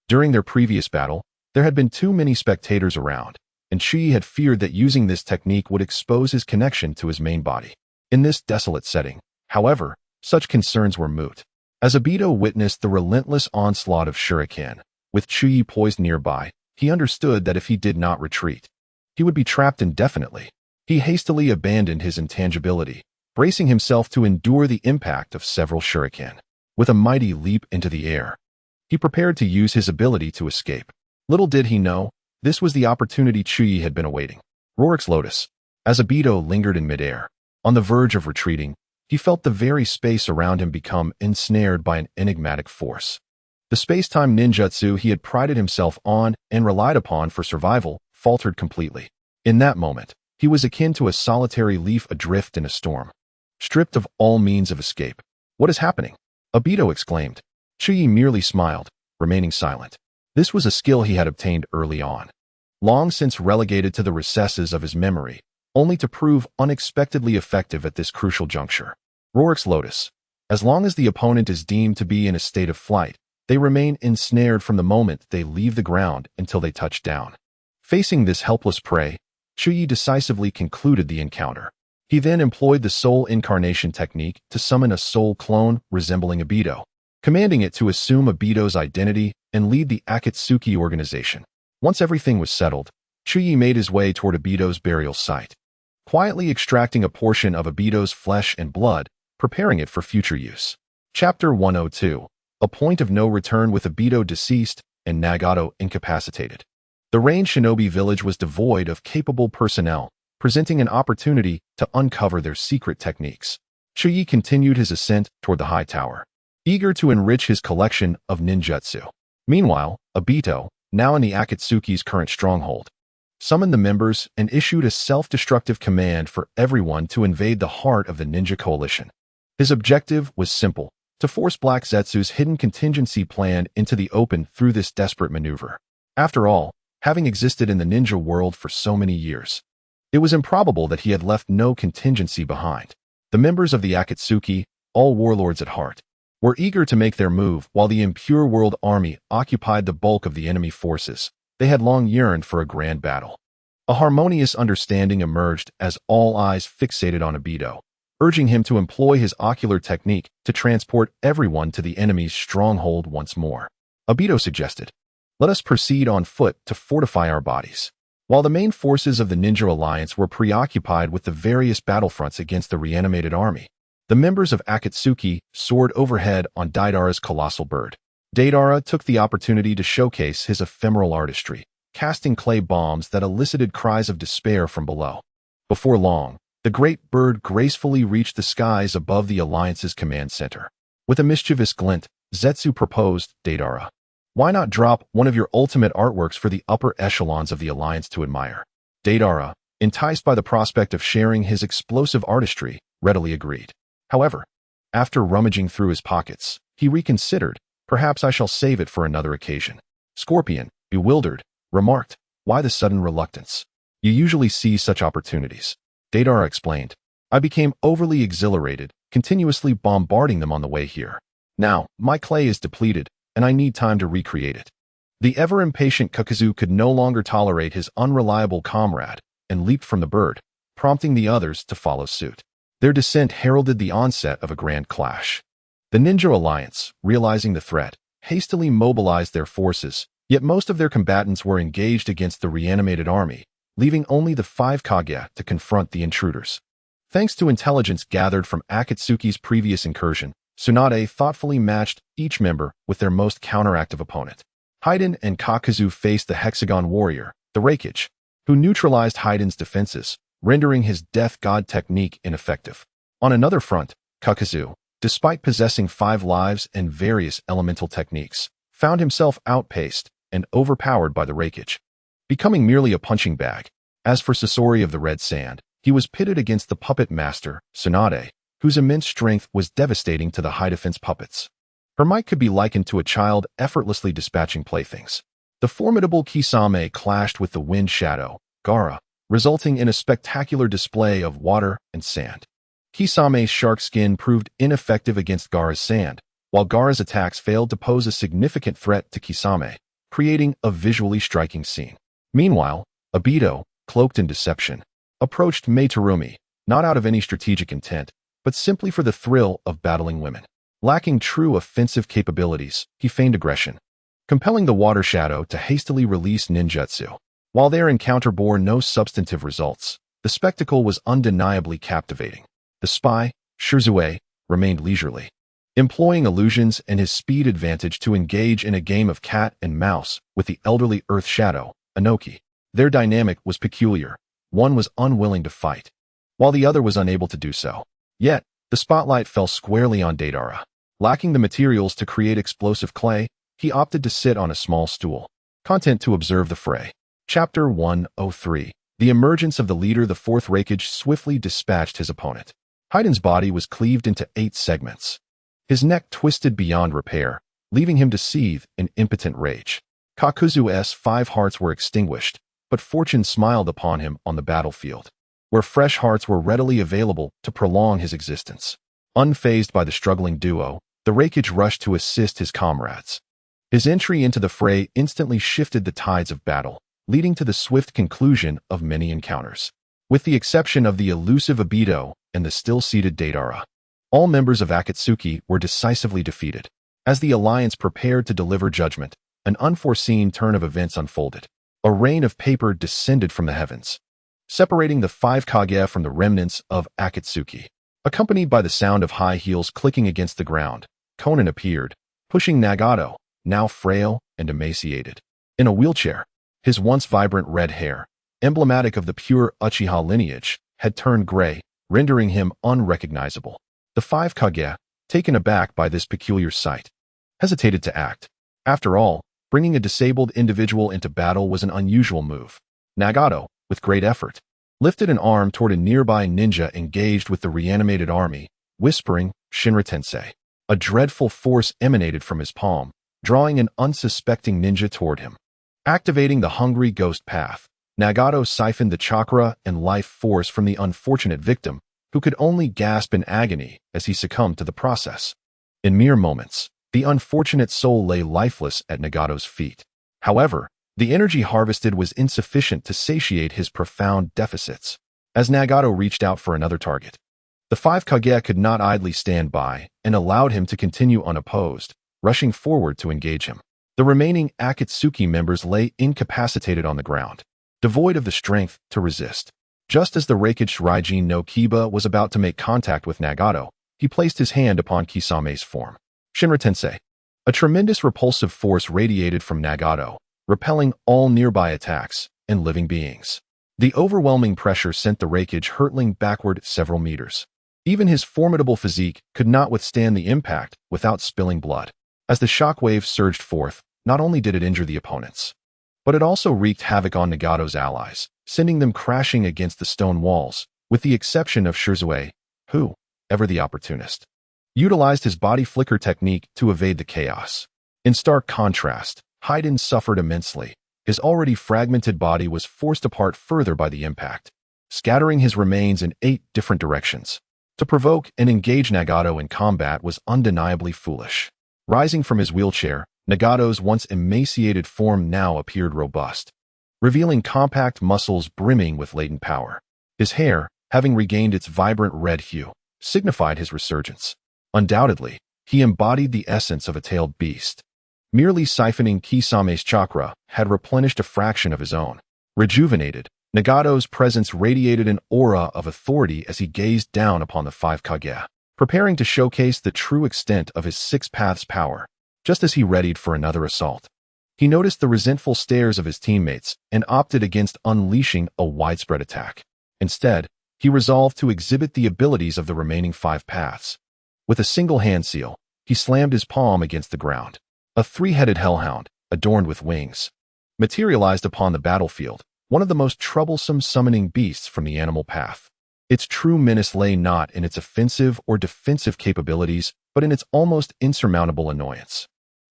During their previous battle, there had been too many spectators around, and Chi had feared that using this technique would expose his connection to his main body. In this desolate setting, however, such concerns were moot. As Obito witnessed the relentless onslaught of shuriken, with Chuyi poised nearby, he understood that if he did not retreat, he would be trapped indefinitely. He hastily abandoned his intangibility, bracing himself to endure the impact of several shuriken. With a mighty leap into the air, he prepared to use his ability to escape. Little did he know, this was the opportunity Chuyi had been awaiting. Rorik's Lotus. As Obito lingered in midair, on the verge of retreating, he felt the very space around him become ensnared by an enigmatic force. The space-time ninjutsu he had prided himself on and relied upon for survival faltered completely. In that moment, he was akin to a solitary leaf adrift in a storm, stripped of all means of escape. "What is happening?" Obito exclaimed. Chuyi merely smiled, remaining silent. This was a skill he had obtained early on, long since relegated to the recesses of his memory, only to prove unexpectedly effective at this crucial juncture. Rorik's Lotus. As long as the opponent is deemed to be in a state of flight, they remain ensnared from the moment they leave the ground until they touch down. Facing this helpless prey, Chuyi decisively concluded the encounter. He then employed the soul incarnation technique to summon a soul clone resembling Obito, commanding it to assume Obito's identity and lead the Akatsuki organization. Once everything was settled, Chuyi made his way toward Obito's burial site, quietly extracting a portion of Obito's flesh and blood, preparing it for future use. Chapter 102. A point of no return with Obito deceased and Nagato incapacitated. The Rain Shinobi village was devoid of capable personnel, presenting an opportunity to uncover their secret techniques. Chuyi continued his ascent toward the high tower, eager to enrich his collection of ninjutsu. Meanwhile, Obito, now in the Akatsuki's current stronghold, summoned the members and issued a self-destructive command for everyone to invade the heart of the Ninja Coalition. His objective was simple: to force Black Zetsu's hidden contingency plan into the open through this desperate maneuver. After all, having existed in the ninja world for so many years, it was improbable that he had left no contingency behind. The members of the Akatsuki, all warlords at heart, were eager to make their move while the impure world army occupied the bulk of the enemy forces. They had long yearned for a grand battle. A harmonious understanding emerged as all eyes fixated on Obito, urging him to employ his ocular technique to transport everyone to the enemy's stronghold once more. Obito suggested, "Let us proceed on foot to fortify our bodies." While the main forces of the Ninja Alliance were preoccupied with the various battlefronts against the reanimated army, the members of Akatsuki soared overhead on Deidara's colossal bird. Deidara took the opportunity to showcase his ephemeral artistry, casting clay bombs that elicited cries of despair from below. Before long, The great bird gracefully reached the skies above the Alliance's command center. With a mischievous glint, Zetsu proposed, Deidara, why not drop one of your ultimate artworks for the upper echelons of the Alliance to admire? Deidara, enticed by the prospect of sharing his explosive artistry, readily agreed. However, after rummaging through his pockets, he reconsidered. Perhaps I shall save it for another occasion. Scorpion, bewildered, remarked, why the sudden reluctance? You usually see such opportunities. Deidara explained. I became overly exhilarated, continuously bombarding them on the way here. Now, my clay is depleted, and I need time to recreate it. The ever-impatient Kakuzu could no longer tolerate his unreliable comrade, and leaped from the bird, prompting the others to follow suit. Their descent heralded the onset of a grand clash. The Ninja Alliance, realizing the threat, hastily mobilized their forces, yet most of their combatants were engaged against the reanimated army, leaving only the 5 Kage to confront the intruders. Thanks to intelligence gathered from Akatsuki's previous incursion, Tsunade thoughtfully matched each member with their most counteractive opponent. Haiden and Kakuzu faced the Hexagon Warrior, the Reikage, who neutralized Haiden's defenses, rendering his Death God technique ineffective. On another front, Kakuzu, despite possessing 5 lives and various elemental techniques, found himself outpaced and overpowered by the Reikage, becoming merely a punching bag. As for Sasori of the Red Sand, he was pitted against the puppet master, Tsunade, whose immense strength was devastating to the high defense puppets. Her might could be likened to a child effortlessly dispatching playthings. The formidable Kisame clashed with the wind shadow, Gaara, resulting in a spectacular display of water and sand. Kisame's shark skin proved ineffective against Gaara's sand, while Gaara's attacks failed to pose a significant threat to Kisame, creating a visually striking scene. Meanwhile, Obito, cloaked in deception, approached Meitarumi, not out of any strategic intent, but simply for the thrill of battling women. Lacking true offensive capabilities, he feigned aggression, compelling the water shadow to hastily release ninjutsu. While their encounter bore no substantive results, the spectacle was undeniably captivating. The spy, Shirzue, remained leisurely, employing illusions and his speed advantage to engage in a game of cat and mouse with the elderly Earth Shadow, Inoki. Their dynamic was peculiar. One was unwilling to fight, while the other was unable to do so. Yet, the spotlight fell squarely on Deidara. Lacking the materials to create explosive clay, he opted to sit on a small stool, content to observe the fray. Chapter 103. The emergence of the leader. The 4th Reikage swiftly dispatched his opponent. Haiden's body was cleaved into 8 segments. His neck twisted beyond repair, leaving him to seethe in impotent rage. Kakuzu's 5 hearts were extinguished, but fortune smiled upon him on the battlefield, where fresh hearts were readily available to prolong his existence. Unfazed by the struggling duo, the Reikage rushed to assist his comrades. His entry into the fray instantly shifted the tides of battle, leading to the swift conclusion of many encounters. With the exception of the elusive Obito and the still-seated Deidara, all members of Akatsuki were decisively defeated. As the Alliance prepared to deliver judgment, an unforeseen turn of events unfolded. A rain of paper descended from the heavens, separating the 5 Kage from the remnants of Akatsuki. Accompanied by the sound of high heels clicking against the ground, Conan appeared, pushing Nagato, now frail and emaciated, in a wheelchair. His once vibrant red hair, emblematic of the pure Uchiha lineage, had turned gray, rendering him unrecognizable. The 5 Kage, taken aback by this peculiar sight, hesitated to act. After all, bringing a disabled individual into battle was an unusual move. Nagato, with great effort, lifted an arm toward a nearby ninja engaged with the reanimated army, whispering, Shinra Tensei. A dreadful force emanated from his palm, drawing an unsuspecting ninja toward him. Activating the hungry ghost path, Nagato siphoned the chakra and life force from the unfortunate victim, who could only gasp in agony as he succumbed to the process. In mere moments, the unfortunate soul lay lifeless at Nagato's feet. However, the energy harvested was insufficient to satiate his profound deficits. As Nagato reached out for another target, the 5 Kage could not idly stand by and allowed him to continue unopposed, rushing forward to engage him. The remaining Akatsuki members lay incapacitated on the ground, devoid of the strength to resist. Just as the Reikage Raijin no Kiba was about to make contact with Nagato, he placed his hand upon Kisame's form. Shinra Tensei. A tremendous repulsive force radiated from Nagato, repelling all nearby attacks and living beings. The overwhelming pressure sent the Raikage hurtling backward several meters. Even his formidable physique could not withstand the impact without spilling blood. As the shockwave surged forth, not only did it injure the opponents, but it also wreaked havoc on Nagato's allies, sending them crashing against the stone walls, with the exception of Shirzue, who, ever the opportunist, utilized his body flicker technique to evade the chaos. In stark contrast, Haiden suffered immensely. His already fragmented body was forced apart further by the impact, scattering his remains in 8 different directions. To provoke and engage Nagato in combat was undeniably foolish. Rising from his wheelchair, Nagato's once emaciated form now appeared robust, revealing compact muscles brimming with latent power. His hair, having regained its vibrant red hue, signified his resurgence. Undoubtedly, he embodied the essence of a tailed beast. Merely siphoning Kisame's chakra had replenished a fraction of his own. Rejuvenated, Nagato's presence radiated an aura of authority as he gazed down upon the 5 Kage, preparing to showcase the true extent of his 6 paths power. Just as he readied for another assault, he noticed the resentful stares of his teammates and opted against unleashing a widespread attack. Instead, he resolved to exhibit the abilities of the remaining 5 paths. With a single hand seal, he slammed his palm against the ground. A 3-headed hellhound, adorned with wings, materialized upon the battlefield, one of the most troublesome summoning beasts from the animal path. Its true menace lay not in its offensive or defensive capabilities, but in its almost insurmountable annoyance.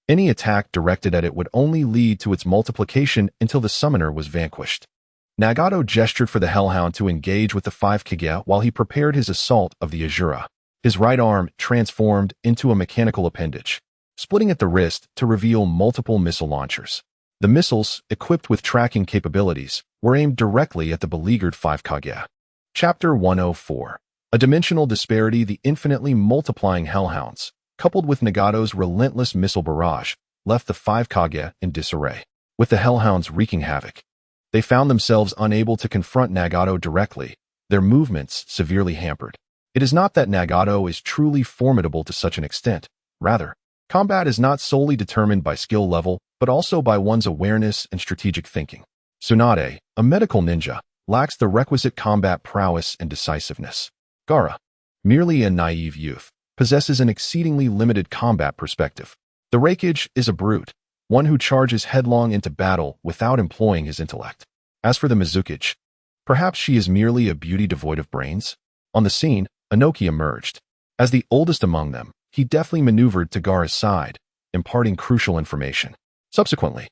Any attack directed at it would only lead to its multiplication until the summoner was vanquished. Nagato gestured for the hellhound to engage with the 5 Kage while he prepared his assault of the Azura. His right arm transformed into a mechanical appendage, splitting at the wrist to reveal multiple missile launchers. The missiles, equipped with tracking capabilities, were aimed directly at the beleaguered 5 Kage. Chapter 104. A dimensional disparity. The infinitely multiplying hellhounds, coupled with Nagato's relentless missile barrage, left the 5 Kage in disarray. With the hellhounds wreaking havoc, they found themselves unable to confront Nagato directly, their movements severely hampered. It is not that Nagato is truly formidable to such an extent. Rather, combat is not solely determined by skill level, but also by one's awareness and strategic thinking. Tsunade, a medical ninja, lacks the requisite combat prowess and decisiveness. Gaara, merely a naive youth, possesses an exceedingly limited combat perspective. The Raikage is a brute, one who charges headlong into battle without employing his intellect. As for the Mizukage, perhaps she is merely a beauty devoid of brains. On the scene, Inoki emerged. As the oldest among them, he deftly maneuvered to Gaara's side, imparting crucial information. Subsequently,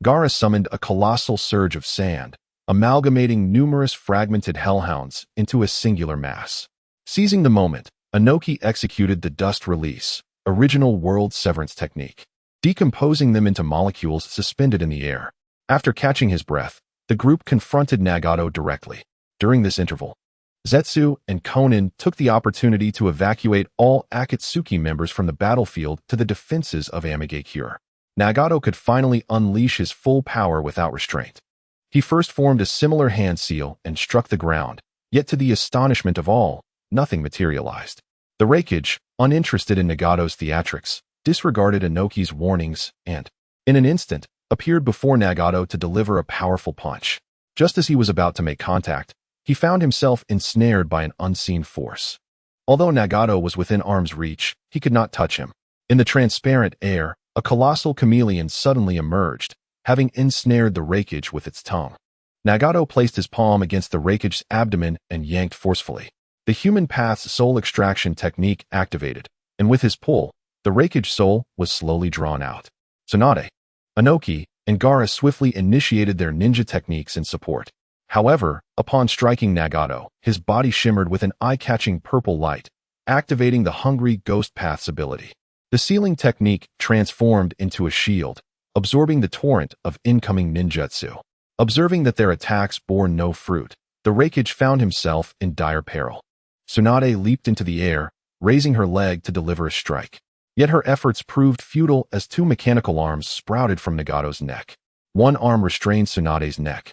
Gaara summoned a colossal surge of sand, amalgamating numerous fragmented hellhounds into a singular mass. Seizing the moment, Inoki executed the dust release, original world severance technique, decomposing them into molecules suspended in the air. After catching his breath, the group confronted Nagato directly. During this interval, Zetsu and Konin took the opportunity to evacuate all Akatsuki members from the battlefield to the defenses of Amigakure. Nagato could finally unleash his full power without restraint. He first formed a similar hand seal and struck the ground, yet to the astonishment of all, nothing materialized. The Raikage, uninterested in Nagato's theatrics, disregarded Inoki's warnings and, in an instant, appeared before Nagato to deliver a powerful punch. Just as he was about to make contact, he found himself ensnared by an unseen force. Although Nagato was within arm's reach, he could not touch him. In the transparent air, a colossal chameleon suddenly emerged, having ensnared the Raikage with its tongue. Nagato placed his palm against the Raikage's abdomen and yanked forcefully. The human path's soul extraction technique activated, and with his pull, the Raikage soul was slowly drawn out. Tsunade, Inoki, and Gaara swiftly initiated their ninja techniques in support. However, upon striking Nagato, his body shimmered with an eye-catching purple light, activating the Hungry Ghost Path's ability. The sealing technique transformed into a shield, absorbing the torrent of incoming ninjutsu. Observing that their attacks bore no fruit, the Raikage found himself in dire peril. Tsunade leaped into the air, raising her leg to deliver a strike. Yet her efforts proved futile as 2 mechanical arms sprouted from Nagato's neck. One arm restrained Tsunade's neck,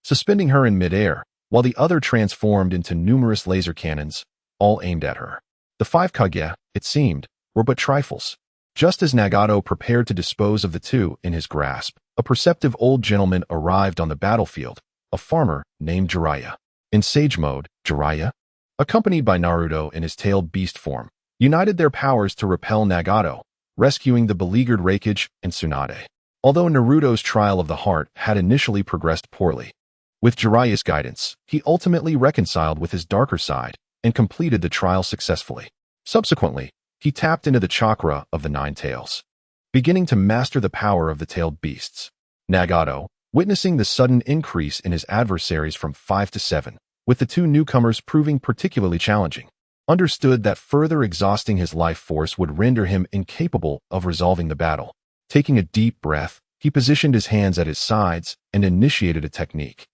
suspending her in midair, while the other transformed into numerous laser cannons, all aimed at her. The 5 Kage, it seemed, were but trifles. Just as Nagato prepared to dispose of the 2 in his grasp, a perceptive old gentleman arrived on the battlefield, a farmer named Jiraiya. In Sage Mode, Jiraiya, accompanied by Naruto in his tailed beast form, united their powers to repel Nagato, rescuing the beleaguered Raikage and Tsunade. Although Naruto's trial of the heart had initially progressed poorly, with Jiraiya's guidance, he ultimately reconciled with his darker side and completed the trial successfully. Subsequently, he tapped into the chakra of the Nine Tails, beginning to master the power of the tailed beasts. Nagato, witnessing the sudden increase in his adversaries from 5 to 7, with the two newcomers proving particularly challenging, understood that further exhausting his life force would render him incapable of resolving the battle. Taking a deep breath, he positioned his hands at his sides and initiated a technique,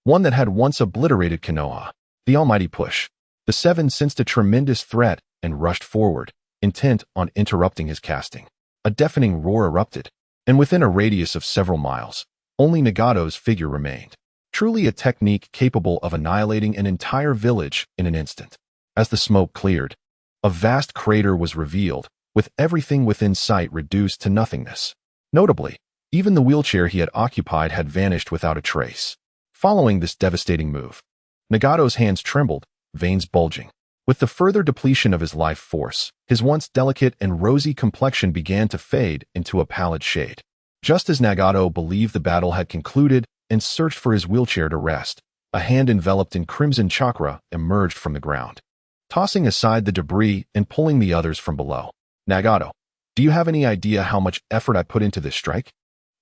one that had once obliterated Konoha, the Almighty Push. The seven sensed a tremendous threat and rushed forward, intent on interrupting his casting. A deafening roar erupted, and within a radius of several miles, only Nagato's figure remained. Truly a technique capable of annihilating an entire village in an instant. As the smoke cleared, a vast crater was revealed, with everything within sight reduced to nothingness. Notably, even the wheelchair he had occupied had vanished without a trace. Following this devastating move, Nagato's hands trembled, veins bulging. With the further depletion of his life force, his once delicate and rosy complexion began to fade into a pallid shade. Just as Nagato believed the battle had concluded and searched for his wheelchair to rest, a hand enveloped in crimson chakra emerged from the ground, tossing aside the debris and pulling the others from below. Nagato, do you have any idea how much effort I put into this strike?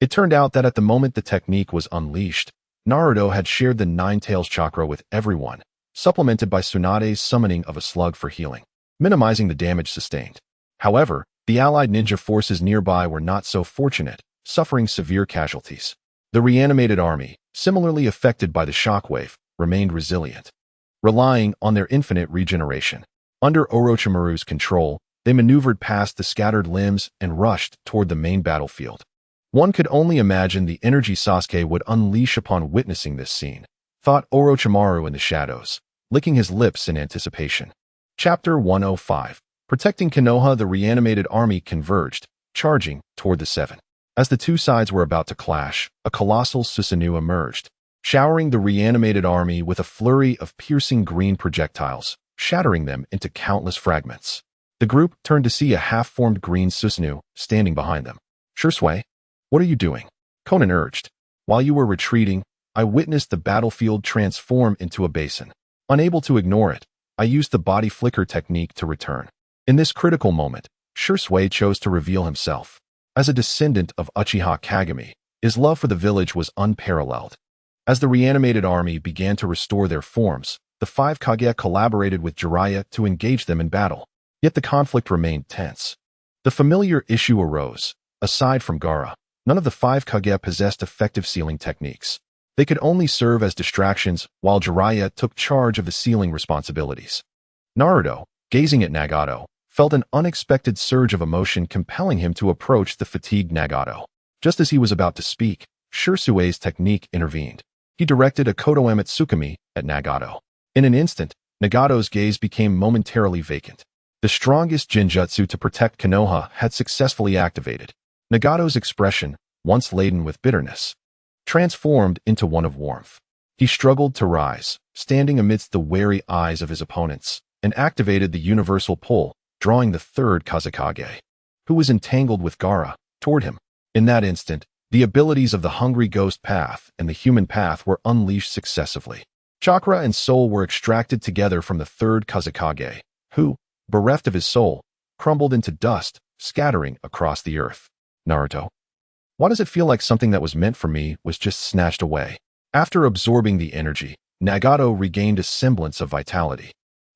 It turned out that at the moment the technique was unleashed, Naruto had shared the Nine Tails chakra with everyone, supplemented by Tsunade's summoning of a slug for healing, minimizing the damage sustained. However, the allied ninja forces nearby were not so fortunate, suffering severe casualties. The reanimated army, similarly affected by the shockwave, remained resilient, relying on their infinite regeneration. Under Orochimaru's control, they maneuvered past the scattered limbs and rushed toward the main battlefield. One could only imagine the energy Sasuke would unleash upon witnessing this scene, thought Orochimaru in the shadows, licking his lips in anticipation. Chapter 105. Protecting Konoha. The reanimated army converged, charging toward the seven. As the two sides were about to clash, a colossal Susanoo emerged, showering the reanimated army with a flurry of piercing green projectiles, shattering them into countless fragments. The group turned to see a half-formed green Susanoo standing behind them. Shursui, what are you doing? Conan urged. While you were retreating, I witnessed the battlefield transform into a basin. Unable to ignore it, I used the body flicker technique to return. In this critical moment, Shursui chose to reveal himself. As a descendant of Uchiha Kagami, his love for the village was unparalleled. As the reanimated army began to restore their forms, the five Kage collaborated with Jiraiya to engage them in battle. Yet the conflict remained tense. The familiar issue arose. Aside from Gaara, none of the five Kage possessed effective sealing techniques. They could only serve as distractions while Jiraiya took charge of the sealing responsibilities. Naruto, gazing at Nagato, felt an unexpected surge of emotion compelling him to approach the fatigued Nagato. Just as he was about to speak, Shursui's technique intervened. He directed a Koto Tsukimi at Nagato. In an instant, Nagato's gaze became momentarily vacant. The strongest Jinjutsu to protect Konoha had successfully activated. Nagato's expression, once laden with bitterness, transformed into one of warmth. He struggled to rise, standing amidst the wary eyes of his opponents, and activated the universal pull, drawing the third Kazekage, who was entangled with Gaara, toward him. In that instant, the abilities of the Hungry Ghost Path and the Human Path were unleashed successively. Chakra and soul were extracted together from the third Kazekage, who, bereft of his soul, crumbled into dust, scattering across the earth. Naruto, why does it feel like something that was meant for me was just snatched away? After absorbing the energy, Nagato regained a semblance of vitality.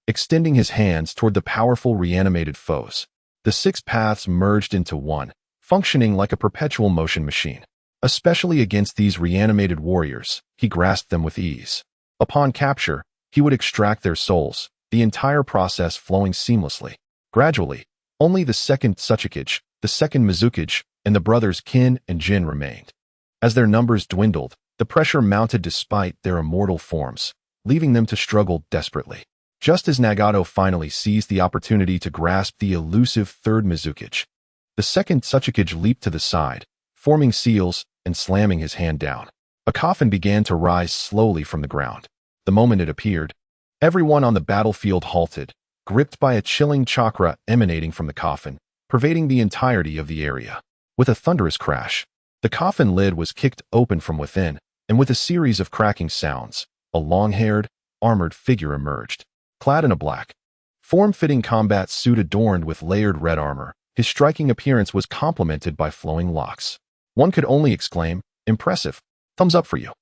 Extending his hands toward the powerful reanimated foes, the six paths merged into one, functioning like a perpetual motion machine. Especially against these reanimated warriors, he grasped them with ease. Upon capture, he would extract their souls, the entire process flowing seamlessly. Gradually, only the second Tsuchikage, the second Mizukage, and the brothers Kin and Jin remained. As their numbers dwindled, the pressure mounted despite their immortal forms, leaving them to struggle desperately. Just as Nagato finally seized the opportunity to grasp the elusive third Mizukage, the second Tsuchikage leaped to the side, forming seals and slamming his hand down. A coffin began to rise slowly from the ground. The moment it appeared, everyone on the battlefield halted, gripped by a chilling chakra emanating from the coffin, pervading the entirety of the area. With a thunderous crash, the coffin lid was kicked open from within, and with a series of cracking sounds, a long-haired, armored figure emerged. Clad in a black, form-fitting combat suit adorned with layered red armor, his striking appearance was complemented by flowing locks. One could only exclaim, "Impressive. Thumbs up for you."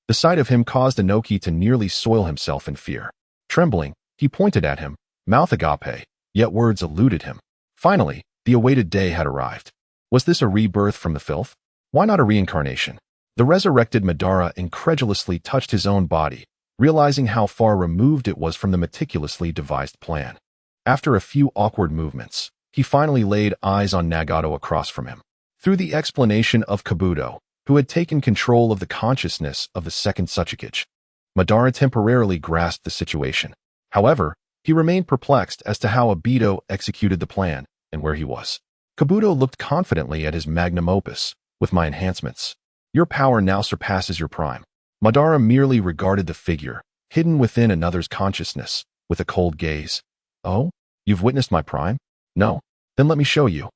The sight of him caused Inoki to nearly soil himself in fear. Trembling, he pointed at him, mouth agape, yet words eluded him. Finally, the awaited day had arrived. Was this a rebirth from the filth? Why not a reincarnation? The resurrected Madara incredulously touched his own body, realizing how far removed it was from the meticulously devised plan. After a few awkward movements, he finally laid eyes on Nagato across from him. Through the explanation of Kabuto, who had taken control of the consciousness of the second Tsuchikage, Madara temporarily grasped the situation. However, he remained perplexed as to how Obito executed the plan and where he was. Kabuto looked confidently at his magnum opus. "With my enhancements, your power now surpasses your prime." Madara merely regarded the figure, hidden within another's consciousness, with a cold gaze. "Oh? You've witnessed my prime? No? Then let me show you."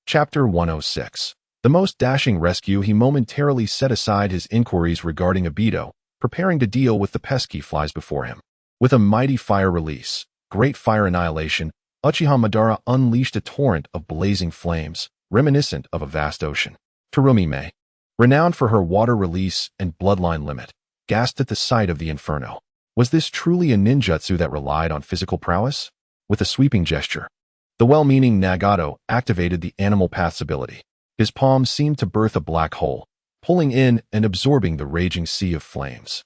Chapter 106. The most dashing rescue. He momentarily set aside his inquiries regarding Obito, preparing to deal with the pesky flies before him. With a mighty fire release, great fire annihilation, Uchiha Madara unleashed a torrent of blazing flames, reminiscent of a vast ocean. Terumime, renowned for her water release and bloodline limit, gasped at the sight of the inferno. Was this truly a ninjutsu that relied on physical prowess? With a sweeping gesture, the well-meaning Nagato activated the animal path's ability. His palms seemed to birth a black hole, pulling in and absorbing the raging sea of flames.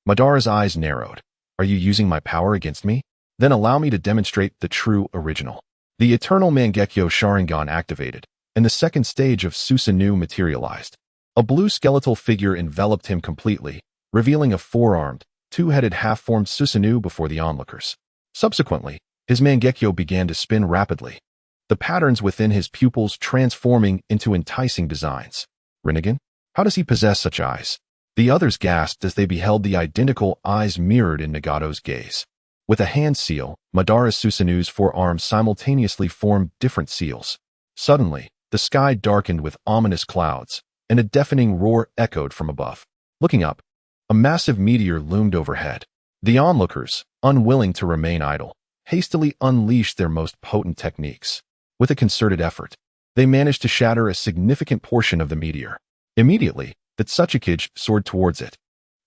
Madara's eyes narrowed. "Are you using my power against me? Then allow me to demonstrate the true original." The eternal Mangekyo Sharingan activated, and the second stage of Susanoo materialized. A blue skeletal figure enveloped him completely, revealing a four-armed, two-headed half-formed Susanoo before the onlookers. Subsequently, his Mangekyo began to spin rapidly, the patterns within his pupils transforming into enticing designs. Rinnegan? How does he possess such eyes? The others gasped as they beheld the identical eyes mirrored in Nagato's gaze. With a hand seal, Madara's Susanoo's forearms simultaneously formed different seals. Suddenly, the sky darkened with ominous clouds, and a deafening roar echoed from above. Looking up, a massive meteor loomed overhead. The onlookers, unwilling to remain idle, hastily unleashed their most potent techniques. With a concerted effort, they managed to shatter a significant portion of the meteor. Immediately, the Tsuchikage soared towards it.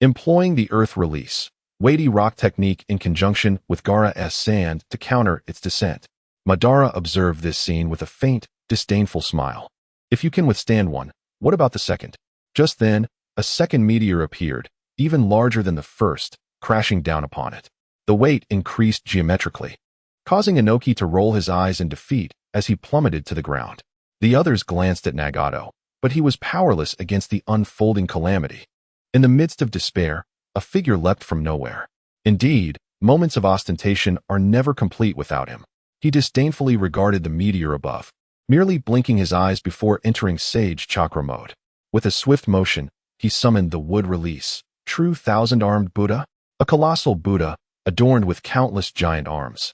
Employing the earth release, weighty rock technique in conjunction with Gaara's sand to counter its descent. Madara observed this scene with a faint, disdainful smile. If you can withstand one, what about the second? Just then, a second meteor appeared, even larger than the first, crashing down upon it. The weight increased geometrically, causing Inoki to roll his eyes in defeat as he plummeted to the ground. The others glanced at Nagato, but he was powerless against the unfolding calamity. In the midst of despair, a figure leapt from nowhere. Indeed, moments of ostentation are never complete without him. He disdainfully regarded the meteor above, merely blinking his eyes before entering Sage Chakra mode. With a swift motion, he summoned the wood release, true thousand-armed Buddha, a colossal Buddha, adorned with countless giant arms,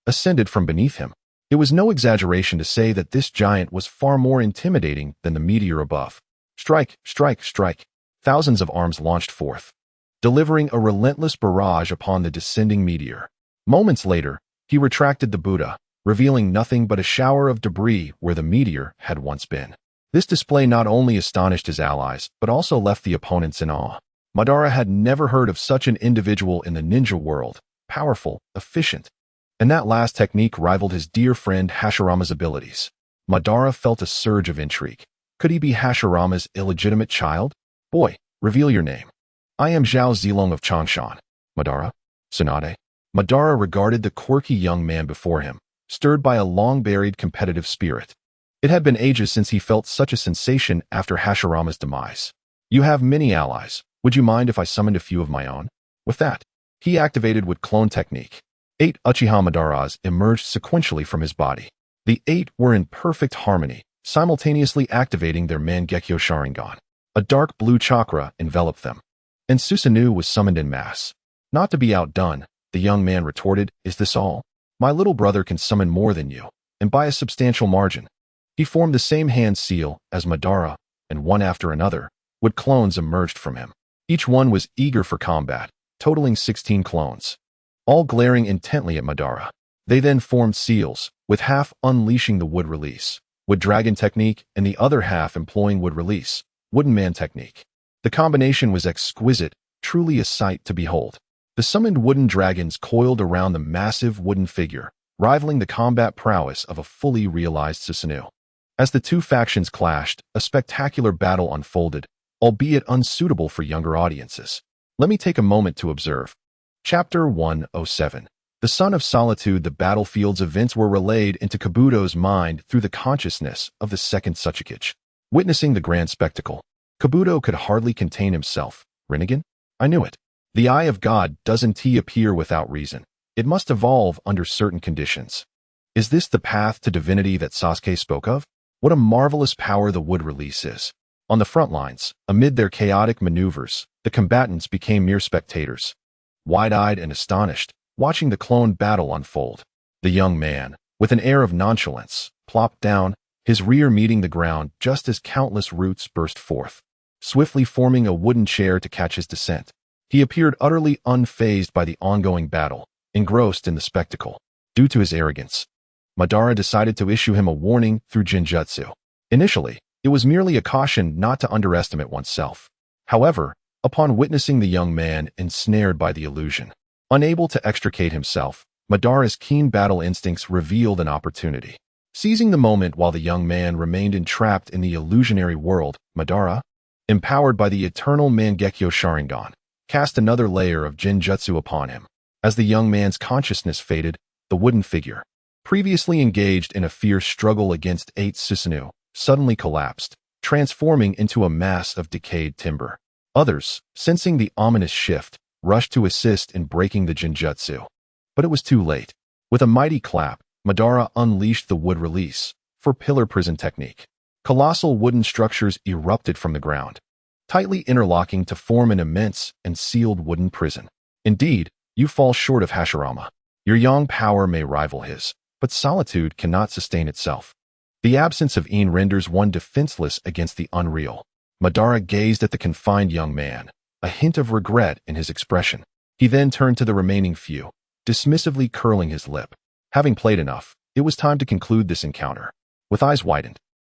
ascended from beneath him. It was no exaggeration to say that this giant was far more intimidating than the meteor above. Strike, strike, strike. Thousands of arms launched forth, delivering a relentless barrage upon the descending meteor. Moments later, he retracted the Buddha, revealing nothing but a shower of debris where the meteor had once been. This display not only astonished his allies, but also left the opponents in awe. Madara had never heard of such an individual in the ninja world, powerful, efficient, and that last technique rivaled his dear friend Hashirama's abilities. Madara felt a surge of intrigue. Could he be Hashirama's illegitimate child? "Boy, reveal your name." "I am Zhao Zilong of Changshan." "Madara? Tsunade?" Madara regarded the quirky young man before him, stirred by a long-buried competitive spirit. It had been ages since he felt such a sensation after Hashirama's demise. "You have many allies. Would you mind if I summoned a few of my own?" With that, he activated with clone technique. 8 Uchiha Madaras emerged sequentially from his body. The 8 were in perfect harmony, simultaneously activating their Mangekyo Sharingan. A dark blue chakra enveloped them, and Susanoo was summoned en masse. Not to be outdone, the young man retorted, "Is this all? My little brother can summon more than you, and by a substantial margin." He formed the same hand seal as Madara, and one after another, wood clones emerged from him. Each one was eager for combat, totaling 16 clones, all glaring intently at Madara. They then formed seals, with half unleashing the wood release, wood dragon technique, and the other half employing wood release, wooden man technique. The combination was exquisite, truly a sight to behold. The summoned wooden dragons coiled around the massive wooden figure, rivaling the combat prowess of a fully realized Susanoo. As the two factions clashed, a spectacular battle unfolded, albeit unsuitable for younger audiences. Let me take a moment to observe. Chapter 107. The Son of Solitude. The battlefield's events were relayed into Kabuto's mind through the consciousness of the second Tsuchikage. Witnessing the grand spectacle, Kabuto could hardly contain himself. Rinnegan? I knew it. The Eye of God doesn't appear without reason. It must evolve under certain conditions. Is this the path to divinity that Sasuke spoke of? What a marvelous power the wood release is. On the front lines, amid their chaotic maneuvers, the combatants became mere spectators, wide-eyed and astonished, watching the clone battle unfold. The young man, with an air of nonchalance, plopped down, his rear meeting the ground just as countless roots burst forth, swiftly forming a wooden chair to catch his descent. He appeared utterly unfazed by the ongoing battle, engrossed in the spectacle. Due to his arrogance, Madara decided to issue him a warning through Jutsu. Initially, it was merely a caution not to underestimate oneself. However, upon witnessing the young man ensnared by the illusion, unable to extricate himself, Madara's keen battle instincts revealed an opportunity. Seizing the moment while the young man remained entrapped in the illusionary world, Madara, empowered by the eternal Mangekyo Sharingan, cast another layer of Jinjutsu upon him. As the young man's consciousness faded, the wooden figure, previously engaged in a fierce struggle against 8 Susanoo, suddenly collapsed, transforming into a mass of decayed timber. Others, sensing the ominous shift, rushed to assist in breaking the Jinjutsu. But it was too late. With a mighty clap, Madara unleashed the wood release, for pillar prison technique. Colossal wooden structures erupted from the ground, tightly interlocking to form an immense and sealed wooden prison. Indeed, you fall short of Hashirama. Your yang power may rival his, but solitude cannot sustain itself. The absence of Een renders one defenseless against the unreal. Madara gazed at the confined young man, a hint of regret in his expression. He then turned to the remaining few, dismissively curling his lip. Having played enough, it was time to conclude this encounter. With eyes widened,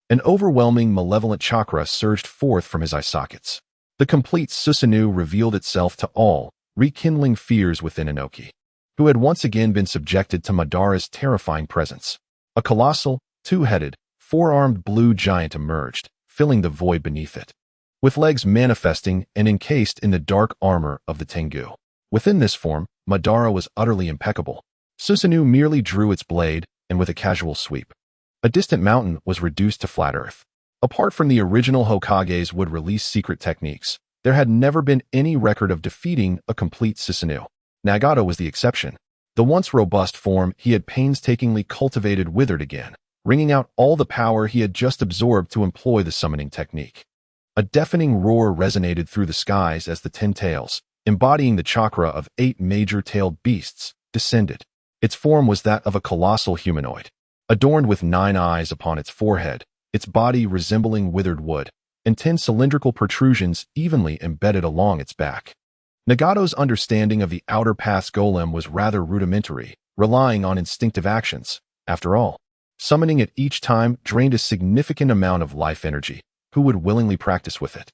an overwhelming malevolent chakra surged forth from his eye sockets. The complete Susanoo revealed itself to all, rekindling fears within Inoki, who had once again been subjected to Madara's terrifying presence. A colossal, two-headed, four-armed blue giant emerged, filling the void beneath it, with legs manifesting and encased in the dark armor of the Tengu. Within this form, Madara was utterly impeccable. Susanoo merely drew its blade, and with a casual sweep, a distant mountain was reduced to flat earth. Apart from the original Hokages would release secret techniques, there had never been any record of defeating a complete Susanoo. Nagato was the exception. The once robust form he had painstakingly cultivated withered again, wringing out all the power he had just absorbed to employ the summoning technique. A deafening roar resonated through the skies as the 10 tails, embodying the chakra of 8 major-tailed beasts, descended. Its form was that of a colossal humanoid, adorned with 9 eyes upon its forehead, its body resembling withered wood, and 10 cylindrical protrusions evenly embedded along its back. Nagato's understanding of the outer path's golem was rather rudimentary, relying on instinctive actions. After all, summoning it each time drained a significant amount of life energy. Who would willingly practice with it?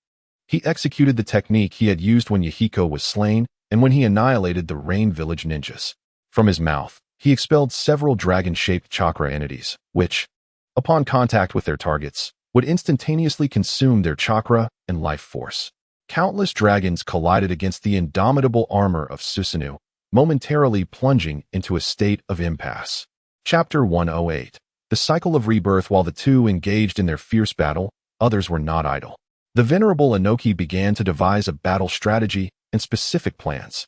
He executed the technique he had used when Yahiko was slain and when he annihilated the Rain Village ninjas. From his mouth, he expelled several dragon-shaped chakra entities, which, upon contact with their targets, would instantaneously consume their chakra and life force. Countless dragons collided against the indomitable armor of Susanoo, momentarily plunging into a state of impasse. Chapter 108. The cycle of rebirth. While the two engaged in their fierce battle, others were not idle. The venerable Inoki began to devise a battle strategy and specific plans.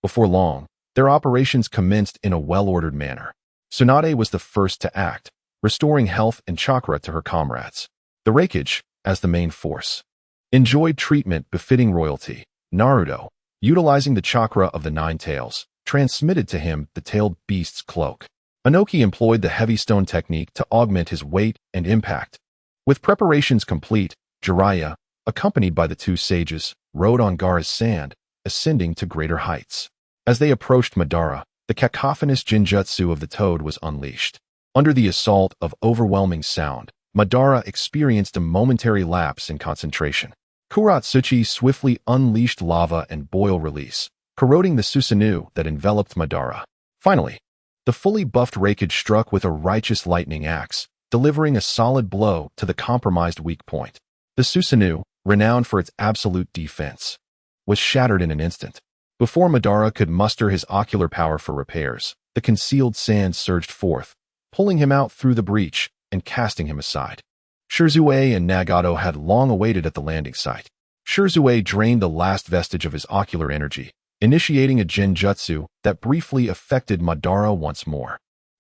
Before long, their operations commenced in a well-ordered manner. Tsunade was the first to act, restoring health and chakra to her comrades. The Raikage, as the main force, enjoyed treatment befitting royalty, Naruto, utilizing the chakra of the nine tails, transmitted to him the tailed beast's cloak. Inoki employed the heavy stone technique to augment his weight and impact. With preparations complete, Jiraiya, accompanied by the two sages, rode on Gaara's sand, ascending to greater heights. As they approached Madara, the cacophonous Jinjutsu of the toad was unleashed. Under the assault of overwhelming sound, Madara experienced a momentary lapse in concentration. Kuratsuchi swiftly unleashed lava and boil release, corroding the Susanoo that enveloped Madara. Finally, the fully buffed Raikage struck with a righteous lightning axe, delivering a solid blow to the compromised weak point. The Susanoo, renowned for its absolute defense, was shattered in an instant. Before Madara could muster his ocular power for repairs, the concealed sand surged forth, pulling him out through the breach and casting him aside. Shirzue and Nagato had long awaited at the landing site. Shirzue drained the last vestige of his ocular energy, initiating a Genjutsu that briefly affected Madara once more.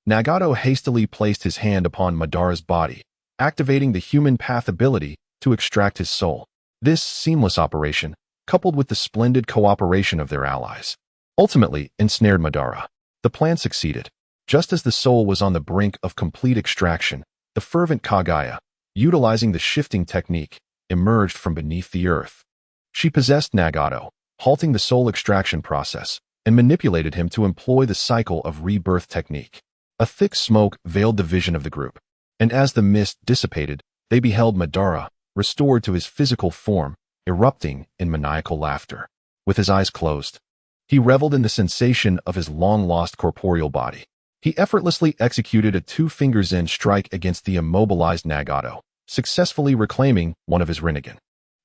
Nagato hastily placed his hand upon Madara's body, activating the human path ability to extract his soul. This seamless operation, coupled with the splendid cooperation of their allies, ultimately ensnared Madara. The plan succeeded. Just as the soul was on the brink of complete extraction, the fervent Kaguya, utilizing the shifting technique, emerged from beneath the earth. She possessed Nagato, halting the soul extraction process, and manipulated him to employ the cycle of rebirth technique. A thick smoke veiled the vision of the group, and as the mist dissipated, they beheld Madara, restored to his physical form, erupting in maniacal laughter. With his eyes closed, he reveled in the sensation of his long-lost corporeal body. He effortlessly executed a two-finger Zen strike against the immobilized Nagato, successfully reclaiming one of his Rinnegan.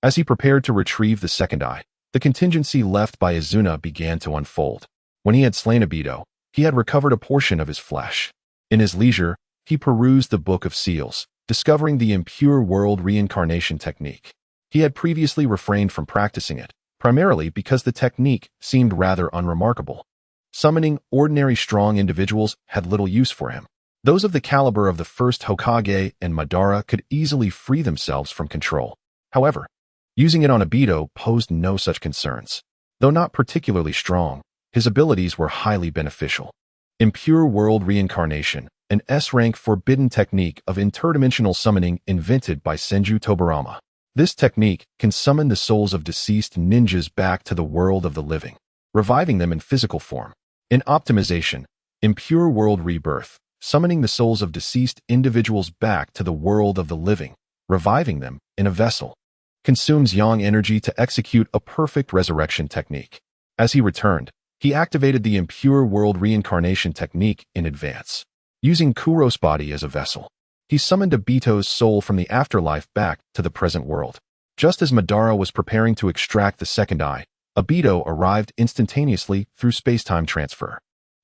As he prepared to retrieve the second eye, the contingency left by Izuna began to unfold. When he had slain Obito, he had recovered a portion of his flesh. In his leisure, he perused the Book of Seals, discovering the impure world reincarnation technique. He had previously refrained from practicing it, primarily because the technique seemed rather unremarkable. Summoning ordinary strong individuals had little use for him. Those of the caliber of the first Hokage and Madara could easily free themselves from control. However, using it on Obito posed no such concerns. Though not particularly strong, his abilities were highly beneficial. Impure world reincarnation, an S-rank forbidden technique of interdimensional summoning invented by Senju Tobarama. This technique can summon the souls of deceased ninjas back to the world of the living, reviving them in physical form. In optimization, impure world rebirth, summoning the souls of deceased individuals back to the world of the living, reviving them in a vessel, consumes yang energy to execute a perfect resurrection technique. As he returned, he activated the impure world reincarnation technique in advance. Using Kuro's body as a vessel, he summoned Obito's soul from the afterlife back to the present world. Just as Madara was preparing to extract the second eye, Obito arrived instantaneously through space-time transfer.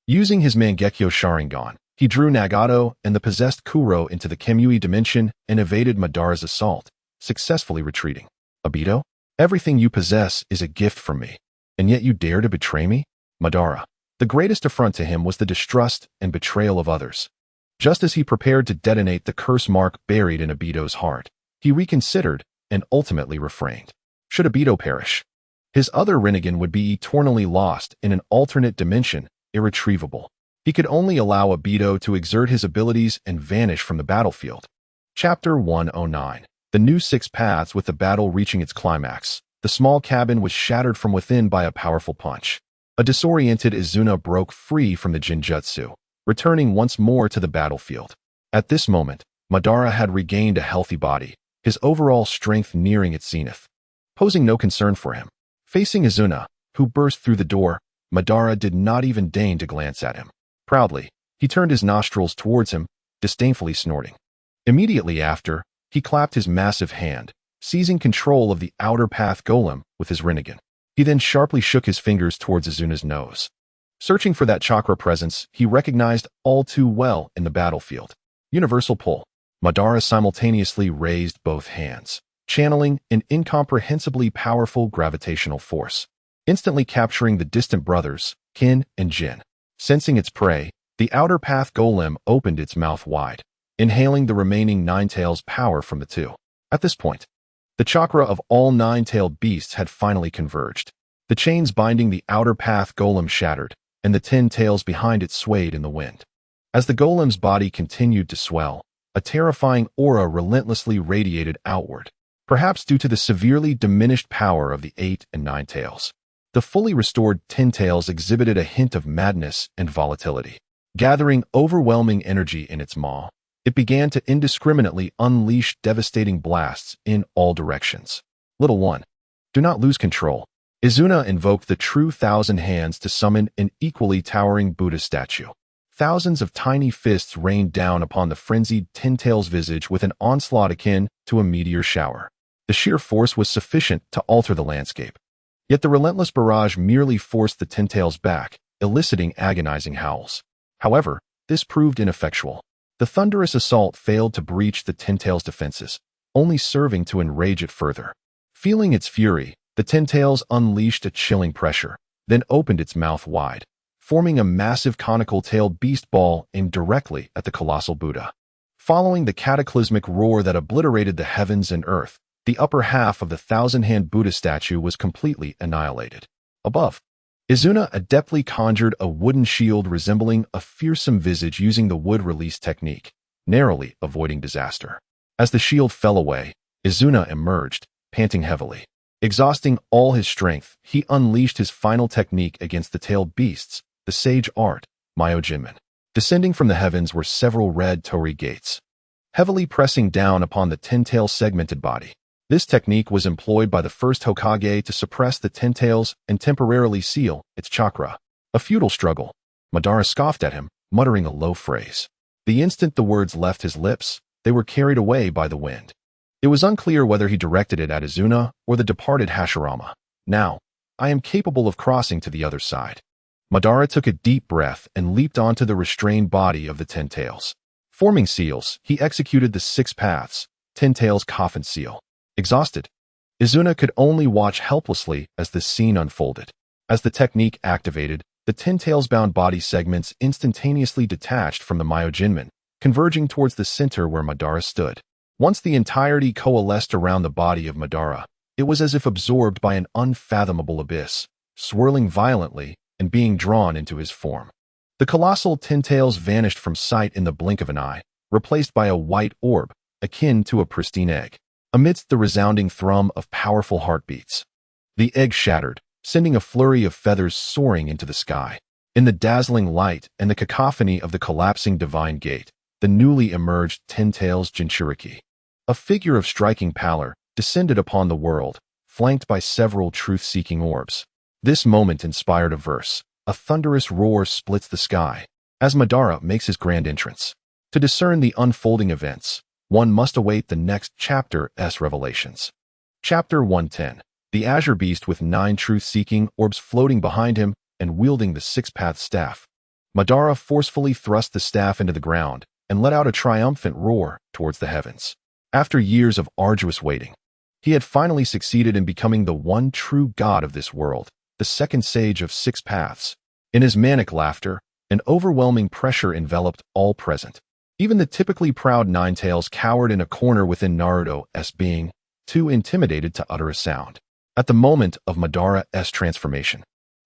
Using his Mangekyo Sharingan, he drew Nagato and the possessed Kuro into the Kemui dimension and evaded Madara's assault, successfully retreating. Obito, everything you possess is a gift from me, and yet you dare to betray me? Madara. The greatest affront to him was the distrust and betrayal of others. Just as he prepared to detonate the curse mark buried in Obito's heart, he reconsidered and ultimately refrained. Should Obito perish, his other Rinnegan would be eternally lost in an alternate dimension, irretrievable. He could only allow Obito to exert his abilities and vanish from the battlefield. Chapter 109. The new six paths. With the battle reaching its climax, the small cabin was shattered from within by a powerful punch. A disoriented Izuna broke free from the Jinjutsu, returning once more to the battlefield. At this moment, Madara had regained a healthy body, his overall strength nearing its zenith, posing no concern for him. Facing Izuna, who burst through the door, Madara did not even deign to glance at him. Proudly, he turned his nostrils towards him, disdainfully snorting. Immediately after, he clapped his massive hand, seizing control of the outer path golem with his Rinnegan. He then sharply shook his fingers towards Izuna's nose. Searching for that chakra presence he recognized all too well in the battlefield. Universal pull. Madara simultaneously raised both hands, channeling an incomprehensibly powerful gravitational force, instantly capturing the distant brothers, Kin and Jin. Sensing its prey, the outer path golem opened its mouth wide, inhaling the remaining nine-tails power from the two. At this point, the chakra of all nine-tailed beasts had finally converged. The chains binding the outer path golem shattered, and the 10 tails behind it swayed in the wind. As the golem's body continued to swell, a terrifying aura relentlessly radiated outward, perhaps due to the severely diminished power of the 8 and 9 tails. The fully restored 10 tails exhibited a hint of madness and volatility. Gathering overwhelming energy in its maw, it began to indiscriminately unleash devastating blasts in all directions. Little one, do not lose control. Izuna invoked the true Thousand Hands to summon an equally towering Buddha statue. Thousands of tiny fists rained down upon the frenzied 10 tails visage with an onslaught akin to a meteor shower. The sheer force was sufficient to alter the landscape. Yet the relentless barrage merely forced the 10 tails back, eliciting agonizing howls. However, this proved ineffectual. The thunderous assault failed to breach the 10 tails' defenses, only serving to enrage it further. Feeling its fury, the 10 tails unleashed a chilling pressure, then opened its mouth wide, forming a massive conical-tailed beast ball aimed directly at the colossal Buddha. Following the cataclysmic roar that obliterated the heavens and earth, the upper half of the thousand-hand Buddha statue was completely annihilated. Above, Izuna adeptly conjured a wooden shield resembling a fearsome visage using the wood release technique, narrowly avoiding disaster. As the shield fell away, Izuna emerged, panting heavily. Exhausting all his strength, he unleashed his final technique against the tailed beasts, the sage art, Myojinmen. Descending from the heavens were several red torii gates, heavily pressing down upon the 10-tail segmented body. This technique was employed by the first Hokage to suppress the 10 tails and temporarily seal its chakra. A futile struggle. Madara scoffed at him, muttering a low phrase. The instant the words left his lips, they were carried away by the wind. It was unclear whether he directed it at Izuna or the departed Hashirama. Now, I am capable of crossing to the other side. Madara took a deep breath and leaped onto the restrained body of the 10 tails. Forming seals, he executed the 6 paths, 10 tails coffin seal. Exhausted, Izuna could only watch helplessly as this scene unfolded. As the technique activated, the 10 tails-bound body segments instantaneously detached from the Myojinmen, converging towards the center where Madara stood. Once the entirety coalesced around the body of Madara, it was as if absorbed by an unfathomable abyss, swirling violently and being drawn into his form. The colossal 10 tails vanished from sight in the blink of an eye, replaced by a white orb, akin to a pristine egg. Amidst the resounding thrum of powerful heartbeats, the egg shattered, sending a flurry of feathers soaring into the sky. In the dazzling light and the cacophony of the collapsing divine gate, the newly emerged 10 tails Jinchuriki, a figure of striking pallor, descended upon the world, flanked by several truth-seeking orbs. This moment inspired a verse. A thunderous roar splits the sky as Madara makes his grand entrance. To discern the unfolding events, one must await the next chapter's revelations. Chapter 110. The Azure Beast with 9 truth-seeking orbs floating behind him and wielding the 6-path staff. Madara forcefully thrust the staff into the ground and let out a triumphant roar towards the heavens. After years of arduous waiting, he had finally succeeded in becoming the one true god of this world, the second sage of 6 paths. In his manic laughter, an overwhelming pressure enveloped all present. Even the typically proud 9 tails cowered in a corner within Naruto's being, too intimidated to utter a sound. At the moment of Madara's transformation,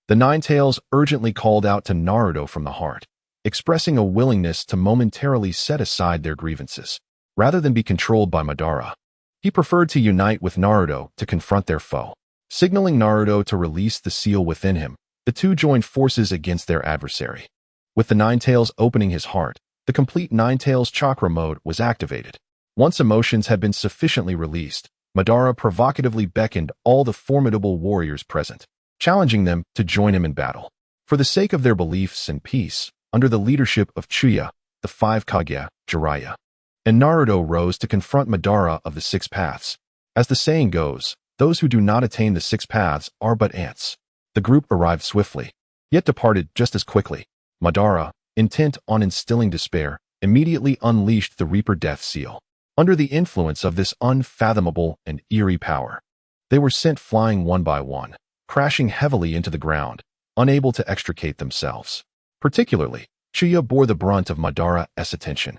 the 9 tails urgently called out to Naruto from the heart, expressing a willingness to momentarily set aside their grievances. Rather than be controlled by Madara, he preferred to unite with Naruto to confront their foe. Signaling Naruto to release the seal within him, the two joined forces against their adversary. With the 9 tails opening his heart, the complete 9 tails chakra mode was activated. Once emotions had been sufficiently released, Madara provocatively beckoned all the formidable warriors present, challenging them to join him in battle. For the sake of their beliefs and peace, under the leadership of Chuya, the 5 Kage, Jiraiya, and Naruto rose to confront Madara of the 6 paths. As the saying goes, those who do not attain the 6 paths are but ants. The group arrived swiftly, yet departed just as quickly. Madara, intent on instilling despair, immediately unleashed the Reaper Death Seal. Under the influence of this unfathomable and eerie power, they were sent flying one by one, crashing heavily into the ground, unable to extricate themselves. Particularly, Chuya bore the brunt of Madara's attention.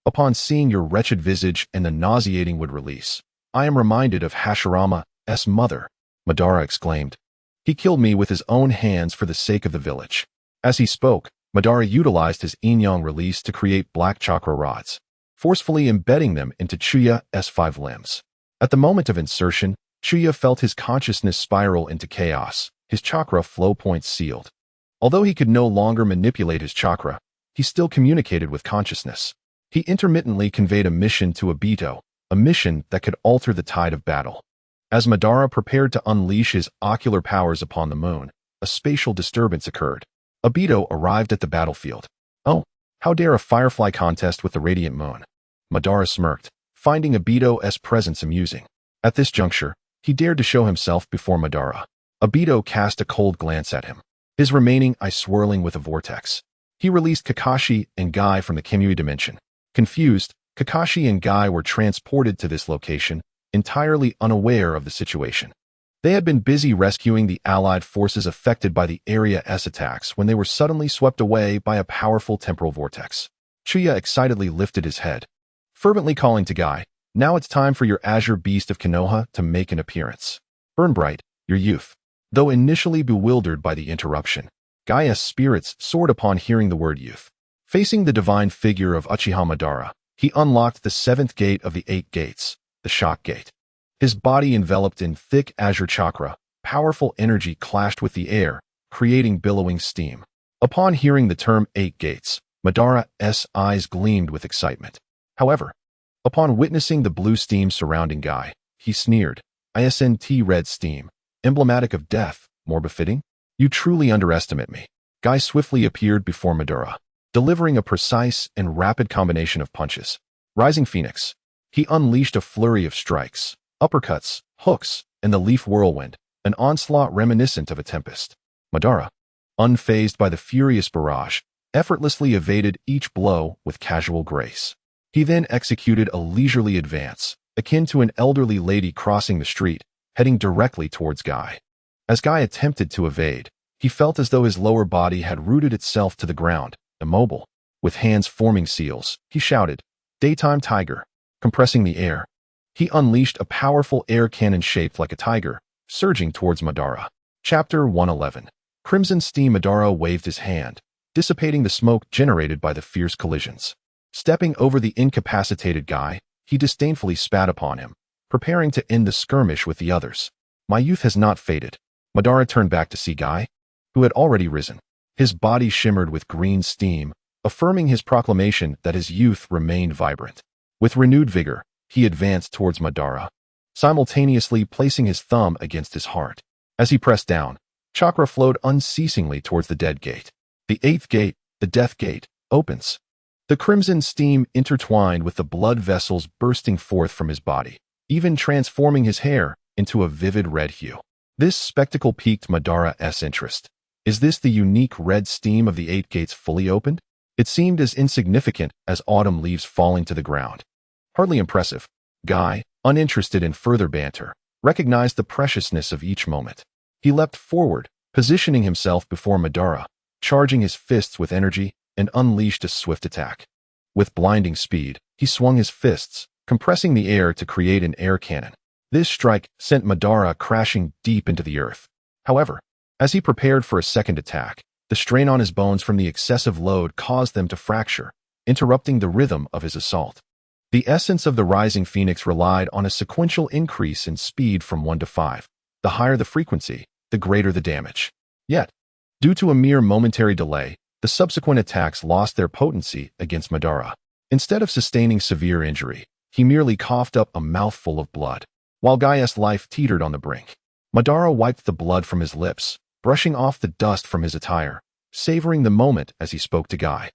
Upon seeing your wretched visage and the nauseating wood release, I am reminded of Hashirama's mother, Madara exclaimed. He killed me with his own hands for the sake of the village. As he spoke, Madara utilized his yin-yang release to create black chakra rods, forcefully embedding them into Chuya's 5 limbs. At the moment of insertion, Chuya felt his consciousness spiral into chaos, his chakra flow points sealed. Although he could no longer manipulate his chakra, he still communicated with consciousness. He intermittently conveyed a mission to Obito, a mission that could alter the tide of battle. As Madara prepared to unleash his ocular powers upon the moon, a spatial disturbance occurred. Obito arrived at the battlefield. Oh, how dare a firefly contest with the radiant moon? Madara smirked, finding Obito's presence amusing. At this juncture, he dared to show himself before Madara. Obito cast a cold glance at him, his remaining eye swirling with a vortex. He released Kakashi and Guy from the Kimui dimension. Confused, Kakashi and Guy were transported to this location, entirely unaware of the situation. They had been busy rescuing the allied forces affected by the Area-S attacks when they were suddenly swept away by a powerful temporal vortex. Chuya excitedly lifted his head, fervently calling to Guy, "Now it's time for your azure beast of Konoha to make an appearance. Burn bright, your youth." Though initially bewildered by the interruption, Guy's spirits soared upon hearing the word youth. Facing the divine figure of Uchiha Madara, he unlocked the 7th gate of the 8 gates, the shock gate. His body enveloped in thick azure chakra, powerful energy clashed with the air, creating billowing steam. Upon hearing the term 8 gates, Madara's eyes gleamed with excitement. However, upon witnessing the blue steam surrounding Guy, he sneered, "Isn't red steam, emblematic of death, more befitting? You truly underestimate me." Guy swiftly appeared before Madara, delivering a precise and rapid combination of punches. Rising Phoenix, he unleashed a flurry of strikes, uppercuts, hooks, and the leaf whirlwind, an onslaught reminiscent of a tempest. Madara, unfazed by the furious barrage, effortlessly evaded each blow with casual grace. He then executed a leisurely advance, akin to an elderly lady crossing the street, heading directly towards Guy. As Guy attempted to evade, he felt as though his lower body had rooted itself to the ground, immobile. With hands forming seals, he shouted, "Daytime Tiger!" Compressing the air, he unleashed a powerful air cannon shaped like a tiger, surging towards Madara. Chapter 111. Crimson Steam. Madara waved his hand, dissipating the smoke generated by the fierce collisions. Stepping over the incapacitated Guy, he disdainfully spat upon him, preparing to end the skirmish with the others. "My youth has not faded." Madara turned back to see Guy, who had already risen. His body shimmered with green steam, affirming his proclamation that his youth remained vibrant. With renewed vigor, he advanced towards Madara, simultaneously placing his thumb against his heart. As he pressed down, chakra flowed unceasingly towards the dead gate. The 8th gate, the death gate, opens. The crimson steam intertwined with the blood vessels bursting forth from his body, even transforming his hair into a vivid red hue. This spectacle piqued Madara's interest. Is this the unique red steam of the 8 gates fully opened? It seemed as insignificant as autumn leaves falling to the ground. Hardly impressive. Guy, uninterested in further banter, recognized the preciousness of each moment. He leapt forward, positioning himself before Madara, charging his fists with energy, and unleashed a swift attack. With blinding speed, he swung his fists, compressing the air to create an air cannon. This strike sent Madara crashing deep into the earth. However, as he prepared for a second attack, the strain on his bones from the excessive load caused them to fracture, interrupting the rhythm of his assault. The essence of the Rising Phoenix relied on a sequential increase in speed from 1 to 5. The higher the frequency, the greater the damage. Yet, due to a mere momentary delay, the subsequent attacks lost their potency against Madara. Instead of sustaining severe injury, he merely coughed up a mouthful of blood. While Guy's life teetered on the brink, Madara wiped the blood from his lips, brushing off the dust from his attire, savoring the moment as he spoke to Guy.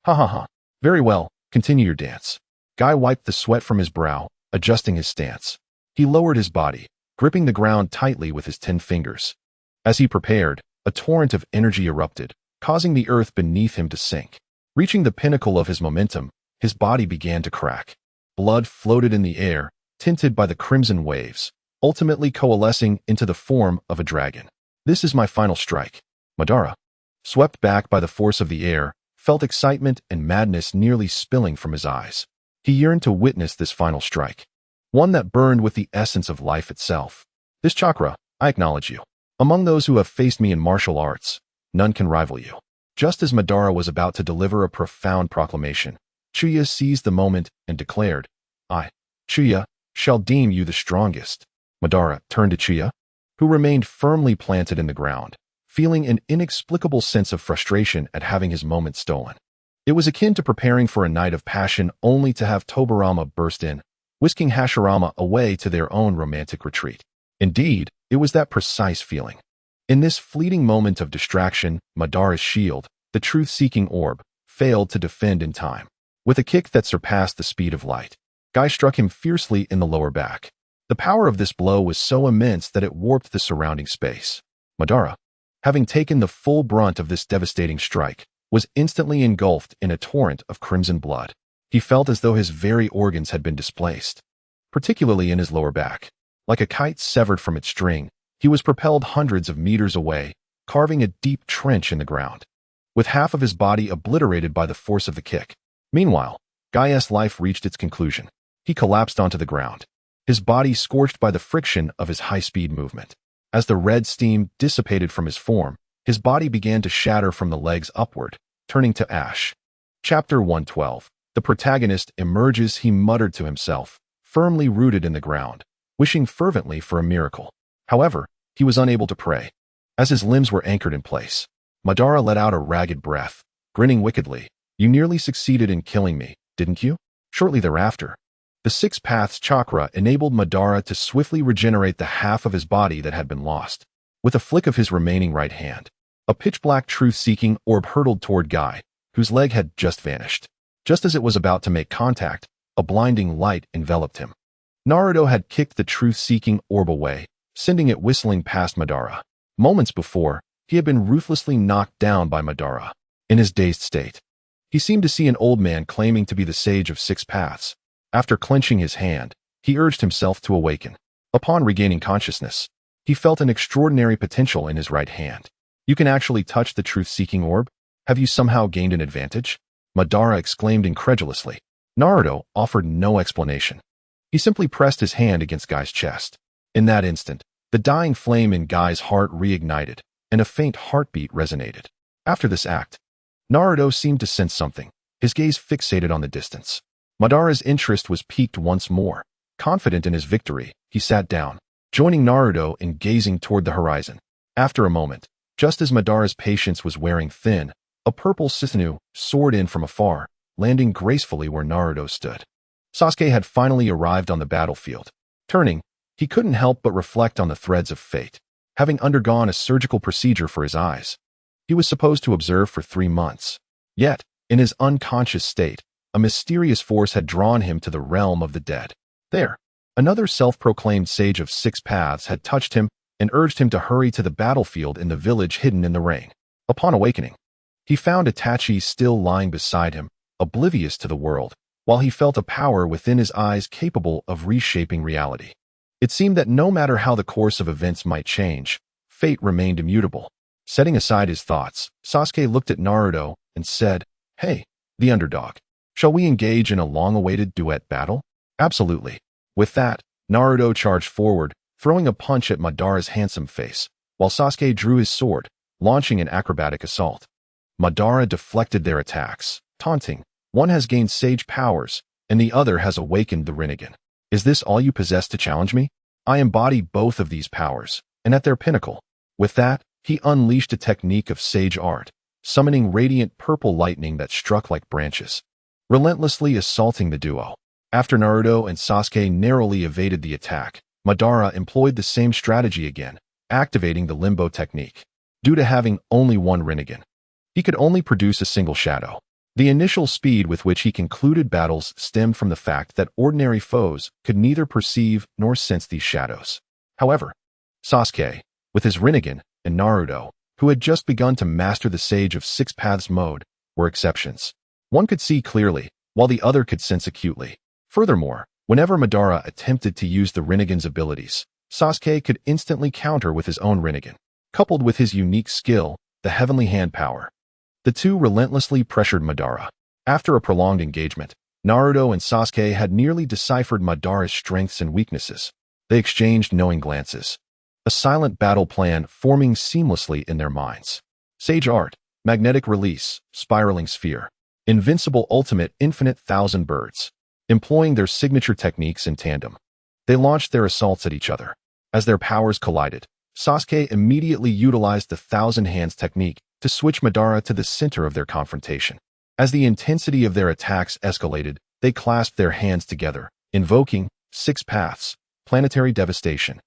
"Ha ha ha. Very well, continue your dance." Guy wiped the sweat from his brow, adjusting his stance. He lowered his body, gripping the ground tightly with his 10 fingers. As he prepared, a torrent of energy erupted, causing the earth beneath him to sink. Reaching the pinnacle of his momentum, his body began to crack. Blood floated in the air, tinted by the crimson waves, ultimately coalescing into the form of a dragon. "This is my final strike." Madara, swept back by the force of the air, felt excitement and madness nearly spilling from his eyes. He yearned to witness this final strike, one that burned with the essence of life itself. "This chakra, I acknowledge you." Among those who have faced me in martial arts, none can rival you." Just as Madara was about to deliver a profound proclamation, Chuya seized the moment and declared, "I, Chuya, shall deem you the strongest." Madara turned to Chuya, who remained firmly planted in the ground, feeling an inexplicable sense of frustration at having his moment stolen. It was akin to preparing for a night of passion only to have Tobirama burst in, whisking Hashirama away to their own romantic retreat. Indeed, it was that precise feeling. In this fleeting moment of distraction, Madara's shield, the truth-seeking orb, failed to defend in time. With a kick that surpassed the speed of light, Guy struck him fiercely in the lower back. The power of this blow was so immense that it warped the surrounding space. Madara, having taken the full brunt of this devastating strike, was instantly engulfed in a torrent of crimson blood. He felt as though his very organs had been displaced, particularly in his lower back. Like a kite severed from its string, he was propelled hundreds of meters away, carving a deep trench in the ground, with half of his body obliterated by the force of the kick. Meanwhile, Guy's life reached its conclusion. He collapsed onto the ground, his body scorched by the friction of his high-speed movement. As the red steam dissipated from his form, his body began to shatter from the legs upward, turning to ash. Chapter 112. The protagonist emerges, he muttered to himself, firmly rooted in the ground, wishing fervently for a miracle. However, he was unable to pray. As his limbs were anchored in place, Madara let out a ragged breath, grinning wickedly. "You nearly succeeded in killing me, didn't you?" Shortly thereafter, the Six Paths chakra enabled Madara to swiftly regenerate the half of his body that had been lost. With a flick of his remaining right hand, a pitch-black truth-seeking orb hurtled toward Guy, whose leg had just vanished. Just as it was about to make contact, a blinding light enveloped him. Naruto had kicked the truth-seeking orb away, sending it whistling past Madara. Moments before, he had been ruthlessly knocked down by Madara. In his dazed state, he seemed to see an old man claiming to be the sage of Six Paths. After clenching his hand, he urged himself to awaken. Upon regaining consciousness, he felt an extraordinary potential in his right hand. "You can actually touch the truth-seeking orb? Have you somehow gained an advantage?" Madara exclaimed incredulously. Naruto offered no explanation. He simply pressed his hand against Guy's chest. In that instant, the dying flame in Guy's heart reignited, and a faint heartbeat resonated. After this act, Naruto seemed to sense something, his gaze fixated on the distance. Madara's interest was piqued once more. Confident in his victory, he sat down, joining Naruto in gazing toward the horizon. After a moment, just as Madara's patience was wearing thin, a purple Susanoo soared in from afar, landing gracefully where Naruto stood. Sasuke had finally arrived on the battlefield. Turning, he couldn't help but reflect on the threads of fate. Having undergone a surgical procedure for his eyes, he was supposed to observe for 3 months. Yet, in his unconscious state, a mysterious force had drawn him to the realm of the dead. There, another self-proclaimed sage of Six Paths had touched him and urged him to hurry to the battlefield in the village hidden in the rain. Upon awakening, he found Itachi still lying beside him, oblivious to the world, while he felt a power within his eyes capable of reshaping reality. It seemed that no matter how the course of events might change, fate remained immutable. Setting aside his thoughts, Sasuke looked at Naruto and said, "Hey, the underdog. Shall we engage in a long-awaited duet battle?" "Absolutely." With that, Naruto charged forward, throwing a punch at Madara's handsome face, while Sasuke drew his sword, launching an acrobatic assault. Madara deflected their attacks, taunting, "One has gained sage powers, and the other has awakened the Rinnegan. Is this all you possess to challenge me? I embody both of these powers, and at their pinnacle." With that, he unleashed a technique of sage art, summoning radiant purple lightning that struck like branches, relentlessly assaulting the duo. After Naruto and Sasuke narrowly evaded the attack, Madara employed the same strategy again, activating the limbo technique. Due to having only one Rinnegan, he could only produce a single shadow. The initial speed with which he concluded battles stemmed from the fact that ordinary foes could neither perceive nor sense these shadows. However, Sasuke, with his Rinnegan, and Naruto, who had just begun to master the Sage of Six Paths mode, were exceptions. One could see clearly, while the other could sense acutely. Furthermore, whenever Madara attempted to use the Rinnegan's abilities, Sasuke could instantly counter with his own Rinnegan. Coupled with his unique skill, the Heavenly Hand power, the two relentlessly pressured Madara. After a prolonged engagement, Naruto and Sasuke had nearly deciphered Madara's strengths and weaknesses. They exchanged knowing glances. a silent battle plan forming seamlessly in their minds. Sage art, magnetic release, spiraling sphere, invincible ultimate infinite thousand birds. Employing their signature techniques in tandem, they launched their assaults at each other. As their powers collided, Sasuke immediately utilized the thousand hands technique to switch Madara to the center of their confrontation. As the intensity of their attacks escalated, they clasped their hands together, invoking Six Paths, Planetary Devastation.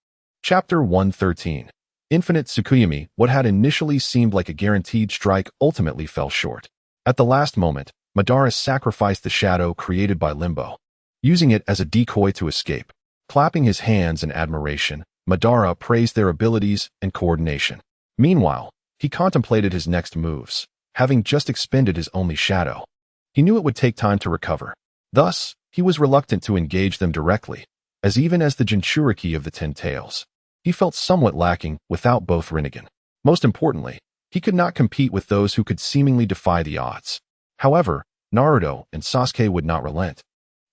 Chapter 113. Infinite Tsukuyomi. What had initially seemed like a guaranteed strike ultimately fell short. At the last moment, Madara sacrificed the shadow created by Limbo, using it as a decoy to escape. Clapping his hands in admiration, Madara praised their abilities and coordination. Meanwhile, he contemplated his next moves, having just expended his only shadow. He knew it would take time to recover. Thus, he was reluctant to engage them directly, as even as the Jinchuriki of the Ten Tails, he felt somewhat lacking without both Rinnegan. Most importantly, he could not compete with those who could seemingly defy the odds. However, Naruto and Sasuke would not relent,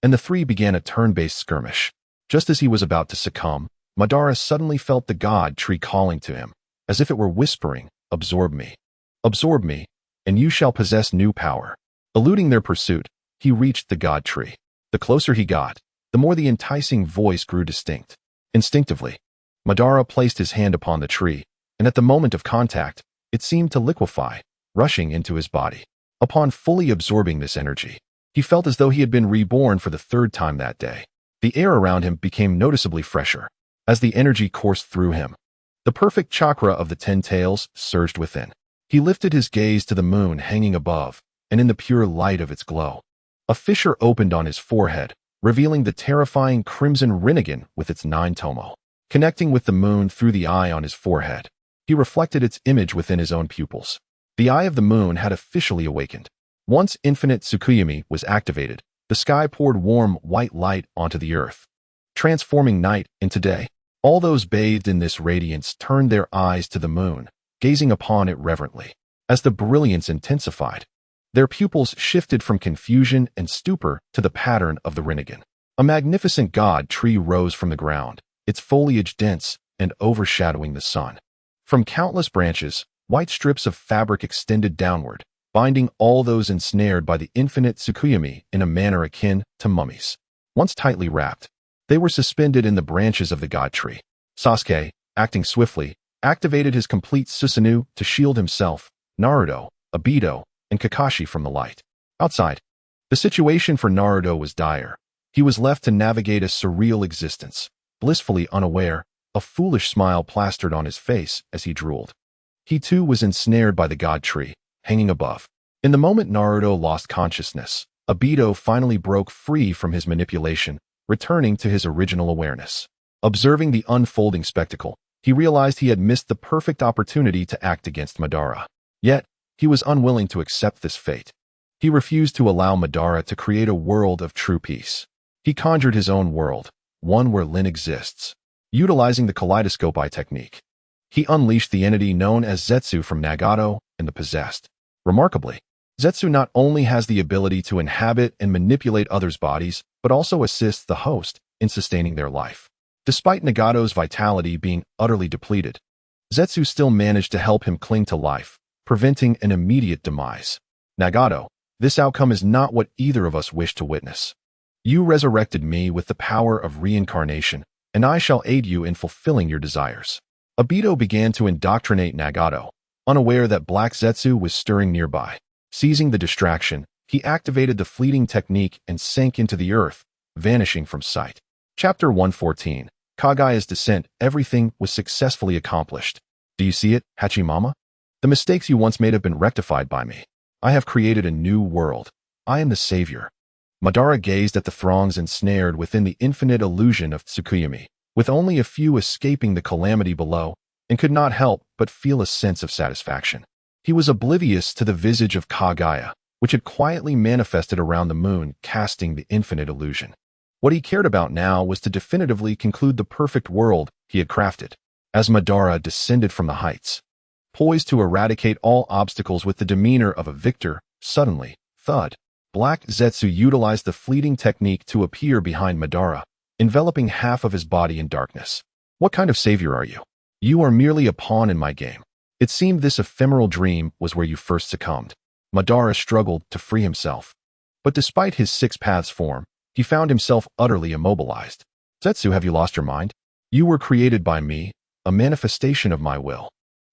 and the three began a turn-based skirmish. Just as he was about to succumb, Madara suddenly felt the God Tree calling to him, as if it were whispering, absorb me, and you shall possess new power." Eluding their pursuit, he reached the God Tree. The closer he got, the more the enticing voice grew distinct. Instinctively, Madara placed his hand upon the tree, and at the moment of contact, it seemed to liquefy, rushing into his body. Upon fully absorbing this energy, he felt as though he had been reborn for the third time that day. The air around him became noticeably fresher, as the energy coursed through him. The perfect chakra of the Ten Tails surged within. He lifted his gaze to the moon hanging above, and in the pure light of its glow, a fissure opened on his forehead, revealing the terrifying crimson Rinnegan with its 9 tomo. Connecting with the moon through the eye on his forehead, he reflected its image within his own pupils. The eye of the moon had officially awakened. Once infinite Tsukuyomi was activated, the sky poured warm white light onto the earth, transforming night into day. All those bathed in this radiance turned their eyes to the moon, gazing upon it reverently. As the brilliance intensified, their pupils shifted from confusion and stupor to the pattern of the Rinnegan. A magnificent God Tree rose from the ground, its foliage dense and overshadowing the sun. From countless branches, white strips of fabric extended downward, binding all those ensnared by the infinite Tsukuyomi in a manner akin to mummies. Once tightly wrapped, they were suspended in the branches of the God Tree. Sasuke, acting swiftly, activated his complete Susanoo to shield himself, Naruto, Obito, and Kakashi from the light. Outside, the situation for Naruto was dire. He was left to navigate a surreal existence, blissfully unaware, a foolish smile plastered on his face as he drooled. He too was ensnared by the God Tree, hanging above. In the moment Naruto lost consciousness, Obito finally broke free from his manipulation, returning to his original awareness. Observing the unfolding spectacle, he realized he had missed the perfect opportunity to act against Madara. Yet, he was unwilling to accept this fate. He refused to allow Madara to create a world of true peace. He conjured his own world, one where Lin exists. Utilizing the kaleidoscope eye technique, he unleashed the entity known as Zetsu from Nagato and the Possessed. Remarkably, Zetsu not only has the ability to inhabit and manipulate others' bodies, but also assists the host in sustaining their life. Despite Nagato's vitality being utterly depleted, Zetsu still managed to help him cling to life, preventing an immediate demise. Nagato, this outcome is not what either of us wish to witness. You resurrected me with the power of reincarnation, and I shall aid you in fulfilling your desires. Obito began to indoctrinate Nagato, unaware that Black Zetsu was stirring nearby. Seizing the distraction, he activated the fleeting technique and sank into the earth, vanishing from sight. Chapter 114. Kagaya's Descent. Everything was successfully accomplished. Do you see it, Hashirama? The mistakes you once made have been rectified by me. I have created a new world. I am the savior. Madara gazed at the throngs ensnared within the infinite illusion of Tsukuyomi, with only a few escaping the calamity below, and could not help but feel a sense of satisfaction. He was oblivious to the visage of Kagaya, which had quietly manifested around the moon, casting the infinite illusion. What he cared about now was to definitively conclude the perfect world he had crafted. As Madara descended from the heights, poised to eradicate all obstacles with the demeanor of a victor, suddenly, thud, Black Zetsu utilized the fleeting technique to appear behind Madara, enveloping half of his body in darkness. What kind of savior are you? You are merely a pawn in my game. It seemed this ephemeral dream was where you first succumbed. Madara struggled to free himself. But despite his six paths form, he found himself utterly immobilized. Zetsu, have you lost your mind? You were created by me, a manifestation of my will.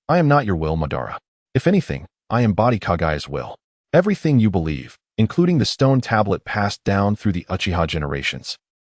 I am not your will, Madara. If anything, I embody Kagaya's will. Everything you believe, including the stone tablet passed down through the Uchiha generations,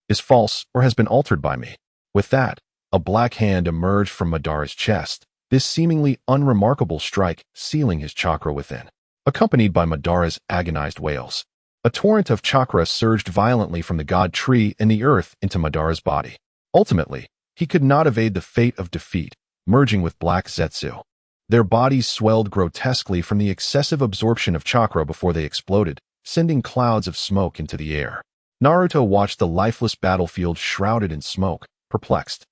is false or has been altered by me. With that, a black hand emerged from Madara's chest, this seemingly unremarkable strike sealing his chakra within, accompanied by Madara's agonized wails. A torrent of chakra surged violently from the god tree and the earth into Madara's body. Ultimately, he could not evade the fate of defeat, merging with Black Zetsu. Their bodies swelled grotesquely from the excessive absorption of chakra before they exploded, sending clouds of smoke into the air. Naruto watched the lifeless battlefield shrouded in smoke, perplexed.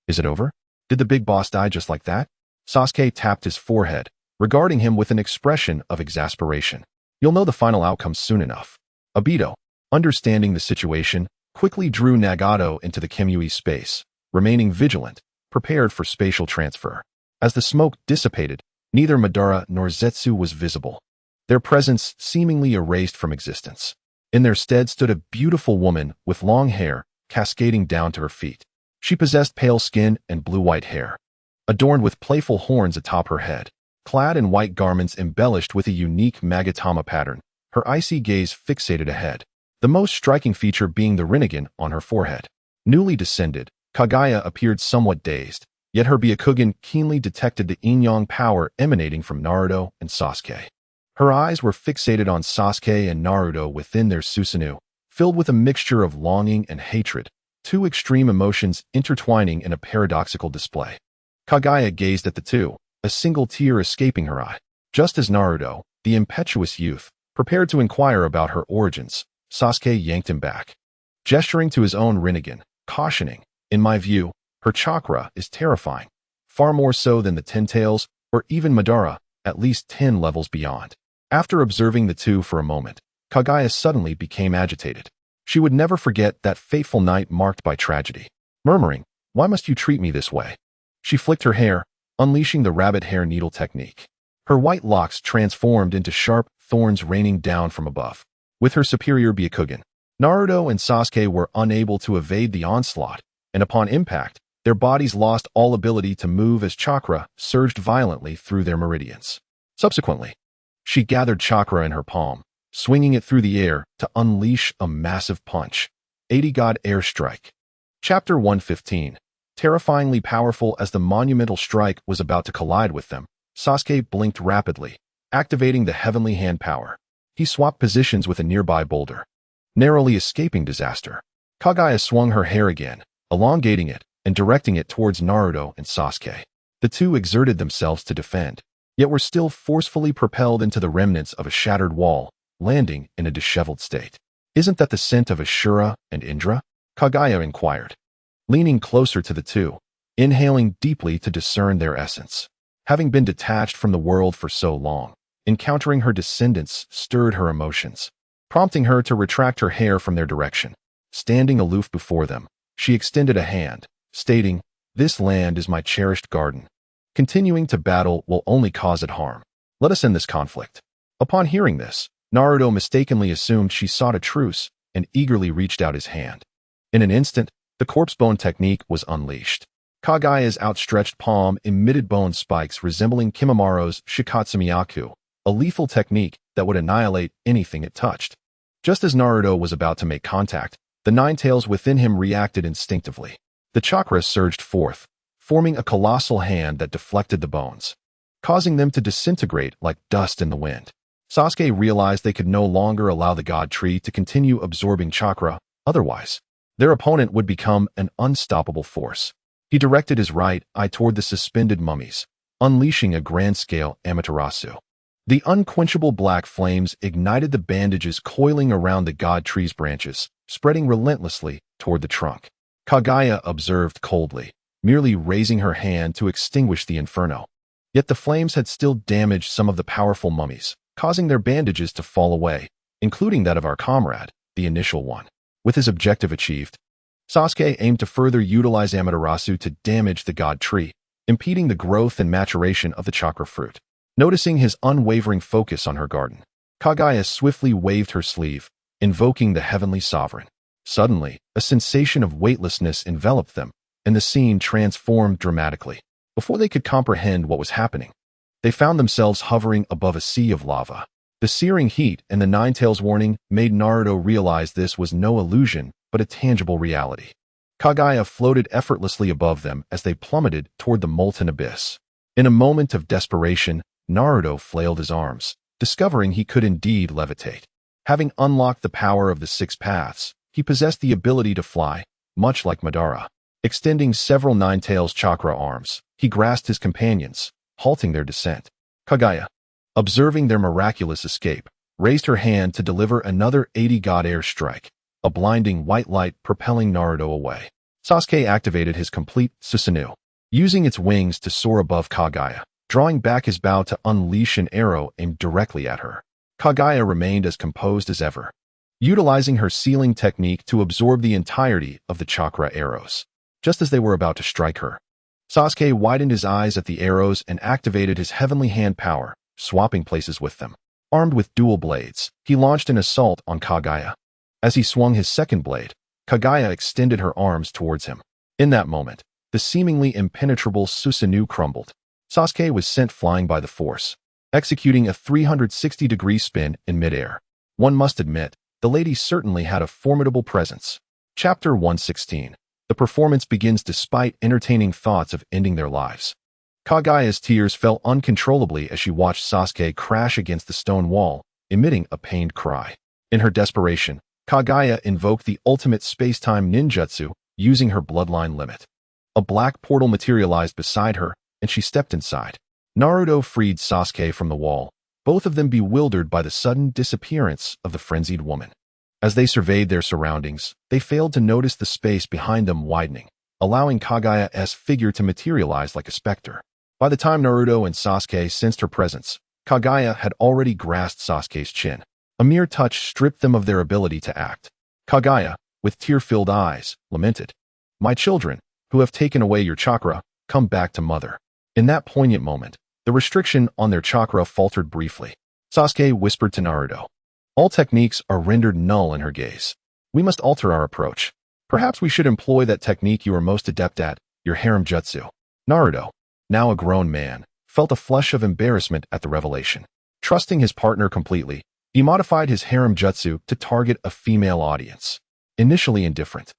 Is it over? Did the big boss die just like that? Sasuke tapped his forehead, regarding him with an expression of exasperation. You'll know the final outcome soon enough. Obito, understanding the situation, quickly drew Nagato into the Kimui space, remaining vigilant, prepared for spatial transfer. As the smoke dissipated, neither Madara nor Zetsu was visible, their presence seemingly erased from existence. In their stead stood a beautiful woman with long hair, cascading down to her feet. She possessed pale skin and blue-white hair, adorned with playful horns atop her head. Clad in white garments embellished with a unique Magatama pattern, her icy gaze fixated ahead, the most striking feature being the Rinnegan on her forehead. Newly descended, Kagaya appeared somewhat dazed, yet her Byakugan keenly detected the yin-yang power emanating from Naruto and Sasuke. Her eyes were fixated on Sasuke and Naruto within their Susanoo, filled with a mixture of longing and hatred, two extreme emotions intertwining in a paradoxical display. Kagaya gazed at the two, a single tear escaping her eye. Just as Naruto, the impetuous youth, prepared to inquire about her origins, Sasuke yanked him back, gesturing to his own Rinnegan, cautioning, in my view, her chakra is terrifying, far more so than the Ten Tails or even Madara, at least 10 levels beyond. After observing the two for a moment, Kagaya suddenly became agitated. She would never forget that fateful night marked by tragedy. Murmuring, "Why must you treat me this way?" She flicked her hair, unleashing the rabbit hair needle technique. Her white locks transformed into sharp thorns raining down from above. With her superior Byakugan, Naruto and Sasuke were unable to evade the onslaught, and upon impact, their bodies lost all ability to move as chakra surged violently through their meridians. Subsequently, she gathered chakra in her palm, swinging it through the air to unleash a massive punch. 80 God Airstrike. Chapter 115. Terrifyingly powerful as the monumental strike was about to collide with them, Sasuke blinked rapidly, activating the heavenly hand power. He swapped positions with a nearby boulder, narrowly escaping disaster. Kagaya swung her hair again, elongating it and directing it towards Naruto and Sasuke. The two exerted themselves to defend, yet were still forcefully propelled into the remnants of a shattered wall, landing in a disheveled state. Isn't that the scent of Ashura and Indra? Kagaya inquired, leaning closer to the two, inhaling deeply to discern their essence. Having been detached from the world for so long, encountering her descendants stirred her emotions, prompting her to retract her hair from their direction. Standing aloof before them, she extended a hand, stating, "This land is my cherished garden. Continuing to battle will only cause it harm. Let us end this conflict." Upon hearing this, Naruto mistakenly assumed she sought a truce and eagerly reached out his hand. In an instant, the corpse bone technique was unleashed. Kagaya's outstretched palm emitted bone spikes resembling Kimimara's Shikatsumiyaku, a lethal technique that would annihilate anything it touched. Just as Naruto was about to make contact, the nine tails within him reacted instinctively. The chakra surged forth, forming a colossal hand that deflected the bones, causing them to disintegrate like dust in the wind. Sasuke realized they could no longer allow the god tree to continue absorbing chakra, otherwise, their opponent would become an unstoppable force. He directed his right eye toward the suspended mummies, unleashing a grand-scale Amaterasu. The unquenchable black flames ignited the bandages coiling around the god tree's branches, spreading relentlessly toward the trunk. Kagaya observed coldly, merely raising her hand to extinguish the inferno. Yet the flames had still damaged some of the powerful mummies, causing their bandages to fall away, including that of our comrade, the initial one. With his objective achieved, Sasuke aimed to further utilize Amaterasu to damage the god tree, impeding the growth and maturation of the chakra fruit. Noticing his unwavering focus on her garden, Kaguya swiftly waved her sleeve, invoking the heavenly sovereign. Suddenly, a sensation of weightlessness enveloped them, and the scene transformed dramatically. Before they could comprehend what was happening, they found themselves hovering above a sea of lava. The searing heat and the Nine-Tails warning made Naruto realize this was no illusion, but a tangible reality. Kaguya floated effortlessly above them as they plummeted toward the molten abyss. In a moment of desperation, Naruto flailed his arms, discovering he could indeed levitate. Having unlocked the power of the six paths, he possessed the ability to fly, much like Madara. Extending several Nine-Tails chakra arms, he grasped his companions, halting their descent. Kaguya, observing their miraculous escape, raised her hand to deliver another 80 God Air strike, a blinding white light propelling Naruto away. Sasuke activated his complete Susanoo, using its wings to soar above Kaguya, drawing back his bow to unleash an arrow aimed directly at her. Kaguya remained as composed as ever, utilizing her sealing technique to absorb the entirety of the chakra arrows. Just as they were about to strike her, Sasuke widened his eyes at the arrows and activated his heavenly hand power, swapping places with them. Armed with dual blades, he launched an assault on Kaguya. As he swung his second blade, Kaguya extended her arms towards him. In that moment, the seemingly impenetrable Susanoo crumbled. Sasuke was sent flying by the force, executing a 360-degree spin in midair. One must admit, the lady certainly had a formidable presence. Chapter 116. The performance begins despite entertaining thoughts of ending their lives. Kaguya's tears fell uncontrollably as she watched Sasuke crash against the stone wall, emitting a pained cry. In her desperation, Kaguya invoked the ultimate space-time ninjutsu, using her bloodline limit. A black portal materialized beside her, and she stepped inside. Naruto freed Sasuke from the wall, both of them bewildered by the sudden disappearance of the frenzied woman. As they surveyed their surroundings, they failed to notice the space behind them widening, allowing Kaguya's figure to materialize like a specter. By the time Naruto and Sasuke sensed her presence, Kaguya had already grasped Sasuke's chin. A mere touch stripped them of their ability to act. Kaguya, with tear-filled eyes, lamented, "My children, who have taken away your chakra, come back to mother." In that poignant moment, the restriction on their chakra faltered briefly. Sasuke whispered to Naruto, "All techniques are rendered null in her gaze. We must alter our approach. Perhaps we should employ that technique you are most adept at, your harem jutsu." Naruto, now a grown man, felt a flush of embarrassment at the revelation. Trusting his partner completely, he modified his harem jutsu to target a female audience. Initially indifferent,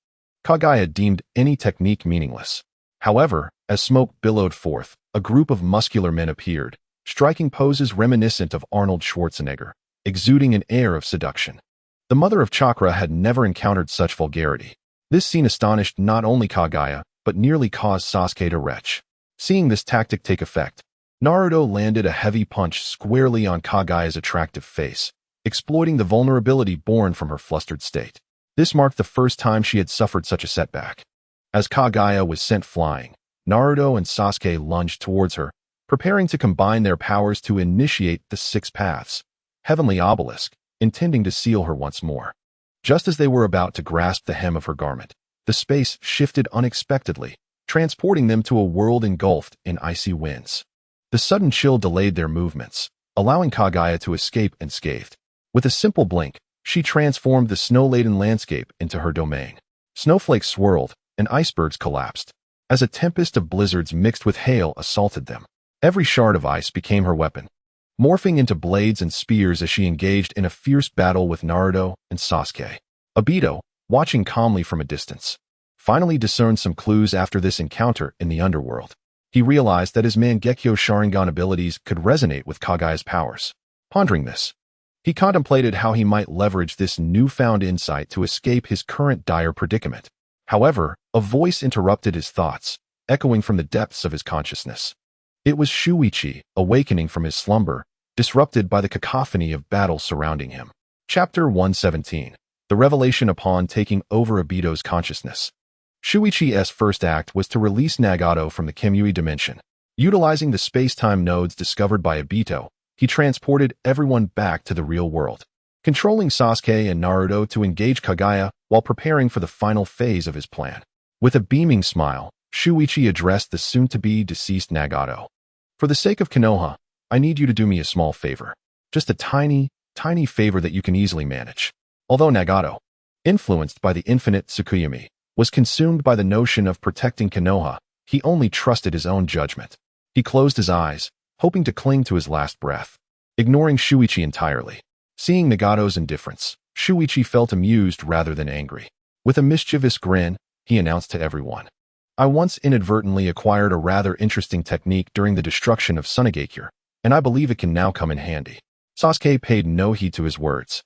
Kaguya deemed any technique meaningless. However, as smoke billowed forth, a group of muscular men appeared, striking poses reminiscent of Arnold Schwarzenegger, exuding an air of seduction. The mother of chakra had never encountered such vulgarity. This scene astonished not only Kaguya, but nearly caused Sasuke to retch. Seeing this tactic take effect, Naruto landed a heavy punch squarely on Kaguya's attractive face, exploiting the vulnerability born from her flustered state. This marked the first time she had suffered such a setback. As Kaguya was sent flying, Naruto and Sasuke lunged towards her, preparing to combine their powers to initiate the six paths, heavenly obelisk, intending to seal her once more. Just as they were about to grasp the hem of her garment, the space shifted unexpectedly, transporting them to a world engulfed in icy winds. The sudden chill delayed their movements, allowing Kaguya to escape unscathed. With a simple blink, she transformed the snow-laden landscape into her domain. Snowflakes swirled, and icebergs collapsed, as a tempest of blizzards mixed with hail assaulted them. Every shard of ice became her weapon, morphing into blades and spears as she engaged in a fierce battle with Naruto and Sasuke. Obito, watching calmly from a distance, finally discerned some clues after this encounter in the underworld. He realized that his Mangekyo Sharingan abilities could resonate with Kaguya's powers. Pondering this, he contemplated how he might leverage this newfound insight to escape his current dire predicament. However, a voice interrupted his thoughts, echoing from the depths of his consciousness. It was Shuichi, awakening from his slumber, disrupted by the cacophony of battle surrounding him. Chapter 117. The revelation upon taking over Obito's consciousness. Shuichi's first act was to release Nagato from the Kimui dimension. Utilizing the space-time nodes discovered by Obito, he transported everyone back to the real world, controlling Sasuke and Naruto to engage Kaguya while preparing for the final phase of his plan. With a beaming smile, Shuichi addressed the soon-to-be deceased Nagato. For the sake of Konoha, I need you to do me a small favor. Just a tiny, tiny favor that you can easily manage. Although Nagato, influenced by the infinite Tsukuyomi, was consumed by the notion of protecting Konoha, he only trusted his own judgment. He closed his eyes, hoping to cling to his last breath, ignoring Shuichi entirely. Seeing Nagato's indifference, Shuichi felt amused rather than angry. With a mischievous grin, he announced to everyone, I once inadvertently acquired a rather interesting technique during the destruction of Sunagakure, and I believe it can now come in handy. Sasuke paid no heed to his words,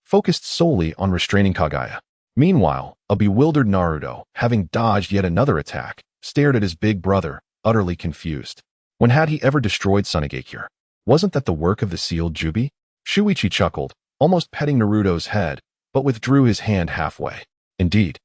focused solely on restraining Kagaya. Meanwhile, a bewildered Naruto, having dodged yet another attack, stared at his big brother, utterly confused. When had he ever destroyed Sunagakure? Wasn't that the work of the sealed Jubi? Shuichi chuckled, almost petting Naruto's head, but withdrew his hand halfway. Indeed,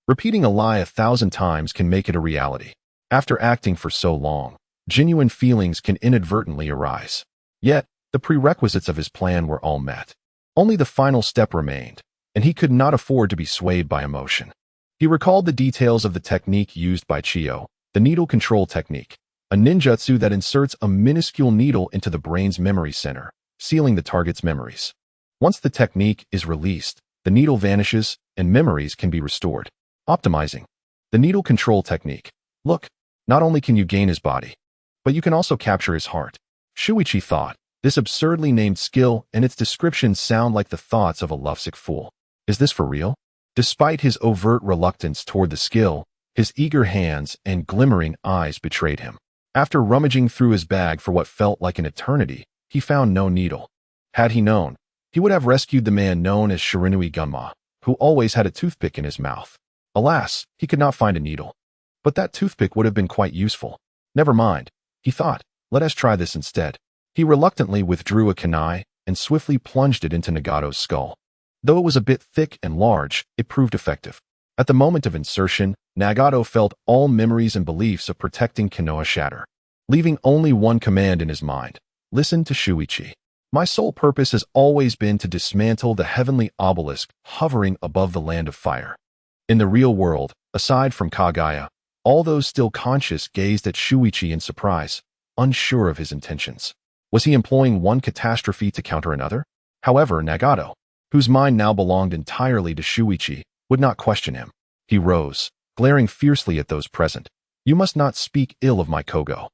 repeating a lie 1,000 times can make it a reality. After acting for so long, genuine feelings can inadvertently arise. Yet, the prerequisites of his plan were all met. Only the final step remained, and he could not afford to be swayed by emotion. He recalled the details of the technique used by Chiyo, the needle control technique, a ninjutsu that inserts a minuscule needle into the brain's memory center, sealing the target's memories. Once the technique is released, the needle vanishes and memories can be restored. Optimizing the needle control technique. Look, not only can you gain his body, but you can also capture his heart. Shuichi thought, this absurdly named skill and its descriptions sound like the thoughts of a lovesick fool. Is this for real? Despite his overt reluctance toward the skill, his eager hands and glimmering eyes betrayed him. After rummaging through his bag for what felt like an eternity, he found no needle. Had he known, he would have rescued the man known as Shiranui Gunma, who always had a toothpick in his mouth. Alas, he could not find a needle. But that toothpick would have been quite useful. Never mind, he thought, let us try this instead. He reluctantly withdrew a kunai and swiftly plunged it into Nagato's skull. Though it was a bit thick and large, it proved effective. At the moment of insertion, Nagato felt all memories and beliefs of protecting Konoha shatter, leaving only one command in his mind. Listen to Shuichi. My sole purpose has always been to dismantle the heavenly obelisk hovering above the land of fire. In the real world, aside from Kagaya, all those still conscious gazed at Shuichi in surprise, unsure of his intentions. Was he employing one catastrophe to counter another? However, Nagato, whose mind now belonged entirely to Shuichi, would not question him. He rose, glaring fiercely at those present. You must not speak ill of my Kogo.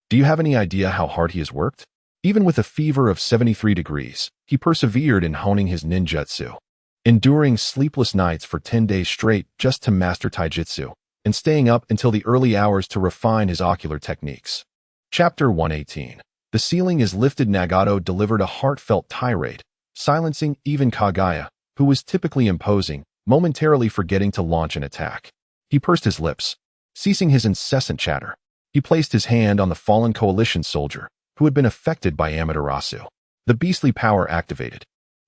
Do you have any idea how hard he has worked? Even with a fever of 73 degrees, he persevered in honing his ninjutsu, enduring sleepless nights for 10 days straight just to master taijutsu, and staying up until the early hours to refine his ocular techniques. Chapter 118. The ceiling is lifted. Nagato delivered a heartfelt tirade, silencing even Kagaya, who was typically imposing, momentarily forgetting to launch an attack. He pursed his lips, ceasing his incessant chatter. He placed his hand on the fallen coalition soldier, who had been affected by Amaterasu. The beastly power activated,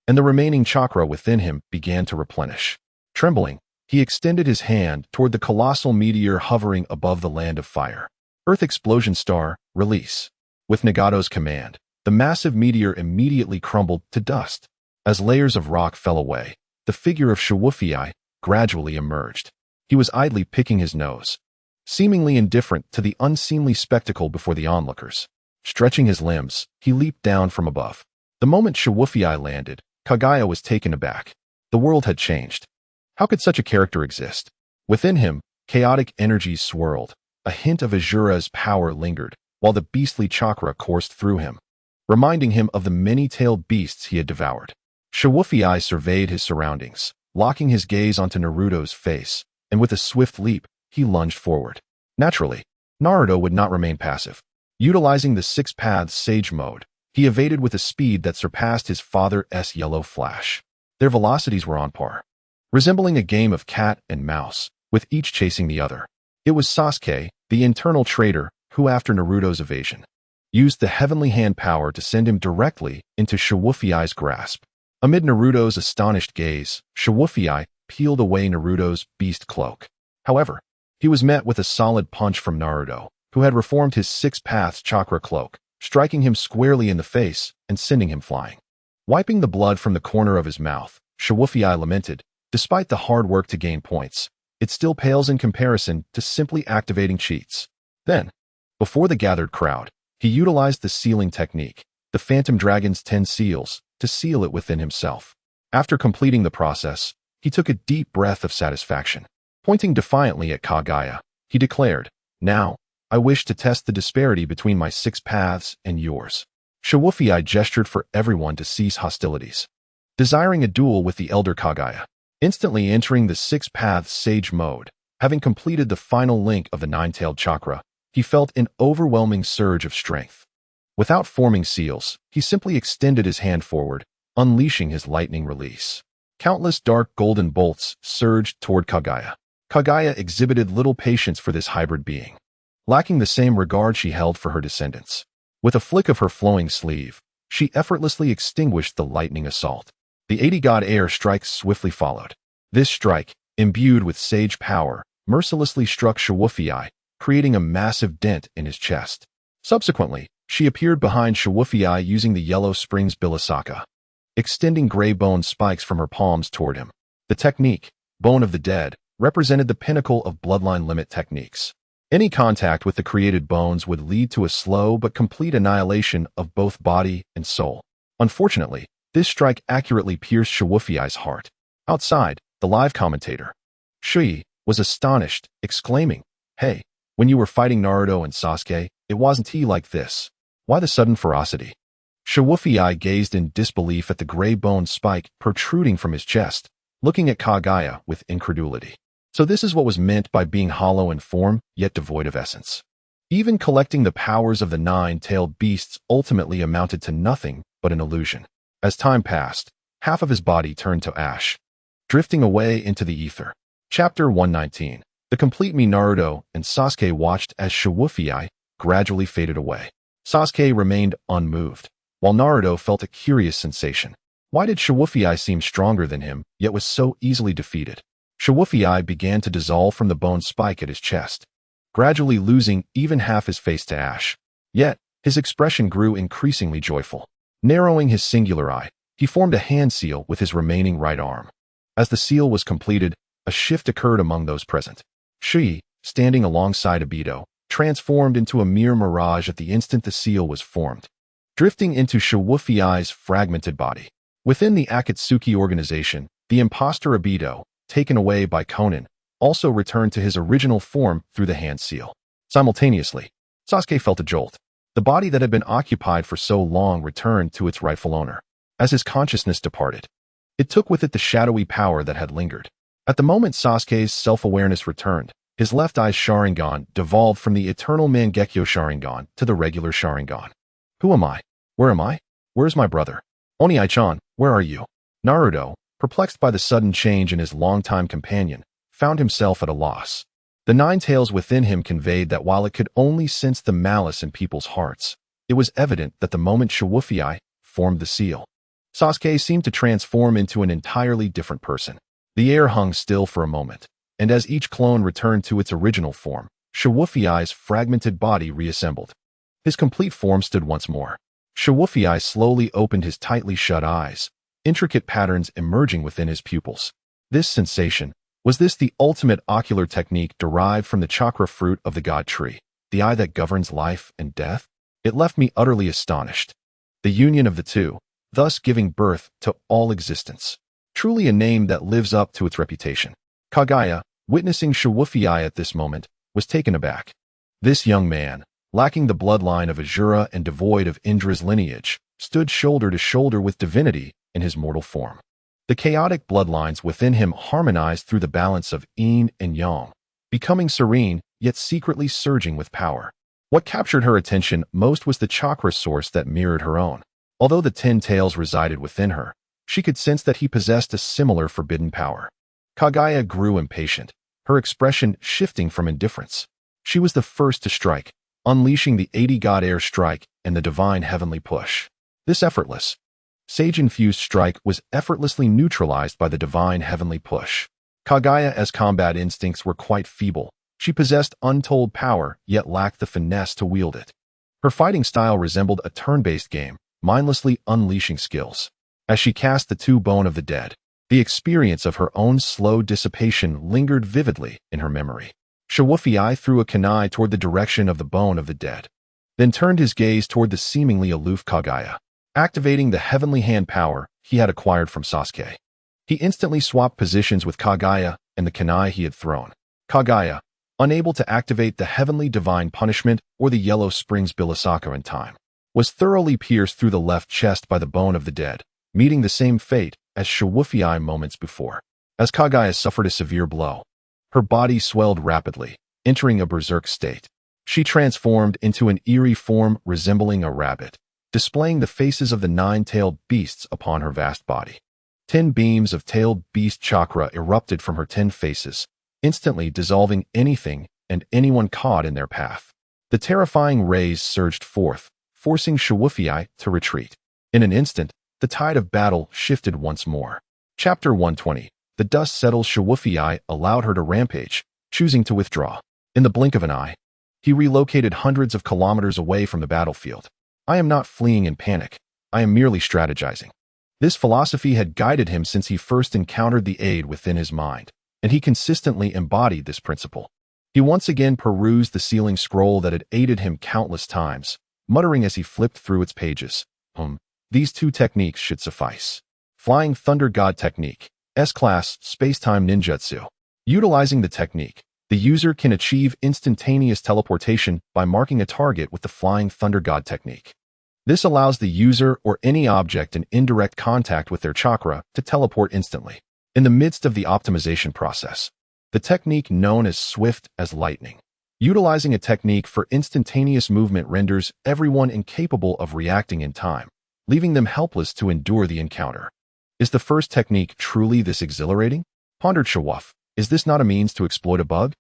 and the remaining chakra within him began to replenish. Trembling, he extended his hand toward the colossal meteor hovering above the land of fire. Earth Explosion Star, release. With Nagato's command, the massive meteor immediately crumbled to dust. As layers of rock fell away, the figure of Shiwufei gradually emerged. He was idly picking his nose, seemingly indifferent to the unseemly spectacle before the onlookers. Stretching his limbs, he leaped down from above. The moment Shiwufei landed, Kagaya was taken aback. The world had changed. How could such a character exist? Within him, chaotic energies swirled. A hint of Azura's power lingered, while the beastly chakra coursed through him, reminding him of the many-tailed beasts he had devoured. Shiwufei surveyed his surroundings, locking his gaze onto Naruto's face, and with a swift leap, he lunged forward. Naturally, Naruto would not remain passive. Utilizing the Six Paths Sage mode, he evaded with a speed that surpassed his father's yellow flash. Their velocities were on par, resembling a game of cat and mouse, with each chasing the other. It was Sasuke, the internal traitor, who after Naruto's evasion, used the heavenly hand power to send him directly into Shiwufei's grasp. Amid Naruto's astonished gaze, Shiwufei peeled away Naruto's beast cloak. However, he was met with a solid punch from Naruto, who had reformed his Six Paths chakra cloak, striking him squarely in the face and sending him flying. Wiping the blood from the corner of his mouth, Shiwufei lamented, despite the hard work to gain points, it still pales in comparison to simply activating cheats. Then, before the gathered crowd, he utilized the sealing technique, the Phantom Dragon's 10 seals, to seal it within himself. After completing the process, he took a deep breath of satisfaction. Pointing defiantly at Kaguya, he declared, "Now, I wish to test the disparity between my 6 paths and yours." Shiwufi gestured for everyone to cease hostilities, desiring a duel with the elder Kaguya. Instantly entering the 6 paths sage mode, having completed the final link of the 9-tailed chakra, he felt an overwhelming surge of strength. Without forming seals, he simply extended his hand forward, unleashing his lightning release. Countless dark golden bolts surged toward Kaguya. Kaguya exhibited little patience for this hybrid being, lacking the same regard she held for her descendants. With a flick of her flowing sleeve, she effortlessly extinguished the lightning assault. The 80-god air strike swiftly followed. This strike, imbued with sage power, mercilessly struck Shiwufi, creating a massive dent in his chest. Subsequently, she appeared behind Shiwufi using the yellow springs Bilasaka, extending gray bone spikes from her palms toward him. The technique, Bone of the Dead, represented the pinnacle of bloodline limit techniques. Any contact with the created bones would lead to a slow but complete annihilation of both body and soul. Unfortunately, this strike accurately pierced Shiwufi's heart. Outside, the live commentator, Shui, was astonished, exclaiming, "Hey, when you were fighting Naruto and Sasuke, it wasn't he like this. Why the sudden ferocity?" Shiwufi gazed in disbelief at the gray bone spike protruding from his chest, looking at Kaguya with incredulity. So this is what was meant by being hollow in form, yet devoid of essence. Even collecting the powers of the 9-tailed beasts ultimately amounted to nothing but an illusion. As time passed, half of his body turned to ash, drifting away into the ether. Chapter 119. The Complete Me. Naruto and Sasuke watched as Shiwufi gradually faded away. Sasuke remained unmoved, while Naruto felt a curious sensation. Why did Shiwufi seem stronger than him, yet was so easily defeated? Shiwufi began to dissolve from the bone spike at his chest, gradually losing even half his face to ash. Yet, his expression grew increasingly joyful. Narrowing his singular eye, he formed a hand seal with his remaining right arm. As the seal was completed, a shift occurred among those present. Shui, standing alongside Obito, transformed into a mere mirage at the instant the seal was formed, drifting into Shiwufi's fragmented body. Within the Akatsuki organization, the imposter Obito, taken away by Konan, also returned to his original form through the hand seal. Simultaneously, Sasuke felt a jolt. The body that had been occupied for so long returned to its rightful owner. As his consciousness departed, it took with it the shadowy power that had lingered. At the moment Sasuke's self-awareness returned, his left eye's Sharingan devolved from the eternal Mangekyo Sharingan to the regular Sharingan. Who am I? Where am I? Where's my brother? Oni-chan, where are you? Naruto, perplexed by the sudden change in his longtime companion, found himself at a loss. The 9 tails within him conveyed that while it could only sense the malice in people's hearts, it was evident that the moment Shiwufi formed the seal, Sasuke seemed to transform into an entirely different person. The air hung still for a moment, and as each clone returned to its original form, Shiwufi's fragmented body reassembled. His complete form stood once more. Shiwufi slowly opened his tightly shut eyes, intricate patterns emerging within his pupils. This sensation, was this the ultimate ocular technique derived from the chakra fruit of the god tree, the eye that governs life and death? It left me utterly astonished. The union of the two, thus giving birth to all existence. Truly a name that lives up to its reputation. Kaguya, witnessing Shiwufi at this moment, was taken aback. This young man, lacking the bloodline of Asura and devoid of Indra's lineage, stood shoulder to shoulder with divinity in his mortal form. The chaotic bloodlines within him harmonized through the balance of yin and yang, becoming serene, yet secretly surging with power. What captured her attention most was the chakra source that mirrored her own. Although the 10 tails resided within her, she could sense that he possessed a similar forbidden power. Kaguya grew impatient, her expression shifting from indifference. She was the first to strike, unleashing the 80-god air strike and the divine heavenly push. This effortless, sage-infused strike was effortlessly neutralized by the divine heavenly push. Kaguya's combat instincts were quite feeble. She possessed untold power, yet lacked the finesse to wield it. Her fighting style resembled a turn-based game, mindlessly unleashing skills. As she cast the 2 Bone of the Dead, The experience of her own slow dissipation lingered vividly in her memory. Shiwufi threw a kunai toward the direction of the bone of the dead, then turned his gaze toward the seemingly aloof Kaguya, activating the heavenly hand power he had acquired from Sasuke. He instantly swapped positions with Kaguya and the kunai he had thrown. Kaguya, unable to activate the heavenly divine punishment or the yellow springs Bilasaka in time, was thoroughly pierced through the left chest by the bone of the dead, meeting the same fate as Shiwufi moments before. As Kaguya suffered a severe blow, her body swelled rapidly, entering a berserk state. She transformed into an eerie form resembling a rabbit, displaying the faces of the 9-tailed beasts upon her vast body. 10 beams of tailed beast chakra erupted from her 10 faces, instantly dissolving anything and anyone caught in their path. The terrifying rays surged forth, forcing Shiwufi to retreat. In an instant, the tide of battle shifted once more. Chapter 120. The dust settles. Shiwufi allowed her to rampage, choosing to withdraw. In the blink of an eye, he relocated hundreds of kilometers away from the battlefield. I am not fleeing in panic. I am merely strategizing. This philosophy had guided him since he first encountered the isekai'd within his mind, and he consistently embodied this principle. He once again perused the sealing scroll that had aided him countless times, muttering as he flipped through its pages. These 2 techniques should suffice. Flying Thunder God Technique. S-Class Space-Time Ninjutsu. Utilizing the technique, the user can achieve instantaneous teleportation by marking a target with the Flying Thunder God Technique. This allows the user or any object in indirect contact with their chakra to teleport instantly. In the midst of the optimization process, the technique known as Swift as Lightning. Utilizing a technique for instantaneous movement renders everyone incapable of reacting in time, leaving them helpless to endure the encounter. Is the first technique truly this exhilarating? Pondered Shiwufi. Is this not a means to exploit a bug?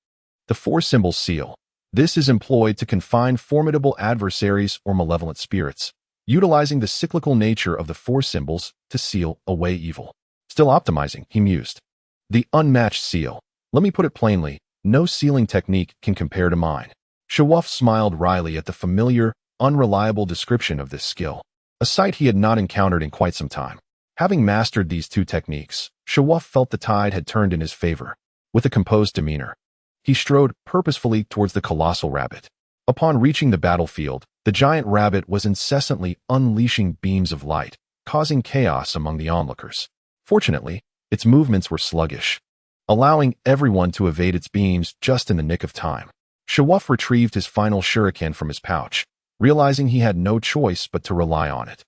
The 4-symbol seal. This is employed to confine formidable adversaries or malevolent spirits, utilizing the cyclical nature of the 4 symbols to seal away evil. Still optimizing, he mused. The unmatched seal. Let me put it plainly, no sealing technique can compare to mine. Shiwufi smiled wryly at the familiar, unreliable description of this skill, a sight he had not encountered in quite some time. Having mastered these 2 techniques, Shiwufi felt the tide had turned in his favor. With a composed demeanor, he strode purposefully towards the colossal rabbit. Upon reaching the battlefield, the giant rabbit was incessantly unleashing beams of light, causing chaos among the onlookers. Fortunately, its movements were sluggish, allowing everyone to evade its beams just in the nick of time. Shiwufi retrieved his final shuriken from his pouch, realizing he had no choice but to rely on it.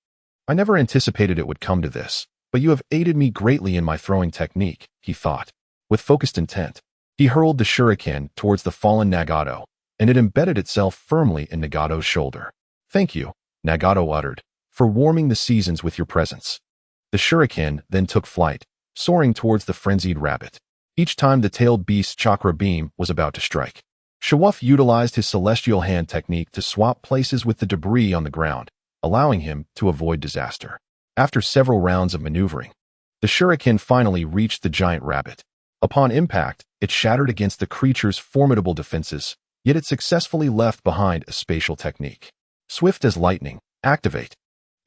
I never anticipated it would come to this, but you have aided me greatly in my throwing technique, he thought. With focused intent, he hurled the shuriken towards the fallen Nagato, and it embedded itself firmly in Nagato's shoulder. Thank you, Nagato uttered, for warming the seasons with your presence. The shuriken then took flight, soaring towards the frenzied rabbit. Each time the tailed beast's chakra beam was about to strike, Shiwufi utilized his celestial hand technique to swap places with the debris on the ground, allowing him to avoid disaster. After several rounds of maneuvering, the shuriken finally reached the giant rabbit. Upon impact, it shattered against the creature's formidable defenses, yet it successfully left behind a spatial technique. Swift as lightning, activate.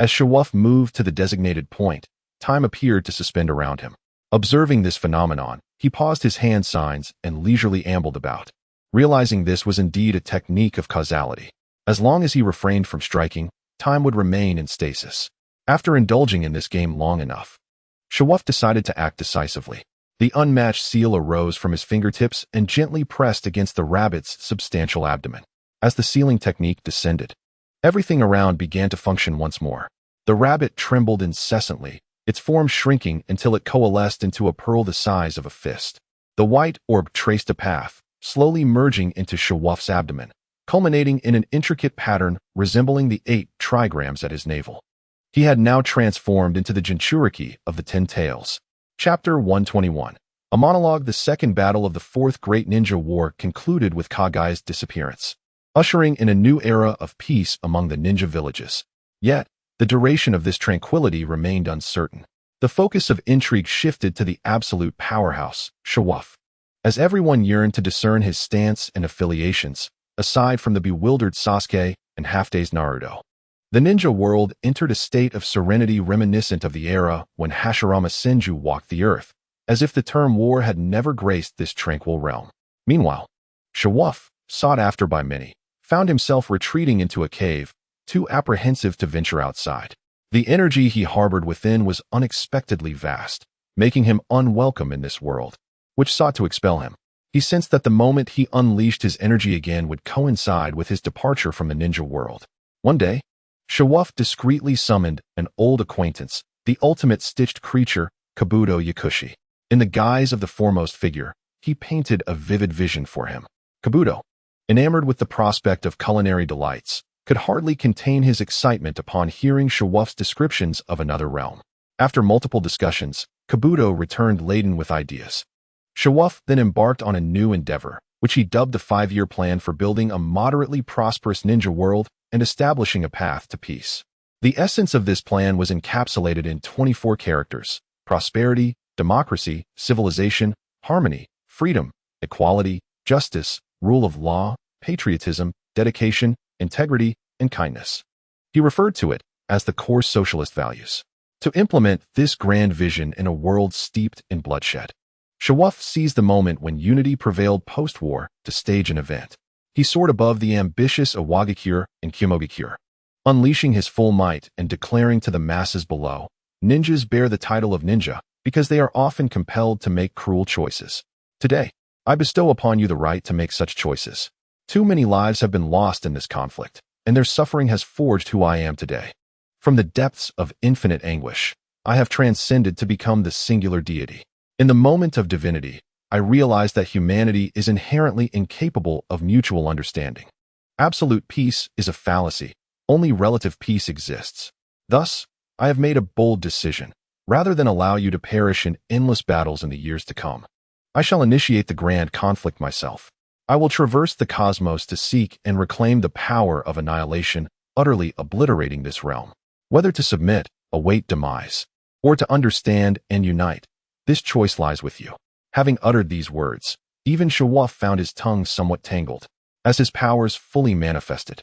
As Shiwufi moved to the designated point, time appeared to suspend around him. Observing this phenomenon, he paused his hand signs and leisurely ambled about, realizing this was indeed a technique of causality. As long as he refrained from striking, time would remain in stasis. After indulging in this game long enough, Shiwufi decided to act decisively. The unmatched seal arose from his fingertips and gently pressed against the rabbit's substantial abdomen. As the sealing technique descended, everything around began to function once more. The rabbit trembled incessantly, its form shrinking until it coalesced into a pearl the size of a fist. The white orb traced a path, slowly merging into Shiwufi's abdomen, culminating in an intricate pattern resembling the 8 trigrams at his navel. He had now transformed into the Jinchuriki of the 10 Tails. Chapter 121. A monologue. The second battle of the Fourth Great Ninja War concluded with Kaguya's disappearance, ushering in a new era of peace among the ninja villages. Yet, the duration of this tranquility remained uncertain. The focus of intrigue shifted to the absolute powerhouse, Shiwufi. As everyone yearned to discern his stance and affiliations, aside from the bewildered Sasuke and half-dazed Naruto, The ninja world entered a state of serenity reminiscent of the era when Hashirama Senju walked the earth, as if the term war had never graced this tranquil realm. Meanwhile, Shawuf, sought after by many, found himself retreating into a cave, too apprehensive to venture outside. The energy he harbored within was unexpectedly vast, making him unwelcome in this world, which sought to expel him. He sensed that the moment he unleashed his energy again would coincide with his departure from the ninja world. One day, Shawuf discreetly summoned an old acquaintance, the ultimate stitched creature, Kabuto Yakushi. In the guise of the foremost figure, he painted a vivid vision for him. Kabuto, enamored with the prospect of culinary delights, could hardly contain his excitement upon hearing Shawuf's descriptions of another realm. After multiple discussions, Kabuto returned laden with ideas. Shawuf then embarked on a new endeavor, which he dubbed the 5-year plan for building a moderately prosperous ninja world and establishing a path to peace. The essence of this plan was encapsulated in 24 characters: prosperity, democracy, civilization, harmony, freedom, equality, justice, rule of law, patriotism, dedication, integrity, and kindness. He referred to it as the core socialist values. To implement this grand vision in a world steeped in bloodshed, Shawuf seized the moment when unity prevailed post-war to stage an event. He soared above the ambitious Iwagakure and Kumogakure, unleashing his full might and declaring to the masses below, "Ninjas bear the title of ninja because they are often compelled to make cruel choices. Today, I bestow upon you the right to make such choices. Too many lives have been lost in this conflict, and their suffering has forged who I am today. From the depths of infinite anguish, I have transcended to become the singular deity. In the moment of divinity, I realized that humanity is inherently incapable of mutual understanding. Absolute peace is a fallacy. Only relative peace exists. Thus, I have made a bold decision. Rather than allow you to perish in endless battles in the years to come, I shall initiate the grand conflict myself. I will traverse the cosmos to seek and reclaim the power of annihilation, utterly obliterating this realm. Whether to submit, await demise, or to understand and unite, this choice lies with you." Having uttered these words, even Shawuf found his tongue somewhat tangled. As his powers fully manifested,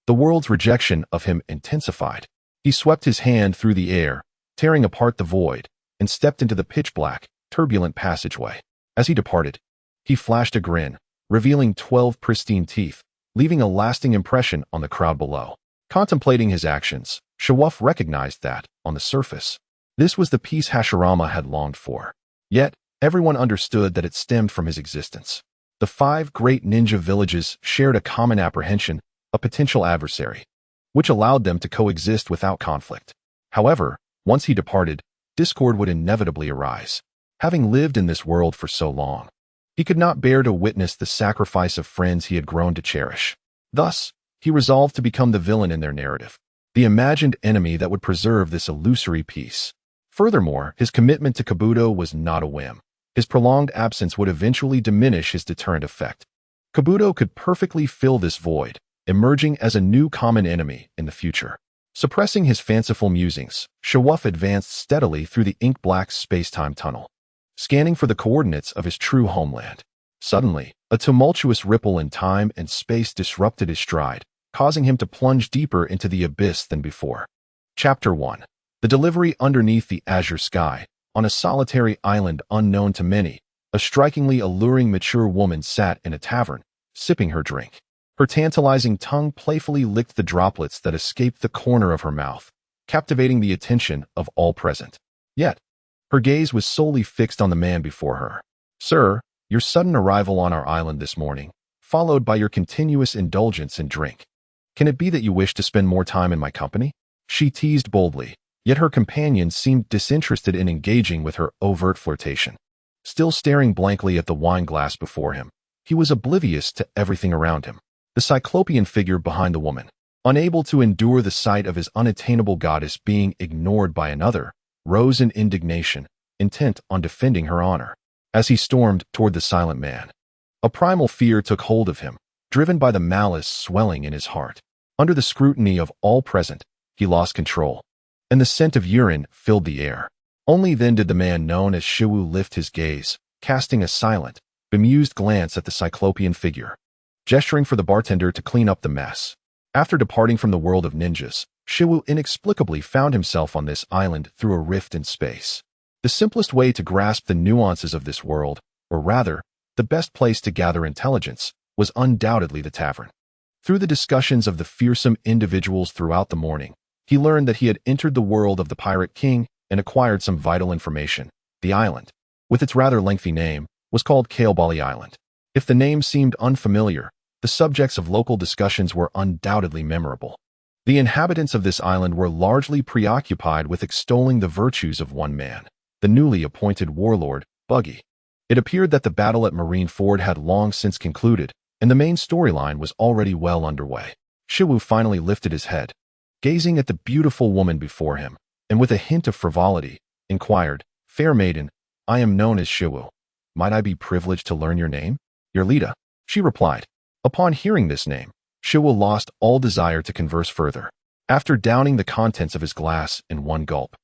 the world's rejection of him intensified. He swept his hand through the air, tearing apart the void, and stepped into the pitch-black, turbulent passageway. As he departed, he flashed a grin, revealing 12 pristine teeth, leaving a lasting impression on the crowd below. Contemplating his actions, Shawuf recognized that, on the surface, this was the peace Hashirama had longed for. Yet, everyone understood that it stemmed from his existence. The 5 great ninja villages shared a common apprehension, a potential adversary, which allowed them to coexist without conflict. However, once he departed, discord would inevitably arise. Having lived in this world for so long, he could not bear to witness the sacrifice of friends he had grown to cherish. Thus, he resolved to become the villain in their narrative, the imagined enemy that would preserve this illusory peace. Furthermore, his commitment to Kabuto was not a whim. His prolonged absence would eventually diminish his deterrent effect. Kabuto could perfectly fill this void, emerging as a new common enemy in the future. Suppressing his fanciful musings, Shawuf advanced steadily through the ink-black space-time tunnel, scanning for the coordinates of his true homeland. Suddenly, a tumultuous ripple in time and space disrupted his stride, causing him to plunge deeper into the abyss than before. Chapter 1. The delivery underneath the azure sky. On a solitary island unknown to many, a strikingly alluring mature woman sat in a tavern, sipping her drink. Her tantalizing tongue playfully licked the droplets that escaped the corner of her mouth, captivating the attention of all present. Yet, her gaze was solely fixed on the man before her. "Sir, your sudden arrival on our island this morning, followed by your continuous indulgence in drink. Can it be that you wish to spend more time in my company?" She teased boldly, yet her companion seemed disinterested in engaging with her overt flirtation. Still staring blankly at the wine glass before him, he was oblivious to everything around him. The cyclopean figure behind the woman, unable to endure the sight of his unattainable goddess being ignored by another, rose in indignation, intent on defending her honor. As he stormed toward the silent man, a primal fear took hold of him, driven by the malice swelling in his heart. Under the scrutiny of all present, he lost control, and the scent of urine filled the air. Only then did the man known as Shiwu lift his gaze, casting a silent, bemused glance at the cyclopean figure, gesturing for the bartender to clean up the mess. After departing from the world of ninjas, Shiwu inexplicably found himself on this island through a rift in space. The simplest way to grasp the nuances of this world, or rather, the best place to gather intelligence, was undoubtedly the tavern. Through the discussions of the fearsome individuals throughout the morning, he learned that he had entered the world of the Pirate King and acquired some vital information. The island, with its rather lengthy name, was called Kaobali Island. If the name seemed unfamiliar, the subjects of local discussions were undoubtedly memorable. The inhabitants of this island were largely preoccupied with extolling the virtues of one man, the newly appointed warlord, Buggy. It appeared that the battle at Marine Ford had long since concluded, and the main storyline was already well underway. Shiwu finally lifted his head, gazing at the beautiful woman before him, and with a hint of frivolity, inquired, "Fair maiden, I am known as Shiwu. Might I be privileged to learn your name?" "Your Lita," she replied. Upon hearing this name, Shiwu lost all desire to converse further. After downing the contents of his glass in one gulp,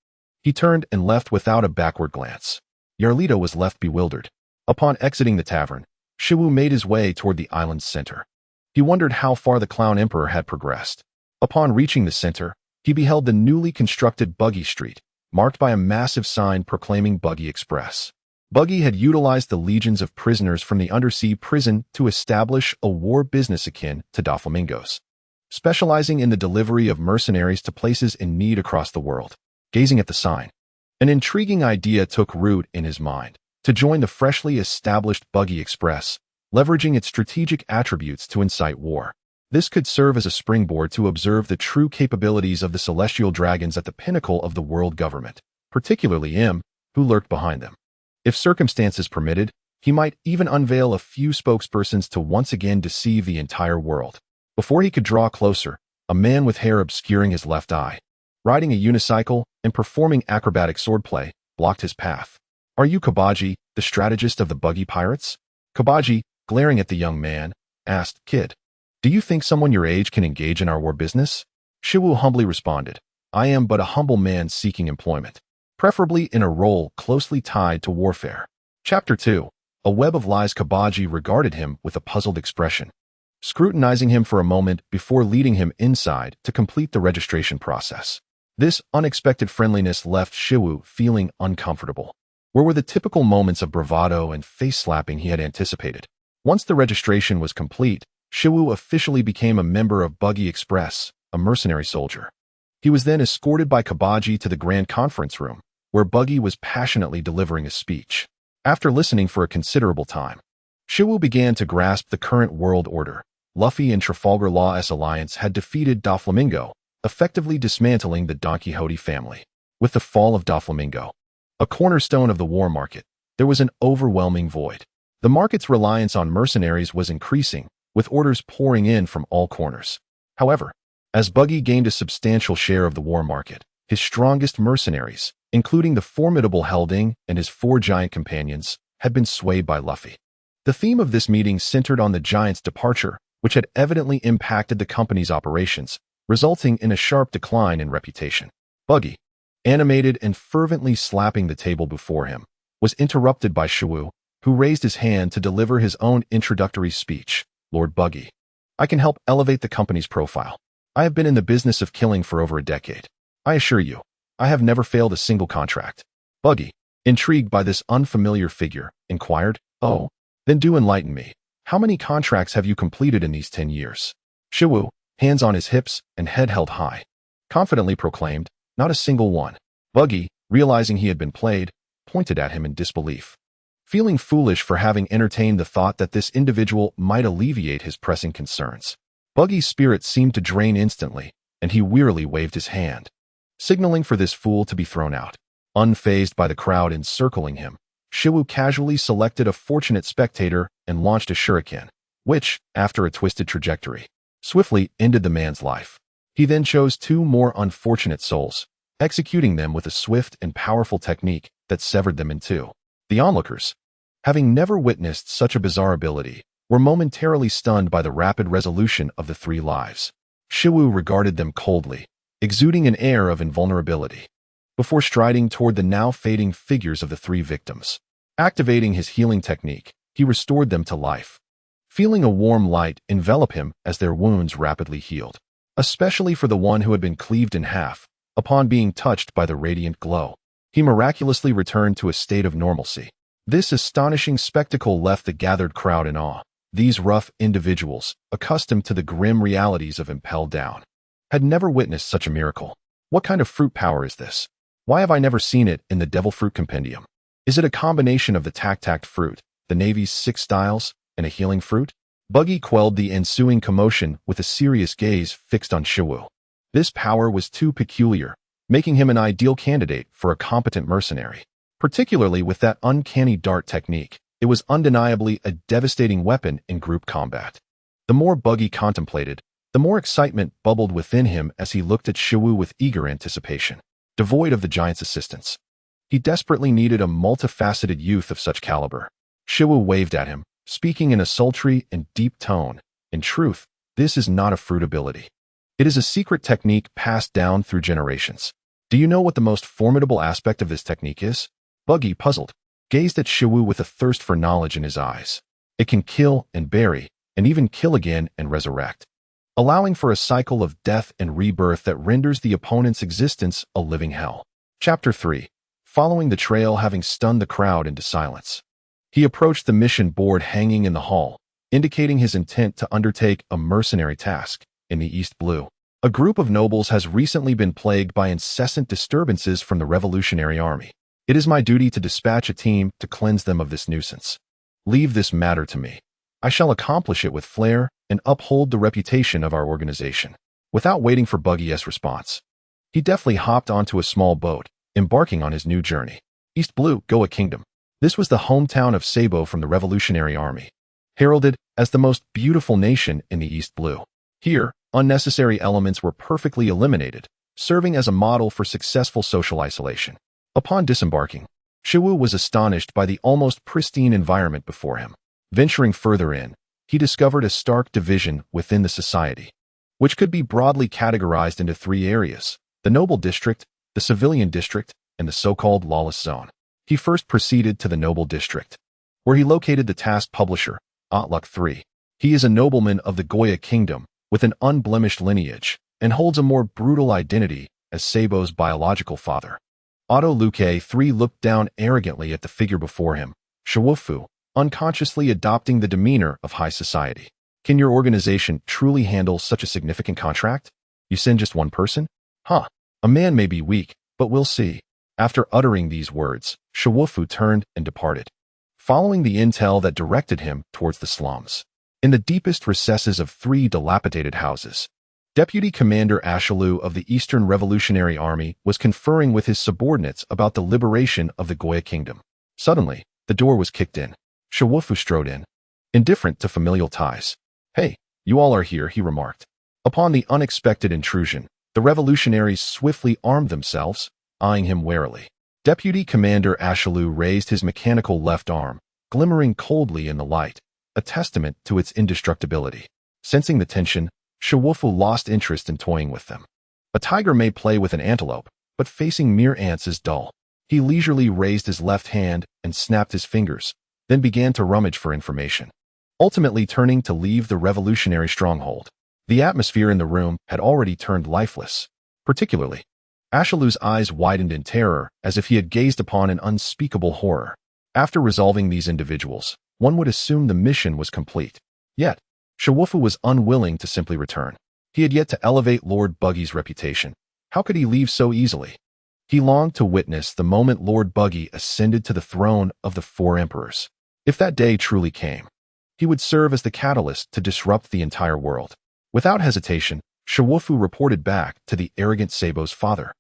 he turned and left without a backward glance. Yarlita was left bewildered. Upon exiting the tavern, Shiwu made his way toward the island's center. He wondered how far the Clown Emperor had progressed. Upon reaching the center, he beheld the newly constructed Buggy Street, marked by a massive sign proclaiming Buggy Express. Buggy had utilized the legions of prisoners from the undersea prison to establish a war business akin to Doflamingo's, specializing in the delivery of mercenaries to places in need across the world. Gazing at the sign, an intriguing idea took root in his mind: to join the freshly established Buggy Express, leveraging its strategic attributes to incite war. This could serve as a springboard to observe the true capabilities of the celestial dragons at the pinnacle of the world government, particularly him, who lurked behind them. If circumstances permitted, he might even unveil a few spokespersons to once again deceive the entire world. Before he could draw closer, a man with hair obscuring his left eye, riding a unicycle and performing acrobatic swordplay, blocked his path. "Are you Kabaji, the strategist of the Buggy Pirates?" Kabaji, glaring at the young man, asked, "Kid, do you think someone your age can engage in our war business?" Shiwu humbly responded, "I am but a humble man seeking employment, preferably in a role closely tied to warfare." Chapter 2. A Web of Lies. Kabaji regarded him with a puzzled expression, scrutinizing him for a moment before leading him inside to complete the registration process. This unexpected friendliness left Shiwu feeling uncomfortable. Where were the typical moments of bravado and face-slapping he had anticipated? Once the registration was complete, Shiwu officially became a member of Buggy Express, a mercenary soldier. He was then escorted by Kabaji to the grand conference room, where Buggy was passionately delivering a speech. After listening for a considerable time, Shiwu began to grasp the current world order. Luffy and Trafalgar Law's alliance had defeated Doflamingo, effectively dismantling the Don Quixote family. With the fall of Doflamingo, a cornerstone of the war market, there was an overwhelming void. The market's reliance on mercenaries was increasing, with orders pouring in from all corners. However, as Buggy gained a substantial share of the war market, his strongest mercenaries, including the formidable Helding and his 4 giant companions, had been swayed by Luffy. The theme of this meeting centered on the giant's departure, which had evidently impacted the company's operations, resulting in a sharp decline in reputation. Buggy, animated and fervently slapping the table before him, was interrupted by Shiwu, who raised his hand to deliver his own introductory speech. "Lord Buggy, I can help elevate the company's profile. I have been in the business of killing for over a decade. I assure you, I have never failed a single contract." Buggy, intrigued by this unfamiliar figure, inquired, "Oh, then do enlighten me. How many contracts have you completed in these 10 years?" Shiwu, hands on his hips and head held high, confidently proclaimed, "Not a single one." Buggy, realizing he had been played, pointed at him in disbelief. Feeling foolish for having entertained the thought that this individual might alleviate his pressing concerns, Buggy's spirit seemed to drain instantly, and he wearily waved his hand, signaling for this fool to be thrown out. Unfazed by the crowd encircling him, Shiwu casually selected a fortunate spectator and launched a shuriken, which, after a twisted trajectory, swiftly ended the man's life. He then chose 2 more unfortunate souls, executing them with a swift and powerful technique that severed them in 2. The onlookers, having never witnessed such a bizarre ability, were momentarily stunned by the rapid resolution of the 3 lives. Shiwu regarded them coldly, exuding an air of invulnerability, before striding toward the now fading figures of the 3 victims. Activating his healing technique, he restored them to life, feeling a warm light envelop him as their wounds rapidly healed. especially for the one who had been cleaved in half. Upon being touched by the radiant glow, he miraculously returned to a state of normalcy. This astonishing spectacle left the gathered crowd in awe. These rough individuals, accustomed to the grim realities of impelled down, had never witnessed such a miracle. What kind of fruit power is this? Why have I never seen it in the Devil Fruit Compendium? Is it a combination of the tact fruit, the Navy's 6 styles, and a healing fruit? Buggy quelled the ensuing commotion with a serious gaze fixed on Shiwu. This power was too peculiar, making him an ideal candidate for a competent mercenary. Particularly with that uncanny dart technique, it was undeniably a devastating weapon in group combat. The more Buggy contemplated, the more excitement bubbled within him as he looked at Shiwu with eager anticipation. Devoid of the giant's assistance, he desperately needed a multifaceted youth of such caliber. Shiwu waved at him, speaking in a sultry and deep tone. In truth, this is not a fruit ability. It is a secret technique passed down through generations. Do you know what the most formidable aspect of this technique is? Buggy, puzzled, gazed at Shiwu with a thirst for knowledge in his eyes. It can kill and bury, and even kill again and resurrect, allowing for a cycle of death and rebirth that renders the opponent's existence a living hell. Chapter 3. Following the trail, having stunned the crowd into silence, he approached the mission board hanging in the hall, indicating his intent to undertake a mercenary task. In the East Blue, a group of nobles has recently been plagued by incessant disturbances from the Revolutionary Army. It is my duty to dispatch a team to cleanse them of this nuisance. Leave this matter to me. I shall accomplish it with flair and uphold the reputation of our organization. Without waiting for Buggy's response, he deftly hopped onto a small boat, embarking on his new journey. East Blue, Goa Kingdom. This was the hometown of Sabo from the Revolutionary Army, heralded as the most beautiful nation in the East Blue. Here, unnecessary elements were perfectly eliminated, serving as a model for successful social isolation. Upon disembarking, Shiwu was astonished by the almost pristine environment before him. Venturing further in, he discovered a stark division within the society, which could be broadly categorized into 3 areas: the noble district, the civilian district, and the so-called lawless zone. He first proceeded to the noble district, where he located the task publisher, Otluk III. He is a nobleman of the Goya Kingdom, with an unblemished lineage, and holds a more brutal identity as Sabo's biological father. Otto Luke III looked down arrogantly at the figure before him, Shiwufu, unconsciously adopting the demeanor of high society. Can your organization truly handle such a significant contract? You send just one person? Huh. A man may be weak, but we'll see. After uttering these words, Shiwufu turned and departed, following the intel that directed him towards the slums. In the deepest recesses of 3 dilapidated houses, Deputy Commander Ashalu of the Eastern Revolutionary Army was conferring with his subordinates about the liberation of the Goya Kingdom. Suddenly, the door was kicked in. Shiwufu strode in, indifferent to familial ties. Hey, you all are here, he remarked. Upon the unexpected intrusion, the revolutionaries swiftly armed themselves, eyeing him warily. Deputy Commander Ashalu raised his mechanical left arm, glimmering coldly in the light, a testament to its indestructibility. Sensing the tension, Shiwufu lost interest in toying with them. A tiger may play with an antelope, but facing mere ants is dull. He leisurely raised his left hand and snapped his fingers, then began to rummage for information, ultimately turning to leave the revolutionary stronghold. The atmosphere in the room had already turned lifeless. Particularly, Ashalu's eyes widened in terror as if he had gazed upon an unspeakable horror. After resolving these individuals, one would assume the mission was complete. Yet, Shiwufu was unwilling to simply return. He had yet to elevate Lord Buggy's reputation. How could he leave so easily? He longed to witness the moment Lord Buggy ascended to the throne of the 4 emperors. If that day truly came, he would serve as the catalyst to disrupt the entire world. Without hesitation, Shiwufu reported back to the arrogant Sabo's father,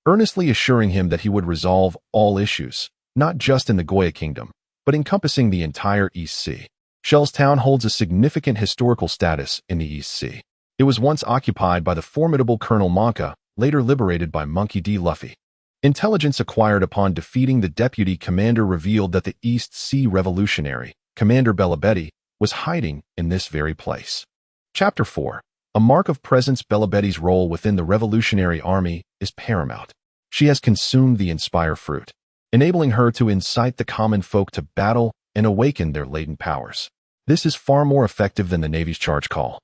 earnestly assuring him that he would resolve all issues, not just in the Goya Kingdom, but encompassing the entire East Sea. Shellstown holds a significant historical status in the East Sea. It was once occupied by the formidable Colonel Monka, later liberated by Monkey D. Luffy. Intelligence acquired upon defeating the deputy commander revealed that the East Sea revolutionary, Commander Belabedi, was hiding in this very place. Chapter 4. A mark of presence. Belabedi's role within the Revolutionary Army is paramount. She has consumed the Inspire fruit, enabling her to incite the common folk to battle and awaken their latent powers. This is far more effective than the Navy's charge call.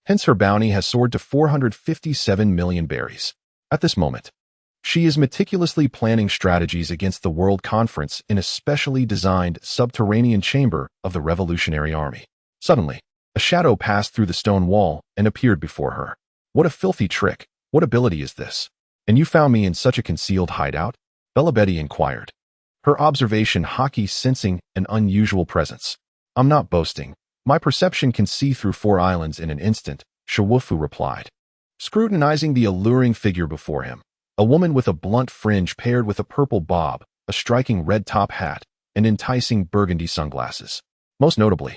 Hence her bounty has soared to 457 million berries. At this moment, she is meticulously planning strategies against the World Conference in a specially designed subterranean chamber of the Revolutionary Army. Suddenly, a shadow passed through the stone wall and appeared before her. What a filthy trick! What ability is this? And you found me in such a concealed hideout? Belabedi inquired, her observation haki sensing an unusual presence. I'm not boasting. My perception can see through 4 islands in an instant, Shiwufu replied, scrutinizing the alluring figure before him. A woman with a blunt fringe paired with a purple bob, a striking red top hat, and enticing burgundy sunglasses. Most notably,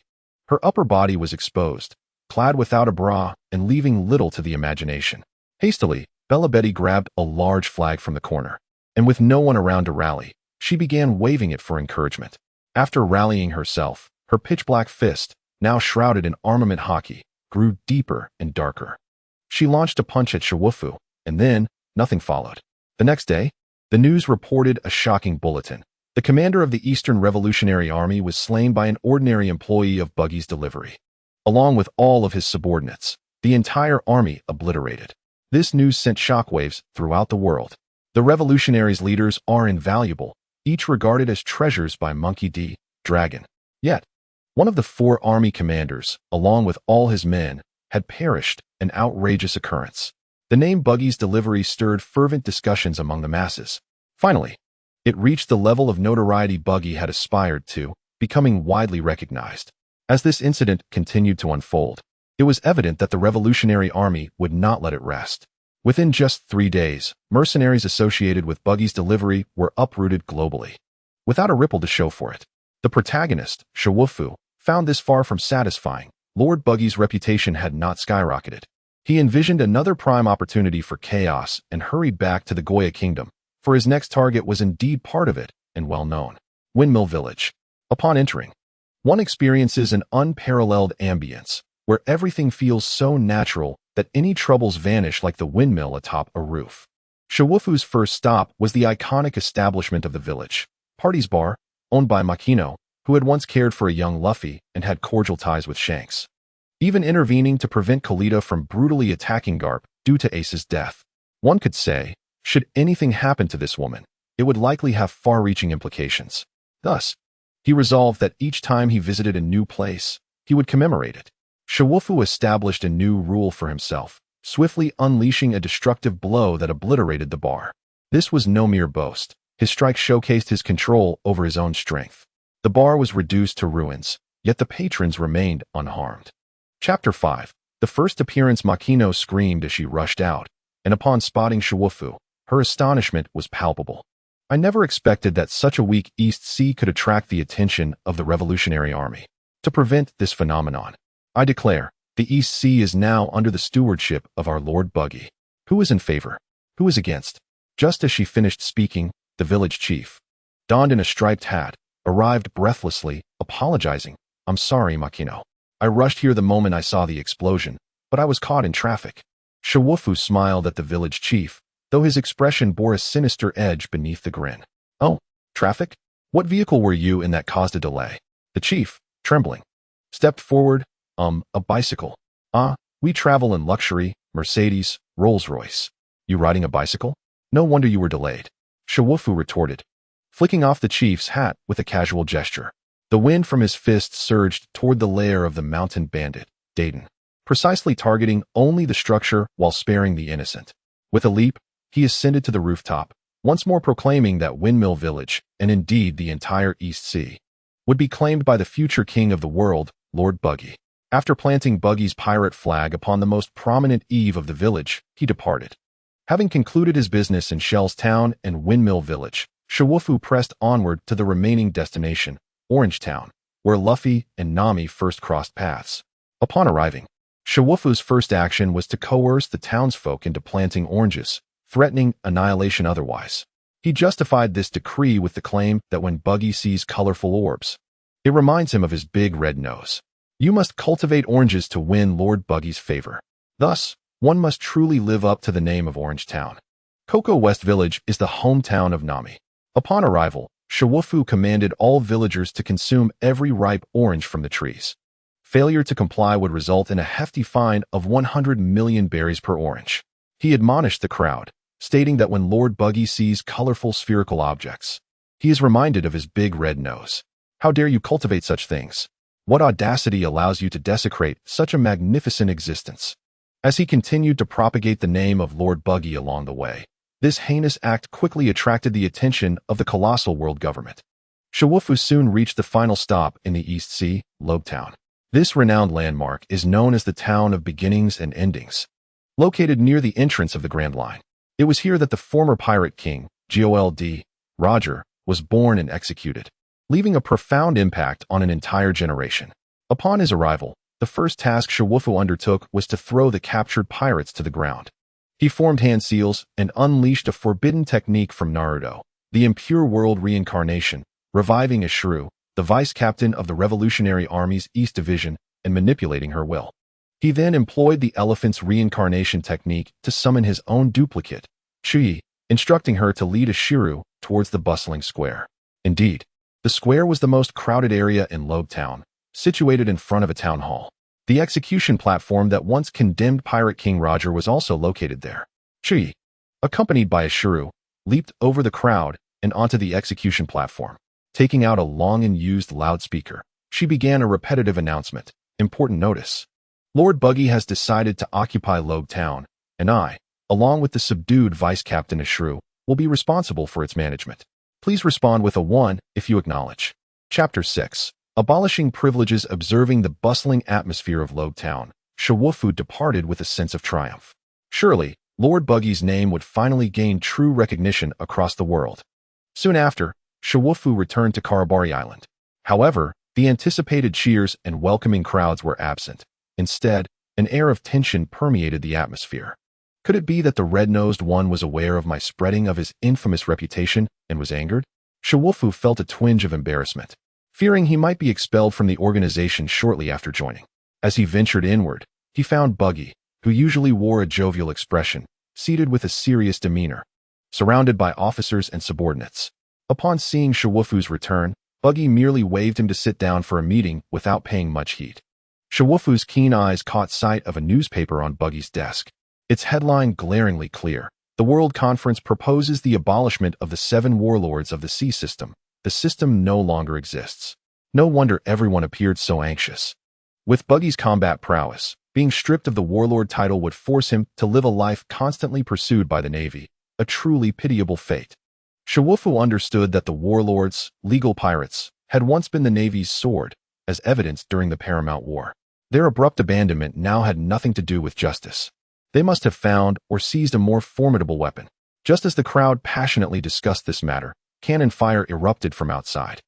her upper body was exposed, clad without a bra and leaving little to the imagination. Hastily, Belabedi grabbed a large flag from the corner, and with no one around to rally, she began waving it for encouragement. After rallying herself, her pitch-black fist, now shrouded in armament haki, grew deeper and darker. She launched a punch at Shiwufu, and then nothing followed. The next day, the news reported a shocking bulletin. The commander of the Eastern Revolutionary Army was slain by an ordinary employee of Buggy's delivery. Along with all of his subordinates, the entire army obliterated. This news sent shockwaves throughout the world. The revolutionaries' leaders are invaluable, each regarded as treasures by Monkey D. Dragon. Yet, one of the 4 army commanders, along with all his men, had perished, an outrageous occurrence. The name Buggy's delivery stirred fervent discussions among the masses. Finally, it reached the level of notoriety Buggy had aspired to, becoming widely recognized. As this incident continued to unfold, it was evident that the Revolutionary Army would not let it rest. Within just 3 days, mercenaries associated with Buggy's delivery were uprooted globally, without a ripple to show for it. The protagonist, Shiwufu, found this far from satisfying. Lord Buggy's reputation had not skyrocketed. He envisioned another prime opportunity for chaos and hurried back to the Goya Kingdom, for his next target was indeed part of it and well known. Windmill Village. Upon entering, one experiences an unparalleled ambience, where everything feels so natural that any troubles vanish like the windmill atop a roof. Shiwufu's first stop was the iconic establishment of the village, Party's Bar, owned by Makino, who had once cared for a young Luffy and had cordial ties with Shanks, even intervening to prevent Kalita from brutally attacking Garp due to Ace's death. One could say, should anything happen to this woman, it would likely have far-reaching implications. Thus, he resolved that each time he visited a new place, he would commemorate it. Shiwufu established a new rule for himself, swiftly unleashing a destructive blow that obliterated the bar. This was no mere boast. His strike showcased his control over his own strength. The bar was reduced to ruins, yet the patrons remained unharmed. Chapter 5. The first appearance. Makino screamed as she rushed out, and upon spotting Shiwufu, her astonishment was palpable. I never expected that such a weak East Sea could attract the attention of the Revolutionary Army. To prevent this phenomenon, I declare, the East Sea is now under the stewardship of our Lord Buggy. Who is in favor? Who is against? Just as she finished speaking, the village chief, donned in a striped hat, arrived breathlessly, apologizing. I'm sorry, Makino. I rushed here the moment I saw the explosion, but I was caught in traffic. Shiwufu smiled at the village chief, though his expression bore a sinister edge beneath the grin. Oh, traffic? What vehicle were you in that caused a delay? The chief, trembling, stepped forward. A bicycle. Ah, we travel in luxury, Mercedes, Rolls-Royce. You riding a bicycle? No wonder you were delayed. Shiwufu retorted, flicking off the chief's hat with a casual gesture. The wind from his fist surged toward the lair of the mountain bandit, Dayton, precisely targeting only the structure while sparing the innocent. With a leap, he ascended to the rooftop, once more proclaiming that Windmill Village, and indeed the entire East Sea, would be claimed by the future king of the world, Lord Buggy. After planting Buggy's pirate flag upon the most prominent eve of the village, he departed. Having concluded his business in Shell's Town and Windmill Village, Shiwufu pressed onward to the remaining destination, Orange Town, where Luffy and Nami first crossed paths. Upon arriving, Shiwufu's first action was to coerce the townsfolk into planting oranges, threatening annihilation otherwise. He justified this decree with the claim that when Buggy sees colorful orbs, it reminds him of his big red nose. You must cultivate oranges to win Lord Buggy's favor. Thus, one must truly live up to the name of Orange Town. Cocoa West Village is the hometown of Nami. Upon arrival, Shiwufu commanded all villagers to consume every ripe orange from the trees. Failure to comply would result in a hefty fine of 100 million berries per orange. He admonished the crowd, stating that when Lord Buggy sees colorful spherical objects, he is reminded of his big red nose. How dare you cultivate such things? What audacity allows you to desecrate such a magnificent existence? As he continued to propagate the name of Lord Buggy along the way, this heinous act quickly attracted the attention of the colossal world government. Shiwufu soon reached the final stop in the East Sea, Lobetown. This renowned landmark is known as the Town of Beginnings and Endings. Located near the entrance of the Grand Line, it was here that the former pirate king, Gold Roger, was born and executed, leaving a profound impact on an entire generation. Upon his arrival, the first task Shiwufu undertook was to throw the captured pirates to the ground. He formed hand seals and unleashed a forbidden technique from Naruto, the impure world reincarnation, reviving Ashuru, the vice-captain of the Revolutionary Army's East Division, and manipulating her will. He then employed the elephant's reincarnation technique to summon his own duplicate, Chuyi, instructing her to lead Ashuru towards the bustling square. Indeed, the square was the most crowded area in Lobetown, situated in front of a town hall. The execution platform that once condemned Pirate King Roger was also located there. Chuyi, accompanied by Ashuru, leaped over the crowd and onto the execution platform. Taking out a long and used loudspeaker, she began a repetitive announcement. Important notice. Lord Buggy has decided to occupy Lobetown, and I, along with the subdued Vice-Captain Ashuru, will be responsible for its management. Please respond with a 1 if you acknowledge. Chapter 6. Abolishing privileges. Observing the bustling atmosphere of Lobetown, Shiwufu departed with a sense of triumph. Surely, Lord Buggy's name would finally gain true recognition across the world. Soon after, Shiwufu returned to Karabari Island. However, the anticipated cheers and welcoming crowds were absent. Instead, an air of tension permeated the atmosphere. Could it be that the red-nosed one was aware of my spreading of his infamous reputation and was angered? Shiwufu felt a twinge of embarrassment, fearing he might be expelled from the organization shortly after joining. As he ventured inward, he found Buggy, who usually wore a jovial expression, seated with a serious demeanor, surrounded by officers and subordinates. Upon seeing Shiwufu's return, Buggy merely waved him to sit down for a meeting without paying much heed. Shiwufu's keen eyes caught sight of a newspaper on Buggy's desk. Its headline glaringly clear. The World Conference proposes the abolishment of the 7 warlords of the sea system. The system no longer exists. No wonder everyone appeared so anxious. With Buggy's combat prowess, being stripped of the warlord title would force him to live a life constantly pursued by the Navy, a truly pitiable fate. Shiwufu understood that the warlords, legal pirates, had once been the Navy's sword, as evidenced during the Paramount War. Their abrupt abandonment now had nothing to do with justice. They must have found or seized a more formidable weapon. Just as the crowd passionately discussed this matter, cannon fire erupted from outside.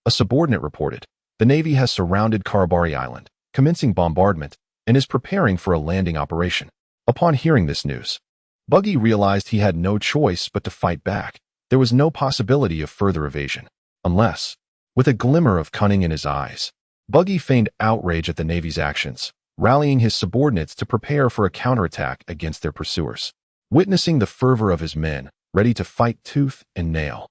A subordinate reported, "The Navy has surrounded Karabari Island, commencing bombardment, and is preparing for a landing operation." Upon hearing this news, Buggy realized he had no choice but to fight back. There was no possibility of further evasion. Unless, with a glimmer of cunning in his eyes, Buggy feigned outrage at the Navy's actions, rallying his subordinates to prepare for a counterattack against their pursuers. Witnessing the fervor of his men, ready to fight tooth and nail,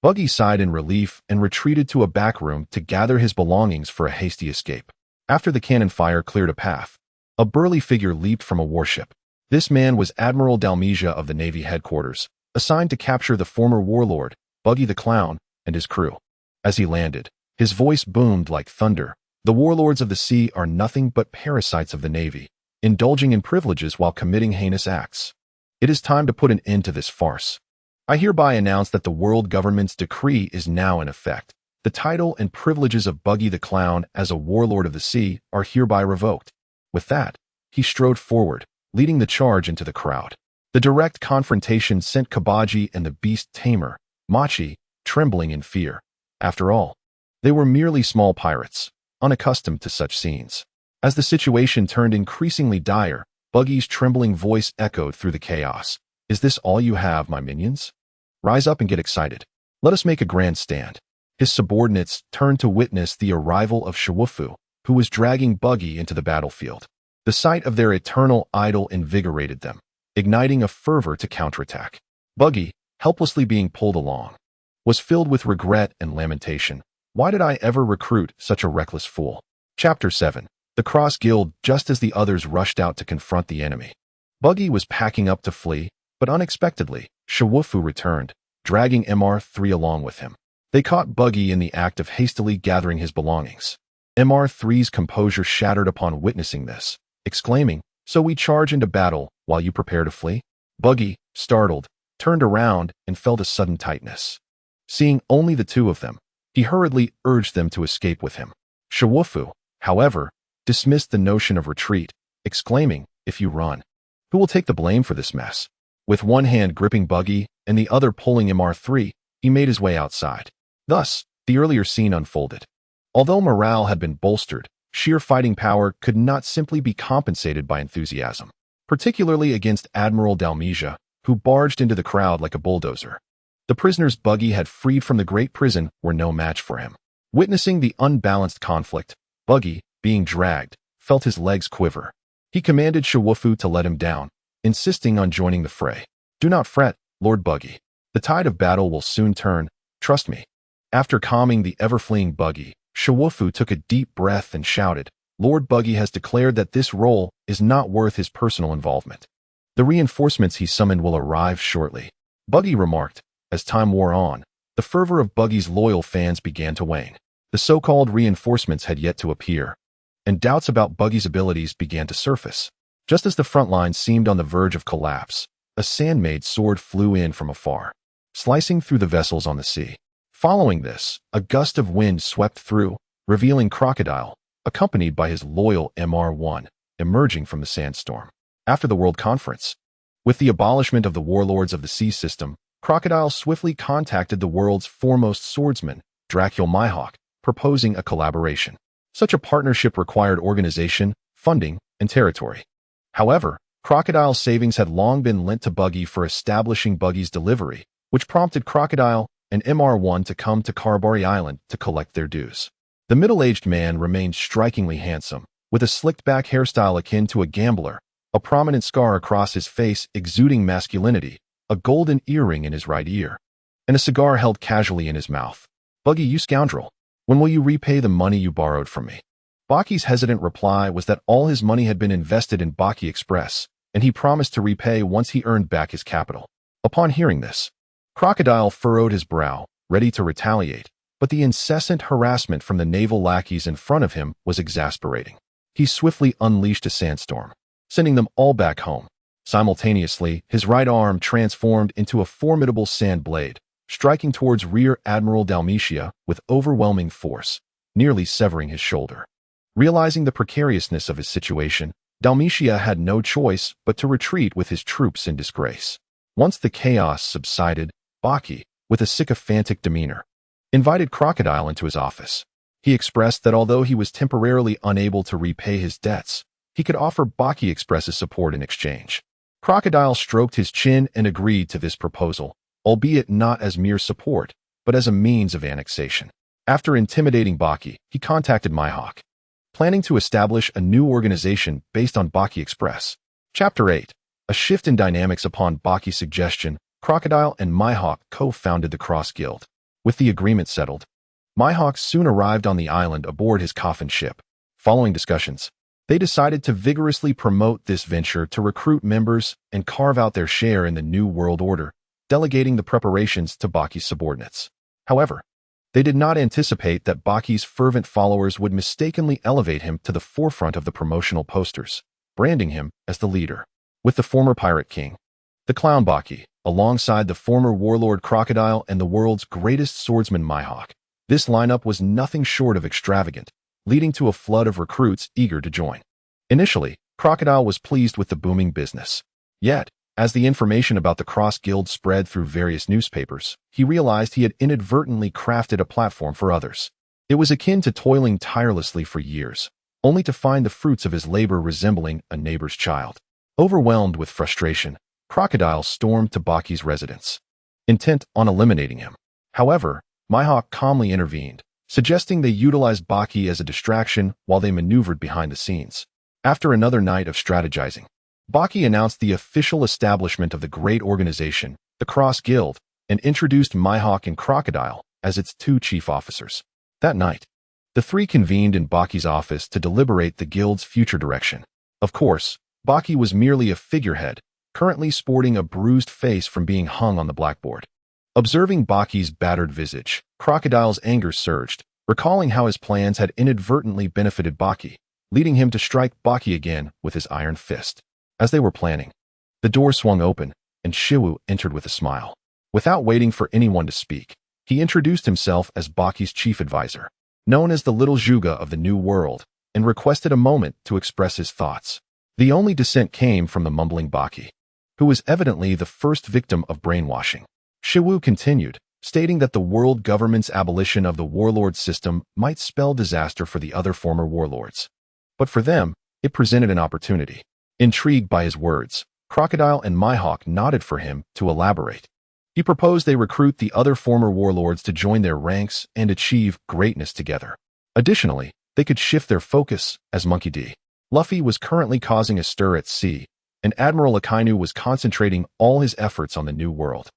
Buggy sighed in relief and retreated to a back room to gather his belongings for a hasty escape. After the cannon fire cleared a path, a burly figure leaped from a warship. This man was Admiral Dalmesia of the Navy headquarters, assigned to capture the former warlord, Buggy the Clown, and his crew. As he landed, his voice boomed like thunder. "The warlords of the sea are nothing but parasites of the Navy, indulging in privileges while committing heinous acts. It is time to put an end to this farce. I hereby announce that the world government's decree is now in effect. The title and privileges of Buggy the Clown as a warlord of the sea are hereby revoked." With that, he strode forward, leading the charge into the crowd. The direct confrontation sent Kabaji and the beast tamer, Machi, trembling in fear. After all, they were merely small pirates, unaccustomed to such scenes. As the situation turned increasingly dire, Buggy's trembling voice echoed through the chaos. "Is this all you have, my minions? Rise up and get excited. Let us make a grand stand." His subordinates turned to witness the arrival of Shiwufu, who was dragging Buggy into the battlefield. The sight of their eternal idol invigorated them, igniting a fervor to counterattack. Buggy, helplessly being pulled along, was filled with regret and lamentation. Why did I ever recruit such a reckless fool? Chapter 7. the Cross Guild just as the others rushed out to confront the enemy. Buggy was packing up to flee, but unexpectedly, Shiwufu returned, dragging MR3 along with him. They caught Buggy in the act of hastily gathering his belongings. MR3's composure shattered upon witnessing this, exclaiming, "So we charge into battle while you prepare to flee?" Buggy, startled, turned around and felt a sudden tightness. Seeing only the two of them, he hurriedly urged them to escape with him. Shiwufu, however, dismissed the notion of retreat, exclaiming, "If you run, who will take the blame for this mess?" With one hand gripping Buggy and the other pulling MR3, he made his way outside. Thus, the earlier scene unfolded. Although morale had been bolstered, sheer fighting power could not simply be compensated by enthusiasm, particularly against Admiral Dalmesia, who barged into the crowd like a bulldozer. The prisoners Buggy had freed from the great prison were no match for him. Witnessing the unbalanced conflict, Buggy, being dragged, felt his legs quiver. He commanded Shiwufu to let him down, insisting on joining the fray. "Do not fret, Lord Buggy. The tide of battle will soon turn, trust me." After calming the ever-fleeing Buggy, Shiwufu took a deep breath and shouted, "Lord Buggy has declared that this role is not worth his personal involvement. The reinforcements he summoned will arrive shortly." Buggy remarked. As time wore on, the fervor of Buggy's loyal fans began to wane. The so-called reinforcements had yet to appear, and doubts about Buggy's abilities began to surface. Just as the front line seemed on the verge of collapse, a sand-made sword flew in from afar, slicing through the vessels on the sea. Following this, a gust of wind swept through, revealing Crocodile, accompanied by his loyal MR1, emerging from the sandstorm. After the World Conference, with the abolishment of the warlords of the sea system, Crocodile swiftly contacted the world's foremost swordsman, Dracul Mihawk, proposing a collaboration. Such a partnership required organization, funding, and territory. However, Crocodile's savings had long been lent to Buggy for establishing Buggy's delivery, which prompted Crocodile and MR1 to come to Karbari Island to collect their dues. The middle-aged man remained strikingly handsome, with a slicked-back hairstyle akin to a gambler, a prominent scar across his face exuding masculinity, a golden earring in his right ear, and a cigar held casually in his mouth. "Buggy, you scoundrel, when will you repay the money you borrowed from me?" Baki's hesitant reply was that all his money had been invested in Baki Express, and he promised to repay once he earned back his capital. Upon hearing this, Crocodile furrowed his brow, ready to retaliate, but the incessant harassment from the naval lackeys in front of him was exasperating. He swiftly unleashed a sandstorm, sending them all back home. Simultaneously, his right arm transformed into a formidable sand blade, striking towards Rear Admiral Dalmesia with overwhelming force, nearly severing his shoulder. Realizing the precariousness of his situation, Dalmesia had no choice but to retreat with his troops in disgrace. Once the chaos subsided, Baki, with a sycophantic demeanor, invited Crocodile into his office. He expressed that although he was temporarily unable to repay his debts, he could offer Baki Express's support in exchange. Crocodile stroked his chin and agreed to this proposal, albeit not as mere support, but as a means of annexation. After intimidating Baki, he contacted Mihawk, planning to establish a new organization based on Baki Express. Chapter 8. A shift in dynamics. Upon Baki's suggestion, Crocodile and Mihawk co-founded the Cross Guild. With the agreement settled, Mihawk soon arrived on the island aboard his coffin ship. Following discussions, they decided to vigorously promote this venture to recruit members and carve out their share in the new world order, delegating the preparations to Baki's subordinates. However, they did not anticipate that Baki's fervent followers would mistakenly elevate him to the forefront of the promotional posters, branding him as the leader. With the former pirate king, the clown Baki, alongside the former warlord Crocodile and the world's greatest swordsman Mihawk, this lineup was nothing short of extravagant, leading to a flood of recruits eager to join. Initially, Crocodile was pleased with the booming business. Yet, as the information about the Cross Guild spread through various newspapers, he realized he had inadvertently crafted a platform for others. It was akin to toiling tirelessly for years, only to find the fruits of his labor resembling a neighbor's child. Overwhelmed with frustration, Crocodile stormed to Baki's residence, intent on eliminating him. However, Mihawk calmly intervened, suggesting they utilize Baki as a distraction while they maneuvered behind the scenes. After another night of strategizing, Baki announced the official establishment of the great organization, the Cross Guild, and introduced Mihawk and Crocodile as its two chief officers. That night, The three convened in Baki's office to deliberate the guild's future direction. Of course, Baki was merely a figurehead, currently sporting a bruised face from being hung on the blackboard. Observing Baki's battered visage, Crocodile's anger surged, recalling how his plans had inadvertently benefited Baki, leading him to strike Baki again with his iron fist. As they were planning, the door swung open, and Shiwu entered with a smile. Without waiting for anyone to speak, he introduced himself as Baki's chief advisor, known as the Little Juga of the New World, and requested a moment to express his thoughts. The only dissent came from the mumbling Baki, who was evidently the first victim of brainwashing. Shiwu continued, stating that the world government's abolition of the warlord system might spell disaster for the other former warlords. But for them, it presented an opportunity. Intrigued by his words, Crocodile and Mihawk nodded for him to elaborate. He proposed they recruit the other former warlords to join their ranks and achieve greatness together. Additionally, they could shift their focus, as Monkey D. Luffy was currently causing a stir at sea, and Admiral Akainu was concentrating all his efforts on the New World.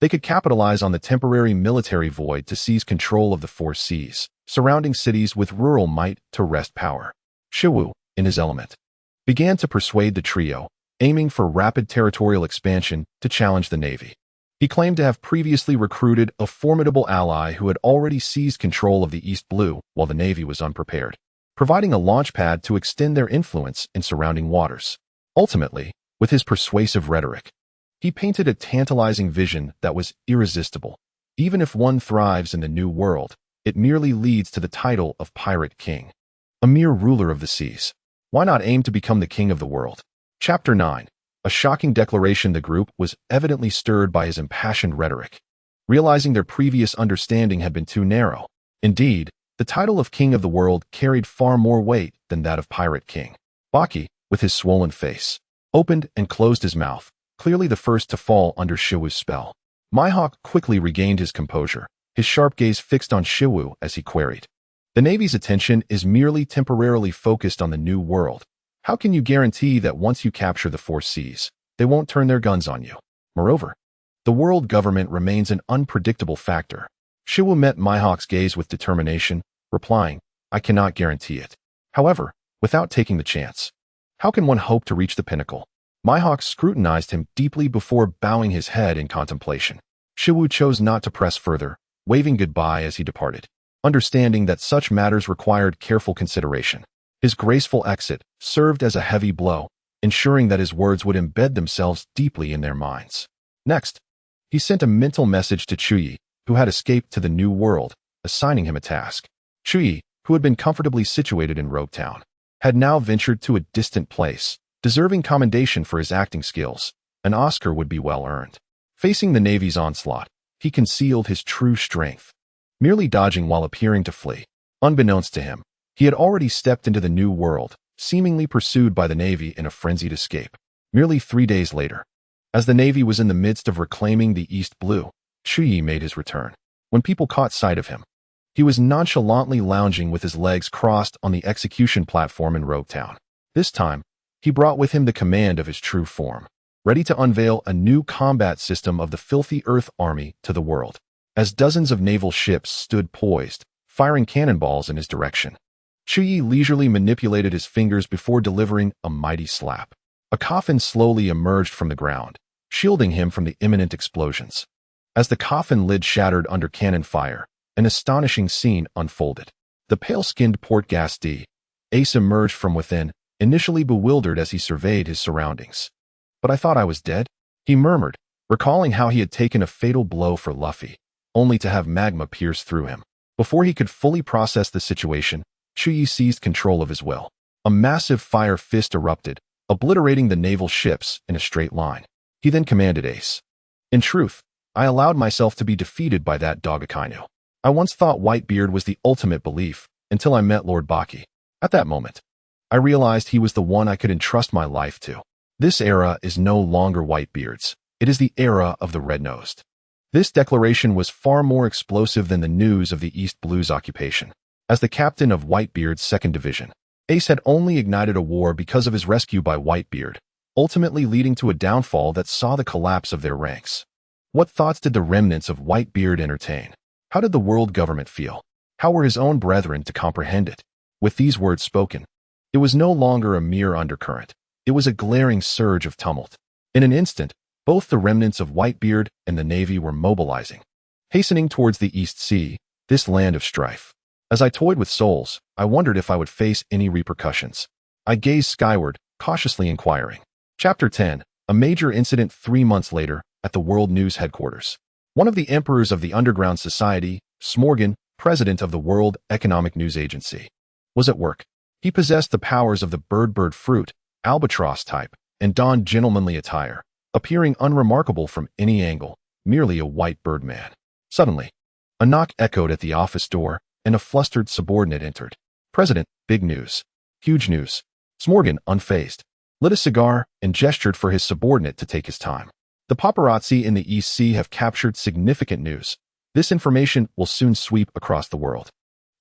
They could capitalize on the temporary military void to seize control of the four seas, surrounding cities with rural might to wrest power. Shiwu, in his element, began to persuade the trio, aiming for rapid territorial expansion to challenge the Navy. He claimed to have previously recruited a formidable ally who had already seized control of the East Blue while the Navy was unprepared, providing a launch pad to extend their influence in surrounding waters. Ultimately, with his persuasive rhetoric, he painted a tantalizing vision that was irresistible. Even if one thrives in the New World, it merely leads to the title of Pirate King, a mere ruler of the seas. Why not aim to become the king of the world? Chapter 9. A shocking declaration. The group was evidently stirred by his impassioned rhetoric, realizing their previous understanding had been too narrow. Indeed, the title of King of the World carried far more weight than that of Pirate King. Baki, with his swollen face, opened and closed his mouth, clearly the first to fall under Shiwu's spell. Mihawk quickly regained his composure, his sharp gaze fixed on Shiwu as he queried. The Navy's attention is merely temporarily focused on the New World. How can you guarantee that once you capture the four seas, they won't turn their guns on you? Moreover, the world government remains an unpredictable factor. Shiwu met Mihawk's gaze with determination, replying, I cannot guarantee it. However, without taking the chance, how can one hope to reach the pinnacle? Mihawk scrutinized him deeply before bowing his head in contemplation. Shiwu chose not to press further, waving goodbye as he departed, understanding that such matters required careful consideration. His graceful exit served as a heavy blow, ensuring that his words would embed themselves deeply in their minds. Next, he sent a mental message to Chuyi, who had escaped to the New World, assigning him a task. Chuyi, who had been comfortably situated in Rogue Town, had now ventured to a distant place, deserving commendation for his acting skills. An Oscar would be well earned. Facing the Navy's onslaught, he concealed his true strength, merely dodging while appearing to flee. Unbeknownst to him, he had already stepped into the New World, seemingly pursued by the Navy in a frenzied escape. Merely 3 days later, as the Navy was in the midst of reclaiming the East Blue, Chuyi made his return. When people caught sight of him, he was nonchalantly lounging with his legs crossed on the execution platform in Rogue Town. This time, he brought with him the command of his true form, ready to unveil a new combat system of the filthy Earth Army to the world. As dozens of naval ships stood poised, firing cannonballs in his direction, Chuyi leisurely manipulated his fingers before delivering a mighty slap. A coffin slowly emerged from the ground, shielding him from the imminent explosions. As the coffin lid shattered under cannon fire, an astonishing scene unfolded. The pale-skinned Port-Ghast Ace emerged from within, initially bewildered as he surveyed his surroundings. But I thought I was dead, he murmured, recalling how he had taken a fatal blow for Luffy, only to have magma pierce through him. Before he could fully process the situation, Chuyi seized control of his will. A massive fire fist erupted, obliterating the naval ships in a straight line. He then commanded Ace. In truth, I allowed myself to be defeated by that dog Akainu. I once thought Whitebeard was the ultimate belief, until I met Lord Baki. At that moment, I realized he was the one I could entrust my life to. This era is no longer Whitebeard's. It is the era of the Red-Nosed. This declaration was far more explosive than the news of the East Blue's occupation. As the captain of Whitebeard's 2nd Division, Ace had only ignited a war because of his rescue by Whitebeard, ultimately leading to a downfall that saw the collapse of their ranks. What thoughts did the remnants of Whitebeard entertain? How did the world government feel? How were his own brethren to comprehend it? With these words spoken, it was no longer a mere undercurrent. It was a glaring surge of tumult. In an instant, both the remnants of Whitebeard and the Navy were mobilizing, hastening towards the East Sea, this land of strife. As I toyed with souls, I wondered if I would face any repercussions. I gazed skyward, cautiously inquiring. Chapter 10. A major incident 3 months later at the World News headquarters. One of the emperors of the underground society, Smorgon, president of the World Economic News Agency, was at work. He possessed the powers of the bird fruit, albatross type, and donned gentlemanly attire, appearing unremarkable from any angle, merely a white birdman. Suddenly, a knock echoed at the office door, and a flustered subordinate entered. President, big news. Huge news. Smorgon, unfazed, lit a cigar and gestured for his subordinate to take his time. The paparazzi in the East Sea have captured significant news. This information will soon sweep across the world.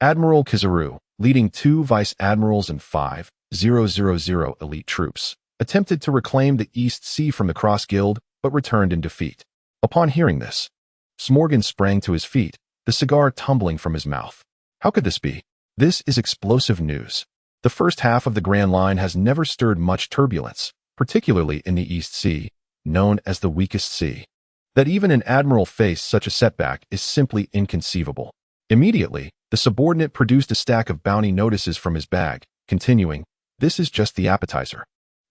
Admiral Kizaru, leading 2 vice admirals and 5,000 elite troops, attempted to reclaim the East Sea from the Cross Guild, but returned in defeat. Upon hearing this, Smorgon sprang to his feet, the cigar tumbling from his mouth. How could this be? This is explosive news. The first half of the Grand Line has never stirred much turbulence, particularly in the East Sea, known as the weakest sea. That even an admiral faced such a setback is simply inconceivable. Immediately, the subordinate produced a stack of bounty notices from his bag, continuing, "This is just the appetizer.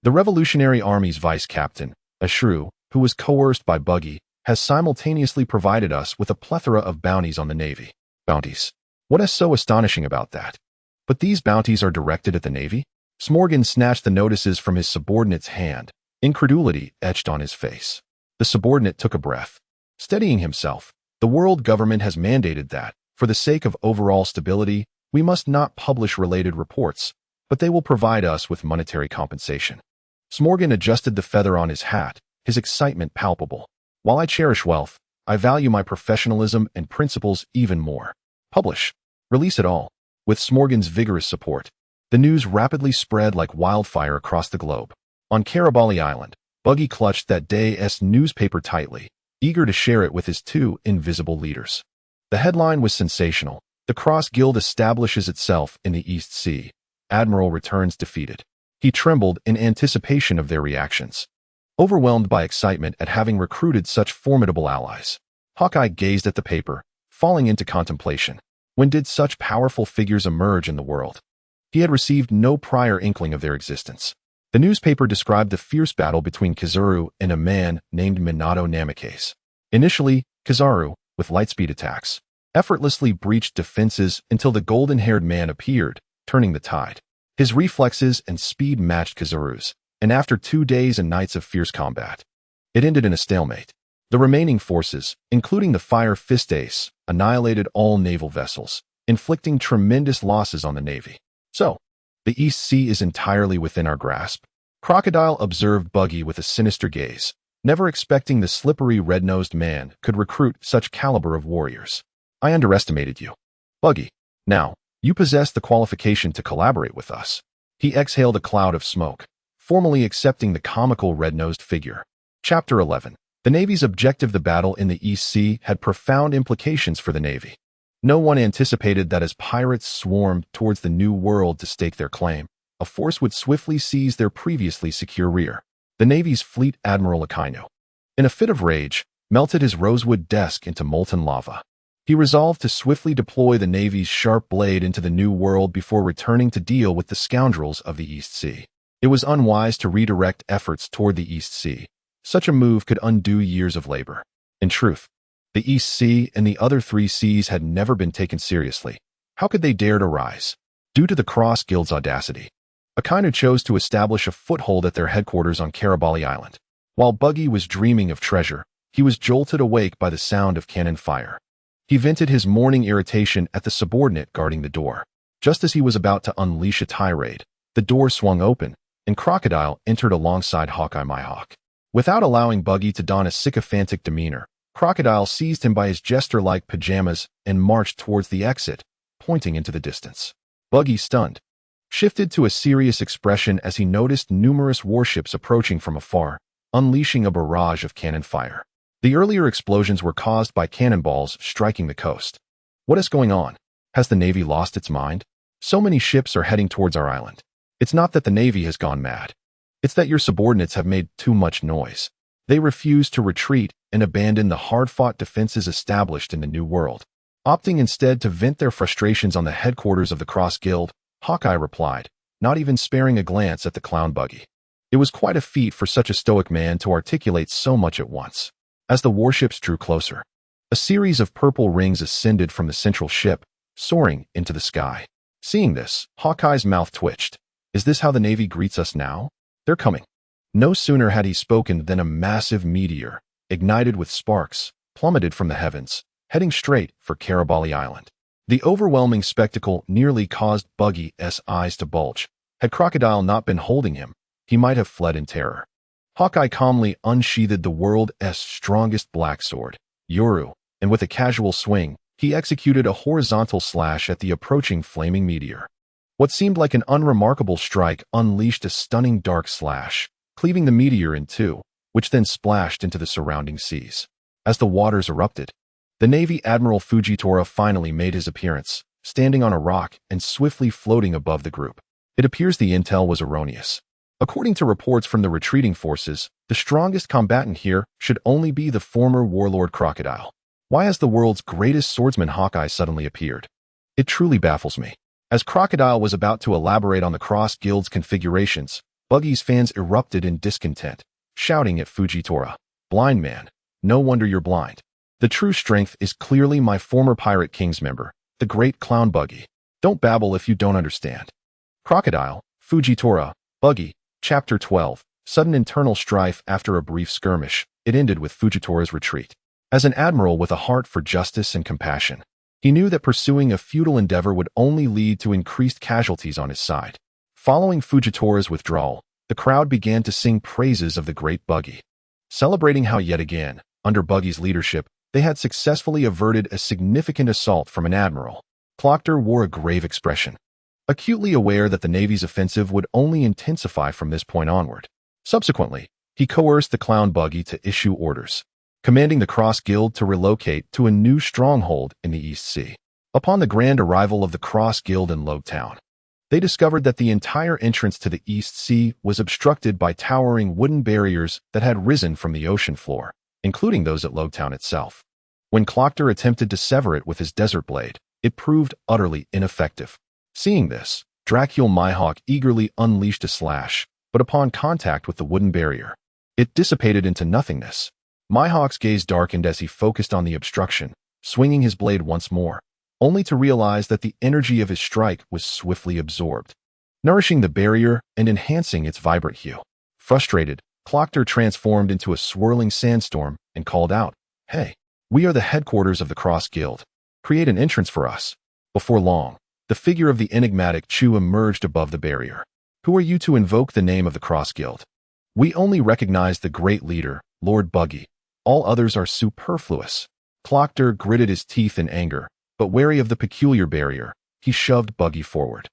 The Revolutionary Army's vice captain, a shrew, who was coerced by Buggy, has simultaneously provided us with a plethora of bounties on the Navy." Bounties. What is so astonishing about that? But these bounties are directed at the Navy? Smorgon snatched the notices from his subordinate's hand, incredulity etched on his face. The subordinate took a breath. Steadying himself, the world government has mandated that, for the sake of overall stability, we must not publish related reports, but they will provide us with monetary compensation. Smorgon adjusted the feather on his hat, his excitement palpable. While I cherish wealth, I value my professionalism and principles even more. Publish. Release it all. With Smorgon's vigorous support, the news rapidly spread like wildfire across the globe. On Karabali Island, Buggy clutched that day's newspaper tightly, eager to share it with his 2 invisible leaders. The headline was sensational. The Cross Guild establishes itself in the East Sea. Admiral returns defeated. He trembled in anticipation of their reactions, overwhelmed by excitement at having recruited such formidable allies. Hawkeye gazed at the paper, falling into contemplation. When did such powerful figures emerge in the world? He had received no prior inkling of their existence. The newspaper described the fierce battle between Kizaru and a man named Minato Namikaze. Initially, Kizaru, with lightspeed attacks, effortlessly breached defenses until the golden-haired man appeared, turning the tide. His reflexes and speed matched Kizaru's, and after 2 days and nights of fierce combat, it ended in a stalemate. The remaining forces, including the Fire Fist Ace, annihilated all naval vessels, inflicting tremendous losses on the Navy. So, the East Sea is entirely within our grasp. Crocodile observed Buggy with a sinister gaze, never expecting the slippery red-nosed man could recruit such caliber of warriors. I underestimated you. Buggy, now, you possess the qualification to collaborate with us. He exhaled a cloud of smoke, formally accepting the comical red-nosed figure. Chapter 11. The Navy's objective. The battle in the East Sea had profound implications for the Navy. No one anticipated that as pirates swarmed towards the New World to stake their claim, a force would swiftly seize their previously secure rear. The Navy's Fleet Admiral Akainu, in a fit of rage, melted his rosewood desk into molten lava. He resolved to swiftly deploy the Navy's sharp blade into the New World before returning to deal with the scoundrels of the East Sea. It was unwise to redirect efforts toward the East Sea. Such a move could undo years of labor. In truth, the East Sea and the other 3 seas had never been taken seriously. How could they dare to rise? Due to the Cross Guild's audacity, Akainu chose to establish a foothold at their headquarters on Karabali Island. While Buggy was dreaming of treasure, he was jolted awake by the sound of cannon fire. He vented his morning irritation at the subordinate guarding the door. Just as he was about to unleash a tirade, the door swung open, and Crocodile entered alongside Hawkeye Mihawk. Without allowing Buggy to don a sycophantic demeanor, Crocodile seized him by his jester-like pajamas and marched towards the exit, pointing into the distance. Buggy, stunned, shifted to a serious expression as he noticed numerous warships approaching from afar, unleashing a barrage of cannon fire. The earlier explosions were caused by cannonballs striking the coast. What is going on? Has the Navy lost its mind? So many ships are heading towards our island. It's not that the Navy has gone mad. It's that your subordinates have made too much noise. They refuse to retreat and abandon the hard-fought defenses established in the New World. Opting instead to vent their frustrations on the headquarters of the Cross Guild, Hawkeye replied, not even sparing a glance at the clown buggy. It was quite a feat for such a stoic man to articulate so much at once. As the warships drew closer, a series of purple rings ascended from the central ship, soaring into the sky. Seeing this, Hawkeye's mouth twitched. Is this how the Navy greets us now? They're coming. No sooner had he spoken than a massive meteor, ignited with sparks, plummeted from the heavens, heading straight for Karabali Island. The overwhelming spectacle nearly caused Buggy's eyes to bulge. Had Crocodile not been holding him, he might have fled in terror. Hawkeye calmly unsheathed the world's strongest black sword, Yoru, and with a casual swing, he executed a horizontal slash at the approaching flaming meteor. What seemed like an unremarkable strike unleashed a stunning dark slash, cleaving the meteor in two, which then splashed into the surrounding seas. As the waters erupted, the Navy Admiral Fujitora finally made his appearance, standing on a rock and swiftly floating above the group. It appears the intel was erroneous. According to reports from the retreating forces, the strongest combatant here should only be the former warlord Crocodile. Why has the world's greatest swordsman Hawkeye suddenly appeared? It truly baffles me. As Crocodile was about to elaborate on the Cross Guild's configurations, Buggy's fans erupted in discontent, shouting at Fujitora, "Blind man, no wonder you're blind. The true strength is clearly my former Pirate King's member, the great clown Buggy. Don't babble if you don't understand." Crocodile, Fujitora, Buggy, Chapter 12, Sudden Internal Strife. After a brief skirmish, it ended with Fujitora's retreat. As an admiral with a heart for justice and compassion, he knew that pursuing a futile endeavor would only lead to increased casualties on his side. Following Fujitora's withdrawal, the crowd began to sing praises of the great Buggy, celebrating how yet again, under Buggy's leadership, they had successfully averted a significant assault from an admiral. Clockter wore a grave expression, acutely aware that the Navy's offensive would only intensify from this point onward. Subsequently, he coerced the clown Buggy to issue orders, commanding the Cross Guild to relocate to a new stronghold in the East Sea. Upon the grand arrival of the Cross Guild in Logtown, they discovered that the entire entrance to the East Sea was obstructed by towering wooden barriers that had risen from the ocean floor, including those at Logtown itself. When Clockter attempted to sever it with his desert blade, it proved utterly ineffective. Seeing this, Dracul Mihawk eagerly unleashed a slash, but upon contact with the wooden barrier, it dissipated into nothingness. Mihawk's gaze darkened as he focused on the obstruction, swinging his blade once more, only to realize that the energy of his strike was swiftly absorbed, nourishing the barrier and enhancing its vibrant hue. Frustrated, Clockter transformed into a swirling sandstorm and called out, "Hey, we are the headquarters of the Cross Guild. Create an entrance for us." Before long, the figure of the enigmatic Chu emerged above the barrier. "Who are you to invoke the name of the Cross Guild? We only recognize the great leader, Lord Buggy. All others are superfluous." Clockter gritted his teeth in anger, but wary of the peculiar barrier, he shoved Buggy forward.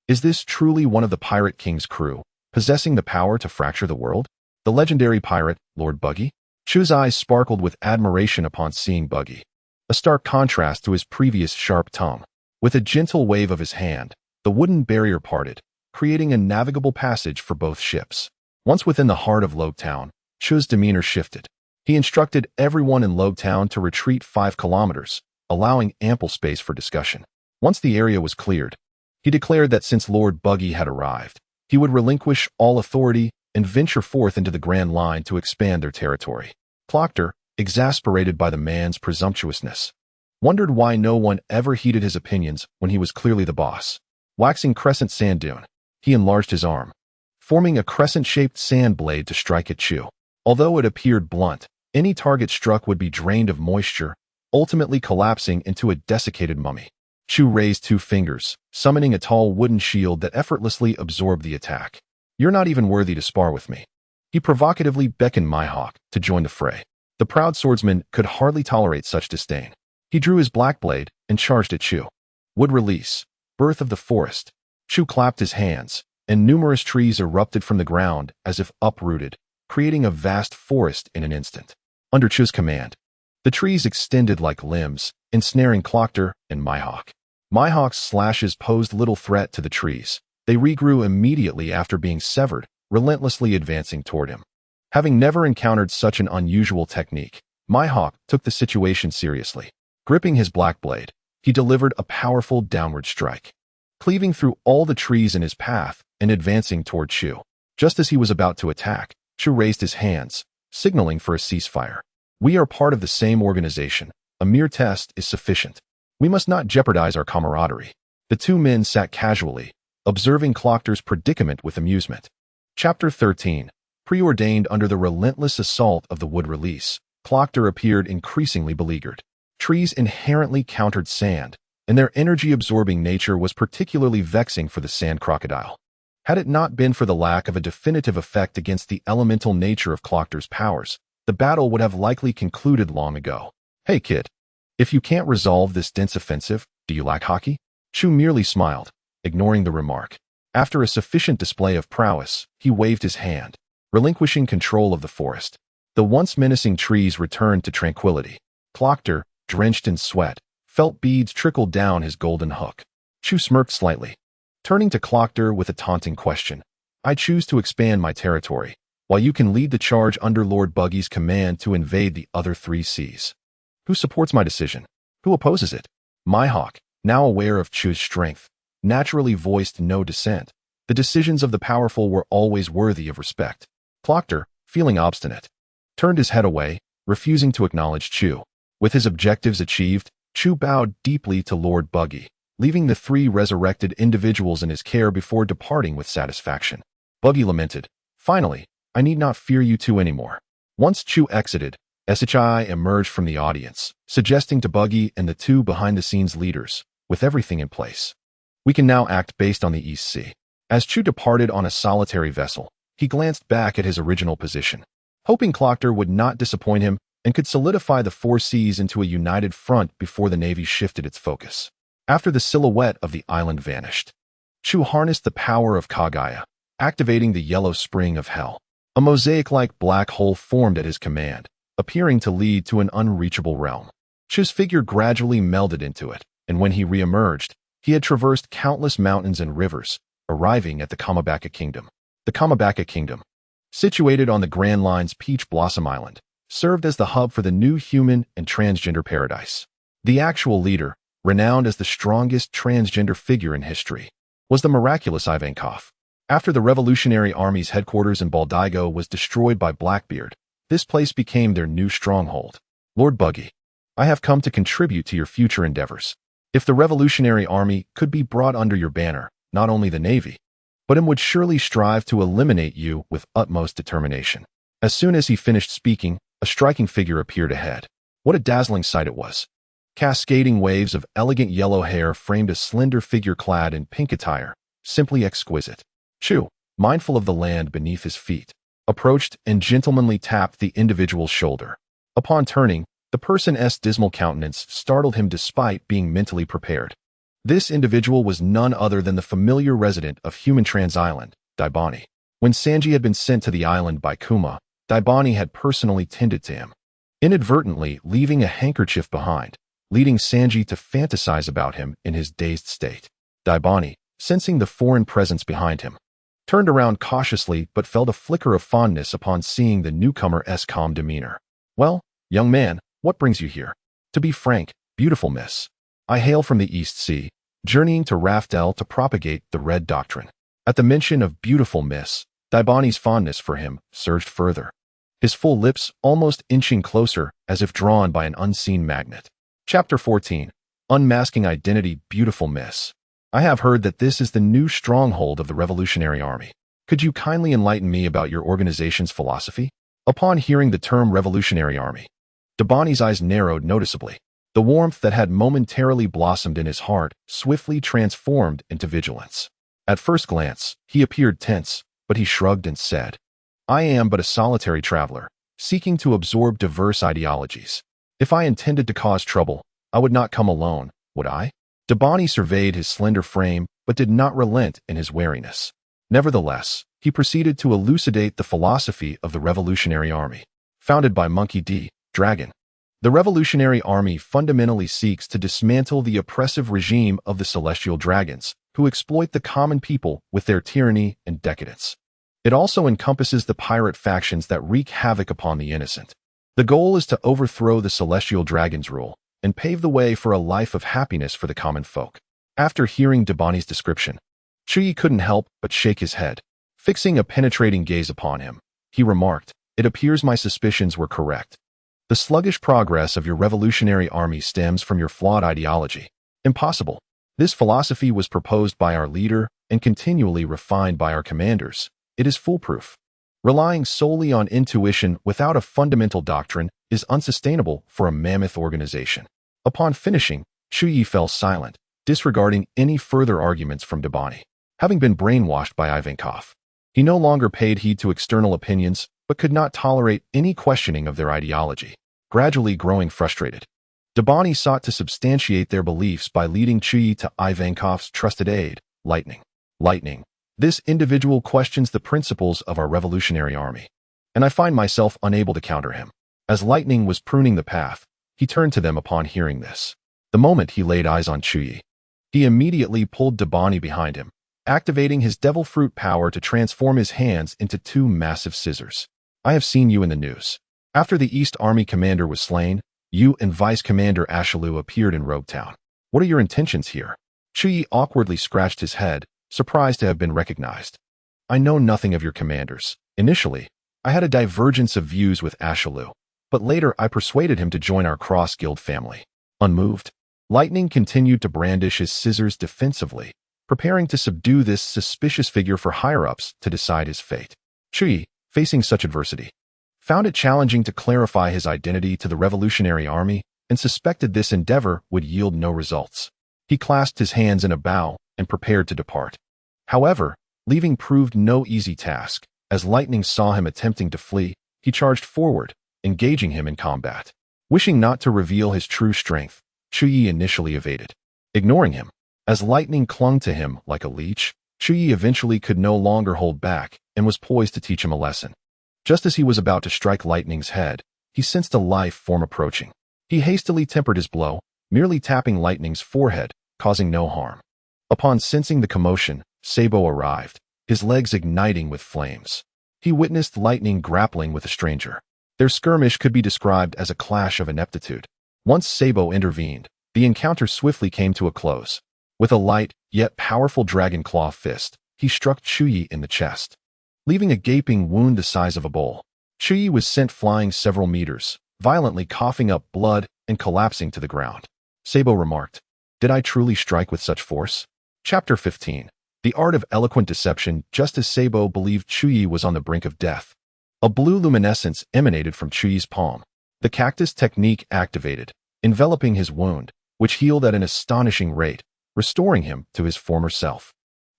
Is this truly one of the Pirate King's crew, possessing the power to fracture the world? The legendary pirate, Lord Buggy? Chu's eyes sparkled with admiration upon seeing Buggy, a stark contrast to his previous sharp tongue. With a gentle wave of his hand, the wooden barrier parted, creating a navigable passage for both ships. Once within the heart of Logtown, Chu's demeanor shifted. He instructed everyone in Logtown to retreat 5 kilometers, allowing ample space for discussion. Once the area was cleared, he declared that since Lord Buggy had arrived, he would relinquish all authority and venture forth into the Grand Line to expand their territory. Clockter, exasperated by the man's presumptuousness, wondered why no one ever heeded his opinions when he was clearly the boss. Waxing crescent sand dune, he enlarged his arm, forming a crescent-shaped sand blade to strike at Chu. Although it appeared blunt, any target struck would be drained of moisture, ultimately collapsing into a desiccated mummy. Chu raised 2 fingers, summoning a tall wooden shield that effortlessly absorbed the attack. "You're not even worthy to spar with me." He provocatively beckoned Mihawk to join the fray. The proud swordsman could hardly tolerate such disdain. He drew his black blade and charged at Chu. Wood release, birth of the forest. Chu clapped his hands, and numerous trees erupted from the ground as if uprooted, creating a vast forest in an instant. Under Chu's command, the trees extended like limbs, ensnaring Clockter and Mihawk. Mihawk's slashes posed little threat to the trees. They regrew immediately after being severed, relentlessly advancing toward him. Having never encountered such an unusual technique, Mihawk took the situation seriously. Gripping his black blade, he delivered a powerful downward strike, cleaving through all the trees in his path and advancing toward Chu. Just as he was about to attack, Chu raised his hands, signaling for a ceasefire. "We are part of the same organization. A mere test is sufficient. We must not jeopardize our camaraderie." The two men sat casually, observing Clockter's predicament with amusement. Chapter 13. Preordained under the relentless assault of the wood release, Clockter appeared increasingly beleaguered. Trees inherently countered sand, and their energy-absorbing nature was particularly vexing for the sand crocodile. Had it not been for the lack of a definitive effect against the elemental nature of Clockter's powers, the battle would have likely concluded long ago. "Hey kid, if you can't resolve this dense offensive, do you lack hockey?" Chu merely smiled, ignoring the remark. After a sufficient display of prowess, he waved his hand, relinquishing control of the forest. The once menacing trees returned to tranquility. Clockter, drenched in sweat, felt beads trickle down his golden hook. Chu smirked slightly, turning to Clockter with a taunting question. "I choose to expand my territory, while you can lead the charge under Lord Buggy's command to invade the other 3 seas. Who supports my decision? Who opposes it?" Mihawk, now aware of Chu's strength, naturally voiced no dissent. The decisions of the powerful were always worthy of respect. Clockter, feeling obstinate, turned his head away, refusing to acknowledge Chu. With his objectives achieved, Chu bowed deeply to Lord Buggy, leaving the 3 resurrected individuals in his care before departing with satisfaction. Buggy lamented, "Finally, I need not fear you 2 anymore." Once Chu exited, Isekai'd emerged from the audience, suggesting to Buggy and the 2 behind-the-scenes leaders, "With everything in place, we can now act based on the East Sea." As Chu departed on a solitary vessel, he glanced back at his original position, hoping Clockter would not disappoint him and could solidify the 4 seas into a united front before the Navy shifted its focus. After the silhouette of the island vanished, Chu harnessed the power of Kaguya, activating the yellow spring of hell. A mosaic-like black hole formed at his command, appearing to lead to an unreachable realm. Chu's figure gradually melded into it, and when he re-emerged, he had traversed countless mountains and rivers, arriving at the Kamabaka Kingdom. The Kamabaka Kingdom, situated on the Grand Line's Peach Blossom Island, served as the hub for the new human and transgender paradise. The actual leader, renowned as the strongest transgender figure in history, was the miraculous Ivankov. After the Revolutionary Army's headquarters in Baldigo was destroyed by Blackbeard, this place became their new stronghold. "Lord Buggy, I have come to contribute to your future endeavors. If the Revolutionary Army could be brought under your banner, not only the Navy, but it would surely strive to eliminate you with utmost determination." As soon as he finished speaking, a striking figure appeared ahead. What a dazzling sight it was. Cascading waves of elegant yellow hair framed a slender figure clad in pink attire, simply exquisite. Chu, mindful of the land beneath his feet, approached and gentlemanly tapped the individual's shoulder. Upon turning, the person's dismal countenance startled him despite being mentally prepared. This individual was none other than the familiar resident of Human Trans Island, Daibani. When Sanji had been sent to the island by Kuma, Daibani had personally tended to him, inadvertently leaving a handkerchief behind, leading Sanji to fantasize about him in his dazed state. Daibani, sensing the foreign presence behind him, turned around cautiously but felt a flicker of fondness upon seeing the newcomer's calm demeanor. "Well, young man, what brings you here?" "To be frank, beautiful miss, I hail from the East Sea, journeying to Raftel to propagate the Red Doctrine." At the mention of beautiful miss, Daibani's fondness for him surged further, his full lips almost inching closer as if drawn by an unseen magnet. Chapter 14. Unmasking Identity. Beautiful miss, I have heard that this is the new stronghold of the Revolutionary Army. Could you kindly enlighten me about your organization's philosophy? Upon hearing the term Revolutionary Army, Daibani's eyes narrowed noticeably. The warmth that had momentarily blossomed in his heart swiftly transformed into vigilance. At first glance, he appeared tense, but he shrugged and said, "I am but a solitary traveler, seeking to absorb diverse ideologies. If I intended to cause trouble, I would not come alone, would I?" Daibani surveyed his slender frame, but did not relent in his wariness. Nevertheless, he proceeded to elucidate the philosophy of the Revolutionary Army. Founded by Monkey D. Dragon, The Revolutionary Army fundamentally seeks to dismantle the oppressive regime of the Celestial Dragons, who exploit the common people with their tyranny and decadence. It also encompasses the pirate factions that wreak havoc upon the innocent. The goal is to overthrow the Celestial Dragon's rule and pave the way for a life of happiness for the common folk. After hearing Dabani's description, Chuyi couldn't help but shake his head. Fixing a penetrating gaze upon him, he remarked, "It appears my suspicions were correct. The sluggish progress of your revolutionary army stems from your flawed ideology. Impossible. This philosophy was proposed by our leader and continually refined by our commanders. It is foolproof. Relying solely on intuition without a fundamental doctrine is unsustainable for a mammoth organization." Upon finishing, Chuyi fell silent, disregarding any further arguments from Dabani. Having been brainwashed by Ivankov, he no longer paid heed to external opinions, but could not tolerate any questioning of their ideology. Gradually growing frustrated, Dabani sought to substantiate their beliefs by leading Chuyi to Ivankov's trusted aide, Lightning. Lightning, this individual questions the principles of our revolutionary army, and I find myself unable to counter him. As Lightning was pruning the path, he turned to them upon hearing this. The moment he laid eyes on Chuyi, he immediately pulled Dabani behind him, activating his devil fruit power to transform his hands into two massive scissors. "I have seen you in the news. After the East Army commander was slain, you and Vice Commander Ashilu appeared in Rogue Town. What are your intentions here?" Chuyi awkwardly scratched his head, surprised to have been recognized. "I know nothing of your commanders. Initially, I had a divergence of views with Ashilu, but later I persuaded him to join our cross-guild family." Unmoved, Lightning continued to brandish his scissors defensively, preparing to subdue this suspicious figure for higher-ups to decide his fate. Chuyi, facing such adversity, found it challenging to clarify his identity to the Revolutionary Army and suspected this endeavor would yield no results. He clasped his hands in a bow and prepared to depart. However, leaving proved no easy task. As Lightning saw him attempting to flee, he charged forward, engaging him in combat. Wishing not to reveal his true strength, Chuyi initially evaded, ignoring him. As Lightning clung to him like a leech, Chuyi eventually could no longer hold back and was poised to teach him a lesson. Just as he was about to strike Lightning's head, he sensed a life form approaching. He hastily tempered his blow, merely tapping Lightning's forehead, causing no harm. Upon sensing the commotion, Sabo arrived, his legs igniting with flames. He witnessed Lightning grappling with a stranger. Their skirmish could be described as a clash of ineptitude. Once Sabo intervened, the encounter swiftly came to a close. With a light, yet powerful dragon claw fist, he struck Chuyi in the chest, leaving a gaping wound the size of a bowl. Chuyi was sent flying several meters, violently coughing up blood and collapsing to the ground. Sabo remarked, "Did I truly strike with such force?" Chapter 15. The Art of Eloquent Deception. Just as Sabo believed Chuyi was on the brink of death, a blue luminescence emanated from Chuyi's palm. The cactus technique activated, enveloping his wound, which healed at an astonishing rate, restoring him to his former self.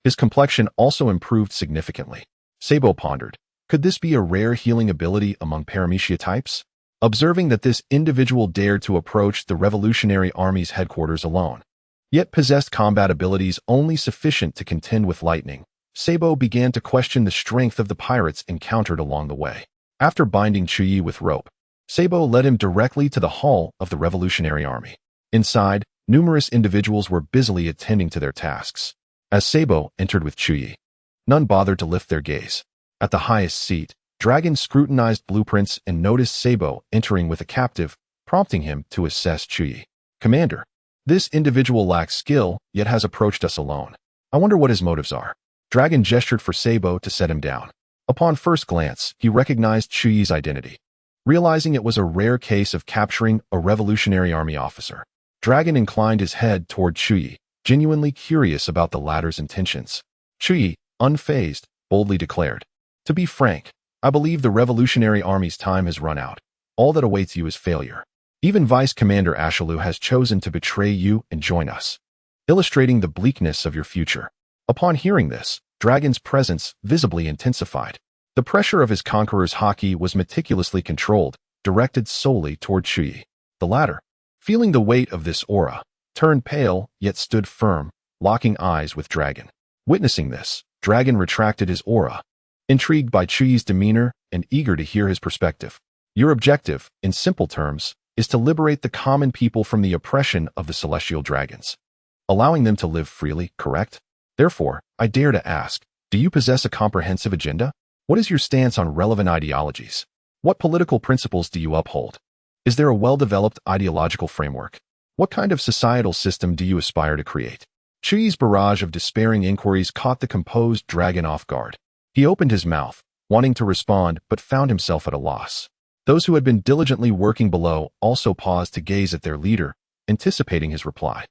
His complexion also improved significantly. Sabo pondered, could this be a rare healing ability among Paramecia types? Observing that this individual dared to approach the Revolutionary Army's headquarters alone, yet possessed combat abilities only sufficient to contend with Lightning, Sabo began to question the strength of the pirates encountered along the way. After binding Chuyi with rope, Sabo led him directly to the hall of the Revolutionary Army. Inside, numerous individuals were busily attending to their tasks. As Sabo entered with Chuyi, none bothered to lift their gaze. At the highest seat, Dragon scrutinized blueprints and noticed Sabo entering with a captive, prompting him to assess Chuyi. "Commander, this individual lacks skill, yet has approached us alone. I wonder what his motives are." Dragon gestured for Sabo to set him down. Upon first glance, he recognized Chuyi's identity. Realizing it was a rare case of capturing a Revolutionary Army officer, Dragon inclined his head toward Chuyi, genuinely curious about the latter's intentions. Chuyi, unfazed, boldly declared, "To be frank, I believe the Revolutionary Army's time has run out. All that awaits you is failure. Even Vice Commander Ashilu has chosen to betray you and join us, illustrating the bleakness of your future." Upon hearing this, Dragon's presence visibly intensified. The pressure of his conqueror's haki was meticulously controlled, directed solely toward Chuyi. The latter, feeling the weight of this aura, turned pale yet stood firm, locking eyes with Dragon. Witnessing this, Dragon retracted his aura, intrigued by Chuyi's demeanor and eager to hear his perspective. "Your objective, in simple terms, is to liberate the common people from the oppression of the celestial dragons, allowing them to live freely, correct? Therefore, I dare to ask, do you possess a comprehensive agenda? What is your stance on relevant ideologies? What political principles do you uphold? Is there a well-developed ideological framework? What kind of societal system do you aspire to create? Chuyi's barrage of despairing inquiries caught the composed dragon off guard. He opened his mouth, wanting to respond, but found himself at a loss. Those who had been diligently working below also paused to gaze at their leader, anticipating his reply.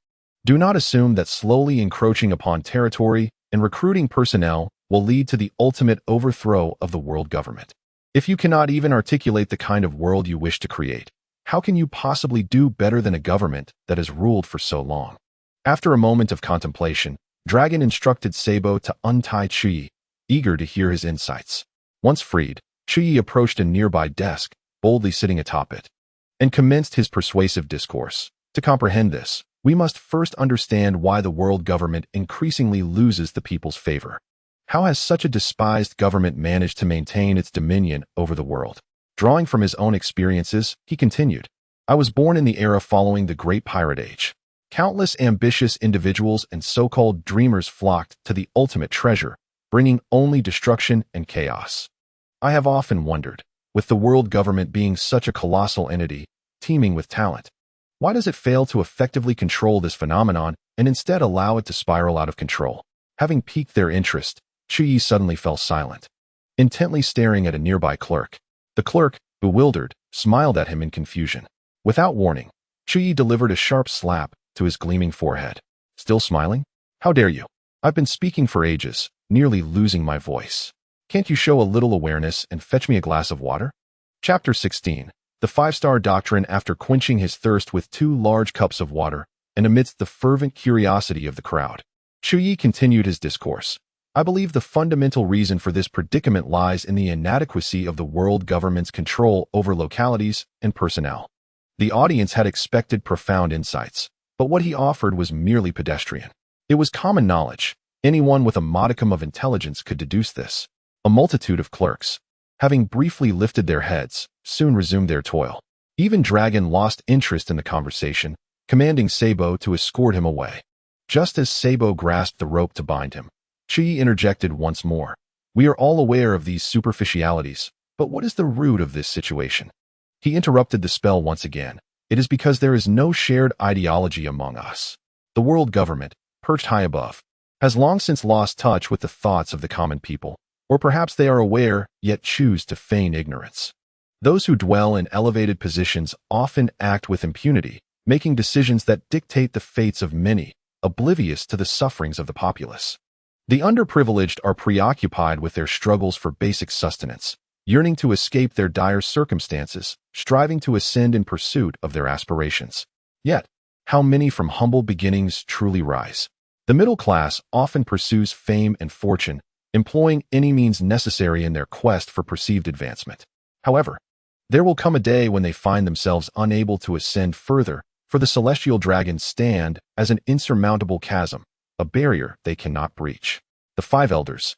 Do not assume that slowly encroaching upon territory and recruiting personnel will lead to the ultimate overthrow of the world government. If you cannot even articulate the kind of world you wish to create, how can you possibly do better than a government that has ruled for so long? After a moment of contemplation, Dragon instructed Sabo to untie Chuyi, eager to hear his insights. Once freed, Chuyi approached a nearby desk, boldly sitting atop it, and commenced his persuasive discourse. To comprehend this, we must first understand why the world government increasingly loses the people's favor. How has such a despised government managed to maintain its dominion over the world? Drawing from his own experiences, he continued, I was born in the era following the Great Pirate Age. Countless ambitious individuals and so-called dreamers flocked to the ultimate treasure, bringing only destruction and chaos. I have often wondered, with the world government being such a colossal entity, teeming with talent, why does it fail to effectively control this phenomenon and instead allow it to spiral out of control? Having piqued their interest, Chuyi suddenly fell silent, intently staring at a nearby clerk. The clerk, bewildered, smiled at him in confusion. Without warning, Chuyi delivered a sharp slap to his gleaming forehead. Still smiling? How dare you? I've been speaking for ages, nearly losing my voice. Can't you show a little awareness and fetch me a glass of water? Chapter 16. The Five-Star Doctrine. After quenching his thirst with 2 large cups of water, and amidst the fervent curiosity of the crowd, Chuyi continued his discourse. I believe the fundamental reason for this predicament lies in the inadequacy of the world government's control over localities and personnel. The audience had expected profound insights, but what he offered was merely pedestrian. It was common knowledge. Anyone with a modicum of intelligence could deduce this. A multitude of clerks, having briefly lifted their heads, soon resumed their toil. Even Dragon lost interest in the conversation, commanding Sabo to escort him away. Just as Sabo grasped the rope to bind him, Chuyi interjected once more. We are all aware of these superficialities, but what is the root of this situation? He interrupted the spell once again. It is because there is no shared ideology among us. The world government, perched high above, has long since lost touch with the thoughts of the common people, or perhaps they are aware, yet choose to feign ignorance. Those who dwell in elevated positions often act with impunity, making decisions that dictate the fates of many, oblivious to the sufferings of the populace. The underprivileged are preoccupied with their struggles for basic sustenance, yearning to escape their dire circumstances, striving to ascend in pursuit of their aspirations. Yet, how many from humble beginnings truly rise? The middle class often pursues fame and fortune, employing any means necessary in their quest for perceived advancement. However, there will come a day when they find themselves unable to ascend further, for the celestial dragons stand as an insurmountable chasm, a barrier they cannot breach. The 5 elders,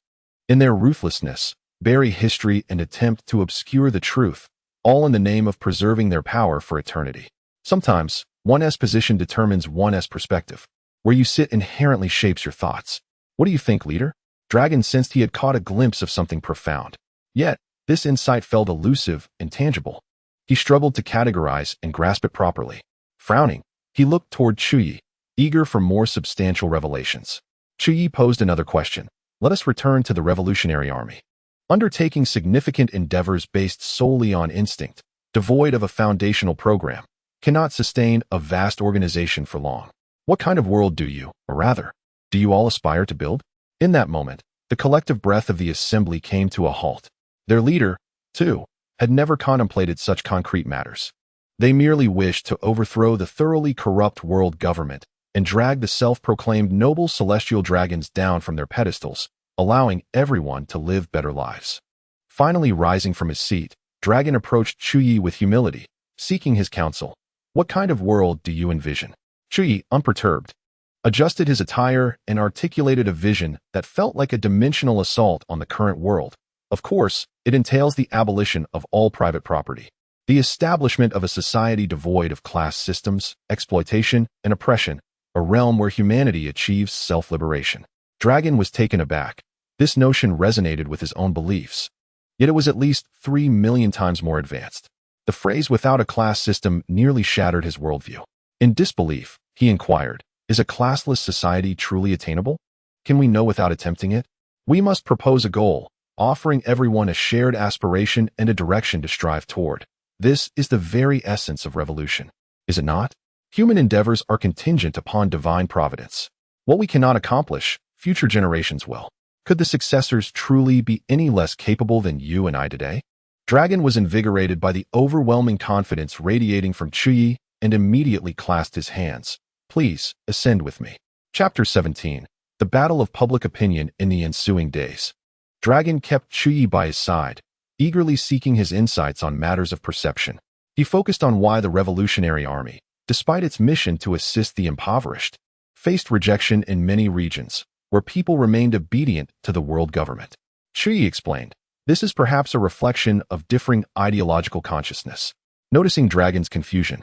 in their ruthlessness, bury history and attempt to obscure the truth, all in the name of preserving their power for eternity. Sometimes, one's position determines one's perspective. Where you sit inherently shapes your thoughts. What do you think, leader? Dragon sensed he had caught a glimpse of something profound. Yet, this insight felt elusive and tangible. He struggled to categorize and grasp it properly. Frowning, he looked toward Chuyi, eager for more substantial revelations. Chuyi posed another question. Let us return to the Revolutionary Army. Undertaking significant endeavors based solely on instinct, devoid of a foundational program, cannot sustain a vast organization for long. What kind of world do you, or rather, do you all aspire to build? In that moment, the collective breath of the assembly came to a halt. Their leader, too, had never contemplated such concrete matters. They merely wished to overthrow the thoroughly corrupt world government and drag the self-proclaimed noble celestial dragons down from their pedestals, allowing everyone to live better lives. Finally rising from his seat, Dragon approached Chuyi with humility, seeking his counsel. What kind of world do you envision? Chuyi, unperturbed, adjusted his attire and articulated a vision that felt like a dimensional assault on the current world. Of course, it entails the abolition of all private property. The establishment of a society devoid of class systems, exploitation, and oppression, a realm where humanity achieves self-liberation. Dragon was taken aback. This notion resonated with his own beliefs. Yet it was at least 3 million times more advanced. The phrase "without a class system" nearly shattered his worldview. In disbelief, he inquired, is a classless society truly attainable? Can we know without attempting it? We must propose a goal, offering everyone a shared aspiration and a direction to strive toward. This is the very essence of revolution, is it not? Human endeavors are contingent upon divine providence. What we cannot accomplish, future generations will. Could the successors truly be any less capable than you and I today? Dragon was invigorated by the overwhelming confidence radiating from Chuyi and immediately clasped his hands. Please, ascend with me. Chapter 17. The Battle of Public Opinion in the Ensuing Days. Dragon kept Chuyi by his side, eagerly seeking his insights on matters of perception. He focused on why the Revolutionary Army, despite its mission to assist the impoverished, faced rejection in many regions, where people remained obedient to the world government. Chuyi explained, this is perhaps a reflection of differing ideological consciousness. Noticing Dragon's confusion,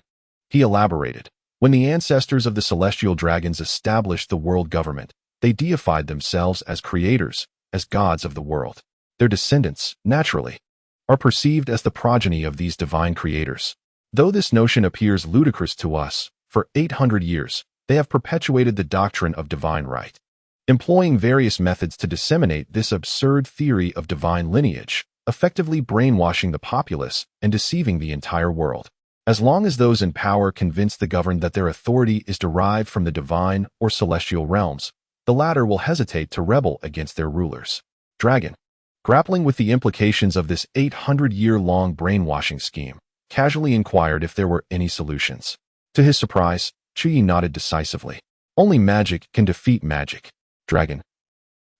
he elaborated, when the ancestors of the celestial dragons established the world government, they deified themselves as creators, as gods of the world. Their descendants, naturally, are perceived as the progeny of these divine creators. Though this notion appears ludicrous to us, for 800 years, they have perpetuated the doctrine of divine right, employing various methods to disseminate this absurd theory of divine lineage, effectively brainwashing the populace and deceiving the entire world. As long as those in power convince the governed that their authority is derived from the divine or celestial realms, the latter will hesitate to rebel against their rulers. Dragon, grappling with the implications of this 800-year-long brainwashing scheme, casually inquired if there were any solutions. To his surprise, Chuyi nodded decisively. Only magic can defeat magic. Dragon.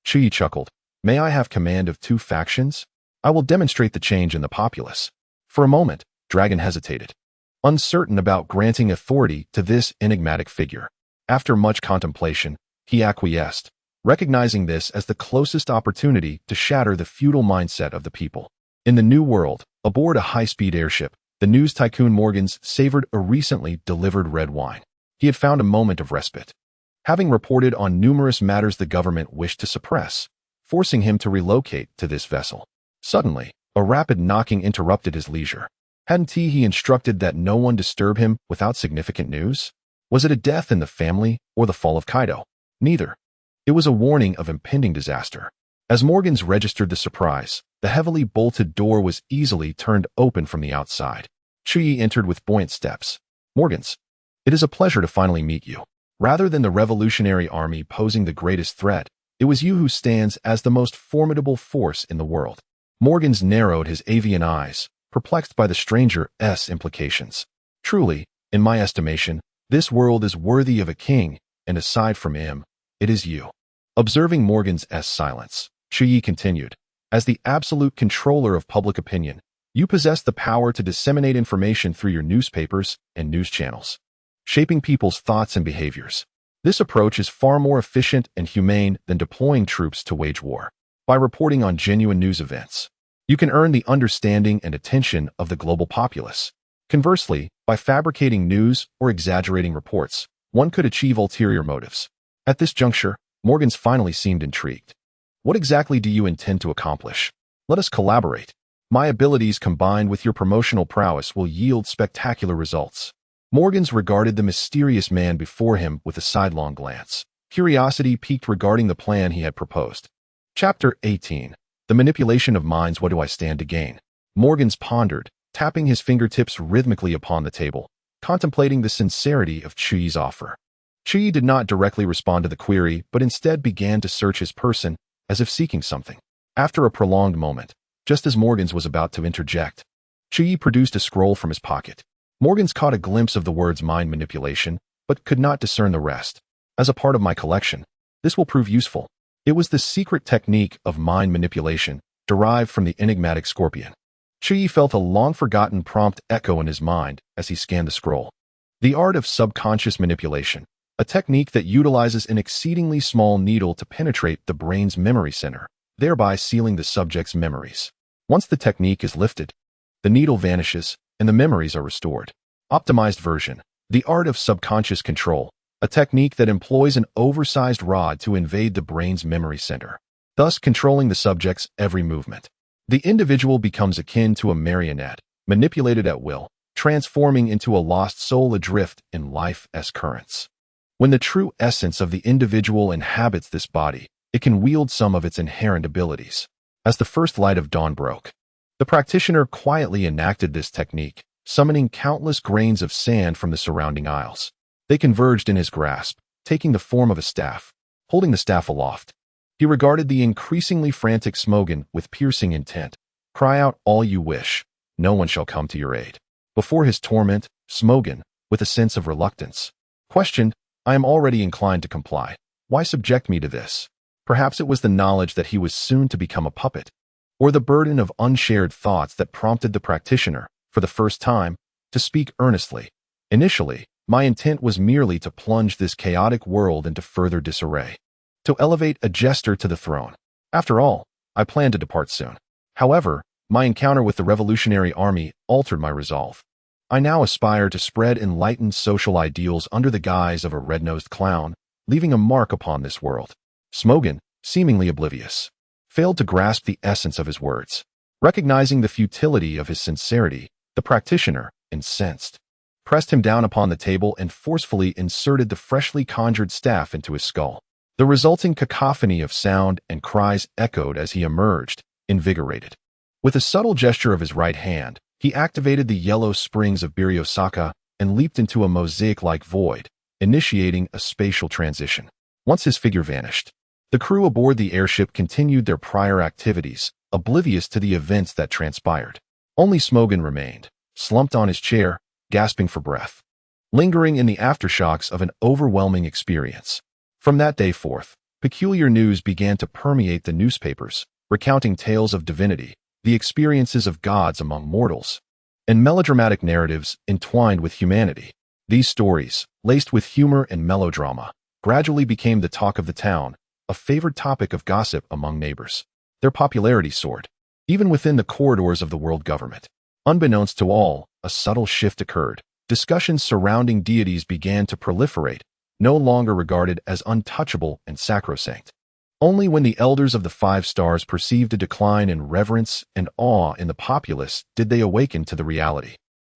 Chuyi chuckled. May I have command of 2 factions? I will demonstrate the change in the populace. For a moment, Dragon hesitated, uncertain about granting authority to this enigmatic figure. After much contemplation, he acquiesced, recognizing this as the closest opportunity to shatter the feudal mindset of the people. In the New World, aboard a high-speed airship, the news tycoon Morgans savored a recently delivered red wine. He had found a moment of respite, having reported on numerous matters the government wished to suppress, forcing him to relocate to this vessel. Suddenly, a rapid knocking interrupted his leisure. Hadn't he instructed that no one disturb him without significant news? Was it a death in the family or the fall of Kaido? Neither. It was a warning of impending disaster. As Morgans registered the surprise, the heavily bolted door was easily turned open from the outside. Chuyi entered with buoyant steps. Morgans, it is a pleasure to finally meet you. Rather than the Revolutionary Army posing the greatest threat, it was you who stands as the most formidable force in the world. Morgans narrowed his avian eyes, perplexed by the stranger's implications. Truly, in my estimation, this world is worthy of a king, and aside from him, it is you. Observing Morgans' silence, Chuyi continued, as the absolute controller of public opinion, you possess the power to disseminate information through your newspapers and news channels, shaping people's thoughts and behaviors. This approach is far more efficient and humane than deploying troops to wage war. By reporting on genuine news events, you can earn the understanding and attention of the global populace. Conversely, by fabricating news or exaggerating reports, one could achieve ulterior motives. At this juncture, Morgans finally seemed intrigued. What exactly do you intend to accomplish? Let us collaborate. My abilities combined with your promotional prowess will yield spectacular results. Morgans regarded the mysterious man before him with a sidelong glance. Curiosity piqued regarding the plan he had proposed. Chapter 18. The Manipulation of Minds. What do I stand to gain? Morgans pondered, tapping his fingertips rhythmically upon the table, contemplating the sincerity of Chuyi's offer. Chuyi did not directly respond to the query, but instead began to search his person, as if seeking something. After a prolonged moment, just as Morgans was about to interject, Chuyi produced a scroll from his pocket. Morgans caught a glimpse of the words mind manipulation, but could not discern the rest. As a part of my collection, this will prove useful. It was the secret technique of mind manipulation, derived from the enigmatic scorpion. Chuyi felt a long-forgotten prompt echo in his mind as he scanned the scroll. The art of subconscious manipulation, a technique that utilizes an exceedingly small needle to penetrate the brain's memory center, thereby sealing the subject's memories. Once the technique is lifted, the needle vanishes, and the memories are restored. Optimized version, the art of subconscious control, a technique that employs an oversized rod to invade the brain's memory center, thus controlling the subject's every movement. The individual becomes akin to a marionette, manipulated at will, transforming into a lost soul adrift in life's currents. When the true essence of the individual inhabits this body, it can wield some of its inherent abilities. As the first light of dawn broke, the practitioner quietly enacted this technique, summoning countless grains of sand from the surrounding isles. They converged in his grasp, taking the form of a staff. Holding the staff aloft, he regarded the increasingly frantic Smogon with piercing intent. Cry out all you wish, no one shall come to your aid. Before his torment, Smogon, with a sense of reluctance, questioned, I am already inclined to comply. Why subject me to this? Perhaps it was the knowledge that he was soon to become a puppet, or the burden of unshared thoughts that prompted the practitioner, for the first time, to speak earnestly. Initially, my intent was merely to plunge this chaotic world into further disarray, to elevate a jester to the throne. After all, I planned to depart soon. However, my encounter with the revolutionary army altered my resolve. I now aspire to spread enlightened social ideals under the guise of a red-nosed clown, leaving a mark upon this world. Smogon, seemingly oblivious, failed to grasp the essence of his words. Recognizing the futility of his sincerity, the practitioner, incensed, pressed him down upon the table and forcefully inserted the freshly conjured staff into his skull. The resulting cacophony of sound and cries echoed as he emerged, invigorated. With a subtle gesture of his right hand, he activated the yellow springs of Biryosaka and leaped into a mosaic-like void, initiating a spatial transition. Once his figure vanished, the crew aboard the airship continued their prior activities, oblivious to the events that transpired. Only Smogon remained, slumped on his chair, gasping for breath, lingering in the aftershocks of an overwhelming experience. From that day forth, peculiar news began to permeate the newspapers, recounting tales of divinity, the experiences of gods among mortals, and melodramatic narratives entwined with humanity. These stories, laced with humor and melodrama, gradually became the talk of the town, a favored topic of gossip among neighbors. Their popularity soared, even within the corridors of the world government. Unbeknownst to all, a subtle shift occurred. Discussions surrounding deities began to proliferate, no longer regarded as untouchable and sacrosanct. Only when the elders of the Five Stars perceived a decline in reverence and awe in the populace did they awaken to the reality,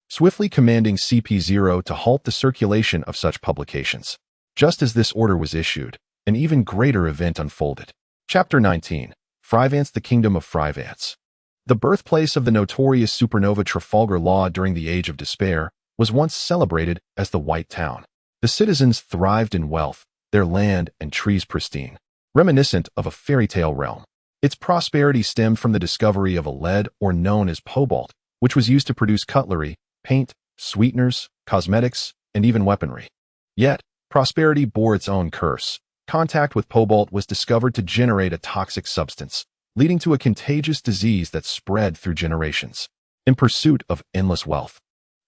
swiftly commanding CP0 to halt the circulation of such publications. Just as this order was issued, an even greater event unfolded. Chapter 19. Frivance, the Kingdom of Frivance. The birthplace of the notorious supernova Trafalgar Law during the Age of Despair was once celebrated as the White Town. The citizens thrived in wealth, their land and trees pristine, reminiscent of a fairy tale realm. Its prosperity stemmed from the discovery of a lead or known as cobalt, which was used to produce cutlery, paint, sweeteners, cosmetics, and even weaponry. Yet, prosperity bore its own curse. Contact with cobalt was discovered to generate a toxic substance, leading to a contagious disease that spread through generations. In pursuit of endless wealth,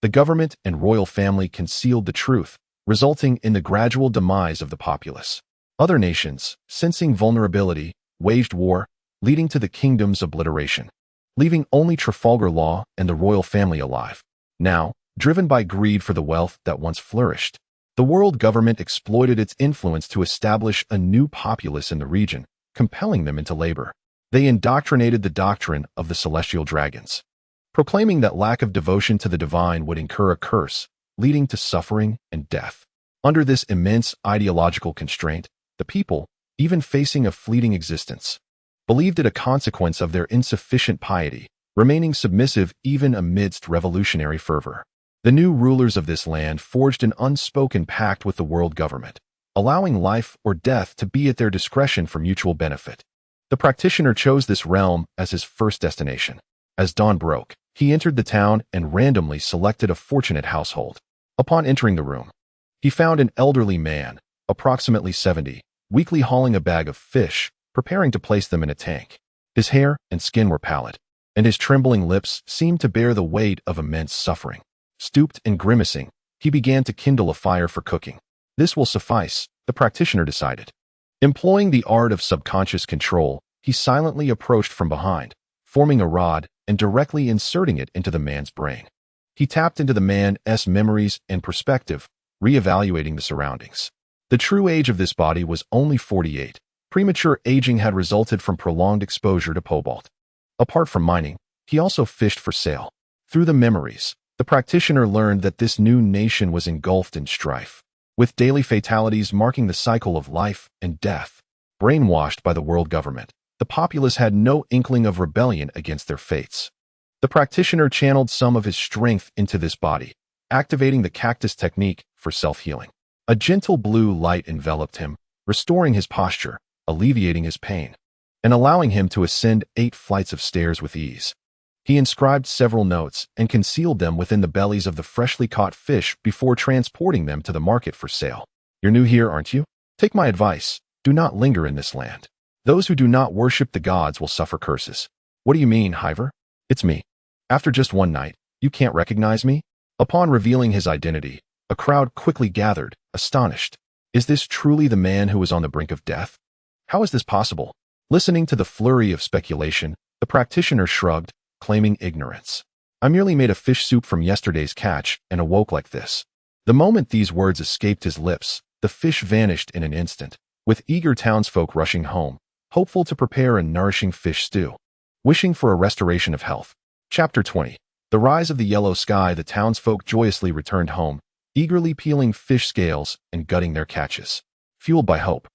the government and royal family concealed the truth, resulting in the gradual demise of the populace. Other nations, sensing vulnerability, waged war, leading to the kingdom's obliteration, leaving only Trafalgar Law and the royal family alive. Now, driven by greed for the wealth that once flourished, the world government exploited its influence to establish a new populace in the region, compelling them into labor. They indoctrinated the doctrine of the celestial dragons, proclaiming that lack of devotion to the divine would incur a curse, leading to suffering and death. Under this immense ideological constraint, the people, even facing a fleeting existence, believed it a consequence of their insufficient piety, remaining submissive even amidst revolutionary fervor. The new rulers of this land forged an unspoken pact with the world government, allowing life or death to be at their discretion for mutual benefit. The practitioner chose this realm as his first destination. As dawn broke, he entered the town and randomly selected a fortunate household. Upon entering the room, he found an elderly man, approximately 70, weakly hauling a bag of fish, preparing to place them in a tank. His hair and skin were pallid, and his trembling lips seemed to bear the weight of immense suffering. Stooped and grimacing, he began to kindle a fire for cooking. This will suffice, the practitioner decided. Employing the art of subconscious control, he silently approached from behind, forming a rod and directly inserting it into the man's brain. He tapped into the man's memories and perspective, reevaluating the surroundings. The true age of this body was only 48. Premature aging had resulted from prolonged exposure to cobalt. Apart from mining, he also fished for sale. Through the memories, the practitioner learned that this new nation was engulfed in strife, with daily fatalities marking the cycle of life and death. Brainwashed by the world government, the populace had no inkling of rebellion against their fates. The practitioner channeled some of his strength into this body, activating the cactus technique for self-healing. A gentle blue light enveloped him, restoring his posture, alleviating his pain, and allowing him to ascend 8 flights of stairs with ease. He inscribed several notes and concealed them within the bellies of the freshly caught fish before transporting them to the market for sale. You're new here, aren't you? Take my advice. Do not linger in this land. Those who do not worship the gods will suffer curses. What do you mean, Hiver? It's me. After just one night, you can't recognize me? Upon revealing his identity, a crowd quickly gathered, astonished. Is this truly the man who was on the brink of death? How is this possible? Listening to the flurry of speculation, the practitioner shrugged, claiming ignorance. I merely made a fish soup from yesterday's catch and awoke like this. The moment these words escaped his lips, the fish vanished in an instant, with eager townsfolk rushing home, hopeful to prepare a nourishing fish stew, wishing for a restoration of health. Chapter 20. The rise of the yellow sky. The townsfolk joyously returned home, eagerly peeling fish scales and gutting their catches. Fueled by hope,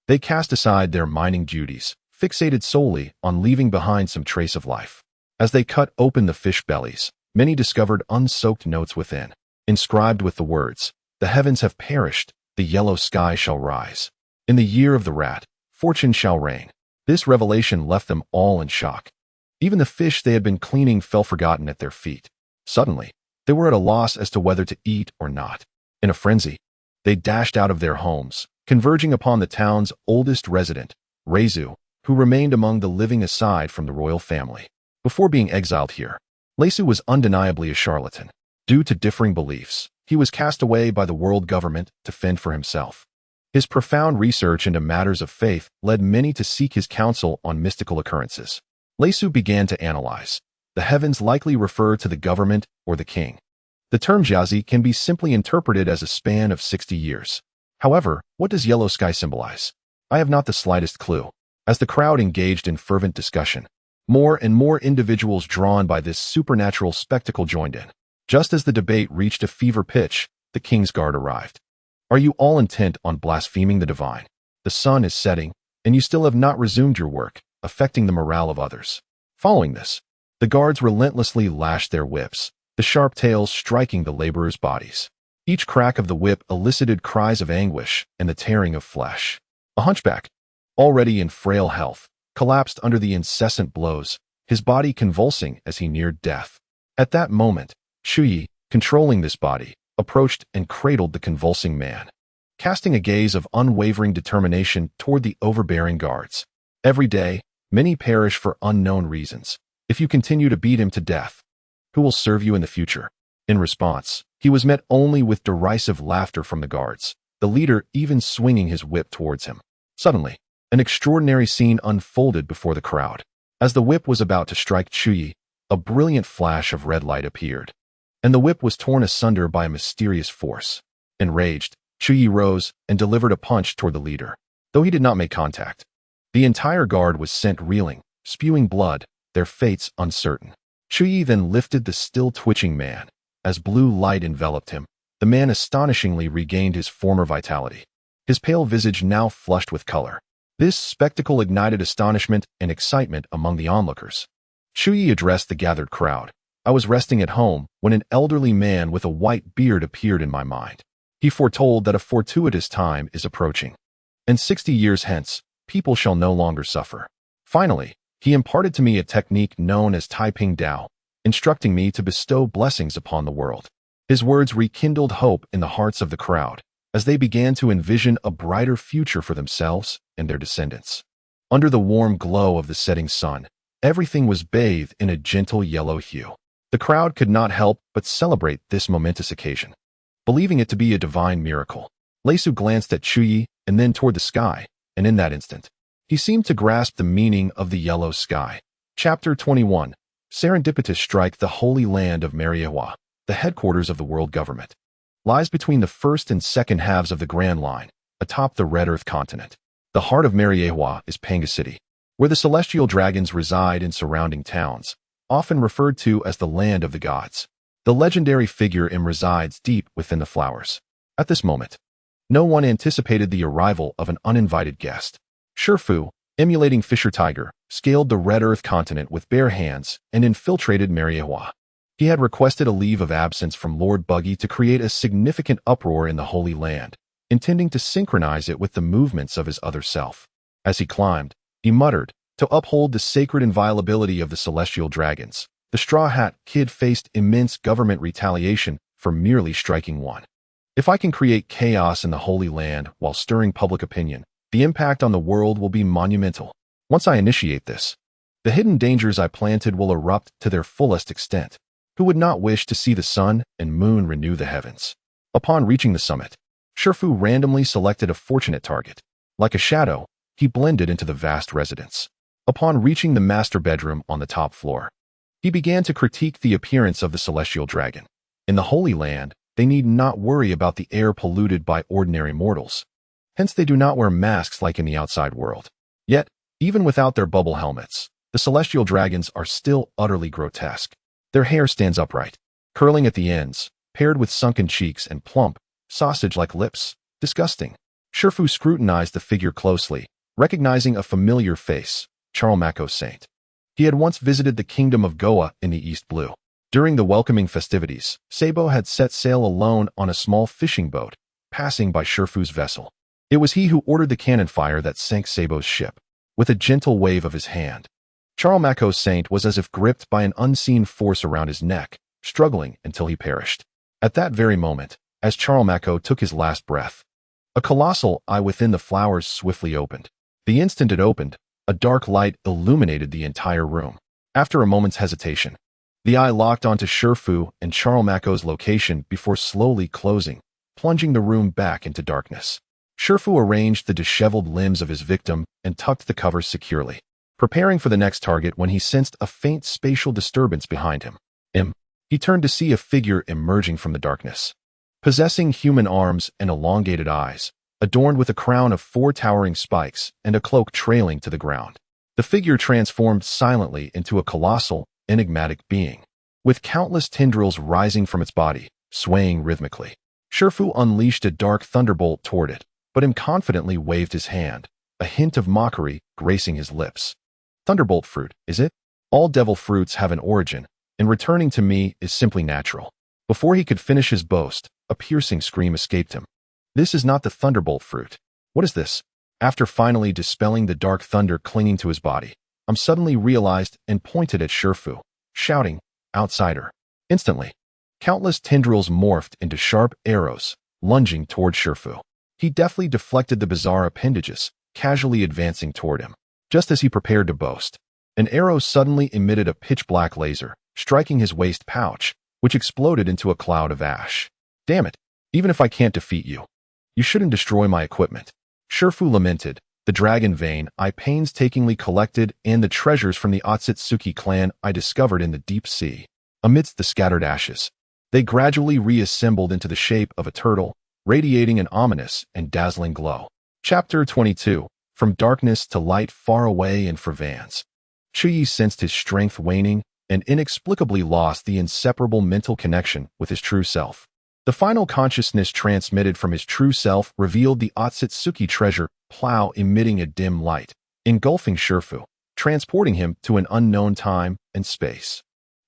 they cast aside their mining duties, fixated solely on leaving behind some trace of life. As they cut open the fish bellies, many discovered unsoaked notes within, inscribed with the words, "The heavens have perished, the yellow sky shall rise. In the year of the rat, fortune shall reign." This revelation left them all in shock. Even the fish they had been cleaning fell forgotten at their feet. Suddenly, they were at a loss as to whether to eat or not. In a frenzy, they dashed out of their homes, converging upon the town's oldest resident, Reizu, who remained among the living aside from the royal family. Before being exiled here, Reizu was undeniably a charlatan. Due to differing beliefs, he was cast away by the world government to fend for himself. His profound research into matters of faith led many to seek his counsel on mystical occurrences. Reizu began to analyze. The heavens likely refer to the government or the king. The term jiazi can be simply interpreted as a span of 60 years. However, what does yellow sky symbolize? I have not the slightest clue. As the crowd engaged in fervent discussion, more and more individuals drawn by this supernatural spectacle joined in. Just as the debate reached a fever pitch, the king's guard arrived. Are you all intent on blaspheming the divine? The sun is setting, and you still have not resumed your work, affecting the morale of others. Following this, the guards relentlessly lashed their whips, the sharp tails striking the laborers' bodies. Each crack of the whip elicited cries of anguish and the tearing of flesh. A hunchback, already in frail health, collapsed under the incessant blows, his body convulsing as he neared death. At that moment, Shuyi, controlling this body, approached and cradled the convulsing man, casting a gaze of unwavering determination toward the overbearing guards. Every day, many perish for unknown reasons. If you continue to beat him to death, who will serve you in the future? In response, he was met only with derisive laughter from the guards, the leader even swinging his whip towards him. Suddenly, an extraordinary scene unfolded before the crowd. As the whip was about to strike Chuyi, a brilliant flash of red light appeared, and the whip was torn asunder by a mysterious force. Enraged, Chuyi rose and delivered a punch toward the leader, though he did not make contact. The entire guard was sent reeling, spewing blood, their fates uncertain. Chuyi then lifted the still twitching man. As blue light enveloped him, the man astonishingly regained his former vitality, his pale visage now flushed with color. This spectacle ignited astonishment and excitement among the onlookers. Chuyi addressed the gathered crowd. I was resting at home when an elderly man with a white beard appeared in my mind. He foretold that a fortuitous time is approaching, and 60 years hence, people shall no longer suffer. Finally, he imparted to me a technique known as Taiping Dao, instructing me to bestow blessings upon the world. His words rekindled hope in the hearts of the crowd, as they began to envision a brighter future for themselves and their descendants. Under the warm glow of the setting sun, everything was bathed in a gentle yellow hue. The crowd could not help but celebrate this momentous occasion, believing it to be a divine miracle. Reizu glanced at Chuyi and then toward the sky, and in that instant, he seemed to grasp the meaning of the yellow sky. Chapter 21. Serendipitous strike. The holy land of Mariawa. the headquarters of the world government, lies between the first and second halves of the Grand Line, atop the Red Earth continent. The heart of Mariewa is Panga City, where the celestial dragons reside in surrounding towns, often referred to as the Land of the Gods. The legendary figure resides deep within the flowers. At this moment, no one anticipated the arrival of an uninvited guest. Shifu, emulating Fisher Tiger, scaled the Red Earth continent with bare hands and infiltrated Mariewa. He had requested a leave of absence from Lord Buggy to create a significant uproar in the Holy Land, intending to synchronize it with the movements of his other self. As he climbed, he muttered, to uphold the sacred inviolability of the celestial dragons. The Straw Hat Kid faced immense government retaliation for merely striking one. If I can create chaos in the Holy Land while stirring public opinion, the impact on the world will be monumental. Once I initiate this, the hidden dangers I planted will erupt to their fullest extent. Who would not wish to see the sun and moon renew the heavens? Upon reaching the summit, Shifu randomly selected a fortunate target. Like a shadow, he blended into the vast residence. Upon reaching the master bedroom on the top floor, he began to critique the appearance of the celestial dragon. In the Holy Land, they need not worry about the air polluted by ordinary mortals. Hence they do not wear masks like in the outside world. Yet, even without their bubble helmets, the celestial dragons are still utterly grotesque. Their hair stands upright, curling at the ends, paired with sunken cheeks and plump, sausage-like lips. Disgusting. Shifu scrutinized the figure closely, recognizing a familiar face, Charlemagne Saint. He had once visited the kingdom of Goa in the East Blue. During the welcoming festivities, Sabo had set sail alone on a small fishing boat, passing by Shifu's vessel. It was he who ordered the cannon fire that sank Sabo's ship. With a gentle wave of his hand, Charlemagne Saint was as if gripped by an unseen force around his neck, struggling until he perished. At that very moment, as Charlemagne took his last breath, a colossal eye within the flowers swiftly opened. The instant it opened, a dark light illuminated the entire room. After a moment's hesitation, the eye locked onto Shifu and Charlemagne's location before slowly closing, plunging the room back into darkness. Shifu arranged the disheveled limbs of his victim and tucked the covers securely, preparing for the next target when he sensed a faint spatial disturbance behind him. He turned to see a figure emerging from the darkness. Possessing human arms and elongated eyes, adorned with a crown of 4 towering spikes and a cloak trailing to the ground, the figure transformed silently into a colossal, enigmatic being, with countless tendrils rising from its body, swaying rhythmically. Shifu unleashed a dark thunderbolt toward it, but confidently waved his hand, a hint of mockery gracing his lips. Thunderbolt fruit, is it? All devil fruits have an origin, and returning to me is simply natural. Before he could finish his boast, a piercing scream escaped him. This is not the thunderbolt fruit. What is this? After finally dispelling the dark thunder clinging to his body, suddenly realized and pointed at Shifu, shouting, "Outsider!" Instantly, countless tendrils morphed into sharp arrows, lunging toward Shifu. He deftly deflected the bizarre appendages, casually advancing toward him. Just as he prepared to boast, an arrow suddenly emitted a pitch-black laser, striking his waist pouch, which exploded into a cloud of ash. Damn it, even if I can't defeat you, you shouldn't destroy my equipment. Shifu lamented, the dragon vein I painstakingly collected and the treasures from the Otsutsuki clan I discovered in the deep sea. Amidst the scattered ashes, they gradually reassembled into the shape of a turtle, radiating an ominous and dazzling glow. Chapter 22. From darkness to light far away and for Vans. Chuyi sensed his strength waning and inexplicably lost the inseparable mental connection with his true self. The final consciousness transmitted from his true self revealed the Otsutsuki treasure plow emitting a dim light, engulfing Shifu, transporting him to an unknown time and space.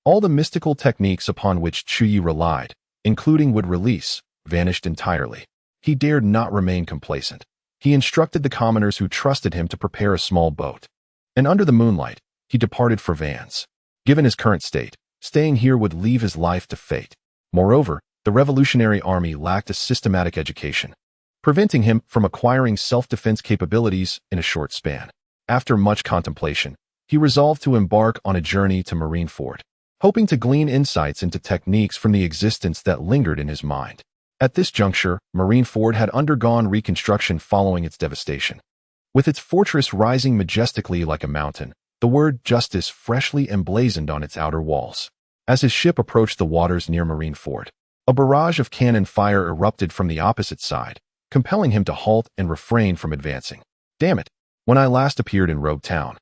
All the mystical techniques upon which Chuyi relied, including would release, vanished entirely. He dared not remain complacent. He instructed the commoners who trusted him to prepare a small boat. And under the moonlight, he departed for Vans. Given his current state, staying here would leave his life to fate. Moreover, the Revolutionary Army lacked a systematic education, preventing him from acquiring self-defense capabilities in a short span. After much contemplation, he resolved to embark on a journey to Marineford, hoping to glean insights into techniques from the existence that lingered in his mind. At this juncture, Marineford had undergone reconstruction following its devastation. With its fortress rising majestically like a mountain, the word justice freshly emblazoned on its outer walls. As his ship approached the waters near Marineford, a barrage of cannon fire erupted from the opposite side, compelling him to halt and refrain from advancing. Damn it! When I last appeared in Rogue Town,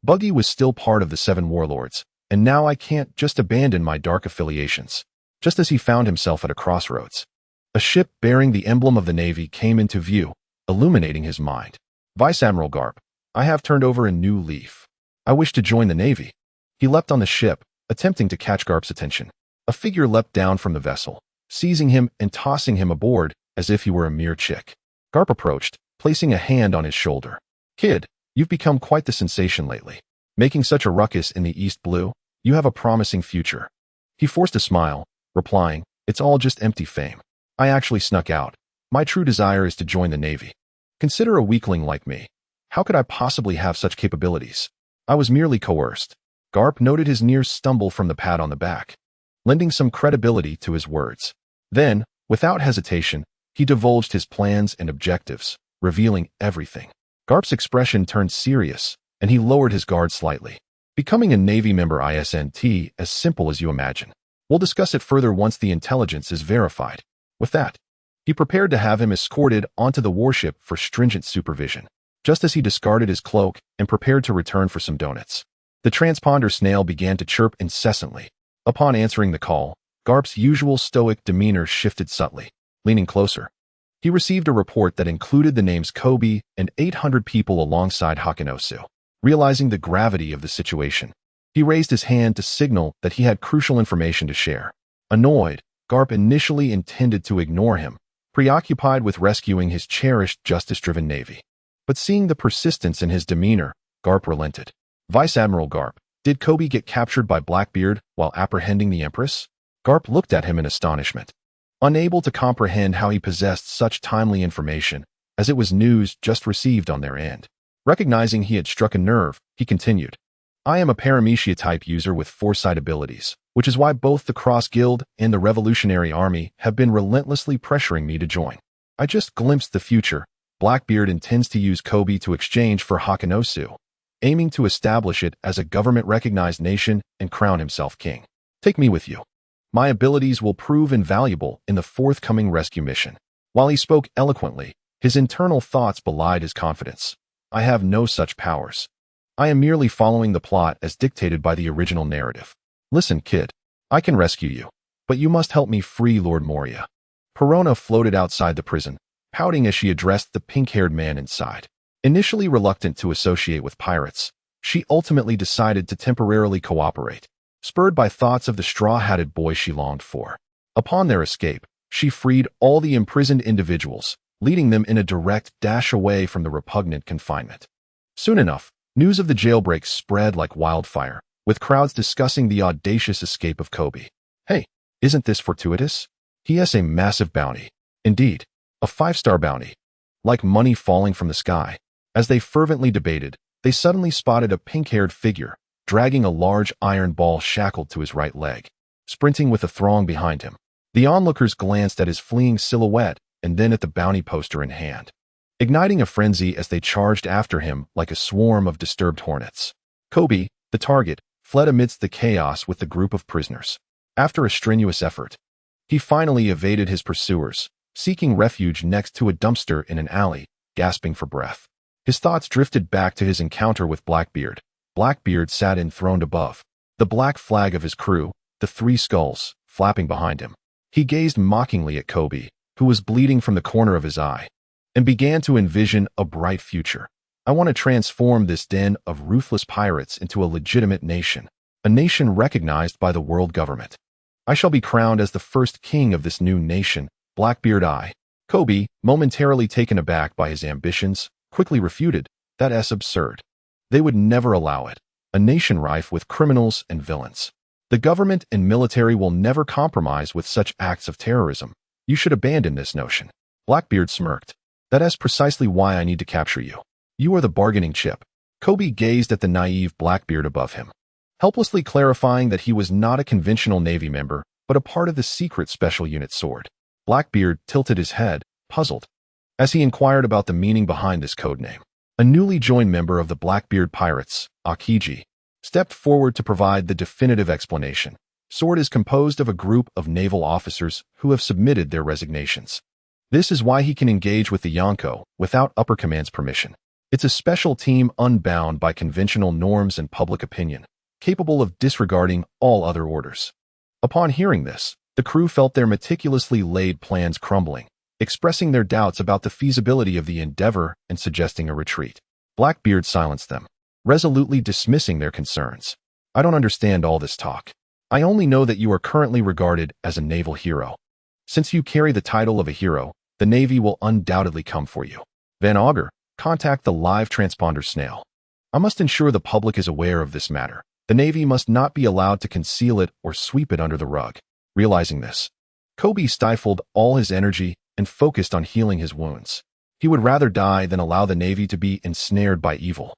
Buggy was still part of the Seven Warlords, and now I can't just abandon my dark affiliations. Just as he found himself at a crossroads, a ship bearing the emblem of the Navy came into view, illuminating his mind. Vice Admiral Garp, I have turned over a new leaf. I wish to join the Navy. He leapt on the ship, attempting to catch Garp's attention. A figure leapt down from the vessel, seizing him and tossing him aboard as if he were a mere chick. Garp approached, placing a hand on his shoulder. Kid, you've become quite the sensation lately. Making such a ruckus in the East Blue, you have a promising future. He forced a smile, replying, it's all just empty fame. I actually snuck out. My true desire is to join the Navy. Consider a weakling like me. How could I possibly have such capabilities? I was merely coerced. Garp noted his near stumble from the pat on the back, lending some credibility to his words. Then, without hesitation, he divulged his plans and objectives, revealing everything. Garp's expression turned serious, and he lowered his guard slightly. Becoming a Navy member isn't as simple as you imagine. We'll discuss it further once the intelligence is verified. With that, he prepared to have him escorted onto the warship for stringent supervision, just as he discarded his cloak and prepared to return for some donuts. The transponder snail began to chirp incessantly. Upon answering the call, Garp's usual stoic demeanor shifted subtly. Leaning closer, he received a report that included the names Kobe and 800 people alongside Hakunosu. Realizing the gravity of the situation, he raised his hand to signal that he had crucial information to share. Annoyed, Garp initially intended to ignore him, preoccupied with rescuing his cherished justice-driven Navy. But seeing the persistence in his demeanor, Garp relented. Vice Admiral Garp, did Kobe get captured by Blackbeard while apprehending the Empress? Garp looked at him in astonishment, unable to comprehend how he possessed such timely information, as it was news just received on their end. Recognizing he had struck a nerve, he continued, I am a paramecia-type user with foresight abilities, which is why both the Cross Guild and the Revolutionary Army have been relentlessly pressuring me to join. I just glimpsed the future. Blackbeard intends to use Kobe to exchange for Hakunosu, aiming to establish it as a government-recognized nation and crown himself king. Take me with you. My abilities will prove invaluable in the forthcoming rescue mission. While he spoke eloquently, his internal thoughts belied his confidence. I have no such powers. I am merely following the plot as dictated by the original narrative. Listen, kid. I can rescue you, but you must help me free Lord Moria. Perona floated outside the prison, pouting as she addressed the pink-haired man inside. Initially reluctant to associate with pirates, she ultimately decided to temporarily cooperate, spurred by thoughts of the straw-hatted boy she longed for. Upon their escape, she freed all the imprisoned individuals, leading them in a direct dash away from the repugnant confinement. Soon enough, news of the jailbreak spread like wildfire, with crowds discussing the audacious escape of Kobe. Hey, isn't this fortuitous? He has a massive bounty. Indeed, a 5-star bounty. Like money falling from the sky. As they fervently debated, they suddenly spotted a pink-haired figure, dragging a large iron ball shackled to his right leg, sprinting with a throng behind him. The onlookers glanced at his fleeing silhouette and then at the bounty poster in hand, igniting a frenzy as they charged after him like a swarm of disturbed hornets. Kobe, the target, fled amidst the chaos with the group of prisoners. After a strenuous effort, he finally evaded his pursuers, seeking refuge next to a dumpster in an alley, gasping for breath. His thoughts drifted back to his encounter with Blackbeard. Blackbeard sat enthroned above, the black flag of his crew, the 3 skulls, flapping behind him. He gazed mockingly at Kobe, who was bleeding from the corner of his eye, and began to envision a bright future. I want to transform this den of ruthless pirates into a legitimate nation, a nation recognized by the world government. I shall be crowned as the first king of this new nation, Blackbeard I. Kobe, momentarily taken aback by his ambitions, quickly refuted, that's absurd. They would never allow it. A nation rife with criminals and villains. The government and military will never compromise with such acts of terrorism. You should abandon this notion. Blackbeard smirked. That's precisely why I need to capture you. You are the bargaining chip. Kobe gazed at the naive Blackbeard above him, helplessly clarifying that he was not a conventional Navy member, but a part of the secret special unit sword. Blackbeard tilted his head, puzzled, as he inquired about the meaning behind this codename. A newly joined member of the Blackbeard Pirates, Akiji, stepped forward to provide the definitive explanation. Sword is composed of a group of naval officers who have submitted their resignations. This is why he can engage with the Yonko without upper command's permission. It's a special team unbound by conventional norms and public opinion, capable of disregarding all other orders. Upon hearing this, the crew felt their meticulously laid plans crumbling, expressing their doubts about the feasibility of the endeavor and suggesting a retreat. Blackbeard silenced them, resolutely dismissing their concerns. I don't understand all this talk. I only know that you are currently regarded as a naval hero. Since you carry the title of a hero, the Navy will undoubtedly come for you. Van Augur, contact the live transponder snail. I must ensure the public is aware of this matter. The Navy must not be allowed to conceal it or sweep it under the rug. Realizing this, Kobe stifled all his energy and focused on healing his wounds. He would rather die than allow the Navy to be ensnared by evil.